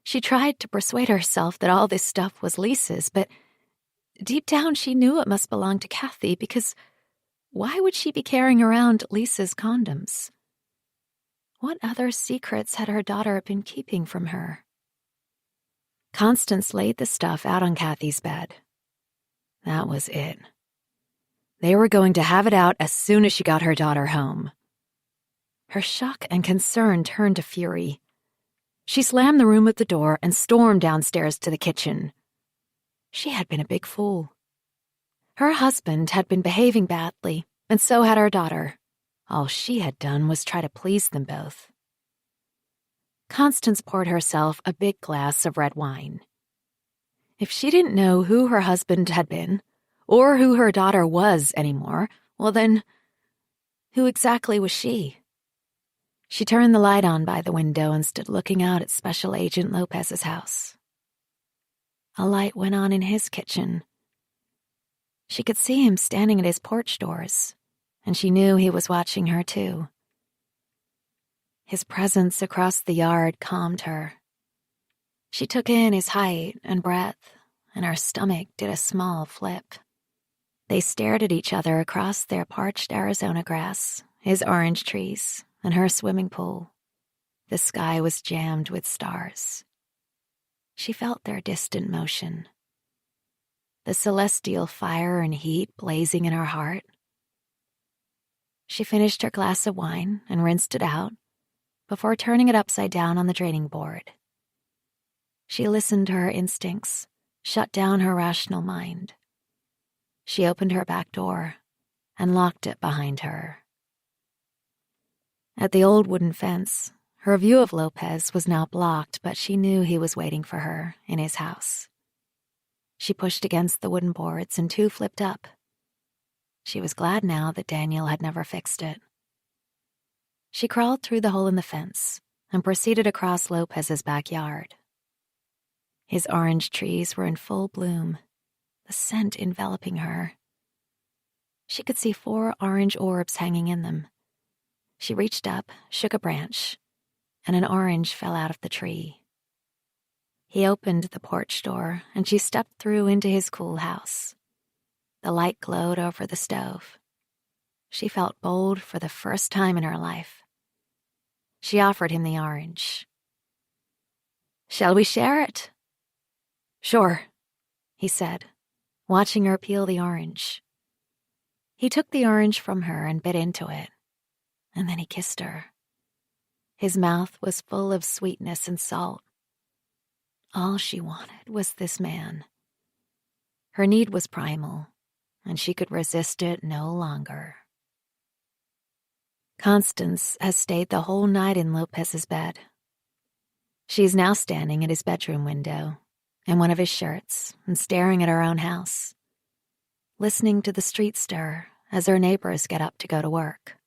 She tried to persuade herself that all this stuff was Lisa's, but deep down she knew it must belong to Kathy, because why would she be carrying around Lisa's condoms? What other secrets had her daughter been keeping from her? Constance laid the stuff out on Kathy's bed. That was it. They were going to have it out as soon as she got her daughter home. Her shock and concern turned to fury. She slammed the room at the door and stormed downstairs to the kitchen. She had been a big fool. Her husband had been behaving badly, and so had her daughter. All she had done was try to please them both. Constance poured herself a big glass of red wine. If she didn't know who her husband had been, or who her daughter was anymore, well then, who exactly was she? She turned the light on by the window and stood looking out at Special Agent Lopez's house. A light went on in his kitchen. She could see him standing at his porch doors, and she knew he was watching her too. His presence across the yard calmed her. She took in his height and breadth, and her stomach did a small flip. They stared at each other across their parched Arizona grass, his orange trees, and her swimming pool. The sky was jammed with stars. She felt their distant motion. The celestial fire and heat blazing in her heart. She finished her glass of wine and rinsed it out before turning it upside down on the draining board. She listened to her instincts, shut down her rational mind. She opened her back door and locked it behind her. At the old wooden fence, her view of Lopez was now blocked, but she knew he was waiting for her in his house. She pushed against the wooden boards and two flipped up. She was glad now that Daniel had never fixed it. She crawled through the hole in the fence and proceeded across Lopez's backyard. His orange trees were in full bloom, the scent enveloping her. She could see 4 orange orbs hanging in them. She reached up, shook a branch, and an orange fell out of the tree. He opened the porch door, and she stepped through into his cool house. The light glowed over the stove. She felt bold for the first time in her life. She offered him the orange. "Shall we share it?" "Sure," he said, watching her peel the orange. He took the orange from her and bit into it, and then he kissed her. His mouth was full of sweetness and salt. All she wanted was this man. Her need was primal, and she could resist it no longer. Constance has stayed the whole night in Lopez's bed. She is now standing at his bedroom window, in one of his shirts, and staring at her own house, listening to the street stir as her neighbors get up to go to work.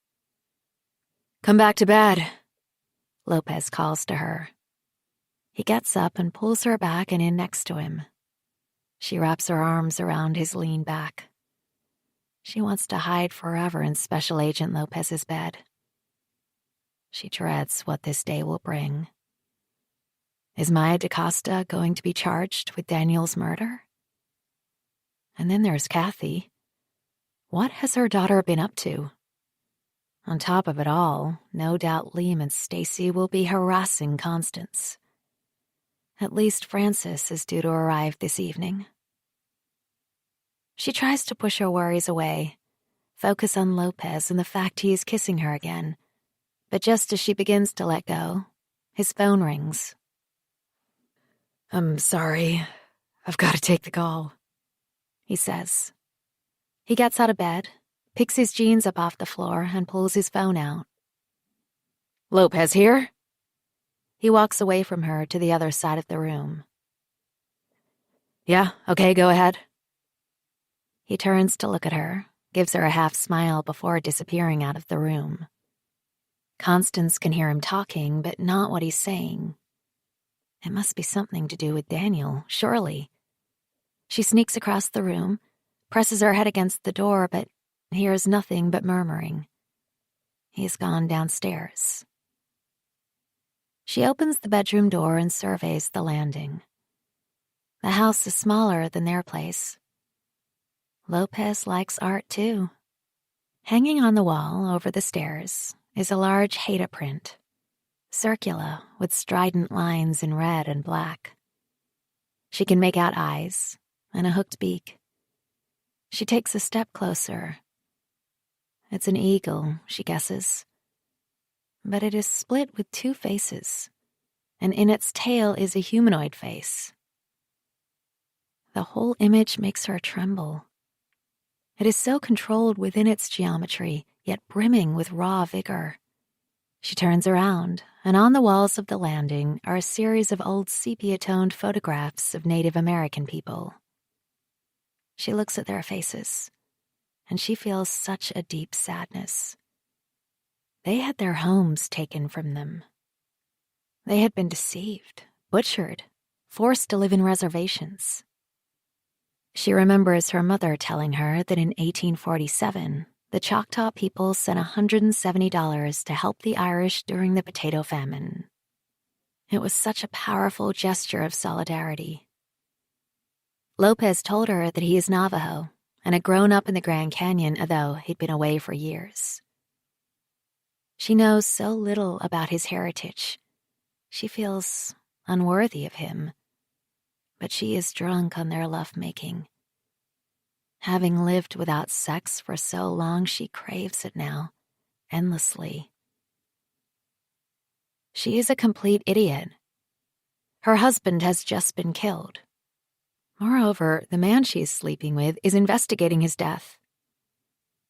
"Come back to bed," Lopez calls to her. He gets up and pulls her back and in next to him. She wraps her arms around his lean back. She wants to hide forever in Special Agent Lopez's bed. She dreads what this day will bring. Is Maya DaCosta going to be charged with Daniel's murder? And then there's Kathy. What has her daughter been up to? On top of it all, no doubt Liam and Stacy will be harassing Constance. At least Francis is due to arrive this evening. She tries to push her worries away, focus on Lopez and the fact he is kissing her again. But just as she begins to let go, his phone rings. "I'm sorry. I've got to take the call," he says. He gets out of bed, picks his jeans up off the floor, and pulls his phone out. "Lopez here?" He walks away from her to the other side of the room. "Yeah, okay, go ahead." He turns to look at her, gives her a half smile before disappearing out of the room. Constance can hear him talking, but not what he's saying. It must be something to do with Daniel, surely. She sneaks across the room, presses her head against the door, but hears nothing but murmuring. He's gone downstairs. She opens the bedroom door and surveys the landing. The house is smaller than their place. Lopez likes art, too. Hanging on the wall over the stairs is a large Haida print, circular with strident lines in red and black. She can make out eyes and a hooked beak. She takes a step closer. It's an eagle, she guesses. But it is split with two faces, and in its tail is a humanoid face. The whole image makes her tremble. It is so controlled within its geometry, yet brimming with raw vigor. She turns around, and on the walls of the landing are a series of old sepia-toned photographs of Native American people. She looks at their faces, and she feels such a deep sadness. They had their homes taken from them. They had been deceived, butchered, forced to live in reservations. She remembers her mother telling her that in 1847, the Choctaw people sent $170 to help the Irish during the potato famine. It was such a powerful gesture of solidarity. Lopez told her that he is Navajo and had grown up in the Grand Canyon, although he'd been away for years. She knows so little about his heritage. She feels unworthy of him. But she is drunk on their lovemaking. Having lived without sex for so long, she craves it now, endlessly. She is a complete idiot. Her husband has just been killed. Moreover, the man she is sleeping with is investigating his death.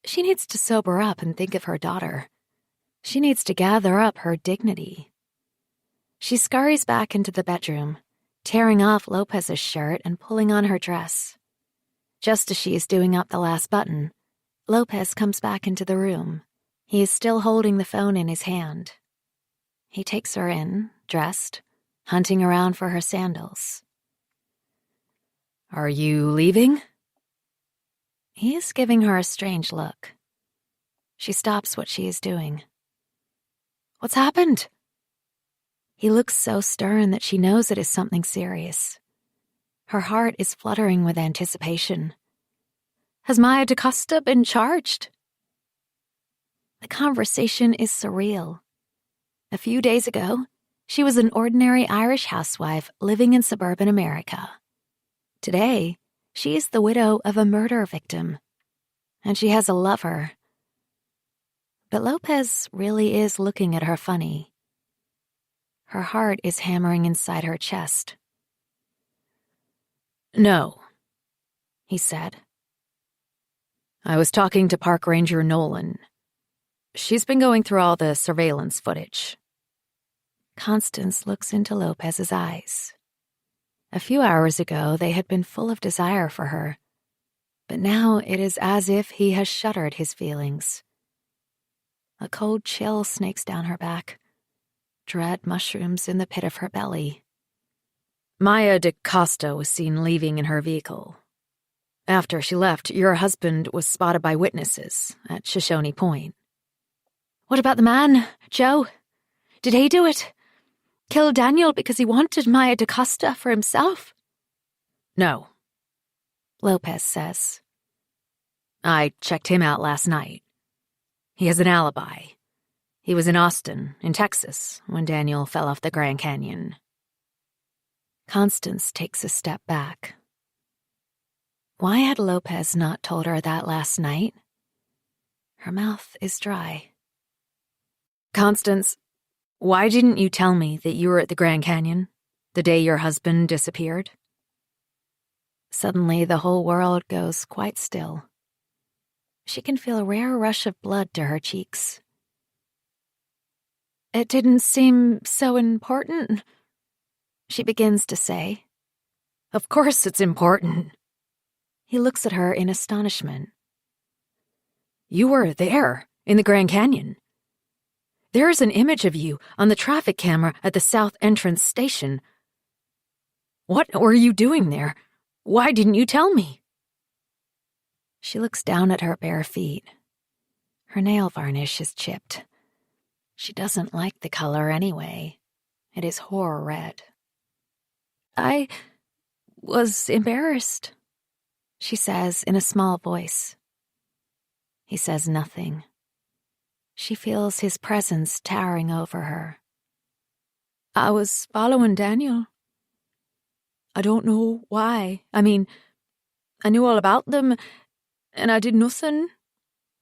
She needs to sober up and think of her daughter. She needs to gather up her dignity. She scurries back into the bedroom, tearing off Lopez's shirt and pulling on her dress. Just as she is doing up the last button, Lopez comes back into the room. He is still holding the phone in his hand. He takes her in, dressed, hunting around for her sandals. "Are you leaving?" He is giving her a strange look. She stops what she is doing. "What's happened?" He looks so stern that she knows it is something serious. Her heart is fluttering with anticipation. Has Maya DaCosta been charged? The conversation is surreal. A few days ago, she was an ordinary Irish housewife living in suburban America. Today, she is the widow of a murder victim, and she has a lover. But Lopez really is looking at her funny. Her heart is hammering inside her chest. "No," he said. "I was talking to Park Ranger Noëlle. She's been going through all the surveillance footage." Constance looks into Lopez's eyes. A few hours ago, they had been full of desire for her, but now it is as if he has shuttered his feelings. A cold chill snakes down her back. Dread mushrooms in the pit of her belly. "Maya DaCosta was seen leaving in her vehicle. After she left, your husband was spotted by witnesses at Shoshone Point." "What about the man, Joe? Did he do it? Kill Daniel because he wanted Maya DaCosta for himself?" "No," Lopez says. "I checked him out last night. He has an alibi. He was in Austin, in Texas, when Daniel fell off the Grand Canyon." Constance takes a step back. Why had Lopez not told her that last night? Her mouth is dry. Constance, why didn't you tell me that you were at the Grand Canyon the day your husband disappeared? Suddenly, the whole world goes quite still. She can feel a rare rush of blood to her cheeks. It didn't seem so important, she begins to say. Of course it's important. He looks at her in astonishment. You were there, in the Grand Canyon. There's an image of you on the traffic camera at the South Entrance station. What were you doing there? Why didn't you tell me? She looks down at her bare feet. Her nail varnish is chipped. She doesn't like the color anyway. It is horror red. I was embarrassed, she says in a small voice. He says nothing. She feels his presence towering over her. I was following Daniel. I don't know why. I mean, I knew all about them, and I did nothing,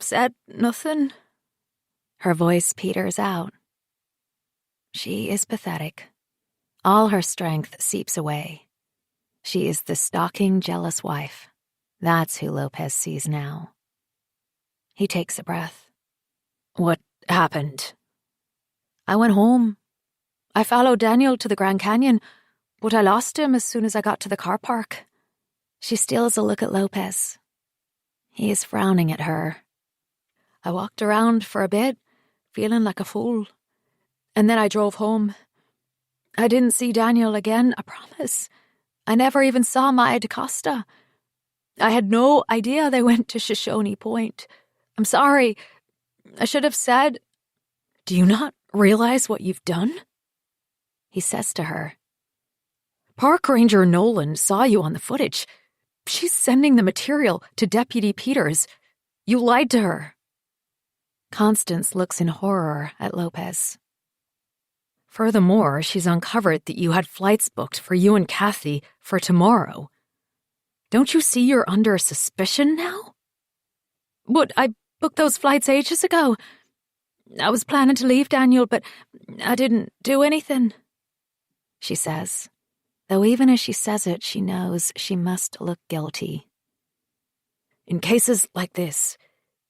said nothing. Her voice peters out. She is pathetic. All her strength seeps away. She is the stalking, jealous wife. That's who Lopez sees now. He takes a breath. What happened? I went home. I followed Daniel to the Grand Canyon, but I lost him as soon as I got to the car park. She steals a look at Lopez. He is frowning at her. I walked around for a bit, feeling like a fool. And then I drove home. I didn't see Daniel again, I promise. I never even saw Maya DaCosta. I had no idea they went to Shoshone Point. I'm sorry. I should have said. Do you not realize what you've done? He says to her. Park Ranger Noëlle saw you on the footage. She's sending the material to Deputy Peters. You lied to her. Constance looks in horror at Lopez. Furthermore, she's uncovered that you had flights booked for you and Kathy for tomorrow. Don't you see you're under suspicion now? But I booked those flights ages ago. I was planning to leave Daniel, but I didn't do anything, she says. Though even as she says it, she knows she must look guilty. In cases like this,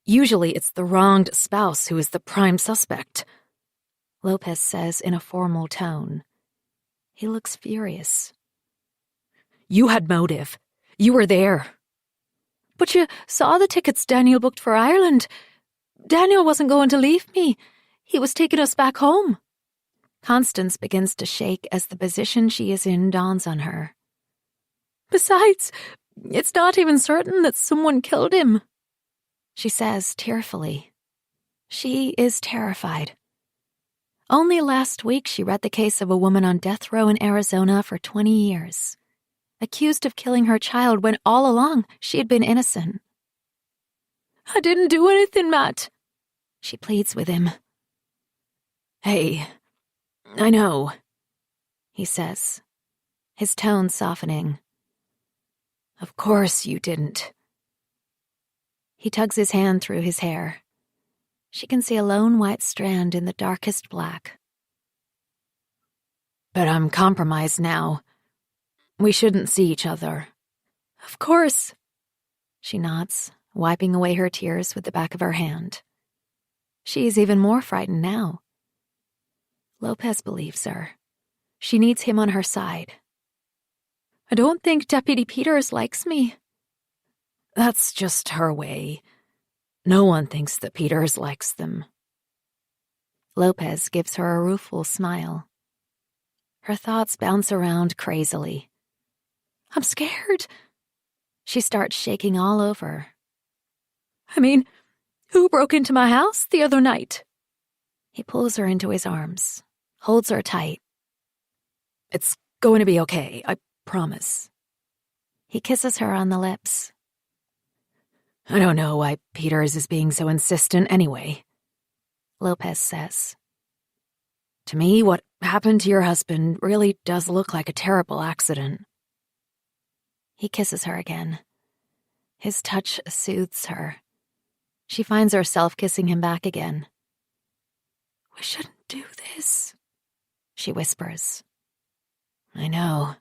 usually it's the wronged spouse who is the prime suspect, Lopez says in a formal tone. He looks furious. You had motive. You were there. But you saw the tickets Daniel booked for Ireland. Daniel wasn't going to leave me. He was taking us back home. Constance begins to shake as the position she is in dawns on her. Besides, it's not even certain that someone killed him, she says tearfully. She is terrified. Only last week she read the case of a woman on death row in Arizona for 20 years, accused of killing her child when all along she had been innocent. I didn't do anything, Matt, she pleads with him. Hey, I know, he says, his tone softening. Of course you didn't. He tugs his hand through his hair. She can see a lone white strand in the darkest black. But I'm compromised now. We shouldn't see each other. Of course, she nods, wiping away her tears with the back of her hand. She is even more frightened now. Lopez believes her. She needs him on her side. I don't think Deputy Peters likes me. That's just her way. No one thinks that Peters likes them. Lopez gives her a rueful smile. Her thoughts bounce around crazily. I'm scared. She starts shaking all over. I mean, who broke into my house the other night? He pulls her into his arms, holds her tight. It's going to be okay, I promise. He kisses her on the lips. I don't know why Peters is being so insistent anyway, Lopez says. To me, what happened to your husband really does look like a terrible accident. He kisses her again. His touch soothes her. She finds herself kissing him back again. "We shouldn't do this," she whispers. "I know,"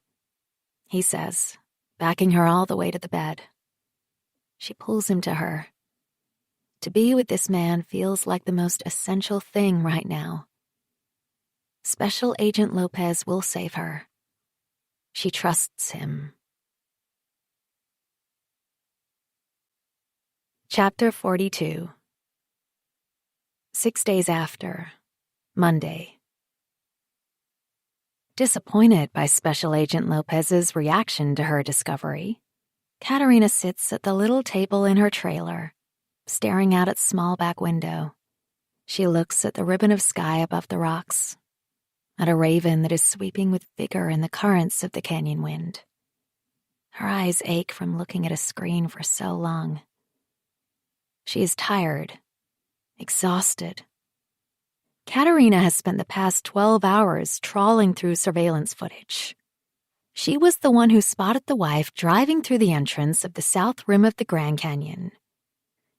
he says, backing her all the way to the bed. She pulls him to her. To be with this man feels like the most essential thing right now. Special Agent Lopez will save her. She trusts him. Chapter 42. 6 days after, Monday. Disappointed by Special Agent Lopez's reaction to her discovery, Katerina sits at the little table in her trailer, staring out its small back window. She looks at the ribbon of sky above the rocks, at a raven that is sweeping with vigor in the currents of the canyon wind. Her eyes ache from looking at a screen for so long. She is tired, exhausted. Katerina has spent the past 12 hours trawling through surveillance footage. She was the one who spotted the wife driving through the entrance of the south rim of the Grand Canyon.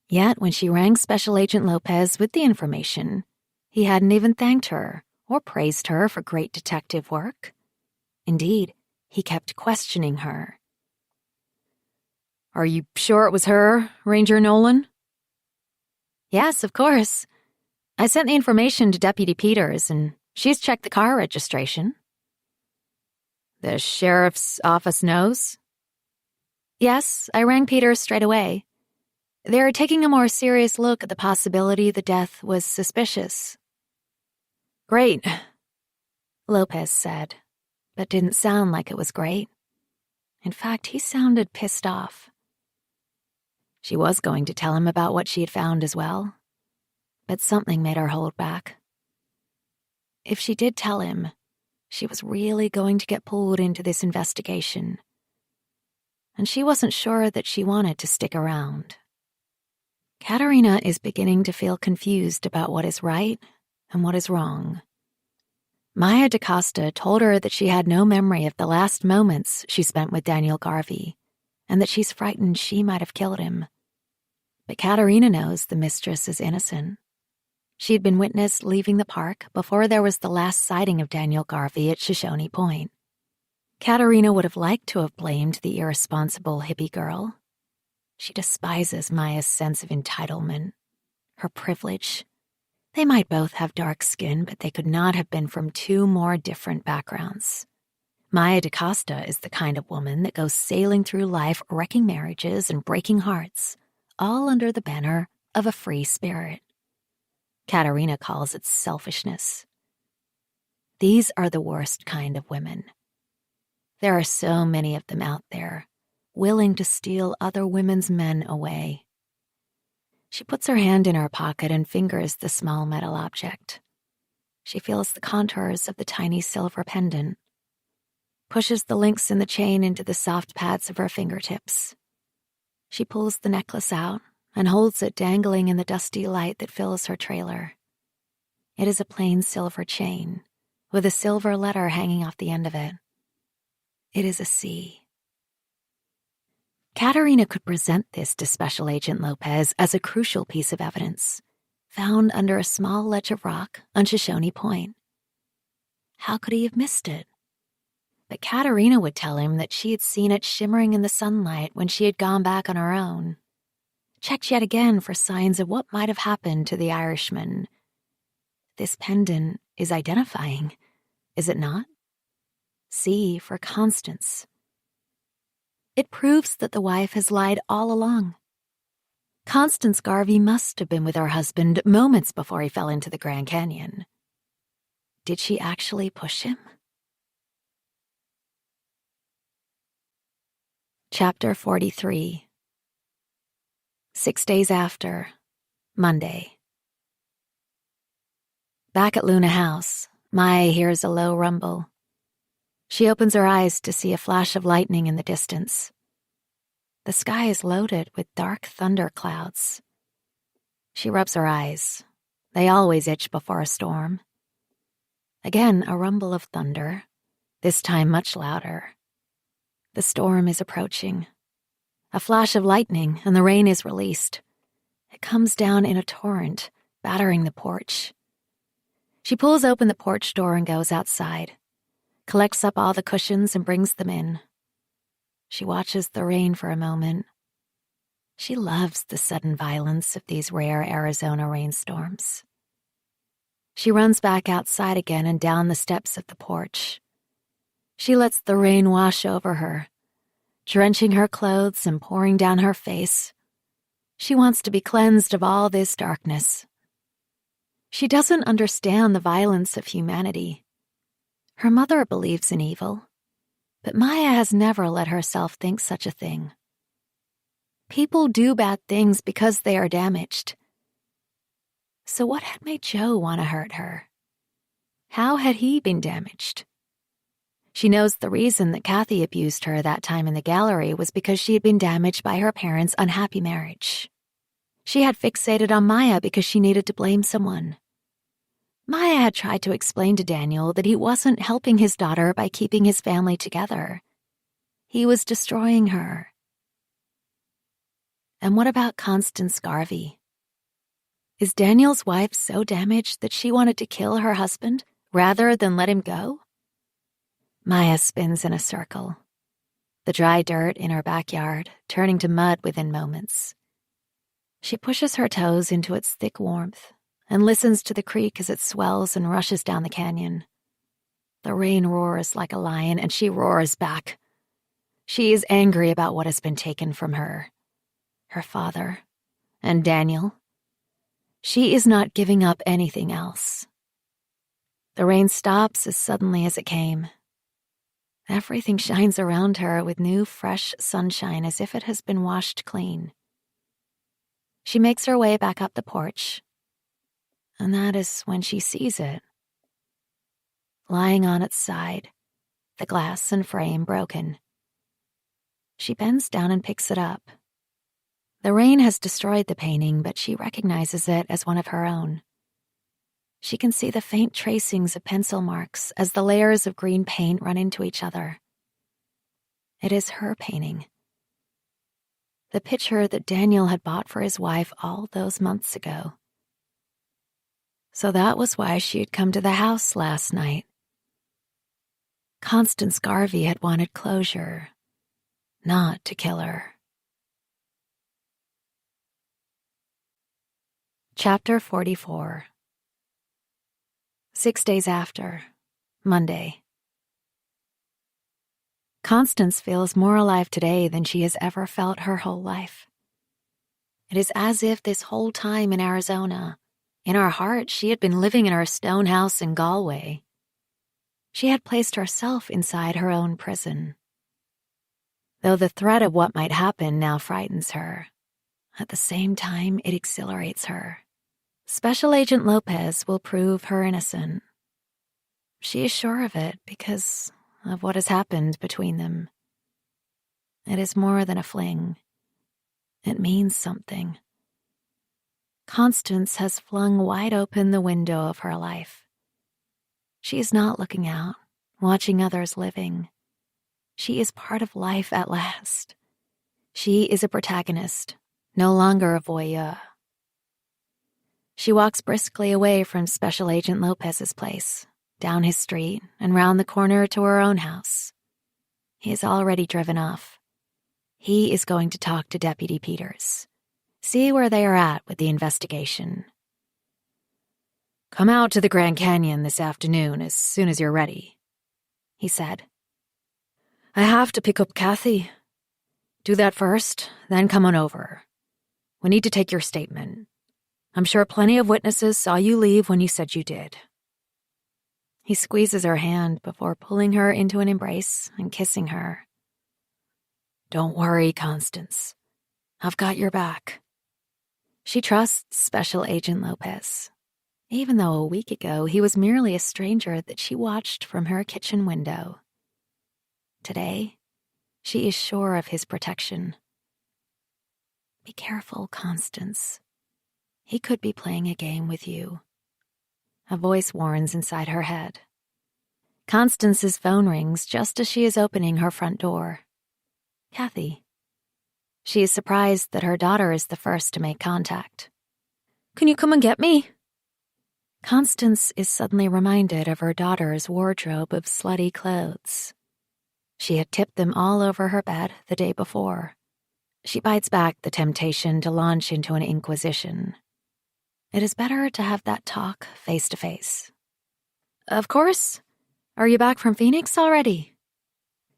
Yet when she rang Special Agent Lopez with the information, he hadn't even thanked her or praised her for great detective work. Indeed, he kept questioning her. "Are you sure it was her, Ranger Nolan?" "Yes, of course. I sent the information to Deputy Peters, and she's checked the car registration." "The sheriff's office knows?" "Yes, I rang Peters straight away. They're taking a more serious look at the possibility the death was suspicious." "Great," Lopez said, but didn't sound like it was great. In fact, he sounded pissed off. She was going to tell him about what she had found as well, but something made her hold back. If she did tell him, she was really going to get pulled into this investigation, and she wasn't sure that she wanted to stick around. Katerina is beginning to feel confused about what is right and what is wrong. Maya DaCosta told her that she had no memory of the last moments she spent with Daniel Garvey, and that she's frightened she might have killed him. But Katerina knows the mistress is innocent. She'd been witnessed leaving the park before there was the last sighting of Daniel Garvey at Shoshone Point. Katerina would have liked to have blamed the irresponsible hippie girl. She despises Maya's sense of entitlement, her privilege. They might both have dark skin, but they could not have been from two more different backgrounds. Maya DaCosta is the kind of woman that goes sailing through life, wrecking marriages and breaking hearts, all under the banner of a free spirit. Katerina calls it selfishness. These are the worst kind of women. There are so many of them out there, willing to steal other women's men away. She puts her hand in her pocket and fingers the small metal object. She feels the contours of the tiny silver pendant, pushes the links in the chain into the soft pads of her fingertips. She pulls the necklace out and holds it dangling in the dusty light that fills her trailer. It is a plain silver chain, with a silver letter hanging off the end of it. It is a C. Katerina could present this to Special Agent Lopez as a crucial piece of evidence, found under a small ledge of rock on Shoshone Point. How could he have missed it? But Katerina would tell him that she had seen it shimmering in the sunlight when she had gone back on her own. Checked yet again for signs of what might have happened to the Irishman. This pendant is identifying, is it not? C for Constance. It proves that the wife has lied all along. Constance Garvey must have been with her husband moments before he fell into the Grand Canyon. Did she actually push him? Chapter 43. 6 days after, Monday. Back at Luna House, Maya hears a low rumble. She opens her eyes to see a flash of lightning in the distance. The sky is loaded with dark thunder clouds. She rubs her eyes. They always itch before a storm. Again, a rumble of thunder, this time much louder. The storm is approaching. A flash of lightning, and the rain is released. It comes down in a torrent, battering the porch. She pulls open the porch door and goes outside, collects up all the cushions and brings them in. She watches the rain for a moment. She loves the sudden violence of these rare Arizona rainstorms. She runs back outside again and down the steps of the porch. She lets the rain wash over her, drenching her clothes and pouring down her face. She wants to be cleansed of all this darkness. She doesn't understand the violence of humanity. Her mother believes in evil, but Maya has never let herself think such a thing. People do bad things because they are damaged. So what had made Joe want to hurt her? How had he been damaged? She knows the reason that Kathy abused her that time in the gallery was because she had been damaged by her parents' unhappy marriage. She had fixated on Maya because she needed to blame someone. Maya had tried to explain to Daniel that he wasn't helping his daughter by keeping his family together. He was destroying her. And what about Constance Garvey? Is Daniel's wife so damaged that she wanted to kill her husband rather than let him go? Maya spins in a circle, the dry dirt in her backyard turning to mud within moments. She pushes her toes into its thick warmth and listens to the creek as it swells and rushes down the canyon. The rain roars like a lion, and she roars back. She is angry about what has been taken from her father, and Daniel. She is not giving up anything else. The rain stops as suddenly as it came. Everything shines around her with new, fresh sunshine as if it has been washed clean. She makes her way back up the porch, and that is when she sees it. Lying on its side, the glass and frame broken. She bends down and picks it up. The rain has destroyed the painting, but she recognizes it as one of her own. She can see the faint tracings of pencil marks as the layers of green paint run into each other. It is her painting. The picture that Daniel had bought for his wife all those months ago. So that was why she had come to the house last night. Constance Garvey had wanted closure, not to kill her. Chapter 44. 6 days after, Monday. Constance feels more alive today than she has ever felt her whole life. It is as if this whole time in Arizona, in her heart, she had been living in her stone house in Galway. She had placed herself inside her own prison. Though the threat of what might happen now frightens her, at the same time it exhilarates her. Special Agent Lopez will prove her innocent. She is sure of it because of what has happened between them. It is more than a fling. It means something. Constance has flung wide open the window of her life. She is not looking out, watching others living. She is part of life at last. She is a protagonist, no longer a voyeur. She walks briskly away from Special Agent Lopez's place, down his street, and round the corner to her own house. He is already driven off. He is going to talk to Deputy Peters, see where they are at with the investigation. "Come out to the Grand Canyon this afternoon as soon as you're ready," he said. "I have to pick up Kathy. Do that first, then come on over. We need to take your statement. I'm sure plenty of witnesses saw you leave when you said you did." He squeezes her hand before pulling her into an embrace and kissing her. "Don't worry, Constance. I've got your back." She trusts Special Agent Lopez, even though a week ago he was merely a stranger that she watched from her kitchen window. Today, she is sure of his protection. "Be careful, Constance. He could be playing a game with you." A voice warns inside her head. Constance's phone rings just as she is opening her front door. "Kathy." She is surprised that her daughter is the first to make contact. "Can you come and get me?" Constance is suddenly reminded of her daughter's wardrobe of slutty clothes. She had tipped them all over her bed the day before. She bites back the temptation to launch into an inquisition. It is better to have that talk face to face. "Of course. Are you back from Phoenix already?"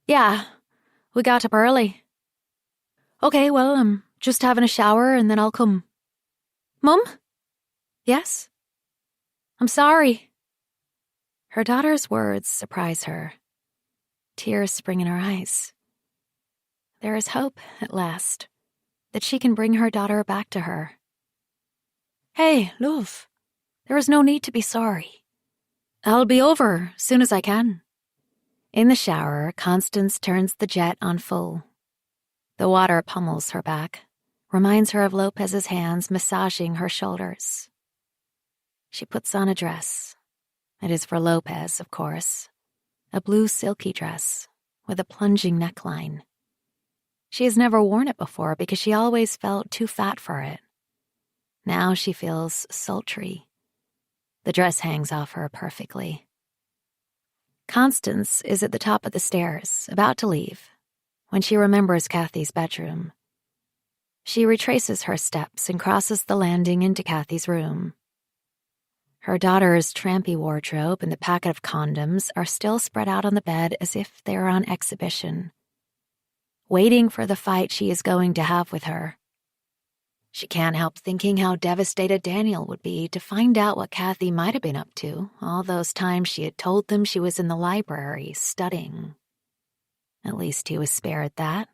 "Yeah, we got up early." "Okay, well, I'm just having a shower and then I'll come." "Mum?" "Yes?" "I'm sorry." Her daughter's words surprise her. Tears spring in her eyes. There is hope, at last, that she can bring her daughter back to her. "Hey, love, there is no need to be sorry. I'll be over soon as I can." In the shower, Constance turns the jet on full. The water pummels her back, reminds her of Lopez's hands massaging her shoulders. She puts on a dress. It is for Lopez, of course. A blue silky dress with a plunging neckline. She has never worn it before because she always felt too fat for it. Now she feels sultry. The dress hangs off her perfectly. Constance is at the top of the stairs, about to leave, when she remembers Kathy's bedroom. She retraces her steps and crosses the landing into Kathy's room. Her daughter's trampy wardrobe and the packet of condoms are still spread out on the bed as if they are on exhibition, waiting for the fight she is going to have with her. She can't help thinking how devastated Daniel would be to find out what Kathy might have been up to all those times she had told them she was in the library studying. At least he was spared that.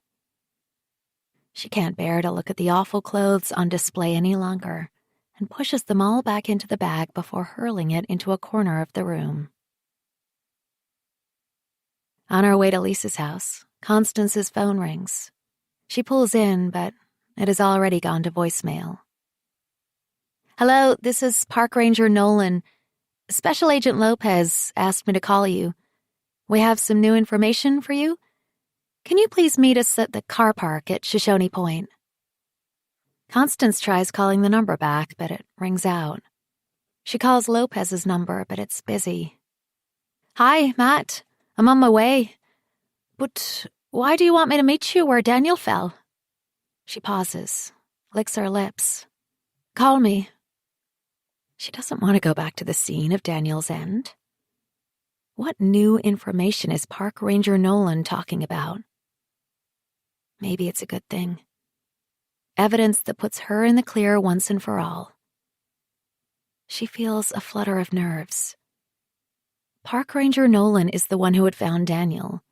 She can't bear to look at the awful clothes on display any longer and pushes them all back into the bag before hurling it into a corner of the room. On her way to Lisa's house, Constance's phone rings. She pulls in, but it has already gone to voicemail. "Hello, this is Park Ranger Noëlle. Special Agent Lopez asked me to call you. We have some new information for you. Can you please meet us at the car park at Shoshone Point?" Constance tries calling the number back, but it rings out. She calls Lopez's number, but it's busy. "Hi, Matt. I'm on my way. But why do you want me to meet you where Daniel fell?" She pauses, licks her lips. "Call me." She doesn't want to go back to the scene of Daniel's end. What new information is Park Ranger Noëlle talking about? Maybe it's a good thing. Evidence that puts her in the clear once and for all. She feels a flutter of nerves. Park Ranger Noëlle is the one who had found Daniel.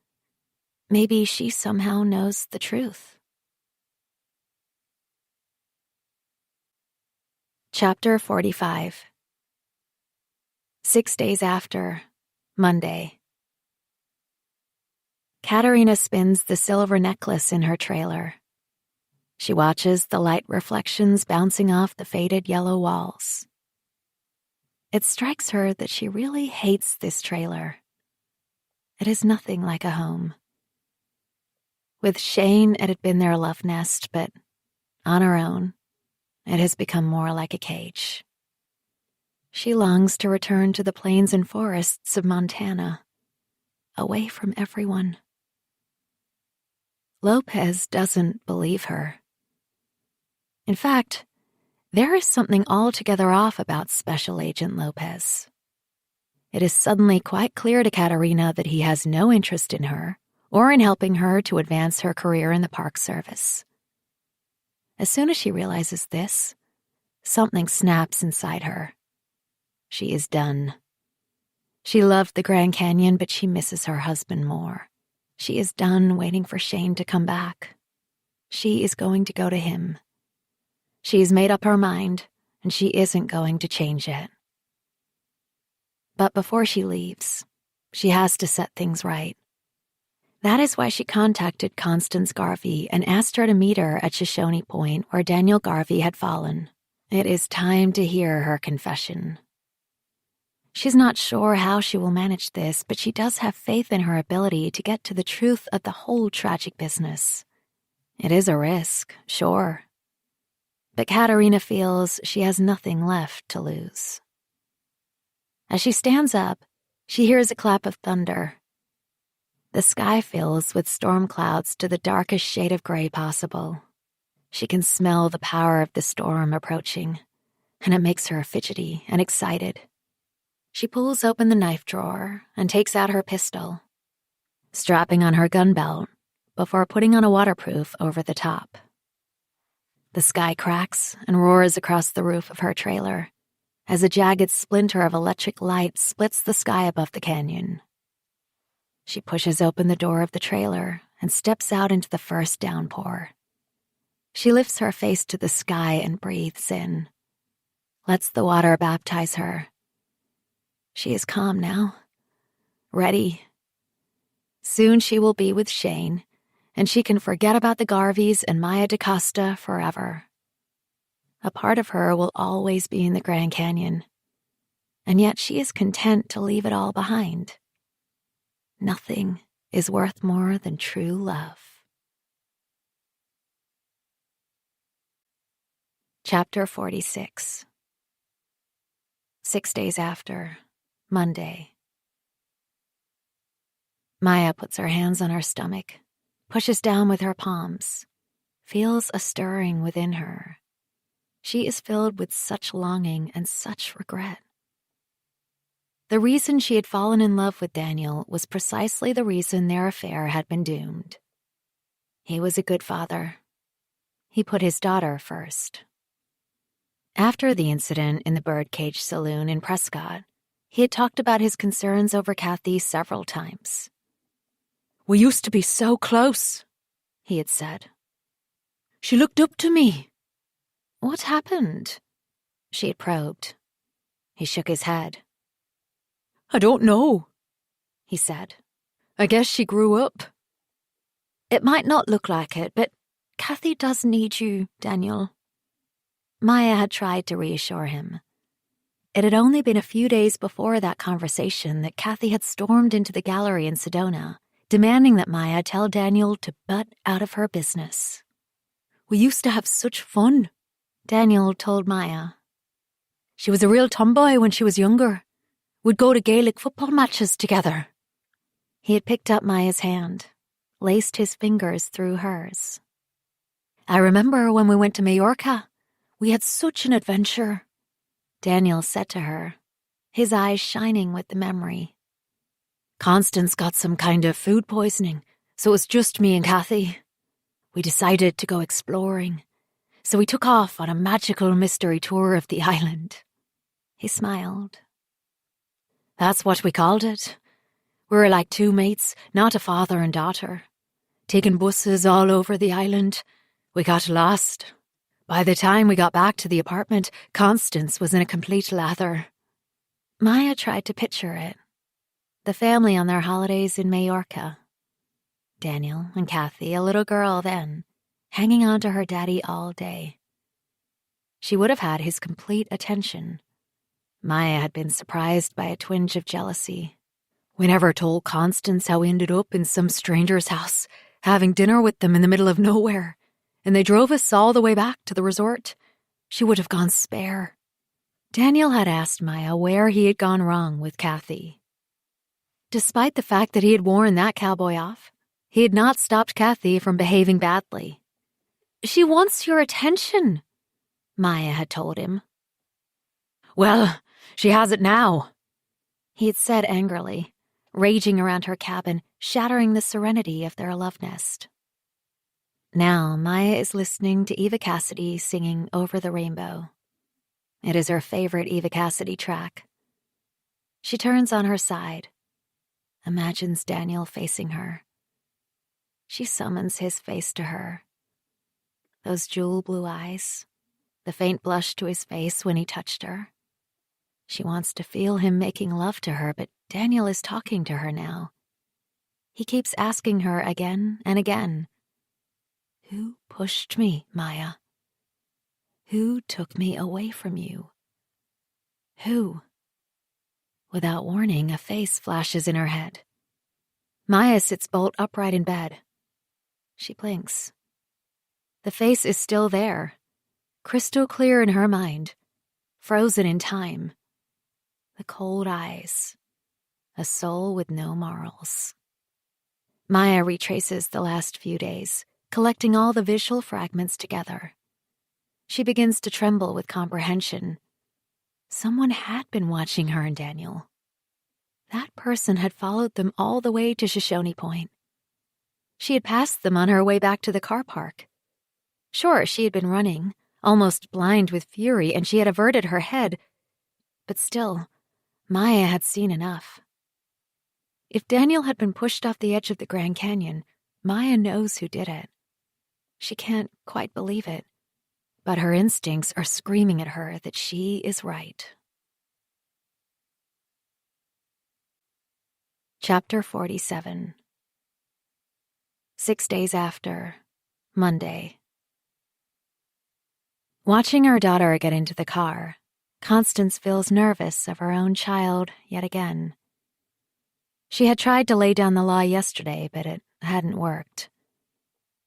Maybe she somehow knows the truth. Chapter 45. 6 days after, Monday. Katerina spins the silver necklace in her trailer. She watches the light reflections bouncing off the faded yellow walls. It strikes her that she really hates this trailer. It is nothing like a home. With Shane, it had been their love nest, but on her own, it has become more like a cage. She longs to return to the plains and forests of Montana, away from everyone. Lopez doesn't believe her. In fact, there is something altogether off about Special Agent Lopez. It is suddenly quite clear to Katerina that he has no interest in her or in helping her to advance her career in the Park Service. As soon as she realizes this, something snaps inside her. She is done. She loved the Grand Canyon, but she misses her husband more. She is done waiting for Shane to come back. She is going to go to him. She's made up her mind, and she isn't going to change it. But before she leaves, she has to set things right. That is why she contacted Constance Garvey and asked her to meet her at Shoshone Point, where Daniel Garvey had fallen. It is time to hear her confession. She's not sure how she will manage this, but she does have faith in her ability to get to the truth of the whole tragic business. It is a risk, sure. But Katerina feels she has nothing left to lose. As she stands up, she hears a clap of thunder. The sky fills with storm clouds to the darkest shade of gray possible. She can smell the power of the storm approaching, and it makes her fidgety and excited. She pulls open the knife drawer and takes out her pistol, strapping on her gun belt before putting on a waterproof over the top. The sky cracks and roars across the roof of her trailer as a jagged splinter of electric light splits the sky above the canyon. She pushes open the door of the trailer and steps out into the first downpour. She lifts her face to the sky and breathes in, lets the water baptize her. She is calm now, ready. Soon she will be with Shane, and she can forget about the Garveys and Maya DaCosta forever. A part of her will always be in the Grand Canyon, and yet she is content to leave it all behind. Nothing is worth more than true love. Chapter 46. 6 days after, Monday. Maya puts her hands on her stomach, pushes down with her palms, feels a stirring within her. She is filled with such longing and such regret. The reason she had fallen in love with Daniel was precisely the reason their affair had been doomed. He was a good father. He put his daughter first. After the incident in the Birdcage Saloon in Prescott, he had talked about his concerns over Kathy several times. "We used to be so close," he had said. "She looked up to me." "What happened?" she had probed. He shook his head. "I don't know," he said. "I guess she grew up." "It might not look like it, but Kathy does need you, Daniel." Maya had tried to reassure him. It had only been a few days before that conversation that Kathy had stormed into the gallery in Sedona, demanding that Maya tell Daniel to butt out of her business. "We used to have such fun," Daniel told Maya. "She was a real tomboy when she was younger. We'd go to Gaelic football matches together." He had picked up Maya's hand, laced his fingers through hers. "I remember when we went to Majorca. We had such an adventure," Daniel said to her, his eyes shining with the memory. "Constance got some kind of food poisoning, so it was just me and Kathy. We decided to go exploring, so we took off on a magical mystery tour of the island." He smiled. "That's what we called it. We were like two mates, not a father and daughter. Taking buses all over the island. We got lost. By the time we got back to the apartment, Constance was in a complete lather." Maya tried to picture it. The family on their holidays in Majorca. Daniel and Kathy, a little girl then, hanging on to her daddy all day. She would have had his complete attention. Maya had been surprised by a twinge of jealousy. "We never told Constance how we ended up in some stranger's house, having dinner with them in the middle of nowhere, and they drove us all the way back to the resort. She would have gone spare." Daniel had asked Maya where he had gone wrong with Kathy. Despite the fact that he had worn that cowboy off, he had not stopped Kathy from behaving badly. "She wants your attention," Maya had told him. "Well, she has it now," he had said angrily, raging around her cabin, shattering the serenity of their love nest. Now Maya is listening to Eva Cassidy singing Over the Rainbow. It is her favorite Eva Cassidy track. She turns on her side, imagines Daniel facing her. She summons his face to her. Those jewel blue eyes, the faint blush to his face when he touched her. She wants to feel him making love to her, but Daniel is talking to her now. He keeps asking her again and again, "Who pushed me, Maya? Who took me away from you? Who?" Without warning, a face flashes in her head. Maya sits bolt upright in bed. She blinks. The face is still there, crystal clear in her mind, frozen in time. The cold eyes, a soul with no morals. Maya retraces the last few days, collecting all the visual fragments together. She begins to tremble with comprehension. Someone had been watching her and Daniel. That person had followed them all the way to Shoshone Point. She had passed them on her way back to the car park. Sure, she had been running, almost blind with fury, and she had averted her head. But still, Maya had seen enough. If Daniel had been pushed off the edge of the Grand Canyon, Maya knows who did it. She can't quite believe it, but her instincts are screaming at her that she is right. Chapter 47. 6 days after, Monday. Watching her daughter get into the car, Constance feels nervous of her own child yet again. She had tried to lay down the law yesterday, but it hadn't worked.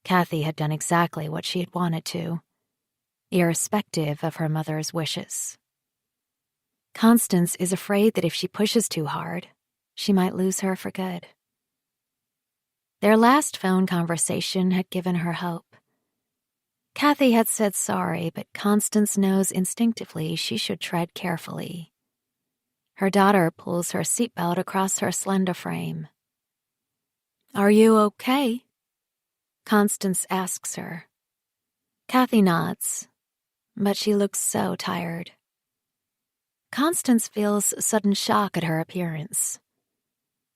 Kathy had done exactly what she had wanted to, irrespective of her mother's wishes. Constance is afraid that if she pushes too hard, she might lose her for good. Their last phone conversation had given her hope. Kathy had said sorry, but Constance knows instinctively she should tread carefully. Her daughter pulls her seatbelt across her slender frame. "Are you okay?" Constance asks her. Kathy nods, but she looks so tired. Constance feels sudden shock at her appearance.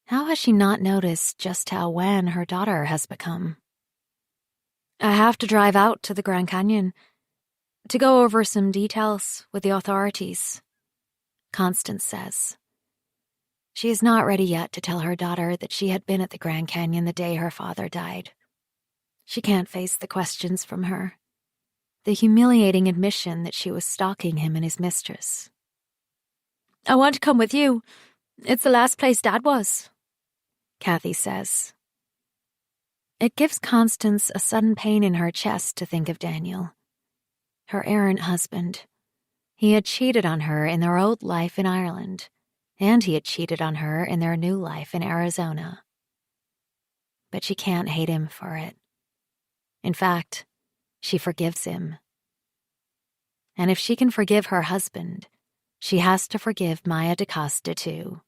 How has she not noticed just how wan her daughter has become? "I have to drive out to the Grand Canyon to go over some details with the authorities," Constance says. She is not ready yet to tell her daughter that she had been at the Grand Canyon the day her father died. She can't face the questions from her, the humiliating admission that she was stalking him and his mistress. "I want to come with you. It's the last place Dad was," Kathy says. It gives Constance a sudden pain in her chest to think of Daniel, her errant husband. He had cheated on her in their old life in Ireland, and he had cheated on her in their new life in Arizona. But she can't hate him for it. In fact, she forgives him. And if she can forgive her husband, she has to forgive Maya DaCosta too.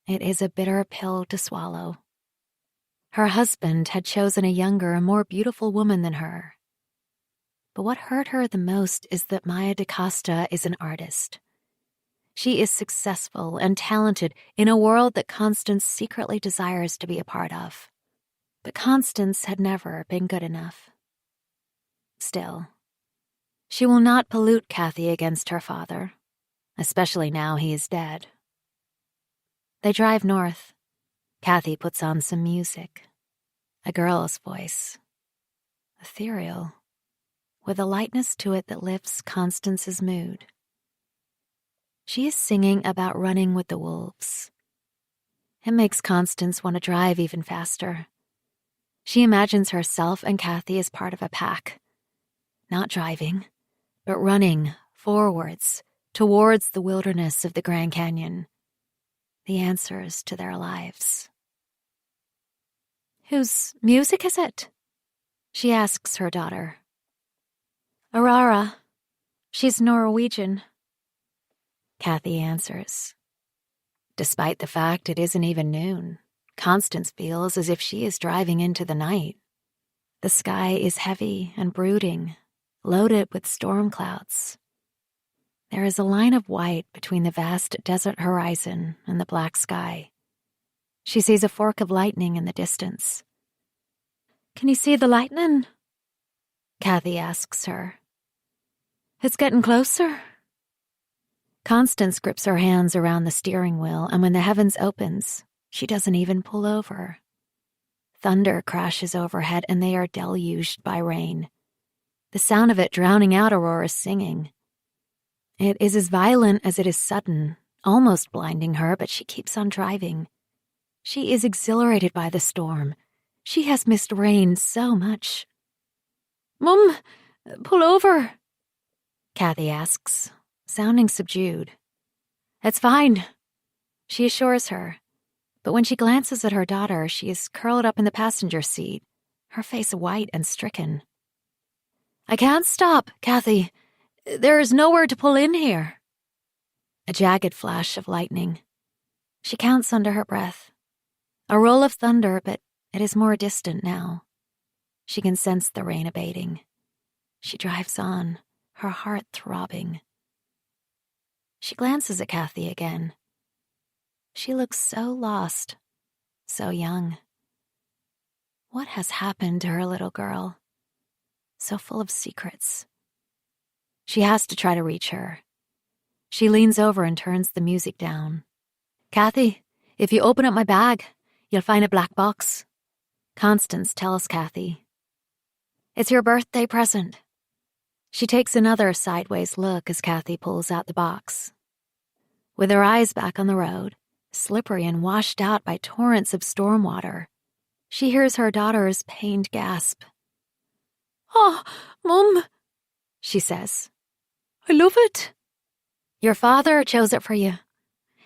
It is a bitter pill to swallow. Her husband had chosen a younger and more beautiful woman than her. But what hurt her the most is that Maya DaCosta is an artist. She is successful and talented in a world that Constance secretly desires to be a part of. But Constance had never been good enough. Still, she will not pollute Kathy against her father, especially now he is dead. They drive north. Kathy puts on some music. A girl's voice. Ethereal, with a lightness to it that lifts Constance's mood. She is singing about running with the wolves. It makes Constance want to drive even faster. She imagines herself and Kathy as part of a pack, not driving, but running forwards towards the wilderness of the Grand Canyon, the answers to their lives. "Whose music is it?" she asks her daughter. "Aurora. She's Norwegian," Kathy answers. Despite the fact it isn't even noon, Constance feels as if she is driving into the night. The sky is heavy and brooding, loaded with storm clouds. There is a line of white between the vast desert horizon and the black sky. She sees a fork of lightning in the distance. "Can you see the lightning?" Kathy asks her. "It's getting closer." Constance grips her hands around the steering wheel, and when the heavens opens, she doesn't even pull over. Thunder crashes overhead, and they are deluged by rain, the sound of it drowning out Aurora's singing. It is as violent as it is sudden, almost blinding her, but she keeps on driving. She is exhilarated by the storm. She has missed rain so much. Mum, pull over, Kathy asks, sounding subdued. It's fine, she assures her, but when she glances at her daughter, she is curled up in the passenger seat, her face white and stricken. I can't stop, Kathy. There is nowhere to pull in here. A jagged flash of lightning. She counts under her breath. A roll of thunder, but it is more distant now. She can sense the rain abating. She drives on, her heart throbbing. She glances at Kathy again. She looks so lost, so young. What has happened to her little girl? So full of secrets. She has to try to reach her. She leans over and turns the music down. Kathy, if you open up my bag, you'll find a black box. Constance tells Kathy. It's your birthday present. She takes another sideways look as Kathy pulls out the box. With her eyes back on the road, slippery and washed out by torrents of storm water, she hears her daughter's pained gasp. Oh, Mum, she says. I love it. Your father chose it for you.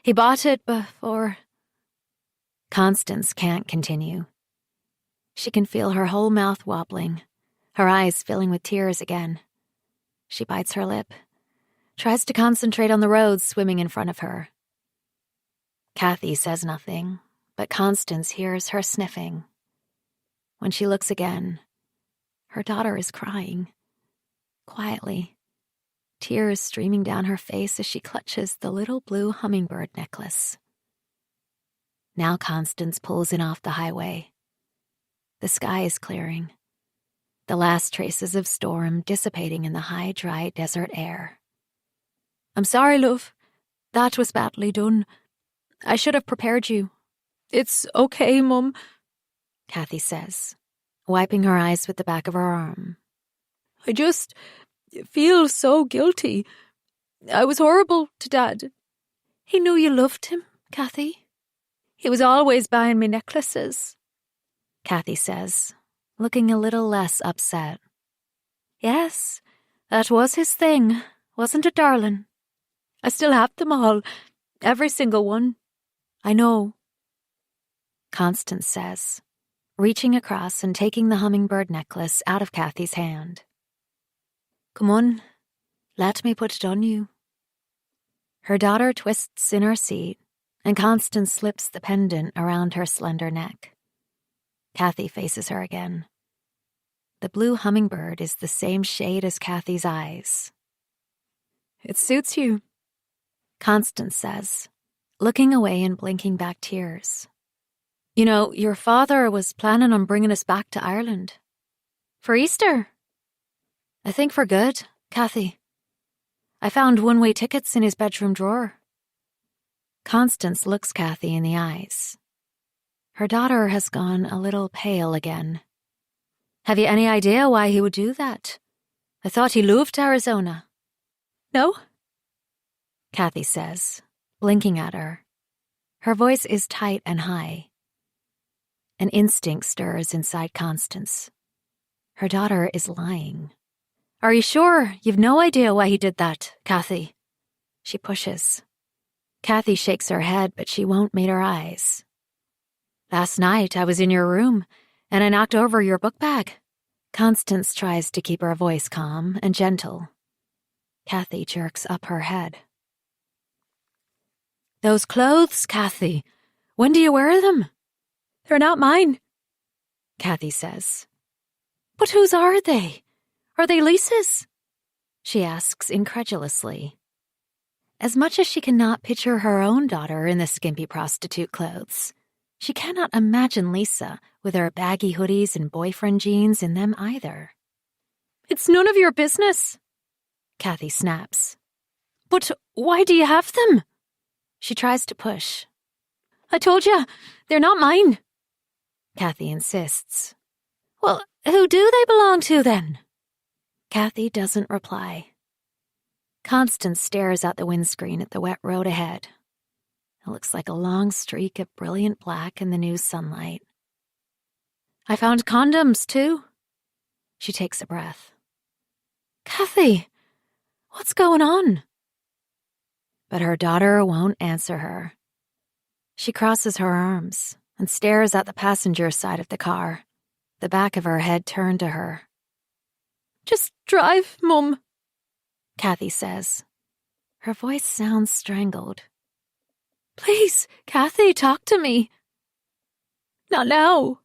He bought it before. Constance can't continue. She can feel her whole mouth wobbling, her eyes filling with tears again. She bites her lip, tries to concentrate on the road swimming in front of her. Kathy says nothing, but Constance hears her sniffing. When she looks again, her daughter is crying, quietly, tears streaming down her face as she clutches the little blue hummingbird necklace. Now Constance pulls in off the highway. The sky is clearing, the last traces of storm dissipating in the high, dry desert air. I'm sorry, love. That was badly done. I should have prepared you. It's okay, Mum, Kathy says, wiping her eyes with the back of her arm. I just feel so guilty. I was horrible to Dad. He knew you loved him, Kathy. He was always buying me necklaces, Kathy says, looking a little less upset. Yes, that was his thing, wasn't it, darling? I still have them all, every single one. I know. Constance says, reaching across and taking the hummingbird necklace out of Kathy's hand. Come on, let me put it on you. Her daughter twists in her seat, and Constance slips the pendant around her slender neck. Kathy faces her again. The blue hummingbird is the same shade as Kathy's eyes. It suits you, Constance says, looking away and blinking back tears. You know, your father was planning on bringing us back to Ireland. For Easter. I think for good, Kathy. I found one-way tickets in his bedroom drawer. Constance looks Kathy in the eyes. Her daughter has gone a little pale again. Have you any idea why he would do that? I thought he loved Arizona. No? Kathy says, blinking at her. Her voice is tight and high. An instinct stirs inside Constance. Her daughter is lying. Are you sure you've no idea why he did that, Kathy? She pushes. Kathy shakes her head, but she won't meet her eyes. Last night I was in your room, and I knocked over your book bag. Constance tries to keep her voice calm and gentle. Kathy jerks up her head. Those clothes, Kathy. When do you wear them? They're not mine, Kathy says. But whose are they? Are they Lisa's? She asks incredulously. As much as she cannot picture her own daughter in the skimpy prostitute clothes, she cannot imagine Lisa with her baggy hoodies and boyfriend jeans in them either. It's none of your business, Kathy snaps. But why do you have them? She tries to push. I told you, they're not mine, Kathy insists. Well, who do they belong to then? Kathy doesn't reply. Constance stares out the windscreen at the wet road ahead. It looks like a long streak of brilliant black in the new sunlight. I found condoms, too, She takes a breath. Kathy, what's going on? But her daughter won't answer her. She crosses her arms and stares at the passenger side of the car, the back of her head turned to her. Just drive, Mum, Kathy says. Her voice sounds strangled. Please, Kathy, talk to me. Not now.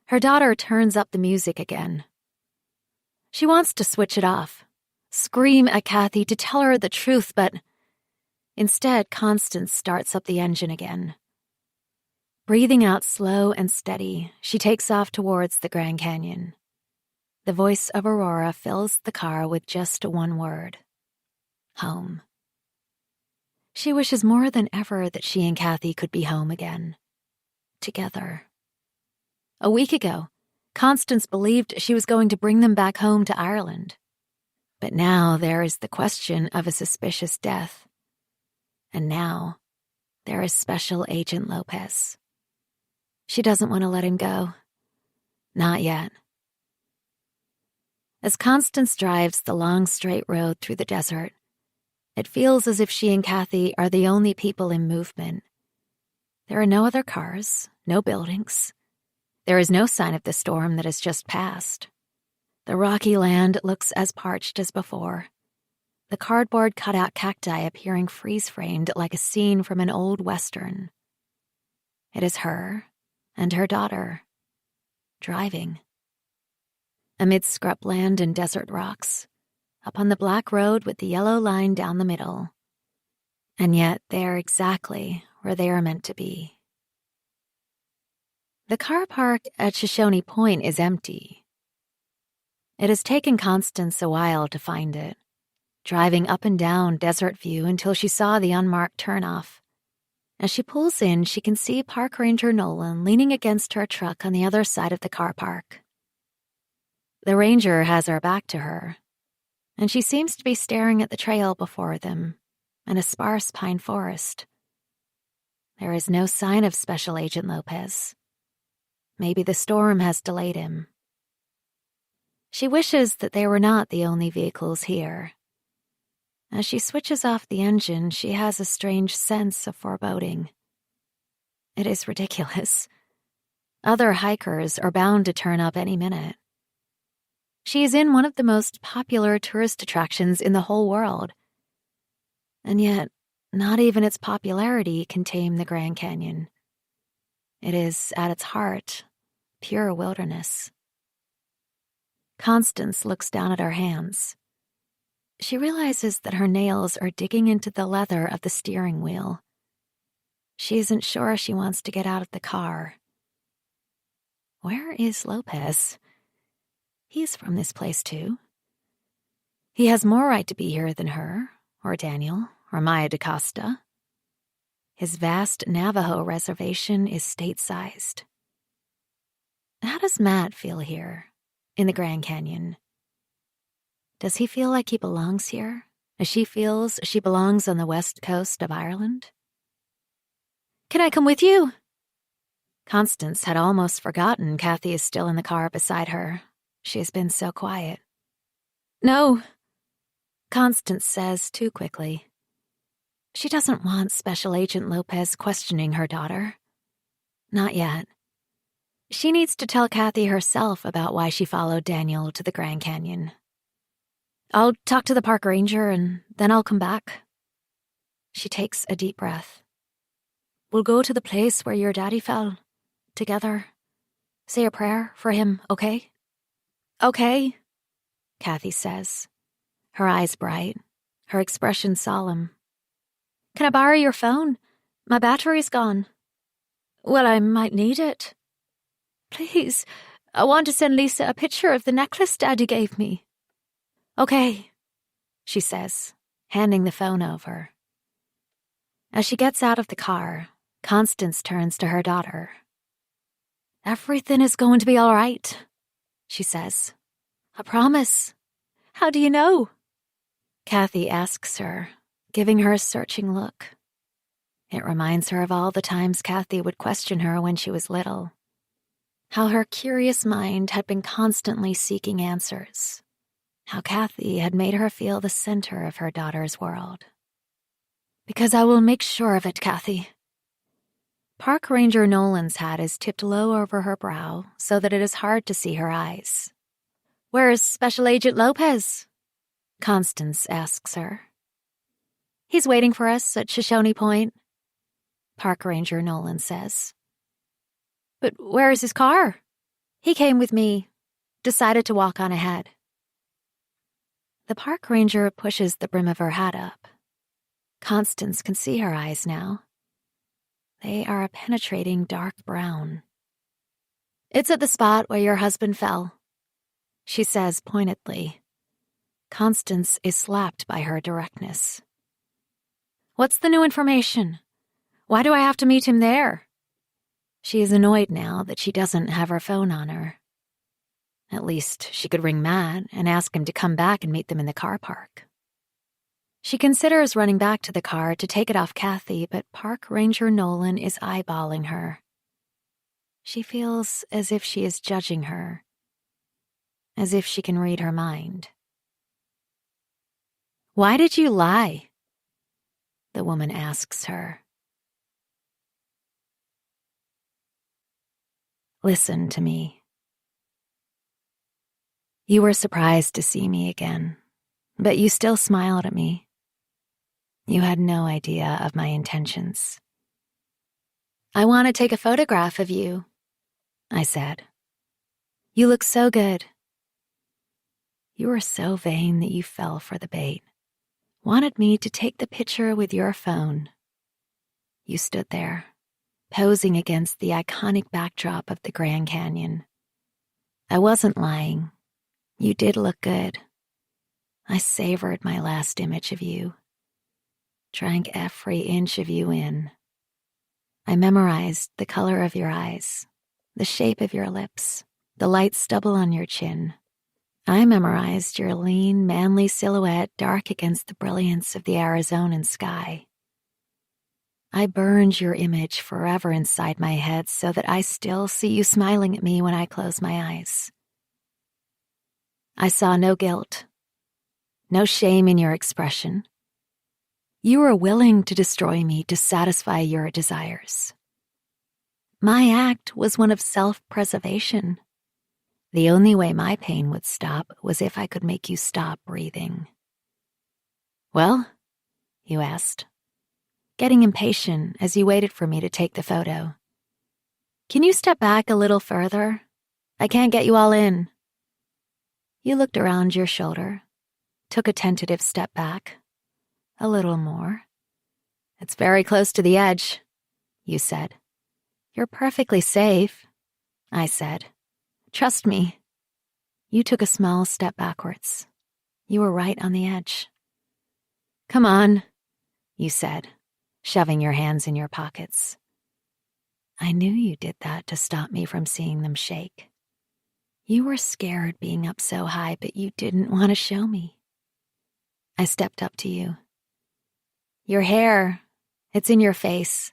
Her daughter turns up the music again. She wants to switch it off, scream at Kathy to tell her the truth, but instead, Constance starts up the engine again. Breathing out slow and steady, she takes off towards the Grand Canyon. The voice of Aurora fills the car with just one word: home. She wishes more than ever that she and Kathy could be home again. Together. A week ago, Constance believed she was going to bring them back home to Ireland. But now there is the question of a suspicious death. And now, there is Special Agent Lopez. She doesn't want to let him go. Not yet. As Constance drives the long straight road through the desert, it feels as if she and Kathy are the only people in movement. There are no other cars, no buildings. There is no sign of the storm that has just passed. The rocky land looks as parched as before, the cardboard cutout cacti appearing freeze-framed like a scene from an old western. It is her and her daughter, driving. Amid scrubland and desert rocks, up on the black road with the yellow line down the middle. And yet they're exactly where they are meant to be. The car park at Shoshone Point is empty. It has taken Constance a while to find it, driving up and down Desert View until she saw the unmarked turnoff. As she pulls in, she can see Park Ranger Nolan leaning against her truck on the other side of the car park. The ranger has her back to her, and she seems to be staring at the trail before them and a sparse pine forest. There is no sign of Special Agent Lopez. Maybe the storm has delayed him. She wishes that they were not the only vehicles here. As she switches off the engine, she has a strange sense of foreboding. It is ridiculous. Other hikers are bound to turn up any minute. She is in one of the most popular tourist attractions in the whole world. And yet, not even its popularity can tame the Grand Canyon. It is, at its heart, pure wilderness. Constance looks down at her hands. She realizes that her nails are digging into the leather of the steering wheel. She isn't sure she wants to get out of the car. Where is Lopez? He's from this place, too. He has more right to be here than her, or Daniel, or Maya DaCosta. His vast Navajo reservation is state-sized. How does Matt feel here, in the Grand Canyon? Does he feel like he belongs here, as she feels she belongs on the west coast of Ireland? Can I come with you? Constance had almost forgotten Kathy is still in the car beside her. She has been so quiet. No, Constance says too quickly. She doesn't want Special Agent Lopez questioning her daughter. Not yet. She needs to tell Kathy herself about why she followed Daniel to the Grand Canyon. I'll talk to the park ranger and then I'll come back. She takes a deep breath. We'll go to the place where your daddy fell, together. Say a prayer for him, okay? Okay, Kathy says, her eyes bright, her expression solemn. Can I borrow your phone? My battery's gone. Well, I might need it. Please, I want to send Lisa a picture of the necklace Daddy gave me. Okay, she says, handing the phone over. As she gets out of the car, Constance turns to her daughter. Everything is going to be all right, she says. I promise. How do you know? Kathy asks her, giving her a searching look. It reminds her of all the times Kathy would question her when she was little. How her curious mind had been constantly seeking answers. How Kathy had made her feel the center of her daughter's world. "Because I will make sure of it, Kathy." Park Ranger Nolan's hat is tipped low over her brow so that it is hard to see her eyes. "Where's Special Agent Lopez?" Constance asks her. "He's waiting for us at Shoshone Point," Park Ranger Nolan says. "But where is his car?" "He came with me. Decided to walk on ahead." The park ranger pushes the brim of her hat up. Constance can see her eyes now. They are a penetrating dark brown. "It's at the spot where your husband fell," she says pointedly. Constance is slapped by her directness. "What's the new information? Why do I have to meet him there?" She is annoyed now that she doesn't have her phone on her. At least she could ring Matt and ask him to come back and meet them in the car park. She considers running back to the car to take it off Kathy, but Park Ranger Nolan is eyeballing her. She feels as if she is judging her, as if she can read her mind. "Why did you lie?" the woman asks her. "Listen to me. You were surprised to see me again, but you still smiled at me. You had no idea of my intentions." "I want to take a photograph of you," I said. "You look so good." "You were so vain that you fell for the bait. Wanted me to take the picture with your phone." You stood there, posing against the iconic backdrop of the Grand Canyon. I wasn't lying. You did look good. I savored my last image of you. Drank every inch of you in. I memorized the color of your eyes, the shape of your lips, the light stubble on your chin. I memorized your lean, manly silhouette dark against the brilliance of the Arizonan sky. I burned your image forever inside my head so that I still see you smiling at me when I close my eyes. I saw no guilt, no shame in your expression. You were willing to destroy me to satisfy your desires. My act was one of self-preservation. The only way my pain would stop was if I could make you stop breathing. "Well?" you asked, getting impatient as you waited for me to take the photo. "Can you step back a little further? I can't get you all in." You looked around your shoulder, took a tentative step back. A little more. "It's very close to the edge," you said. "You're perfectly safe," I said. "Trust me." You took a small step backwards. You were right on the edge. "Come on," you said, shoving your hands in your pockets. I knew you did that to stop me from seeing them shake. You were scared being up so high, but you didn't want to show me. I stepped up to you. "Your hair, it's in your face,"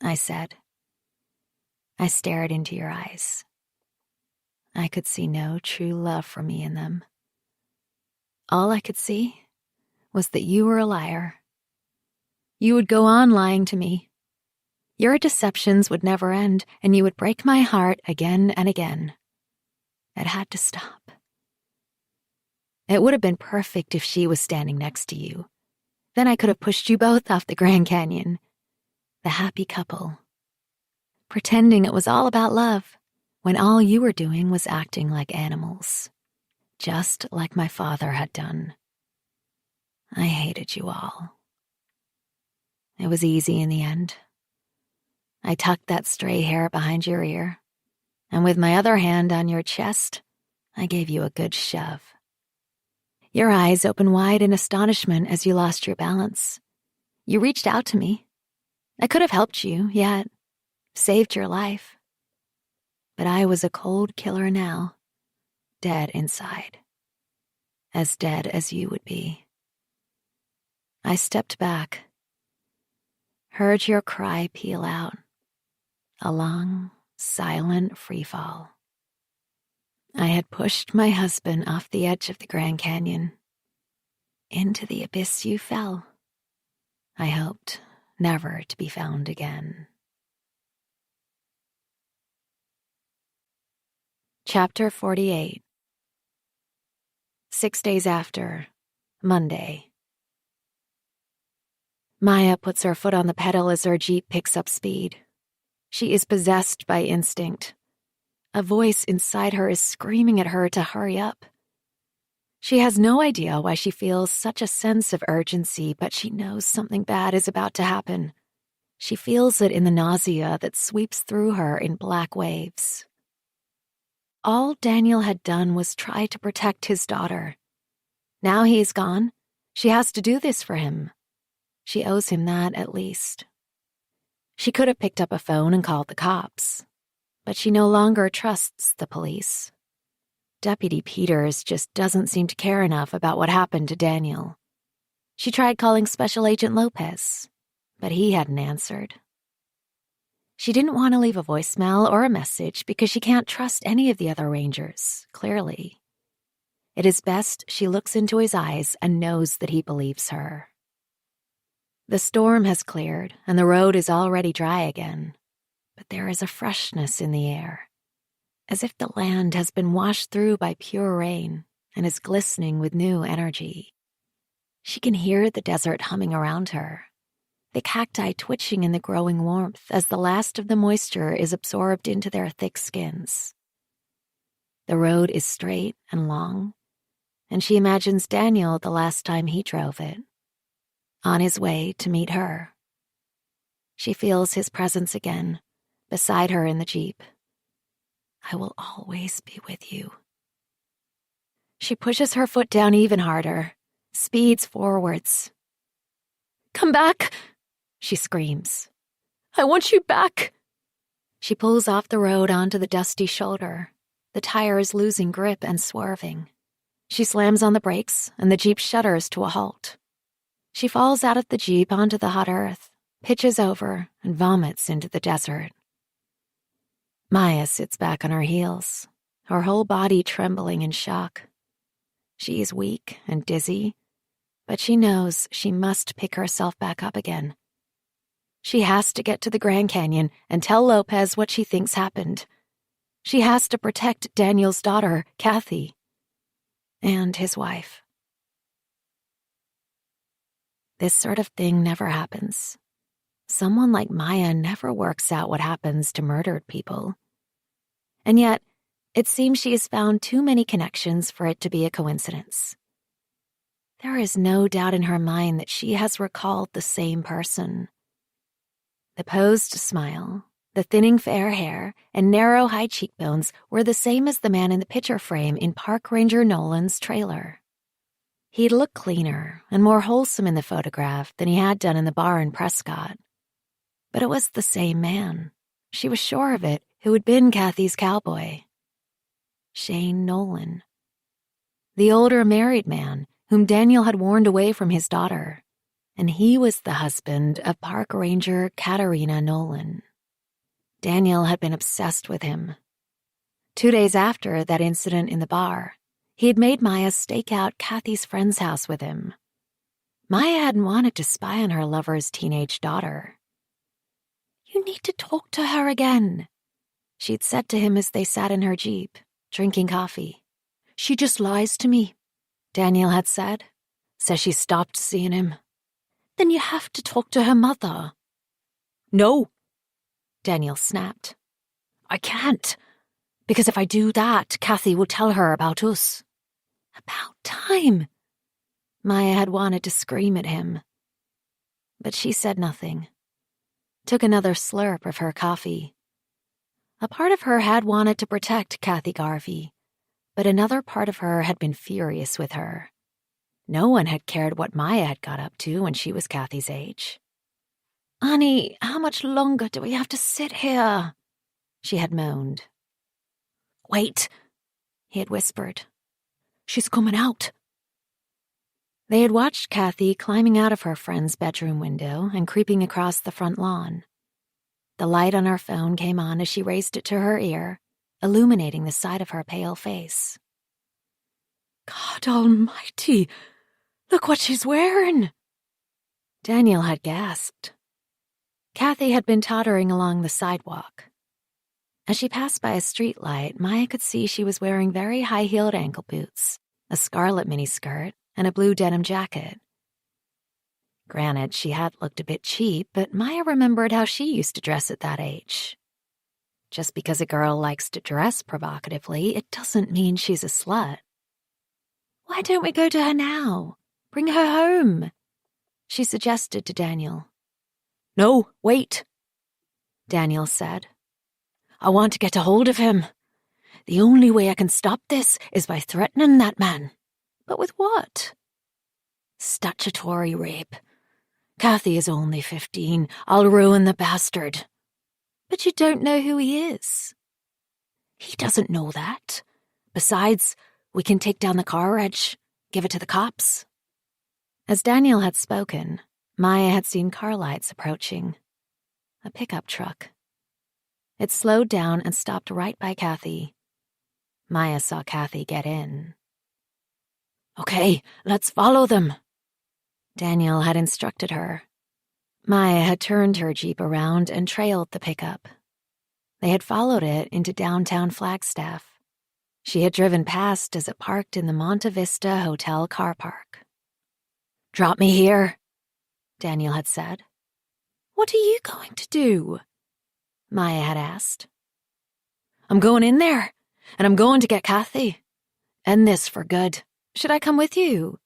I said. I stared into your eyes. I could see no true love for me in them. All I could see was that you were a liar. You would go on lying to me. Your deceptions would never end, and you would break my heart again and again. It had to stop. It would have been perfect if she was standing next to you. Then I could have pushed you both off the Grand Canyon. The happy couple. Pretending it was all about love, when all you were doing was acting like animals. Just like my father had done. I hated you all. It was easy in the end. I tucked that stray hair behind your ear, and with my other hand on your chest, I gave you a good shove. Your eyes opened wide in astonishment as you lost your balance. You reached out to me. I could have helped you, yet saved your life. But I was a cold killer now, dead inside. As dead as you would be. I stepped back, heard your cry peel out. A long, silent freefall. I had pushed my husband off the edge of the Grand Canyon. Into the abyss you fell. I hoped never to be found again. Chapter 48. 6 days after, Monday. Maya puts her foot on the pedal as her Jeep picks up speed. She is possessed by instinct. A voice inside her is screaming at her to hurry up. She has no idea why she feels such a sense of urgency, but she knows something bad is about to happen. She feels it in the nausea that sweeps through her in black waves. All Daniel had done was try to protect his daughter. Now he's gone. She has to do this for him. She owes him that, at least. She could have picked up a phone and called the cops, but she no longer trusts the police. Deputy Peters just doesn't seem to care enough about what happened to Daniel. She tried calling Special Agent Lopez, but he hadn't answered. She didn't want to leave a voicemail or a message because she can't trust any of the other rangers, clearly. It is best she looks into his eyes and knows that he believes her. The storm has cleared and the road is already dry again, but there is a freshness in the air, as if the land has been washed through by pure rain and is glistening with new energy. She can hear the desert humming around her, the cacti twitching in the growing warmth as the last of the moisture is absorbed into their thick skins. The road is straight and long, and she imagines Daniel the last time he drove it, on his way to meet her. She feels his presence again, beside her in the Jeep. I will always be with you. She pushes her foot down even harder, speeds forwards. Come back, she screams. I want you back. She pulls off the road onto the dusty shoulder, the tires losing grip and swerving. She slams on the brakes, and the Jeep shudders to a halt. She falls out of the Jeep onto the hot earth, pitches over, and vomits into the desert. Maya sits back on her heels, her whole body trembling in shock. She is weak and dizzy, but she knows she must pick herself back up again. She has to get to the Grand Canyon and tell Lopez what she thinks happened. She has to protect Daniel's daughter, Kathy, and his wife. This sort of thing never happens. Someone like Maya never works out what happens to murdered people. And yet, it seems she has found too many connections for it to be a coincidence. There is no doubt in her mind that she has recalled the same person. The posed smile, the thinning fair hair, and narrow high cheekbones were the same as the man in the picture frame in Park Ranger Nolan's trailer. He'd looked cleaner and more wholesome in the photograph than he had done in the bar in Prescott. But it was the same man, she was sure of it, who had been Kathy's cowboy. Shane Nolan. The older married man whom Daniel had warned away from his daughter, and he was the husband of Park Ranger Katarina Nolan. Daniel had been obsessed with him. 2 days after that incident in the bar, he had made Maya stake out Kathy's friend's house with him. Maya hadn't wanted to spy on her lover's teenage daughter. You need to talk to her again, she'd said to him as they sat in her Jeep, drinking coffee. She just lies to me, Daniel had said. Says she stopped seeing him. Then you have to talk to her mother. No, Daniel snapped. I can't, because if I do that, Kathy will tell her about us. About time. Maya had wanted to scream at him, but she said nothing. Took another slurp of her coffee. A part of her had wanted to protect Kathy Garvey, but another part of her had been furious with her. No one had cared what Maya had got up to when she was Kathy's age. Annie, how much longer do we have to sit here? She had moaned. Wait, he had whispered. She's coming out. They had watched Kathy climbing out of her friend's bedroom window and creeping across the front lawn. The light on her phone came on as she raised it to her ear, illuminating the side of her pale face. God almighty! Look what she's wearing! Daniel had gasped. Kathy had been tottering along the sidewalk. As she passed by a streetlight, Maya could see she was wearing very high-heeled ankle boots, a scarlet miniskirt, and a blue denim jacket. Granted, she had looked a bit cheap, but Maya remembered how she used to dress at that age. Just because a girl likes to dress provocatively, it doesn't mean she's a slut. Why don't we go to her now? Bring her home, she suggested to Daniel. No, wait, Daniel said. I want to get a hold of him. The only way I can stop this is by threatening that man. But with what? Statutory rape. Kathy is only 15. I'll ruin the bastard. But you don't know who he is. He doesn't know that. Besides, we can take down the car reg, give it to the cops. As Daniel had spoken, Maya had seen car lights approaching. A pickup truck. It slowed down and stopped right by Kathy. Maya saw Kathy get in. Okay, let's follow them, Daniel had instructed her. Maya had turned her Jeep around and trailed the pickup. They had followed it into downtown Flagstaff. She had driven past as it parked in the Monte Vista Hotel car park. Drop me here, Daniel had said. What are you going to do? Maya had asked. I'm going in there, and I'm going to get Kathy. End this for good. Should I come with you?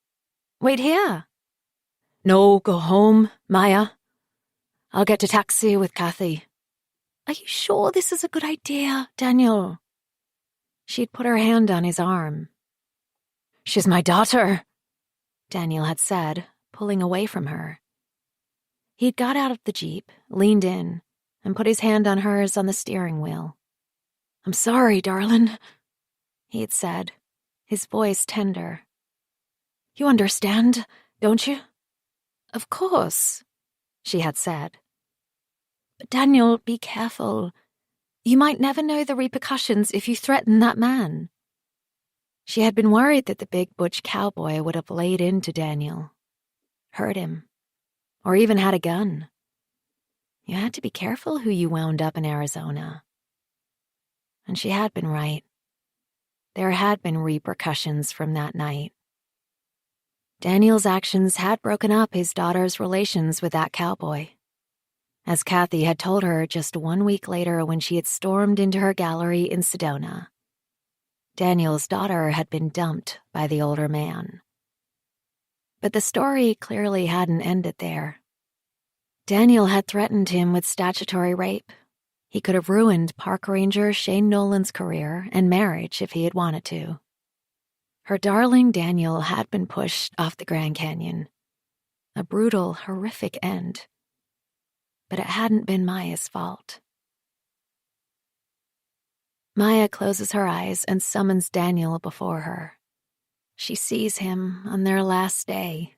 Wait here. No, go home, Maya. I'll get a taxi with Kathy. Are you sure this is a good idea, Daniel? She'd put her hand on his arm. She's my daughter, Daniel had said, pulling away from her. He'd got out of the Jeep, leaned in, and put his hand on hers on the steering wheel. I'm sorry, darling, he had said, his voice tender. You understand, don't you? Of course, she had said. But Daniel, be careful. You might never know the repercussions if you threaten that man. She had been worried that the big butch cowboy would have laid into Daniel, hurt him, or even had a gun. You had to be careful who you wound up in Arizona. And she had been right. There had been repercussions from that night. Daniel's actions had broken up his daughter's relations with that cowboy. As Kathy had told her just 1 week later when she had stormed into her gallery in Sedona. Daniel's daughter had been dumped by the older man. But the story clearly hadn't ended there. Daniel had threatened him with statutory rape. He could have ruined park ranger Shane Nolan's career and marriage if he had wanted to. Her darling Daniel had been pushed off the Grand Canyon. A brutal, horrific end. But it hadn't been Maya's fault. Maya closes her eyes and summons Daniel before her. She sees him on their last day.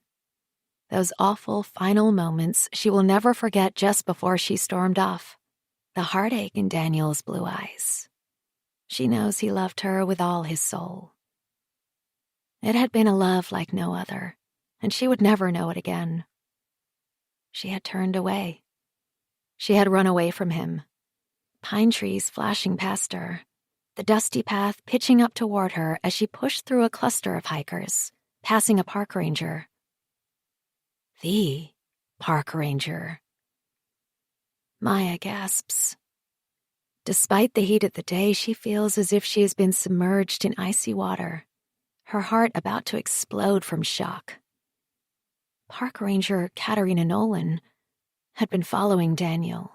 Those awful final moments she will never forget just before she stormed off. The heartache in Daniel's blue eyes. She knows he loved her with all his soul. It had been a love like no other, and she would never know it again. She had turned away. She had run away from him. Pine trees flashing past her, the dusty path pitching up toward her as she pushed through a cluster of hikers, passing a park ranger. The park ranger. Maya gasps. Despite the heat of the day, she feels as if she has been submerged in icy water, her heart about to explode from shock. Park ranger Katerina Nolan had been following Daniel.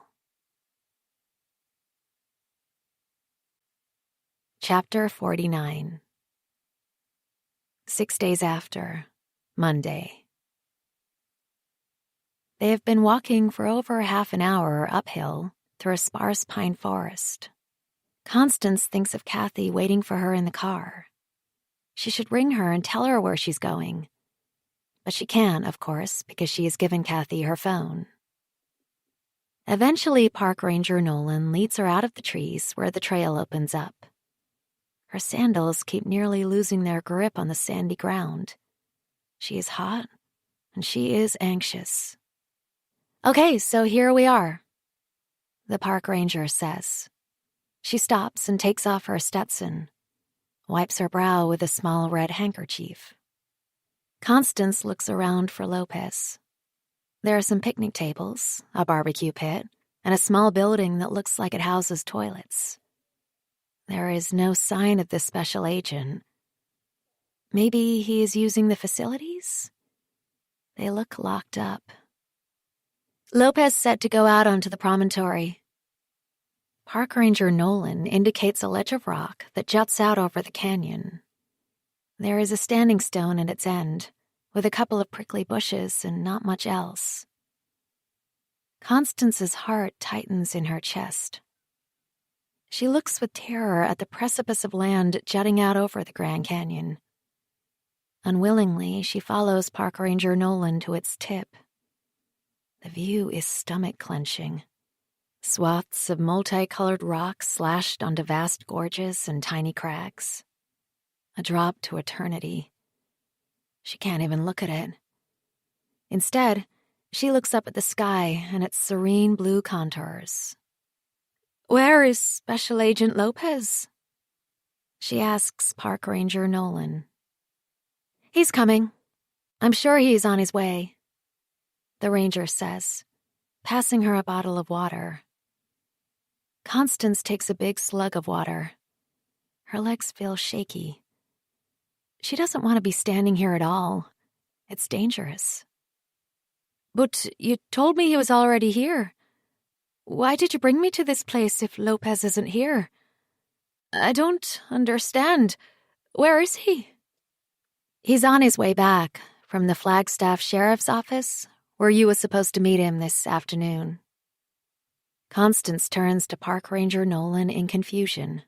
Chapter 49. 6 days after, Monday. They have been walking for over half an hour uphill through a sparse pine forest. Constance thinks of Kathy waiting for her in the car. She should ring her and tell her where she's going. But she can't, of course, because she has given Kathy her phone. Eventually, Park Ranger Nolan leads her out of the trees where the trail opens up. Her sandals keep nearly losing their grip on the sandy ground. She is hot, and she is anxious. "Okay, so here we are," the park ranger says. She stops and takes off her Stetson, wipes her brow with a small red handkerchief. Constance looks around for Lopez. There are some picnic tables, a barbecue pit, and a small building that looks like it houses toilets. There is no sign of the special agent. Maybe he is using the facilities? They look locked up. Lopez said to go out onto the promontory. Park Ranger Nolan indicates a ledge of rock that juts out over the canyon. There is a standing stone at its end, with a couple of prickly bushes and not much else. Constance's heart tightens in her chest. She looks with terror at the precipice of land jutting out over the Grand Canyon. Unwillingly, she follows Park Ranger Nolan to its tip. The view is stomach-clenching. Swaths of multicolored rock slashed onto vast gorges and tiny crags. A drop to eternity. She can't even look at it. Instead, she looks up at the sky and its serene blue contours. "Where is Special Agent Lopez?" she asks Park Ranger Nolan. "He's coming. I'm sure he's on his way," the ranger says, passing her a bottle of water. Constance takes a big slug of water. Her legs feel shaky. She doesn't want to be standing here at all. It's dangerous. "But you told me he was already here. Why did you bring me to this place if Lopez isn't here? I don't understand. Where is he?" "He's on his way back from the Flagstaff Sheriff's Office, where you was supposed to meet him this afternoon." Constance turns to Park Ranger Nolan in confusion.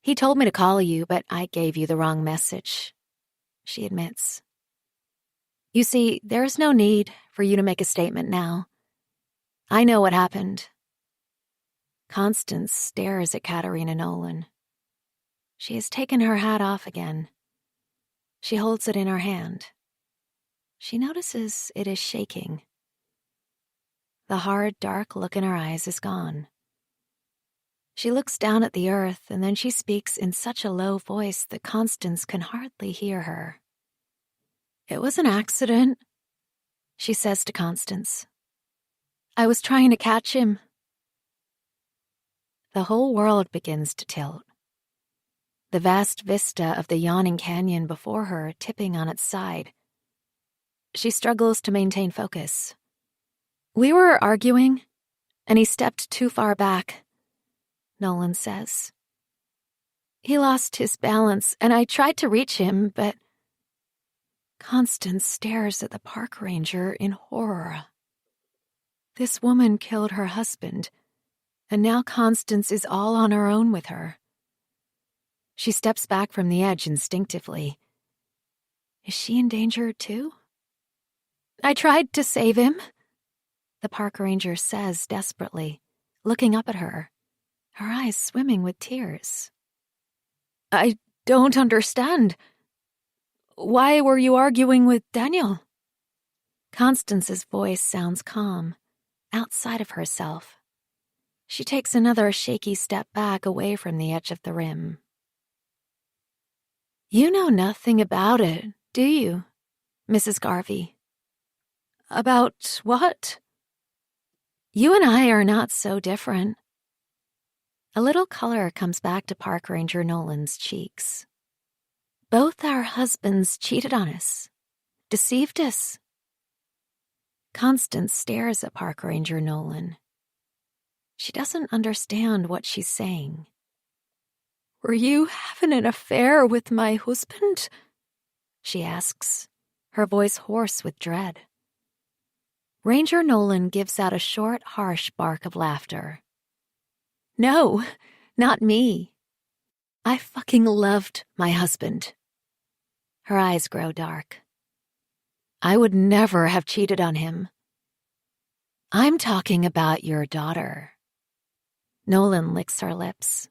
"He told me to call you, but I gave you the wrong message," she admits. "You see, there's no need for you to make a statement now. I know what happened." Constance stares at Katerina Nolan. She has taken her hat off again. She holds it in her hand. She notices it is shaking. The hard, dark look in her eyes is gone. She looks down at the earth, and then she speaks in such a low voice that Constance can hardly hear her. "It was an accident," she says to Constance. "I was trying to catch him." The whole world begins to tilt. The vast vista of the yawning canyon before her tipping on its side. She struggles to maintain focus. "We were arguing, and he stepped too far back," Nolan says. "He lost his balance, and I tried to reach him, but..." Constance stares at the park ranger in horror. This woman killed her husband, and now Constance is all on her own with her. She steps back from the edge instinctively. Is she in danger too? "I tried to save him," the park ranger says desperately, looking up at her, her eyes swimming with tears. "I don't understand. Why were you arguing with Daniel?" Constance's voice sounds calm, outside of herself. She takes another shaky step back away from the edge of the rim. "You know nothing about it, do you, Mrs. Garvey?" "About what?" "You and I are not so different." A little color comes back to Park Ranger Nolan's cheeks. "Both our husbands cheated on us, deceived us." Constance stares at Park Ranger Nolan. She doesn't understand what she's saying. "Were you having an affair with my husband?" she asks, her voice hoarse with dread. Ranger Nolan gives out a short, harsh bark of laughter. "No, not me. I fucking loved my husband." Her eyes grow dark. "I would never have cheated on him." I'm talking about your daughter. Noëlle licks her lips,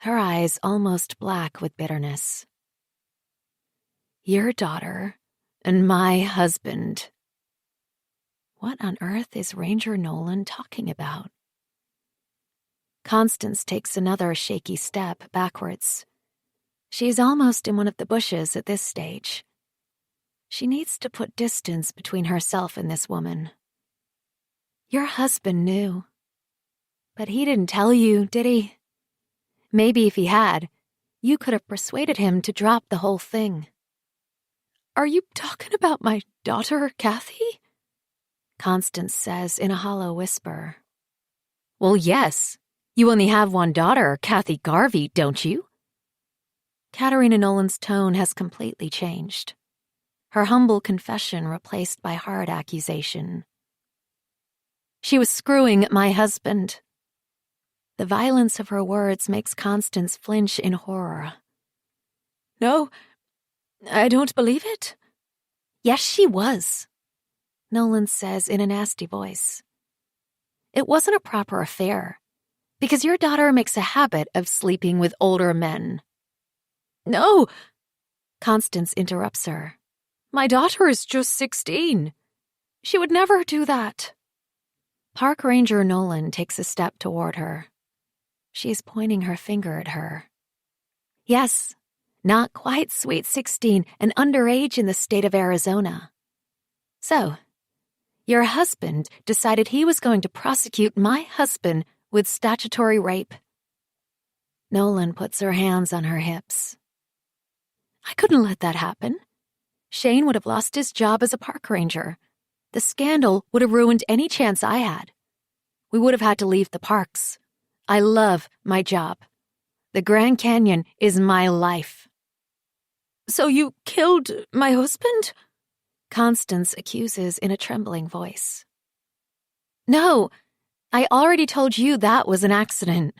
her eyes almost black with bitterness. Your daughter and my husband. What on earth is Ranger Noëlle talking about? Constance takes another shaky step backwards. She's almost in one of the bushes at this stage. She needs to put distance between herself and this woman. Your husband knew. But he didn't tell you, did he? Maybe if he had, you could have persuaded him to drop the whole thing. Are you talking about my daughter, Kathy? Constance says in a hollow whisper. Well, yes. You only have one daughter, Kathy Garvey, don't you? Katerina Nolan's tone has completely changed. Her humble confession replaced by hard accusation. She was screwing my husband. The violence of her words makes Constance flinch in horror. No, I don't believe it. Yes, she was, Noëlle says in a nasty voice. It wasn't a proper affair, because your daughter makes a habit of sleeping with older men. No, Constance interrupts her. My daughter is just 16. She would never do that. Park Ranger Noëlle takes a step toward her. She's pointing her finger at her. Yes, not quite sweet 16 and underage in the state of Arizona. So, your husband decided he was going to prosecute my husband with statutory rape. Noëlle puts her hands on her hips. I couldn't let that happen. Shane would have lost his job as a park ranger. The scandal would have ruined any chance I had. We would have had to leave the parks. I love my job. The Grand Canyon is my life. So you killed my husband? Constance accuses in a trembling voice. No, I already told you that was an accident,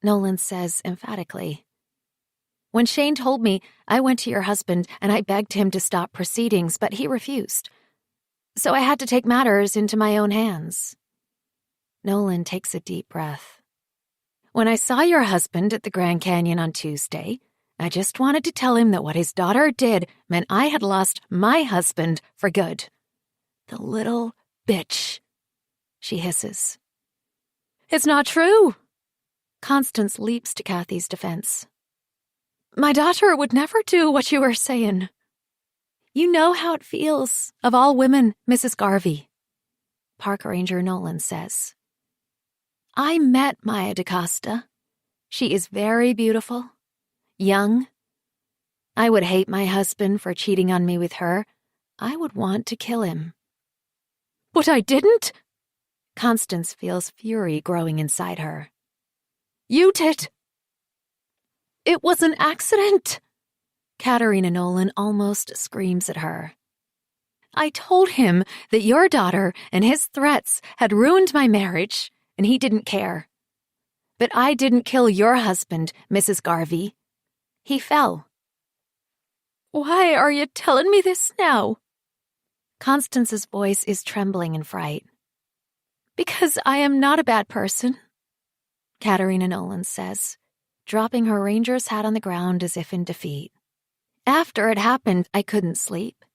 Noëlle says emphatically. When Shane told me, I went to your husband and I begged him to stop proceedings, but he refused. So I had to take matters into my own hands. Noëlle takes a deep breath. When I saw your husband at the Grand Canyon on Tuesday, I just wanted to tell him that what his daughter did meant I had lost my husband for good. The little bitch, she hisses. It's not true. Constance leaps to Kathy's defense. My daughter would never do what you were saying. You know how it feels, of all women, Mrs. Garvey, Park Ranger Noëlle says. I met Maya DaCosta. She is very beautiful, young. I would hate my husband for cheating on me with her. I would want to kill him. But I didn't. Constance feels fury growing inside her. You did. It was an accident. Katerina Noëlle almost screams at her. I told him that your daughter and his threats had ruined my marriage, and he didn't care. But I didn't kill your husband, Mrs. Garvey. He fell. Why are you telling me this now? Constance's voice is trembling in fright. Because I am not a bad person, Katerina Noëlle says, dropping her ranger's hat on the ground as if in defeat. After it happened, I couldn't sleep.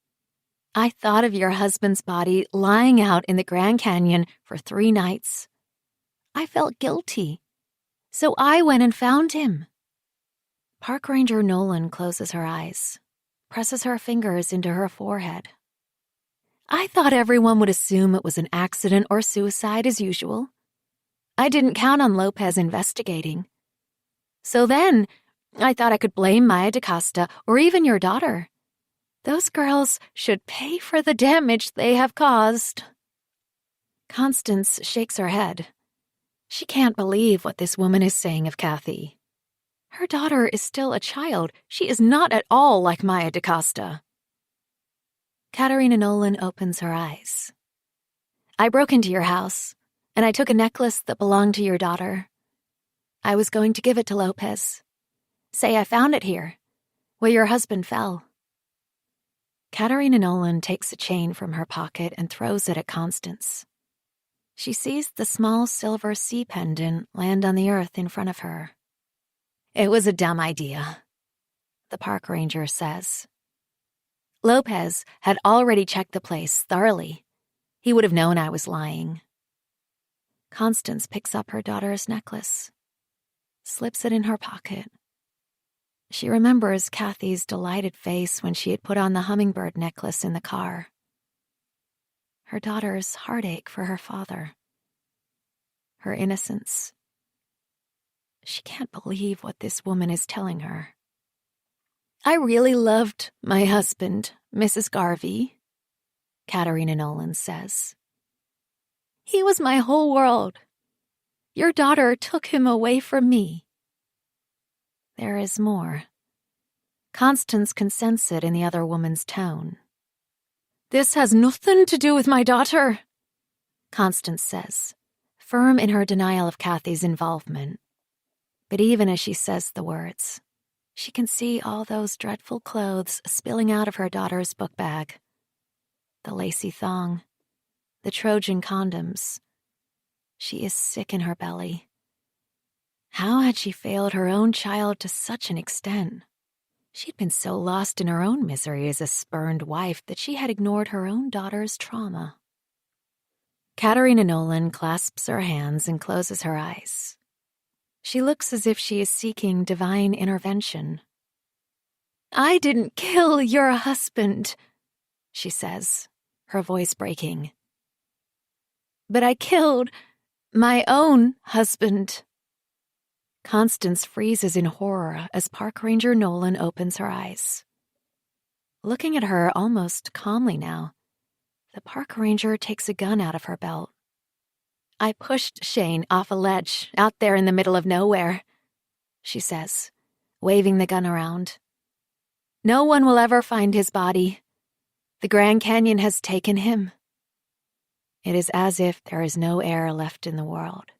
I thought of your husband's body lying out in the Grand Canyon for 3 nights. I felt guilty, so I went and found him. Park Ranger Noëlle closes her eyes, presses her fingers into her forehead. I thought everyone would assume it was an accident or suicide as usual. I didn't count on Lopez investigating. So then, I thought I could blame Maya DaCosta or even your daughter. Those girls should pay for the damage they have caused. Constance shakes her head. She can't believe what this woman is saying of Kathy. Her daughter is still a child. She is not at all like Maya DaCosta. Katerina Noëlle opens her eyes. I broke into your house, and I took a necklace that belonged to your daughter. I was going to give it to Lopez. Say I found it here, where your husband fell. Katerina Noëlle takes a chain from her pocket and throws it at Constance. She sees the small silver sea pendant land on the earth in front of her. It was a dumb idea, the park ranger says. Lopez had already checked the place thoroughly. He would have known I was lying. Constance picks up her daughter's necklace, slips it in her pocket. She remembers Kathy's delighted face when she had put on the hummingbird necklace in the car. Her daughter's heartache for her father. Her innocence. She can't believe what this woman is telling her. I really loved my husband, Mrs. Garvey, Katerina Nolan says. He was my whole world. Your daughter took him away from me. There is more. Constance can sense it in the other woman's tone. This has nothing to do with my daughter, Constance says, firm in her denial of Kathy's involvement. But even as she says the words, she can see all those dreadful clothes spilling out of her daughter's book bag. The lacy thong, the Trojan condoms. She is sick in her belly. How had she failed her own child to such an extent? She'd been so lost in her own misery as a spurned wife that she had ignored her own daughter's trauma. Katerina Nolan clasps her hands and closes her eyes. She looks as if she is seeking divine intervention. I didn't kill your husband, she says, her voice breaking. But I killed my own husband. Constance freezes in horror as Park Ranger Nolan opens her eyes. Looking at her almost calmly now, the park ranger takes a gun out of her belt. I pushed Shane off a ledge out there in the middle of nowhere, she says, waving the gun around. No one will ever find his body. The Grand Canyon has taken him. It is as if there is no air left in the world.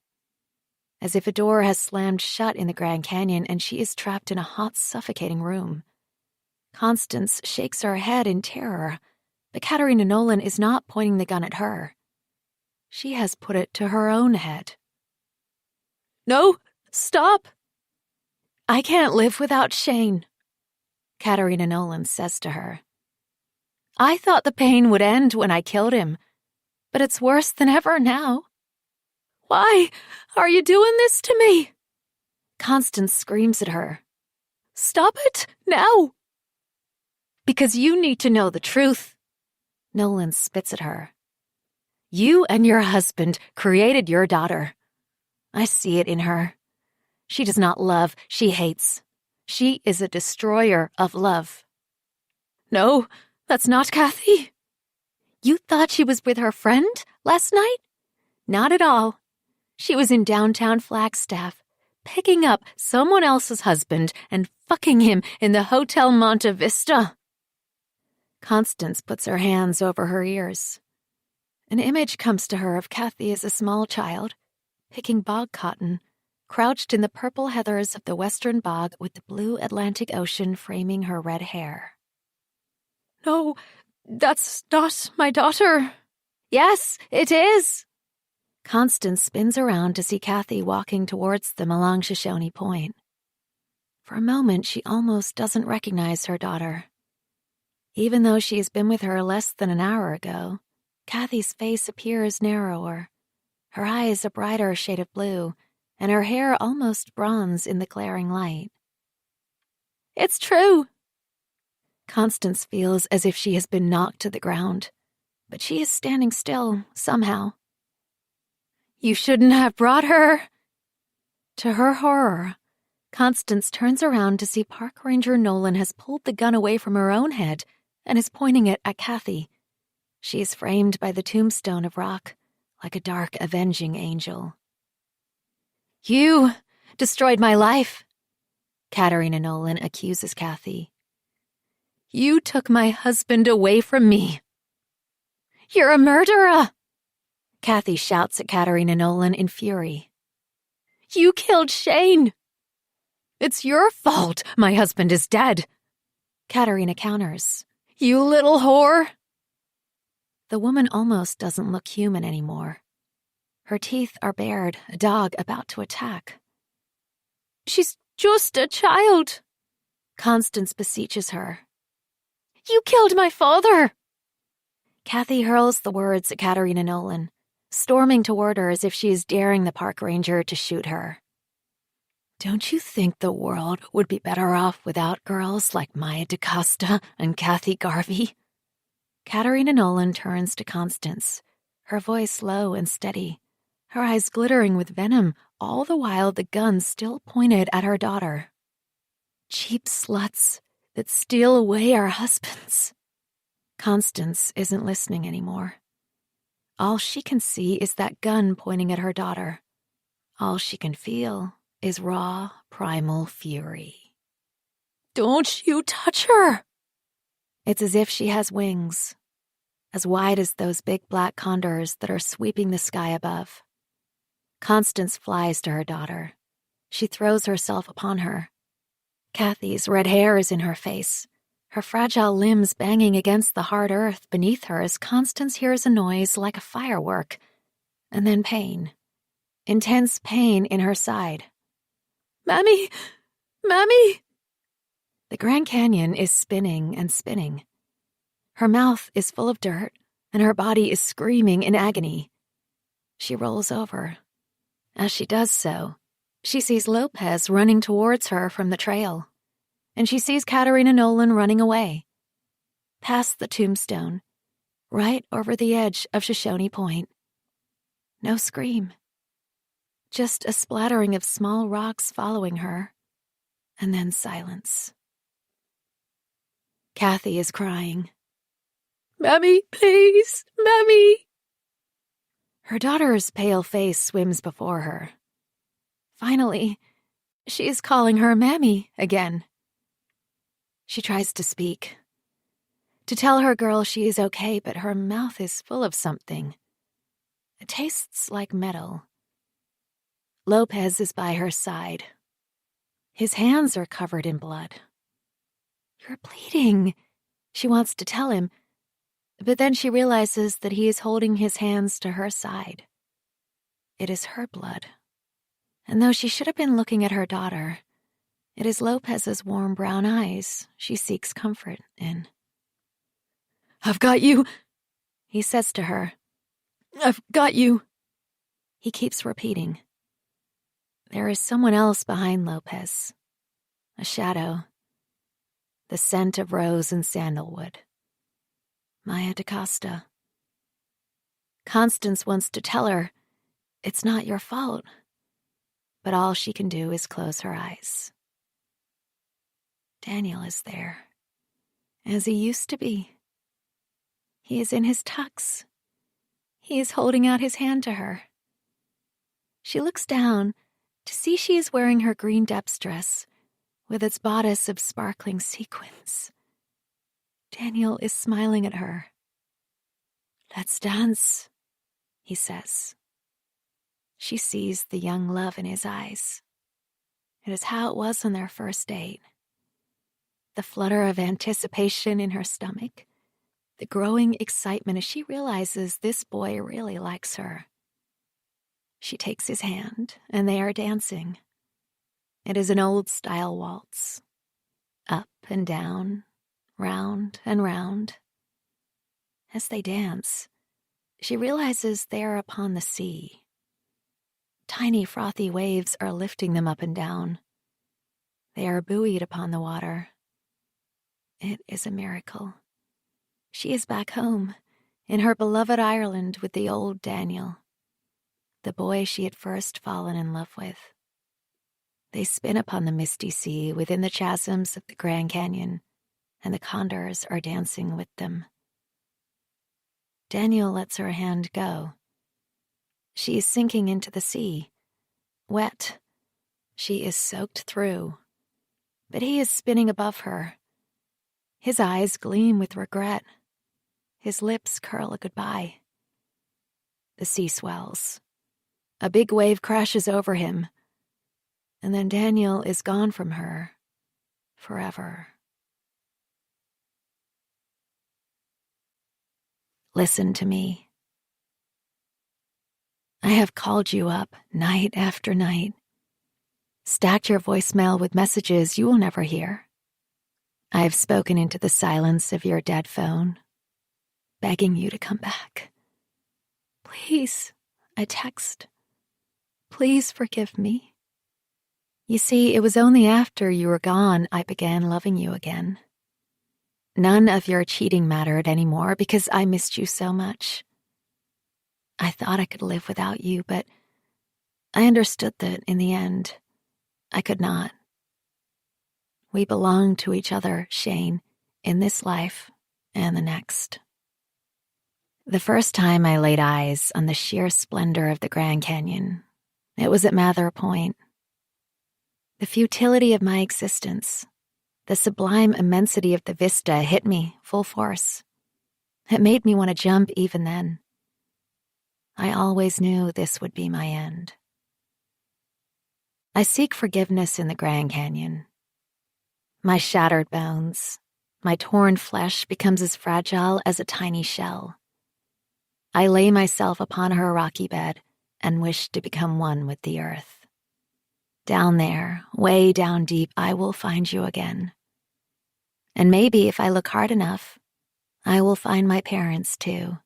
As if a door has slammed shut in the Grand Canyon and she is trapped in a hot, suffocating room. Constance shakes her head in terror, but Katerina Nolan is not pointing the gun at her. She has put it to her own head. No, stop! I can't live without Shane, Katerina Nolan says to her. I thought the pain would end when I killed him, but it's worse than ever now. Why are you doing this to me? Constance screams at her. Stop it, now! Because you need to know the truth. Nolan spits at her. You and your husband created your daughter. I see it in her. She does not love, she hates. She is a destroyer of love. No, that's not Kathy. You thought she was with her friend last night? Not at all. She was in downtown Flagstaff, picking up someone else's husband and fucking him in the Hotel Monte Vista. Constance puts her hands over her ears. An image comes to her of Kathy as a small child, picking bog cotton, crouched in the purple heathers of the western bog with the blue Atlantic Ocean framing her red hair. No, that's not my daughter. Yes, it is. Constance spins around to see Kathy walking towards them along Shoshone Point. For a moment, she almost doesn't recognize her daughter. Even though she has been with her less than an hour ago, Kathy's face appears narrower, her eyes a brighter shade of blue, and her hair almost bronze in the glaring light. It's true. Constance feels as if she has been knocked to the ground, but she is standing still, somehow. You shouldn't have brought her. To her horror, Constance turns around to see Park Ranger Nolan has pulled the gun away from her own head and is pointing it at Kathy. She is framed by the tombstone of rock, like a dark, avenging angel. You destroyed my life, Katerina Nolan accuses Kathy. You took my husband away from me. You're a murderer, Kathy shouts at Katerina Nolan in fury. You killed Shane. It's your fault my husband is dead, Katerina counters. You little whore. The woman almost doesn't look human anymore. Her teeth are bared, a dog about to attack. "She's just a child," Constance beseeches her. "You killed my father!" Kathy hurls the words at Katerina Nolan, storming toward her as if she is daring the park ranger to shoot her. "Don't you think the world would be better off without girls like Maya DaCosta and Kathy Garvey?" Katerina Nolan turns to Constance, her voice low and steady, her eyes glittering with venom, all the while the gun still pointed at her daughter. "Cheap sluts that steal away our husbands." Constance isn't listening anymore. All she can see is that gun pointing at her daughter. All she can feel is raw, primal fury. "Don't you touch her!" It's as if she has wings, as wide as those big black condors that are sweeping the sky above. Constance flies to her daughter. She throws herself upon her. Kathy's red hair is in her face, her fragile limbs banging against the hard earth beneath her as Constance hears a noise like a firework, and then pain. Intense pain in her side. "Mammy! Mammy!" The Grand Canyon is spinning and spinning. Her mouth is full of dirt, and her body is screaming in agony. She rolls over. As she does so, she sees Lopez running towards her from the trail, and she sees Katerina Nolan running away, past the tombstone, right over the edge of Shoshone Point. No scream. Just a splattering of small rocks following her, and then silence. Kathy is crying. "Mammy, please, Mammy!" Her daughter's pale face swims before her. Finally, she is calling her Mammy again. She tries to speak, to tell her girl she is okay, but her mouth is full of something. It tastes like metal. Lopez is by her side. His hands are covered in blood. "You're bleeding," she wants to tell him, but then she realizes that he is holding his hands to her side. It is her blood. And though she should have been looking at her daughter, it is Lopez's warm brown eyes she seeks comfort in. "I've got you," he says to her. "I've got you." He keeps repeating. There is someone else behind Lopez. A shadow. The scent of rose and sandalwood. Maya DaCosta. Constance wants to tell her, "It's not your fault." But all she can do is close her eyes. Daniel is there, as he used to be. He is in his tux. He is holding out his hand to her. She looks down to see she is wearing her green depths dress with its bodice of sparkling sequins. Daniel is smiling at her. "Let's dance," he says. She sees the young love in his eyes. It is how it was on their first date. The flutter of anticipation in her stomach, the growing excitement as she realizes this boy really likes her. She takes his hand, and they are dancing. It is an old-style waltz. Up and down, round and round. As they dance, she realizes they are upon the sea. Tiny frothy waves are lifting them up and down. They are buoyed upon the water. It is a miracle. She is back home, in her beloved Ireland with the old Daniel, the boy she had first fallen in love with. They spin upon the misty sea within the chasms of the Grand Canyon, and the condors are dancing with them. Daniel lets her hand go. She is sinking into the sea, wet. She is soaked through, but he is spinning above her. His eyes gleam with regret. His lips curl a goodbye. The sea swells. A big wave crashes over him, and then Daniel is gone from her forever. Listen to me. I have called you up night after night, stacked your voicemail with messages you will never hear. I have spoken into the silence of your dead phone, begging you to come back. Please, I text. Please forgive me. You see, it was only after you were gone I began loving you again. None of your cheating mattered anymore because I missed you so much. I thought I could live without you, but I understood that in the end, I could not. We belong to each other, Shane, in this life and the next. The first time I laid eyes on the sheer splendor of the Grand Canyon, it was at Mather Point. The futility of my existence, the sublime immensity of the vista hit me full force. It made me want to jump even then. I always knew this would be my end. I seek forgiveness in the Grand Canyon. My shattered bones, my torn flesh becomes as fragile as a tiny shell. I lay myself upon her rocky bed and wish to become one with the earth. Down there, way down deep, I will find you again. And maybe if I look hard enough, I will find my parents too.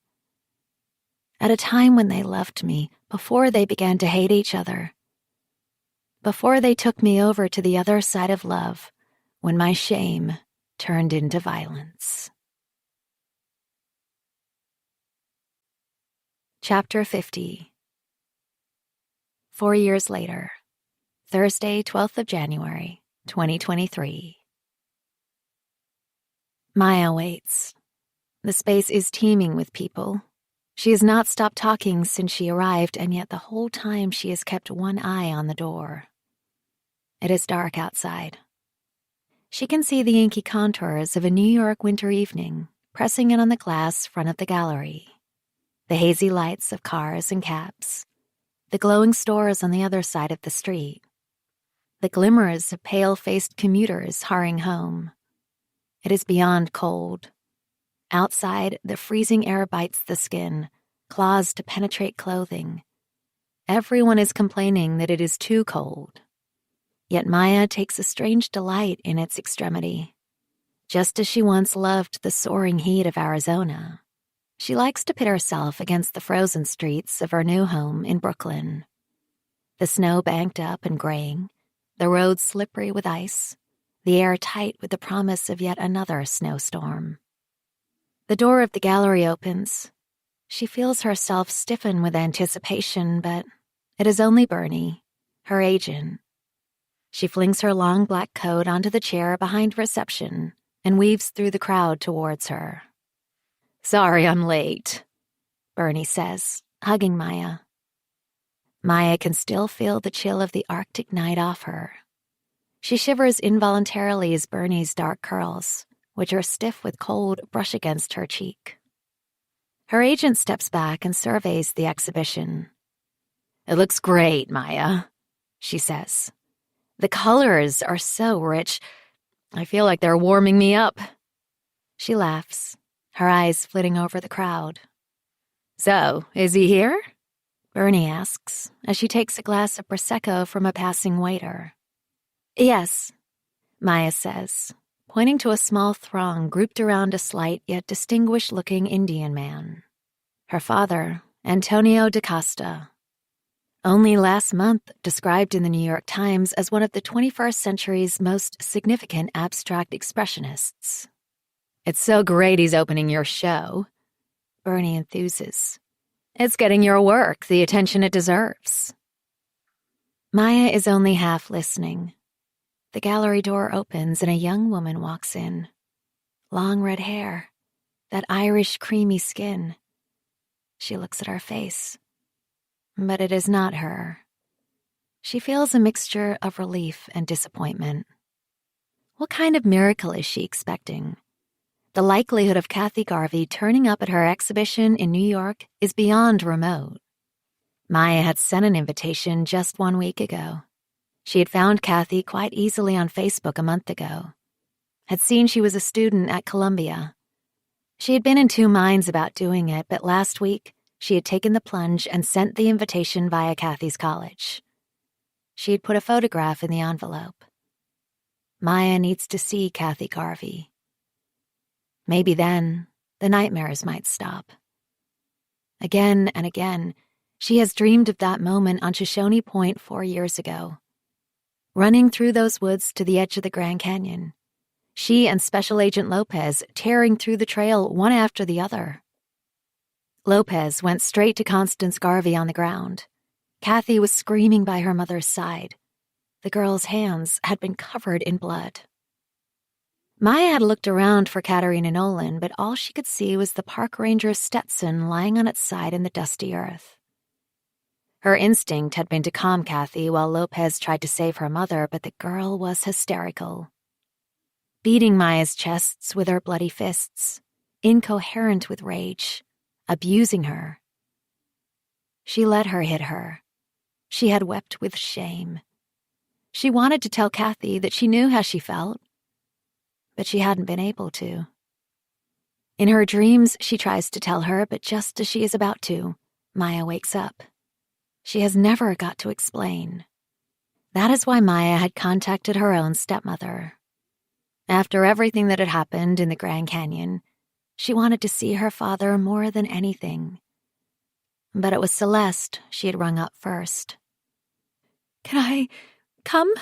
At a time when they loved me, before they began to hate each other. Before they took me over to the other side of love, when my shame turned into violence. Chapter 50. 4 years later, Thursday, 12th of January, 2023. Maya waits. The space is teeming with people. She has not stopped talking since she arrived, and yet the whole time she has kept one eye on the door. It is dark outside. She can see the inky contours of a New York winter evening pressing in on the glass front of the gallery. The hazy lights of cars and cabs. The glowing stores on the other side of the street. The glimmers of pale-faced commuters hurrying home. It is beyond cold. Outside, the freezing air bites the skin, claws to penetrate clothing. Everyone is complaining that it is too cold. Yet Maya takes a strange delight in its extremity. Just as she once loved the soaring heat of Arizona, she likes to pit herself against the frozen streets of her new home in Brooklyn. The snow banked up and graying, the roads slippery with ice, the air tight with the promise of yet another snowstorm. The door of the gallery opens. She feels herself stiffen with anticipation, but it is only Bernie, her agent. She flings her long black coat onto the chair behind reception and weaves through the crowd towards her. "Sorry I'm late," Bernie says, hugging Maya. Maya can still feel the chill of the Arctic night off her. She shivers involuntarily as Bernie's dark curls, which are stiff with cold, brush against her cheek. Her agent steps back and surveys the exhibition. "It looks great, Maya," she says. "The colors are so rich. I feel like they're warming me up." She laughs, her eyes flitting over the crowd. "So, is he here?" Bernie asks, as she takes a glass of Prosecco from a passing waiter. "Yes," Maya says, pointing to a small throng grouped around a slight yet distinguished-looking Indian man. Her father, Antonio da Costa. Only last month described in the New York Times as one of the 21st century's most significant abstract expressionists. "It's so great he's opening your show," Bernie enthuses. "It's getting your work the attention it deserves." Maya is only half listening. The gallery door opens and a young woman walks in. Long red hair, that Irish creamy skin. She looks at her face. But it is not her. She feels a mixture of relief and disappointment. What kind of miracle is she expecting? The likelihood of Kathy Garvey turning up at her exhibition in New York is beyond remote. Maya had sent an invitation just 1 week ago. She had found Kathy quite easily on Facebook a month ago. Had seen she was a student at Columbia. She had been in two minds about doing it, but last week, she had taken the plunge and sent the invitation via Kathy's college. She had put a photograph in the envelope. Maya needs to see Kathy Garvey. Maybe then the nightmares might stop. Again and again, she has dreamed of that moment on Shoshone Point 4 years ago. Running through those woods to the edge of the Grand Canyon. She and Special Agent Lopez tearing through the trail one after the other. Lopez went straight to Constance Garvey on the ground. Kathy was screaming by her mother's side. The girl's hands had been covered in blood. Maya had looked around for Katerina Nolan, but all she could see was the park ranger's Stetson lying on its side in the dusty earth. Her instinct had been to calm Kathy while Lopez tried to save her mother, but the girl was hysterical. Beating Maya's chests with her bloody fists, incoherent with rage, abusing her. She let her hit her. She had wept with shame. She wanted to tell Kathy that she knew how she felt, but she hadn't been able to. In her dreams, she tries to tell her, but just as she is about to, Maya wakes up. She has never got to explain. That is why Maya had contacted her own stepmother. After everything that had happened in the Grand Canyon, she wanted to see her father more than anything. But it was Celeste she had rung up first. "Can I come?"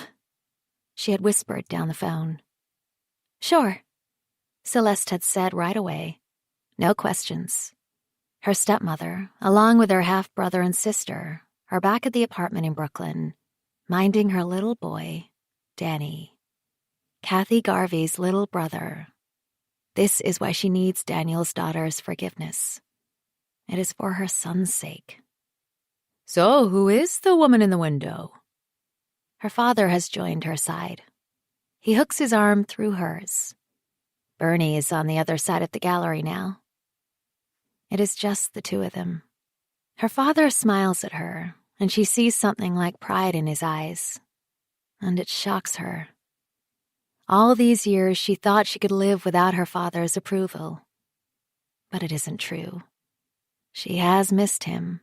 she had whispered down the phone. "Sure," Celeste had said right away. No questions. Her stepmother, along with her half-brother and sister, are back at the apartment in Brooklyn, minding her little boy, Danny. Kathy Garvey's little brother. This is why she needs Daniel's daughter's forgiveness. It is for her son's sake. "So, who is the woman in the window?" Her father has joined her side. He hooks his arm through hers. Bernie is on the other side of the gallery now. It is just the two of them. Her father smiles at her, and she sees something like pride in his eyes. And it shocks her. All these years she thought she could live without her father's approval. But it isn't true. She has missed him.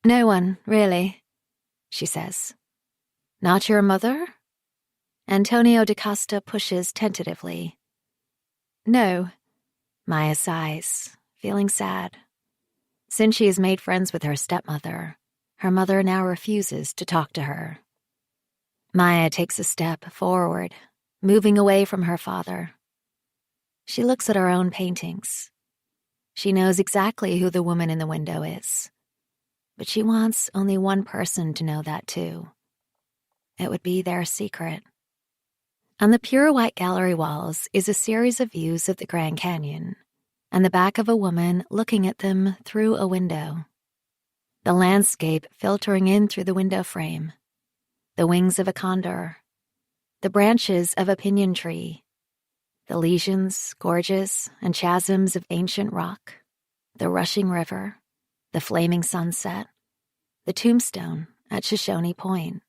"No one, really," she says. "Not your mother?" Antonio DaCosta pushes tentatively. "No." Maya sighs, feeling sad. Since she has made friends with her stepmother, her mother now refuses to talk to her. Maya takes a step forward, moving away from her father. She looks at her own paintings. She knows exactly who the woman in the window is. But she wants only one person to know that too. It would be their secret. On the pure white gallery walls is a series of views of the Grand Canyon, and the back of a woman looking at them through a window. The landscape filtering in through the window frame. The wings of a condor. The branches of a pinyon tree. The lesions, gorges, and chasms of ancient rock. The rushing river. The flaming sunset. The tombstone at Shoshone Point.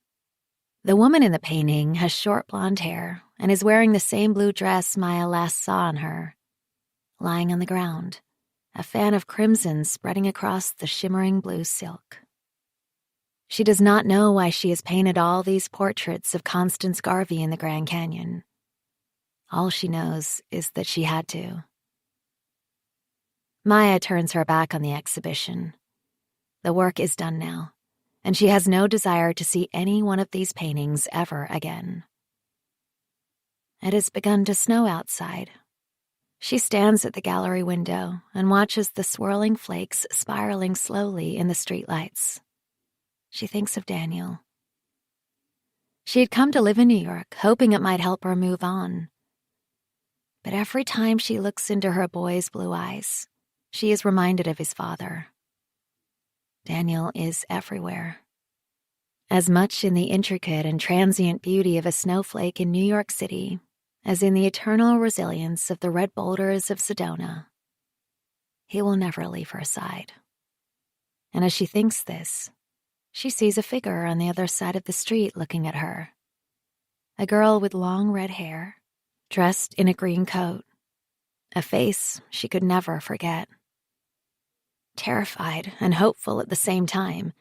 The woman in the painting has short blonde hair and is wearing the same blue dress Maya last saw on her. Lying on the ground, a fan of crimson spreading across the shimmering blue silk. She does not know why she has painted all these portraits of Constance Garvey in the Grand Canyon. All she knows is that she had to. Maya turns her back on the exhibition. The work is done now, and she has no desire to see any one of these paintings ever again. It has begun to snow outside. She stands at the gallery window and watches the swirling flakes spiraling slowly in the streetlights. She thinks of Daniel. She had come to live in New York, hoping it might help her move on. But every time she looks into her boy's blue eyes, she is reminded of his father. Daniel is everywhere. As much in the intricate and transient beauty of a snowflake in New York City as in the eternal resilience of the red boulders of Sedona. He will never leave her side. And as she thinks this, she sees a figure on the other side of the street looking at her. A girl with long red hair, dressed in a green coat. A face she could never forget. Terrified and hopeful at the same time,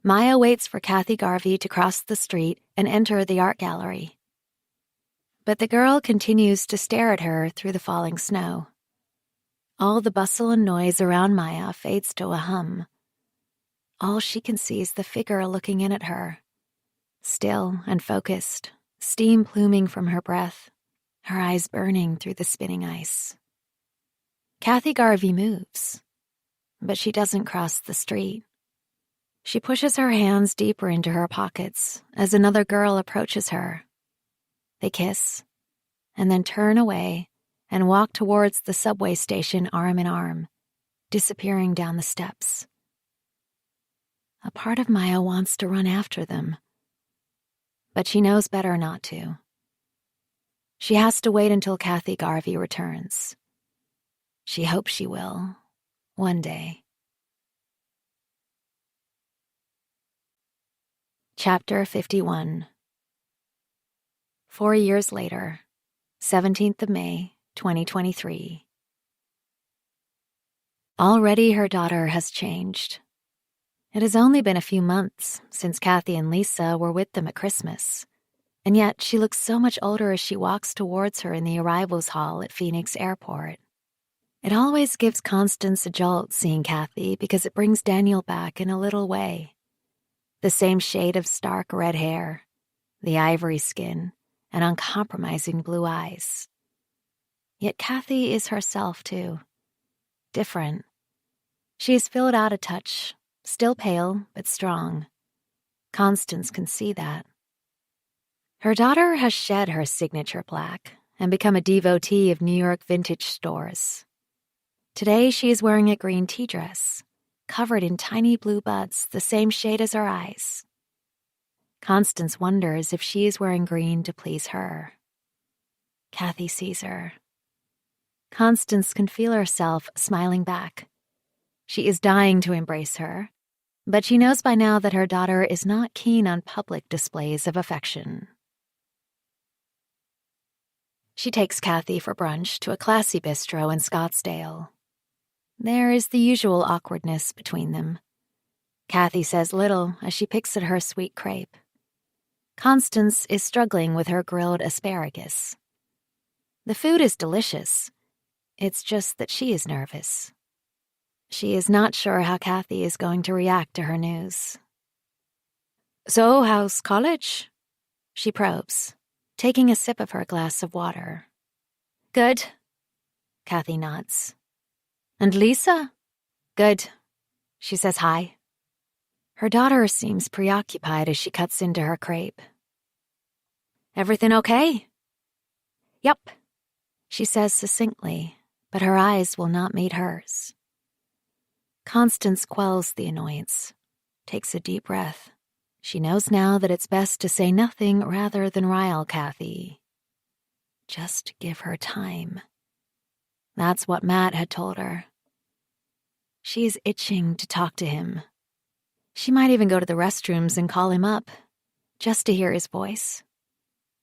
Maya waits for Kathy Garvey to cross the street and enter the art gallery. But the girl continues to stare at her through the falling snow. All the bustle and noise around Maya fades to a hum. All she can see is the figure looking in at her, still and focused, steam pluming from her breath, her eyes burning through the spinning ice. Kathy Garvey moves, but she doesn't cross the street. She pushes her hands deeper into her pockets as another girl approaches her. They kiss, and then turn away and walk towards the subway station arm in arm, disappearing down the steps. A part of Maya wants to run after them, but she knows better not to. She has to wait until Kathy Garvey returns. She hopes she will, one day. Chapter 51. 4 years later, 17th of May, 2023. Already her daughter has changed. It has only been a few months since Kathy and Lisa were with them at Christmas, and yet she looks so much older as she walks towards her in the arrivals hall at Phoenix Airport. It always gives Constance a jolt seeing Kathy because it brings Daniel back in a little way. The same shade of stark red hair, the ivory skin, and uncompromising blue eyes. Yet Kathy is herself, too. Different. She has filled out a touch, still pale, but strong. Constance can see that. Her daughter has shed her signature black and become a devotee of New York vintage stores. Today she is wearing a green tea dress, covered in tiny blue buds the same shade as her eyes. Constance wonders if she is wearing green to please her. Kathy sees her. Constance can feel herself smiling back. She is dying to embrace her, but she knows by now that her daughter is not keen on public displays of affection. She takes Kathy for brunch to a classy bistro in Scottsdale. There is the usual awkwardness between them. Kathy says little as she picks at her sweet crepe. Constance is struggling with her grilled asparagus. The food is delicious. It's just that she is nervous. She is not sure how Kathy is going to react to her news. "So, how's college?" she probes, taking a sip of her glass of water. "Good," Kathy nods. "And Lisa?" "Good." She says hi. Her daughter seems preoccupied as she cuts into her crepe. "Everything okay?" "Yep," she says succinctly, but her eyes will not meet hers. Constance quells the annoyance, takes a deep breath. She knows now that it's best to say nothing rather than rile Kathy. Just give her time. That's what Matt had told her. She is itching to talk to him. She might even go to the restrooms and call him up, just to hear his voice.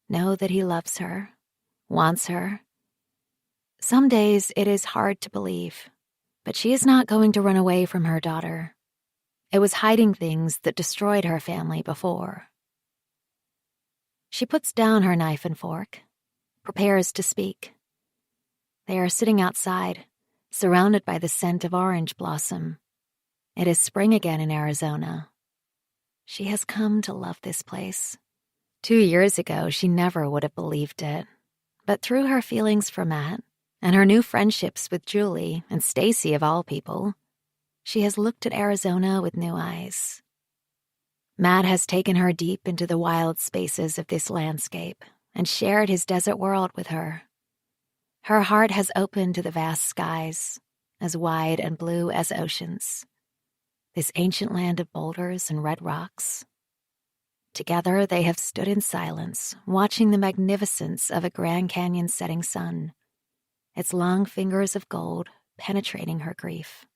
Know that he loves her, wants her. Some days it is hard to believe, but she is not going to run away from her daughter. It was hiding things that destroyed her family before. She puts down her knife and fork, prepares to speak. They are sitting outside, surrounded by the scent of orange blossom. It is spring again in Arizona. She has come to love this place. 2 years ago, she never would have believed it. But through her feelings for Matt and her new friendships with Julie and Stacy of all people, she has looked at Arizona with new eyes. Matt has taken her deep into the wild spaces of this landscape and shared his desert world with her. Her heart has opened to the vast skies, as wide and blue as oceans. This ancient land of boulders and red rocks. Together they have stood in silence, watching the magnificence of a Grand Canyon setting sun, its long fingers of gold penetrating her grief.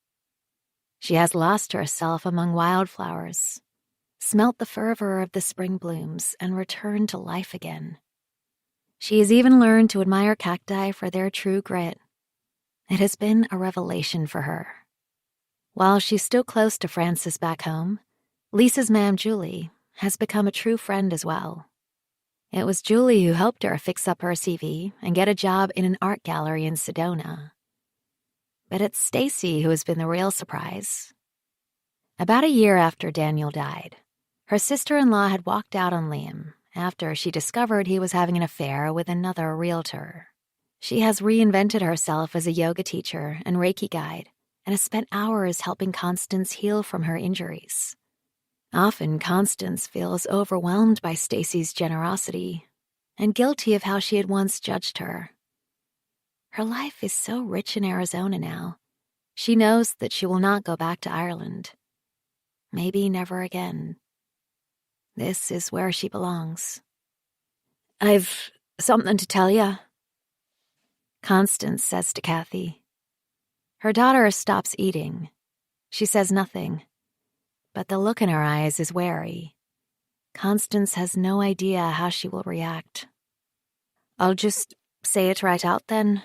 She has lost herself among wildflowers, smelt the fervor of the spring blooms, and returned to life again. She has even learned to admire cacti for their true grit. It has been a revelation for her. While she's still close to Frances back home, Lisa's ma'am, Julie, has become a true friend as well. It was Julie who helped her fix up her CV and get a job in an art gallery in Sedona. But it's Stacy who has been the real surprise. About a year after Daniel died, her sister-in-law had walked out on Liam after she discovered he was having an affair with another realtor. She has reinvented herself as a yoga teacher and Reiki guide and has spent hours helping Constance heal from her injuries. Often, Constance feels overwhelmed by Stacy's generosity and guilty of how she had once judged her. Her life is so rich in Arizona now. She knows that she will not go back to Ireland. Maybe never again. This is where she belongs. "I've something to tell you," Constance says to Kathy. Her daughter stops eating. She says nothing, but the look in her eyes is wary. Constance has no idea how she will react. "I'll just say it right out then,"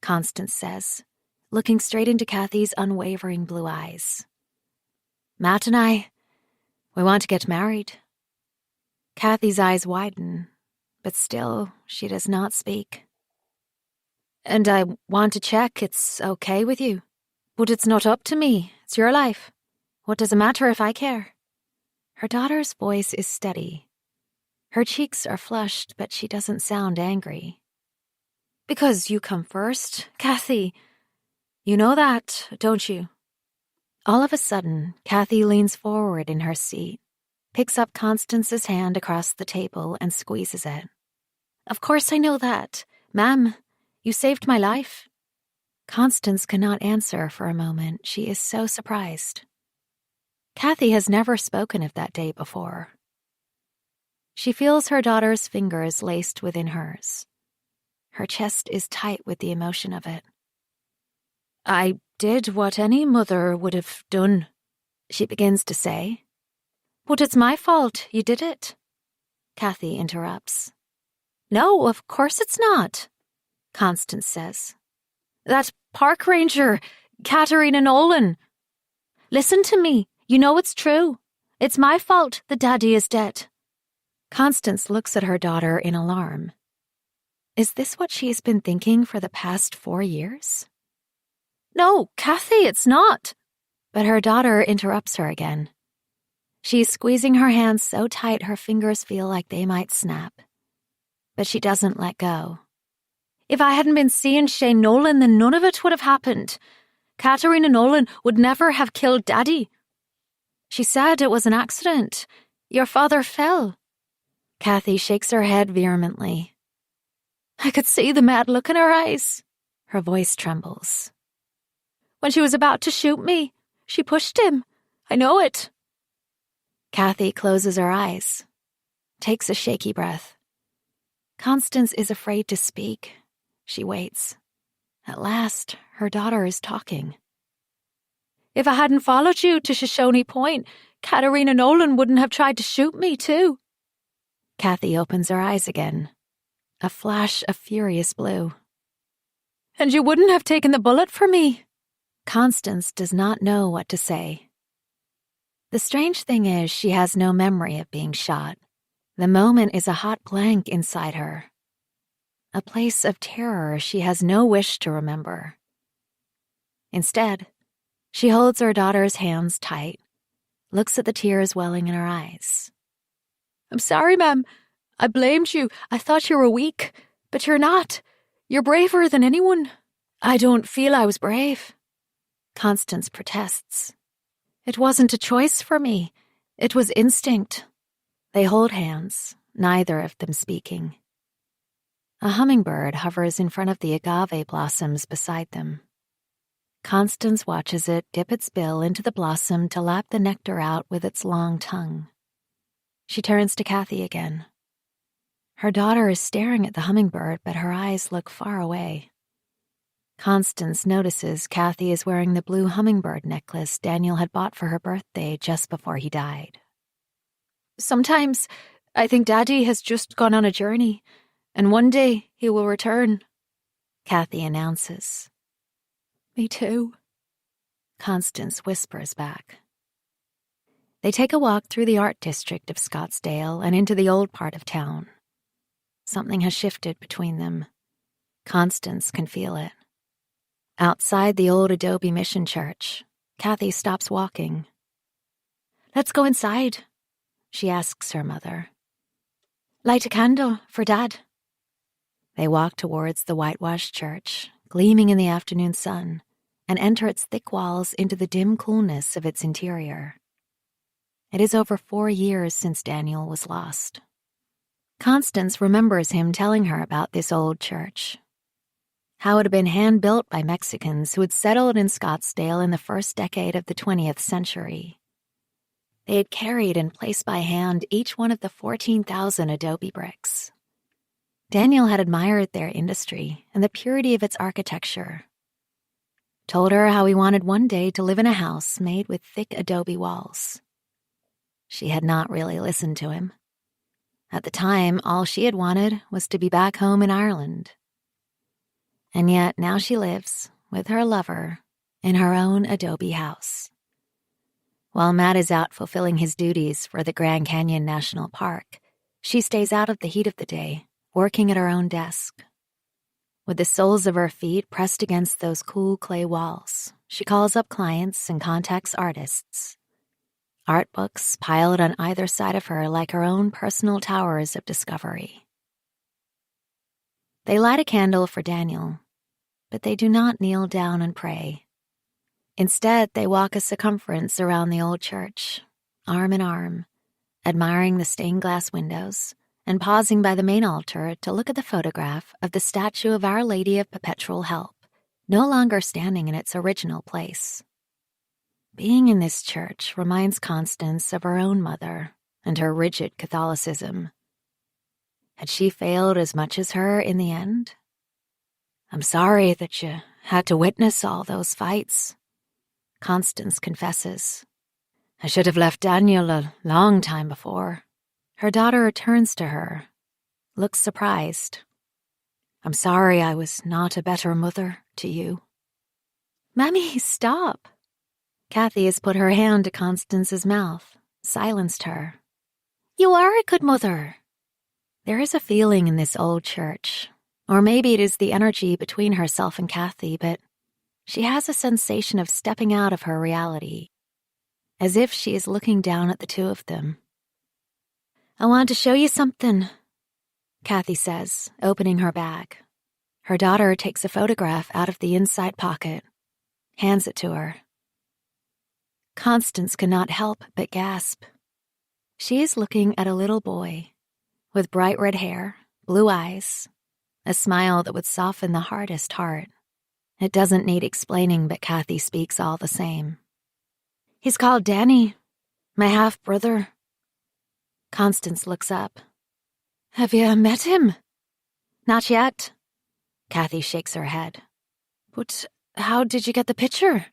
Constance says, looking straight into Kathy's unwavering blue eyes. "Matt and I, we want to get married." Kathy's eyes widen, but still she does not speak. "And I want to check it's okay with you. But it's not up to me. It's your life. What does it matter if I care?" Her daughter's voice is steady. Her cheeks are flushed, but she doesn't sound angry. "Because you come first, Kathy. You know that, don't you?" All of a sudden, Kathy leans forward in her seat, picks up Constance's hand across the table and squeezes it. "Of course I know that. Ma'am, you saved my life." Constance cannot answer for a moment. She is so surprised. Kathy has never spoken of that day before. She feels her daughter's fingers laced within hers. Her chest is tight with the emotion of it. "I did what any mother would have done," she begins to say. "But it's my fault you did it," Kathy interrupts. "No, of course it's not," Constance says. "That park ranger, Katerina Nolan. Listen to me. You know it's true. It's my fault that Daddy is dead." Constance looks at her daughter in alarm. Is this what she has been thinking for the past 4 years? "No, Kathy, it's not." But her daughter interrupts her again. She's squeezing her hands so tight her fingers feel like they might snap. But she doesn't let go. "If I hadn't been seeing Shane Nolan, then none of it would have happened. Katerina Nolan would never have killed Daddy. She said it was an accident. Your father fell." Kathy shakes her head vehemently. "I could see the mad look in her eyes." Her voice trembles. "When she was about to shoot me, she pushed him. I know it." Kathy closes her eyes, takes a shaky breath. Constance is afraid to speak. She waits. At last, her daughter is talking. "If I hadn't followed you to Shoshone Point, Katerina Nolan wouldn't have tried to shoot me, too." Kathy opens her eyes again. A flash of furious blue. "And you wouldn't have taken the bullet for me." Constance does not know what to say. The strange thing is she has no memory of being shot. The moment is a hot blank inside her. A place of terror she has no wish to remember. Instead, she holds her daughter's hands tight, looks at the tears welling in her eyes. "I'm sorry, Ma'am. I blamed you. I thought you were weak, but you're not. You're braver than anyone." "I don't feel I was brave," Constance protests. "It wasn't a choice for me. It was instinct." They hold hands, neither of them speaking. A hummingbird hovers in front of the agave blossoms beside them. Constance watches it dip its bill into the blossom to lap the nectar out with its long tongue. She turns to Kathy again. Her daughter is staring at the hummingbird, but her eyes look far away. Constance notices Kathy is wearing the blue hummingbird necklace Daniel had bought for her birthday just before he died. "Sometimes I think Daddy has just gone on a journey, and one day he will return," Kathy announces. "Me too." Constance whispers back. They take a walk through the art district of Scottsdale and into the old part of town. Something has shifted between them. Constance can feel it. Outside the old adobe mission church, Kathy stops walking. "Let's go inside," she asks her mother. "Light a candle for Dad." They walk towards the whitewashed church, gleaming in the afternoon sun, and enter its thick walls into the dim coolness of its interior. It is over 4 years since Daniel was lost. Constance remembers him telling her about this old church, how it had been hand-built by Mexicans who had settled in Scottsdale in the first decade of the 20th century. They had carried and placed by hand each one of the 14,000 adobe bricks. Daniel had admired their industry and the purity of its architecture. Told her how he wanted one day to live in a house made with thick adobe walls. She had not really listened to him. At the time, all she had wanted was to be back home in Ireland. And yet now she lives, with her lover, in her own adobe house. While Matt is out fulfilling his duties for the Grand Canyon National Park, she stays out of the heat of the day, working at her own desk. With the soles of her feet pressed against those cool clay walls, she calls up clients and contacts artists. Art books piled on either side of her like her own personal towers of discovery. They light a candle for Daniel, but they do not kneel down and pray. Instead, they walk a circumference around the old church, arm in arm, admiring the stained glass windows, and pausing by the main altar to look at the photograph of the statue of Our Lady of Perpetual Help, no longer standing in its original place. Being in this church reminds Constance of her own mother and her rigid Catholicism. Had she failed as much as her in the end? "I'm sorry that you had to witness all those fights," Constance confesses. "I should have left Daniel a long time before." Her daughter turns to her, looks surprised. "I'm sorry I was not a better mother to you." "Mammy, stop." Kathy has put her hand to Constance's mouth, silenced her. "You are a good mother." There is a feeling in this old church, or maybe it is the energy between herself and Kathy, but she has a sensation of stepping out of her reality, as if she is looking down at the two of them. "I want to show you something," Kathy says, opening her bag. Her daughter takes a photograph out of the inside pocket, hands it to her. Constance cannot help but gasp. She is looking at a little boy with bright red hair, blue eyes, a smile that would soften the hardest heart. It doesn't need explaining, but Kathy speaks all the same. "He's called Danny, my half-brother." Constance looks up. "Have you met him?" "Not yet." Kathy shakes her head. "But how did you get the picture?"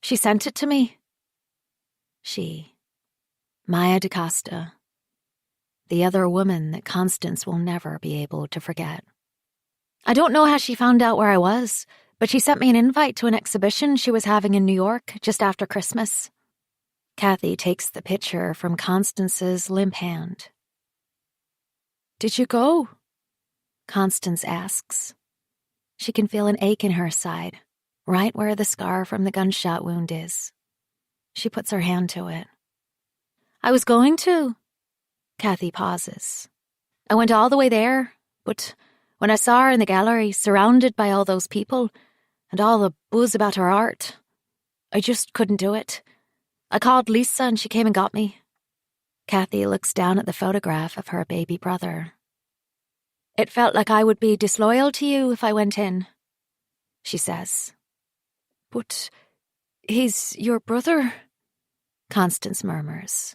"She sent it to me." She, Maya DaCosta, the other woman that Constance will never be able to forget. "I don't know how she found out where I was, but she sent me an invite to an exhibition she was having in New York just after Christmas." Kathy takes the picture from Constance's limp hand. "Did you go?" Constance asks. She can feel an ache in her side, right where the scar from the gunshot wound is. She puts her hand to it. "I was going to." Kathy pauses. "I went all the way there, but when I saw her in the gallery, surrounded by all those people, and all the buzz about her art, I just couldn't do it. I called Lisa and she came and got me." Kathy looks down at the photograph of her baby brother. "It felt like I would be disloyal to you if I went in," she says. "But he's your brother," Constance murmurs.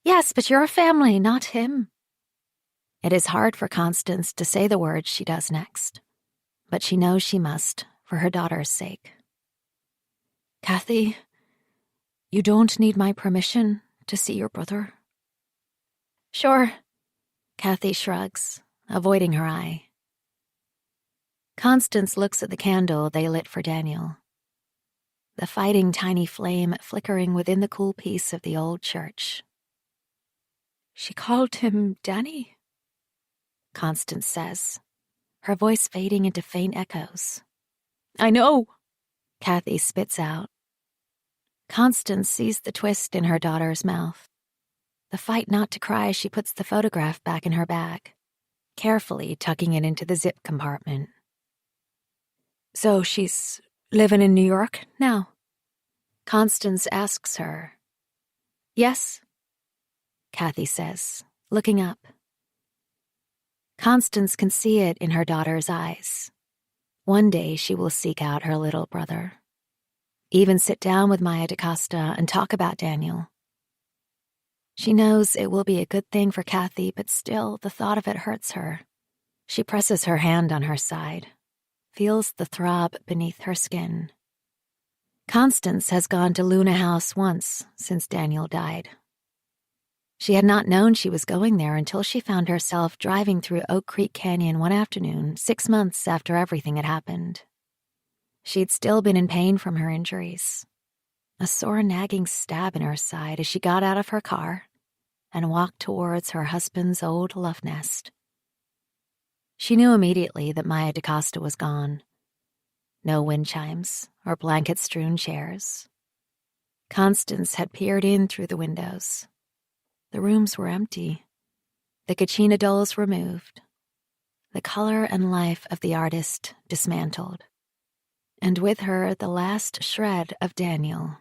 "Yes, but you're family, not him." It is hard for Constance to say the words she does next, but she knows she must for her daughter's sake. "Kathy, you don't need my permission to see your brother." "Sure." Kathy shrugs, avoiding her eye. Constance looks at the candle they lit for Daniel. the fighting tiny flame flickering within the cool peace of the old church. She called him Danny? Constance says, her voice fading into faint echoes. I know, Kathy spits out. Constance sees the twist in her daughter's mouth. The fight not to cry, she puts the photograph back in her bag, carefully tucking it into the zip compartment. So she's living in New York now? Constance asks her. Yes, Kathy says, looking up. Constance can see it in her daughter's eyes. One day she will seek out her little brother. Even sit down with Maya DaCosta and talk about Daniel. She knows it will be a good thing for Kathy, but still the thought of it hurts her. She presses her hand on her side, feels the throb beneath her skin. Constance has gone to Luna House once since Daniel died. She had not known she was going there until she found herself driving through Oak Creek Canyon one afternoon, 6 months after everything had happened. She'd still been in pain from her injuries. A sore, nagging stab in her side as she got out of her car and walked towards her husband's old love nest. She knew immediately that Maya DaCosta was gone. No wind chimes or blanket-strewn chairs. Constance had peered in through the windows. The rooms were empty. The Kachina dolls removed. The color and life of the artist dismantled. And with her, the last shred of Daniel.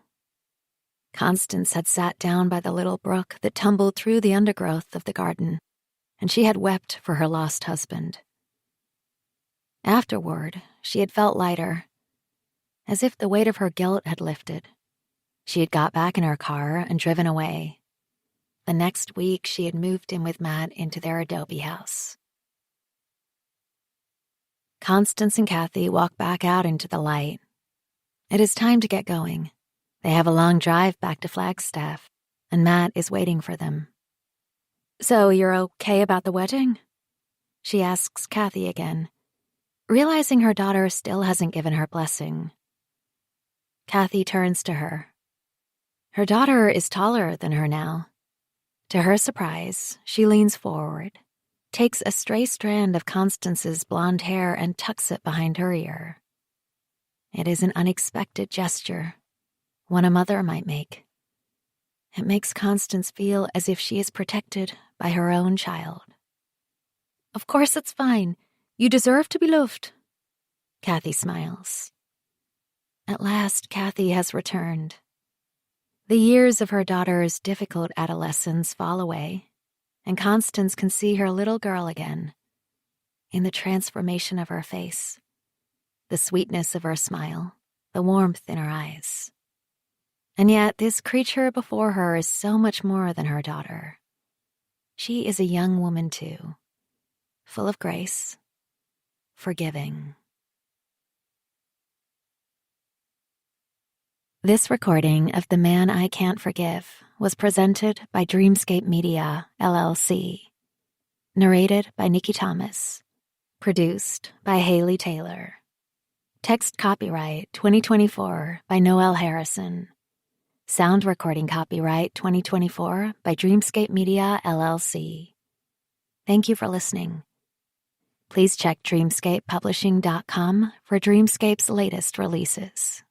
Constance had sat down by the little brook that tumbled through the undergrowth of the garden, and she had wept for her lost husband. Afterward, she had felt lighter, as if the weight of her guilt had lifted. She had got back in her car and driven away. The next week, she had moved in with Matt into their adobe house. Constance and Kathy walk back out into the light. It is time to get going. They have a long drive back to Flagstaff, and Matt is waiting for them. So you're okay about the wedding? She asks Kathy again, realizing her daughter still hasn't given her blessing. Kathy turns to her. Her daughter is taller than her now. To her surprise, she leans forward, takes a stray strand of Constance's blonde hair and tucks it behind her ear. It is an unexpected gesture, one a mother might make. It makes Constance feel as if she is protected by her own child. Of course it's fine. You deserve to be loved. Kathy smiles. At last, Kathy has returned. The years of her daughter's difficult adolescence fall away, and Constance can see her little girl again, in the transformation of her face, the sweetness of her smile, the warmth in her eyes. And yet this creature before her is so much more than her daughter. She is a young woman too, full of grace, forgiving. This recording of The Man I Can't Forgive was presented by Dreamscape Media, LLC. Narrated by Nikki Thomas. Produced by Haley Taylor. Text copyright 2024 by Noëlle Harrison. Sound recording copyright 2024 by Dreamscape Media, LLC. Thank you for listening. Please check dreamscapepublishing.com for Dreamscape's latest releases.